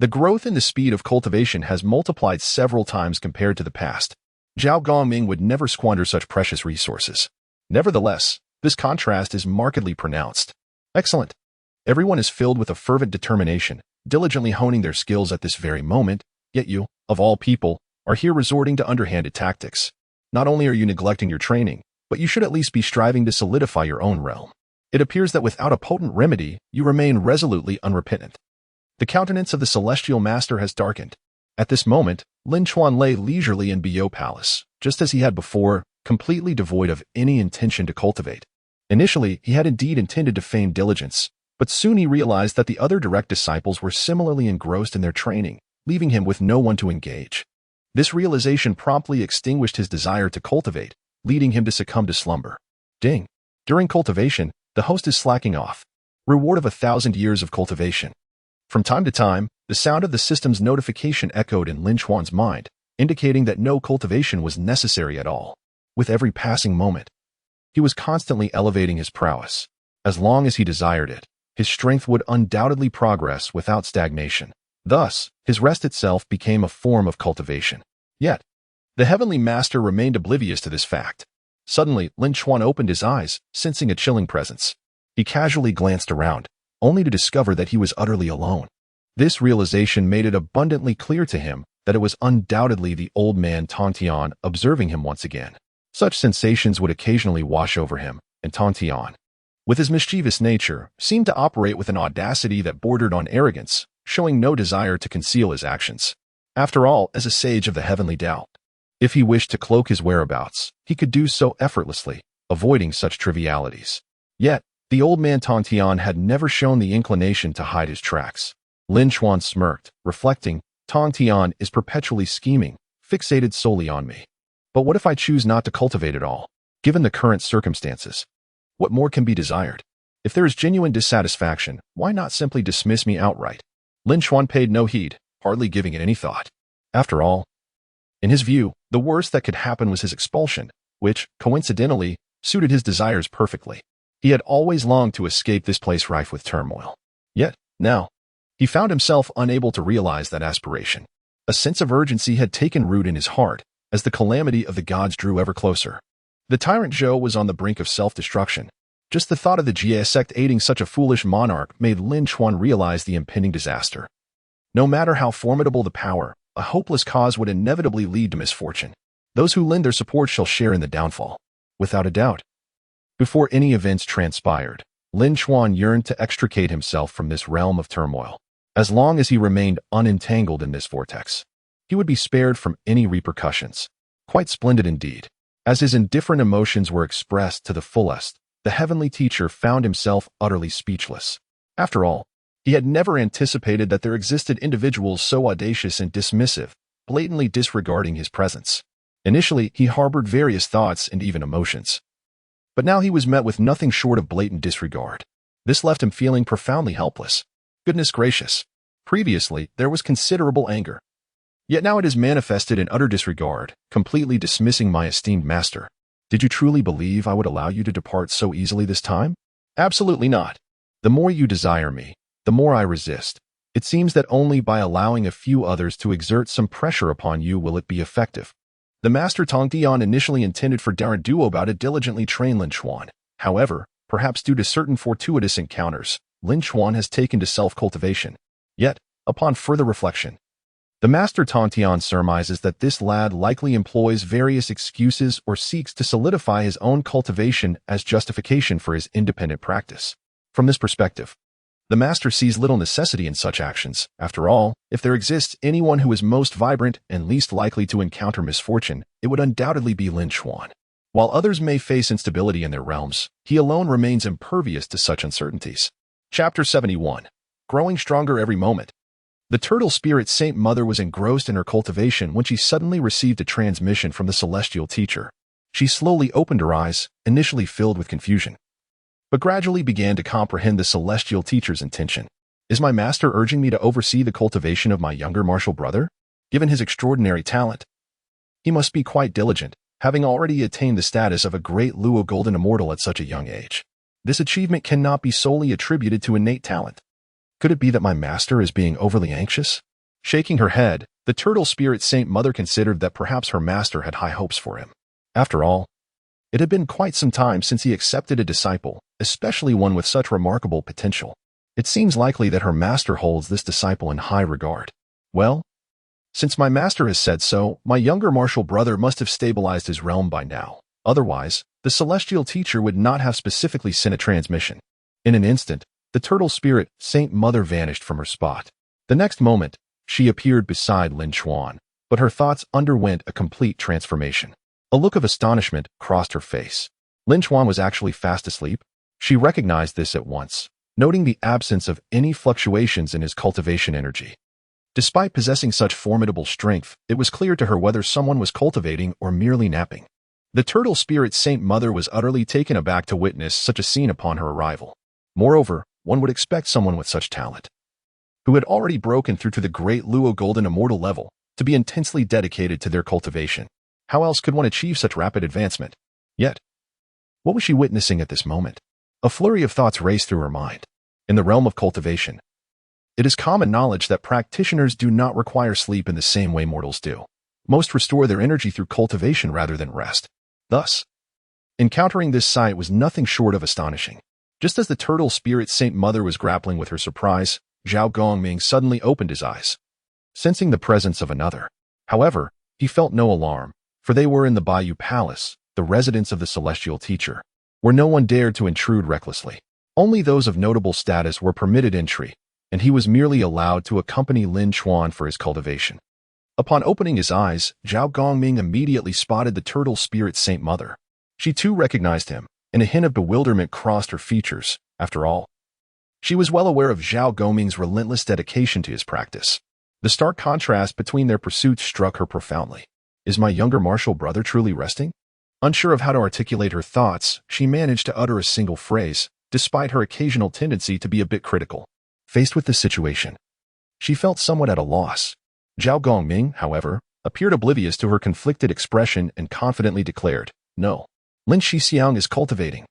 The growth and the speed of cultivation has multiplied several times compared to the past. Zhao Gongming would never squander such precious resources. Nevertheless, this contrast is markedly pronounced. Excellent. Everyone is filled with a fervent determination, diligently honing their skills at this very moment, yet you, of all people, are here resorting to underhanded tactics. Not only are you neglecting your training, but you should at least be striving to solidify your own realm. It appears that without a potent remedy, you remain resolutely unrepentant. The countenance of the celestial master has darkened. At this moment, Lin Chuan lay leisurely in Bo Palace, just as he had before, completely devoid of any intention to cultivate. Initially, he had indeed intended to feign diligence, but soon he realized that the other direct disciples were similarly engrossed in their training, leaving him with no one to engage. This realization promptly extinguished his desire to cultivate, leading him to succumb to slumber. Ding! During cultivation, the host is slacking off. Reward of 1,000 years of cultivation. From time to time, the sound of the system's notification echoed in Lin Chuan's mind, indicating that no cultivation was necessary at all. With every passing moment, he was constantly elevating his prowess. As long as he desired it, his strength would undoubtedly progress without stagnation. Thus, his rest itself became a form of cultivation. Yet, the heavenly master remained oblivious to this fact. Suddenly, Lin Chuan opened his eyes, sensing a chilling presence. He casually glanced around, only to discover that he was utterly alone. This realization made it abundantly clear to him that it was undoubtedly the old man Tongtian observing him once again. Such sensations would occasionally wash over him, and Tongtian, with his mischievous nature, seemed to operate with an audacity that bordered on arrogance, showing no desire to conceal his actions. After all, as a sage of the heavenly Tao, if he wished to cloak his whereabouts, he could do so effortlessly, avoiding such trivialities. Yet, the old man Tongtian had never shown the inclination to hide his tracks. Lin Chuan smirked, reflecting, Tongtian is perpetually scheming, fixated solely on me. But what if I choose not to cultivate at all? Given the current circumstances, what more can be desired? If there is genuine dissatisfaction, why not simply dismiss me outright? Lin Chuan paid no heed, hardly giving it any thought. After all, in his view, the worst that could happen was his expulsion, which, coincidentally, suited his desires perfectly. He had always longed to escape this place rife with turmoil. Yet, now, he found himself unable to realize that aspiration. A sense of urgency had taken root in his heart, as the calamity of the gods drew ever closer. The tyrant Zhou was on the brink of self-destruction. Just the thought of the Jiejiao Sect aiding such a foolish monarch made Lin Chuan realize the impending disaster. No matter how formidable the power, a hopeless cause would inevitably lead to misfortune. Those who lend their support shall share in the downfall. Without a doubt. Before any events transpired, Lin Chuan yearned to extricate himself from this realm of turmoil. As long as he remained unentangled in this vortex, he would be spared from any repercussions. Quite splendid indeed. As his indifferent emotions were expressed to the fullest, the heavenly teacher found himself utterly speechless. After all, he had never anticipated that there existed individuals so audacious and dismissive, blatantly disregarding his presence. Initially, he harbored various thoughts and even emotions. But now he was met with nothing short of blatant disregard. This left him feeling profoundly helpless. Goodness gracious. Previously, there was considerable anger. Yet now it is manifested in utter disregard, completely dismissing my esteemed master. Did you truly believe I would allow you to depart so easily this time? Absolutely not. The more you desire me, the more I resist. It seems that only by allowing a few others to exert some pressure upon you will it be effective. The master Tongtian initially intended for Duobao to diligently train Lin Chuan. However, perhaps due to certain fortuitous encounters, Lin Chuan has taken to self-cultivation. Yet, upon further reflection, the master Tongtian surmises that this lad likely employs various excuses or seeks to solidify his own cultivation as justification for his independent practice. From this perspective, the master sees little necessity in such actions. After all, if there exists anyone who is most vibrant and least likely to encounter misfortune, it would undoubtedly be Lin Chuan. While others may face instability in their realms, he alone remains impervious to such uncertainties. Chapter 71. Growing stronger every moment. The turtle spirit Saint Mother was engrossed in her cultivation when she suddenly received a transmission from the celestial teacher. She slowly opened her eyes, initially filled with confusion, but gradually began to comprehend the celestial teacher's intention. Is my master urging me to oversee the cultivation of my younger martial brother? Given his extraordinary talent, he must be quite diligent, having already attained the status of a great Luo Golden Immortal at such a young age. This achievement cannot be solely attributed to innate talent. Could it be that my master is being overly anxious? Shaking her head, the turtle spirit Saint Mother considered that perhaps her master had high hopes for him. After all, it had been quite some time since he accepted a disciple, especially one with such remarkable potential. It seems likely that her master holds this disciple in high regard. Well, since my master has said so, my younger martial brother must have stabilized his realm by now. Otherwise, the celestial teacher would not have specifically sent a transmission. In an instant, the turtle spirit Saint Mother vanished from her spot. The next moment, she appeared beside Lin Chuan, but her thoughts underwent a complete transformation. A look of astonishment crossed her face. Lin Chuan was actually fast asleep. She recognized this at once, noting the absence of any fluctuations in his cultivation energy. Despite possessing such formidable strength, it was clear to her whether someone was cultivating or merely napping. The turtle spirit Saint Mother was utterly taken aback to witness such a scene upon her arrival. Moreover, one would expect someone with such talent, who had already broken through to the great Luo Golden Immortal level, to be intensely dedicated to their cultivation. How else could one achieve such rapid advancement? Yet, what was she witnessing at this moment? A flurry of thoughts raced through her mind. In the realm of cultivation, it is common knowledge that practitioners do not require sleep in the same way mortals do. Most restore their energy through cultivation rather than rest. Thus, encountering this sight was nothing short of astonishing. Just as the turtle spirit Saint Mother was grappling with her surprise, Zhao Gongming suddenly opened his eyes, sensing the presence of another. However, he felt no alarm, for they were in the Bayou Palace, the residence of the celestial teacher, where no one dared to intrude recklessly. Only those of notable status were permitted entry, and he was merely allowed to accompany Lin Chuan for his cultivation. Upon opening his eyes, Zhao Gongming immediately spotted the turtle spirit Saint Mother. She too recognized him, and a hint of bewilderment crossed her features. After all, she was well aware of Zhao Gongming's relentless dedication to his practice. The stark contrast between their pursuits struck her profoundly. Is my younger martial brother truly resting? Unsure of how to articulate her thoughts, she managed to utter a single phrase, despite her occasional tendency to be a bit critical. Faced with this situation, she felt somewhat at a loss. Zhao Gongming, however, appeared oblivious to her conflicted expression and confidently declared, "No, Lin Xixiang is cultivating."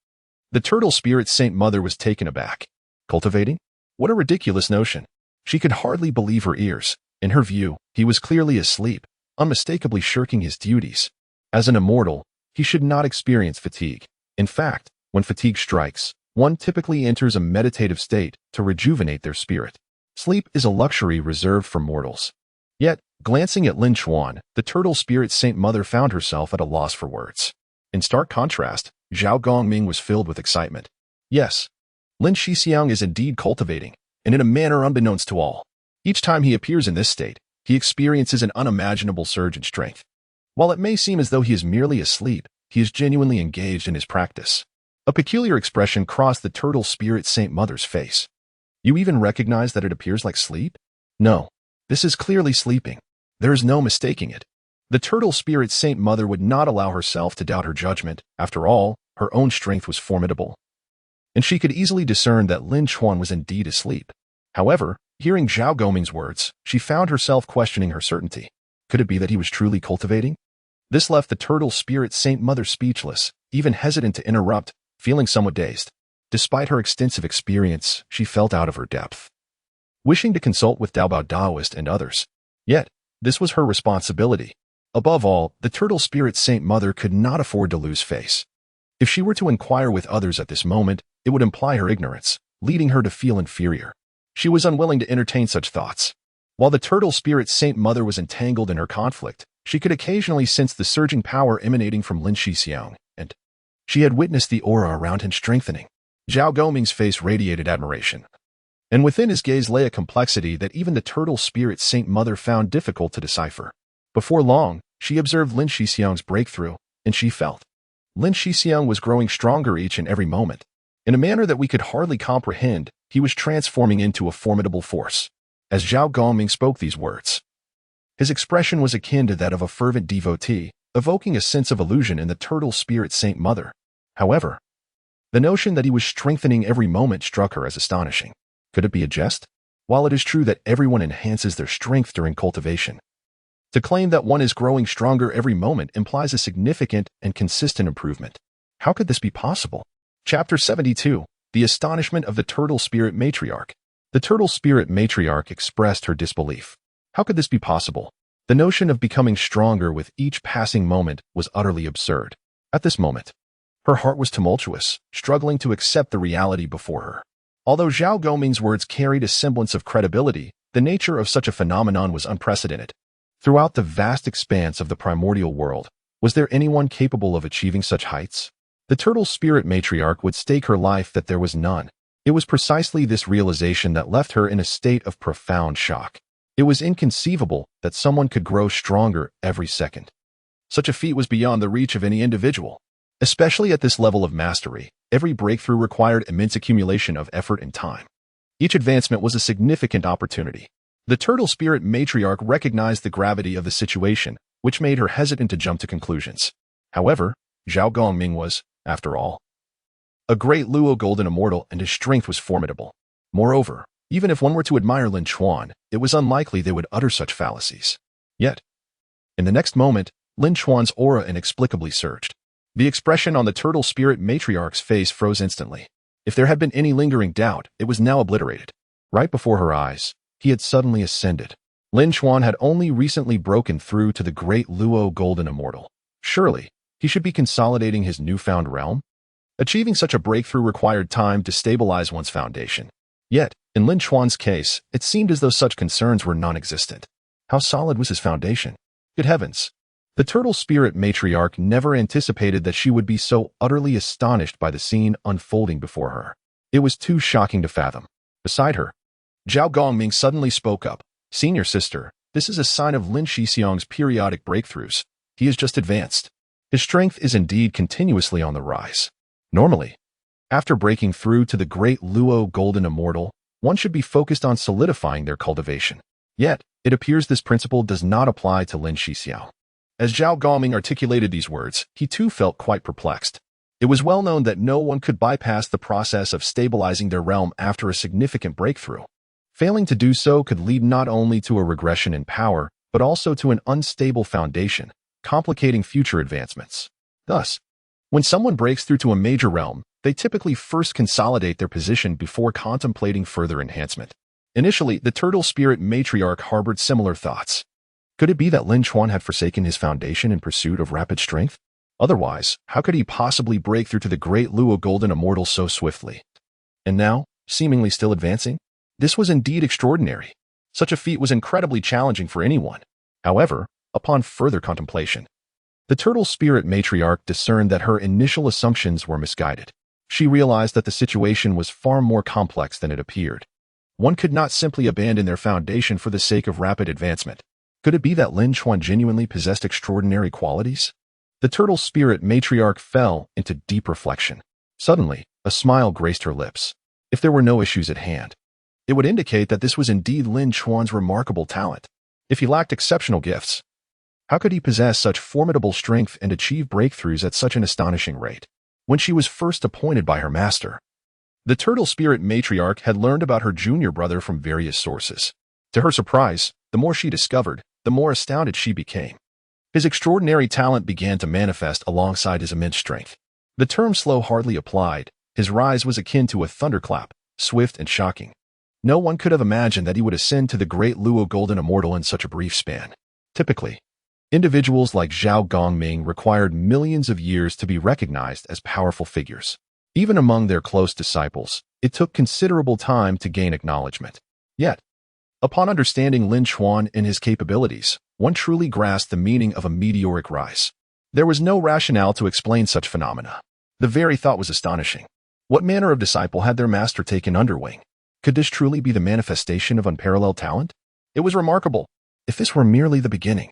The turtle spirit Saint Mother was taken aback. Cultivating? What a ridiculous notion. She could hardly believe her ears. In her view, he was clearly asleep, unmistakably shirking his duties. As an immortal, he should not experience fatigue. In fact, when fatigue strikes, one typically enters a meditative state to rejuvenate their spirit. Sleep is a luxury reserved for mortals. Yet, glancing at Lin Chuan, the turtle spirit Saint Mother found herself at a loss for words. In stark contrast, Zhao Gongming was filled with excitement. Yes, Lin Xixiang is indeed cultivating, and in a manner unbeknownst to all. Each time he appears in this state, he experiences an unimaginable surge in strength. While it may seem as though he is merely asleep, he is genuinely engaged in his practice. A peculiar expression crossed the turtle spirit Saint Mother's face. You even recognize that it appears like sleep? No, this is clearly sleeping. There is no mistaking it. The turtle spirit Saint Mother would not allow herself to doubt her judgment. After all, her own strength was formidable, and she could easily discern that Lin Chuan was indeed asleep. However, hearing Zhao Goming's words, she found herself questioning her certainty. Could it be that he was truly cultivating? This left the turtle spirit Saint Mother speechless, even hesitant to interrupt, feeling somewhat dazed. Despite her extensive experience, she felt out of her depth, wishing to consult with Duobao Taoist and others. Yet, this was her responsibility. Above all, the turtle spirit Saint Mother could not afford to lose face. If she were to inquire with others at this moment, it would imply her ignorance, leading her to feel inferior. She was unwilling to entertain such thoughts. While the turtle spirit Saint Mother was entangled in her conflict, she could occasionally sense the surging power emanating from Lin Xixiang, and she had witnessed the aura around him strengthening. Zhao Goming's face radiated admiration, and within his gaze lay a complexity that even the turtle spirit Saint Mother found difficult to decipher. Before long, she observed Lin Xixiang's breakthrough, and she felt Lin Xixiang was growing stronger each and every moment. In a manner that we could hardly comprehend, he was transforming into a formidable force. As Zhao Gongming spoke these words, his expression was akin to that of a fervent devotee, evoking a sense of illusion in the turtle spirit Saint Mother. However, the notion that he was strengthening every moment struck her as astonishing. Could it be a jest? While it is true that everyone enhances their strength during cultivation, to claim that one is growing stronger every moment implies a significant and consistent improvement. How could this be possible? Chapter 72. The Astonishment of the Turtle Spirit Matriarch. The Turtle Spirit Matriarch expressed her disbelief. How could this be possible? The notion of becoming stronger with each passing moment was utterly absurd. At this moment, her heart was tumultuous, struggling to accept the reality before her. Although Zhao Goming's words carried a semblance of credibility, the nature of such a phenomenon was unprecedented. Throughout the vast expanse of the primordial world, was there anyone capable of achieving such heights? The turtle spirit matriarch would stake her life that there was none. It was precisely this realization that left her in a state of profound shock. It was inconceivable that someone could grow stronger every second. Such a feat was beyond the reach of any individual. Especially at this level of mastery, every breakthrough required immense accumulation of effort and time. Each advancement was a significant opportunity. The turtle spirit matriarch recognized the gravity of the situation, which made her hesitant to jump to conclusions. However, Zhao Gongming was, after all, a great Luo golden immortal, and his strength was formidable. Moreover, even if one were to admire Lin Chuan, it was unlikely they would utter such fallacies. Yet, in the next moment, Lin Chuan's aura inexplicably surged. The expression on the turtle spirit matriarch's face froze instantly. If there had been any lingering doubt, it was now obliterated. Right before her eyes, he had suddenly ascended. Lin Chuan had only recently broken through to the great Luo golden immortal. Surely, he should be consolidating his newfound realm? Achieving such a breakthrough required time to stabilize one's foundation. Yet, in Lin Chuan's case, it seemed as though such concerns were non-existent. How solid was his foundation? Good heavens! The turtle spirit matriarch never anticipated that she would be so utterly astonished by the scene unfolding before her. It was too shocking to fathom. Beside her, Zhao Gongming suddenly spoke up. Senior sister, this is a sign of Lin Xixiang's periodic breakthroughs. He has just advanced. His strength is indeed continuously on the rise. Normally, after breaking through to the great Luo golden immortal, one should be focused on solidifying their cultivation. Yet, it appears this principle does not apply to Lin Xixiang. As Zhao Gongming articulated these words, he too felt quite perplexed. It was well known that no one could bypass the process of stabilizing their realm after a significant breakthrough. Failing to do so could lead not only to a regression in power, but also to an unstable foundation, complicating future advancements. Thus, when someone breaks through to a major realm, they typically first consolidate their position before contemplating further enhancement. Initially, the turtle spirit matriarch harbored similar thoughts. Could it be that Lin Chuan had forsaken his foundation in pursuit of rapid strength? Otherwise, how could he possibly break through to the great Luo golden immortal so swiftly? And now, seemingly still advancing? This was indeed extraordinary. Such a feat was incredibly challenging for anyone. However, upon further contemplation, The turtle spirit matriarch discerned that her initial assumptions were misguided. She realized that the situation was far more complex than it appeared. One could not simply abandon their foundation for the sake of rapid advancement. Could it be that Lin Chuan genuinely possessed extraordinary qualities? The turtle spirit matriarch fell into deep reflection. Suddenly, a smile graced her lips. If there were no issues at hand, it would indicate that this was indeed Lin Chuan's remarkable talent. If he lacked exceptional gifts, how could he possess such formidable strength and achieve breakthroughs at such an astonishing rate? When she was first appointed by her master, the turtle spirit matriarch had learned about her junior brother from various sources. To her surprise, the more she discovered, the more astounded she became. His extraordinary talent began to manifest alongside his immense strength. The term slow hardly applied. His rise was akin to a thunderclap, swift and shocking. No one could have imagined that he would ascend to the great Luo Golden Immortal in such a brief span. Typically, individuals like Zhao Gongming required millions of years to be recognized as powerful figures. Even among their close disciples, it took considerable time to gain acknowledgement. Yet, upon understanding Lin Chuan and his capabilities, one truly grasped the meaning of a meteoric rise. There was no rationale to explain such phenomena. The very thought was astonishing. What manner of disciple had their master taken under wing? Could this truly be the manifestation of unparalleled talent? It was remarkable. If this were merely the beginning,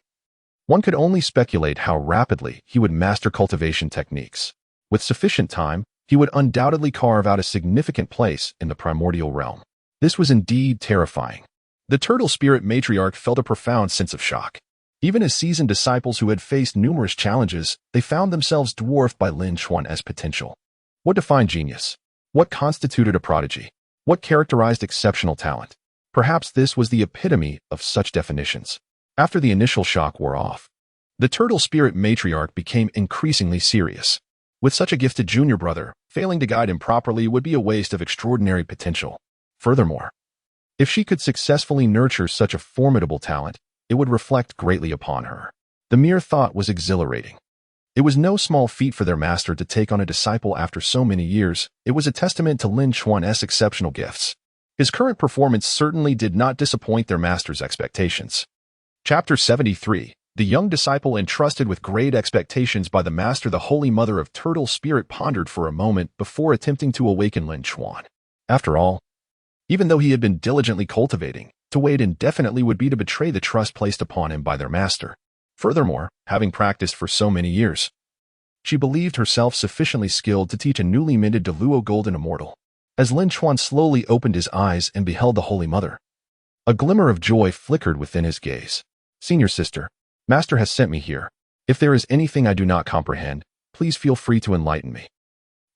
one could only speculate how rapidly he would master cultivation techniques. With sufficient time, he would undoubtedly carve out a significant place in the primordial realm. This was indeed terrifying. The turtle spirit matriarch felt a profound sense of shock. Even as seasoned disciples who had faced numerous challenges, they found themselves dwarfed by Lin Chuan's potential. What defined genius? What constituted a prodigy? What characterized exceptional talent? Perhaps this was the epitome of such definitions. After the initial shock wore off, the turtle spirit matriarch became increasingly serious. With such a gifted junior brother, failing to guide him properly would be a waste of extraordinary potential. Furthermore, if she could successfully nurture such a formidable talent, it would reflect greatly upon her. The mere thought was exhilarating. It was no small feat for their master to take on a disciple after so many years. It was a testament to Lin Chuan's exceptional gifts. His current performance certainly did not disappoint their master's expectations. Chapter 73. The young disciple entrusted with great expectations by the master, the Holy Mother of Turtle Spirit, pondered for a moment before attempting to awaken Lin Chuan. After all, even though he had been diligently cultivating, to wait indefinitely would be to betray the trust placed upon him by their master. Furthermore, having practiced for so many years, she believed herself sufficiently skilled to teach a newly minted Luo Golden Immortal. As Lin Chuan slowly opened his eyes and beheld the Holy Mother, a glimmer of joy flickered within his gaze. "Senior sister, Master has sent me here. If there is anything I do not comprehend, please feel free to enlighten me."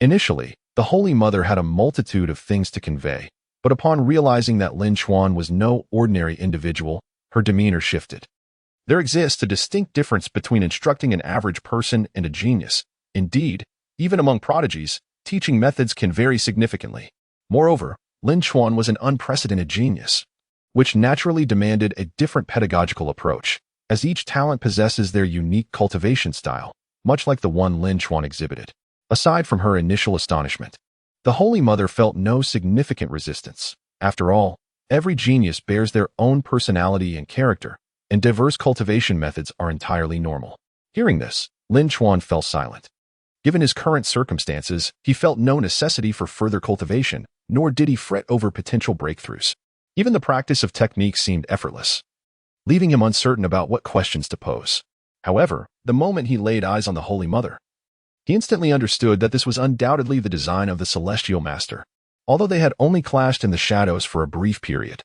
Initially, the Holy Mother had a multitude of things to convey, but upon realizing that Lin Chuan was no ordinary individual, her demeanor shifted. There exists a distinct difference between instructing an average person and a genius. Indeed, even among prodigies, teaching methods can vary significantly. Moreover, Lin Chuan was an unprecedented genius, which naturally demanded a different pedagogical approach, as each talent possesses their unique cultivation style, much like the one Lin Chuan exhibited. Aside from her initial astonishment, the Holy Mother felt no significant resistance. After all, every genius bears their own personality and character, and diverse cultivation methods are entirely normal. Hearing this, Lin Chuan fell silent. Given his current circumstances, he felt no necessity for further cultivation, nor did he fret over potential breakthroughs. Even the practice of techniques seemed effortless, leaving him uncertain about what questions to pose. However, the moment he laid eyes on the Holy Mother, he instantly understood that this was undoubtedly the design of the Celestial Master. Although they had only clashed in the shadows for a brief period,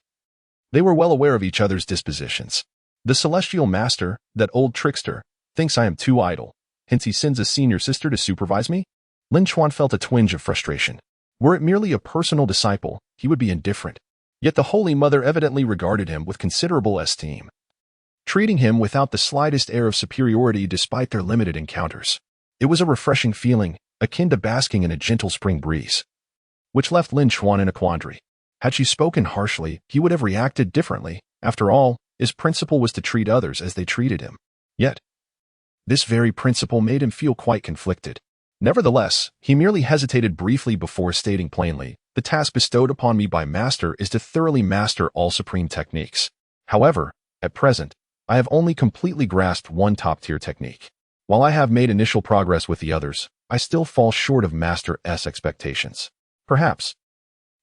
they were well aware of each other's dispositions. The Celestial Master, that old trickster, thinks I am too idle, hence he sends a senior sister to supervise me? Lin Chuan felt a twinge of frustration. Were it merely a personal disciple, he would be indifferent. Yet the Holy Mother evidently regarded him with considerable esteem, treating him without the slightest air of superiority despite their limited encounters. It was a refreshing feeling, akin to basking in a gentle spring breeze, which left Lin Chuan in a quandary. Had she spoken harshly, he would have reacted differently. After all, his principle was to treat others as they treated him. Yet, this very principle made him feel quite conflicted. Nevertheless, he merely hesitated briefly before stating plainly, "The task bestowed upon me by Master is to thoroughly master all supreme techniques. However, at present, I have only completely grasped one top-tier technique." While I have made initial progress with the others, I still fall short of Master S expectations. Perhaps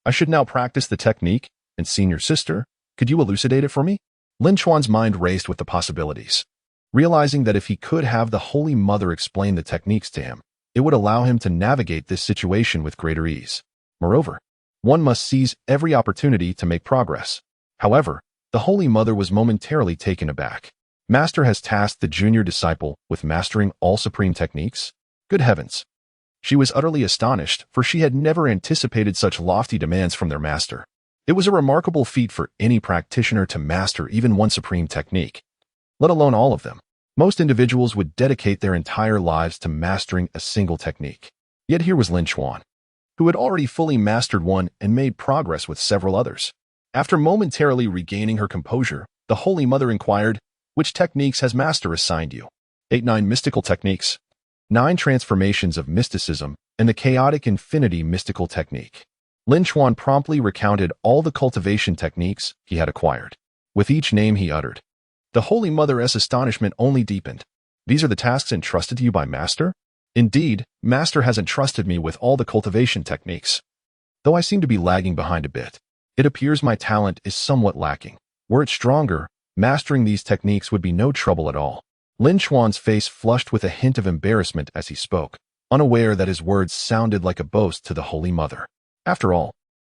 I should now practice the technique, and senior sister, could you elucidate it for me? Lin Chuan's mind raced with the possibilities. Realizing that if he could have the Holy Mother explain the techniques to him, it would allow him to navigate this situation with greater ease. Moreover, one must seize every opportunity to make progress. However, the Holy Mother was momentarily taken aback. Master has tasked the junior disciple with mastering all supreme techniques? Good heavens! She was utterly astonished, for she had never anticipated such lofty demands from their master. It was a remarkable feat for any practitioner to master even one supreme technique, let alone all of them. Most individuals would dedicate their entire lives to mastering a single technique. Yet here was Lin Chuan, who had already fully mastered one and made progress with several others. After momentarily regaining her composure, the Holy Mother inquired, "Which techniques has Master assigned you?" 8-9 mystical techniques, 9 transformations of mysticism, and the chaotic infinity mystical technique. Lin Chuan promptly recounted all the cultivation techniques he had acquired. With each name he uttered, the Holy Mother's astonishment only deepened. "These are the tasks entrusted to you by Master?" "Indeed, Master has entrusted me with all the cultivation techniques. Though I seem to be lagging behind a bit, it appears my talent is somewhat lacking. Were it stronger, mastering these techniques would be no trouble at all." Lin Chuan's face flushed with a hint of embarrassment as he spoke, unaware that his words sounded like a boast to the Holy Mother. After all,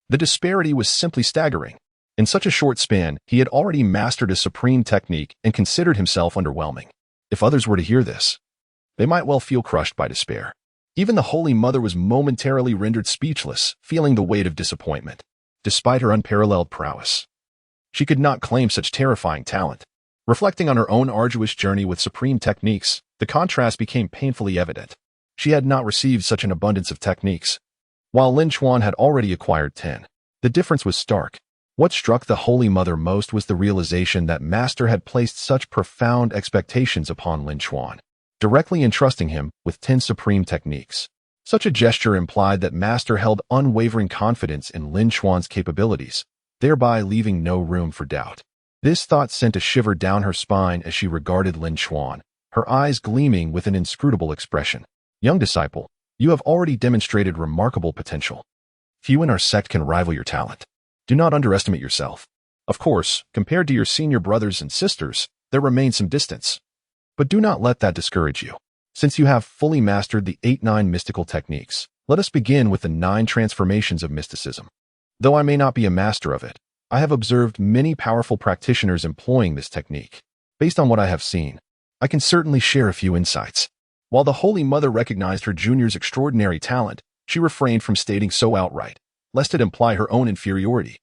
the disparity was simply staggering. In such a short span, he had already mastered a supreme technique and considered himself underwhelming. If others were to hear this, they might well feel crushed by despair. Even the Holy Mother was momentarily rendered speechless, feeling the weight of disappointment. Despite her unparalleled prowess, she could not claim such terrifying talent. Reflecting on her own arduous journey with supreme techniques, the contrast became painfully evident. She had not received such an abundance of techniques, while Lin Chuan had already acquired 10. The difference was stark. What struck the Holy Mother most was the realization that Master had placed such profound expectations upon Lin Chuan, directly entrusting him with 10 supreme techniques. Such a gesture implied that Master held unwavering confidence in Lin Chuan's capabilities, thereby leaving no room for doubt. This thought sent a shiver down her spine as she regarded Lin Chuan, her eyes gleaming with an inscrutable expression. "Young disciple, you have already demonstrated remarkable potential. Few in our sect can rival your talent. Do not underestimate yourself. Of course, compared to your senior brothers and sisters, there remains some distance. But do not let that discourage you. Since you have fully mastered the 8-9 mystical techniques, let us begin with the 9 transformations of mysticism. Though I may not be a master of it, I have observed many powerful practitioners employing this technique. Based on what I have seen, I can certainly share a few insights." While the Holy Mother recognized her junior's extraordinary talent, she refrained from stating so outright, lest it imply her own inferiority.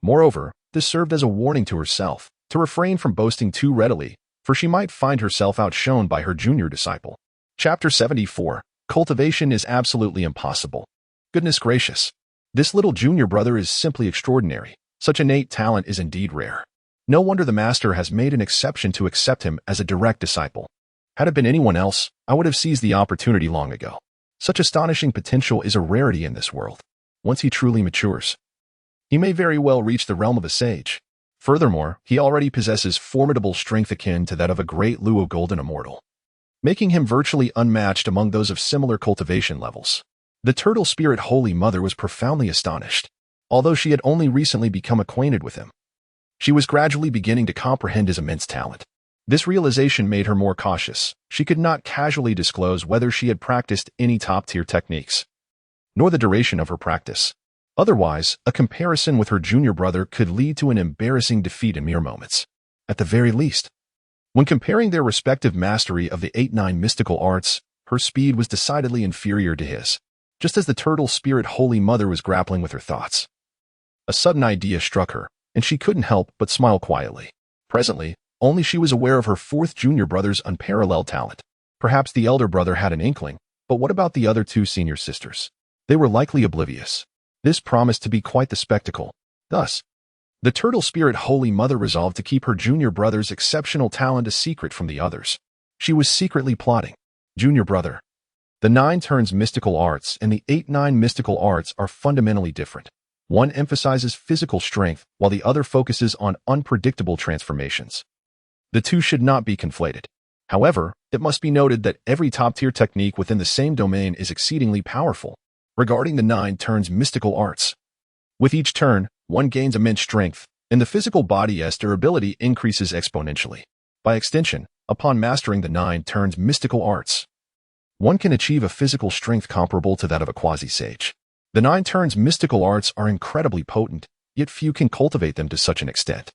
Moreover, this served as a warning to herself, to refrain from boasting too readily, for she might find herself outshone by her junior disciple. Chapter 74. Cultivation is absolutely impossible. Goodness gracious. This little junior brother is simply extraordinary. Such innate talent is indeed rare. No wonder the Master has made an exception to accept him as a direct disciple. Had it been anyone else, I would have seized the opportunity long ago. Such astonishing potential is a rarity in this world. Once he truly matures, he may very well reach the realm of a sage. Furthermore, he already possesses formidable strength akin to that of a great Luo Golden Immortal, making him virtually unmatched among those of similar cultivation levels. The Turtle Spirit Holy Mother was profoundly astonished. Although she had only recently become acquainted with him, she was gradually beginning to comprehend his immense talent. This realization made her more cautious. She could not casually disclose whether she had practiced any top-tier techniques, nor the duration of her practice. Otherwise, a comparison with her junior brother could lead to an embarrassing defeat in mere moments. At the very least, when comparing their respective mastery of the 8-9 mystical arts, her speed was decidedly inferior to his, just as the Turtle Spirit Holy Mother was grappling with her thoughts. A sudden idea struck her, and she couldn't help but smile quietly. Presently, only she was aware of her 4th junior brother's unparalleled talent. Perhaps the elder brother had an inkling, but what about the other 2 senior sisters? They were likely oblivious. This promised to be quite the spectacle. Thus, the Turtle Spirit Holy Mother resolved to keep her junior brother's exceptional talent a secret from the others. She was secretly plotting. Junior brother. The 9 turns mystical arts and the 8-9 mystical arts are fundamentally different. One emphasizes physical strength, while the other focuses on unpredictable transformations. The two should not be conflated. However, it must be noted that every top-tier technique within the same domain is exceedingly powerful. Regarding the 9 turns mystical arts, with each turn, one gains immense strength, and the physical body's durability increases exponentially. By extension, upon mastering the 9 turns mystical arts, one can achieve a physical strength comparable to that of a quasi-sage. The 9 turns mystical arts are incredibly potent, yet few can cultivate them to such an extent.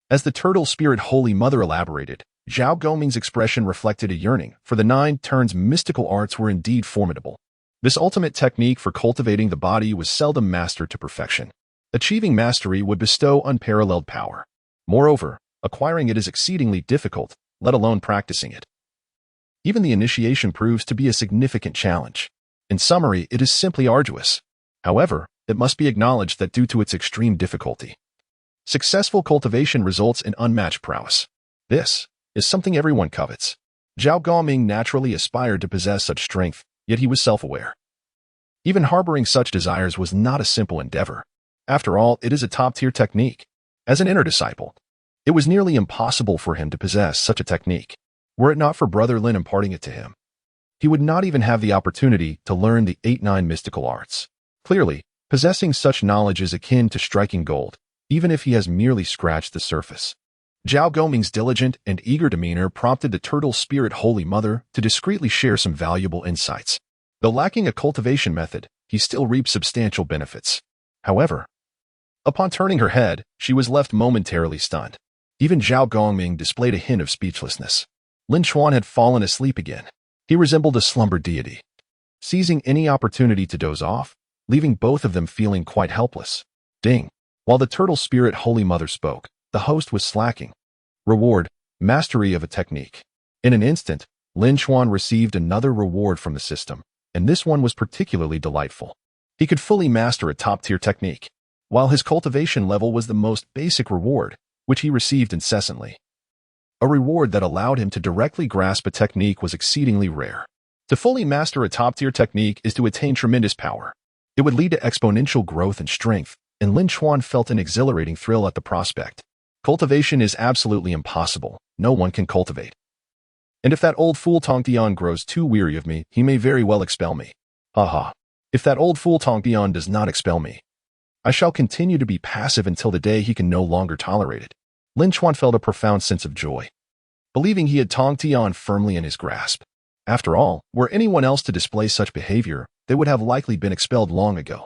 As the turtle spirit Holy Mother elaborated, Zhao Gongming's expression reflected a yearning, for the 9 turns mystical arts were indeed formidable. This ultimate technique for cultivating the body was seldom mastered to perfection. Achieving mastery would bestow unparalleled power. Moreover, acquiring it is exceedingly difficult, let alone practicing it. Even the initiation proves to be a significant challenge. In summary, it is simply arduous. However, it must be acknowledged that due to its extreme difficulty, successful cultivation results in unmatched prowess. This is something everyone covets. Zhao Gongming naturally aspired to possess such strength, yet he was self-aware. Even harboring such desires was not a simple endeavor. After all, it is a top-tier technique. As an inner disciple, it was nearly impossible for him to possess such a technique. Were it not for Brother Lin imparting it to him, he would not even have the opportunity to learn the 8-9 mystical arts. Clearly, possessing such knowledge is akin to striking gold, even if he has merely scratched the surface. Zhao Gongming's diligent and eager demeanor prompted the turtle spirit Holy Mother to discreetly share some valuable insights. Though lacking a cultivation method, he still reaped substantial benefits. However, upon turning her head, she was left momentarily stunned. Even Zhao Gongming displayed a hint of speechlessness. Lin Chuan had fallen asleep again. He resembled a slumber deity, seizing any opportunity to doze off, leaving both of them feeling quite helpless. Ding! While the turtle spirit Holy Mother spoke, the host was slacking. Reward: mastery of a technique. In an instant, Lin Chuan received another reward from the system, and this one was particularly delightful. He could fully master a top-tier technique, while his cultivation level was the most basic reward, which he received incessantly. A reward that allowed him to directly grasp a technique was exceedingly rare. To fully master a top-tier technique is to attain tremendous power. It would lead to exponential growth and strength, and Lin Chuan felt an exhilarating thrill at the prospect. Cultivation is absolutely impossible. No one can cultivate. And if that old fool Tongtian grows too weary of me, he may very well expel me. Haha. If that old fool Tongtian does not expel me, I shall continue to be passive until the day he can no longer tolerate it. Lin Chuan felt a profound sense of joy, believing he had Tongtian firmly in his grasp. After all, were anyone else to display such behavior, they would have likely been expelled long ago.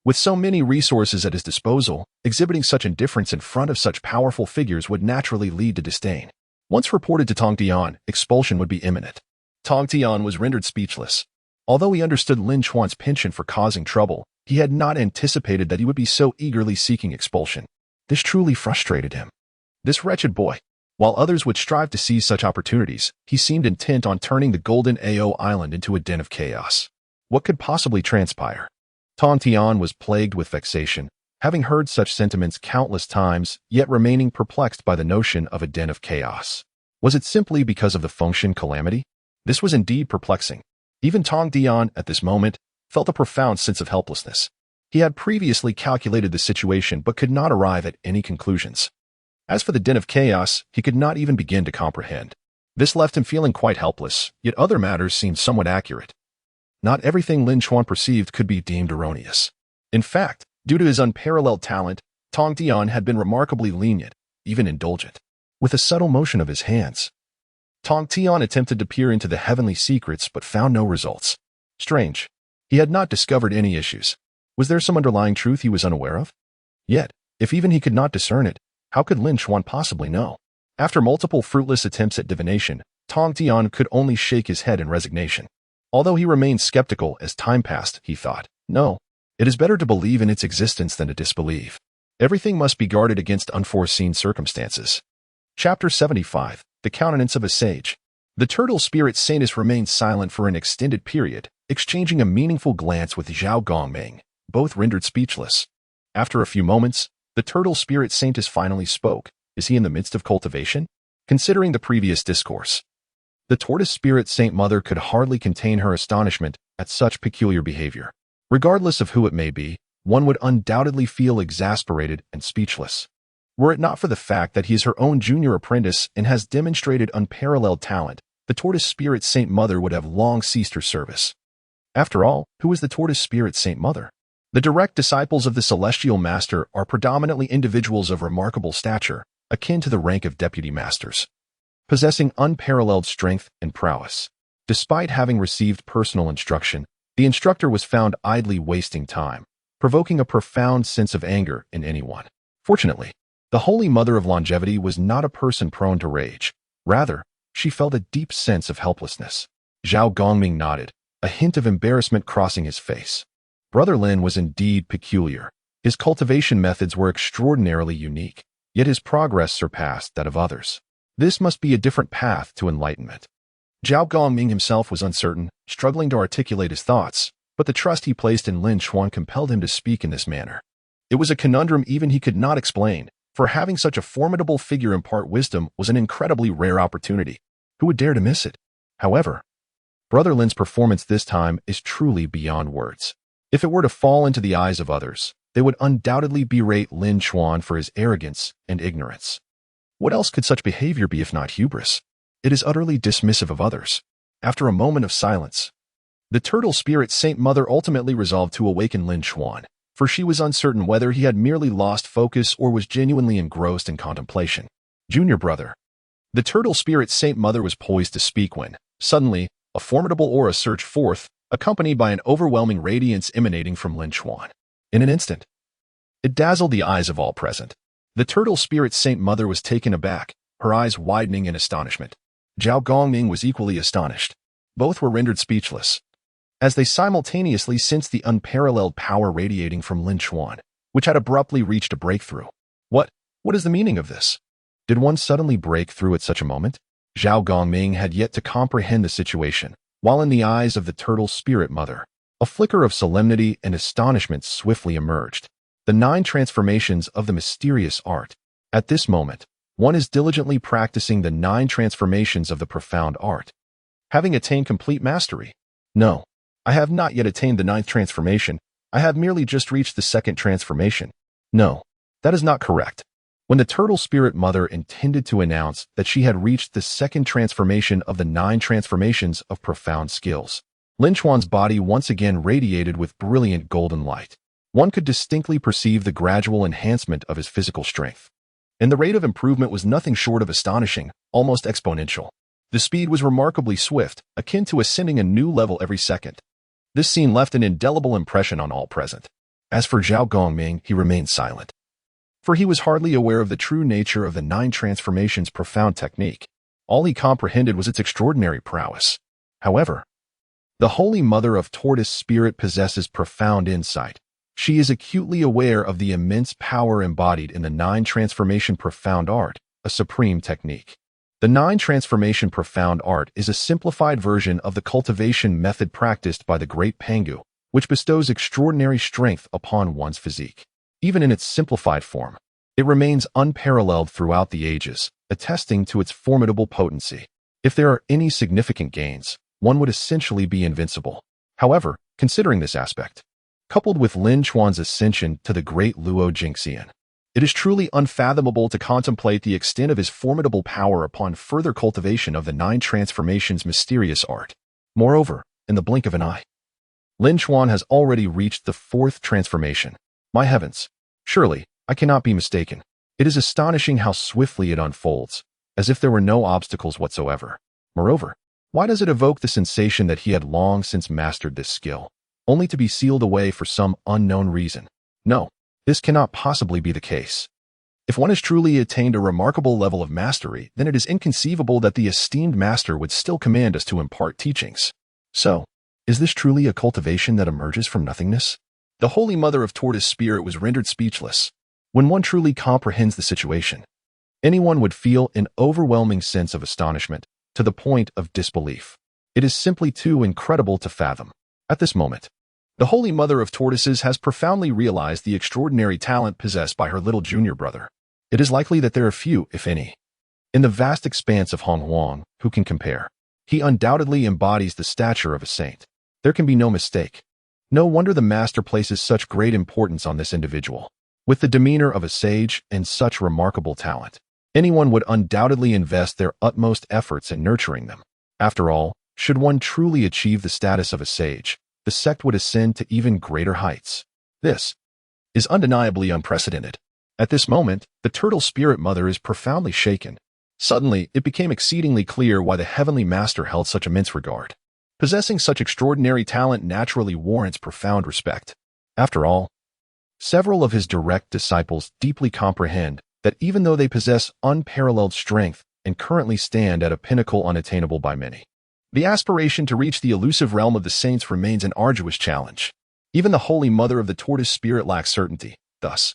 With so many resources at his disposal, exhibiting such indifference in front of such powerful figures would naturally lead to disdain. Once reported to Tongtian, expulsion would be imminent. Tongtian was rendered speechless. Although he understood Lin Chuan's penchant for causing trouble, he had not anticipated that he would be so eagerly seeking expulsion. This truly frustrated him. This wretched boy. While others would strive to seize such opportunities, he seemed intent on turning the Golden Ao Island into a den of chaos. What could possibly transpire? Tongtian was plagued with vexation, having heard such sentiments countless times, yet remaining perplexed by the notion of a den of chaos. Was it simply because of the Fengshan calamity? This was indeed perplexing. Even Tongtian, at this moment, felt a profound sense of helplessness. He had previously calculated the situation but could not arrive at any conclusions. As for the den of chaos, he could not even begin to comprehend. This left him feeling quite helpless, yet other matters seemed somewhat accurate. Not everything Lin Chuan perceived could be deemed erroneous. In fact, due to his unparalleled talent, Tongtian had been remarkably lenient, even indulgent. With a subtle motion of his hands, Tongtian attempted to peer into the heavenly secrets but found no results. Strange. He had not discovered any issues. Was there some underlying truth he was unaware of? Yet, if even he could not discern it, how could Lin Chuan possibly know? After multiple fruitless attempts at divination, Tongtian could only shake his head in resignation. Although he remained skeptical as time passed, he thought, no, it is better to believe in its existence than to disbelieve. Everything must be guarded against unforeseen circumstances. Chapter 75, The Countenance of a Sage. The turtle spirit Saintess remained silent for an extended period, exchanging a meaningful glance with Zhao Gongming, both rendered speechless. After a few moments, the turtle spirit Saintess finally spoke. Is he in the midst of cultivation? Considering the previous discourse, the tortoise spirit Saint Mother could hardly contain her astonishment at such peculiar behavior. Regardless of who it may be, one would undoubtedly feel exasperated and speechless. Were it not for the fact that he is her own junior apprentice and has demonstrated unparalleled talent, the Tortoise Spirit Saint Mother would have long ceased her service. After all, who is the Tortoise Spirit Saint Mother? The direct disciples of the Celestial Master are predominantly individuals of remarkable stature, akin to the rank of deputy masters, possessing unparalleled strength and prowess. Despite having received personal instruction, the instructor was found idly wasting time, provoking a profound sense of anger in anyone. Fortunately, the Holy Mother of Longevity was not a person prone to rage. Rather, she felt a deep sense of helplessness. Zhao Gongming nodded, a hint of embarrassment crossing his face. Brother Lin was indeed peculiar. His cultivation methods were extraordinarily unique, yet his progress surpassed that of others. This must be a different path to enlightenment. Zhao Gongming himself was uncertain, struggling to articulate his thoughts, but the trust he placed in Lin Chuan compelled him to speak in this manner. It was a conundrum even he could not explain, for having such a formidable figure impart wisdom was an incredibly rare opportunity. Who would dare to miss it? However, Brother Lin's performance this time is truly beyond words. If it were to fall into the eyes of others, they would undoubtedly berate Lin Chuan for his arrogance and ignorance. What else could such behavior be if not hubris? It is utterly dismissive of others. After a moment of silence, the Turtle Spirit Saint Mother ultimately resolved to awaken Lin Chuan, for she was uncertain whether he had merely lost focus or was genuinely engrossed in contemplation. Junior brother. The Turtle Spirit Saint Mother was poised to speak when, suddenly, a formidable aura surged forth, accompanied by an overwhelming radiance emanating from Lin Chuan. In an instant, it dazzled the eyes of all present. The Turtle Spirit Saint Mother was taken aback, her eyes widening in astonishment. Zhao Gongming was equally astonished. Both were rendered speechless, as they simultaneously sensed the unparalleled power radiating from Lin Chuan, which had abruptly reached a breakthrough. What is the meaning of this? Did one suddenly break through at such a moment? Zhao Gongming had yet to comprehend the situation, while in the eyes of the Turtle Spirit Mother, a flicker of solemnity and astonishment swiftly emerged. The 9 transformations of the mysterious art. At this moment, one is diligently practicing the 9 transformations of the profound art. Having attained complete mastery. No, I have not yet attained the 9th transformation. I have merely just reached the 2nd transformation. No, that is not correct. When the Turtle Spirit Mother intended to announce that she had reached the 2nd transformation of the 9 transformations of profound skills, Lin Chuan's body once again radiated with brilliant golden light. One could distinctly perceive the gradual enhancement of his physical strength. And the rate of improvement was nothing short of astonishing, almost exponential. The speed was remarkably swift, akin to ascending a new level every second. This scene left an indelible impression on all present. As for Zhao Gongming, he remained silent, for he was hardly aware of the true nature of the 9 transformations' profound technique. All he comprehended was its extraordinary prowess. However, the Holy Mother of Tortoise Spirit possesses profound insight. She is acutely aware of the immense power embodied in the 9 transformation profound art, a supreme technique. The 9 transformation profound art is a simplified version of the cultivation method practiced by the great Pangu, which bestows extraordinary strength upon one's physique. Even in its simplified form, it remains unparalleled throughout the ages, attesting to its formidable potency. If there are any significant gains, one would essentially be invincible. However, considering this aspect, coupled with Lin Chuan's ascension to the great Luo Jingxian, it is truly unfathomable to contemplate the extent of his formidable power upon further cultivation of the 9 transformations' mysterious art. Moreover, in the blink of an eye, Lin Chuan has already reached the 4th transformation. My heavens! Surely, I cannot be mistaken. It is astonishing how swiftly it unfolds, as if there were no obstacles whatsoever. Moreover, why does it evoke the sensation that he had long since mastered this skill, only to be sealed away for some unknown reason? No, this cannot possibly be the case. If one has truly attained a remarkable level of mastery, then it is inconceivable that the esteemed master would still command us to impart teachings. So, is this truly a cultivation that emerges from nothingness? The Holy Mother of Tortoise Spirit was rendered speechless. When one truly comprehends the situation, anyone would feel an overwhelming sense of astonishment, to the point of disbelief. It is simply too incredible to fathom. At this moment, the Holy Mother of Tortoises has profoundly realized the extraordinary talent possessed by her little junior brother. It is likely that there are few, if any, in the vast expanse of Honghuang who can compare. He undoubtedly embodies the stature of a saint. There can be no mistake. No wonder the master places such great importance on this individual. With the demeanor of a sage and such remarkable talent, anyone would undoubtedly invest their utmost efforts in nurturing them. After all, should one truly achieve the status of a sage, the sect would ascend to even greater heights. This is undeniably unprecedented. At this moment, the turtle spirit mother is profoundly shaken. Suddenly, it became exceedingly clear why the heavenly master held such immense regard. Possessing such extraordinary talent naturally warrants profound respect. After all, several of his direct disciples deeply comprehend that even though they possess unparalleled strength and currently stand at a pinnacle unattainable by many, the aspiration to reach the elusive realm of the saints remains an arduous challenge. Even the Holy Mother of the Tortoise Spirit lacks certainty. Thus,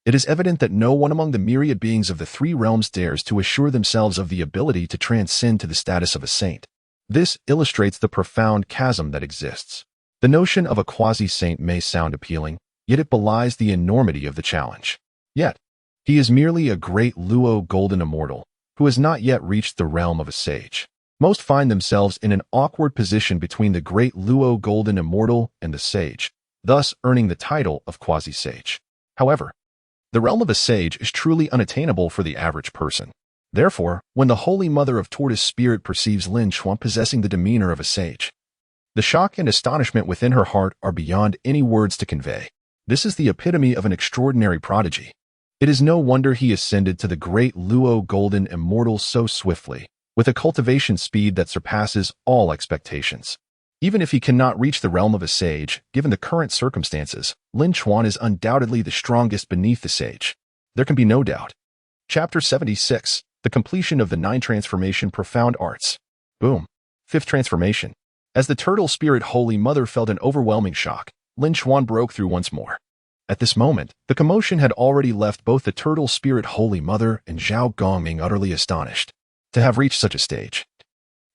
it is evident that no one among the myriad beings of the three realms dares to assure themselves of the ability to transcend to the status of a saint. This illustrates the profound chasm that exists. The notion of a quasi-saint may sound appealing, yet it belies the enormity of the challenge. Yet, he is merely a great Luo golden immortal, who has not yet reached the realm of a sage. Most find themselves in an awkward position between the great Luo golden immortal and the sage, thus earning the title of quasi-sage. However, the realm of a sage is truly unattainable for the average person. Therefore, when the Holy Mother of Tortoise Spirit perceives Lin Chuan possessing the demeanor of a sage, the shock and astonishment within her heart are beyond any words to convey. This is the epitome of an extraordinary prodigy. It is no wonder he ascended to the great Luo golden immortal so swiftly, with a cultivation speed that surpasses all expectations. Even if he cannot reach the realm of a sage, given the current circumstances, Lin Chuan is undoubtedly the strongest beneath the sage. There can be no doubt. Chapter 76, The Completion of the 9 Transformation Profound Arts. Boom. 5th Transformation. As the Turtle Spirit Holy Mother felt an overwhelming shock, Lin Chuan broke through once more. At this moment, the commotion had already left both the Turtle Spirit Holy Mother and Zhao Gongming utterly astonished. To have reached such a stage,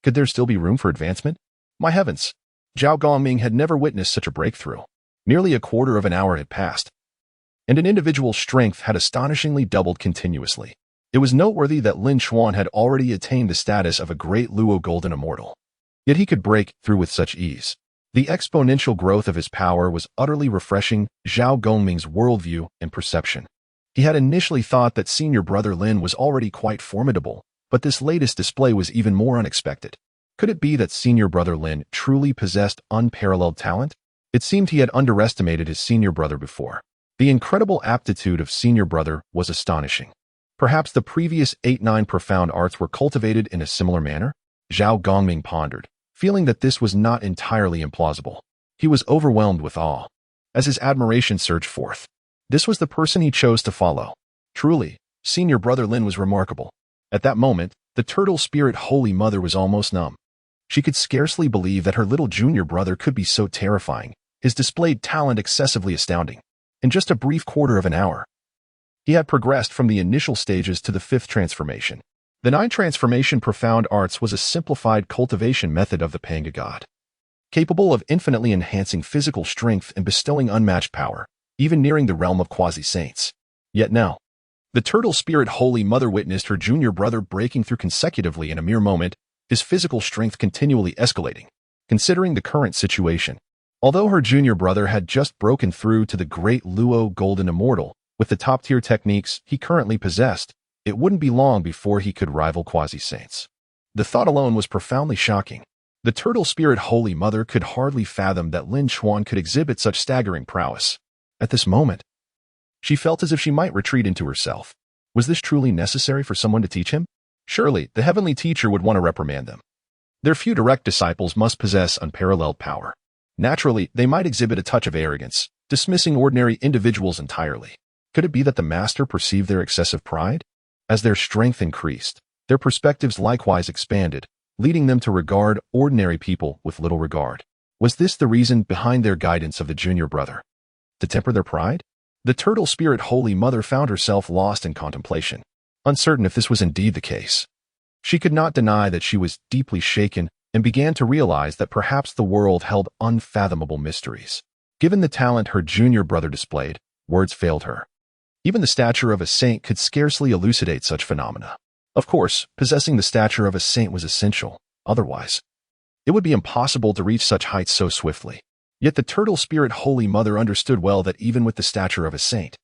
could there still be room for advancement? My heavens! Zhao Gongming had never witnessed such a breakthrough. Nearly a quarter of an hour had passed, and an individual's strength had astonishingly doubled continuously. It was noteworthy that Lin Chuan had already attained the status of a great Luo golden immortal. Yet he could break through with such ease. The exponential growth of his power was utterly refreshing Zhao Gongming's worldview and perception. He had initially thought that senior brother Lin was already quite formidable, but this latest display was even more unexpected. Could it be that senior brother Lin truly possessed unparalleled talent? It seemed he had underestimated his senior brother before. The incredible aptitude of senior brother was astonishing. Perhaps the previous 8-9 profound arts were cultivated in a similar manner? Zhao Gongming pondered, feeling that this was not entirely implausible. He was overwhelmed with awe as his admiration surged forth. This was the person he chose to follow. Truly, senior brother Lin was remarkable. At that moment, the Turtle Spirit Holy Mother was almost numb. She could scarcely believe that her little junior brother could be so terrifying, his displayed talent excessively astounding. In just a brief quarter of an hour, he had progressed from the initial stages to the 5th transformation. The 9 transformation profound arts was a simplified cultivation method of the Panga God, capable of infinitely enhancing physical strength and bestowing unmatched power, even nearing the realm of quasi-saints. Yet now, the Turtle Spirit Holy Mother witnessed her junior brother breaking through consecutively in a mere moment, his physical strength continually escalating. Considering the current situation, although her junior brother had just broken through to the great Luo golden immortal with the top-tier techniques he currently possessed, it wouldn't be long before he could rival quasi-saints. The thought alone was profoundly shocking. The Turtle Spirit Holy Mother could hardly fathom that Lin Chuan could exhibit such staggering prowess. At this moment, she felt as if she might retreat into herself. Was this truly necessary for someone to teach him? Surely, the heavenly teacher would want to reprimand them. Their few direct disciples must possess unparalleled power. Naturally, they might exhibit a touch of arrogance, dismissing ordinary individuals entirely. Could it be that the master perceived their excessive pride? As their strength increased, their perspectives likewise expanded, leading them to regard ordinary people with little regard. Was this the reason behind their guidance of the junior brother? To temper their pride? The Turtle Spirit Holy Mother found herself lost in contemplation, uncertain if this was indeed the case. She could not deny that she was deeply shaken and began to realize that perhaps the world held unfathomable mysteries. Given the talent her junior brother displayed, words failed her. Even the stature of a saint could scarcely elucidate such phenomena. Of course, possessing the stature of a saint was essential. Otherwise, it would be impossible to reach such heights so swiftly. Yet the Turtle Spirit Holy Mother understood well that even with the stature of a saint,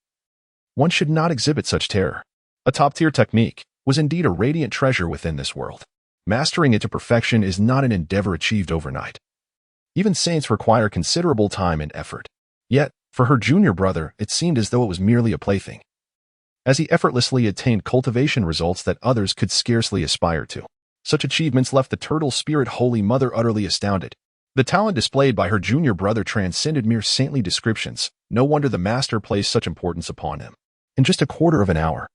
one should not exhibit such terror. A top-tier technique was indeed a radiant treasure within this world. Mastering it to perfection is not an endeavor achieved overnight. Even saints require considerable time and effort. Yet, for her junior brother, it seemed as though it was merely a plaything, as he effortlessly attained cultivation results that others could scarcely aspire to. Such achievements left the Turtle Spirit Holy Mother utterly astounded. The talent displayed by her junior brother transcended mere saintly descriptions. No wonder the master placed such importance upon him. In just a quarter of an hour,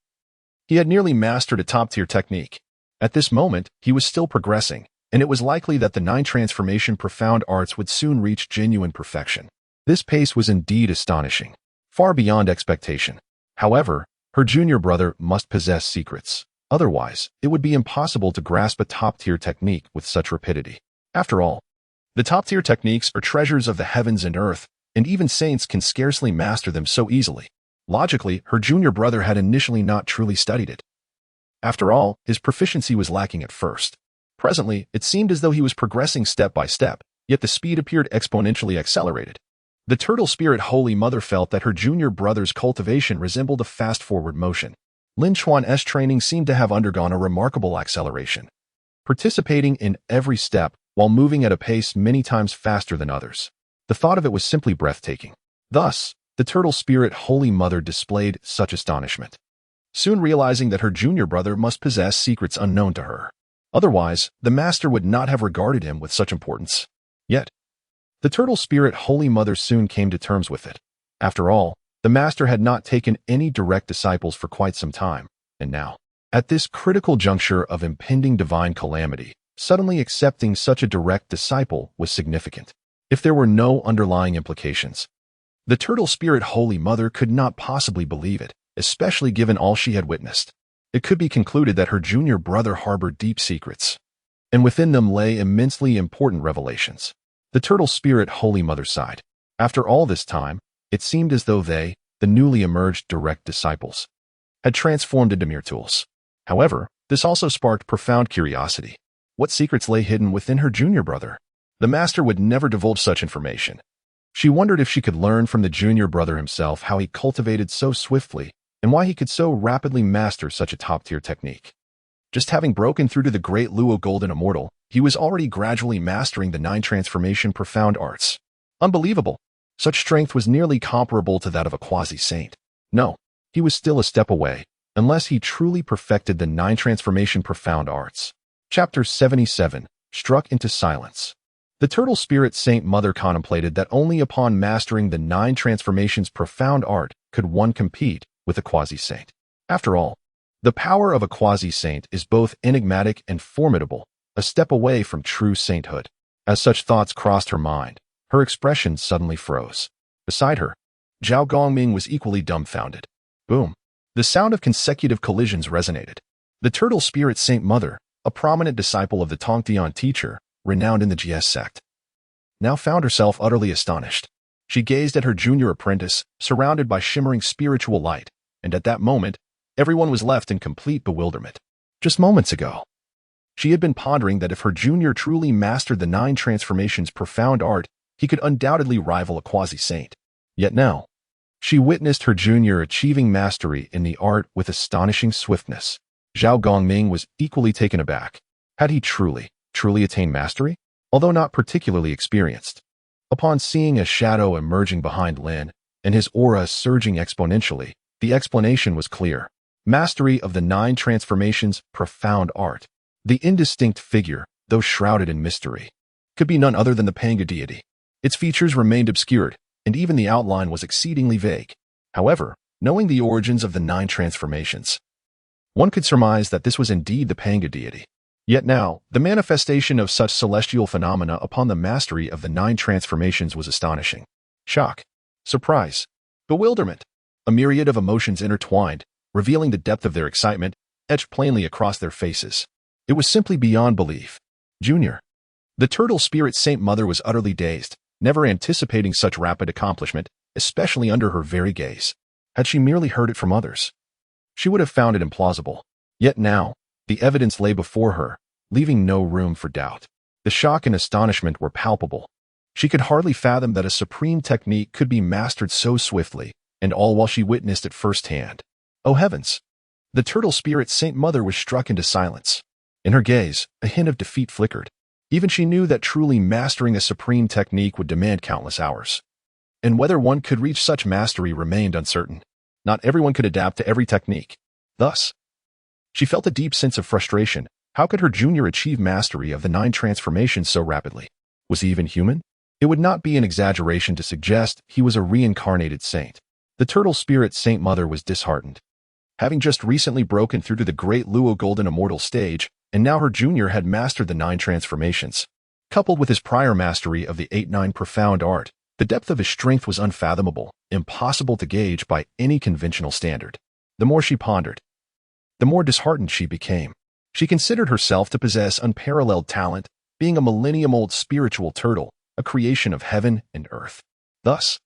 he had nearly mastered a top-tier technique. At this moment, he was still progressing, and it was likely that the 9 transformation profound arts would soon reach genuine perfection. This pace was indeed astonishing, far beyond expectation. However, her junior brother must possess secrets. Otherwise, it would be impossible to grasp a top-tier technique with such rapidity. After all, the top-tier techniques are treasures of the heavens and earth, and even saints can scarcely master them so easily. Logically, her junior brother had initially not truly studied it. After all, his proficiency was lacking at first. Presently, it seemed as though he was progressing step by step, yet the speed appeared exponentially accelerated. The Turtle Spirit Holy Mother felt that her junior brother's cultivation resembled a fast-forward motion. Lin Chuan's training seemed to have undergone a remarkable acceleration, participating in every step while moving at a pace many times faster than others. The thought of it was simply breathtaking. Thus, the Turtle Spirit Holy Mother displayed such astonishment, soon realizing that her junior brother must possess secrets unknown to her. Otherwise, the master would not have regarded him with such importance. Yet, the Turtle Spirit Holy Mother soon came to terms with it. After all, the master had not taken any direct disciples for quite some time, and now, at this critical juncture of impending divine calamity, suddenly accepting such a direct disciple was significant. If there were no underlying implications, the Turtle Spirit Holy Mother could not possibly believe it, especially given all she had witnessed. It could be concluded that her junior brother harbored deep secrets, and within them lay immensely important revelations. The Turtle Spirit Holy Mother sighed. After all this time, it seemed as though they, the newly emerged direct disciples, had transformed into mere tools. However, this also sparked profound curiosity. What secrets lay hidden within her junior brother? The master would never divulge such information. She wondered if she could learn from the junior brother himself how he cultivated so swiftly and why he could so rapidly master such a top-tier technique. Just having broken through to the great Luo Golden Immortal, he was already gradually mastering the 9 transformation profound arts. Unbelievable! Such strength was nearly comparable to that of a quasi-saint. No, he was still a step away, unless he truly perfected the 9 transformation profound arts. Chapter 77, Struck into Silence. The Turtle Spirit Saint Mother contemplated that only upon mastering the 9 transformations profound art could one compete with a quasi-saint. After all, the power of a quasi-saint is both enigmatic and formidable, a step away from true sainthood. As such thoughts crossed her mind, her expression suddenly froze. Beside her, Zhao Gongming was equally dumbfounded. Boom! The sound of consecutive collisions resonated. The Turtle Spirit Saint Mother, a prominent disciple of the Tongtian teacher, renowned in the Jiejiao Sect, now found herself utterly astonished. She gazed at her junior apprentice, surrounded by shimmering spiritual light, and at that moment, everyone was left in complete bewilderment. Just moments ago, she had been pondering that if her junior truly mastered the 9 transformations profound art, he could undoubtedly rival a quasi-saint. Yet now, she witnessed her junior achieving mastery in the art with astonishing swiftness. Zhao Gongming was equally taken aback. Had he truly attained mastery? Although not particularly experienced. Upon seeing a shadow emerging behind Lin, and his aura surging exponentially, the explanation was clear. Mastery of the 9 transformations profound art. The indistinct figure, though shrouded in mystery, could be none other than the Panga deity. Its features remained obscured, and even the outline was exceedingly vague. However, knowing the origins of the 9 transformations, one could surmise that this was indeed the Panga deity. Yet now, the manifestation of such celestial phenomena upon the mastery of the 9 transformations was astonishing. Shock, surprise, bewilderment, a myriad of emotions intertwined, revealing the depth of their excitement, etched plainly across their faces. It was simply beyond belief. Junior. The Turtle Spirit Saint Mother was utterly dazed, never anticipating such rapid accomplishment, especially under her very gaze. Had she merely heard it from others, she would have found it implausible. Yet now, the evidence lay before her, leaving no room for doubt. The shock and astonishment were palpable. She could hardly fathom that a supreme technique could be mastered so swiftly, and all while she witnessed it firsthand. Oh heavens! The Turtle Spirit Saint Mother was struck into silence. In her gaze, a hint of defeat flickered. Even she knew that truly mastering a supreme technique would demand countless hours. And whether one could reach such mastery remained uncertain. Not everyone could adapt to every technique. Thus, she felt a deep sense of frustration. How could her junior achieve mastery of the 9 transformations so rapidly? Was he even human? It would not be an exaggeration to suggest he was a reincarnated saint. The turtle spirit Saint Mother was disheartened. Having just recently broken through to the great Luo Golden Immortal stage, and now her junior had mastered the 9 transformations. Coupled with his prior mastery of the 8-9 profound art, the depth of his strength was unfathomable, impossible to gauge by any conventional standard. The more she pondered, the more disheartened she became. She considered herself to possess unparalleled talent, being a millennium-old spiritual turtle, a creation of heaven and earth. Thus,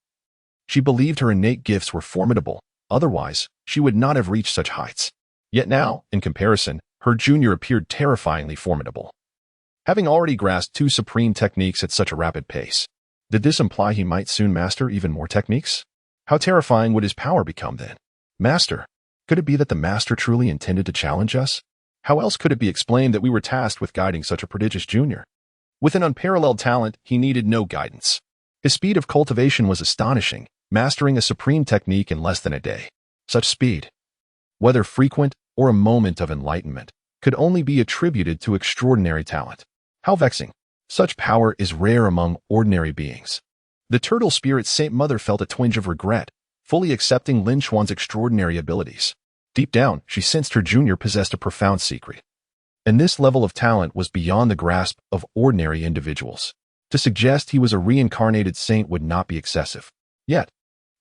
she believed her innate gifts were formidable, otherwise, she would not have reached such heights. Yet now, in comparison, her junior appeared terrifyingly formidable. Having already grasped 2 supreme techniques at such a rapid pace, did this imply he might soon master even more techniques? How terrifying would his power become then? Master? Could it be that the master truly intended to challenge us? How else could it be explained that we were tasked with guiding such a prodigious junior? With an unparalleled talent, he needed no guidance. His speed of cultivation was astonishing, mastering a supreme technique in less than a day. Such speed, whether frequent or a moment of enlightenment, could only be attributed to extraordinary talent. How vexing! Such power is rare among ordinary beings. The turtle spirit Saint Mother felt a twinge of regret, fully accepting Lin Chuan's extraordinary abilities. Deep down, she sensed her junior possessed a profound secret. And this level of talent was beyond the grasp of ordinary individuals. To suggest he was a reincarnated saint would not be excessive. Yet,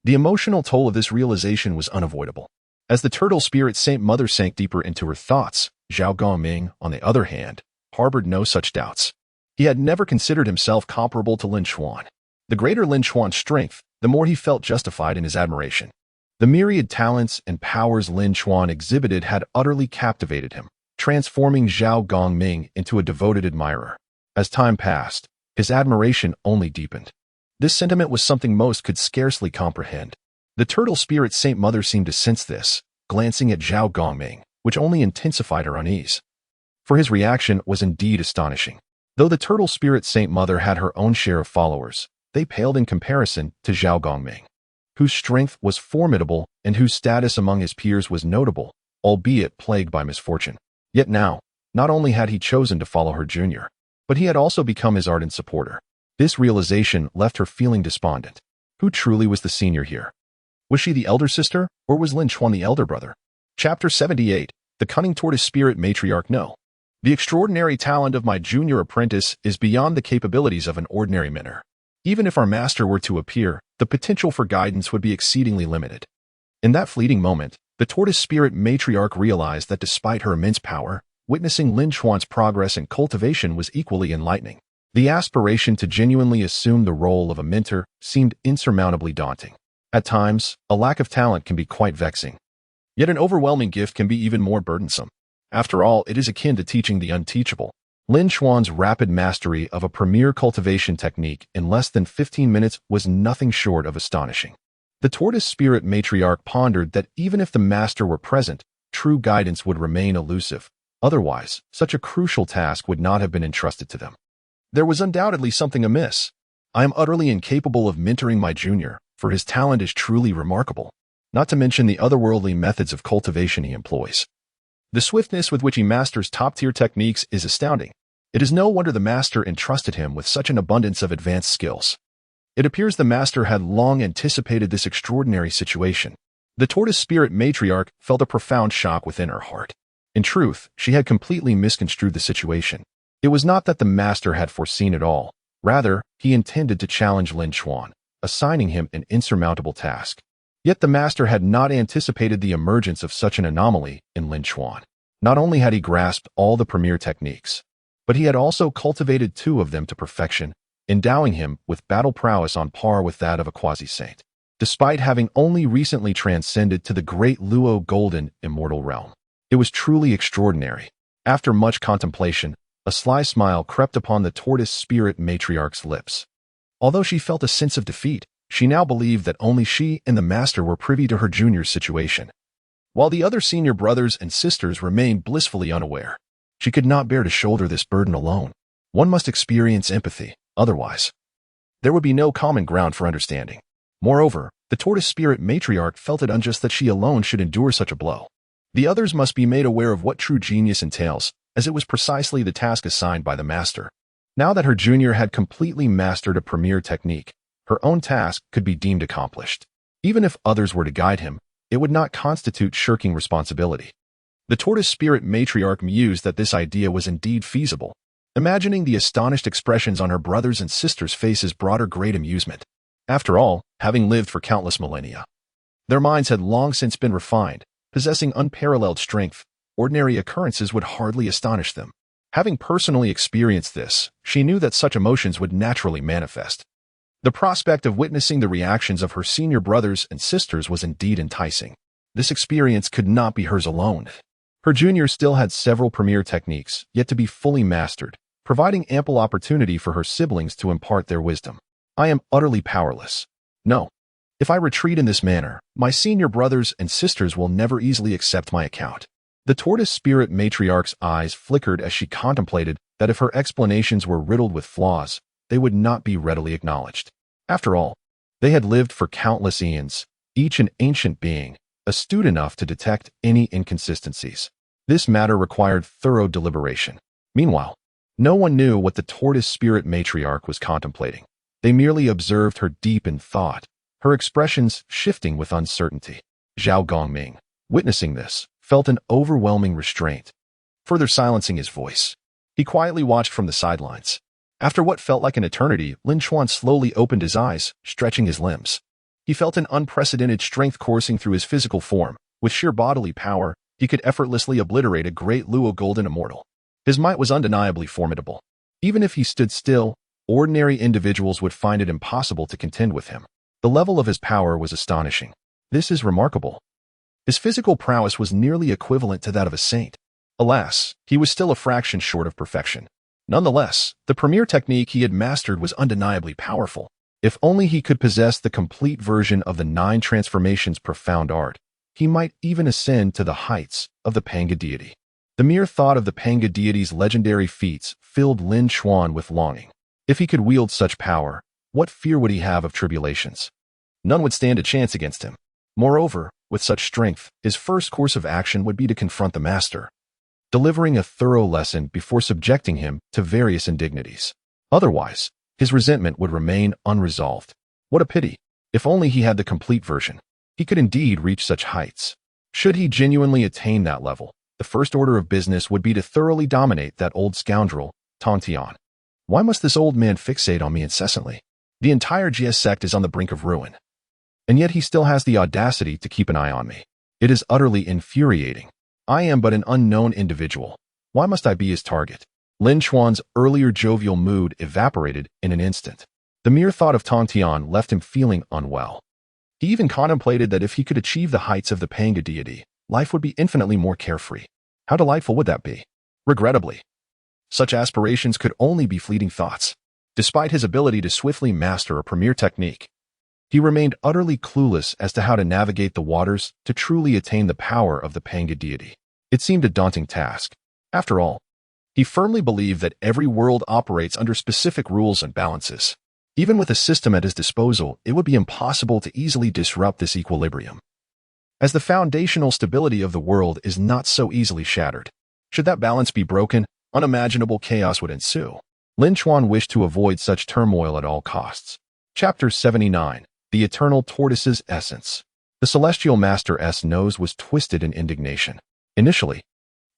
the emotional toll of this realization was unavoidable. As the turtle spirit Saint Mother sank deeper into her thoughts, Zhao Gongming, on the other hand, harbored no such doubts. He had never considered himself comparable to Lin Chuan. The greater Lin Chuan's strength, the more he felt justified in his admiration. The myriad talents and powers Lin Chuan exhibited had utterly captivated him, transforming Zhao Gongming into a devoted admirer. As time passed, his admiration only deepened. This sentiment was something most could scarcely comprehend. The turtle spirit Saint Mother seemed to sense this, glancing at Zhao Gongming, which only intensified her unease. For his reaction was indeed astonishing. Though the turtle spirit Saint Mother had her own share of followers, they paled in comparison to Zhao Gongming, whose strength was formidable and whose status among his peers was notable, albeit plagued by misfortune. Yet now, not only had he chosen to follow her junior, but he had also become his ardent supporter. This realization left her feeling despondent. Who truly was the senior here? Was she the elder sister, or was Lin Chuan the elder brother? Chapter 78, The Cunning Tortoise Spirit Matriarch. No. The extraordinary talent of my junior apprentice is beyond the capabilities of an ordinary mentor. Even if our master were to appear, the potential for guidance would be exceedingly limited. In that fleeting moment, the tortoise spirit matriarch realized that despite her immense power, witnessing Lin Chuan's progress and cultivation was equally enlightening. The aspiration to genuinely assume the role of a mentor seemed insurmountably daunting. At times, a lack of talent can be quite vexing. Yet an overwhelming gift can be even more burdensome. After all, it is akin to teaching the unteachable. Lin Chuan's rapid mastery of a premier cultivation technique in less than 15 minutes was nothing short of astonishing. The tortoise spirit matriarch pondered that even if the master were present, true guidance would remain elusive. Otherwise, such a crucial task would not have been entrusted to them. There was undoubtedly something amiss. I am utterly incapable of mentoring my junior, for his talent is truly remarkable, not to mention the otherworldly methods of cultivation he employs. The swiftness with which he masters top-tier techniques is astounding. It is no wonder the master entrusted him with such an abundance of advanced skills. It appears the master had long anticipated this extraordinary situation. The tortoise spirit matriarch felt a profound shock within her heart. In truth, she had completely misconstrued the situation. It was not that the master had foreseen it all. Rather, he intended to challenge Lin Chuan, assigning him an insurmountable task. Yet the master had not anticipated the emergence of such an anomaly in Lin Chuan. Not only had he grasped all the premier techniques, but he had also cultivated 2 of them to perfection, endowing him with battle prowess on par with that of a quasi-saint, despite having only recently transcended to the great Luo Golden Immortal realm. It was truly extraordinary. After much contemplation, a sly smile crept upon the tortoise spirit matriarch's lips. Although she felt a sense of defeat, she now believed that only she and the master were privy to her junior's situation, while the other senior brothers and sisters remained blissfully unaware. She could not bear to shoulder this burden alone. One must experience empathy, otherwise there would be no common ground for understanding. Moreover, the tortoise spirit matriarch felt it unjust that she alone should endure such a blow. The others must be made aware of what true genius entails, as it was precisely the task assigned by the master. Now that her junior had completely mastered a premier technique, her own task could be deemed accomplished. Even if others were to guide him, it would not constitute shirking responsibility. The tortoise spirit matriarch mused that this idea was indeed feasible. Imagining the astonished expressions on her brothers' and sisters' faces brought her great amusement. After all, having lived for countless millennia, their minds had long since been refined. Possessing unparalleled strength, ordinary occurrences would hardly astonish them. Having personally experienced this, she knew that such emotions would naturally manifest. The prospect of witnessing the reactions of her senior brothers and sisters was indeed enticing. This experience could not be hers alone. Her junior still had several premier techniques yet to be fully mastered, providing ample opportunity for her siblings to impart their wisdom. I am utterly powerless. No. If I retreat in this manner, my senior brothers and sisters will never easily accept my account. The tortoise spirit matriarch's eyes flickered as she contemplated that if her explanations were riddled with flaws, they would not be readily acknowledged. After all, they had lived for countless eons, each an ancient being, astute enough to detect any inconsistencies. This matter required thorough deliberation. Meanwhile, no one knew what the tortoise spirit matriarch was contemplating. They merely observed her deep in thought, her expressions shifting with uncertainty. Zhao Gongming, witnessing this, felt an overwhelming restraint, further silencing his voice. He quietly watched from the sidelines. After what felt like an eternity, Lin Chuan slowly opened his eyes, stretching his limbs. He felt an unprecedented strength coursing through his physical form. With sheer bodily power, he could effortlessly obliterate a great Luo golden immortal. His might was undeniably formidable. Even if he stood still, ordinary individuals would find it impossible to contend with him. The level of his power was astonishing. This is remarkable. His physical prowess was nearly equivalent to that of a saint. Alas, he was still a fraction short of perfection. Nonetheless, the premier technique he had mastered was undeniably powerful. If only he could possess the complete version of the 9 transformations' profound art, he might even ascend to the heights of the Panga deity. The mere thought of the Panga deity's legendary feats filled Lin Chuan with longing. If he could wield such power, what fear would he have of tribulations? None would stand a chance against him. Moreover, with such strength, his first course of action would be to confront the master, delivering a thorough lesson before subjecting him to various indignities. Otherwise, his resentment would remain unresolved. What a pity! If only he had the complete version, he could indeed reach such heights. Should he genuinely attain that level, the first order of business would be to thoroughly dominate that old scoundrel, Tongtian. Why must this old man fixate on me incessantly? The entire Jiejiao Sect is on the brink of ruin. And yet he still has the audacity to keep an eye on me. It is utterly infuriating. I am but an unknown individual. Why must I be his target? Lin Chuan's earlier jovial mood evaporated in an instant. The mere thought of Tongtian left him feeling unwell. He even contemplated that if he could achieve the heights of the Panga deity, life would be infinitely more carefree. How delightful would that be? Regrettably, such aspirations could only be fleeting thoughts. Despite his ability to swiftly master a premier technique, he remained utterly clueless as to how to navigate the waters to truly attain the power of the Panga deity. It seemed a daunting task. After all, he firmly believed that every world operates under specific rules and balances. Even with a system at his disposal, it would be impossible to easily disrupt this equilibrium, as the foundational stability of the world is not so easily shattered. Should that balance be broken, unimaginable chaos would ensue. Lin Chuan wished to avoid such turmoil at all costs. Chapter 79. The Eternal Tortoise's Essence. The Celestial Master's nose was twisted in indignation. Initially,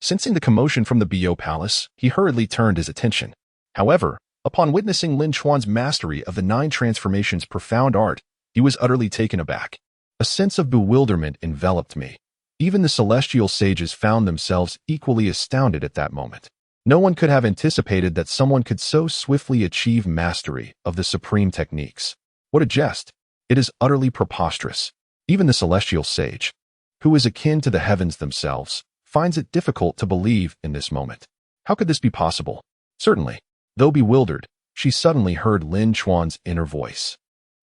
sensing the commotion from the Bio Palace, he hurriedly turned his attention. However, upon witnessing Lin Chuan's mastery of the 9 transformations' profound art, he was utterly taken aback. A sense of bewilderment enveloped me. Even the celestial sages found themselves equally astounded at that moment. No one could have anticipated that someone could so swiftly achieve mastery of the supreme techniques. What a jest! It is utterly preposterous. Even the celestial sage, who is akin to the heavens themselves, finds it difficult to believe in this moment. How could this be possible? Certainly, though bewildered, she suddenly heard Lin Chuan's inner voice.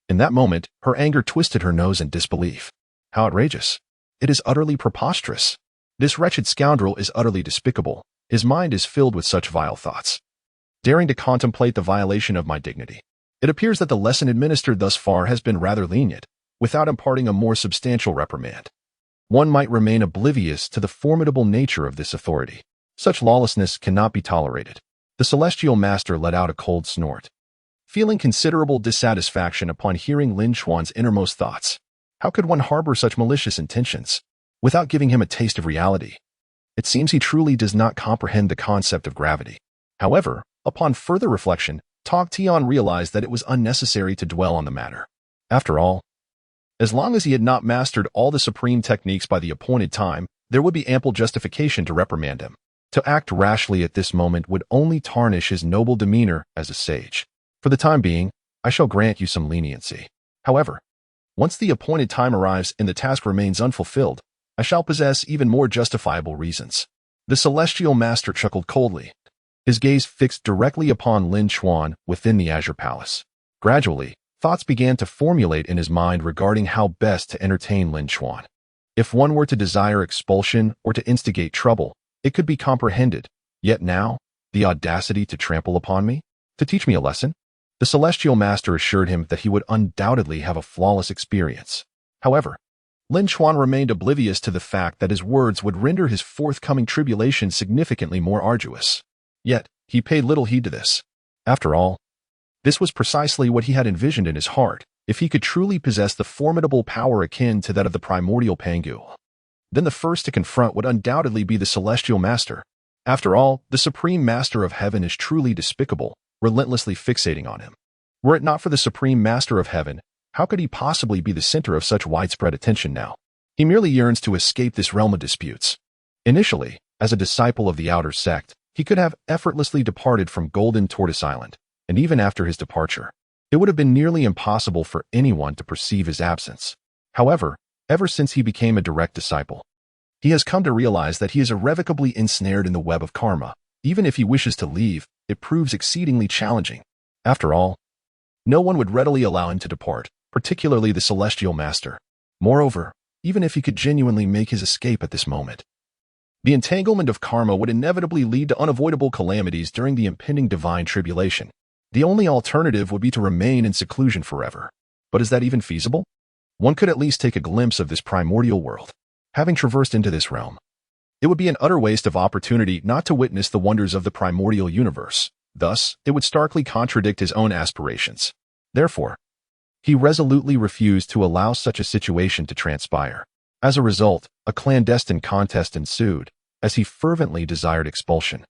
In that moment, her anger twisted her nose in disbelief. How outrageous! It is utterly preposterous. This wretched scoundrel is utterly despicable. His mind is filled with such vile thoughts. Daring to contemplate the violation of my dignity. It appears that the lesson administered thus far has been rather lenient, without imparting a more substantial reprimand. One might remain oblivious to the formidable nature of this authority. Such lawlessness cannot be tolerated. The celestial master let out a cold snort, feeling considerable dissatisfaction upon hearing Lin Chuan's innermost thoughts. How could one harbor such malicious intentions without giving him a taste of reality? It seems he truly does not comprehend the concept of gravity. However, upon further reflection, Tongtian realized that it was unnecessary to dwell on the matter. After all, as long as he had not mastered all the supreme techniques by the appointed time, there would be ample justification to reprimand him. To act rashly at this moment would only tarnish his noble demeanor as a sage. For the time being, I shall grant you some leniency. However, once the appointed time arrives and the task remains unfulfilled, I shall possess even more justifiable reasons. The celestial master chuckled coldly, his gaze fixed directly upon Lin Chuan within the Azure Palace. Gradually, thoughts began to formulate in his mind regarding how best to entertain Lin Chuan. If one were to desire expulsion or to instigate trouble, it could be comprehended. Yet now, the audacity to trample upon me? To teach me a lesson? The celestial master assured him that he would undoubtedly have a flawless experience. However, Lin Chuan remained oblivious to the fact that his words would render his forthcoming tribulation significantly more arduous. Yet, he paid little heed to this. After all, this was precisely what he had envisioned in his heart, if he could truly possess the formidable power akin to that of the primordial Pangu. Then the first to confront would undoubtedly be the celestial master. After all, the supreme master of heaven is truly despicable, relentlessly fixating on him. Were it not for the supreme master of heaven, how could he possibly be the center of such widespread attention now? He merely yearns to escape this realm of disputes. Initially, as a disciple of the outer sect, he could have effortlessly departed from Golden Tortoise Island, and even after his departure, it would have been nearly impossible for anyone to perceive his absence. However, ever since he became a direct disciple, he has come to realize that he is irrevocably ensnared in the web of karma. Even if he wishes to leave, it proves exceedingly challenging. After all, no one would readily allow him to depart, particularly the celestial master. Moreover, even if he could genuinely make his escape at this moment, the entanglement of karma would inevitably lead to unavoidable calamities during the impending divine tribulation. The only alternative would be to remain in seclusion forever. But is that even feasible? One could at least take a glimpse of this primordial world. Having traversed into this realm, it would be an utter waste of opportunity not to witness the wonders of the primordial universe. Thus, it would starkly contradict his own aspirations. Therefore, he resolutely refused to allow such a situation to transpire. As a result, a clandestine contest ensued, as he fervently desired expulsion.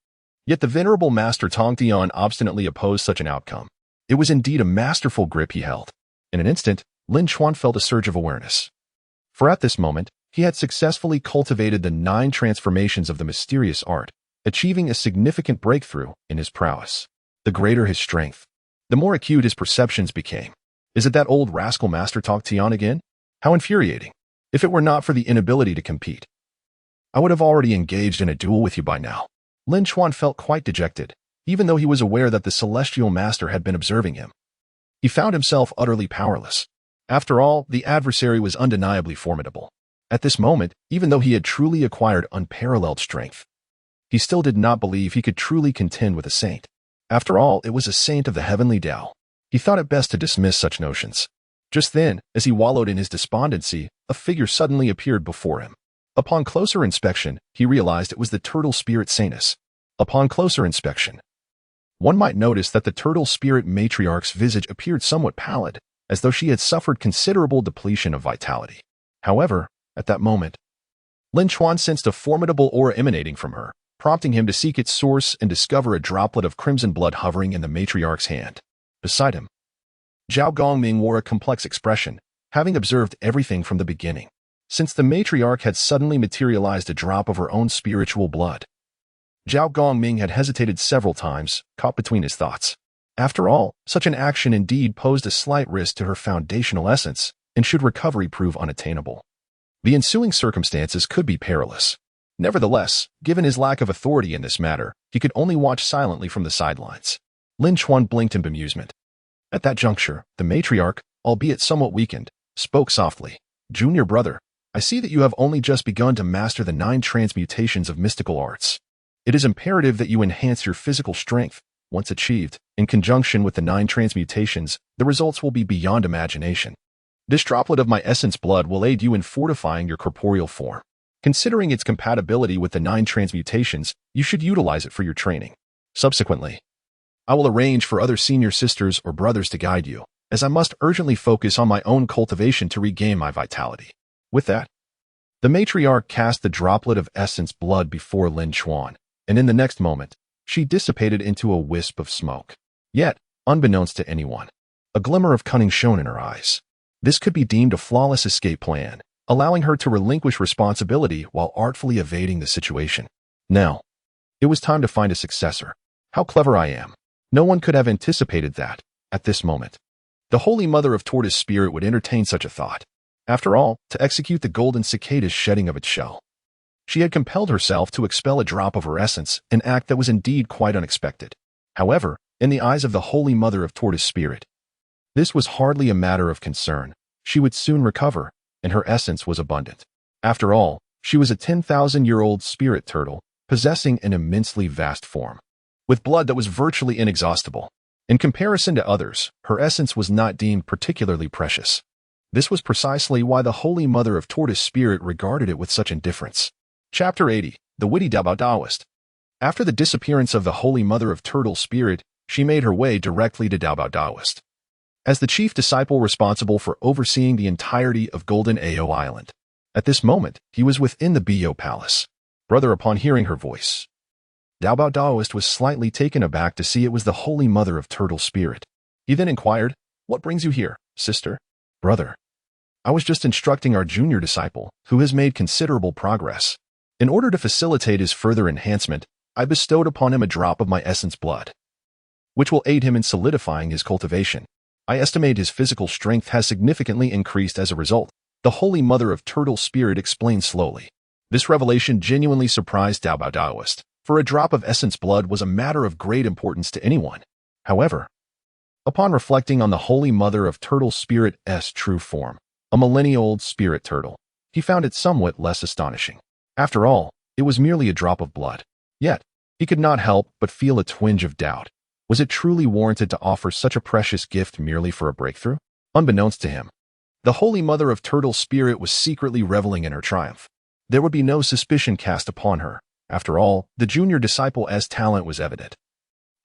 Yet the venerable master Tongtian obstinately opposed such an outcome. It was indeed a masterful grip he held. In an instant, Lin Chuan felt a surge of awareness. For at this moment, he had successfully cultivated the 9 transformations of the mysterious art, achieving a significant breakthrough in his prowess. The greater his strength, the more acute his perceptions became. Is it that old rascal Master Tongtian again? How infuriating. If it were not for the inability to compete, I would have already engaged in a duel with you by now. Lin Chuan felt quite dejected, even though he was aware that the celestial master had been observing him. He found himself utterly powerless. After all, the adversary was undeniably formidable. At this moment, even though he had truly acquired unparalleled strength, he still did not believe he could truly contend with a saint. After all, it was a saint of the heavenly Tao. He thought it best to dismiss such notions. Just then, as he wallowed in his despondency, a figure suddenly appeared before him. Upon closer inspection, he realized it was the turtle spirit Sainus. Upon closer inspection, one might notice that the turtle spirit matriarch's visage appeared somewhat pallid, as though she had suffered considerable depletion of vitality. However, at that moment, Lin Chuan sensed a formidable aura emanating from her, prompting him to seek its source and discover a droplet of crimson blood hovering in the matriarch's hand. Beside him, Zhao Gongming wore a complex expression, having observed everything from the beginning. Since the matriarch had suddenly materialized a drop of her own spiritual blood, Zhao Gongming had hesitated several times, caught between his thoughts. After all, such an action indeed posed a slight risk to her foundational essence, and should recovery prove unattainable, the ensuing circumstances could be perilous. Nevertheless, given his lack of authority in this matter, he could only watch silently from the sidelines. Lin Chuan blinked in bemusement. At that juncture, the matriarch, albeit somewhat weakened, spoke softly. "Junior brother, I see that you have only just begun to master the 9 transmutations of mystical arts. It is imperative that you enhance your physical strength. Once achieved, in conjunction with the 9 transmutations, the results will be beyond imagination. This droplet of my essence blood will aid you in fortifying your corporeal form. Considering its compatibility with the 9 transmutations, you should utilize it for your training. Subsequently, I will arrange for other senior sisters or brothers to guide you, as I must urgently focus on my own cultivation to regain my vitality. With that, the matriarch cast the droplet of essence blood before Lin Chuan, and in the next moment, she dissipated into a wisp of smoke. Yet, unbeknownst to anyone, a glimmer of cunning shone in her eyes. This could be deemed a flawless escape plan, allowing her to relinquish responsibility while artfully evading the situation. Now, it was time to find a successor. How clever I am. No one could have anticipated that, at this moment, the Holy Mother of Tortoise Spirit would entertain such a thought. After all, to execute the golden cicada's shedding of its shell. She had compelled herself to expel a drop of her essence, an act that was indeed quite unexpected. However, in the eyes of the Holy Mother of Tortoise Spirit, this was hardly a matter of concern. She would soon recover, and her essence was abundant. After all, she was a 10,000-year-old spirit turtle, possessing an immensely vast form, with blood that was virtually inexhaustible. In comparison to others, her essence was not deemed particularly precious. This was precisely why the Holy Mother of Tortoise Spirit regarded it with such indifference. Chapter 80. The Witty Duobao Taoist. After the disappearance of the Holy Mother of Turtle Spirit, she made her way directly to Duobao Taoist, as the chief disciple responsible for overseeing the entirety of Golden Ao Island. At this moment, he was within the Bo Palace. Brother, upon hearing her voice, Duobao Taoist was slightly taken aback to see it was the Holy Mother of Turtle Spirit. He then inquired, "What brings you here, sister?" "Brother, I was just instructing our junior disciple, who has made considerable progress. In order to facilitate his further enhancement, I bestowed upon him a drop of my essence blood, which will aid him in solidifying his cultivation. I estimate his physical strength has significantly increased as a result," the Holy Mother of Turtle Spirit explained slowly. This revelation genuinely surprised Duobao Taoist, for a drop of essence blood was a matter of great importance to anyone. However, upon reflecting on the Holy Mother of Turtle Spirit's true form, a millennia-old spirit turtle, he found it somewhat less astonishing. After all, it was merely a drop of blood. Yet, he could not help but feel a twinge of doubt. Was it truly warranted to offer such a precious gift merely for a breakthrough? Unbeknownst to him, the Holy Mother of Turtle Spirit was secretly reveling in her triumph. There would be no suspicion cast upon her. After all, the junior disciple's talent was evident,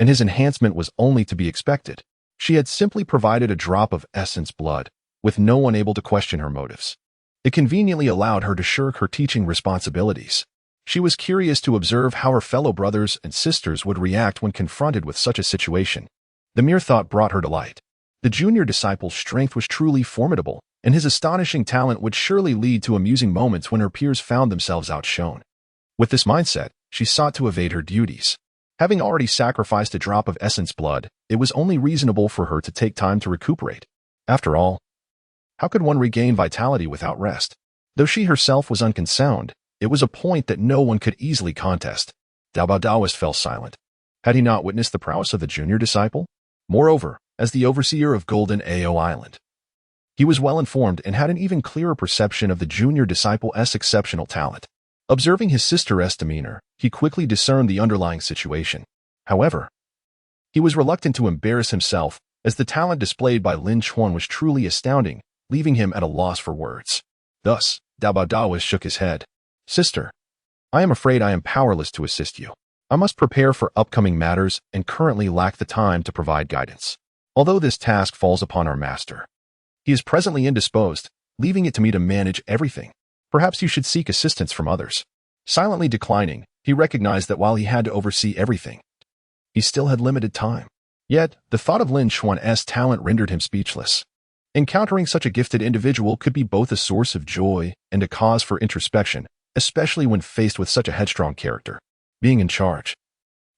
and his enhancement was only to be expected. She had simply provided a drop of essence blood, with no one able to question her motives. It conveniently allowed her to shirk her teaching responsibilities. She was curious to observe how her fellow brothers and sisters would react when confronted with such a situation. The mere thought brought her delight. The junior disciple's strength was truly formidable, and his astonishing talent would surely lead to amusing moments when her peers found themselves outshone. With this mindset, she sought to evade her duties. Having already sacrificed a drop of essence blood, it was only reasonable for her to take time to recuperate. After all, how could one regain vitality without rest? Though she herself was unconcerned, it was a point that no one could easily contest. Duobao Taoist fell silent. Had he not witnessed the prowess of the junior disciple? Moreover, as the overseer of Golden Ao Island, he was well informed and had an even clearer perception of the junior disciple's exceptional talent. Observing his sister's demeanor, he quickly discerned the underlying situation. However, he was reluctant to embarrass himself, as the talent displayed by Lin Chuan was truly astounding, leaving him at a loss for words. Thus, Duobao Taoist shook his head. "Sister, I am afraid I am powerless to assist you. I must prepare for upcoming matters and currently lack the time to provide guidance. Although this task falls upon our master, he is presently indisposed, leaving it to me to manage everything. Perhaps you should seek assistance from others." Silently declining, he recognized that while he had to oversee everything, he still had limited time. Yet, the thought of Lin Chuan's talent rendered him speechless. Encountering such a gifted individual could be both a source of joy and a cause for introspection, especially when faced with such a headstrong character. Being in charge,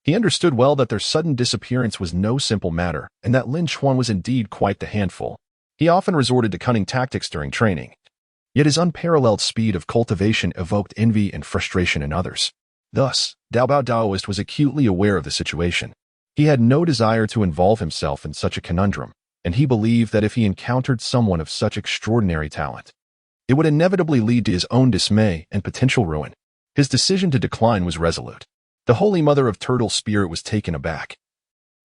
he understood well that their sudden disappearance was no simple matter, and that Lin Chuan was indeed quite the handful. He often resorted to cunning tactics during training. Yet his unparalleled speed of cultivation evoked envy and frustration in others. Thus, Duobao Taoist was acutely aware of the situation. He had no desire to involve himself in such a conundrum, and he believed that if he encountered someone of such extraordinary talent, it would inevitably lead to his own dismay and potential ruin. His decision to decline was resolute. The Holy Mother of Turtle Spirit was taken aback,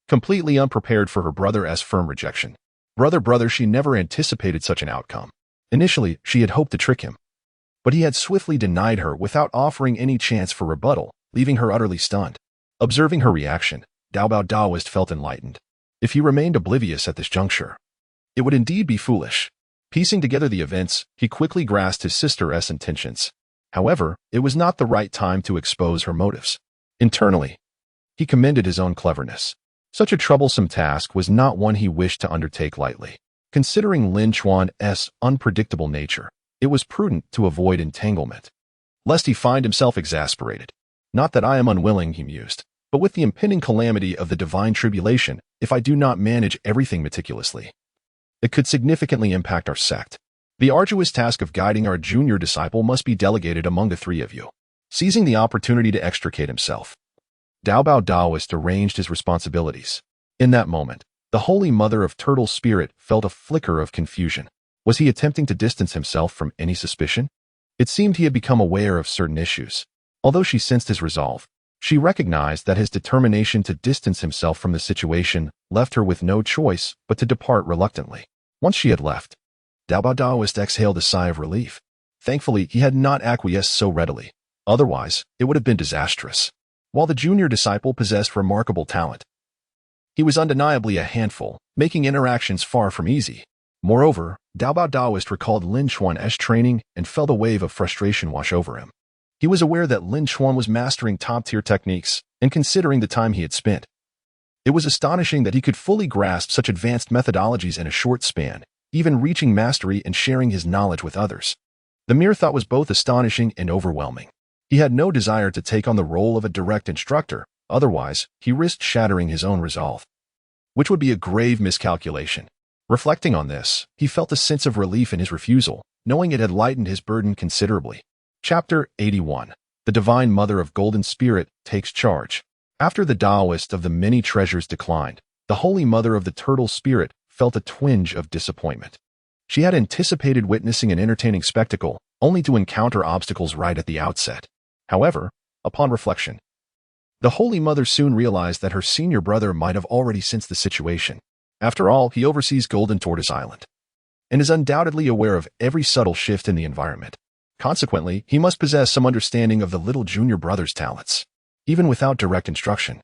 completely unprepared for her brother's firm rejection. Brother, she never anticipated such an outcome. Initially, she had hoped to trick him, but he had swiftly denied her without offering any chance for rebuttal, leaving her utterly stunned. Observing her reaction, Duobao Daoist felt enlightened. If he remained oblivious at this juncture, it would indeed be foolish. Piecing together the events, he quickly grasped his sister's intentions. However, it was not the right time to expose her motives. Internally, he commended his own cleverness. Such a troublesome task was not one he wished to undertake lightly. Considering Lin Chuan's unpredictable nature, it was prudent to avoid entanglement, lest he find himself exasperated. Not that I am unwilling, he mused, but with the impending calamity of the divine tribulation, if I do not manage everything meticulously, it could significantly impact our sect. The arduous task of guiding our junior disciple must be delegated among the three of you. Seizing the opportunity to extricate himself, Duobao Daoist arranged his responsibilities. In that moment, the Holy Mother of Turtle Spirit felt a flicker of confusion. Was he attempting to distance himself from any suspicion? It seemed he had become aware of certain issues. Although she sensed his resolve, she recognized that his determination to distance himself from the situation left her with no choice but to depart reluctantly. Once she had left, Duobao Daoist exhaled a sigh of relief. Thankfully, he had not acquiesced so readily. Otherwise, it would have been disastrous. While the junior disciple possessed remarkable talent, he was undeniably a handful, making interactions far from easy. Moreover, Duobao Daoist recalled Lin Chuan's training and felt a wave of frustration wash over him. He was aware that Lin Chuan was mastering top-tier techniques, and considering the time he had spent, it was astonishing that he could fully grasp such advanced methodologies in a short span, even reaching mastery and sharing his knowledge with others. The mere thought was both astonishing and overwhelming. He had no desire to take on the role of a direct instructor, otherwise he risked shattering his own resolve, which would be a grave miscalculation. Reflecting on this, he felt a sense of relief in his refusal, knowing it had lightened his burden considerably. Chapter 81. The Divine Mother of Golden Spirit takes charge. After the Taoist of the many treasures declined, the Holy Mother of the Turtle Spirit felt a twinge of disappointment. She had anticipated witnessing an entertaining spectacle, only to encounter obstacles right at the outset. However, upon reflection, the Holy Mother soon realized that her senior brother might have already sensed the situation. After all, he oversees Golden Tortoise Island, and is undoubtedly aware of every subtle shift in the environment. Consequently, he must possess some understanding of the little junior brother's talents. Even without direct instruction,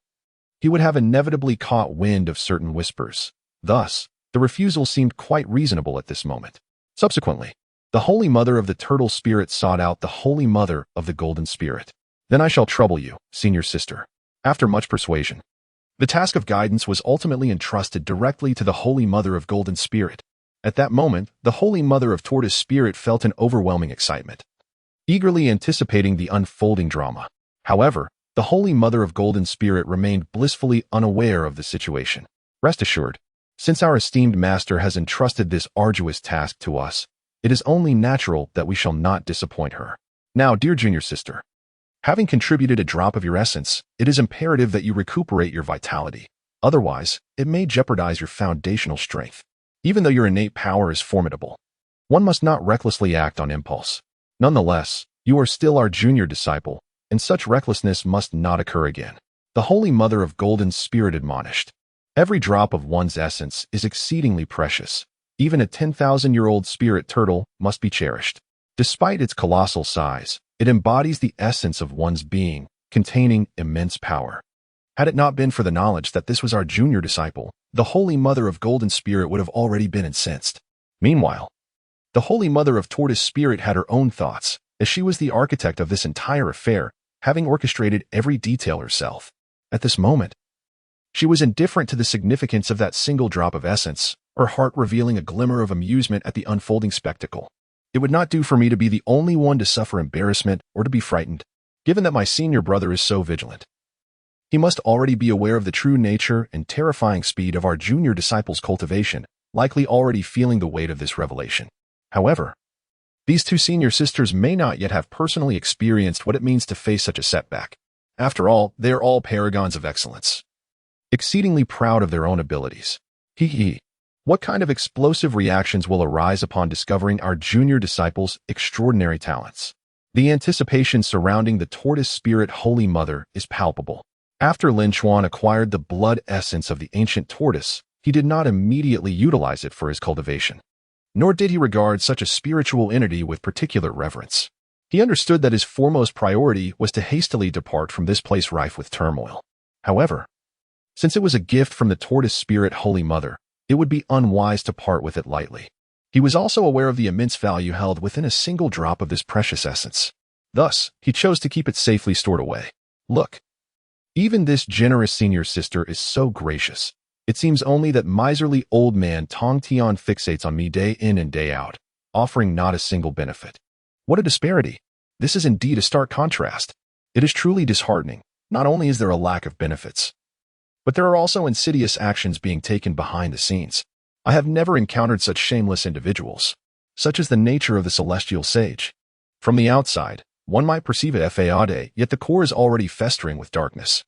he would have inevitably caught wind of certain whispers. Thus, the refusal seemed quite reasonable at this moment. Subsequently, the Holy Mother of the Turtle Spirit sought out the Holy Mother of the Golden Spirit. Then I shall trouble you, senior sister. After much persuasion, the task of guidance was ultimately entrusted directly to the Holy Mother of Golden Spirit. At that moment, the Holy Mother of Tortoise Spirit felt an overwhelming excitement, eagerly anticipating the unfolding drama. However, the Holy Mother of Golden Spirit remained blissfully unaware of the situation. Rest assured, since our esteemed master has entrusted this arduous task to us, it is only natural that we shall not disappoint her. Now, dear junior sister, having contributed a drop of your essence, it is imperative that you recuperate your vitality. Otherwise, it may jeopardize your foundational strength. Even though your innate power is formidable, one must not recklessly act on impulse. Nonetheless, you are still our junior disciple, and such recklessness must not occur again. The Holy Mother of Golden Spirit admonished. Every drop of one's essence is exceedingly precious. Even a 10,000-year-old spirit turtle must be cherished. Despite its colossal size, it embodies the essence of one's being, containing immense power. Had it not been for the knowledge that this was our junior disciple, the Holy Mother of Golden Spirit would have already been incensed. Meanwhile, the Holy Mother of Tortoise Spirit had her own thoughts, as she was the architect of this entire affair, having orchestrated every detail herself. At this moment, she was indifferent to the significance of that single drop of essence, her heart revealing a glimmer of amusement at the unfolding spectacle. It would not do for me to be the only one to suffer embarrassment or to be frightened, given that my senior brother is so vigilant. He must already be aware of the true nature and terrifying speed of our junior disciple's cultivation, likely already feeling the weight of this revelation. However, these two senior sisters may not yet have personally experienced what it means to face such a setback. After all, they are all paragons of excellence, exceedingly proud of their own abilities. What kind of explosive reactions will arise upon discovering our junior disciple's extraordinary talents? The anticipation surrounding the tortoise spirit Holy Mother is palpable. After Lin Chuan acquired the blood essence of the ancient tortoise, he did not immediately utilize it for his cultivation. Nor did he regard such a spiritual entity with particular reverence. He understood that his foremost priority was to hastily depart from this place rife with turmoil. However, since it was a gift from the tortoise spirit Holy Mother, it would be unwise to part with it lightly. He was also aware of the immense value held within a single drop of this precious essence. Thus, he chose to keep it safely stored away. Look, even this generous senior sister is so gracious. It seems only that miserly old man Tongtian fixates on me day in and day out, offering not a single benefit. What a disparity! This is indeed a stark contrast. It is truly disheartening. Not only is there a lack of benefits, but there are also insidious actions being taken behind the scenes. I have never encountered such shameless individuals. Such is the nature of the celestial sage. From the outside, one might perceive it fade, yet the core is already festering with darkness.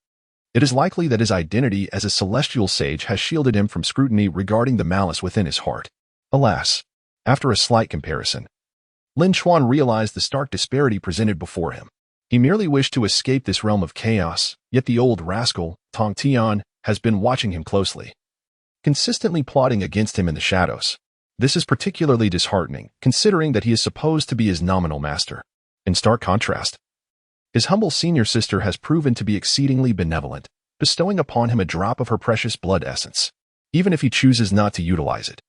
It is likely that his identity as a celestial sage has shielded him from scrutiny regarding the malice within his heart. Alas, after a slight comparison, Lin Chuan realized the stark disparity presented before him. He merely wished to escape this realm of chaos, yet the old rascal, Tongtian, has been watching him closely, consistently plotting against him in the shadows. This is particularly disheartening, considering that he is supposed to be his nominal master. In stark contrast, his humble senior sister has proven to be exceedingly benevolent, bestowing upon him a drop of her precious blood essence, even if he chooses not to utilize it.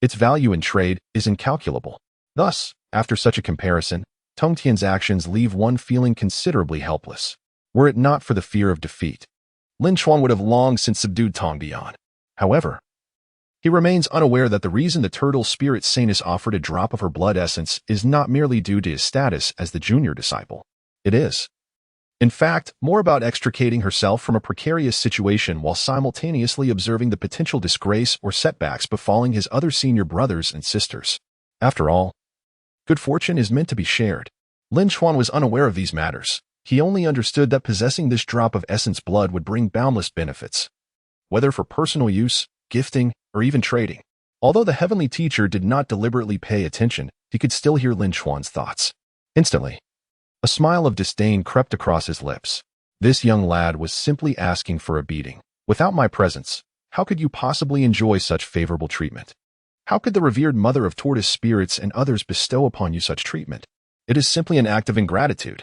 Its value in trade is incalculable. Thus, after such a comparison, Tongtian's actions leave one feeling considerably helpless. Were it not for the fear of defeat, Lin Chuan would have long since subdued Tongtian. However, he remains unaware that the reason the turtle spirit saintess offered a drop of her blood essence is not merely due to his status as the junior disciple. It is, in fact, more about extricating herself from a precarious situation while simultaneously observing the potential disgrace or setbacks befalling his other senior brothers and sisters. After all, good fortune is meant to be shared. Lin Chuan was unaware of these matters. He only understood that possessing this drop of essence blood would bring boundless benefits, whether for personal use, gifting, or even trading. Although the heavenly teacher did not deliberately pay attention, he could still hear Lin Chuan's thoughts. Instantly, a smile of disdain crept across his lips. This young lad was simply asking for a beating. Without my presence, how could you possibly enjoy such favorable treatment? How could the revered mother of tortoise spirits and others bestow upon you such treatment? It is simply an act of ingratitude.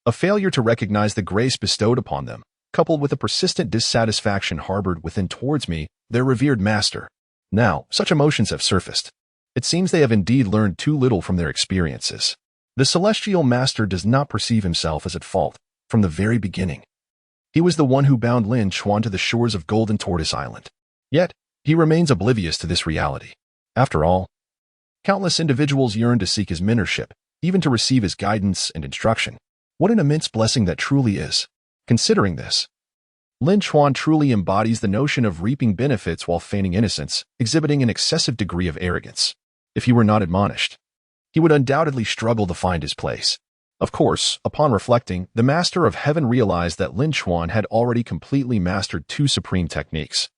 A failure to recognize the grace bestowed upon them, coupled with a persistent dissatisfaction harbored within towards me, their revered master. Now, such emotions have surfaced. It seems they have indeed learned too little from their experiences. The celestial master does not perceive himself as at fault from the very beginning. He was the one who bound Lin Chuan to the shores of Golden Tortoise Island. Yet, he remains oblivious to this reality. After all, countless individuals yearn to seek his mentorship, even to receive his guidance and instruction. What an immense blessing that truly is. Considering this, Lin Chuan truly embodies the notion of reaping benefits while feigning innocence, exhibiting an excessive degree of arrogance. If he were not admonished, he would undoubtedly struggle to find his place. Of course, upon reflecting, the Master of Heaven realized that Lin Chuan had already completely mastered two supreme techniques,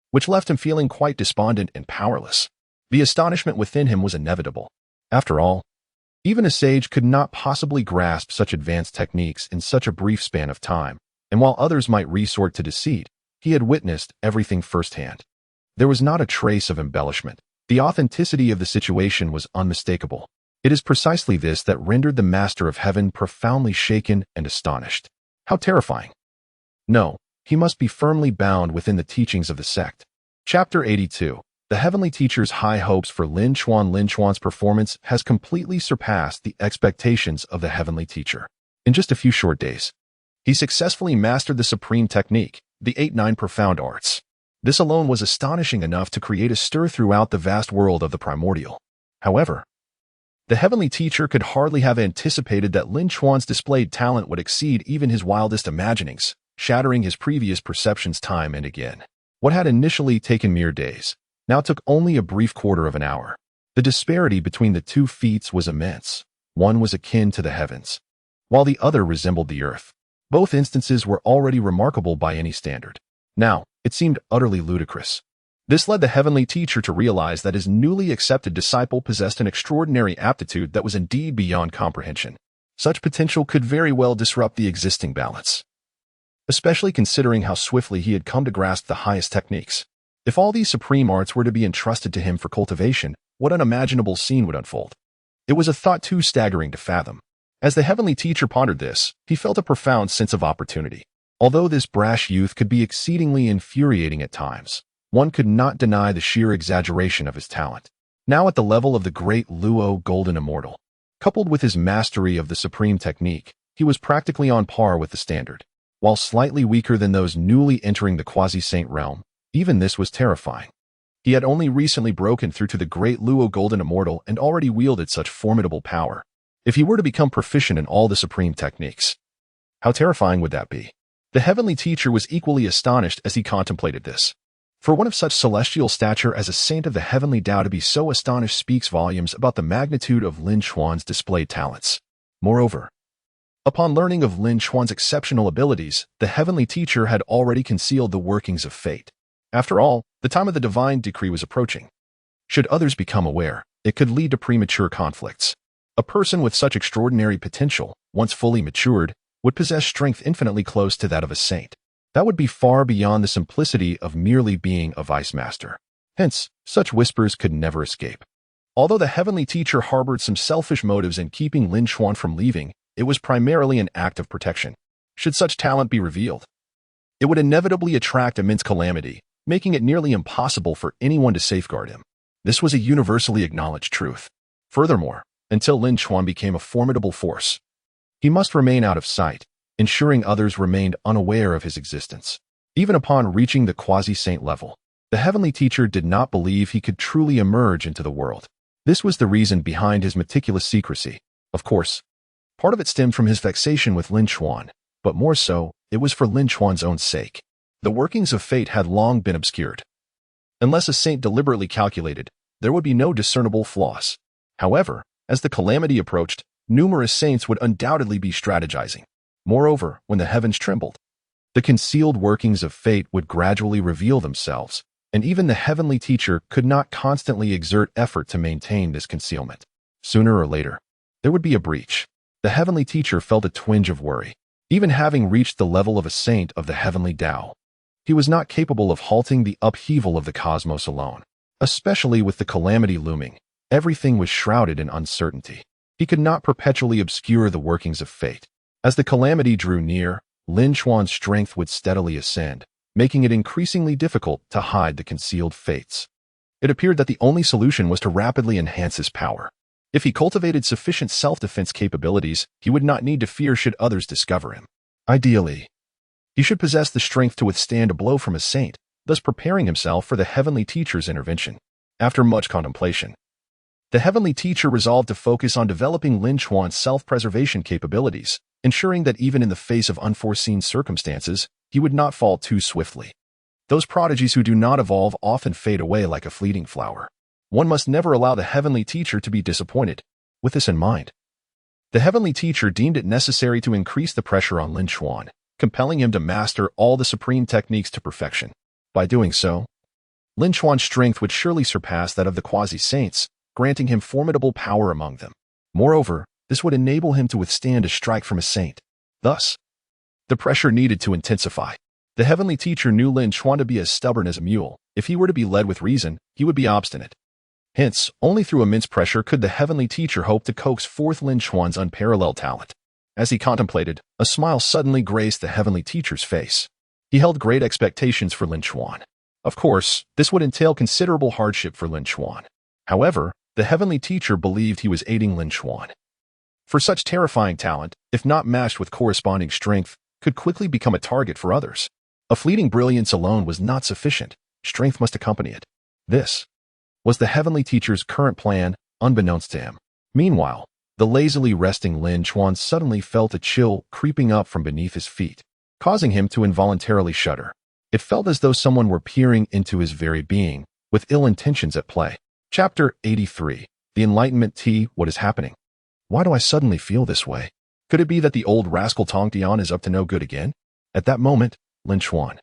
which left him feeling quite despondent and powerless. The astonishment within him was inevitable. After all, even a sage could not possibly grasp such advanced techniques in such a brief span of time, and while others might resort to deceit, he had witnessed everything firsthand. There was not a trace of embellishment. The authenticity of the situation was unmistakable. It is precisely this that rendered the Master of Heaven profoundly shaken and astonished. How terrifying! No, he must be firmly bound within the teachings of the sect. Chapter 82. The Heavenly Teacher's high hopes for Lin Chuan. Lin Chuan's performance has completely surpassed the expectations of the Heavenly Teacher. In just a few short days, he successfully mastered the supreme technique, the 8-9 profound arts. This alone was astonishing enough to create a stir throughout the vast world of the Primordial. However, the Heavenly Teacher could hardly have anticipated that Lin Chuan's displayed talent would exceed even his wildest imaginings, shattering his previous perceptions time and again. What had initially taken mere days now took only a brief quarter of an hour. The disparity between the two feats was immense. One was akin to the heavens, while the other resembled the earth. Both instances were already remarkable by any standard. Now, it seemed utterly ludicrous. This led the Heavenly Teacher to realize that his newly accepted disciple possessed an extraordinary aptitude that was indeed beyond comprehension. Such potential could very well disrupt the existing balance, especially considering how swiftly he had come to grasp the highest techniques. If all these supreme arts were to be entrusted to him for cultivation, what unimaginable scene would unfold? It was a thought too staggering to fathom. As the heavenly teacher pondered this, he felt a profound sense of opportunity. Although this brash youth could be exceedingly infuriating at times, one could not deny the sheer exaggeration of his talent. Now at the level of the great Luo Golden Immortal, coupled with his mastery of the supreme technique, he was practically on par with the standard. While slightly weaker than those newly entering the quasi-saint realm, even this was terrifying. He had only recently broken through to the great Luo Golden Immortal and already wielded such formidable power. If he were to become proficient in all the supreme techniques, how terrifying would that be? The heavenly teacher was equally astonished as he contemplated this. For one of such celestial stature as a saint of the heavenly Tao to be so astonished speaks volumes about the magnitude of Lin Chuan's displayed talents. Moreover, upon learning of Lin Chuan's exceptional abilities, the heavenly teacher had already concealed the workings of fate. After all, the time of the divine decree was approaching. Should others become aware, it could lead to premature conflicts. A person with such extraordinary potential, once fully matured, would possess strength infinitely close to that of a saint. That would be far beyond the simplicity of merely being a vice master. Hence, such whispers could never escape. Although the heavenly teacher harbored some selfish motives in keeping Lin Chuan from leaving, it was primarily an act of protection. Should such talent be revealed, it would inevitably attract immense calamity, making it nearly impossible for anyone to safeguard him. This was a universally acknowledged truth. Furthermore, until Lin Chuan became a formidable force, he must remain out of sight, ensuring others remained unaware of his existence. Even upon reaching the quasi-saint level, the heavenly teacher did not believe he could truly emerge into the world. This was the reason behind his meticulous secrecy. Of course, part of it stemmed from his vexation with Lin Chuan, but more so, it was for Lin Chuan's own sake. The workings of fate had long been obscured. Unless a saint deliberately calculated, there would be no discernible flaws. However, as the calamity approached, numerous saints would undoubtedly be strategizing. Moreover, when the heavens trembled, the concealed workings of fate would gradually reveal themselves, and even the heavenly teacher could not constantly exert effort to maintain this concealment. Sooner or later, there would be a breach. The heavenly teacher felt a twinge of worry. Even having reached the level of a saint of the heavenly Tao, he was not capable of halting the upheaval of the cosmos alone. Especially with the calamity looming, everything was shrouded in uncertainty. He could not perpetually obscure the workings of fate. As the calamity drew near, Lin Chuan's strength would steadily ascend, making it increasingly difficult to hide the concealed fates. It appeared that the only solution was to rapidly enhance his power. If he cultivated sufficient self-defense capabilities, he would not need to fear should others discover him. Ideally, he should possess the strength to withstand a blow from a saint, thus preparing himself for the heavenly teacher's intervention. After much contemplation, the heavenly teacher resolved to focus on developing Lin Chuan's self-preservation capabilities, ensuring that even in the face of unforeseen circumstances, he would not fall too swiftly. Those prodigies who do not evolve often fade away like a fleeting flower. One must never allow the heavenly teacher to be disappointed. With this in mind, the heavenly teacher deemed it necessary to increase the pressure on Lin Chuan, compelling him to master all the supreme techniques to perfection. By doing so, Lin Chuan's strength would surely surpass that of the quasi-saints, granting him formidable power among them. Moreover, this would enable him to withstand a strike from a saint. Thus, the pressure needed to intensify. The heavenly teacher knew Lin Chuan to be as stubborn as a mule. If he were to be led with reason, he would be obstinate. Hence, only through immense pressure could the heavenly teacher hope to coax forth Lin Chuan's unparalleled talent. As he contemplated, a smile suddenly graced the heavenly teacher's face. He held great expectations for Lin Chuan. Of course, this would entail considerable hardship for Lin Chuan. However, the heavenly teacher believed he was aiding Lin Chuan. For such terrifying talent, if not matched with corresponding strength, could quickly become a target for others. A fleeting brilliance alone was not sufficient. Strength must accompany it. This was the heavenly teacher's current plan, unbeknownst to him. Meanwhile, the lazily resting Lin Chuan suddenly felt a chill creeping up from beneath his feet, causing him to involuntarily shudder. It felt as though someone were peering into his very being, with ill intentions at play. Chapter 83. The Enlightenment Tea. What is happening? Why do I suddenly feel this way? Could it be that the old rascal Tongtian is up to no good again? At that moment, Lin Chuan,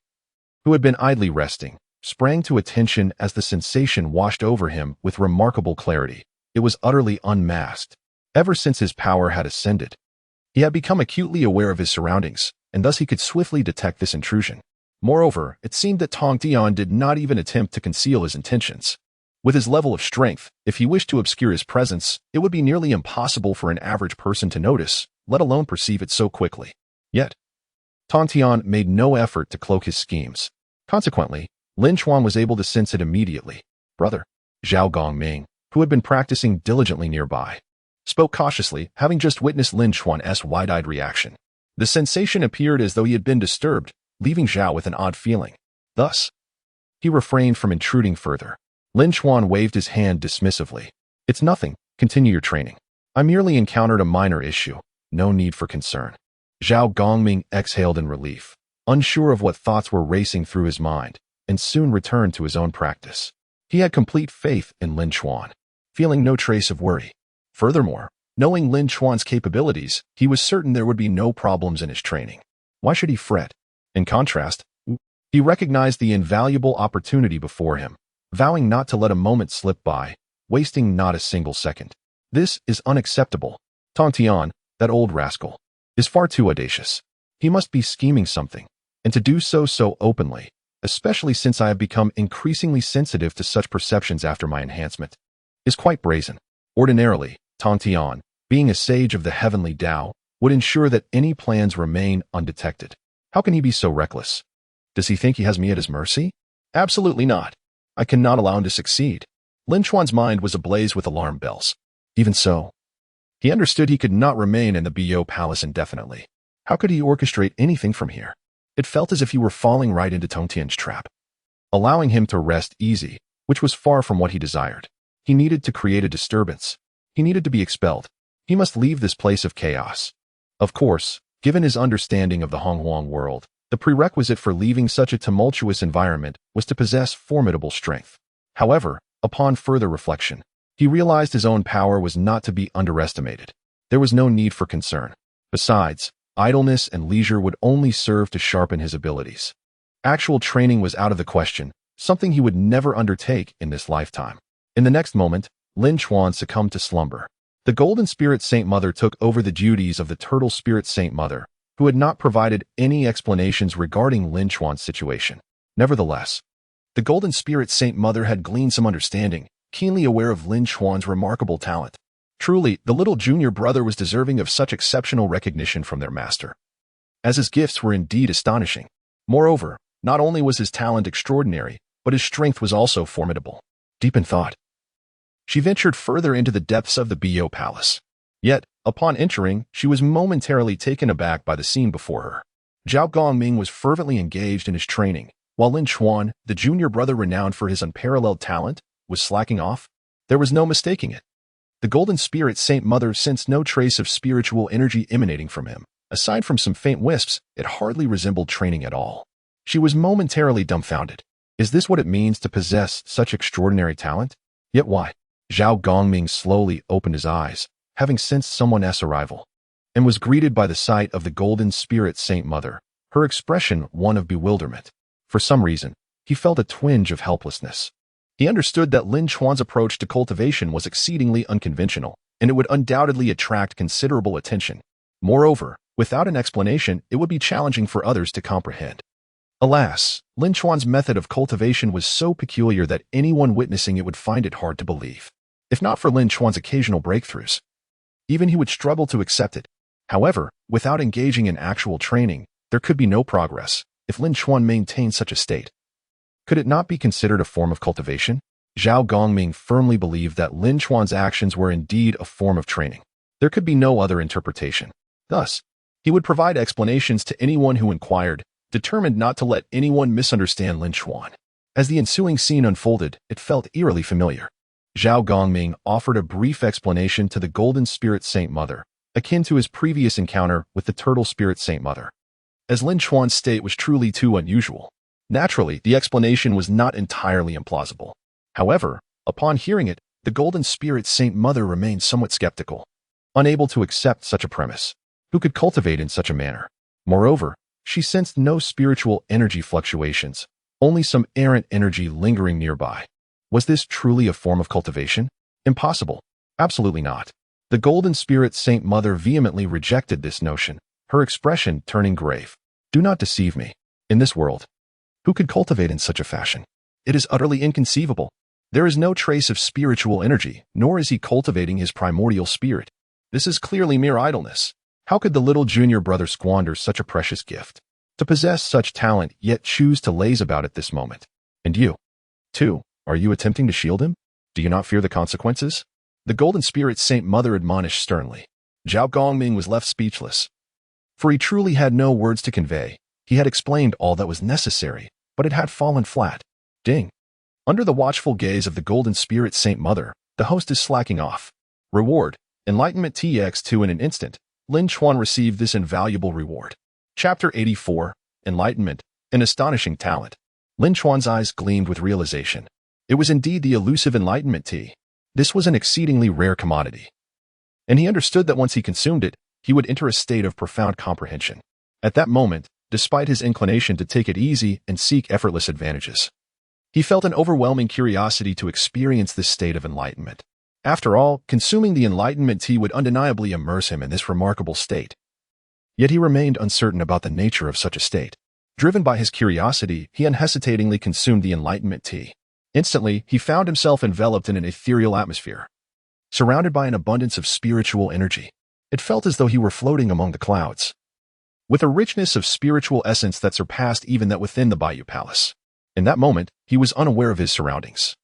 who had been idly resting, sprang to attention as the sensation washed over him with remarkable clarity. It was utterly unmasked. Ever since his power had ascended, He had become acutely aware of his surroundings, and thus he could swiftly detect this intrusion. Moreover, it seemed that Tongtian did not even attempt to conceal his intentions. With his level of strength, if he wished to obscure his presence, it would be nearly impossible for an average person to notice, let alone perceive it so quickly. Yet, Tongtian made no effort to cloak his schemes. Consequently, Lin Chuan was able to sense it immediately. Brother, Zhao Gongming, who had been practicing diligently nearby, spoke cautiously, having just witnessed Lin Chuan's wide-eyed reaction. The sensation appeared as though he had been disturbed, leaving Zhao with an odd feeling. Thus, he refrained from intruding further. Lin Chuan waved his hand dismissively. It's nothing, continue your training. I merely encountered a minor issue, no need for concern. Zhao Gongming exhaled in relief, unsure of what thoughts were racing through his mind, and soon returned to his own practice. He had complete faith in Lin Chuan, feeling no trace of worry. Furthermore, knowing Lin Chuan's capabilities, he was certain there would be no problems in his training. Why should he fret? In contrast, he recognized the invaluable opportunity before him, vowing not to let a moment slip by, wasting not a single second. This is unacceptable. Tongtian, that old rascal, is far too audacious. He must be scheming something, and to do so openly, especially since I have become increasingly sensitive to such perceptions after my enhancement, is quite brazen. Ordinarily, Tongtian, being a sage of the heavenly Tao, would ensure that any plans remain undetected. How can he be so reckless? Does he think he has me at his mercy? Absolutely not. I cannot allow him to succeed. Lin Chuan's mind was ablaze with alarm bells. Even so, he understood he could not remain in the Bo Palace indefinitely. How could he orchestrate anything from here? It felt as if he were falling right into Tongtian's trap, allowing him to rest easy, which was far from what he desired. He needed to create a disturbance. He needed to be expelled. He must leave this place of chaos. Of course, given his understanding of the Honghuang world, the prerequisite for leaving such a tumultuous environment was to possess formidable strength. However, upon further reflection, he realized his own power was not to be underestimated. There was no need for concern. Besides, idleness and leisure would only serve to sharpen his abilities. Actual training was out of the question, something he would never undertake in this lifetime. In the next moment, Lin Chuan succumbed to slumber. The Golden Spirit Saint Mother took over the duties of the Turtle Spirit Saint Mother, who had not provided any explanations regarding Lin Chuan's situation. Nevertheless, the Golden Spirit Saint Mother had gleaned some understanding, keenly aware of Lin Chuan's remarkable talent. Truly, the little junior brother was deserving of such exceptional recognition from their master, as his gifts were indeed astonishing. Moreover, not only was his talent extraordinary, but his strength was also formidable. Deep in thought, she ventured further into the depths of the Bo Palace. Yet, upon entering, she was momentarily taken aback by the scene before her. Zhao Gongming was fervently engaged in his training, while Lin Chuan, the junior brother renowned for his unparalleled talent, was slacking off. There was no mistaking it. The Golden Spirit Saint Mother sensed no trace of spiritual energy emanating from him. Aside from some faint wisps, it hardly resembled training at all. She was momentarily dumbfounded. Is this what it means to possess such extraordinary talent? Yet why? Zhao Gongming slowly opened his eyes, having sensed someone's arrival, and was greeted by the sight of the Golden Spirit Saint Mother, her expression one of bewilderment. For some reason, he felt a twinge of helplessness. He understood that Lin Chuan's approach to cultivation was exceedingly unconventional, and it would undoubtedly attract considerable attention. Moreover, without an explanation, it would be challenging for others to comprehend. Alas, Lin Chuan's method of cultivation was so peculiar that anyone witnessing it would find it hard to believe. If not for Lin Chuan's occasional breakthroughs, even he would struggle to accept it. However, without engaging in actual training, there could be no progress. If Lin Chuan maintained such a state, could it not be considered a form of cultivation? Zhao Gongming firmly believed that Lin Chuan's actions were indeed a form of training. There could be no other interpretation. Thus, he would provide explanations to anyone who inquired, determined not to let anyone misunderstand Lin Chuan. As the ensuing scene unfolded, it felt eerily familiar. Zhao Gongming offered a brief explanation to the Golden Spirit Saint Mother, akin to his previous encounter with the Turtle Spirit Saint Mother. As Lin Chuan's state was truly too unusual, naturally, the explanation was not entirely implausible. However, upon hearing it, the Golden Spirit Saint Mother remained somewhat skeptical, unable to accept such a premise. Who could cultivate in such a manner? Moreover, she sensed no spiritual energy fluctuations, only some errant energy lingering nearby. Was this truly a form of cultivation? Impossible. Absolutely not. The Golden Spirit Saint Mother vehemently rejected this notion, her expression turning grave. Do not deceive me. In this world, who could cultivate in such a fashion? It is utterly inconceivable. There is no trace of spiritual energy, nor is he cultivating his primordial spirit. This is clearly mere idleness. How could the little junior brother squander such a precious gift? To possess such talent, yet choose to laze about it this moment. And you, too, are you attempting to shield him? Do you not fear the consequences? The Golden Spirit Saint Mother admonished sternly. Zhao Gongming was left speechless. For he truly had no words to convey. He had explained all that was necessary, but it had fallen flat. Ding. Under the watchful gaze of the Golden Spirit Saint Mother, the host is slacking off. Reward. Enlightenment TX2 in an instant. Lin Chuan received this invaluable reward. Chapter 84. Enlightenment. An astonishing talent. Lin Chuan's eyes gleamed with realization. It was indeed the elusive Enlightenment tea. This was an exceedingly rare commodity. And he understood that once he consumed it, he would enter a state of profound comprehension. At that moment, despite his inclination to take it easy and seek effortless advantages, he felt an overwhelming curiosity to experience this state of enlightenment. After all, consuming the Enlightenment tea would undeniably immerse him in this remarkable state. Yet he remained uncertain about the nature of such a state. Driven by his curiosity, he unhesitatingly consumed the Enlightenment tea. Instantly, he found himself enveloped in an ethereal atmosphere, surrounded by an abundance of spiritual energy. It felt as though he were floating among the clouds, with a richness of spiritual essence that surpassed even that within the Bayou Palace. In that moment, he was unaware of his surroundings.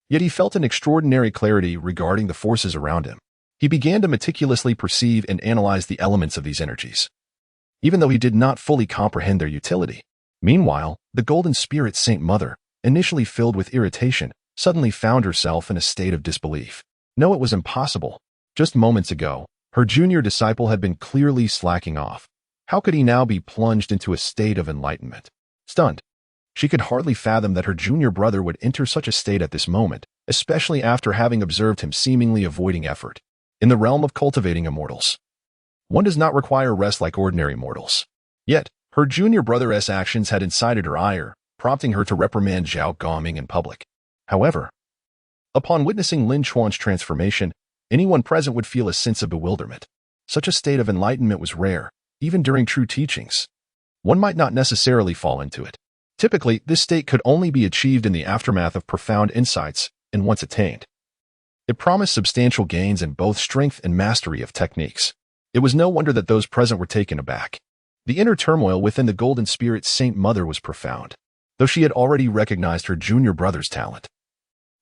Yet he felt an extraordinary clarity regarding the forces around him. He began to meticulously perceive and analyze the elements of these energies, even though he did not fully comprehend their utility. Meanwhile, the Golden Spirit Saint Mother, initially filled with irritation, suddenly found herself in a state of disbelief. No, it was impossible. Just moments ago, her junior disciple had been clearly slacking off. How could he now be plunged into a state of enlightenment? Stunned, she could hardly fathom that her junior brother would enter such a state at this moment, especially after having observed him seemingly avoiding effort. In the realm of cultivating immortals, one does not require rest like ordinary mortals. Yet, her junior brother's actions had incited her ire, prompting her to reprimand Zhao Gongming in public. However, upon witnessing Lin Chuan's transformation, anyone present would feel a sense of bewilderment. Such a state of enlightenment was rare, even during true teachings. One might not necessarily fall into it. Typically, this state could only be achieved in the aftermath of profound insights, and once attained, it promised substantial gains in both strength and mastery of techniques. It was no wonder that those present were taken aback. The inner turmoil within the Golden Spirit Saint Mother was profound, though she had already recognized her junior brother's talent.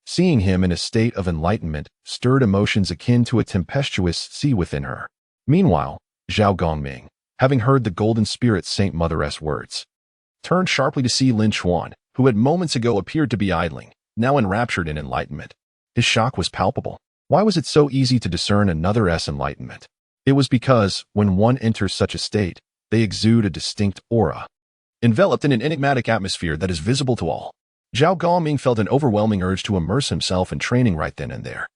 Seeing him in a state of enlightenment stirred emotions akin to a tempestuous sea within her. Meanwhile, Zhao Gongming, having heard the Golden Spirit Saint Mother's words, turned sharply to see Lin Chuan, who had moments ago appeared to be idling, now enraptured in enlightenment. His shock was palpable. Why was it so easy to discern another's enlightenment? It was because, when one enters such a state, they exude a distinct aura, enveloped in an enigmatic atmosphere that is visible to all. Zhao Gongming felt an overwhelming urge to immerse himself in training right then and there.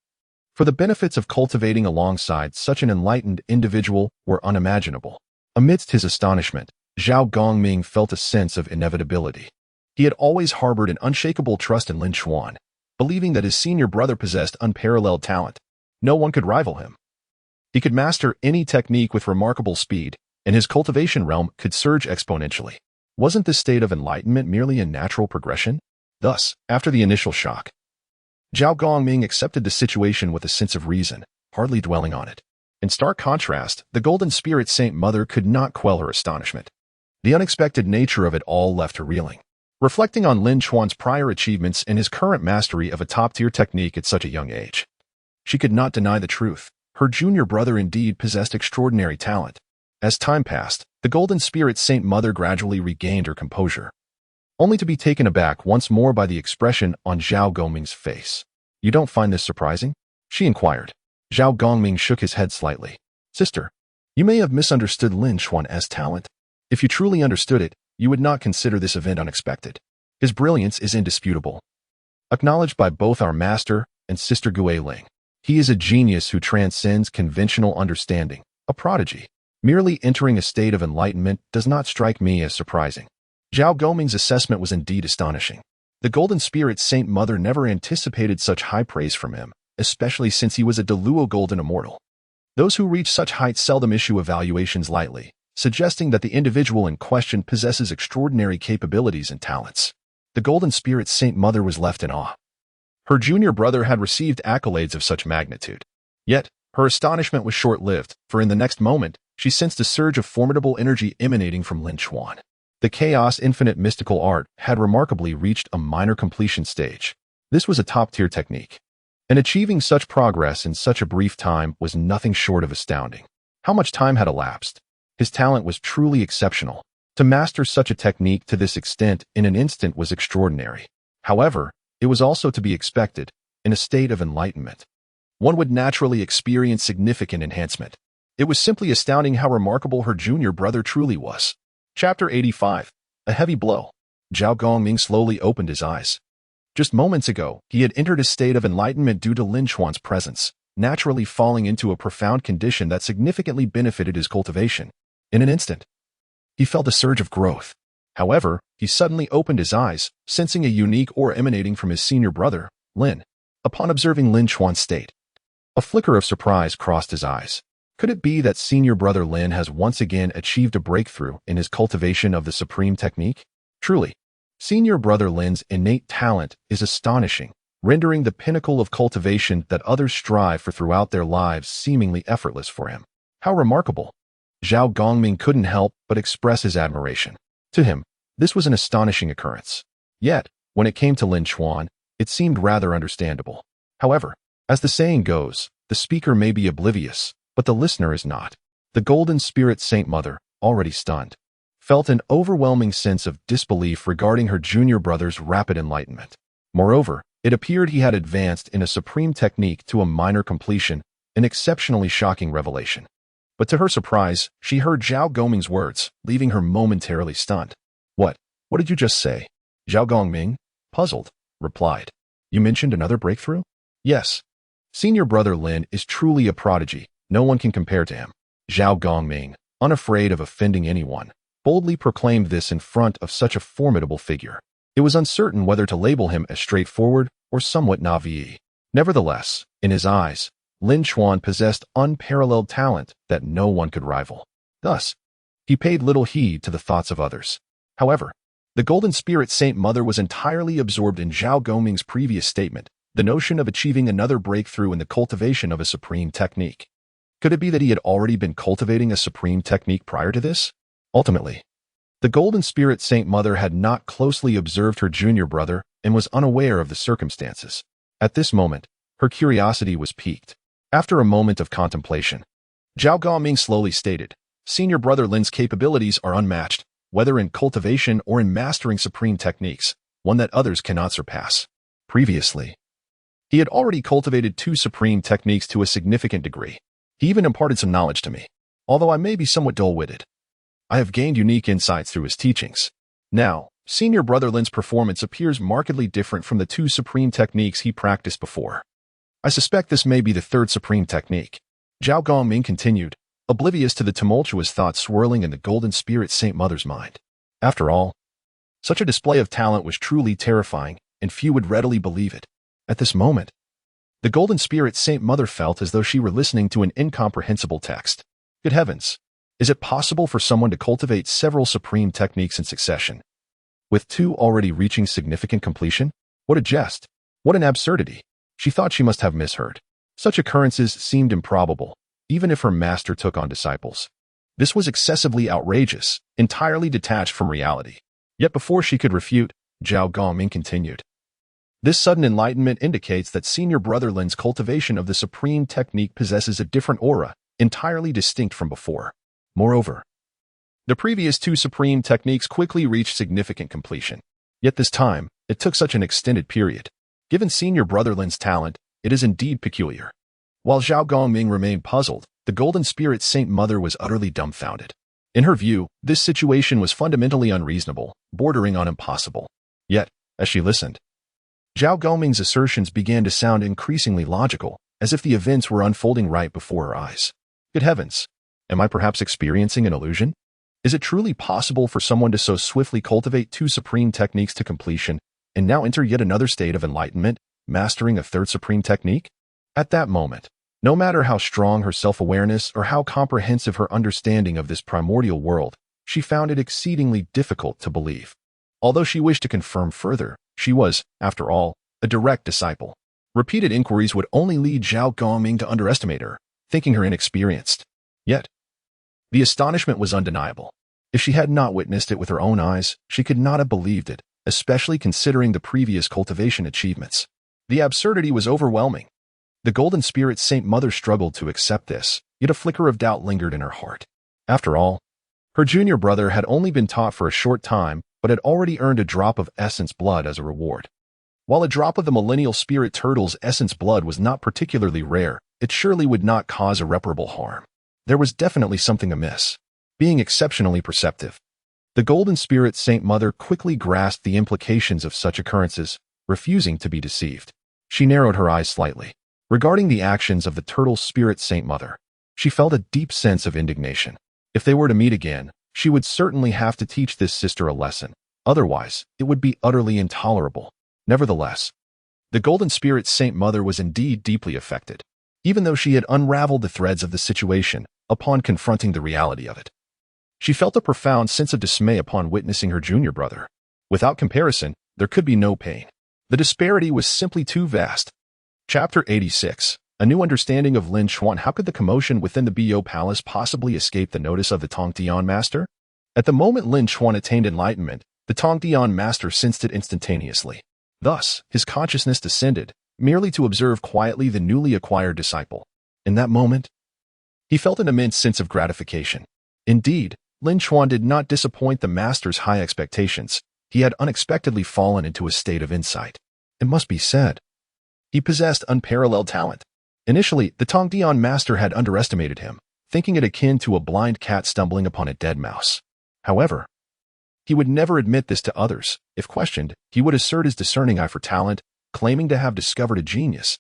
For the benefits of cultivating alongside such an enlightened individual were unimaginable. Amidst his astonishment, Zhao Gongming felt a sense of inevitability. He had always harbored an unshakable trust in Lin Chuan, believing that his senior brother possessed unparalleled talent. No one could rival him. He could master any technique with remarkable speed, and his cultivation realm could surge exponentially. Wasn't this state of enlightenment merely a natural progression? Thus, after the initial shock, Zhao Gongming accepted the situation with a sense of reason, hardly dwelling on it. In stark contrast, the Golden Spirit Saint Mother could not quell her astonishment. The unexpected nature of it all left her reeling. Reflecting on Lin Chuan's prior achievements and his current mastery of a top-tier technique at such a young age, she could not deny the truth. Her junior brother indeed possessed extraordinary talent. As time passed, the Golden Spirit Saint Mother gradually regained her composure, only to be taken aback once more by the expression on Zhao Gongming's face. "You don't find this surprising?" she inquired. Zhao Gongming shook his head slightly. "Sister, you may have misunderstood Lin Chuan's talent. If you truly understood it, you would not consider this event unexpected. His brilliance is indisputable, acknowledged by both our master and Sister Gui Ling. He is a genius who transcends conventional understanding, a prodigy. Merely entering a state of enlightenment does not strike me as surprising." Zhao Gongming's assessment was indeed astonishing. The Golden Spirit Saint Mother never anticipated such high praise from him, especially since he was a Deluo Golden Immortal. Those who reach such heights seldom issue evaluations lightly, suggesting that the individual in question possesses extraordinary capabilities and talents. The Golden Spirit Saint Mother was left in awe. Her junior brother had received accolades of such magnitude. Yet, her astonishment was short-lived, for in the next moment, she sensed a surge of formidable energy emanating from Lin Chuan. The Chaos Infinite mystical art had remarkably reached a minor completion stage. This was a top-tier technique. And achieving such progress in such a brief time was nothing short of astounding. How much time had elapsed? His talent was truly exceptional. To master such a technique to this extent in an instant was extraordinary. However, it was also to be expected, in a state of enlightenment. One would naturally experience significant enhancement. It was simply astounding how remarkable her junior brother truly was. Chapter 85. A Heavy Blow. Zhao Gongming slowly opened his eyes. Just moments ago, he had entered a state of enlightenment due to Lin Chuan's presence, naturally falling into a profound condition that significantly benefited his cultivation. In an instant, he felt a surge of growth. However, he suddenly opened his eyes, sensing a unique aura emanating from his senior brother, Lin. Upon observing Lin Chuan's state, a flicker of surprise crossed his eyes. Could it be that senior brother Lin has once again achieved a breakthrough in his cultivation of the supreme technique? Truly, senior brother Lin's innate talent is astonishing, rendering the pinnacle of cultivation that others strive for throughout their lives seemingly effortless for him. How remarkable! Zhao Gongming couldn't help but express his admiration. To him, this was an astonishing occurrence. Yet, when it came to Lin Chuan, it seemed rather understandable. However, as the saying goes, the speaker may be oblivious, but the listener is not. The Golden Spirit Saint Mother, already stunned, felt an overwhelming sense of disbelief regarding her junior brother's rapid enlightenment. Moreover, it appeared he had advanced in a supreme technique to a minor completion, an exceptionally shocking revelation. But to her surprise, she heard Zhao Gongming's words, leaving her momentarily stunned. What did you just say? Zhao Gongming, puzzled, replied. You mentioned another breakthrough? Yes. Senior brother Lin is truly a prodigy. No one can compare to him. Zhao Gongming, unafraid of offending anyone, boldly proclaimed this in front of such a formidable figure. It was uncertain whether to label him as straightforward or somewhat naive. Nevertheless, in his eyes, Lin Chuan possessed unparalleled talent that no one could rival. Thus, he paid little heed to the thoughts of others. However, the Golden Spirit Saint Mother was entirely absorbed in Zhao Gongming's previous statement, the notion of achieving another breakthrough in the cultivation of a supreme technique. Could it be that he had already been cultivating a supreme technique prior to this? Ultimately, the Golden Spirit Saint Mother had not closely observed her junior brother and was unaware of the circumstances. At this moment, her curiosity was piqued. After a moment of contemplation, Zhao Gongming slowly stated, Senior brother Lin's capabilities are unmatched, whether in cultivation or in mastering supreme techniques, one that others cannot surpass. Previously, he had already cultivated 2 supreme techniques to a significant degree. He even imparted some knowledge to me. Although I may be somewhat dull-witted, I have gained unique insights through his teachings. Now, senior brother Lin's performance appears markedly different from the 2 supreme techniques he practiced before. I suspect this may be the 3rd supreme technique. Zhao Gongming continued, oblivious to the tumultuous thoughts swirling in the Golden Spirit Saint Mother's mind. After all, such a display of talent was truly terrifying, and few would readily believe it. At this moment, the Golden Spirit Saint Mother felt as though she were listening to an incomprehensible text. Good heavens! Is it possible for someone to cultivate several supreme techniques in succession, with 2 already reaching significant completion? What a jest! What an absurdity! She thought she must have misheard. Such occurrences seemed improbable, even if her master took on disciples. This was excessively outrageous, entirely detached from reality. Yet before she could refute, Zhao Gongming continued. This sudden enlightenment indicates that senior brother Lin's cultivation of the supreme technique possesses a different aura, entirely distinct from before. Moreover, the previous 2 supreme techniques quickly reached significant completion. Yet this time, it took such an extended period. Given senior brother Lin's talent, it is indeed peculiar. While Zhao Gongming remained puzzled, the Golden Spirit Saint Mother was utterly dumbfounded. In her view, this situation was fundamentally unreasonable, bordering on impossible. Yet, as she listened, Zhao Gongming's assertions began to sound increasingly logical, as if the events were unfolding right before her eyes. Good heavens! Am I perhaps experiencing an illusion? Is it truly possible for someone to so swiftly cultivate 2 supreme techniques to completion, and now enter yet another state of enlightenment, mastering a 3rd supreme technique? At that moment, No matter how strong her self-awareness or how comprehensive her understanding of this primordial world, she found it exceedingly difficult to believe. Although she wished to confirm further, she was, after all, a direct disciple. Repeated inquiries would only lead Zhao Gongming to underestimate her, thinking her inexperienced. Yet, the astonishment was undeniable. If she had not witnessed it with her own eyes, she could not have believed it, especially considering the previous cultivation achievements. The absurdity was overwhelming. The Golden Spirit Saint Mother struggled to accept this, yet a flicker of doubt lingered in her heart. After all, her junior brother had only been taught for a short time, but had already earned a drop of essence blood as a reward. While a drop of the millennial spirit turtle's essence blood was not particularly rare, it surely would not cause irreparable harm. There was definitely something amiss. Being exceptionally perceptive, the Golden Spirit Saint Mother quickly grasped the implications of such occurrences, refusing to be deceived. She narrowed her eyes slightly. Regarding the actions of the Turtle Spirit Saint Mother, she felt a deep sense of indignation. If they were to meet again, she would certainly have to teach this sister a lesson. Otherwise, it would be utterly intolerable. Nevertheless, the Golden Spirit Saint Mother was indeed deeply affected, even though she had unraveled the threads of the situation upon confronting the reality of it. She felt a profound sense of dismay upon witnessing her junior brother. Without comparison, there could be no pain. The disparity was simply too vast. Chapter 86. A new understanding of Lin Chuan. How could the commotion within the Bo Palace possibly escape the notice of the Tongtian master? At the moment Lin Chuan attained enlightenment, the Tongtian master sensed it instantaneously. Thus, his consciousness descended, merely to observe quietly the newly acquired disciple. In that moment, he felt an immense sense of gratification. Indeed, Lin Chuan did not disappoint the master's high expectations. He had unexpectedly fallen into a state of insight. It must be said, he possessed unparalleled talent. Initially, the Tongtian master had underestimated him, thinking it akin to a blind cat stumbling upon a dead mouse. However, he would never admit this to others. If questioned, he would assert his discerning eye for talent, claiming to have discovered a genius.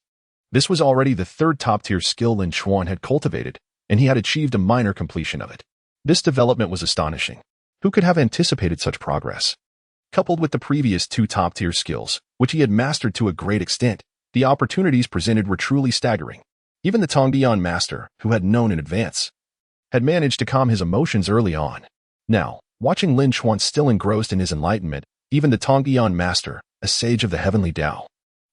This was already the third top-tier skill Lin Chuan had cultivated, and he had achieved a minor completion of it. This development was astonishing. Who could have anticipated such progress? Coupled with the previous two top-tier skills, which he had mastered to a great extent, the opportunities presented were truly staggering. Even the Tongtian master, who had known in advance, had managed to calm his emotions early on. Now, watching Lin Chuan still engrossed in his enlightenment, even the Tongtian master, a sage of the heavenly Tao,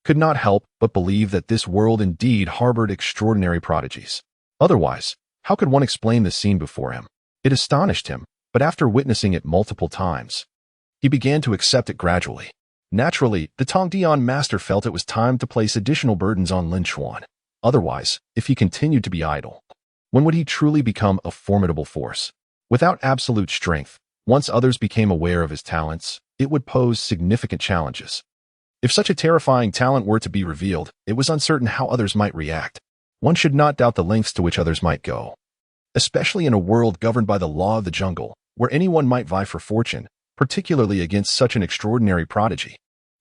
could not help but believe that this world indeed harbored extraordinary prodigies. Otherwise, how could one explain the scene before him? It astonished him, but after witnessing it multiple times, he began to accept it gradually. Naturally, the Tongtian master felt it was time to place additional burdens on Lin Chuan. Otherwise, if he continued to be idle, when would he truly become a formidable force? Without absolute strength, once others became aware of his talents, it would pose significant challenges. If such a terrifying talent were to be revealed, it was uncertain how others might react. One should not doubt the lengths to which others might go. Especially in a world governed by the law of the jungle, where anyone might vie for fortune, particularly against such an extraordinary prodigy.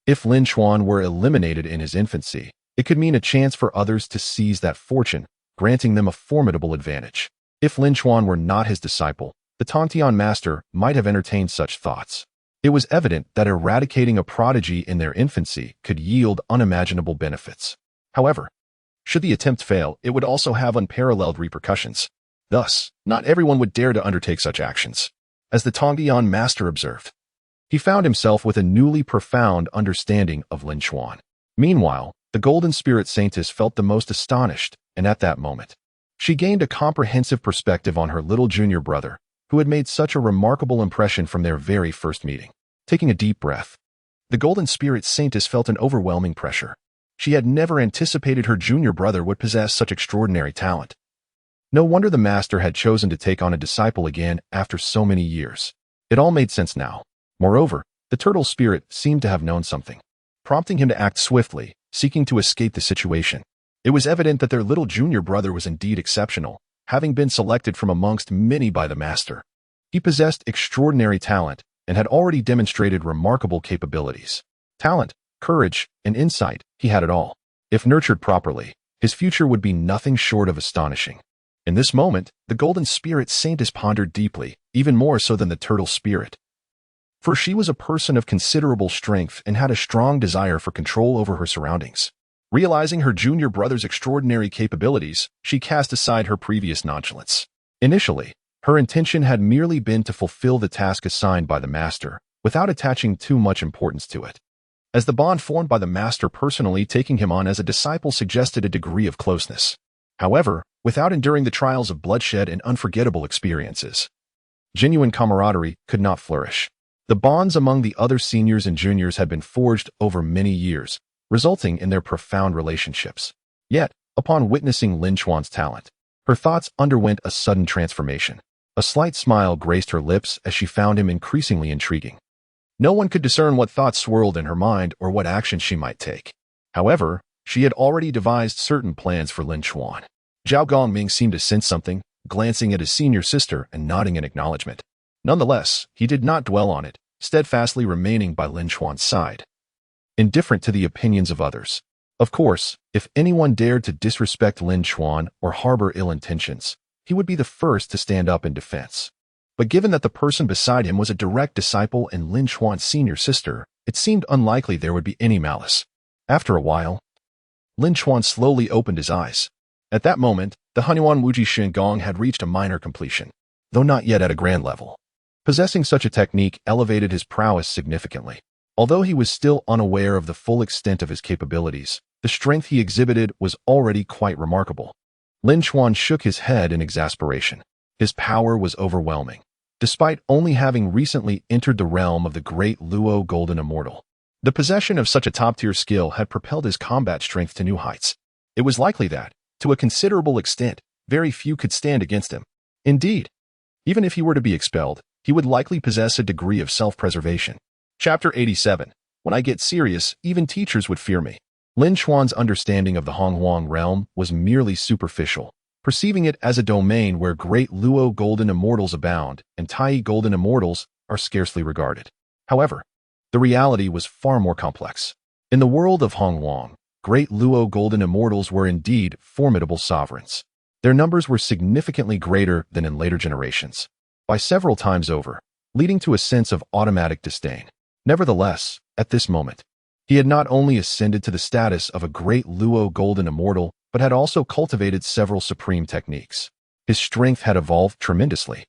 If Lin Chuan were eliminated in his infancy, it could mean a chance for others to seize that fortune, granting them a formidable advantage. If Lin Chuan were not his disciple, the Tongtian master might have entertained such thoughts. It was evident that eradicating a prodigy in their infancy could yield unimaginable benefits. However, should the attempt fail, it would also have unparalleled repercussions. Thus, not everyone would dare to undertake such actions. As the Tongtian master observed, he found himself with a newly profound understanding of Lin Chuan. Meanwhile, the Golden Spirit Saintess felt the most astonished, and at that moment, she gained a comprehensive perspective on her little junior brother, who had made such a remarkable impression from their very first meeting. Taking a deep breath, the Golden Spirit Saintess felt an overwhelming pressure. She had never anticipated her junior brother would possess such extraordinary talent. No wonder the master had chosen to take on a disciple again after so many years. It all made sense now. Moreover, the turtle spirit seemed to have known something, prompting him to act swiftly, seeking to escape the situation. It was evident that their little junior brother was indeed exceptional, having been selected from amongst many by the master. He possessed extraordinary talent and had already demonstrated remarkable capabilities. Talent, courage, and insight, he had it all. If nurtured properly, his future would be nothing short of astonishing. In this moment, the Golden Spirit Saintess pondered deeply, even more so than the turtle spirit. For she was a person of considerable strength and had a strong desire for control over her surroundings. Realizing her junior brother's extraordinary capabilities, she cast aside her previous nonchalance. Initially, her intention had merely been to fulfill the task assigned by the master, without attaching too much importance to it. As the bond formed by the master personally taking him on as a disciple suggested a degree of closeness. However, without enduring the trials of bloodshed and unforgettable experiences, genuine camaraderie could not flourish. The bonds among the other seniors and juniors had been forged over many years, resulting in their profound relationships. Yet, upon witnessing Lin Chuan's talent, her thoughts underwent a sudden transformation. A slight smile graced her lips as she found him increasingly intriguing. No one could discern what thoughts swirled in her mind or what action she might take. However, she had already devised certain plans for Lin Chuan. Zhao Gongming seemed to sense something, glancing at his senior sister and nodding in acknowledgement. Nonetheless, he did not dwell on it, steadfastly remaining by Lin Chuan's side, indifferent to the opinions of others. Of course, if anyone dared to disrespect Lin Chuan or harbor ill intentions, he would be the first to stand up in defense. But given that the person beside him was a direct disciple and Lin Chuan's senior sister, it seemed unlikely there would be any malice. After a while, Lin Chuan slowly opened his eyes. At that moment, the Hunyuan Wuji Shengong had reached a minor completion, though not yet at a grand level. Possessing such a technique elevated his prowess significantly. Although he was still unaware of the full extent of his capabilities, the strength he exhibited was already quite remarkable. Lin Chuan shook his head in exasperation. His power was overwhelming, despite only having recently entered the realm of the great Luo Golden Immortal. The possession of such a top-tier skill had propelled his combat strength to new heights. It was likely that, to a considerable extent, very few could stand against him. Indeed, even if he were to be expelled, he would likely possess a degree of self-preservation. Chapter 87. When I get serious, even teachers would fear me. Lin Chuan's understanding of the Honghuang realm was merely superficial, perceiving it as a domain where great Luo Golden Immortals abound and Tai Golden Immortals are scarcely regarded. However, the reality was far more complex. In the world of Honghuang, great Luo Golden Immortals were indeed formidable sovereigns. Their numbers were significantly greater than in later generations, by several times over, leading to a sense of automatic disdain. Nevertheless, at this moment, he had not only ascended to the status of a great Luo Golden Immortal, but had also cultivated several supreme techniques. His strength had evolved tremendously,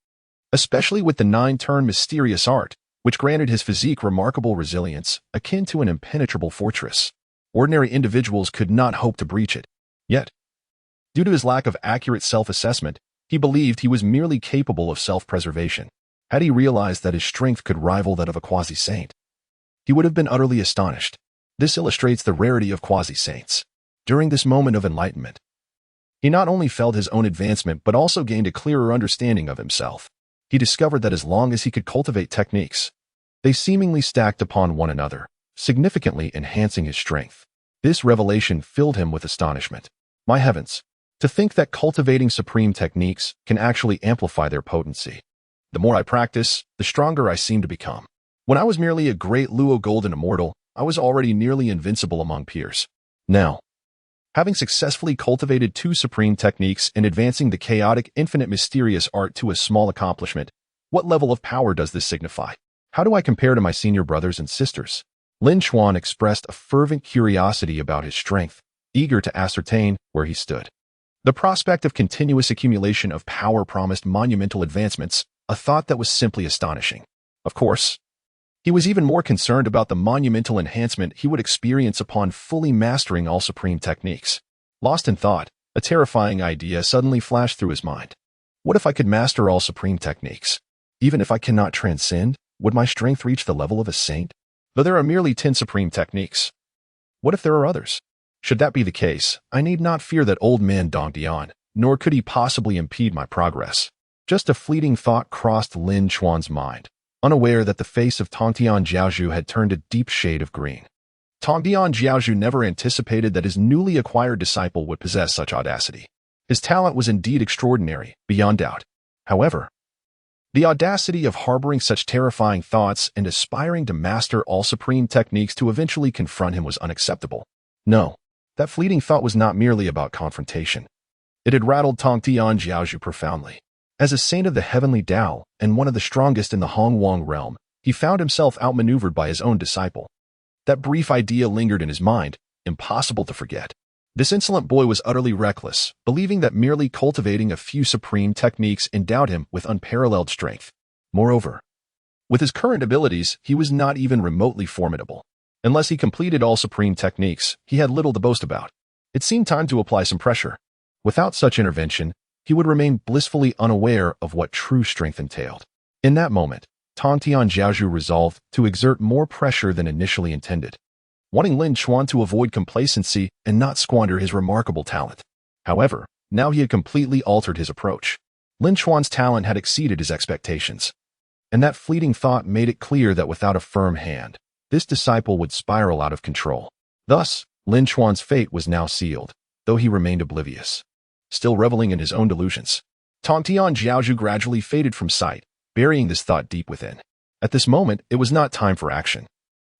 especially with the 9-turn mysterious art, which granted his physique remarkable resilience, akin to an impenetrable fortress. Ordinary individuals could not hope to breach it. Yet, due to his lack of accurate self-assessment, he believed he was merely capable of self-preservation. Had he realized that his strength could rival that of a quasi-saint, he would have been utterly astonished. This illustrates the rarity of quasi-saints. During this moment of enlightenment, he not only felt his own advancement but also gained a clearer understanding of himself. He discovered that as long as he could cultivate techniques, they seemingly stacked upon one another, significantly enhancing his strength. This revelation filled him with astonishment. My heavens, to think that cultivating supreme techniques can actually amplify their potency. The more I practice, the stronger I seem to become. When I was merely a great Luo Golden Immortal, I was already nearly invincible among peers. Now, having successfully cultivated 2 supreme techniques and advancing the chaotic infinite mysterious art to a small accomplishment, what level of power does this signify? How do I compare to my senior brothers and sisters? Lin Chuan expressed a fervent curiosity about his strength, eager to ascertain where he stood. The prospect of continuous accumulation of power promised monumental advancements, a thought that was simply astonishing. Of course, he was even more concerned about the monumental enhancement he would experience upon fully mastering all supreme techniques. Lost in thought, a terrifying idea suddenly flashed through his mind. What if I could master all supreme techniques? Even if I cannot transcend, would my strength reach the level of a saint? Though there are merely 10 supreme techniques, what if there are others? Should that be the case, I need not fear that old man Tongtian, nor could he possibly impede my progress. Just a fleeting thought crossed Lin Chuan's mind, unaware that the face of Tongtian Jiaozhu had turned a deep shade of green. Tongtian Jiaozhu never anticipated that his newly acquired disciple would possess such audacity. His talent was indeed extraordinary, beyond doubt. However, the audacity of harboring such terrifying thoughts and aspiring to master all supreme techniques to eventually confront him was unacceptable. No, that fleeting thought was not merely about confrontation. It had rattled Tongtian Jiaozhu profoundly. As a saint of the heavenly Tao and one of the strongest in the Honghuang realm, he found himself outmaneuvered by his own disciple. That brief idea lingered in his mind, impossible to forget. This insolent boy was utterly reckless, believing that merely cultivating a few supreme techniques endowed him with unparalleled strength. Moreover, with his current abilities, he was not even remotely formidable. Unless he completed all supreme techniques, he had little to boast about. It seemed time to apply some pressure. Without such intervention, he would remain blissfully unaware of what true strength entailed. In that moment, Tongtian Jiaozhu resolved to exert more pressure than initially intended, wanting Lin Chuan to avoid complacency and not squander his remarkable talent. However, now he had completely altered his approach. Lin Chuan's talent had exceeded his expectations, and that fleeting thought made it clear that without a firm hand, this disciple would spiral out of control. Thus, Lin Chuan's fate was now sealed, though he remained oblivious, still reveling in his own delusions. Tongtian Jiaozhu gradually faded from sight, burying this thought deep within. At this moment, it was not time for action.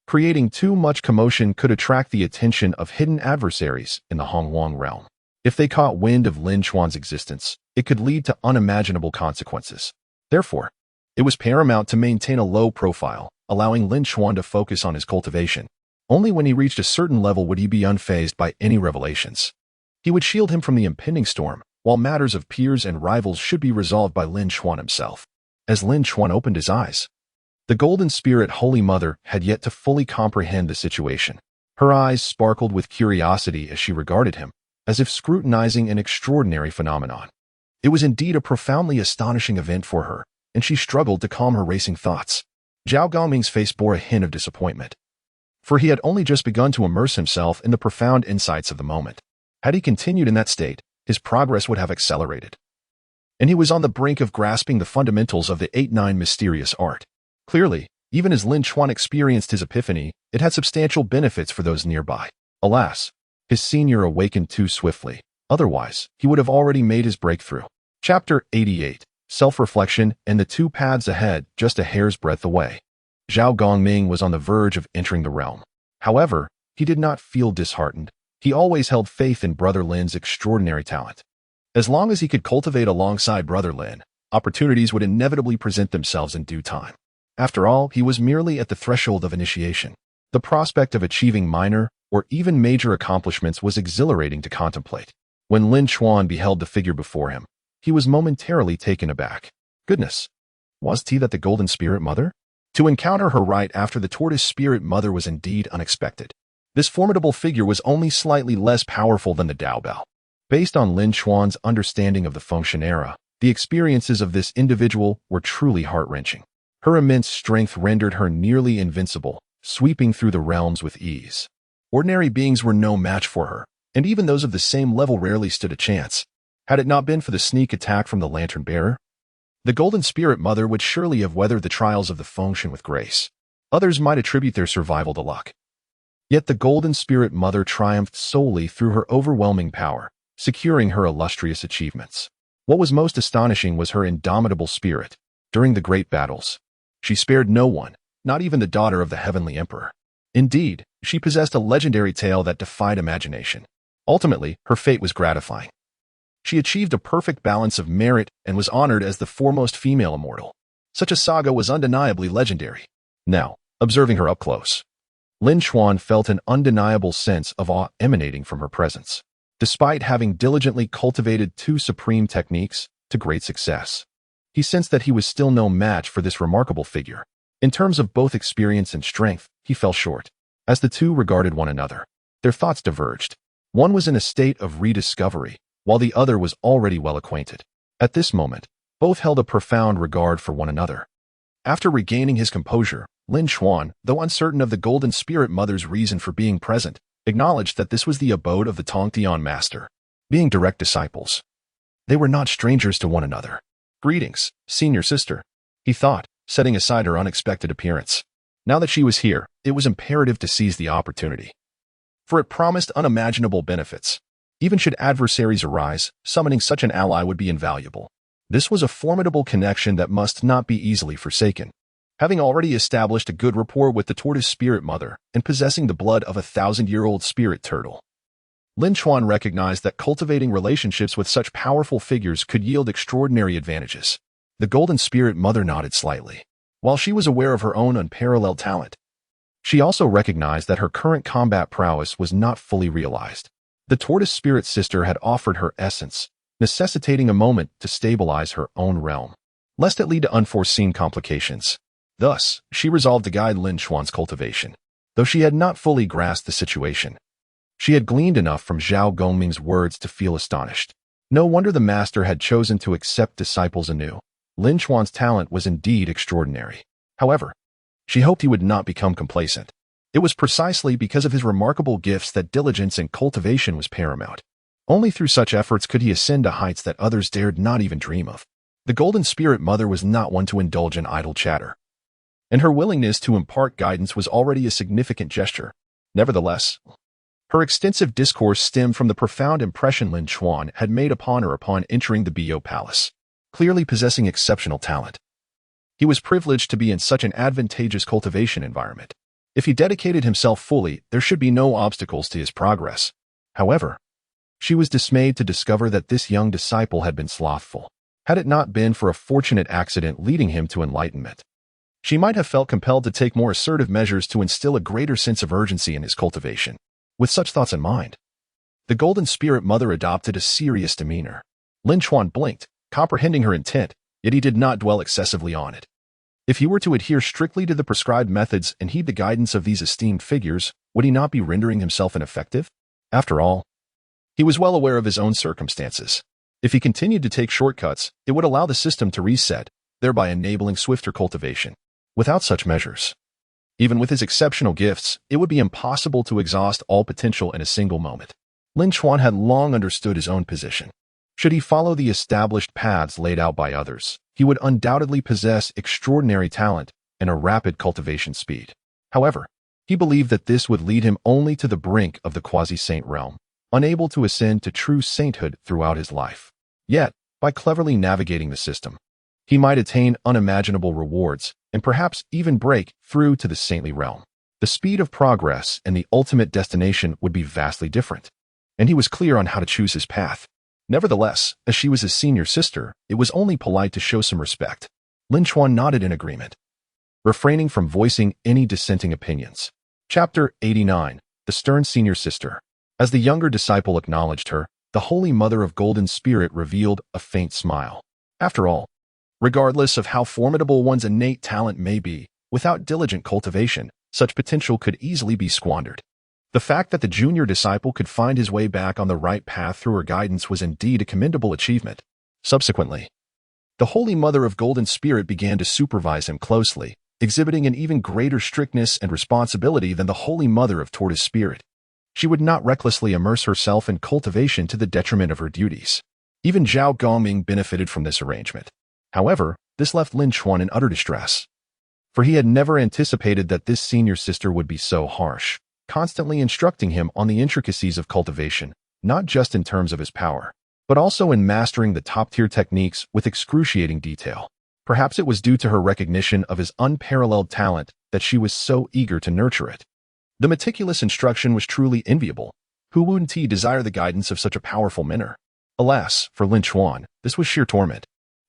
Creating too much commotion could attract the attention of hidden adversaries in the Hongwang realm. If they caught wind of Lin Chuan's existence, it could lead to unimaginable consequences. Therefore, it was paramount to maintain a low profile, allowing Lin Chuan to focus on his cultivation. Only when he reached a certain level would he be unfazed by any revelations. He would shield him from the impending storm, while matters of peers and rivals should be resolved by Lin Chuan himself. As Lin Chuan opened his eyes, the Golden Spirit Holy Mother had yet to fully comprehend the situation. Her eyes sparkled with curiosity as she regarded him, as if scrutinizing an extraordinary phenomenon. It was indeed a profoundly astonishing event for her, and she struggled to calm her racing thoughts. Zhao Gongming's face bore a hint of disappointment, for he had only just begun to immerse himself in the profound insights of the moment. Had he continued in that state, his progress would have accelerated, and he was on the brink of grasping the fundamentals of the 8-9 mysterious art. Clearly, even as Lin Chuan experienced his epiphany, it had substantial benefits for those nearby. Alas, his senior awakened too swiftly. Otherwise, he would have already made his breakthrough. Chapter 88. Self-reflection and the two paths ahead, just a hair's breadth away. Zhao Gongming was on the verge of entering the realm. However, he did not feel disheartened. He always held faith in Brother Lin's extraordinary talent. As long as he could cultivate alongside Brother Lin, opportunities would inevitably present themselves in due time. After all, he was merely at the threshold of initiation. The prospect of achieving minor or even major accomplishments was exhilarating to contemplate. When Lin Chuan beheld the figure before him, he was momentarily taken aback. Goodness, was he that the Golden Spirit Mother? To encounter her right after the Tortoise Spirit Mother was indeed unexpected. This formidable figure was only slightly less powerful than the Duobao. Based on Lin Chuan's understanding of the Fengtian era, the experiences of this individual were truly heart-wrenching. Her immense strength rendered her nearly invincible, sweeping through the realms with ease. Ordinary beings were no match for her, and even those of the same level rarely stood a chance. Had it not been for the sneak attack from the Lantern Bearer, the Golden Spirit Mother would surely have weathered the trials of the Fengtian with grace. Others might attribute their survival to luck. Yet the Golden Spirit Mother triumphed solely through her overwhelming power, securing her illustrious achievements. What was most astonishing was her indomitable spirit. During the great battles, she spared no one, not even the daughter of the Heavenly Emperor. Indeed, she possessed a legendary tale that defied imagination. Ultimately, her fate was gratifying. She achieved a perfect balance of merit and was honored as the foremost female immortal. Such a saga was undeniably legendary. Now, observing her up close, Lin Chuan felt an undeniable sense of awe emanating from her presence. Despite having diligently cultivated two supreme techniques to great success, he sensed that he was still no match for this remarkable figure. In terms of both experience and strength, he fell short. As the two regarded one another, their thoughts diverged. One was in a state of rediscovery, while the other was already well acquainted. At this moment, both held a profound regard for one another. After regaining his composure, Lin Chuan, though uncertain of the Golden Spirit Mother's reason for being present, acknowledged that this was the abode of the Tongtian master. Being direct disciples, they were not strangers to one another. Greetings, senior sister, he thought, setting aside her unexpected appearance. Now that she was here, it was imperative to seize the opportunity, for it promised unimaginable benefits. Even should adversaries arise, summoning such an ally would be invaluable. This was a formidable connection that must not be easily forsaken. Having already established a good rapport with the Tortoise Spirit Mother and possessing the blood of a 1,000-year-old spirit turtle, Lin Chuan recognized that cultivating relationships with such powerful figures could yield extraordinary advantages. The Golden Spirit Mother nodded slightly. While she was aware of her own unparalleled talent, She also recognized that her current combat prowess was not fully realized. The tortoise spirit sister had offered her essence, necessitating a moment to stabilize her own realm, lest it lead to unforeseen complications. Thus, she resolved to guide Lin Chuan's cultivation, though she had not fully grasped the situation. She had gleaned enough from Zhao Gongming's words to feel astonished. No wonder the master had chosen to accept disciples anew. Lin Chuan's talent was indeed extraordinary. However, she hoped he would not become complacent. It was precisely because of his remarkable gifts that diligence and cultivation was paramount. Only through such efforts could he ascend to heights that others dared not even dream of. The Golden Spirit Mother was not one to indulge in idle chatter, and her willingness to impart guidance was already a significant gesture. Nevertheless, her extensive discourse stemmed from the profound impression Lin Chuan had made upon her upon entering the Bio Palace. Clearly possessing exceptional talent, he was privileged to be in such an advantageous cultivation environment. If he dedicated himself fully, there should be no obstacles to his progress. However, she was dismayed to discover that this young disciple had been slothful. Had it not been for a fortunate accident leading him to enlightenment, she might have felt compelled to take more assertive measures to instill a greater sense of urgency in his cultivation. With such thoughts in mind, the Golden Spirit Mother adopted a serious demeanor. Lin Chuan blinked, comprehending her intent, yet he did not dwell excessively on it. If he were to adhere strictly to the prescribed methods and heed the guidance of these esteemed figures, would he not be rendering himself ineffective? After all, he was well aware of his own circumstances. If he continued to take shortcuts, it would allow the system to reset, thereby enabling swifter cultivation. Without such measures, even with his exceptional gifts, it would be impossible to exhaust all potential in a single moment. Lin Chuan had long understood his own position. Should he follow the established paths laid out by others, he would undoubtedly possess extraordinary talent and a rapid cultivation speed. However, he believed that this would lead him only to the brink of the quasi-saint realm, unable to ascend to true sainthood throughout his life. Yet, by cleverly navigating the system, he might attain unimaginable rewards and perhaps even break through to the saintly realm. The speed of progress and the ultimate destination would be vastly different, and he was clear on how to choose his path. Nevertheless, as she was his senior sister, it was only polite to show some respect. Lin Chuan nodded in agreement, refraining from voicing any dissenting opinions. Chapter 89. The Stern Senior Sister. As the younger disciple acknowledged her, the Holy Mother of Golden Spirit revealed a faint smile. After all, regardless of how formidable one's innate talent may be, without diligent cultivation, such potential could easily be squandered. The fact that the junior disciple could find his way back on the right path through her guidance was indeed a commendable achievement. Subsequently, the Holy Mother of Golden Spirit began to supervise him closely, exhibiting an even greater strictness and responsibility than the Holy Mother of Tortoise Spirit. She would not recklessly immerse herself in cultivation to the detriment of her duties. Even Zhao Gongming benefited from this arrangement. However, this left Lin Chuan in utter distress, for he had never anticipated that this senior sister would be so harsh, constantly instructing him on the intricacies of cultivation, not just in terms of his power, but also in mastering the top-tier techniques with excruciating detail. Perhaps it was due to her recognition of his unparalleled talent that she was so eager to nurture it. The meticulous instruction was truly enviable. Who wouldn't desire the guidance of such a powerful mentor? Alas, for Lin Chuan, this was sheer torment.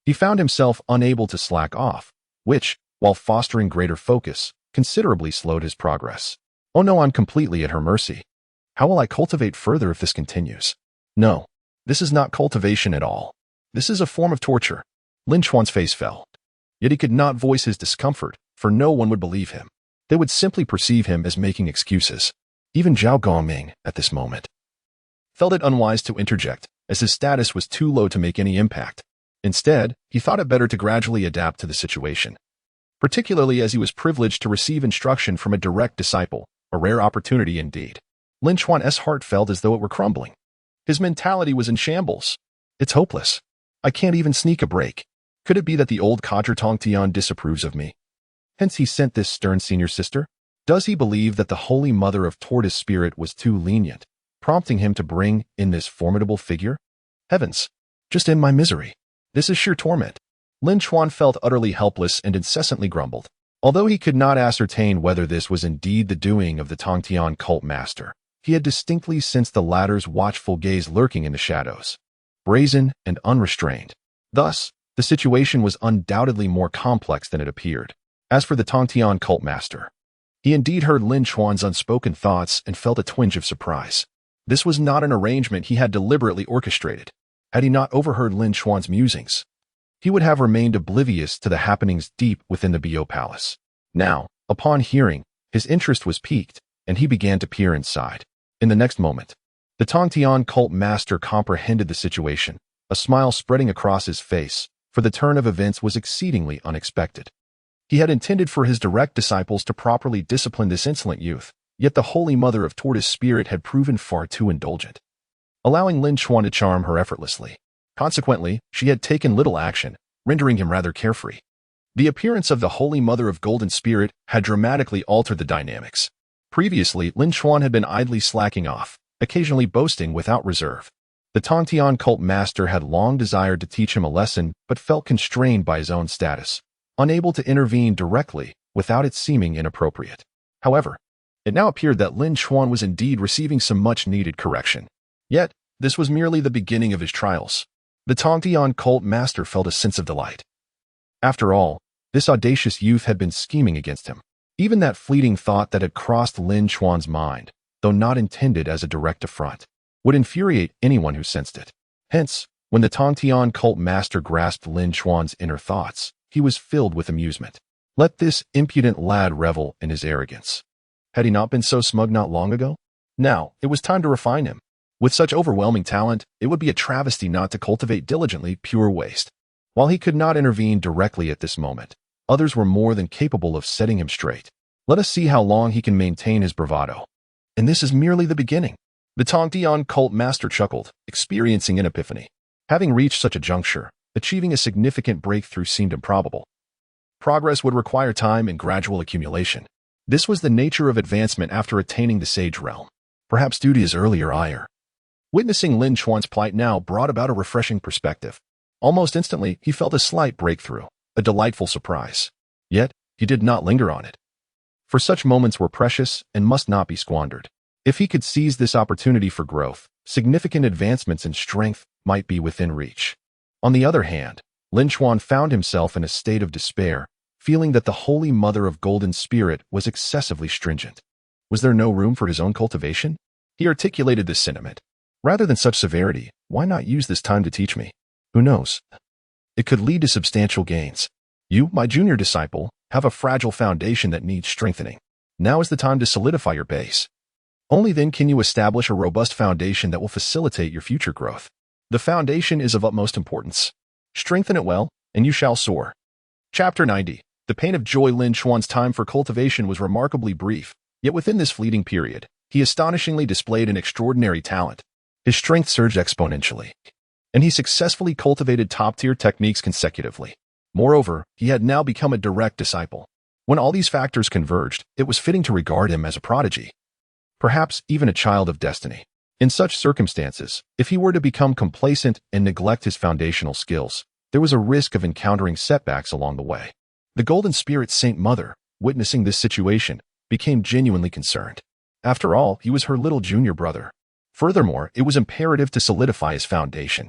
He found himself unable to slack off, which, while fostering greater focus, considerably slowed his progress. Oh no, I'm completely at her mercy. How will I cultivate further if this continues? No, this is not cultivation at all. This is a form of torture. Lin Chuan's face fell. Yet he could not voice his discomfort, for no one would believe him. They would simply perceive him as making excuses. Even Zhao Gongming, at this moment, felt it unwise to interject, as his status was too low to make any impact. Instead, he thought it better to gradually adapt to the situation, particularly as he was privileged to receive instruction from a direct disciple, a rare opportunity indeed. Lin Chuan's heart felt as though it were crumbling. His mentality was in shambles. It's hopeless. I can't even sneak a break. Could it be that the old cadre Tongtian disapproves of me? Hence he sent this stern senior sister? Does he believe that the Holy Mother of Tortoise Spirit was too lenient, prompting him to bring in this formidable figure? Heavens, just end my misery. This is sheer torment. Lin Chuan felt utterly helpless and incessantly grumbled. Although he could not ascertain whether this was indeed the doing of the Tongtian cult master, he had distinctly sensed the latter's watchful gaze lurking in the shadows, brazen and unrestrained. Thus, the situation was undoubtedly more complex than it appeared. As for the Tongtian cult master, He indeed heard Lin Chuan's unspoken thoughts and felt a twinge of surprise. This was not an arrangement he had deliberately orchestrated. Had he not overheard Lin Chuan's musings, he would have remained oblivious to the happenings deep within the Bio Palace. Now, upon hearing, his interest was piqued, and he began to peer inside. In the next moment, the Tongtian cult master comprehended the situation, a smile spreading across his face, for the turn of events was exceedingly unexpected. He had intended for his direct disciples to properly discipline this insolent youth, yet the Holy Mother of Tortoise Spirit had proven far too indulgent, allowing Lin Chuan to charm her effortlessly. Consequently, she had taken little action, rendering him rather carefree. The appearance of the Holy Mother of Golden Spirit had dramatically altered the dynamics. Previously, Lin Chuan had been idly slacking off, occasionally boasting without reserve. The Tongtian cult master had long desired to teach him a lesson but felt constrained by his own status, unable to intervene directly without it seeming inappropriate. However, it now appeared that Lin Chuan was indeed receiving some much-needed correction. Yet, this was merely the beginning of his trials. The Tongtian cult master felt a sense of delight. After all, this audacious youth had been scheming against him. Even that fleeting thought that had crossed Lin Chuan's mind, though not intended as a direct affront, would infuriate anyone who sensed it. Hence, when the Tongtian cult master grasped Lin Chuan's inner thoughts, he was filled with amusement. Let this impudent lad revel in his arrogance. Had he not been so smug not long ago? Now, it was time to refine him. With such overwhelming talent, it would be a travesty not to cultivate diligently pure waste. While he could not intervene directly at this moment, others were more than capable of setting him straight. Let us see how long he can maintain his bravado. And this is merely the beginning. The Tongtian cult master chuckled, experiencing an epiphany. Having reached such a juncture, achieving a significant breakthrough seemed improbable. Progress would require time and gradual accumulation. This was the nature of advancement after attaining the sage realm, perhaps due to his earlier ire. Witnessing Lin Chuan's plight now brought about a refreshing perspective. Almost instantly, he felt a slight breakthrough, a delightful surprise. Yet, he did not linger on it. For such moments were precious and must not be squandered. If he could seize this opportunity for growth, significant advancements in strength might be within reach. On the other hand, Lin Chuan found himself in a state of despair, feeling that the Holy Mother of Golden Spirit was excessively stringent. Was there no room for his own cultivation? He articulated this sentiment. Rather than such severity, why not use this time to teach me? Who knows? It could lead to substantial gains. You, my junior disciple, have a fragile foundation that needs strengthening. Now is the time to solidify your base. Only then can you establish a robust foundation that will facilitate your future growth. The foundation is of utmost importance. Strengthen it well, and you shall soar. Chapter 90. The pain of joy. Lin Chuan's time for cultivation was remarkably brief, yet within this fleeting period, he astonishingly displayed an extraordinary talent. His strength surged exponentially, and he successfully cultivated top-tier techniques consecutively. Moreover, he had now become a direct disciple. When all these factors converged, it was fitting to regard him as a prodigy, perhaps even a child of destiny. In such circumstances, if he were to become complacent and neglect his foundational skills, there was a risk of encountering setbacks along the way. The Golden Spirit Saint Mother, witnessing this situation, became genuinely concerned. After all, he was her little junior brother. Furthermore, it was imperative to solidify his foundation.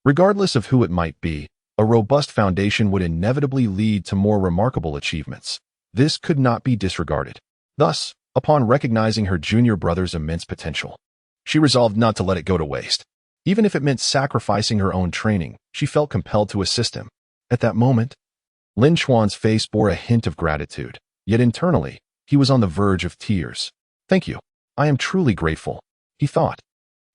Regardless of who it might be, a robust foundation would inevitably lead to more remarkable achievements. This could not be disregarded. Thus, upon recognizing her junior brother's immense potential, she resolved not to let it go to waste. Even if it meant sacrificing her own training, she felt compelled to assist him. At that moment, Lin Chuan's face bore a hint of gratitude, yet internally, he was on the verge of tears. Thank you. I am truly grateful, he thought.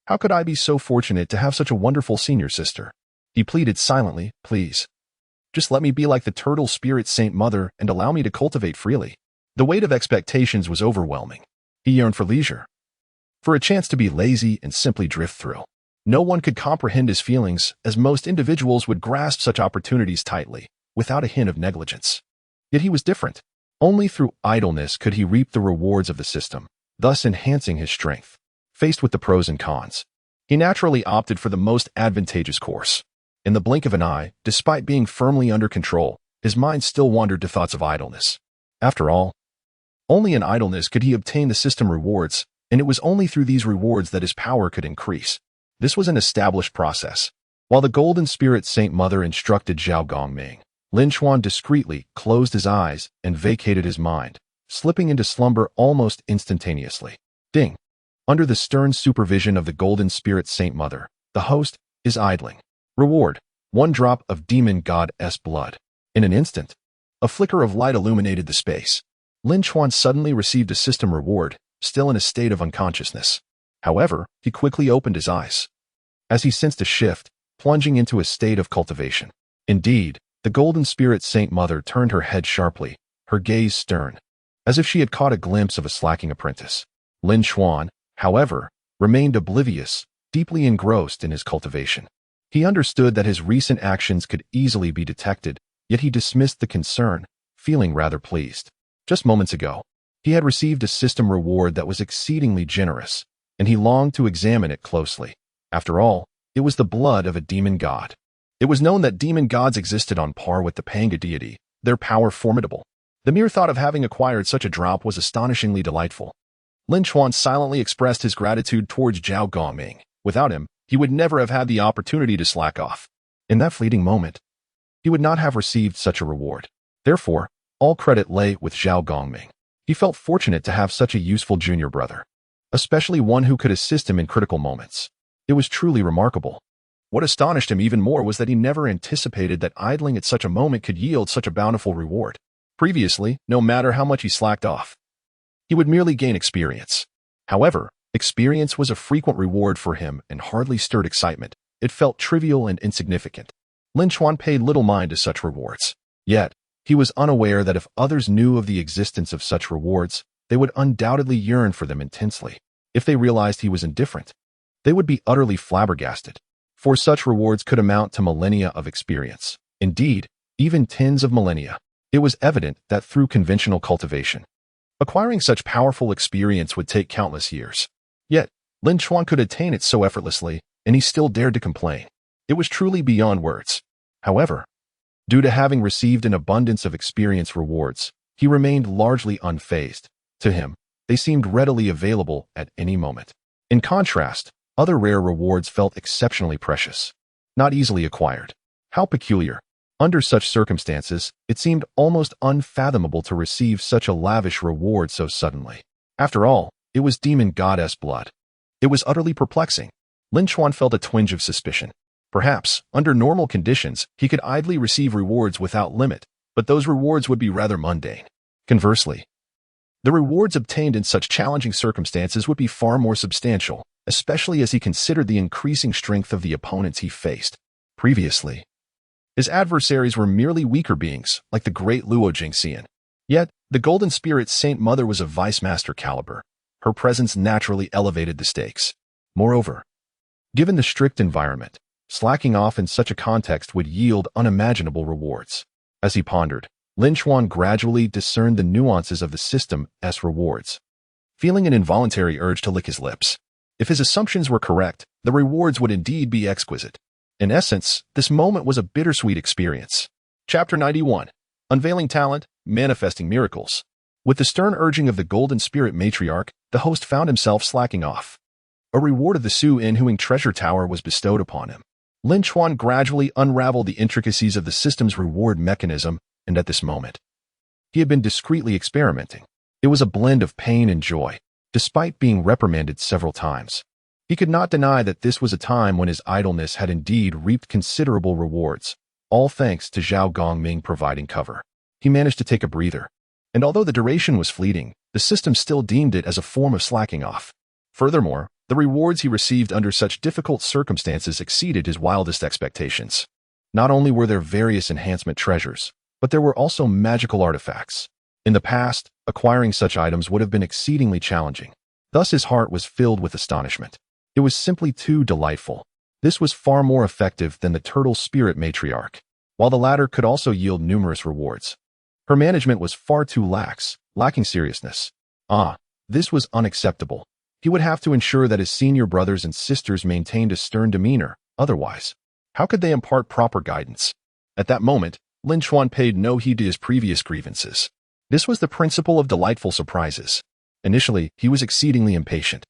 How could I be so fortunate to have such a wonderful senior sister? He pleaded silently, please. Just let me be like the turtle spirit Saint Mother and allow me to cultivate freely. The weight of expectations was overwhelming. He yearned for leisure, for a chance to be lazy and simply drift through. No one could comprehend his feelings, as most individuals would grasp such opportunities tightly, without a hint of negligence. Yet he was different. Only through idleness could he reap the rewards of the system, thus enhancing his strength. Faced with the pros and cons, he naturally opted for the most advantageous course. In the blink of an eye, despite being firmly under control, his mind still wandered to thoughts of idleness. After all, only in idleness could he obtain the system rewards, and it was only through these rewards that his power could increase. This was an established process. While the Golden Spirit Saint Mother instructed Zhao Gongming, Lin Chuan discreetly closed his eyes and vacated his mind, slipping into slumber almost instantaneously. Ding! Under the stern supervision of the Golden Spirit Saint Mother, the host is idling. Reward: 1 drop of demon god's blood. In an instant, a flicker of light illuminated the space. Lin Chuan suddenly received a system reward, still in a state of unconsciousness. However, he quickly opened his eyes, as he sensed a shift, plunging into a state of cultivation. Indeed, the Golden Spirit Saint Mother turned her head sharply, her gaze stern, as if she had caught a glimpse of a slacking apprentice. Lin Chuan, however, remained oblivious, deeply engrossed in his cultivation. He understood that his recent actions could easily be detected, yet he dismissed the concern, feeling rather pleased. Just moments ago, he had received a system reward that was exceedingly generous, and he longed to examine it closely. After all, it was the blood of a demon god. It was known that demon gods existed on par with the Panga deity, their power formidable. The mere thought of having acquired such a drop was astonishingly delightful. Lin Chuan silently expressed his gratitude towards Zhao Gongming. Without him, he would never have had the opportunity to slack off. In that fleeting moment, he would not have received such a reward. Therefore, all credit lay with Zhao Gongming. He felt fortunate to have such a useful junior brother, especially one who could assist him in critical moments. It was truly remarkable. What astonished him even more was that he never anticipated that idling at such a moment could yield such a bountiful reward. Previously, no matter how much he slacked off, he would merely gain experience. However, experience was a frequent reward for him and hardly stirred excitement. It felt trivial and insignificant. Lin Chuan paid little mind to such rewards. Yet, he was unaware that if others knew of the existence of such rewards, they would undoubtedly yearn for them intensely. If they realized he was indifferent, they would be utterly flabbergasted, for such rewards could amount to millennia of experience. Indeed, even tens of millennia. It was evident that through conventional cultivation, acquiring such powerful experience would take countless years. Yet, Lin Chuan could attain it so effortlessly, and he still dared to complain. It was truly beyond words. However, due to having received an abundance of experience rewards, he remained largely unfazed. To him, they seemed readily available at any moment. In contrast, other rare rewards felt exceptionally precious, not easily acquired. How peculiar. Under such circumstances, it seemed almost unfathomable to receive such a lavish reward so suddenly. After all, it was demon goddess blood. It was utterly perplexing. Lin Chuan felt a twinge of suspicion. Perhaps, under normal conditions, he could idly receive rewards without limit, but those rewards would be rather mundane. Conversely, the rewards obtained in such challenging circumstances would be far more substantial, especially as he considered the increasing strength of the opponents he faced. Previously, his adversaries were merely weaker beings, like the great Luo Jingxian. Yet, the Golden Spirit Saint Mother was of Vice Master caliber. Her presence naturally elevated the stakes. Moreover, given the strict environment, slacking off in such a context would yield unimaginable rewards. As he pondered, Lin Chuan gradually discerned the nuances of the system's rewards, feeling an involuntary urge to lick his lips. If his assumptions were correct, the rewards would indeed be exquisite. In essence, this moment was a bittersweet experience. Chapter 91. Unveiling Talent, Manifesting Miracles. With the stern urging of the Golden Spirit Matriarch, the host found himself slacking off. A reward of the Su Inhuing Treasure Tower was bestowed upon him. Lin Chuan gradually unraveled the intricacies of the system's reward mechanism, and at this moment, he had been discreetly experimenting. It was a blend of pain and joy. Despite being reprimanded several times, he could not deny that this was a time when his idleness had indeed reaped considerable rewards, all thanks to Zhao Gongming providing cover. He managed to take a breather, and although the duration was fleeting, the system still deemed it as a form of slacking off. Furthermore, the rewards he received under such difficult circumstances exceeded his wildest expectations. Not only were there various enhancement treasures, but there were also magical artifacts. In the past, acquiring such items would have been exceedingly challenging. Thus his heart was filled with astonishment. It was simply too delightful. This was far more effective than the Turtle Spirit Matriarch, while the latter could also yield numerous rewards. Her management was far too lax, lacking seriousness. This was unacceptable. He would have to ensure that his senior brothers and sisters maintained a stern demeanor. Otherwise, how could they impart proper guidance? At that moment, Lin Chuan paid no heed to his previous grievances. This was the principle of delightful surprises. Initially, he was exceedingly impatient,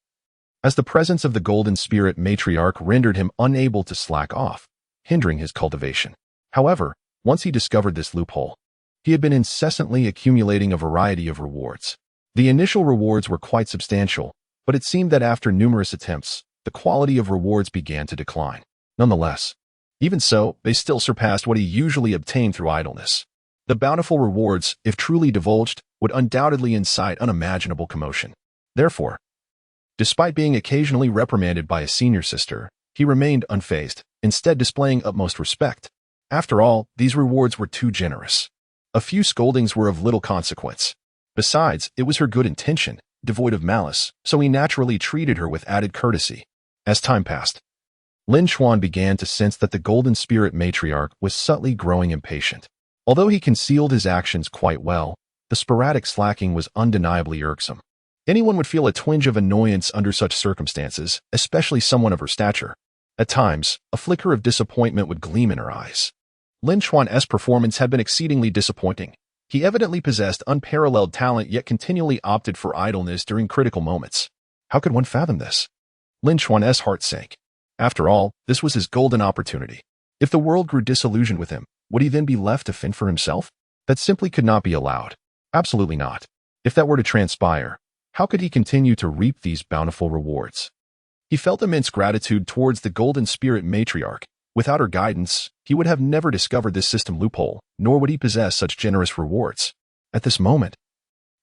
as the presence of the Golden Spirit Matriarch rendered him unable to slack off, hindering his cultivation. However, once he discovered this loophole, He had been incessantly accumulating a variety of rewards. The initial rewards were quite substantial, but it seemed that after numerous attempts, the quality of rewards began to decline. Nonetheless, even so, they still surpassed what he usually obtained through idleness. The bountiful rewards, if truly divulged, would undoubtedly incite unimaginable commotion. Therefore, despite being occasionally reprimanded by a senior sister, he remained unfazed, instead displaying utmost respect. After all, these rewards were too generous. A few scoldings were of little consequence. Besides, it was her good intention, devoid of malice, so he naturally treated her with added courtesy. As time passed, Lin Chuan began to sense that the Golden Spirit Matriarch was subtly growing impatient. Although he concealed his actions quite well, the sporadic slacking was undeniably irksome. Anyone would feel a twinge of annoyance under such circumstances, especially someone of her stature. At times, a flicker of disappointment would gleam in her eyes. Lin Chuan's performance had been exceedingly disappointing. He evidently possessed unparalleled talent yet continually opted for idleness during critical moments. How could one fathom this? Lin Chuan's heart sank. After all, this was his golden opportunity. If the world grew disillusioned with him, would he then be left to fend for himself? That simply could not be allowed. Absolutely not. If that were to transpire, how could he continue to reap these bountiful rewards? He felt immense gratitude towards the Golden Spirit Matriarch. Without her guidance, he would have never discovered this system loophole, nor would he possess such generous rewards. At this moment,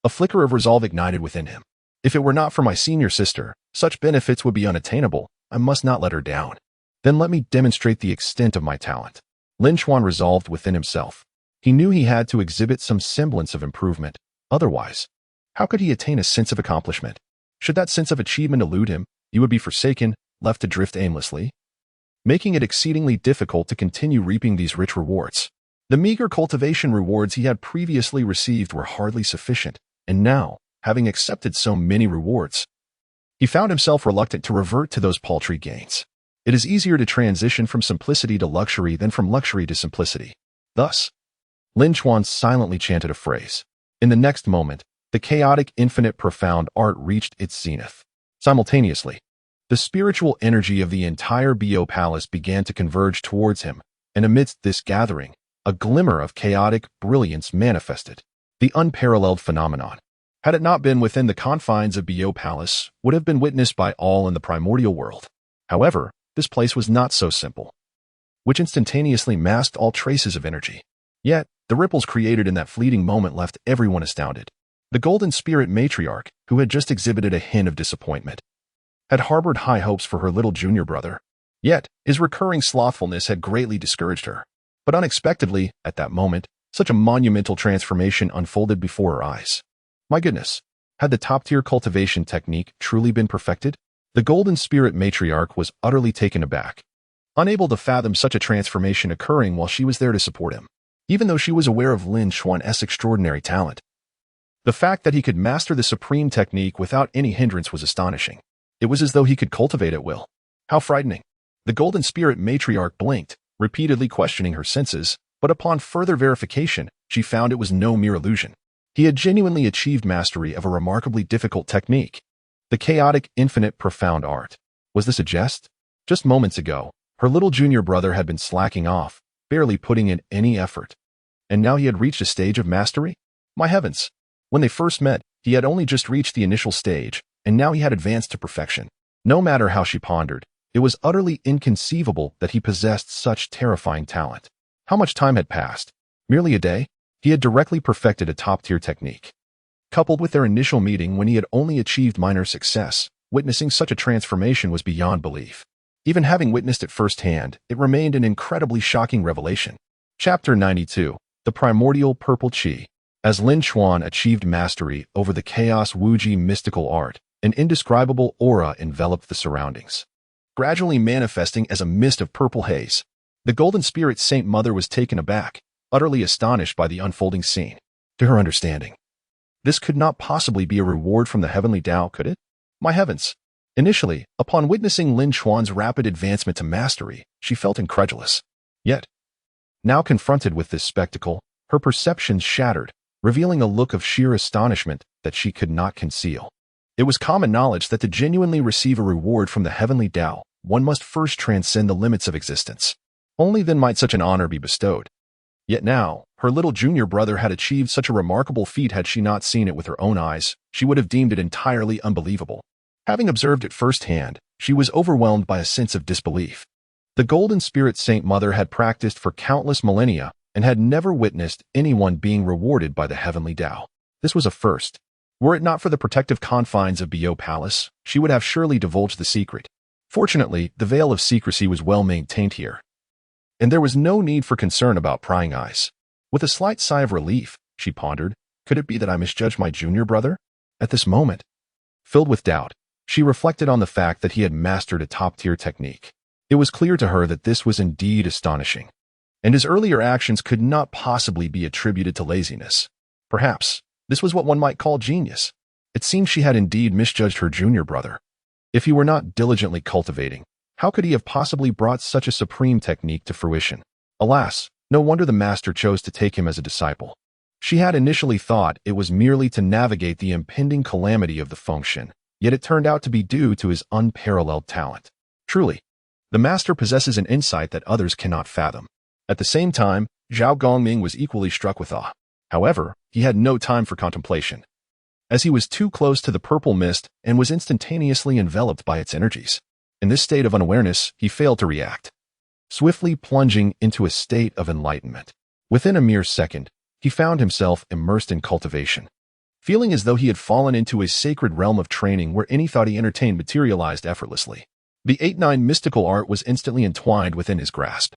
a flicker of resolve ignited within him. If it were not for my senior sister, such benefits would be unattainable. I must not let her down. Then let me demonstrate the extent of my talent. Lin Chuan resolved within himself. He knew he had to exhibit some semblance of improvement. Otherwise, how could he attain a sense of accomplishment? Should that sense of achievement elude him, he would be forsaken, left to drift aimlessly, making it exceedingly difficult to continue reaping these rich rewards. The meager cultivation rewards he had previously received were hardly sufficient, and now, having accepted so many rewards, he found himself reluctant to revert to those paltry gains. It is easier to transition from simplicity to luxury than from luxury to simplicity. Thus, Lin Chuan silently chanted a phrase. In the next moment, the chaotic, infinite, profound art reached its zenith. Simultaneously, the spiritual energy of the entire Bo Palace began to converge towards him, and amidst this gathering, a glimmer of chaotic brilliance manifested. The unparalleled phenomenon, had it not been within the confines of Bo Palace, would have been witnessed by all in the primordial world. However, this place was not so simple, which instantaneously masked all traces of energy. Yet, the ripples created in that fleeting moment left everyone astounded. The Golden Spirit Matriarch, who had just exhibited a hint of disappointment, had harbored high hopes for her little junior brother. Yet, his recurring slothfulness had greatly discouraged her. But unexpectedly, at that moment, such a monumental transformation unfolded before her eyes. My goodness, had the top-tier cultivation technique truly been perfected? The Golden Spirit Matriarch was utterly taken aback, unable to fathom such a transformation occurring while she was there to support him. Even though she was aware of Lin Chuan's extraordinary talent, the fact that he could master the supreme technique without any hindrance was astonishing. It was as though he could cultivate at will. How frightening. The Golden Spirit Matriarch blinked, repeatedly questioning her senses, but upon further verification, she found it was no mere illusion. He had genuinely achieved mastery of a remarkably difficult technique. The chaotic, infinite, profound art. Was this a jest? Just moments ago, her little junior brother had been slacking off, barely putting in any effort. And now he had reached a stage of mastery? My heavens! When they first met, he had only just reached the initial stage, and now he had advanced to perfection. No matter how she pondered, it was utterly inconceivable that he possessed such terrifying talent. How much time had passed? Merely a day? He had directly perfected a top-tier technique. Coupled with their initial meeting when he had only achieved minor success, witnessing such a transformation was beyond belief. Even having witnessed it firsthand, it remained an incredibly shocking revelation. Chapter 92. The Primordial Purple Qi. As Lin Chuan achieved mastery over the Chaos Wuji mystical art, an indescribable aura enveloped the surroundings, gradually manifesting as a mist of purple haze. The Golden Spirit Saint Mother was taken aback, utterly astonished by the unfolding scene. To her understanding, this could not possibly be a reward from the heavenly Tao, could it? My heavens! Initially, upon witnessing Lin Chuan's rapid advancement to mastery, she felt incredulous. Yet, now confronted with this spectacle, her perceptions shattered, revealing a look of sheer astonishment that she could not conceal. It was common knowledge that to genuinely receive a reward from the heavenly Tao, one must first transcend the limits of existence. Only then might such an honor be bestowed. Yet now, her little junior brother had achieved such a remarkable feat. Had she not seen it with her own eyes, she would have deemed it entirely unbelievable. Having observed it firsthand, she was overwhelmed by a sense of disbelief. The Golden Spirit Saint Mother had practiced for countless millennia and had never witnessed anyone being rewarded by the heavenly Tao. This was a first. Were it not for the protective confines of Bio Palace, she would have surely divulged the secret. Fortunately, the veil of secrecy was well maintained here, and there was no need for concern about prying eyes. With a slight sigh of relief, she pondered, could it be that I misjudged my junior brother? At this moment, filled with doubt, she reflected on the fact that he had mastered a top-tier technique. It was clear to her that this was indeed astonishing, and his earlier actions could not possibly be attributed to laziness. Perhaps, this was what one might call genius. It seemed she had indeed misjudged her junior brother. If he were not diligently cultivating, how could he have possibly brought such a supreme technique to fruition? Alas, no wonder the master chose to take him as a disciple. She had initially thought it was merely to navigate the impending calamity of the function, yet it turned out to be due to his unparalleled talent. Truly, the master possesses an insight that others cannot fathom. At the same time, Zhao Gongming was equally struck with awe. However, he had no time for contemplation, as he was too close to the purple mist and was instantaneously enveloped by its energies. In this state of unawareness, he failed to react, swiftly plunging into a state of enlightenment. Within a mere second, he found himself immersed in cultivation, feeling as though he had fallen into a sacred realm of training where any thought he entertained materialized effortlessly. The 8-9 mystical art was instantly entwined within his grasp.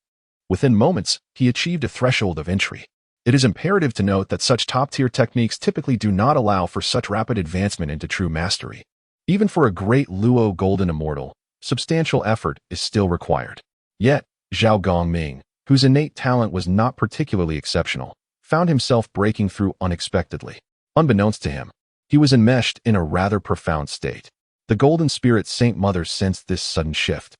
Within moments, he achieved a threshold of entry. It is imperative to note that such top-tier techniques typically do not allow for such rapid advancement into true mastery. Even for a great Luo Golden Immortal, substantial effort is still required. Yet, Zhao Gongming, whose innate talent was not particularly exceptional, found himself breaking through unexpectedly. Unbeknownst to him, he was enmeshed in a rather profound state. The Golden Spirit Saint Mother sensed this sudden shift,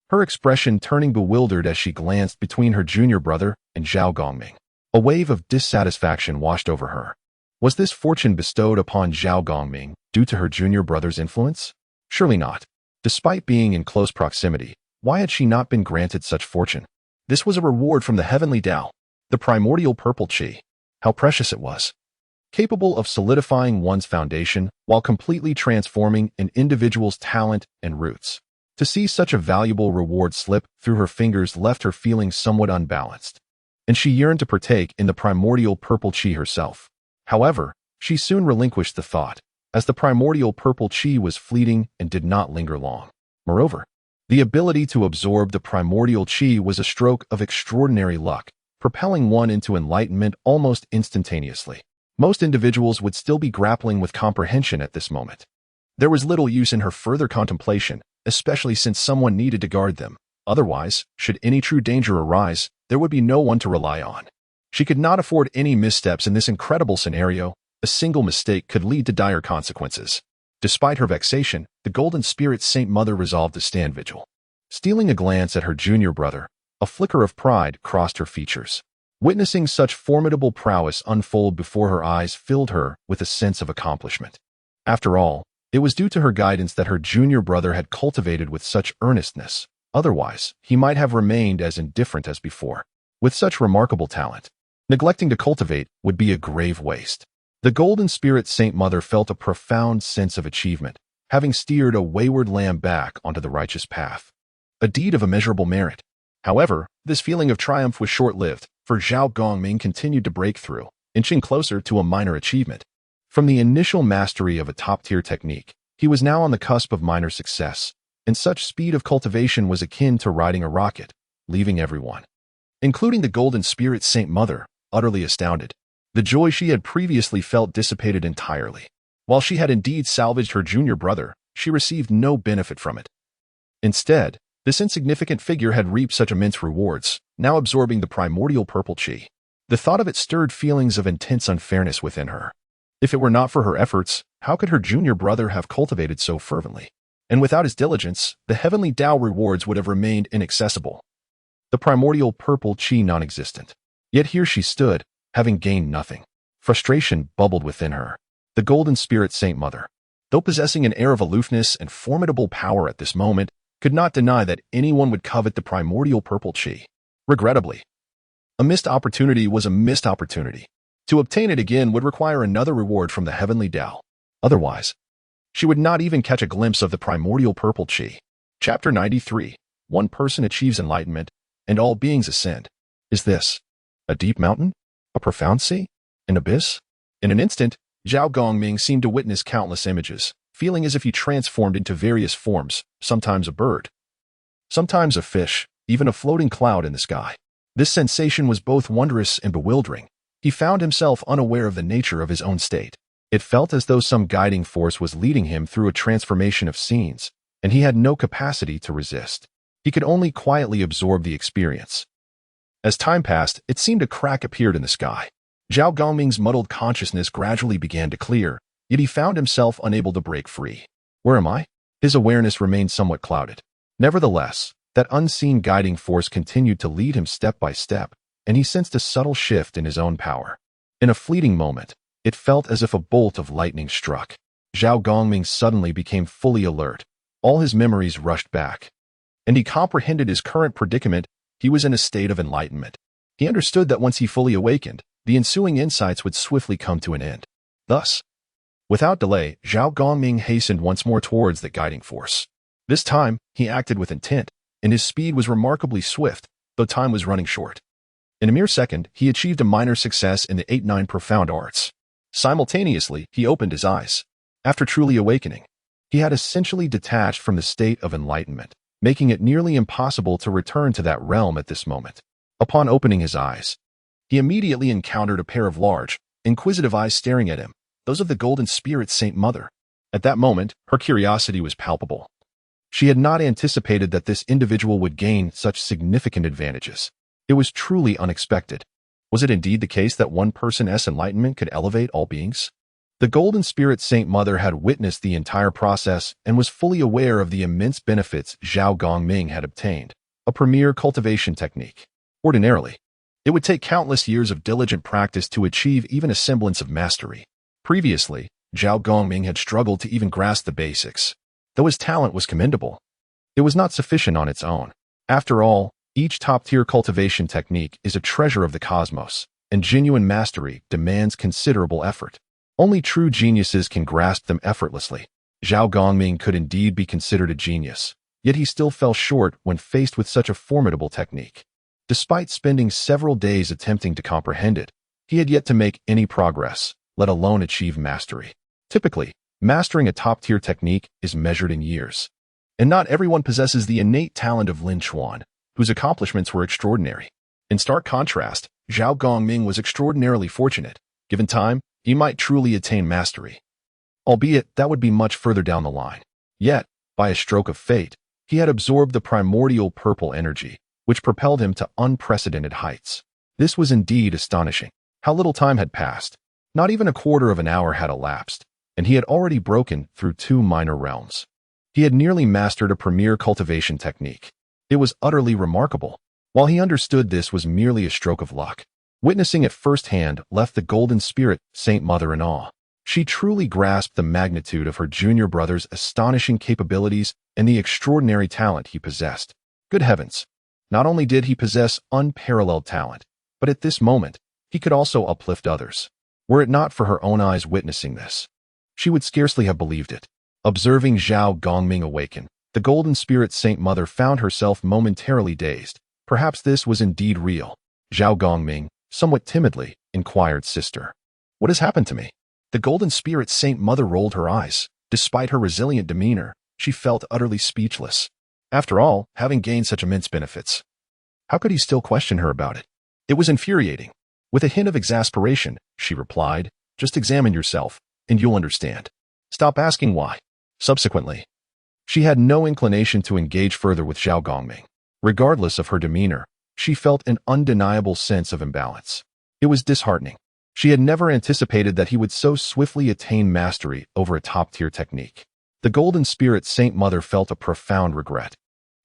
her expression turning bewildered as she glanced between her junior brother and Zhao Gongming. A wave of dissatisfaction washed over her. Was this fortune bestowed upon Zhao Gongming due to her junior brother's influence? Surely not. Despite being in close proximity, why had she not been granted such fortune? This was a reward from the heavenly Tao, the primordial purple chi. How precious it was. Capable of solidifying one's foundation while completely transforming an individual's talent and roots. To see such a valuable reward slip through her fingers left her feeling somewhat unbalanced, and she yearned to partake in the primordial purple chi herself. However, she soon relinquished the thought, as the primordial purple chi was fleeting and did not linger long. Moreover, the ability to absorb the primordial chi was a stroke of extraordinary luck, propelling one into enlightenment almost instantaneously. Most individuals would still be grappling with comprehension at this moment. There was little use in her further contemplation, especially since someone needed to guard them. Otherwise, should any true danger arise, there would be no one to rely on. She could not afford any missteps in this incredible scenario. A single mistake could lead to dire consequences. Despite her vexation, the Golden Spirit Saint Mother resolved to stand vigil. Stealing a glance at her junior brother, a flicker of pride crossed her features. Witnessing such formidable prowess unfold before her eyes filled her with a sense of accomplishment. After all, it was due to her guidance that her junior brother had cultivated with such earnestness. Otherwise, he might have remained as indifferent as before. With such remarkable talent, neglecting to cultivate would be a grave waste. The Golden Spirit Saint Mother felt a profound sense of achievement, having steered a wayward lamb back onto the righteous path. A deed of immeasurable merit. However, this feeling of triumph was short-lived, for Zhao Gongming continued to break through, inching closer to a minor achievement. From the initial mastery of a top-tier technique, he was now on the cusp of minor success, and such speed of cultivation was akin to riding a rocket, leaving everyone, including the Golden Spirit Saint Mother, utterly astounded. The joy she had previously felt dissipated entirely. While she had indeed salvaged her junior brother, she received no benefit from it. Instead, this insignificant figure had reaped such immense rewards, now absorbing the primordial purple chi. The thought of it stirred feelings of intense unfairness within her. If it were not for her efforts, how could her junior brother have cultivated so fervently? And without his diligence, the heavenly Tao rewards would have remained inaccessible. The primordial purple chi non-existent. Yet here she stood, having gained nothing. Frustration bubbled within her. The Golden Spirit Saint Mother, though possessing an air of aloofness and formidable power at this moment, could not deny that anyone would covet the primordial purple chi. Regrettably, A missed opportunity was a missed opportunity. To obtain it again would require another reward from the heavenly Tao. Otherwise, she would not even catch a glimpse of the primordial purple chi. Chapter 93. One person achieves enlightenment, and all beings ascend. Is this a deep mountain? A profound sea? An abyss? In an instant, Zhao Gongming seemed to witness countless images, feeling as if he transformed into various forms, sometimes a bird, sometimes a fish, even a floating cloud in the sky. This sensation was both wondrous and bewildering. He found himself unaware of the nature of his own state. It felt as though some guiding force was leading him through a transformation of scenes, and he had no capacity to resist. He could only quietly absorb the experience. As time passed, it seemed a crack appeared in the sky. Zhao Gongming's muddled consciousness gradually began to clear, yet he found himself unable to break free. Where am I? His awareness remained somewhat clouded. Nevertheless, that unseen guiding force continued to lead him step by step, and he sensed a subtle shift in his own power. In a fleeting moment, it felt as if a bolt of lightning struck. Zhao Gongming suddenly became fully alert. All his memories rushed back, and he comprehended his current predicament. He was in a state of enlightenment. He understood that once he fully awakened, the ensuing insights would swiftly come to an end. Thus, without delay, Zhao Gongming hastened once more towards the guiding force. This time, he acted with intent, and his speed was remarkably swift, though time was running short. In a mere second, he achieved a minor success in the 8-9 profound arts. Simultaneously, he opened his eyes. After truly awakening, he had essentially detached from the state of enlightenment, making it nearly impossible to return to that realm at this moment. Upon opening his eyes, he immediately encountered a pair of large, inquisitive eyes staring at him, those of the Golden Spirit Saint Mother. At that moment, her curiosity was palpable. She had not anticipated that this individual would gain such significant advantages. It was truly unexpected. Was it indeed the case that one person's enlightenment could elevate all beings? The Golden Spirit Saint Mother had witnessed the entire process and was fully aware of the immense benefits Zhao Gongming had obtained, a premier cultivation technique. Ordinarily, it would take countless years of diligent practice to achieve even a semblance of mastery. Previously, Zhao Gongming had struggled to even grasp the basics. Though his talent was commendable, it was not sufficient on its own. After all, each top-tier cultivation technique is a treasure of the cosmos, and genuine mastery demands considerable effort. Only true geniuses can grasp them effortlessly. Zhao Gongming could indeed be considered a genius, yet he still fell short when faced with such a formidable technique. Despite spending several days attempting to comprehend it, he had yet to make any progress, let alone achieve mastery. Typically, mastering a top-tier technique is measured in years. And not everyone possesses the innate talent of Lin Chuan, whose accomplishments were extraordinary. In stark contrast, Zhao Gongming was extraordinarily fortunate. Given time, he might truly attain mastery. Albeit, that would be much further down the line. Yet, by a stroke of fate, he had absorbed the primordial purple energy, which propelled him to unprecedented heights. This was indeed astonishing. How little time had passed. Not even a quarter of an hour had elapsed, and he had already broken through 2 minor realms. He had nearly mastered a premier cultivation technique. It was utterly remarkable. While he understood this was merely a stroke of luck, witnessing it firsthand left the Golden Spirit Saint Mother in awe. She truly grasped the magnitude of her junior brother's astonishing capabilities and the extraordinary talent he possessed. Good heavens! Not only did he possess unparalleled talent, but at this moment, he could also uplift others. Were it not for her own eyes witnessing this, she would scarcely have believed it. Observing Zhao Gongming awaken, the Golden Spirit Saint Mother found herself momentarily dazed. Perhaps this was indeed real. Zhao Gongming, somewhat timidly, inquired, "Sister, what has happened to me?" The Golden Spirit Saint Mother rolled her eyes. Despite her resilient demeanor, she felt utterly speechless. After all, having gained such immense benefits, how could he still question her about it? It was infuriating. With a hint of exasperation, she replied, "Just examine yourself, and you'll understand. Stop asking why." Subsequently, she had no inclination to engage further with Zhao Gongming. Regardless of her demeanor, she felt an undeniable sense of imbalance. It was disheartening. She had never anticipated that he would so swiftly attain mastery over a top-tier technique. The Golden Spirit Saint Mother felt a profound regret.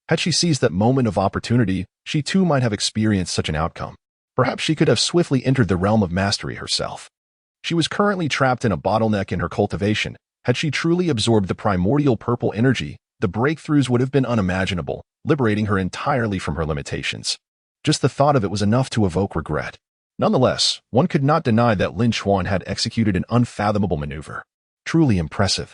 Had she seized that moment of opportunity, she too might have experienced such an outcome. Perhaps she could have swiftly entered the realm of mastery herself. She was currently trapped in a bottleneck in her cultivation. Had she truly absorbed the primordial purple energy, the breakthroughs would have been unimaginable, liberating her entirely from her limitations. Just the thought of it was enough to evoke regret. Nonetheless, one could not deny that Lin Chuan had executed an unfathomable maneuver. Truly impressive.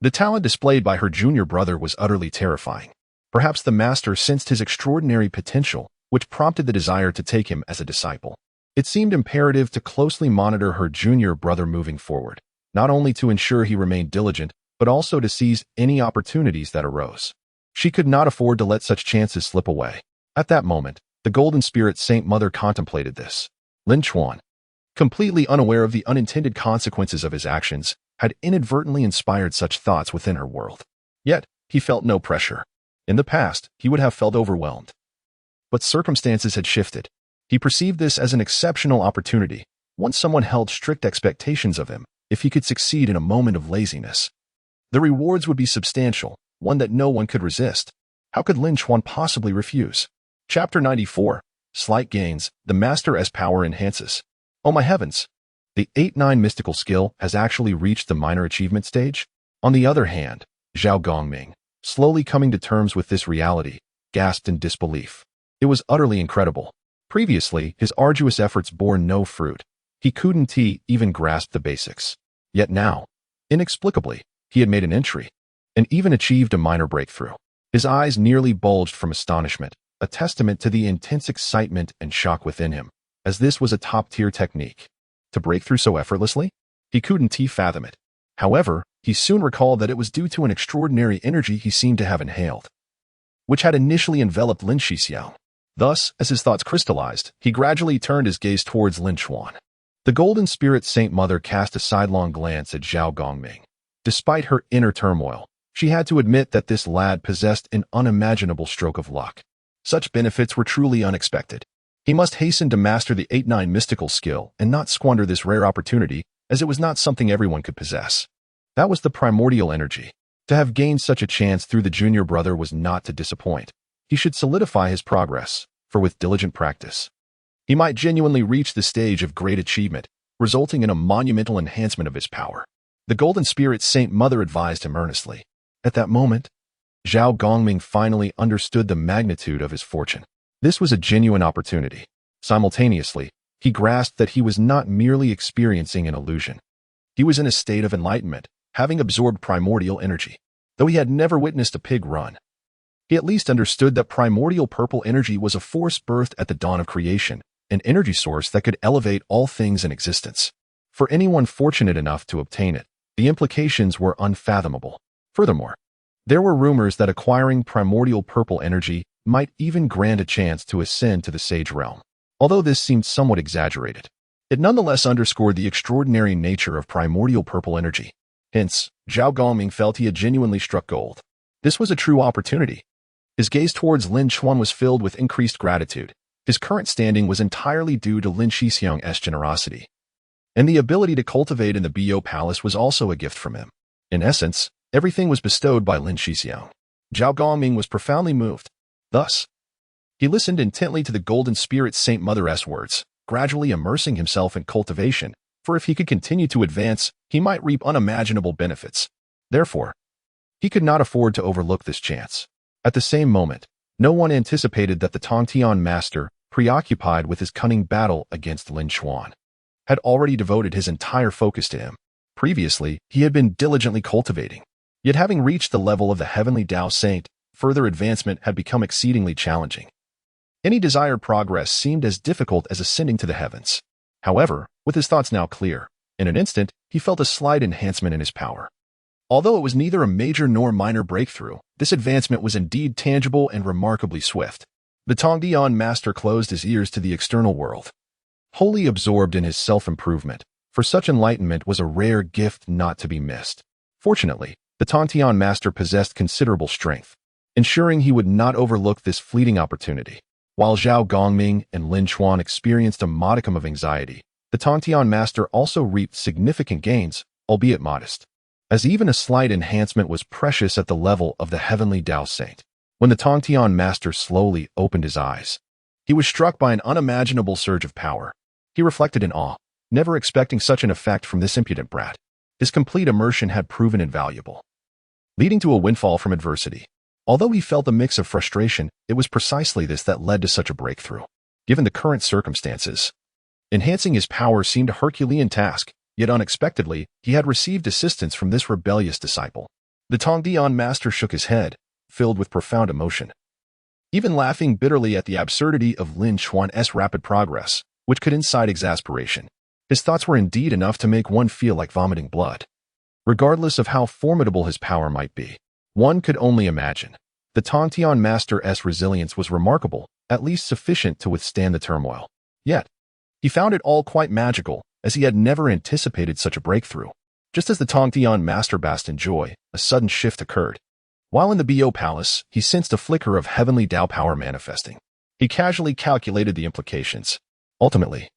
The talent displayed by her junior brother was utterly terrifying. Perhaps the master sensed his extraordinary potential, which prompted the desire to take him as a disciple. It seemed imperative to closely monitor her junior brother moving forward, not only to ensure he remained diligent, but also to seize any opportunities that arose. She could not afford to let such chances slip away. At that moment, the Golden Spirit Saint Mother contemplated this. Lin Chuan, completely unaware of the unintended consequences of his actions, had inadvertently inspired such thoughts within her world. Yet, he felt no pressure. In the past, he would have felt overwhelmed. But circumstances had shifted. He perceived this as an exceptional opportunity, once someone held strict expectations of him, if he could succeed in a moment of laziness. The rewards would be substantial, one that no one could resist. How could Lin Chuan possibly refuse? Chapter 94. Slight Gains, the Master as Power Enhances. Oh my heavens! The 8-9 mystical skill has actually reached the minor achievement stage? On the other hand, Zhao Gongming, slowly coming to terms with this reality, gasped in disbelief. It was utterly incredible. Previously, his arduous efforts bore no fruit. He couldn't even grasp the basics. Yet now, inexplicably, he had made an entry, and even achieved a minor breakthrough. His eyes nearly bulged from astonishment, a testament to the intense excitement and shock within him, as this was a top-tier technique. To break through so effortlessly? He couldn't fathom it. However, he soon recalled that it was due to an extraordinary energy he seemed to have inhaled, which had initially enveloped Lin Xixiao. Thus, as his thoughts crystallized, he gradually turned his gaze towards Lin Chuan. The Golden Spirit Saint Mother cast a sidelong glance at Zhao Gongming. Despite her inner turmoil, she had to admit that this lad possessed an unimaginable stroke of luck. Such benefits were truly unexpected. He must hasten to master the 8-9 mystical skill and not squander this rare opportunity, as it was not something everyone could possess. That was the primordial energy. To have gained such a chance through the junior brother was not to disappoint. He should solidify his progress, for with diligent practice, he might genuinely reach the stage of great achievement, resulting in a monumental enhancement of his power. The Golden Spirit Saint Mother advised him earnestly. At that moment, Zhao Gongming finally understood the magnitude of his fortune. This was a genuine opportunity. Simultaneously, he grasped that he was not merely experiencing an illusion. He was in a state of enlightenment, having absorbed primordial energy. Though he had never witnessed a pig run, he at least understood that primordial purple energy was a force birthed at the dawn of creation, an energy source that could elevate all things in existence. For anyone fortunate enough to obtain it, the implications were unfathomable. Furthermore, there were rumors that acquiring primordial purple energy might even grant a chance to ascend to the sage realm. Although this seemed somewhat exaggerated, it nonetheless underscored the extraordinary nature of primordial purple energy. Hence, Zhao Gongming felt he had genuinely struck gold. This was a true opportunity. His gaze towards Lin Chuan was filled with increased gratitude. His current standing was entirely due to Lin Xixiang's generosity, and the ability to cultivate in the Bo Palace was also a gift from him. In essence, everything was bestowed by Lin Xixiang. Zhao Gongming was profoundly moved. Thus, he listened intently to the Golden Spirit Saint Mother's words, gradually immersing himself in cultivation, for if he could continue to advance, he might reap unimaginable benefits. Therefore, he could not afford to overlook this chance. At the same moment, no one anticipated that the Tongtian master, preoccupied with his cunning battle against Lin Chuan, had already devoted his entire focus to him. Previously, he had been diligently cultivating. Yet having reached the level of the heavenly Tao Saint, further advancement had become exceedingly challenging. Any desired progress seemed as difficult as ascending to the heavens. However, with his thoughts now clear, in an instant, he felt a slight enhancement in his power. Although it was neither a major nor minor breakthrough, this advancement was indeed tangible and remarkably swift. The Tongtian master closed his ears to the external world, wholly absorbed in his self-improvement, for such enlightenment was a rare gift not to be missed. Fortunately, the Tongtian master possessed considerable strength, ensuring he would not overlook this fleeting opportunity. While Zhao Gongming and Lin Chuan experienced a modicum of anxiety, the Tongtian master also reaped significant gains, albeit modest, as even a slight enhancement was precious at the level of the heavenly Tao Saint. When the Tongtian master slowly opened his eyes, he was struck by an unimaginable surge of power. He reflected in awe, never expecting such an effect from this impudent brat. His complete immersion had proven invaluable, leading to a windfall from adversity. Although he felt a mix of frustration, it was precisely this that led to such a breakthrough. given the current circumstances. Enhancing his power seemed a Herculean task, yet unexpectedly, he had received assistance from this rebellious disciple. The Tongtian master shook his head, filled with profound emotion. Even laughing bitterly at the absurdity of Lin Chuan's rapid progress, which could incite exasperation. His thoughts were indeed enough to make one feel like vomiting blood. Regardless of how formidable his power might be, one could only imagine. The Tongtian master's resilience was remarkable, at least sufficient to withstand the turmoil. Yet, he found it all quite magical, as he had never anticipated such a breakthrough. Just as the Tongtian master basked in joy, a sudden shift occurred. While in the Bo Palace, he sensed a flicker of heavenly Tao power manifesting. He casually calculated the implications. Ultimately,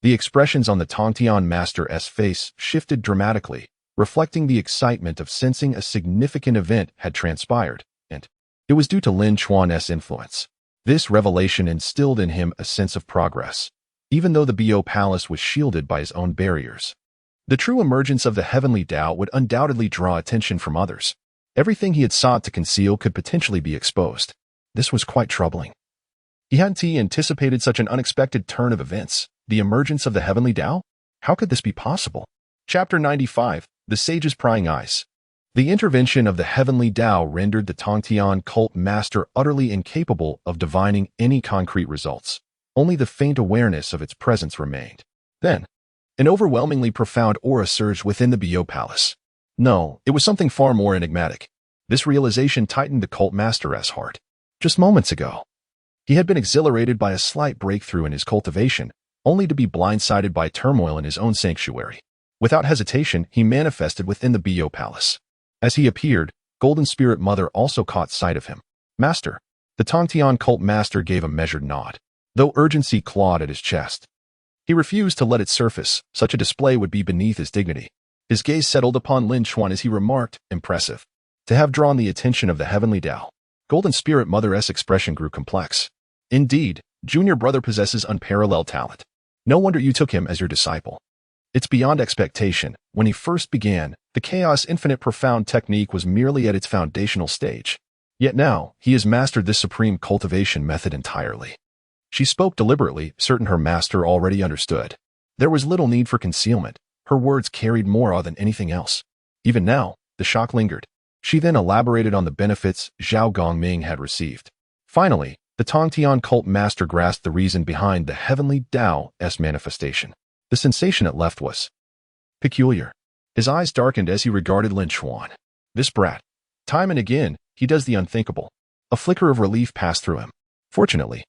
the expressions on the Tongtian master's face shifted dramatically, reflecting the excitement of sensing a significant event had transpired, and it was due to Lin Chuan's influence. This revelation instilled in him a sense of progress, even though the Bo Palace was shielded by his own barriers. The true emergence of the heavenly Tao would undoubtedly draw attention from others. Everything he had sought to conceal could potentially be exposed. This was quite troubling. He hadn't anticipated such an unexpected turn of events. The emergence of the heavenly Tao? How could this be possible? Chapter 95, The Sage's Prying Eyes. The intervention of the heavenly Tao rendered the Tongtian cult master utterly incapable of divining any concrete results. Only the faint awareness of its presence remained. Then, an overwhelmingly profound aura surged within the Bo Palace. No, it was something far more enigmatic. This realization tightened the cult master's heart. Just moments ago, he had been exhilarated by a slight breakthrough in his cultivation, only to be blindsided by turmoil in his own sanctuary. Without hesitation, he manifested within the Bo Palace. As he appeared, Golden Spirit Mother also caught sight of him. Master. The Tongtian cult master gave a measured nod, though urgency clawed at his chest. He refused to let it surface. Such a display would be beneath his dignity. His gaze settled upon Lin Chuan as he remarked, impressive. To have drawn the attention of the heavenly Tao, Golden Spirit Mother's expression grew complex. Indeed, junior brother possesses unparalleled talent. No wonder you took him as your disciple. It's beyond expectation. When he first began, the Chaos Infinite Profound technique was merely at its foundational stage. Yet now, he has mastered this supreme cultivation method entirely. She spoke deliberately, certain her master already understood. There was little need for concealment. Her words carried more awe than anything else. Even now, the shock lingered. She then elaborated on the benefits Zhao Gongming had received. Finally, the Tongtian cult master grasped the reason behind the heavenly Tao's manifestation. The sensation it left was peculiar. His eyes darkened as he regarded Lin Chuan. This brat. Time and again, he does the unthinkable. A flicker of relief passed through him. Fortunately,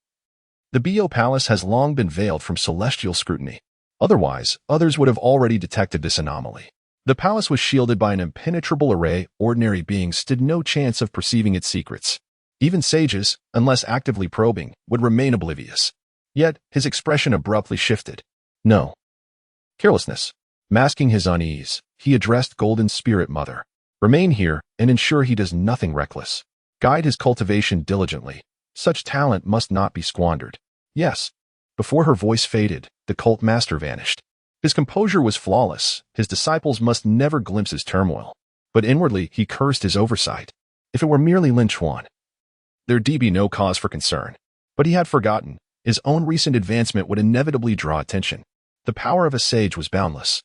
the Bo Palace has long been veiled from celestial scrutiny. Otherwise, others would have already detected this anomaly. The palace was shielded by an impenetrable array. Ordinary beings stood no chance of perceiving its secrets. Even sages, unless actively probing, would remain oblivious. Yet, his expression abruptly shifted. No. Carelessness. Masking his unease, he addressed Golden Spirit Mother. Remain here and ensure he does nothing reckless. Guide his cultivation diligently. Such talent must not be squandered. Yes. Before her voice faded, the cult master vanished. His composure was flawless. His disciples must never glimpse his turmoil. But inwardly, he cursed his oversight. If it were merely Lin Chuan, there'd be no cause for concern. But he had forgotten. His own recent advancement would inevitably draw attention. The power of a sage was boundless.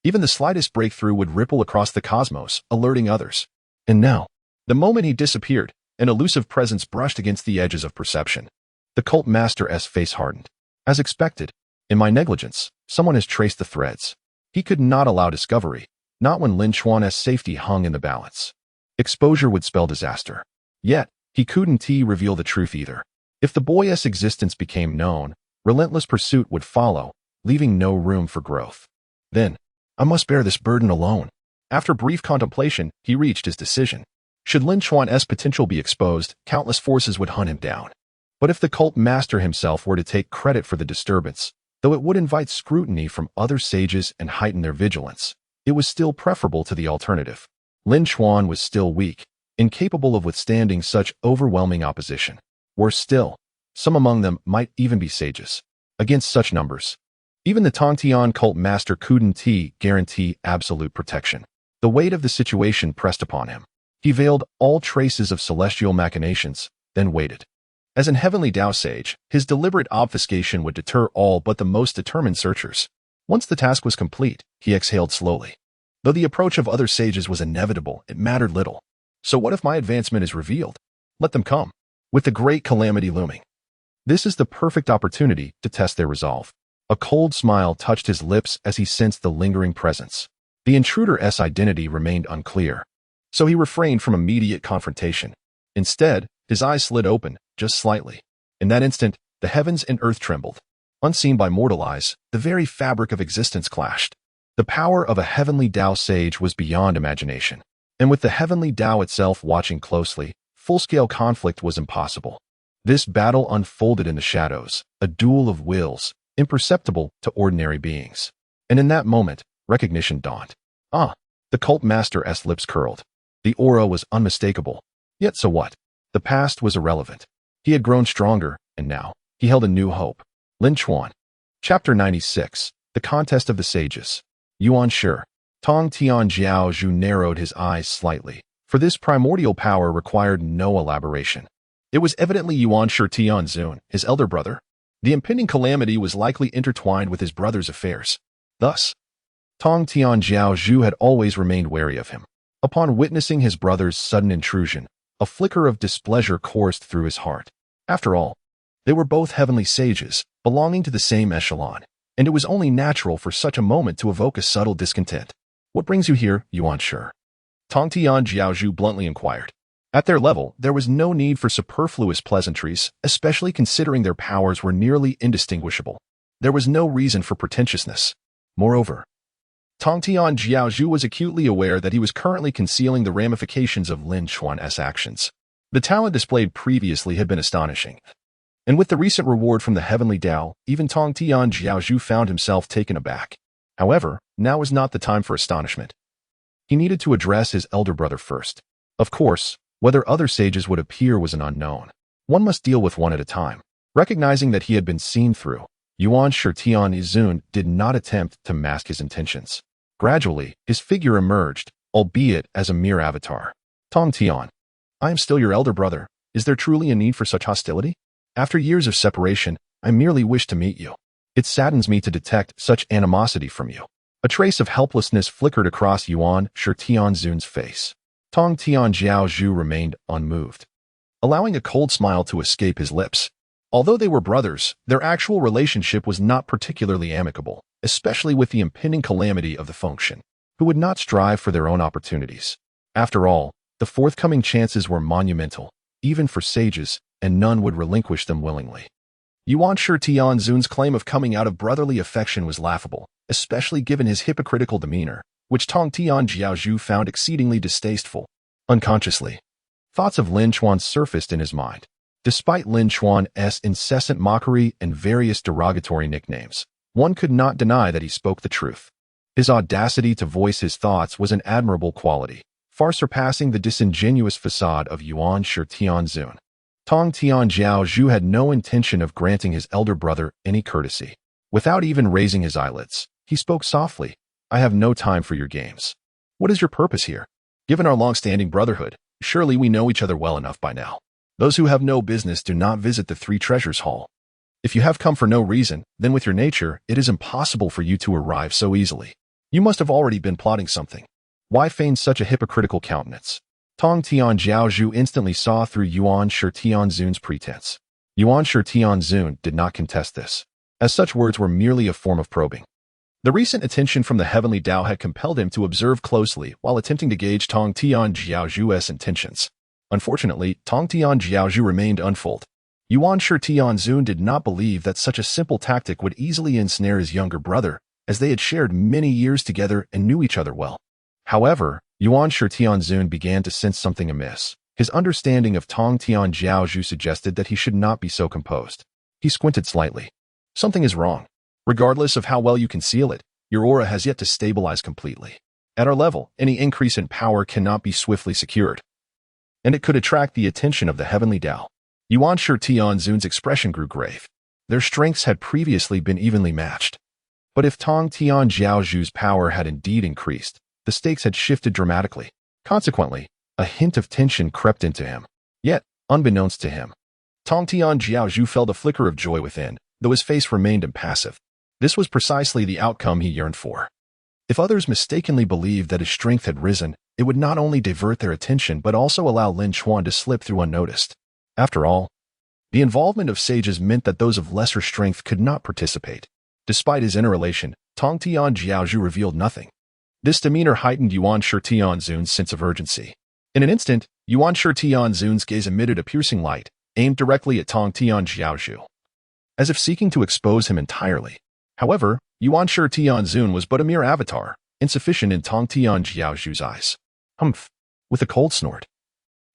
Even the slightest breakthrough would ripple across the cosmos, alerting others. And now, the moment he disappeared, an elusive presence brushed against the edges of perception. The cult master's face hardened. As expected, in my negligence, someone has traced the threads. He could not allow discovery, not when Lin Chuan's safety hung in the balance. Exposure would spell disaster. Yet, he couldn't reveal the truth either. If the boy's existence became known, relentless pursuit would follow, leaving no room for growth. Then, I must bear this burden alone. After brief contemplation, he reached his decision. Should Lin Chuan's potential be exposed, countless forces would hunt him down. But if the cult master himself were to take credit for the disturbance, though it would invite scrutiny from other sages and heighten their vigilance, it was still preferable to the alternative. Lin Chuan was still weak, incapable of withstanding such overwhelming opposition. Worse still, some among them might even be sages. Against such numbers, even the Tongtian cult master couldn't guarantee absolute protection. The weight of the situation pressed upon him. He veiled all traces of celestial machinations, then waited. As an heavenly Tao sage, his deliberate obfuscation would deter all but the most determined searchers. Once the task was complete, he exhaled slowly. Though the approach of other sages was inevitable, it mattered little. So what if my advancement is revealed? Let them come. With the great calamity looming. This is the perfect opportunity to test their resolve. A cold smile touched his lips as he sensed the lingering presence. The intruder's identity remained unclear, so he refrained from immediate confrontation. Instead, his eyes slid open, just slightly. In that instant, the heavens and earth trembled. Unseen by mortal eyes, the very fabric of existence clashed. The power of a heavenly Tao sage was beyond imagination. And with the heavenly Tao itself watching closely, full-scale conflict was impossible. This battle unfolded in the shadows, a duel of wills, imperceptible to ordinary beings. And in that moment, recognition dawned. Ah, the cult master's lips curled. The aura was unmistakable. Yet so what? The past was irrelevant. He had grown stronger, and now, he held a new hope. Lin Chuan. Chapter 96. The Contest of the Sages. Yuan Shi. Tongtian Jiao Zhu narrowed his eyes slightly, for this primordial power required no elaboration. It was evidently Yuan Shi Tianzun, his elder brother. The impending calamity was likely intertwined with his brother's affairs. Thus, Tongtian Jiao Zhu had always remained wary of him. Upon witnessing his brother's sudden intrusion, a flicker of displeasure coursed through his heart. After all, they were both heavenly sages, belonging to the same echelon, and it was only natural for such a moment to evoke a subtle discontent. What brings you here, Yuan Shi? Tongtian Jiao Zhu bluntly inquired. At their level, there was no need for superfluous pleasantries, especially considering their powers were nearly indistinguishable. There was no reason for pretentiousness. Moreover, Tongtian Jiao Zhu was acutely aware that he was currently concealing the ramifications of Lin Chuan's actions. The talent displayed previously had been astonishing. And with the recent reward from the heavenly Tao, even Tongtian Jiao Zhu found himself taken aback. However, now was not the time for astonishment. He needed to address his elder brother first. Of course, whether other sages would appear was an unknown. One must deal with one at a time. Recognizing that he had been seen through, Yuan Shi Tianzun did not attempt to mask his intentions. Gradually, his figure emerged, albeit as a mere avatar. Tongtian, I am still your elder brother. Is there truly a need for such hostility? After years of separation, I merely wish to meet you. It saddens me to detect such animosity from you. A trace of helplessness flickered across Yuan Shi Tianzun's face. Tongtian Jiao Zhu remained unmoved, allowing a cold smile to escape his lips. Although they were brothers, their actual relationship was not particularly amicable, especially with the impending calamity of the Fengtian, who would not strive for their own opportunities. After all, the forthcoming chances were monumental, even for sages, and none would relinquish them willingly. Yuan Shi Tianzun's claim of coming out of brotherly affection was laughable, especially given his hypocritical demeanor, which Tongtian Jiao Zhu found exceedingly distasteful. Unconsciously, thoughts of Lin Chuan surfaced in his mind. Despite Lin Chuan's incessant mockery and various derogatory nicknames, one could not deny that he spoke the truth. His audacity to voice his thoughts was an admirable quality, far surpassing the disingenuous facade of Yuan Shi Tianzun. Tongtian Jiao Zhu had no intention of granting his elder brother any courtesy. Without even raising his eyelids, he spoke softly. I have no time for your games. What is your purpose here? Given our long-standing brotherhood, surely we know each other well enough by now. Those who have no business do not visit the Three Treasures Hall. If you have come for no reason, then with your nature, it is impossible for you to arrive so easily. You must have already been plotting something. Why feign such a hypocritical countenance? Tongtian Jiao Zhu instantly saw through Yuan Shi Tianzun's pretense. Yuan Shi Tianzun did not contest this, as such words were merely a form of probing. The recent attention from the heavenly Tao had compelled him to observe closely while attempting to gauge Tongtian Jiao Zhu's intentions. Unfortunately, Tongtian Jiao Zhu remained unfooled. Yuan Shi Tianzun did not believe that such a simple tactic would easily ensnare his younger brother, as they had shared many years together and knew each other well. However, Yuan Shi Tianzun began to sense something amiss. His understanding of Tongtian Jiao Zhu suggested that he should not be so composed. He squinted slightly. Something is wrong. Regardless of how well you conceal it, your aura has yet to stabilize completely. At our level, any increase in power cannot be swiftly secured, and it could attract the attention of the heavenly Tao. Yuan Shi Tianzun's expression grew grave. Their strengths had previously been evenly matched. But if Tongtian Jiao Zhu's power had indeed increased, the stakes had shifted dramatically. Consequently, a hint of tension crept into him. Yet, unbeknownst to him, Tongtian Jiaozhu felt a flicker of joy within, though his face remained impassive. This was precisely the outcome he yearned for. If others mistakenly believed that his strength had risen, it would not only divert their attention but also allow Lin Chuan to slip through unnoticed. After all, the involvement of sages meant that those of lesser strength could not participate. Despite his inner elation, Tongtian Jiaozhu revealed nothing. This demeanor heightened Yuan Shi Tianzun's sense of urgency. In an instant, Yuan Shi Tianzun's gaze emitted a piercing light, aimed directly at Tongtian Jiaozhu, as if seeking to expose him entirely. However, Yuan Shi Tianzun was but a mere avatar, insufficient in Tongtian Jiaozhu's eyes. Humph! With a cold snort,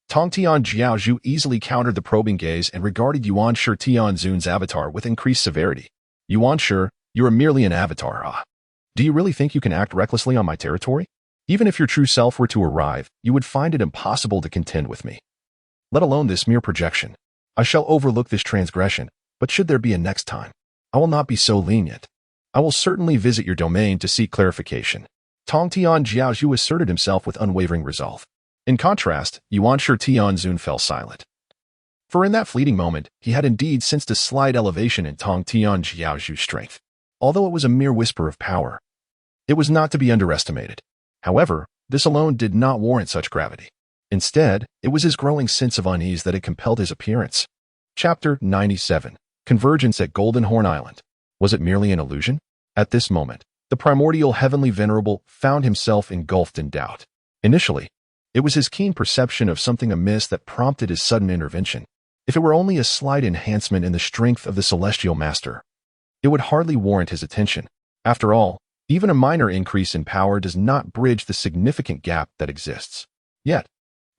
Tongtian Jiaozhu easily countered the probing gaze and regarded Yuan Shi Tianzun's avatar with increased severity. Yuan Shi, you are merely an avatar, ah. Do you really think you can act recklessly on my territory? Even if your true self were to arrive, you would find it impossible to contend with me. Let alone this mere projection. I shall overlook this transgression, but should there be a next time, I will not be so lenient. I will certainly visit your domain to seek clarification. Tongtian Jiaozhu asserted himself with unwavering resolve. In contrast, Yuan Shi Tianzun fell silent. For in that fleeting moment, he had indeed sensed a slight elevation in Tongtian Jiaozhu's strength. Although it was a mere whisper of power, it was not to be underestimated. However, this alone did not warrant such gravity. Instead, it was his growing sense of unease that had compelled his appearance. Chapter 97. Convergence at Golden Horn Island. Was it merely an illusion? At this moment, the primordial heavenly venerable found himself engulfed in doubt. Initially, it was his keen perception of something amiss that prompted his sudden intervention. If it were only a slight enhancement in the strength of the celestial master, it would hardly warrant his attention. After all, even a minor increase in power does not bridge the significant gap that exists. Yet,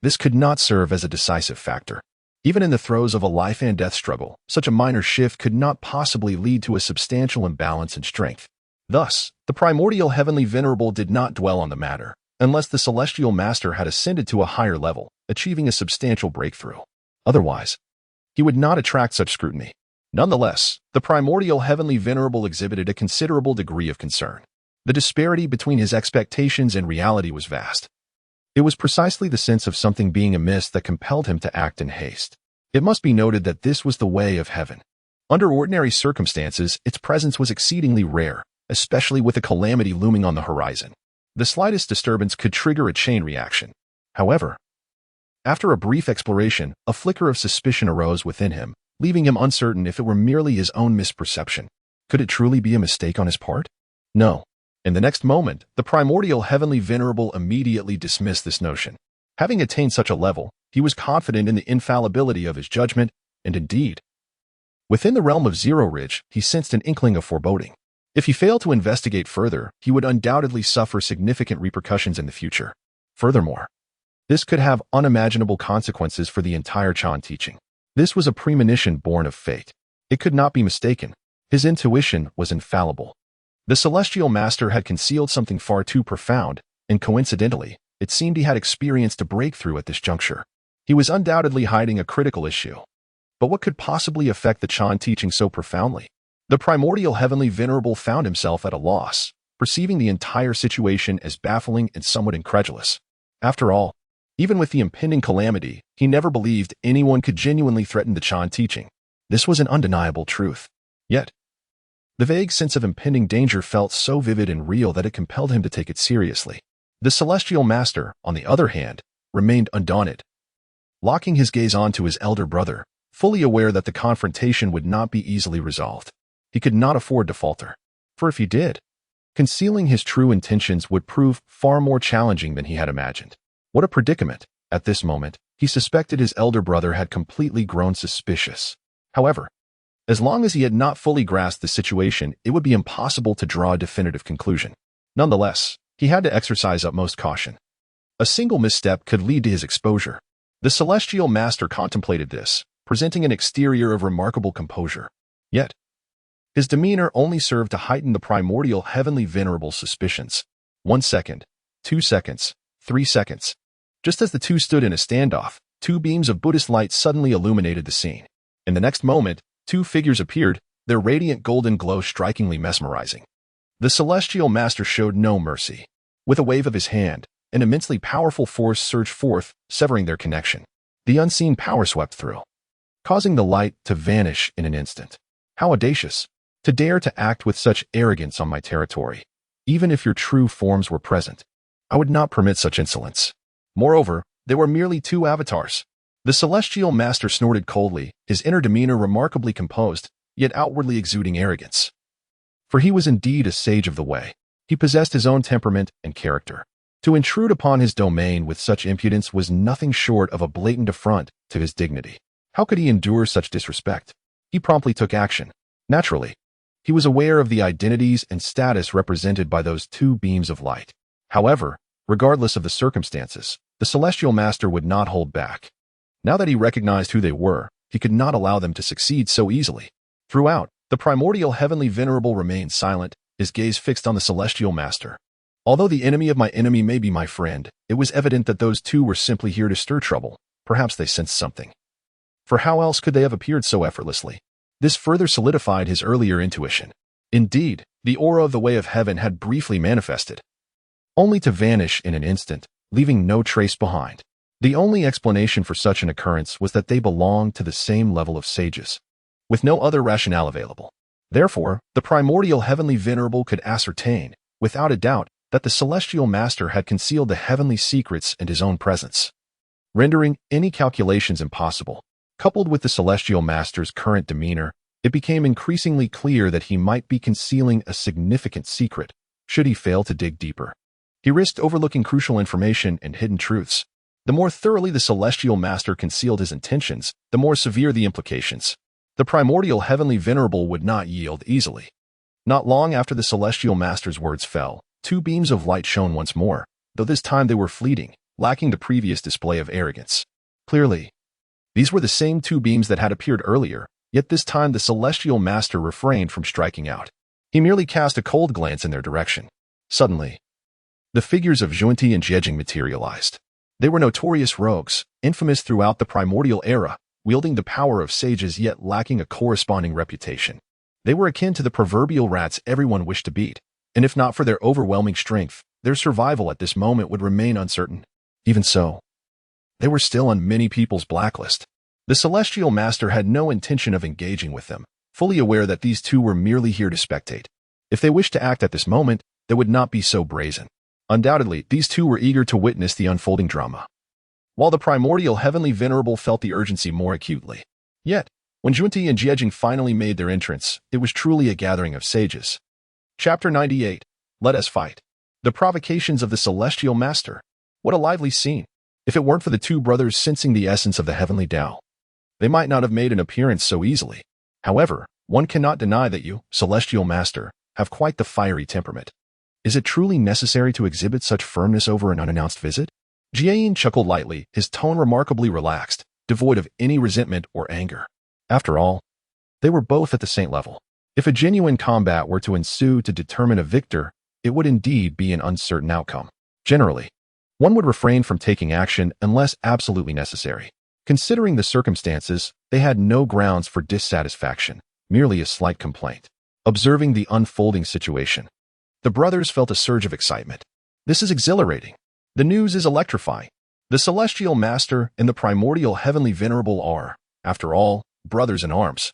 this could not serve as a decisive factor. Even in the throes of a life and death struggle, such a minor shift could not possibly lead to a substantial imbalance in strength. Thus, the primordial heavenly venerable did not dwell on the matter, unless the celestial master had ascended to a higher level, achieving a substantial breakthrough. Otherwise, he would not attract such scrutiny. Nonetheless, the primordial heavenly venerable exhibited a considerable degree of concern. The disparity between his expectations and reality was vast. It was precisely the sense of something being amiss that compelled him to act in haste. It must be noted that this was the way of heaven. Under ordinary circumstances, its presence was exceedingly rare, especially with a calamity looming on the horizon. The slightest disturbance could trigger a chain reaction. However, after a brief exploration, a flicker of suspicion arose within him, leaving him uncertain if it were merely his own misperception. Could it truly be a mistake on his part? No. In the next moment, the primordial heavenly venerable immediately dismissed this notion. Having attained such a level, he was confident in the infallibility of his judgment, and indeed, within the realm of Zero Ridge, he sensed an inkling of foreboding. If he failed to investigate further, he would undoubtedly suffer significant repercussions in the future. Furthermore, this could have unimaginable consequences for the entire Chan teaching. This was a premonition born of fate. It could not be mistaken. His intuition was infallible. The celestial master had concealed something far too profound, and coincidentally, it seemed he had experienced a breakthrough at this juncture. He was undoubtedly hiding a critical issue. But what could possibly affect the Chan teaching so profoundly? The primordial heavenly venerable found himself at a loss, perceiving the entire situation as baffling and somewhat incredulous. After all, even with the impending calamity, he never believed anyone could genuinely threaten the Chan teaching. This was an undeniable truth. Yet, the vague sense of impending danger felt so vivid and real that it compelled him to take it seriously. The celestial master, on the other hand, remained undaunted. Locking his gaze onto his elder brother, fully aware that the confrontation would not be easily resolved, he could not afford to falter. For if he did, concealing his true intentions would prove far more challenging than he had imagined. What a predicament! At this moment, he suspected his elder brother had completely grown suspicious. However, as long as he had not fully grasped the situation, it would be impossible to draw a definitive conclusion. Nonetheless, he had to exercise utmost caution. A single misstep could lead to his exposure. The celestial master contemplated this, presenting an exterior of remarkable composure. Yet, his demeanor only served to heighten the primordial heavenly venerable's suspicions. 1 second, 2 seconds, 3 seconds. Just as the two stood in a standoff, 2 beams of Buddhist light suddenly illuminated the scene. In the next moment, 2 figures appeared, their radiant golden glow strikingly mesmerizing. The celestial master showed no mercy. With a wave of his hand, an immensely powerful force surged forth, severing their connection. The unseen power swept through. causing the light to vanish in an instant. How audacious! To dare to act with such arrogance on my territory. Even if your true forms were present, I would not permit such insolence. Moreover, they were merely two avatars. The celestial master snorted coldly, his inner demeanor remarkably composed, yet outwardly exuding arrogance. For he was indeed a sage of the way. He possessed his own temperament and character. To intrude upon his domain with such impudence was nothing short of a blatant affront to his dignity. How could he endure such disrespect? He promptly took action. Naturally, he was aware of the identities and status represented by those two beams of light. However, regardless of the circumstances, the celestial master would not hold back. Now that he recognized who they were, he could not allow them to succeed so easily. Throughout, the primordial heavenly venerable remained silent, his gaze fixed on the celestial master. Although the enemy of my enemy may be my friend, it was evident that those two were simply here to stir trouble. Perhaps they sensed something. For how else could they have appeared so effortlessly? This further solidified his earlier intuition. Indeed, the aura of the way of heaven had briefly manifested, only to vanish in an instant, leaving no trace behind. The only explanation for such an occurrence was that they belonged to the same level of sages, with no other rationale available. Therefore, the primordial heavenly venerable could ascertain, without a doubt, that the celestial master had concealed the heavenly secrets in his own presence, rendering any calculations impossible. Coupled with the celestial master's current demeanor, it became increasingly clear that he might be concealing a significant secret, should he fail to dig deeper. He risked overlooking crucial information and hidden truths. The more thoroughly the celestial master concealed his intentions, the more severe the implications. The primordial heavenly venerable would not yield easily. Not long after the celestial master's words fell, two beams of light shone once more, though this time they were fleeting, lacking the previous display of arrogance. Clearly, these were the same two beams that had appeared earlier, yet this time the celestial master refrained from striking out. He merely cast a cold glance in their direction. Suddenly, the figures of Zhuanti and Jiejiao materialized. They were notorious rogues, infamous throughout the primordial era, wielding the power of sages yet lacking a corresponding reputation. They were akin to the proverbial rats everyone wished to beat, and if not for their overwhelming strength, their survival at this moment would remain uncertain. Even so, they were still on many people's blacklist. The celestial master had no intention of engaging with them, fully aware that these two were merely here to spectate. If they wished to act at this moment, they would not be so brazen. Undoubtedly, these two were eager to witness the unfolding drama, while the primordial heavenly venerable felt the urgency more acutely. Yet, when Zhuanti and Jiejiao finally made their entrance, it was truly a gathering of sages. Chapter 98. Let us fight. The provocations of the celestial master. What a lively scene. If it weren't for the two brothers sensing the essence of the heavenly Tao, they might not have made an appearance so easily. However, one cannot deny that you, celestial master, have quite the fiery temperament. Is it truly necessary to exhibit such firmness over an unannounced visit? Jiejiao chuckled lightly, his tone remarkably relaxed, devoid of any resentment or anger. After all, they were both at the same level. If a genuine combat were to ensue to determine a victor, it would indeed be an uncertain outcome. Generally, one would refrain from taking action unless absolutely necessary. Considering the circumstances, they had no grounds for dissatisfaction, merely a slight complaint. Observing the unfolding situation, the brothers felt a surge of excitement. This is exhilarating. The news is electrifying. The celestial master and the primordial heavenly venerable are, after all, brothers in arms.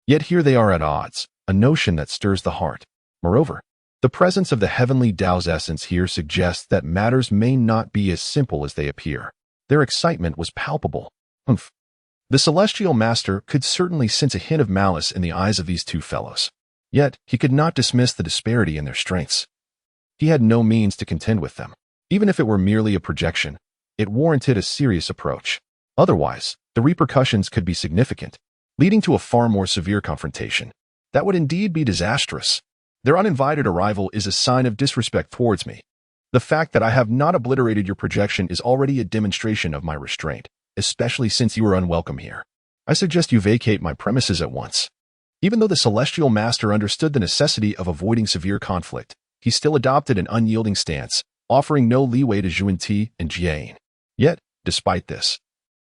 Yet here they are at odds, a notion that stirs the heart. Moreover, the presence of the heavenly Tao's essence here suggests that matters may not be as simple as they appear. Their excitement was palpable. The celestial master could certainly sense a hint of malice in the eyes of these two fellows. Yet, he could not dismiss the disparity in their strengths. He had no means to contend with them. Even if it were merely a projection, it warranted a serious approach. Otherwise, the repercussions could be significant, leading to a far more severe confrontation. That would indeed be disastrous. Their uninvited arrival is a sign of disrespect towards me. The fact that I have not obliterated your projection is already a demonstration of my restraint, especially since you are unwelcome here. I suggest you vacate my premises at once. Even though the celestial master understood the necessity of avoiding severe conflict, he still adopted an unyielding stance, offering no leeway to Zhuanti and Jiejiao. Yet, despite this,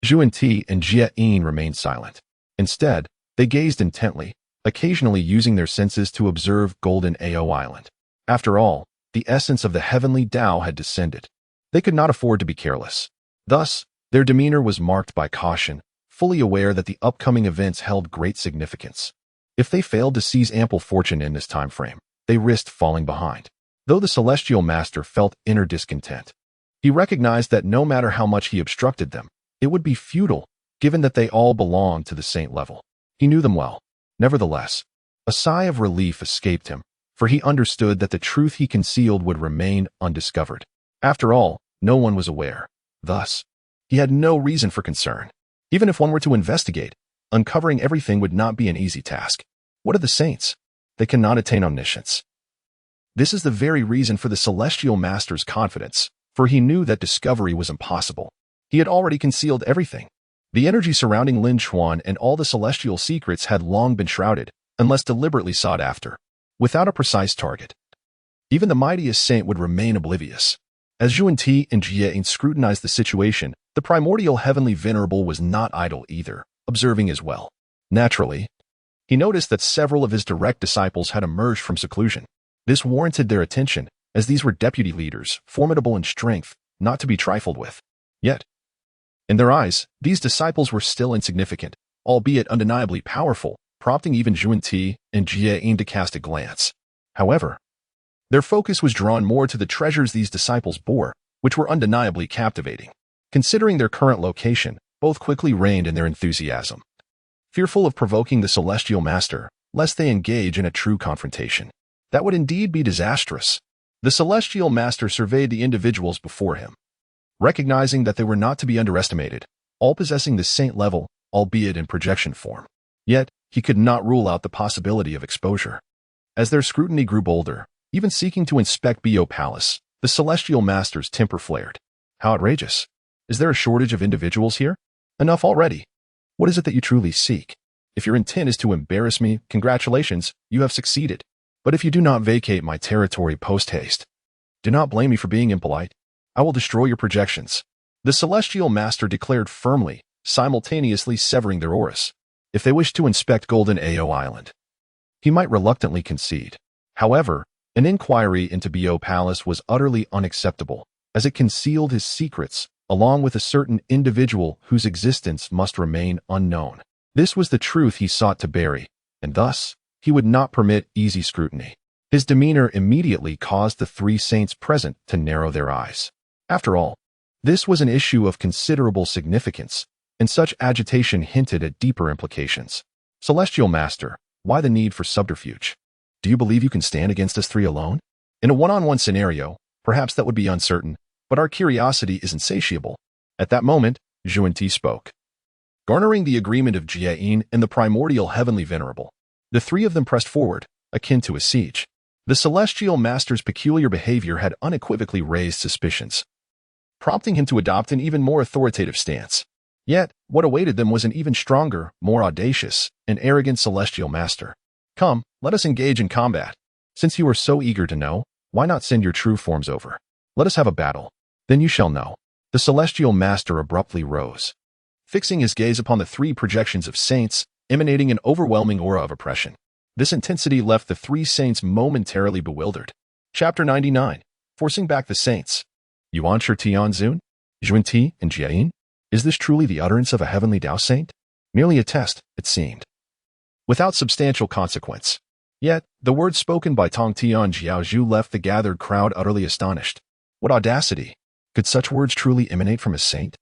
Zhuanti and Jiejiao remained silent. Instead, they gazed intently, occasionally using their senses to observe Golden Ao Island. After all, the essence of the heavenly Tao had descended. They could not afford to be careless. Thus, their demeanor was marked by caution, fully aware that the upcoming events held great significance. If they failed to seize ample fortune in this time frame, they risked falling behind. Though the Celestial Master felt inner discontent, he recognized that no matter how much he obstructed them, it would be futile, given that they all belonged to the saint level. He knew them well. Nevertheless, a sigh of relief escaped him, for he understood that the truth he concealed would remain undiscovered. After all, no one was aware. Thus, he had no reason for concern. Even if one were to investigate, uncovering everything would not be an easy task. What are the saints? They cannot attain omniscience. This is the very reason for the Celestial Master's confidence, for he knew that discovery was impossible. He had already concealed everything. The energy surrounding Lin Chuan and all the celestial secrets had long been shrouded, unless deliberately sought after, without a precise target. Even the mightiest saint would remain oblivious. As Yuan-Ti and Jiejiao scrutinized the situation, the Primordial Heavenly Venerable was not idle either, observing as well. Naturally, he noticed that several of his direct disciples had emerged from seclusion. This warranted their attention, as these were deputy leaders, formidable in strength, not to be trifled with. Yet, in their eyes, these disciples were still insignificant, albeit undeniably powerful, prompting even Yuan-Ti and Jiejiao to cast a glance. However, their focus was drawn more to the treasures these disciples bore, which were undeniably captivating. Considering their current location, both quickly reined in their enthusiasm, fearful of provoking the Celestial Master, lest they engage in a true confrontation. That would indeed be disastrous. The Celestial Master surveyed the individuals before him, recognizing that they were not to be underestimated, all possessing the saint level, albeit in projection form. Yet, he could not rule out the possibility of exposure. As their scrutiny grew bolder, even seeking to inspect Bo Palace, the Celestial Master's temper flared. How outrageous! Is there a shortage of individuals here? Enough already. What is it that you truly seek? If your intent is to embarrass me, congratulations, you have succeeded. But if you do not vacate my territory post-haste, do not blame me for being impolite. I will destroy your projections. The Celestial Master declared firmly, simultaneously severing their auras. If they wished to inspect Golden Ao Island, he might reluctantly concede. However, an inquiry into Bo Palace was utterly unacceptable, as it concealed his secrets, along with a certain individual whose existence must remain unknown. This was the truth he sought to bury, and thus, he would not permit easy scrutiny. His demeanor immediately caused the three saints present to narrow their eyes. After all, this was an issue of considerable significance, and such agitation hinted at deeper implications. Celestial Master, why the need for subterfuge? Do you believe you can stand against us three alone? In a one-on-one scenario, perhaps that would be uncertain, but our curiosity is insatiable. At that moment, Yuan-Ti spoke. Garnering the agreement of Jiejiao and the Primordial Heavenly Venerable, the three of them pressed forward, akin to a siege. The Celestial Master's peculiar behavior had unequivocally raised suspicions, prompting him to adopt an even more authoritative stance. Yet, what awaited them was an even stronger, more audacious, and arrogant Celestial Master. Come, let us engage in combat. Since you are so eager to know, why not send your true forms over? Let us have a battle. Then you shall know. The Celestial Master abruptly rose, fixing his gaze upon the three projections of saints, emanating an overwhelming aura of oppression. This intensity left the three saints momentarily bewildered. Chapter 99. Forcing back the saints. Yuan Tianzun, Yuan-Ti, and Jiejiao? Is this truly the utterance of a heavenly Tao saint? Merely a test, it seemed, without substantial consequence. Yet, the words spoken by Tongtian Jiaozhu left the gathered crowd utterly astonished. What audacity! Could such words truly emanate from a saint?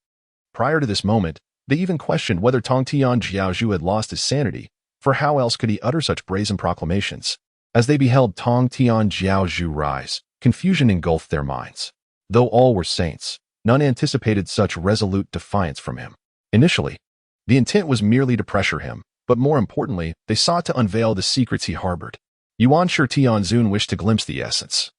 Prior to this moment, they even questioned whether Tongtian Jiaozhu had lost his sanity, for how else could he utter such brazen proclamations? As they beheld Tongtian Jiaozhu rise, confusion engulfed their minds. Though all were saints, none anticipated such resolute defiance from him. Initially, the intent was merely to pressure him, but more importantly, they sought to unveil the secrets he harbored. Yuan Tianzun wished to glimpse the essence,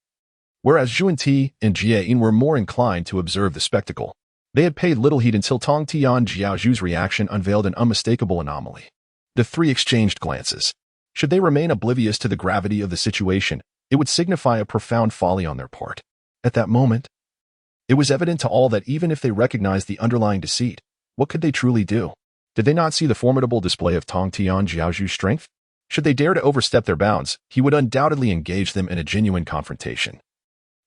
whereas Yuan-Ti and Jiejiao were more inclined to observe the spectacle. They had paid little heed until Tongtian Jiaozhu's reaction unveiled an unmistakable anomaly. The three exchanged glances. Should they remain oblivious to the gravity of the situation, it would signify a profound folly on their part. At that moment, it was evident to all that even if they recognized the underlying deceit, what could they truly do? Did they not see the formidable display of Tongtian Jiaozhu's strength? Should they dare to overstep their bounds, he would undoubtedly engage them in a genuine confrontation.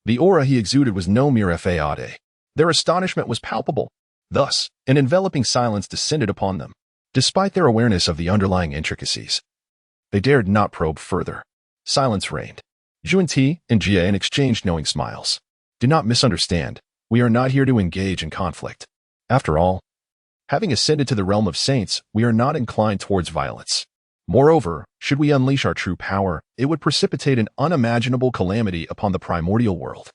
The aura he exuded was no mere fade. Their astonishment was palpable. Thus, an enveloping silence descended upon them, Despite their awareness of the underlying intricacies, they dared not probe further. Silence reigned. Zhuan and Jiejiao exchanged knowing smiles. Do not misunderstand. We are not here to engage in conflict. After all, having ascended to the realm of saints, we are not inclined towards violence. Moreover, should we unleash our true power, it would precipitate an unimaginable calamity upon the primordial world.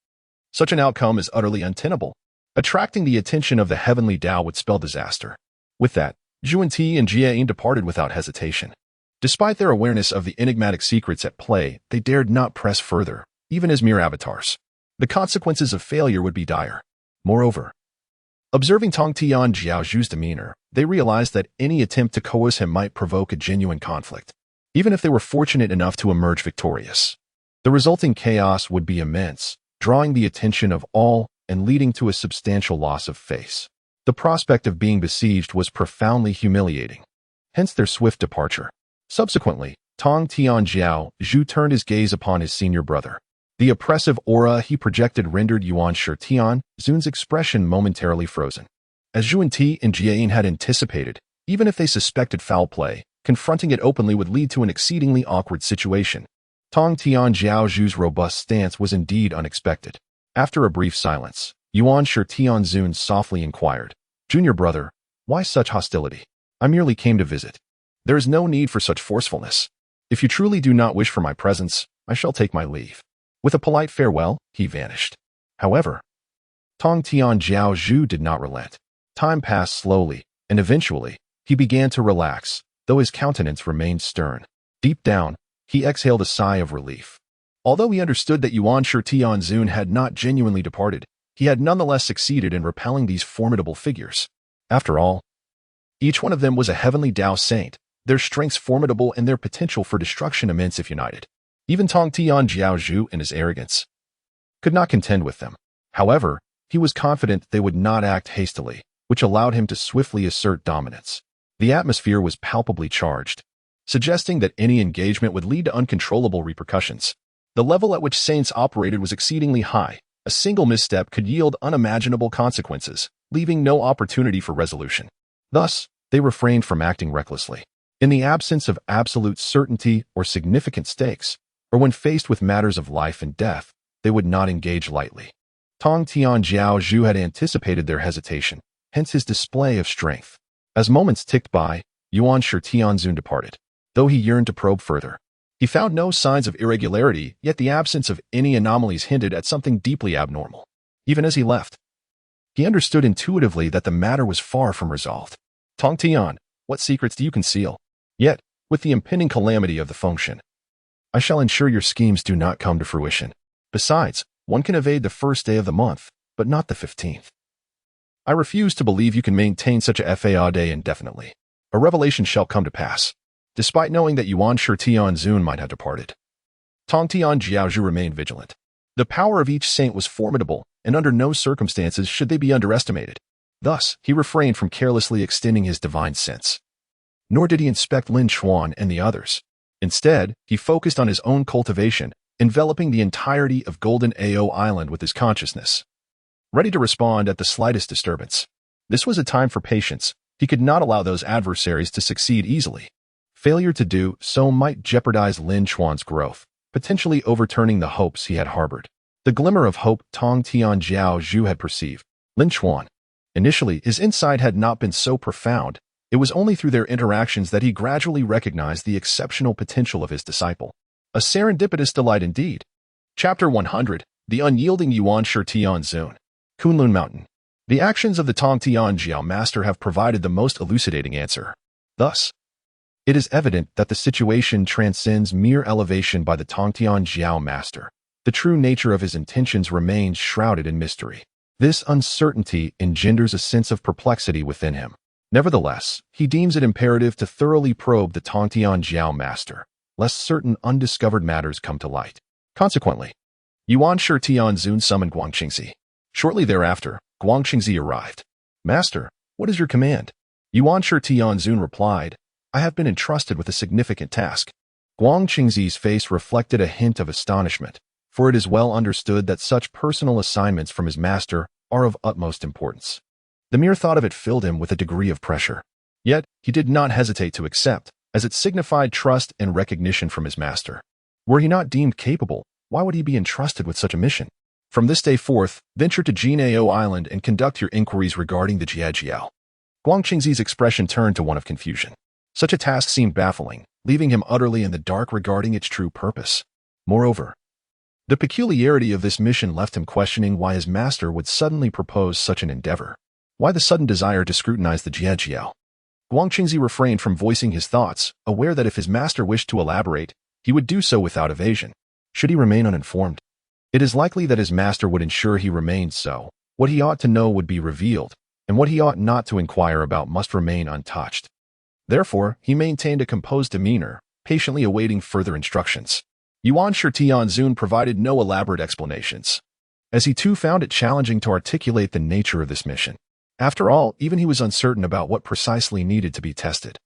Such an outcome is utterly untenable. Attracting the attention of the heavenly Tao would spell disaster. With that, Zhuan and Jiejiao departed without hesitation. Despite their awareness of the enigmatic secrets at play, they dared not press further, even as mere avatars. The consequences of failure would be dire. Moreover, observing Tongtian Jiaozhu's demeanor, they realized that any attempt to coerce him might provoke a genuine conflict, even if they were fortunate enough to emerge victorious. The resulting chaos would be immense, drawing the attention of all and leading to a substantial loss of face. The prospect of being besieged was profoundly humiliating, hence their swift departure. Subsequently, Tongtian Jiaozhu turned his gaze upon his senior brother. The oppressive aura he projected rendered Yuan Shitian Zun's expression momentarily frozen. As Zhuan and Jiejiao had anticipated, even if they suspected foul play, confronting it openly would lead to an exceedingly awkward situation. Tongtian Jiaozhu's robust stance was indeed unexpected. After a brief silence, Yuan Shitian Zun softly inquired, "Junior brother, why such hostility? I merely came to visit. There is no need for such forcefulness. If you truly do not wish for my presence, I shall take my leave." With a polite farewell, he vanished. However, Tongtian Jiaozhu did not relent. Time passed slowly, and eventually, he began to relax, though his countenance remained stern. Deep down, he exhaled a sigh of relief. Although he understood that Yuan Shitian Zun had not genuinely departed, he had nonetheless succeeded in repelling these formidable figures. After all, each one of them was a heavenly Tao saint, their strengths formidable and their potential for destruction immense if united. Even Tongtian Jiaozhu in his arrogance could not contend with them. However, he was confident they would not act hastily, which allowed him to swiftly assert dominance. The atmosphere was palpably charged, suggesting that any engagement would lead to uncontrollable repercussions. The level at which saints operated was exceedingly high. A single misstep could yield unimaginable consequences, leaving no opportunity for resolution. Thus, they refrained from acting recklessly. In the absence of absolute certainty or significant stakes, or when faced with matters of life and death, they would not engage lightly. Tongtian Jiaozhu had anticipated their hesitation, hence his display of strength. As moments ticked by, Yuan Shitian Zun departed. Though he yearned to probe further, he found no signs of irregularity, yet the absence of any anomalies hinted at something deeply abnormal. Even as he left, he understood intuitively that the matter was far from resolved. Tongtian, what secrets do you conceal? Yet, with the impending calamity of the function, I shall ensure your schemes do not come to fruition. Besides, one can evade the first day of the month, but not the 15th. I refuse to believe you can maintain such a FA day indefinitely. A revelation shall come to pass. Despite knowing that Yuan Shitian Zun might have departed, Tongtian Jiaozhu remained vigilant. The power of each saint was formidable, and under no circumstances should they be underestimated. Thus, he refrained from carelessly extending his divine sense. Nor did he inspect Lin Chuan and the others. Instead, he focused on his own cultivation, enveloping the entirety of Golden Ao Island with his consciousness, ready to respond at the slightest disturbance. This was a time for patience. He could not allow those adversaries to succeed easily. Failure to do so might jeopardize Lin Chuan's growth, potentially overturning the hopes he had harbored. The glimmer of hope Tongtian Jiaozhu had perceived. Lin Chuan. Initially, his insight had not been so profound. It was only through their interactions that he gradually recognized the exceptional potential of his disciple. A serendipitous delight indeed. Chapter 100, The Unyielding Yuan Shitian Zun. Kunlun Mountain. The actions of the Tongtian Jiao master have provided the most elucidating answer. Thus, it is evident that the situation transcends mere elevation by the Tongtian Jiao master. The true nature of his intentions remains shrouded in mystery. This uncertainty engenders a sense of perplexity within him. Nevertheless, he deems it imperative to thoroughly probe the Tongtian Jiao master, lest certain undiscovered matters come to light. Consequently, Yuan Shitian Zun summoned Guangqingzi. Shortly thereafter, Guangqingzi arrived. "Master, what is your command?" Yuan Shitian Zun replied, "I have been entrusted with a significant task." Guangqingzi's face reflected a hint of astonishment, for it is well understood that such personal assignments from his master are of utmost importance. The mere thought of it filled him with a degree of pressure. Yet, he did not hesitate to accept, as it signified trust and recognition from his master. Were he not deemed capable, why would he be entrusted with such a mission? From this day forth, venture to Jiejiao Island and conduct your inquiries regarding the Jiejiao. Guangqingzi's expression turned to one of confusion. Such a task seemed baffling, leaving him utterly in the dark regarding its true purpose. Moreover, the peculiarity of this mission left him questioning why his master would suddenly propose such an endeavor. Why the sudden desire to scrutinize the Jiejiao? Guangqingzi refrained from voicing his thoughts, aware that if his master wished to elaborate, he would do so without evasion. Should he remain uninformed? It is likely that his master would ensure he remained so. What he ought to know would be revealed, and what he ought not to inquire about must remain untouched. Therefore, he maintained a composed demeanor, patiently awaiting further instructions. Yuan Shitianzun provided no elaborate explanations, as he too found it challenging to articulate the nature of this mission. After all, even he was uncertain about what precisely needed to be tested.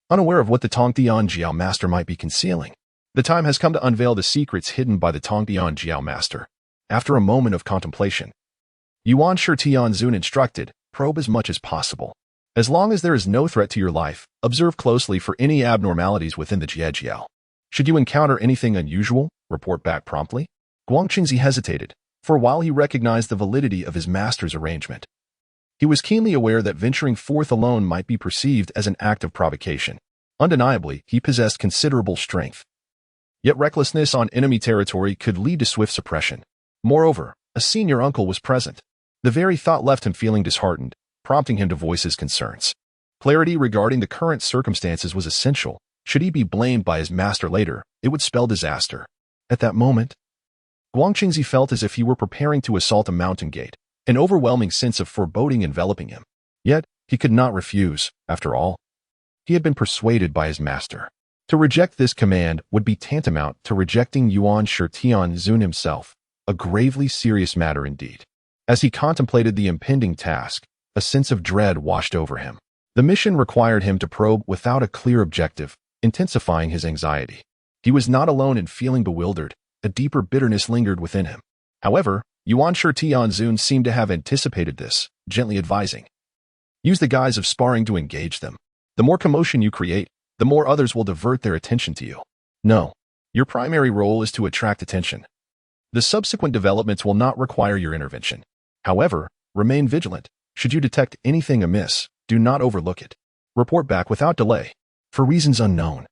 Unaware of what the Tongtian Jiao Master might be concealing, the time has come to unveil the secrets hidden by the Tongtian Jiao Master. After a moment of contemplation, Yuan Shitianzun instructed, probe as much as possible. As long as there is no threat to your life, observe closely for any abnormalities within the Jiejiao. Should you encounter anything unusual, report back promptly. Guangqingzi hesitated, for while he recognized the validity of his master's arrangement, he was keenly aware that venturing forth alone might be perceived as an act of provocation. Undeniably, he possessed considerable strength. Yet recklessness on enemy territory could lead to swift suppression. Moreover, a senior uncle was present. The very thought left him feeling disheartened, prompting him to voice his concerns. Clarity regarding the current circumstances was essential. Should he be blamed by his master later, it would spell disaster. At that moment, Guangqingzi felt as if he were preparing to assault a mountain gate, an overwhelming sense of foreboding enveloping him. Yet, he could not refuse, after all. He had been persuaded by his master. To reject this command would be tantamount to rejecting Yuan Shitianzun himself, a gravely serious matter indeed. As he contemplated the impending task, a sense of dread washed over him. The mission required him to probe without a clear objective, intensifying his anxiety. He was not alone in feeling bewildered. A deeper bitterness lingered within him. However, Yuan Shitianzun seemed to have anticipated this, gently advising. Use the guise of sparring to engage them. The more commotion you create, the more others will divert their attention to you. No, your primary role is to attract attention. The subsequent developments will not require your intervention. However, remain vigilant. Should you detect anything amiss, do not overlook it. Report back without delay. For reasons unknown,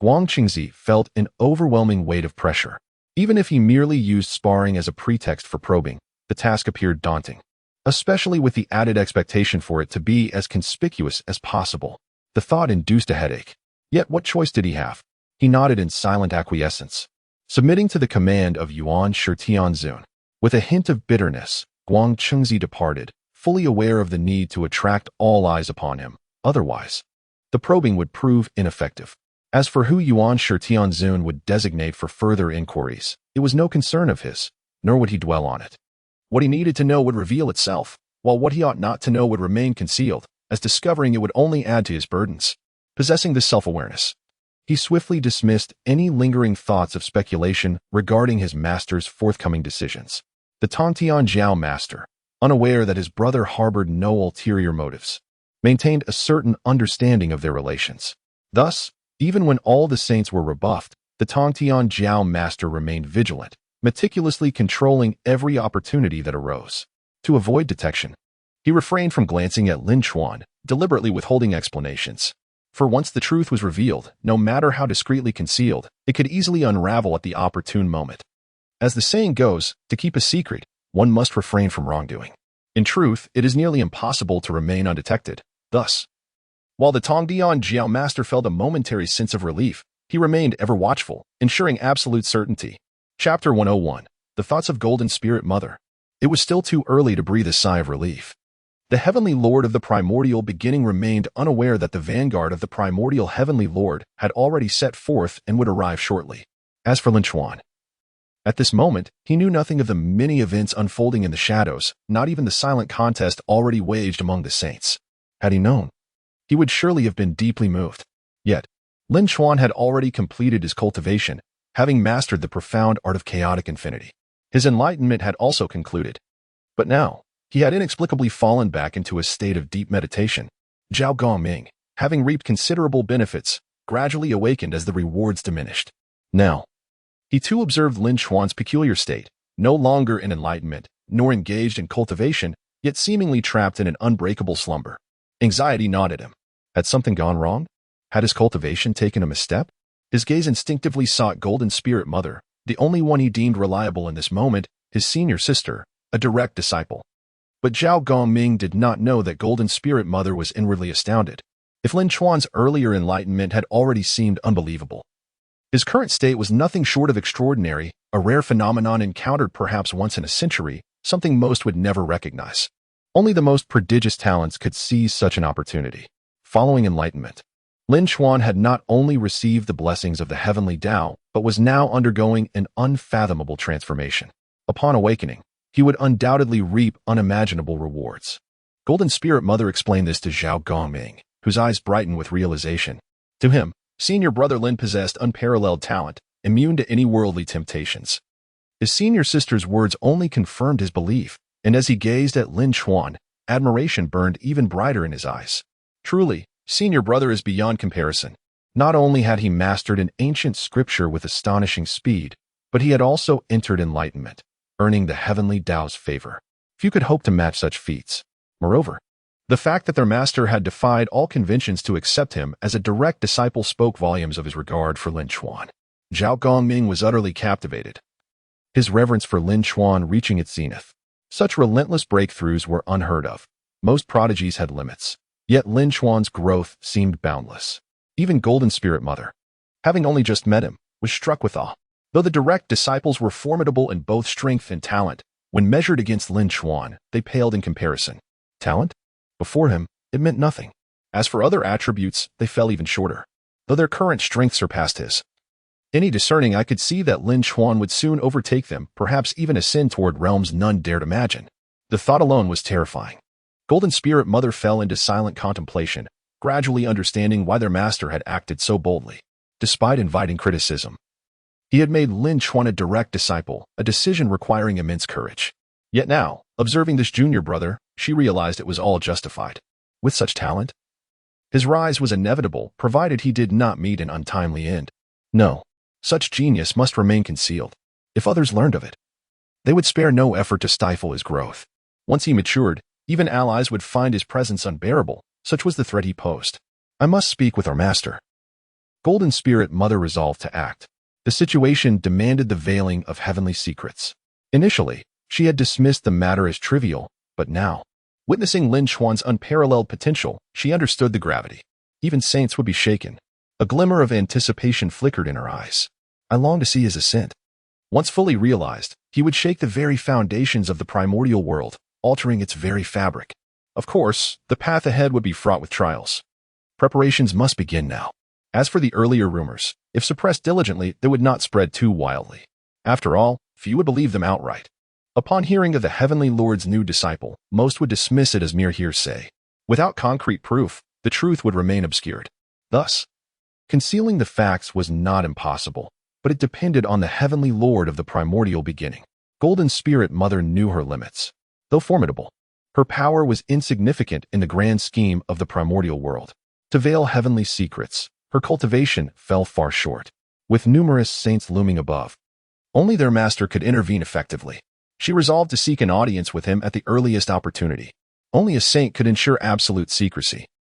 Guangqingzi felt an overwhelming weight of pressure. Even if he merely used sparring as a pretext for probing, the task appeared daunting, especially with the added expectation for it to be as conspicuous as possible. The thought induced a headache. Yet what choice did he have? He nodded in silent acquiescence, submitting to the command of Yuan Shitianzun. With a hint of bitterness, Guangqingzi departed, fully aware of the need to attract all eyes upon him. Otherwise, the probing would prove ineffective. As for who Yuan Shitianzun would designate for further inquiries, it was no concern of his, nor would he dwell on it. What he needed to know would reveal itself, while what he ought not to know would remain concealed, as discovering it would only add to his burdens. Possessing this self-awareness, he swiftly dismissed any lingering thoughts of speculation regarding his master's forthcoming decisions. The Tongtian Jiao Master, unaware that his brother harbored no ulterior motives, maintained a certain understanding of their relations. Thus, even when all the saints were rebuffed, the Tongtian Jiao Master remained vigilant, meticulously controlling every opportunity that arose. To avoid detection, he refrained from glancing at Lin Chuan, deliberately withholding explanations. For once the truth was revealed, no matter how discreetly concealed, it could easily unravel at the opportune moment. As the saying goes, to keep a secret, one must refrain from wrongdoing. In truth, it is nearly impossible to remain undetected. Thus, while the Tongtian Jiao Master felt a momentary sense of relief, he remained ever watchful, ensuring absolute certainty. Chapter 101. The Thoughts of Golden Spirit Mother. It was still too early to breathe a sigh of relief. The Heavenly Lord of the Primordial Beginning remained unaware that the vanguard of the Primordial Heavenly Lord had already set forth and would arrive shortly. As for Lin Chuan, at this moment, he knew nothing of the many events unfolding in the shadows, not even the silent contest already waged among the saints. Had he known, he would surely have been deeply moved. Yet, Lin Chuan had already completed his cultivation, having mastered the profound art of chaotic infinity. His enlightenment had also concluded. But now, he had inexplicably fallen back into a state of deep meditation. Zhao Gongming, having reaped considerable benefits, gradually awakened as the rewards diminished. Now, he too observed Lin Chuan's peculiar state, no longer in enlightenment, nor engaged in cultivation, yet seemingly trapped in an unbreakable slumber. Anxiety gnawed at him. Had something gone wrong? Had his cultivation taken a misstep? His gaze instinctively sought Golden Spirit Mother, the only one he deemed reliable in this moment, his senior sister, a direct disciple. But Zhao Gongming did not know that Golden Spirit Mother was inwardly astounded. If Lin Chuan's earlier enlightenment had already seemed unbelievable, his current state was nothing short of extraordinary, a rare phenomenon encountered perhaps once in a century, something most would never recognize. Only the most prodigious talents could seize such an opportunity. Following enlightenment, Lin Chuan had not only received the blessings of the heavenly Tao, but was now undergoing an unfathomable transformation. Upon awakening, he would undoubtedly reap unimaginable rewards. Golden Spirit Mother explained this to Zhao Gongming, whose eyes brightened with realization. To him, senior brother Lin possessed unparalleled talent, immune to any worldly temptations. His senior sister's words only confirmed his belief, and as he gazed at Lin Chuan, admiration burned even brighter in his eyes. Truly, senior brother is beyond comparison. Not only had he mastered an ancient scripture with astonishing speed, but he had also entered enlightenment, earning the heavenly Tao's favor. Few could hope to match such feats. Moreover, the fact that their master had defied all conventions to accept him as a direct disciple spoke volumes of his regard for Lin Chuan. Zhao Gongming was utterly captivated, his reverence for Lin Chuan reaching its zenith. Such relentless breakthroughs were unheard of. Most prodigies had limits, yet Lin Chuan's growth seemed boundless. Even Golden Spirit Mother, having only just met him, was struck with awe. Though the direct disciples were formidable in both strength and talent, when measured against Lin Chuan, they paled in comparison. Talent? Before him, it meant nothing. As for other attributes, they fell even shorter, though their current strength surpassed his. Any discerning eye could see that Lin Chuan would soon overtake them, perhaps even ascend toward realms none dared imagine. The thought alone was terrifying. Golden Spirit Mother fell into silent contemplation, gradually understanding why their master had acted so boldly. Despite inviting criticism, he had made Lin Chuan a direct disciple, a decision requiring immense courage. Yet now, observing this junior brother, she realized it was all justified. With such talent, his rise was inevitable, provided he did not meet an untimely end. No, such genius must remain concealed. If others learned of it, they would spare no effort to stifle his growth. Once he matured, even allies would find his presence unbearable, such was the threat he posed. I must speak with our master. Golden Spirit Mother resolved to act. The situation demanded the veiling of heavenly secrets. Initially, she had dismissed the matter as trivial, but now, witnessing Lin Chuan's unparalleled potential, she understood the gravity. Even saints would be shaken. A glimmer of anticipation flickered in her eyes. I longed to see his ascent. Once fully realized, he would shake the very foundations of the primordial world, altering its very fabric. Of course, the path ahead would be fraught with trials. Preparations must begin now. As for the earlier rumors, if suppressed diligently, they would not spread too wildly. After all, few would believe them outright. Upon hearing of the Heavenly Lord's new disciple, most would dismiss it as mere hearsay. Without concrete proof, the truth would remain obscured. Thus, concealing the facts was not impossible, but it depended on the Heavenly Lord of the primordial beginning. Golden Spirit Mother knew her limits. Though formidable, her power was insignificant in the grand scheme of the primordial world. To veil heavenly secrets, her cultivation fell far short. With numerous saints looming above, only their master could intervene effectively. She resolved to seek an audience with him at the earliest opportunity. Only a saint could ensure absolute secrecy.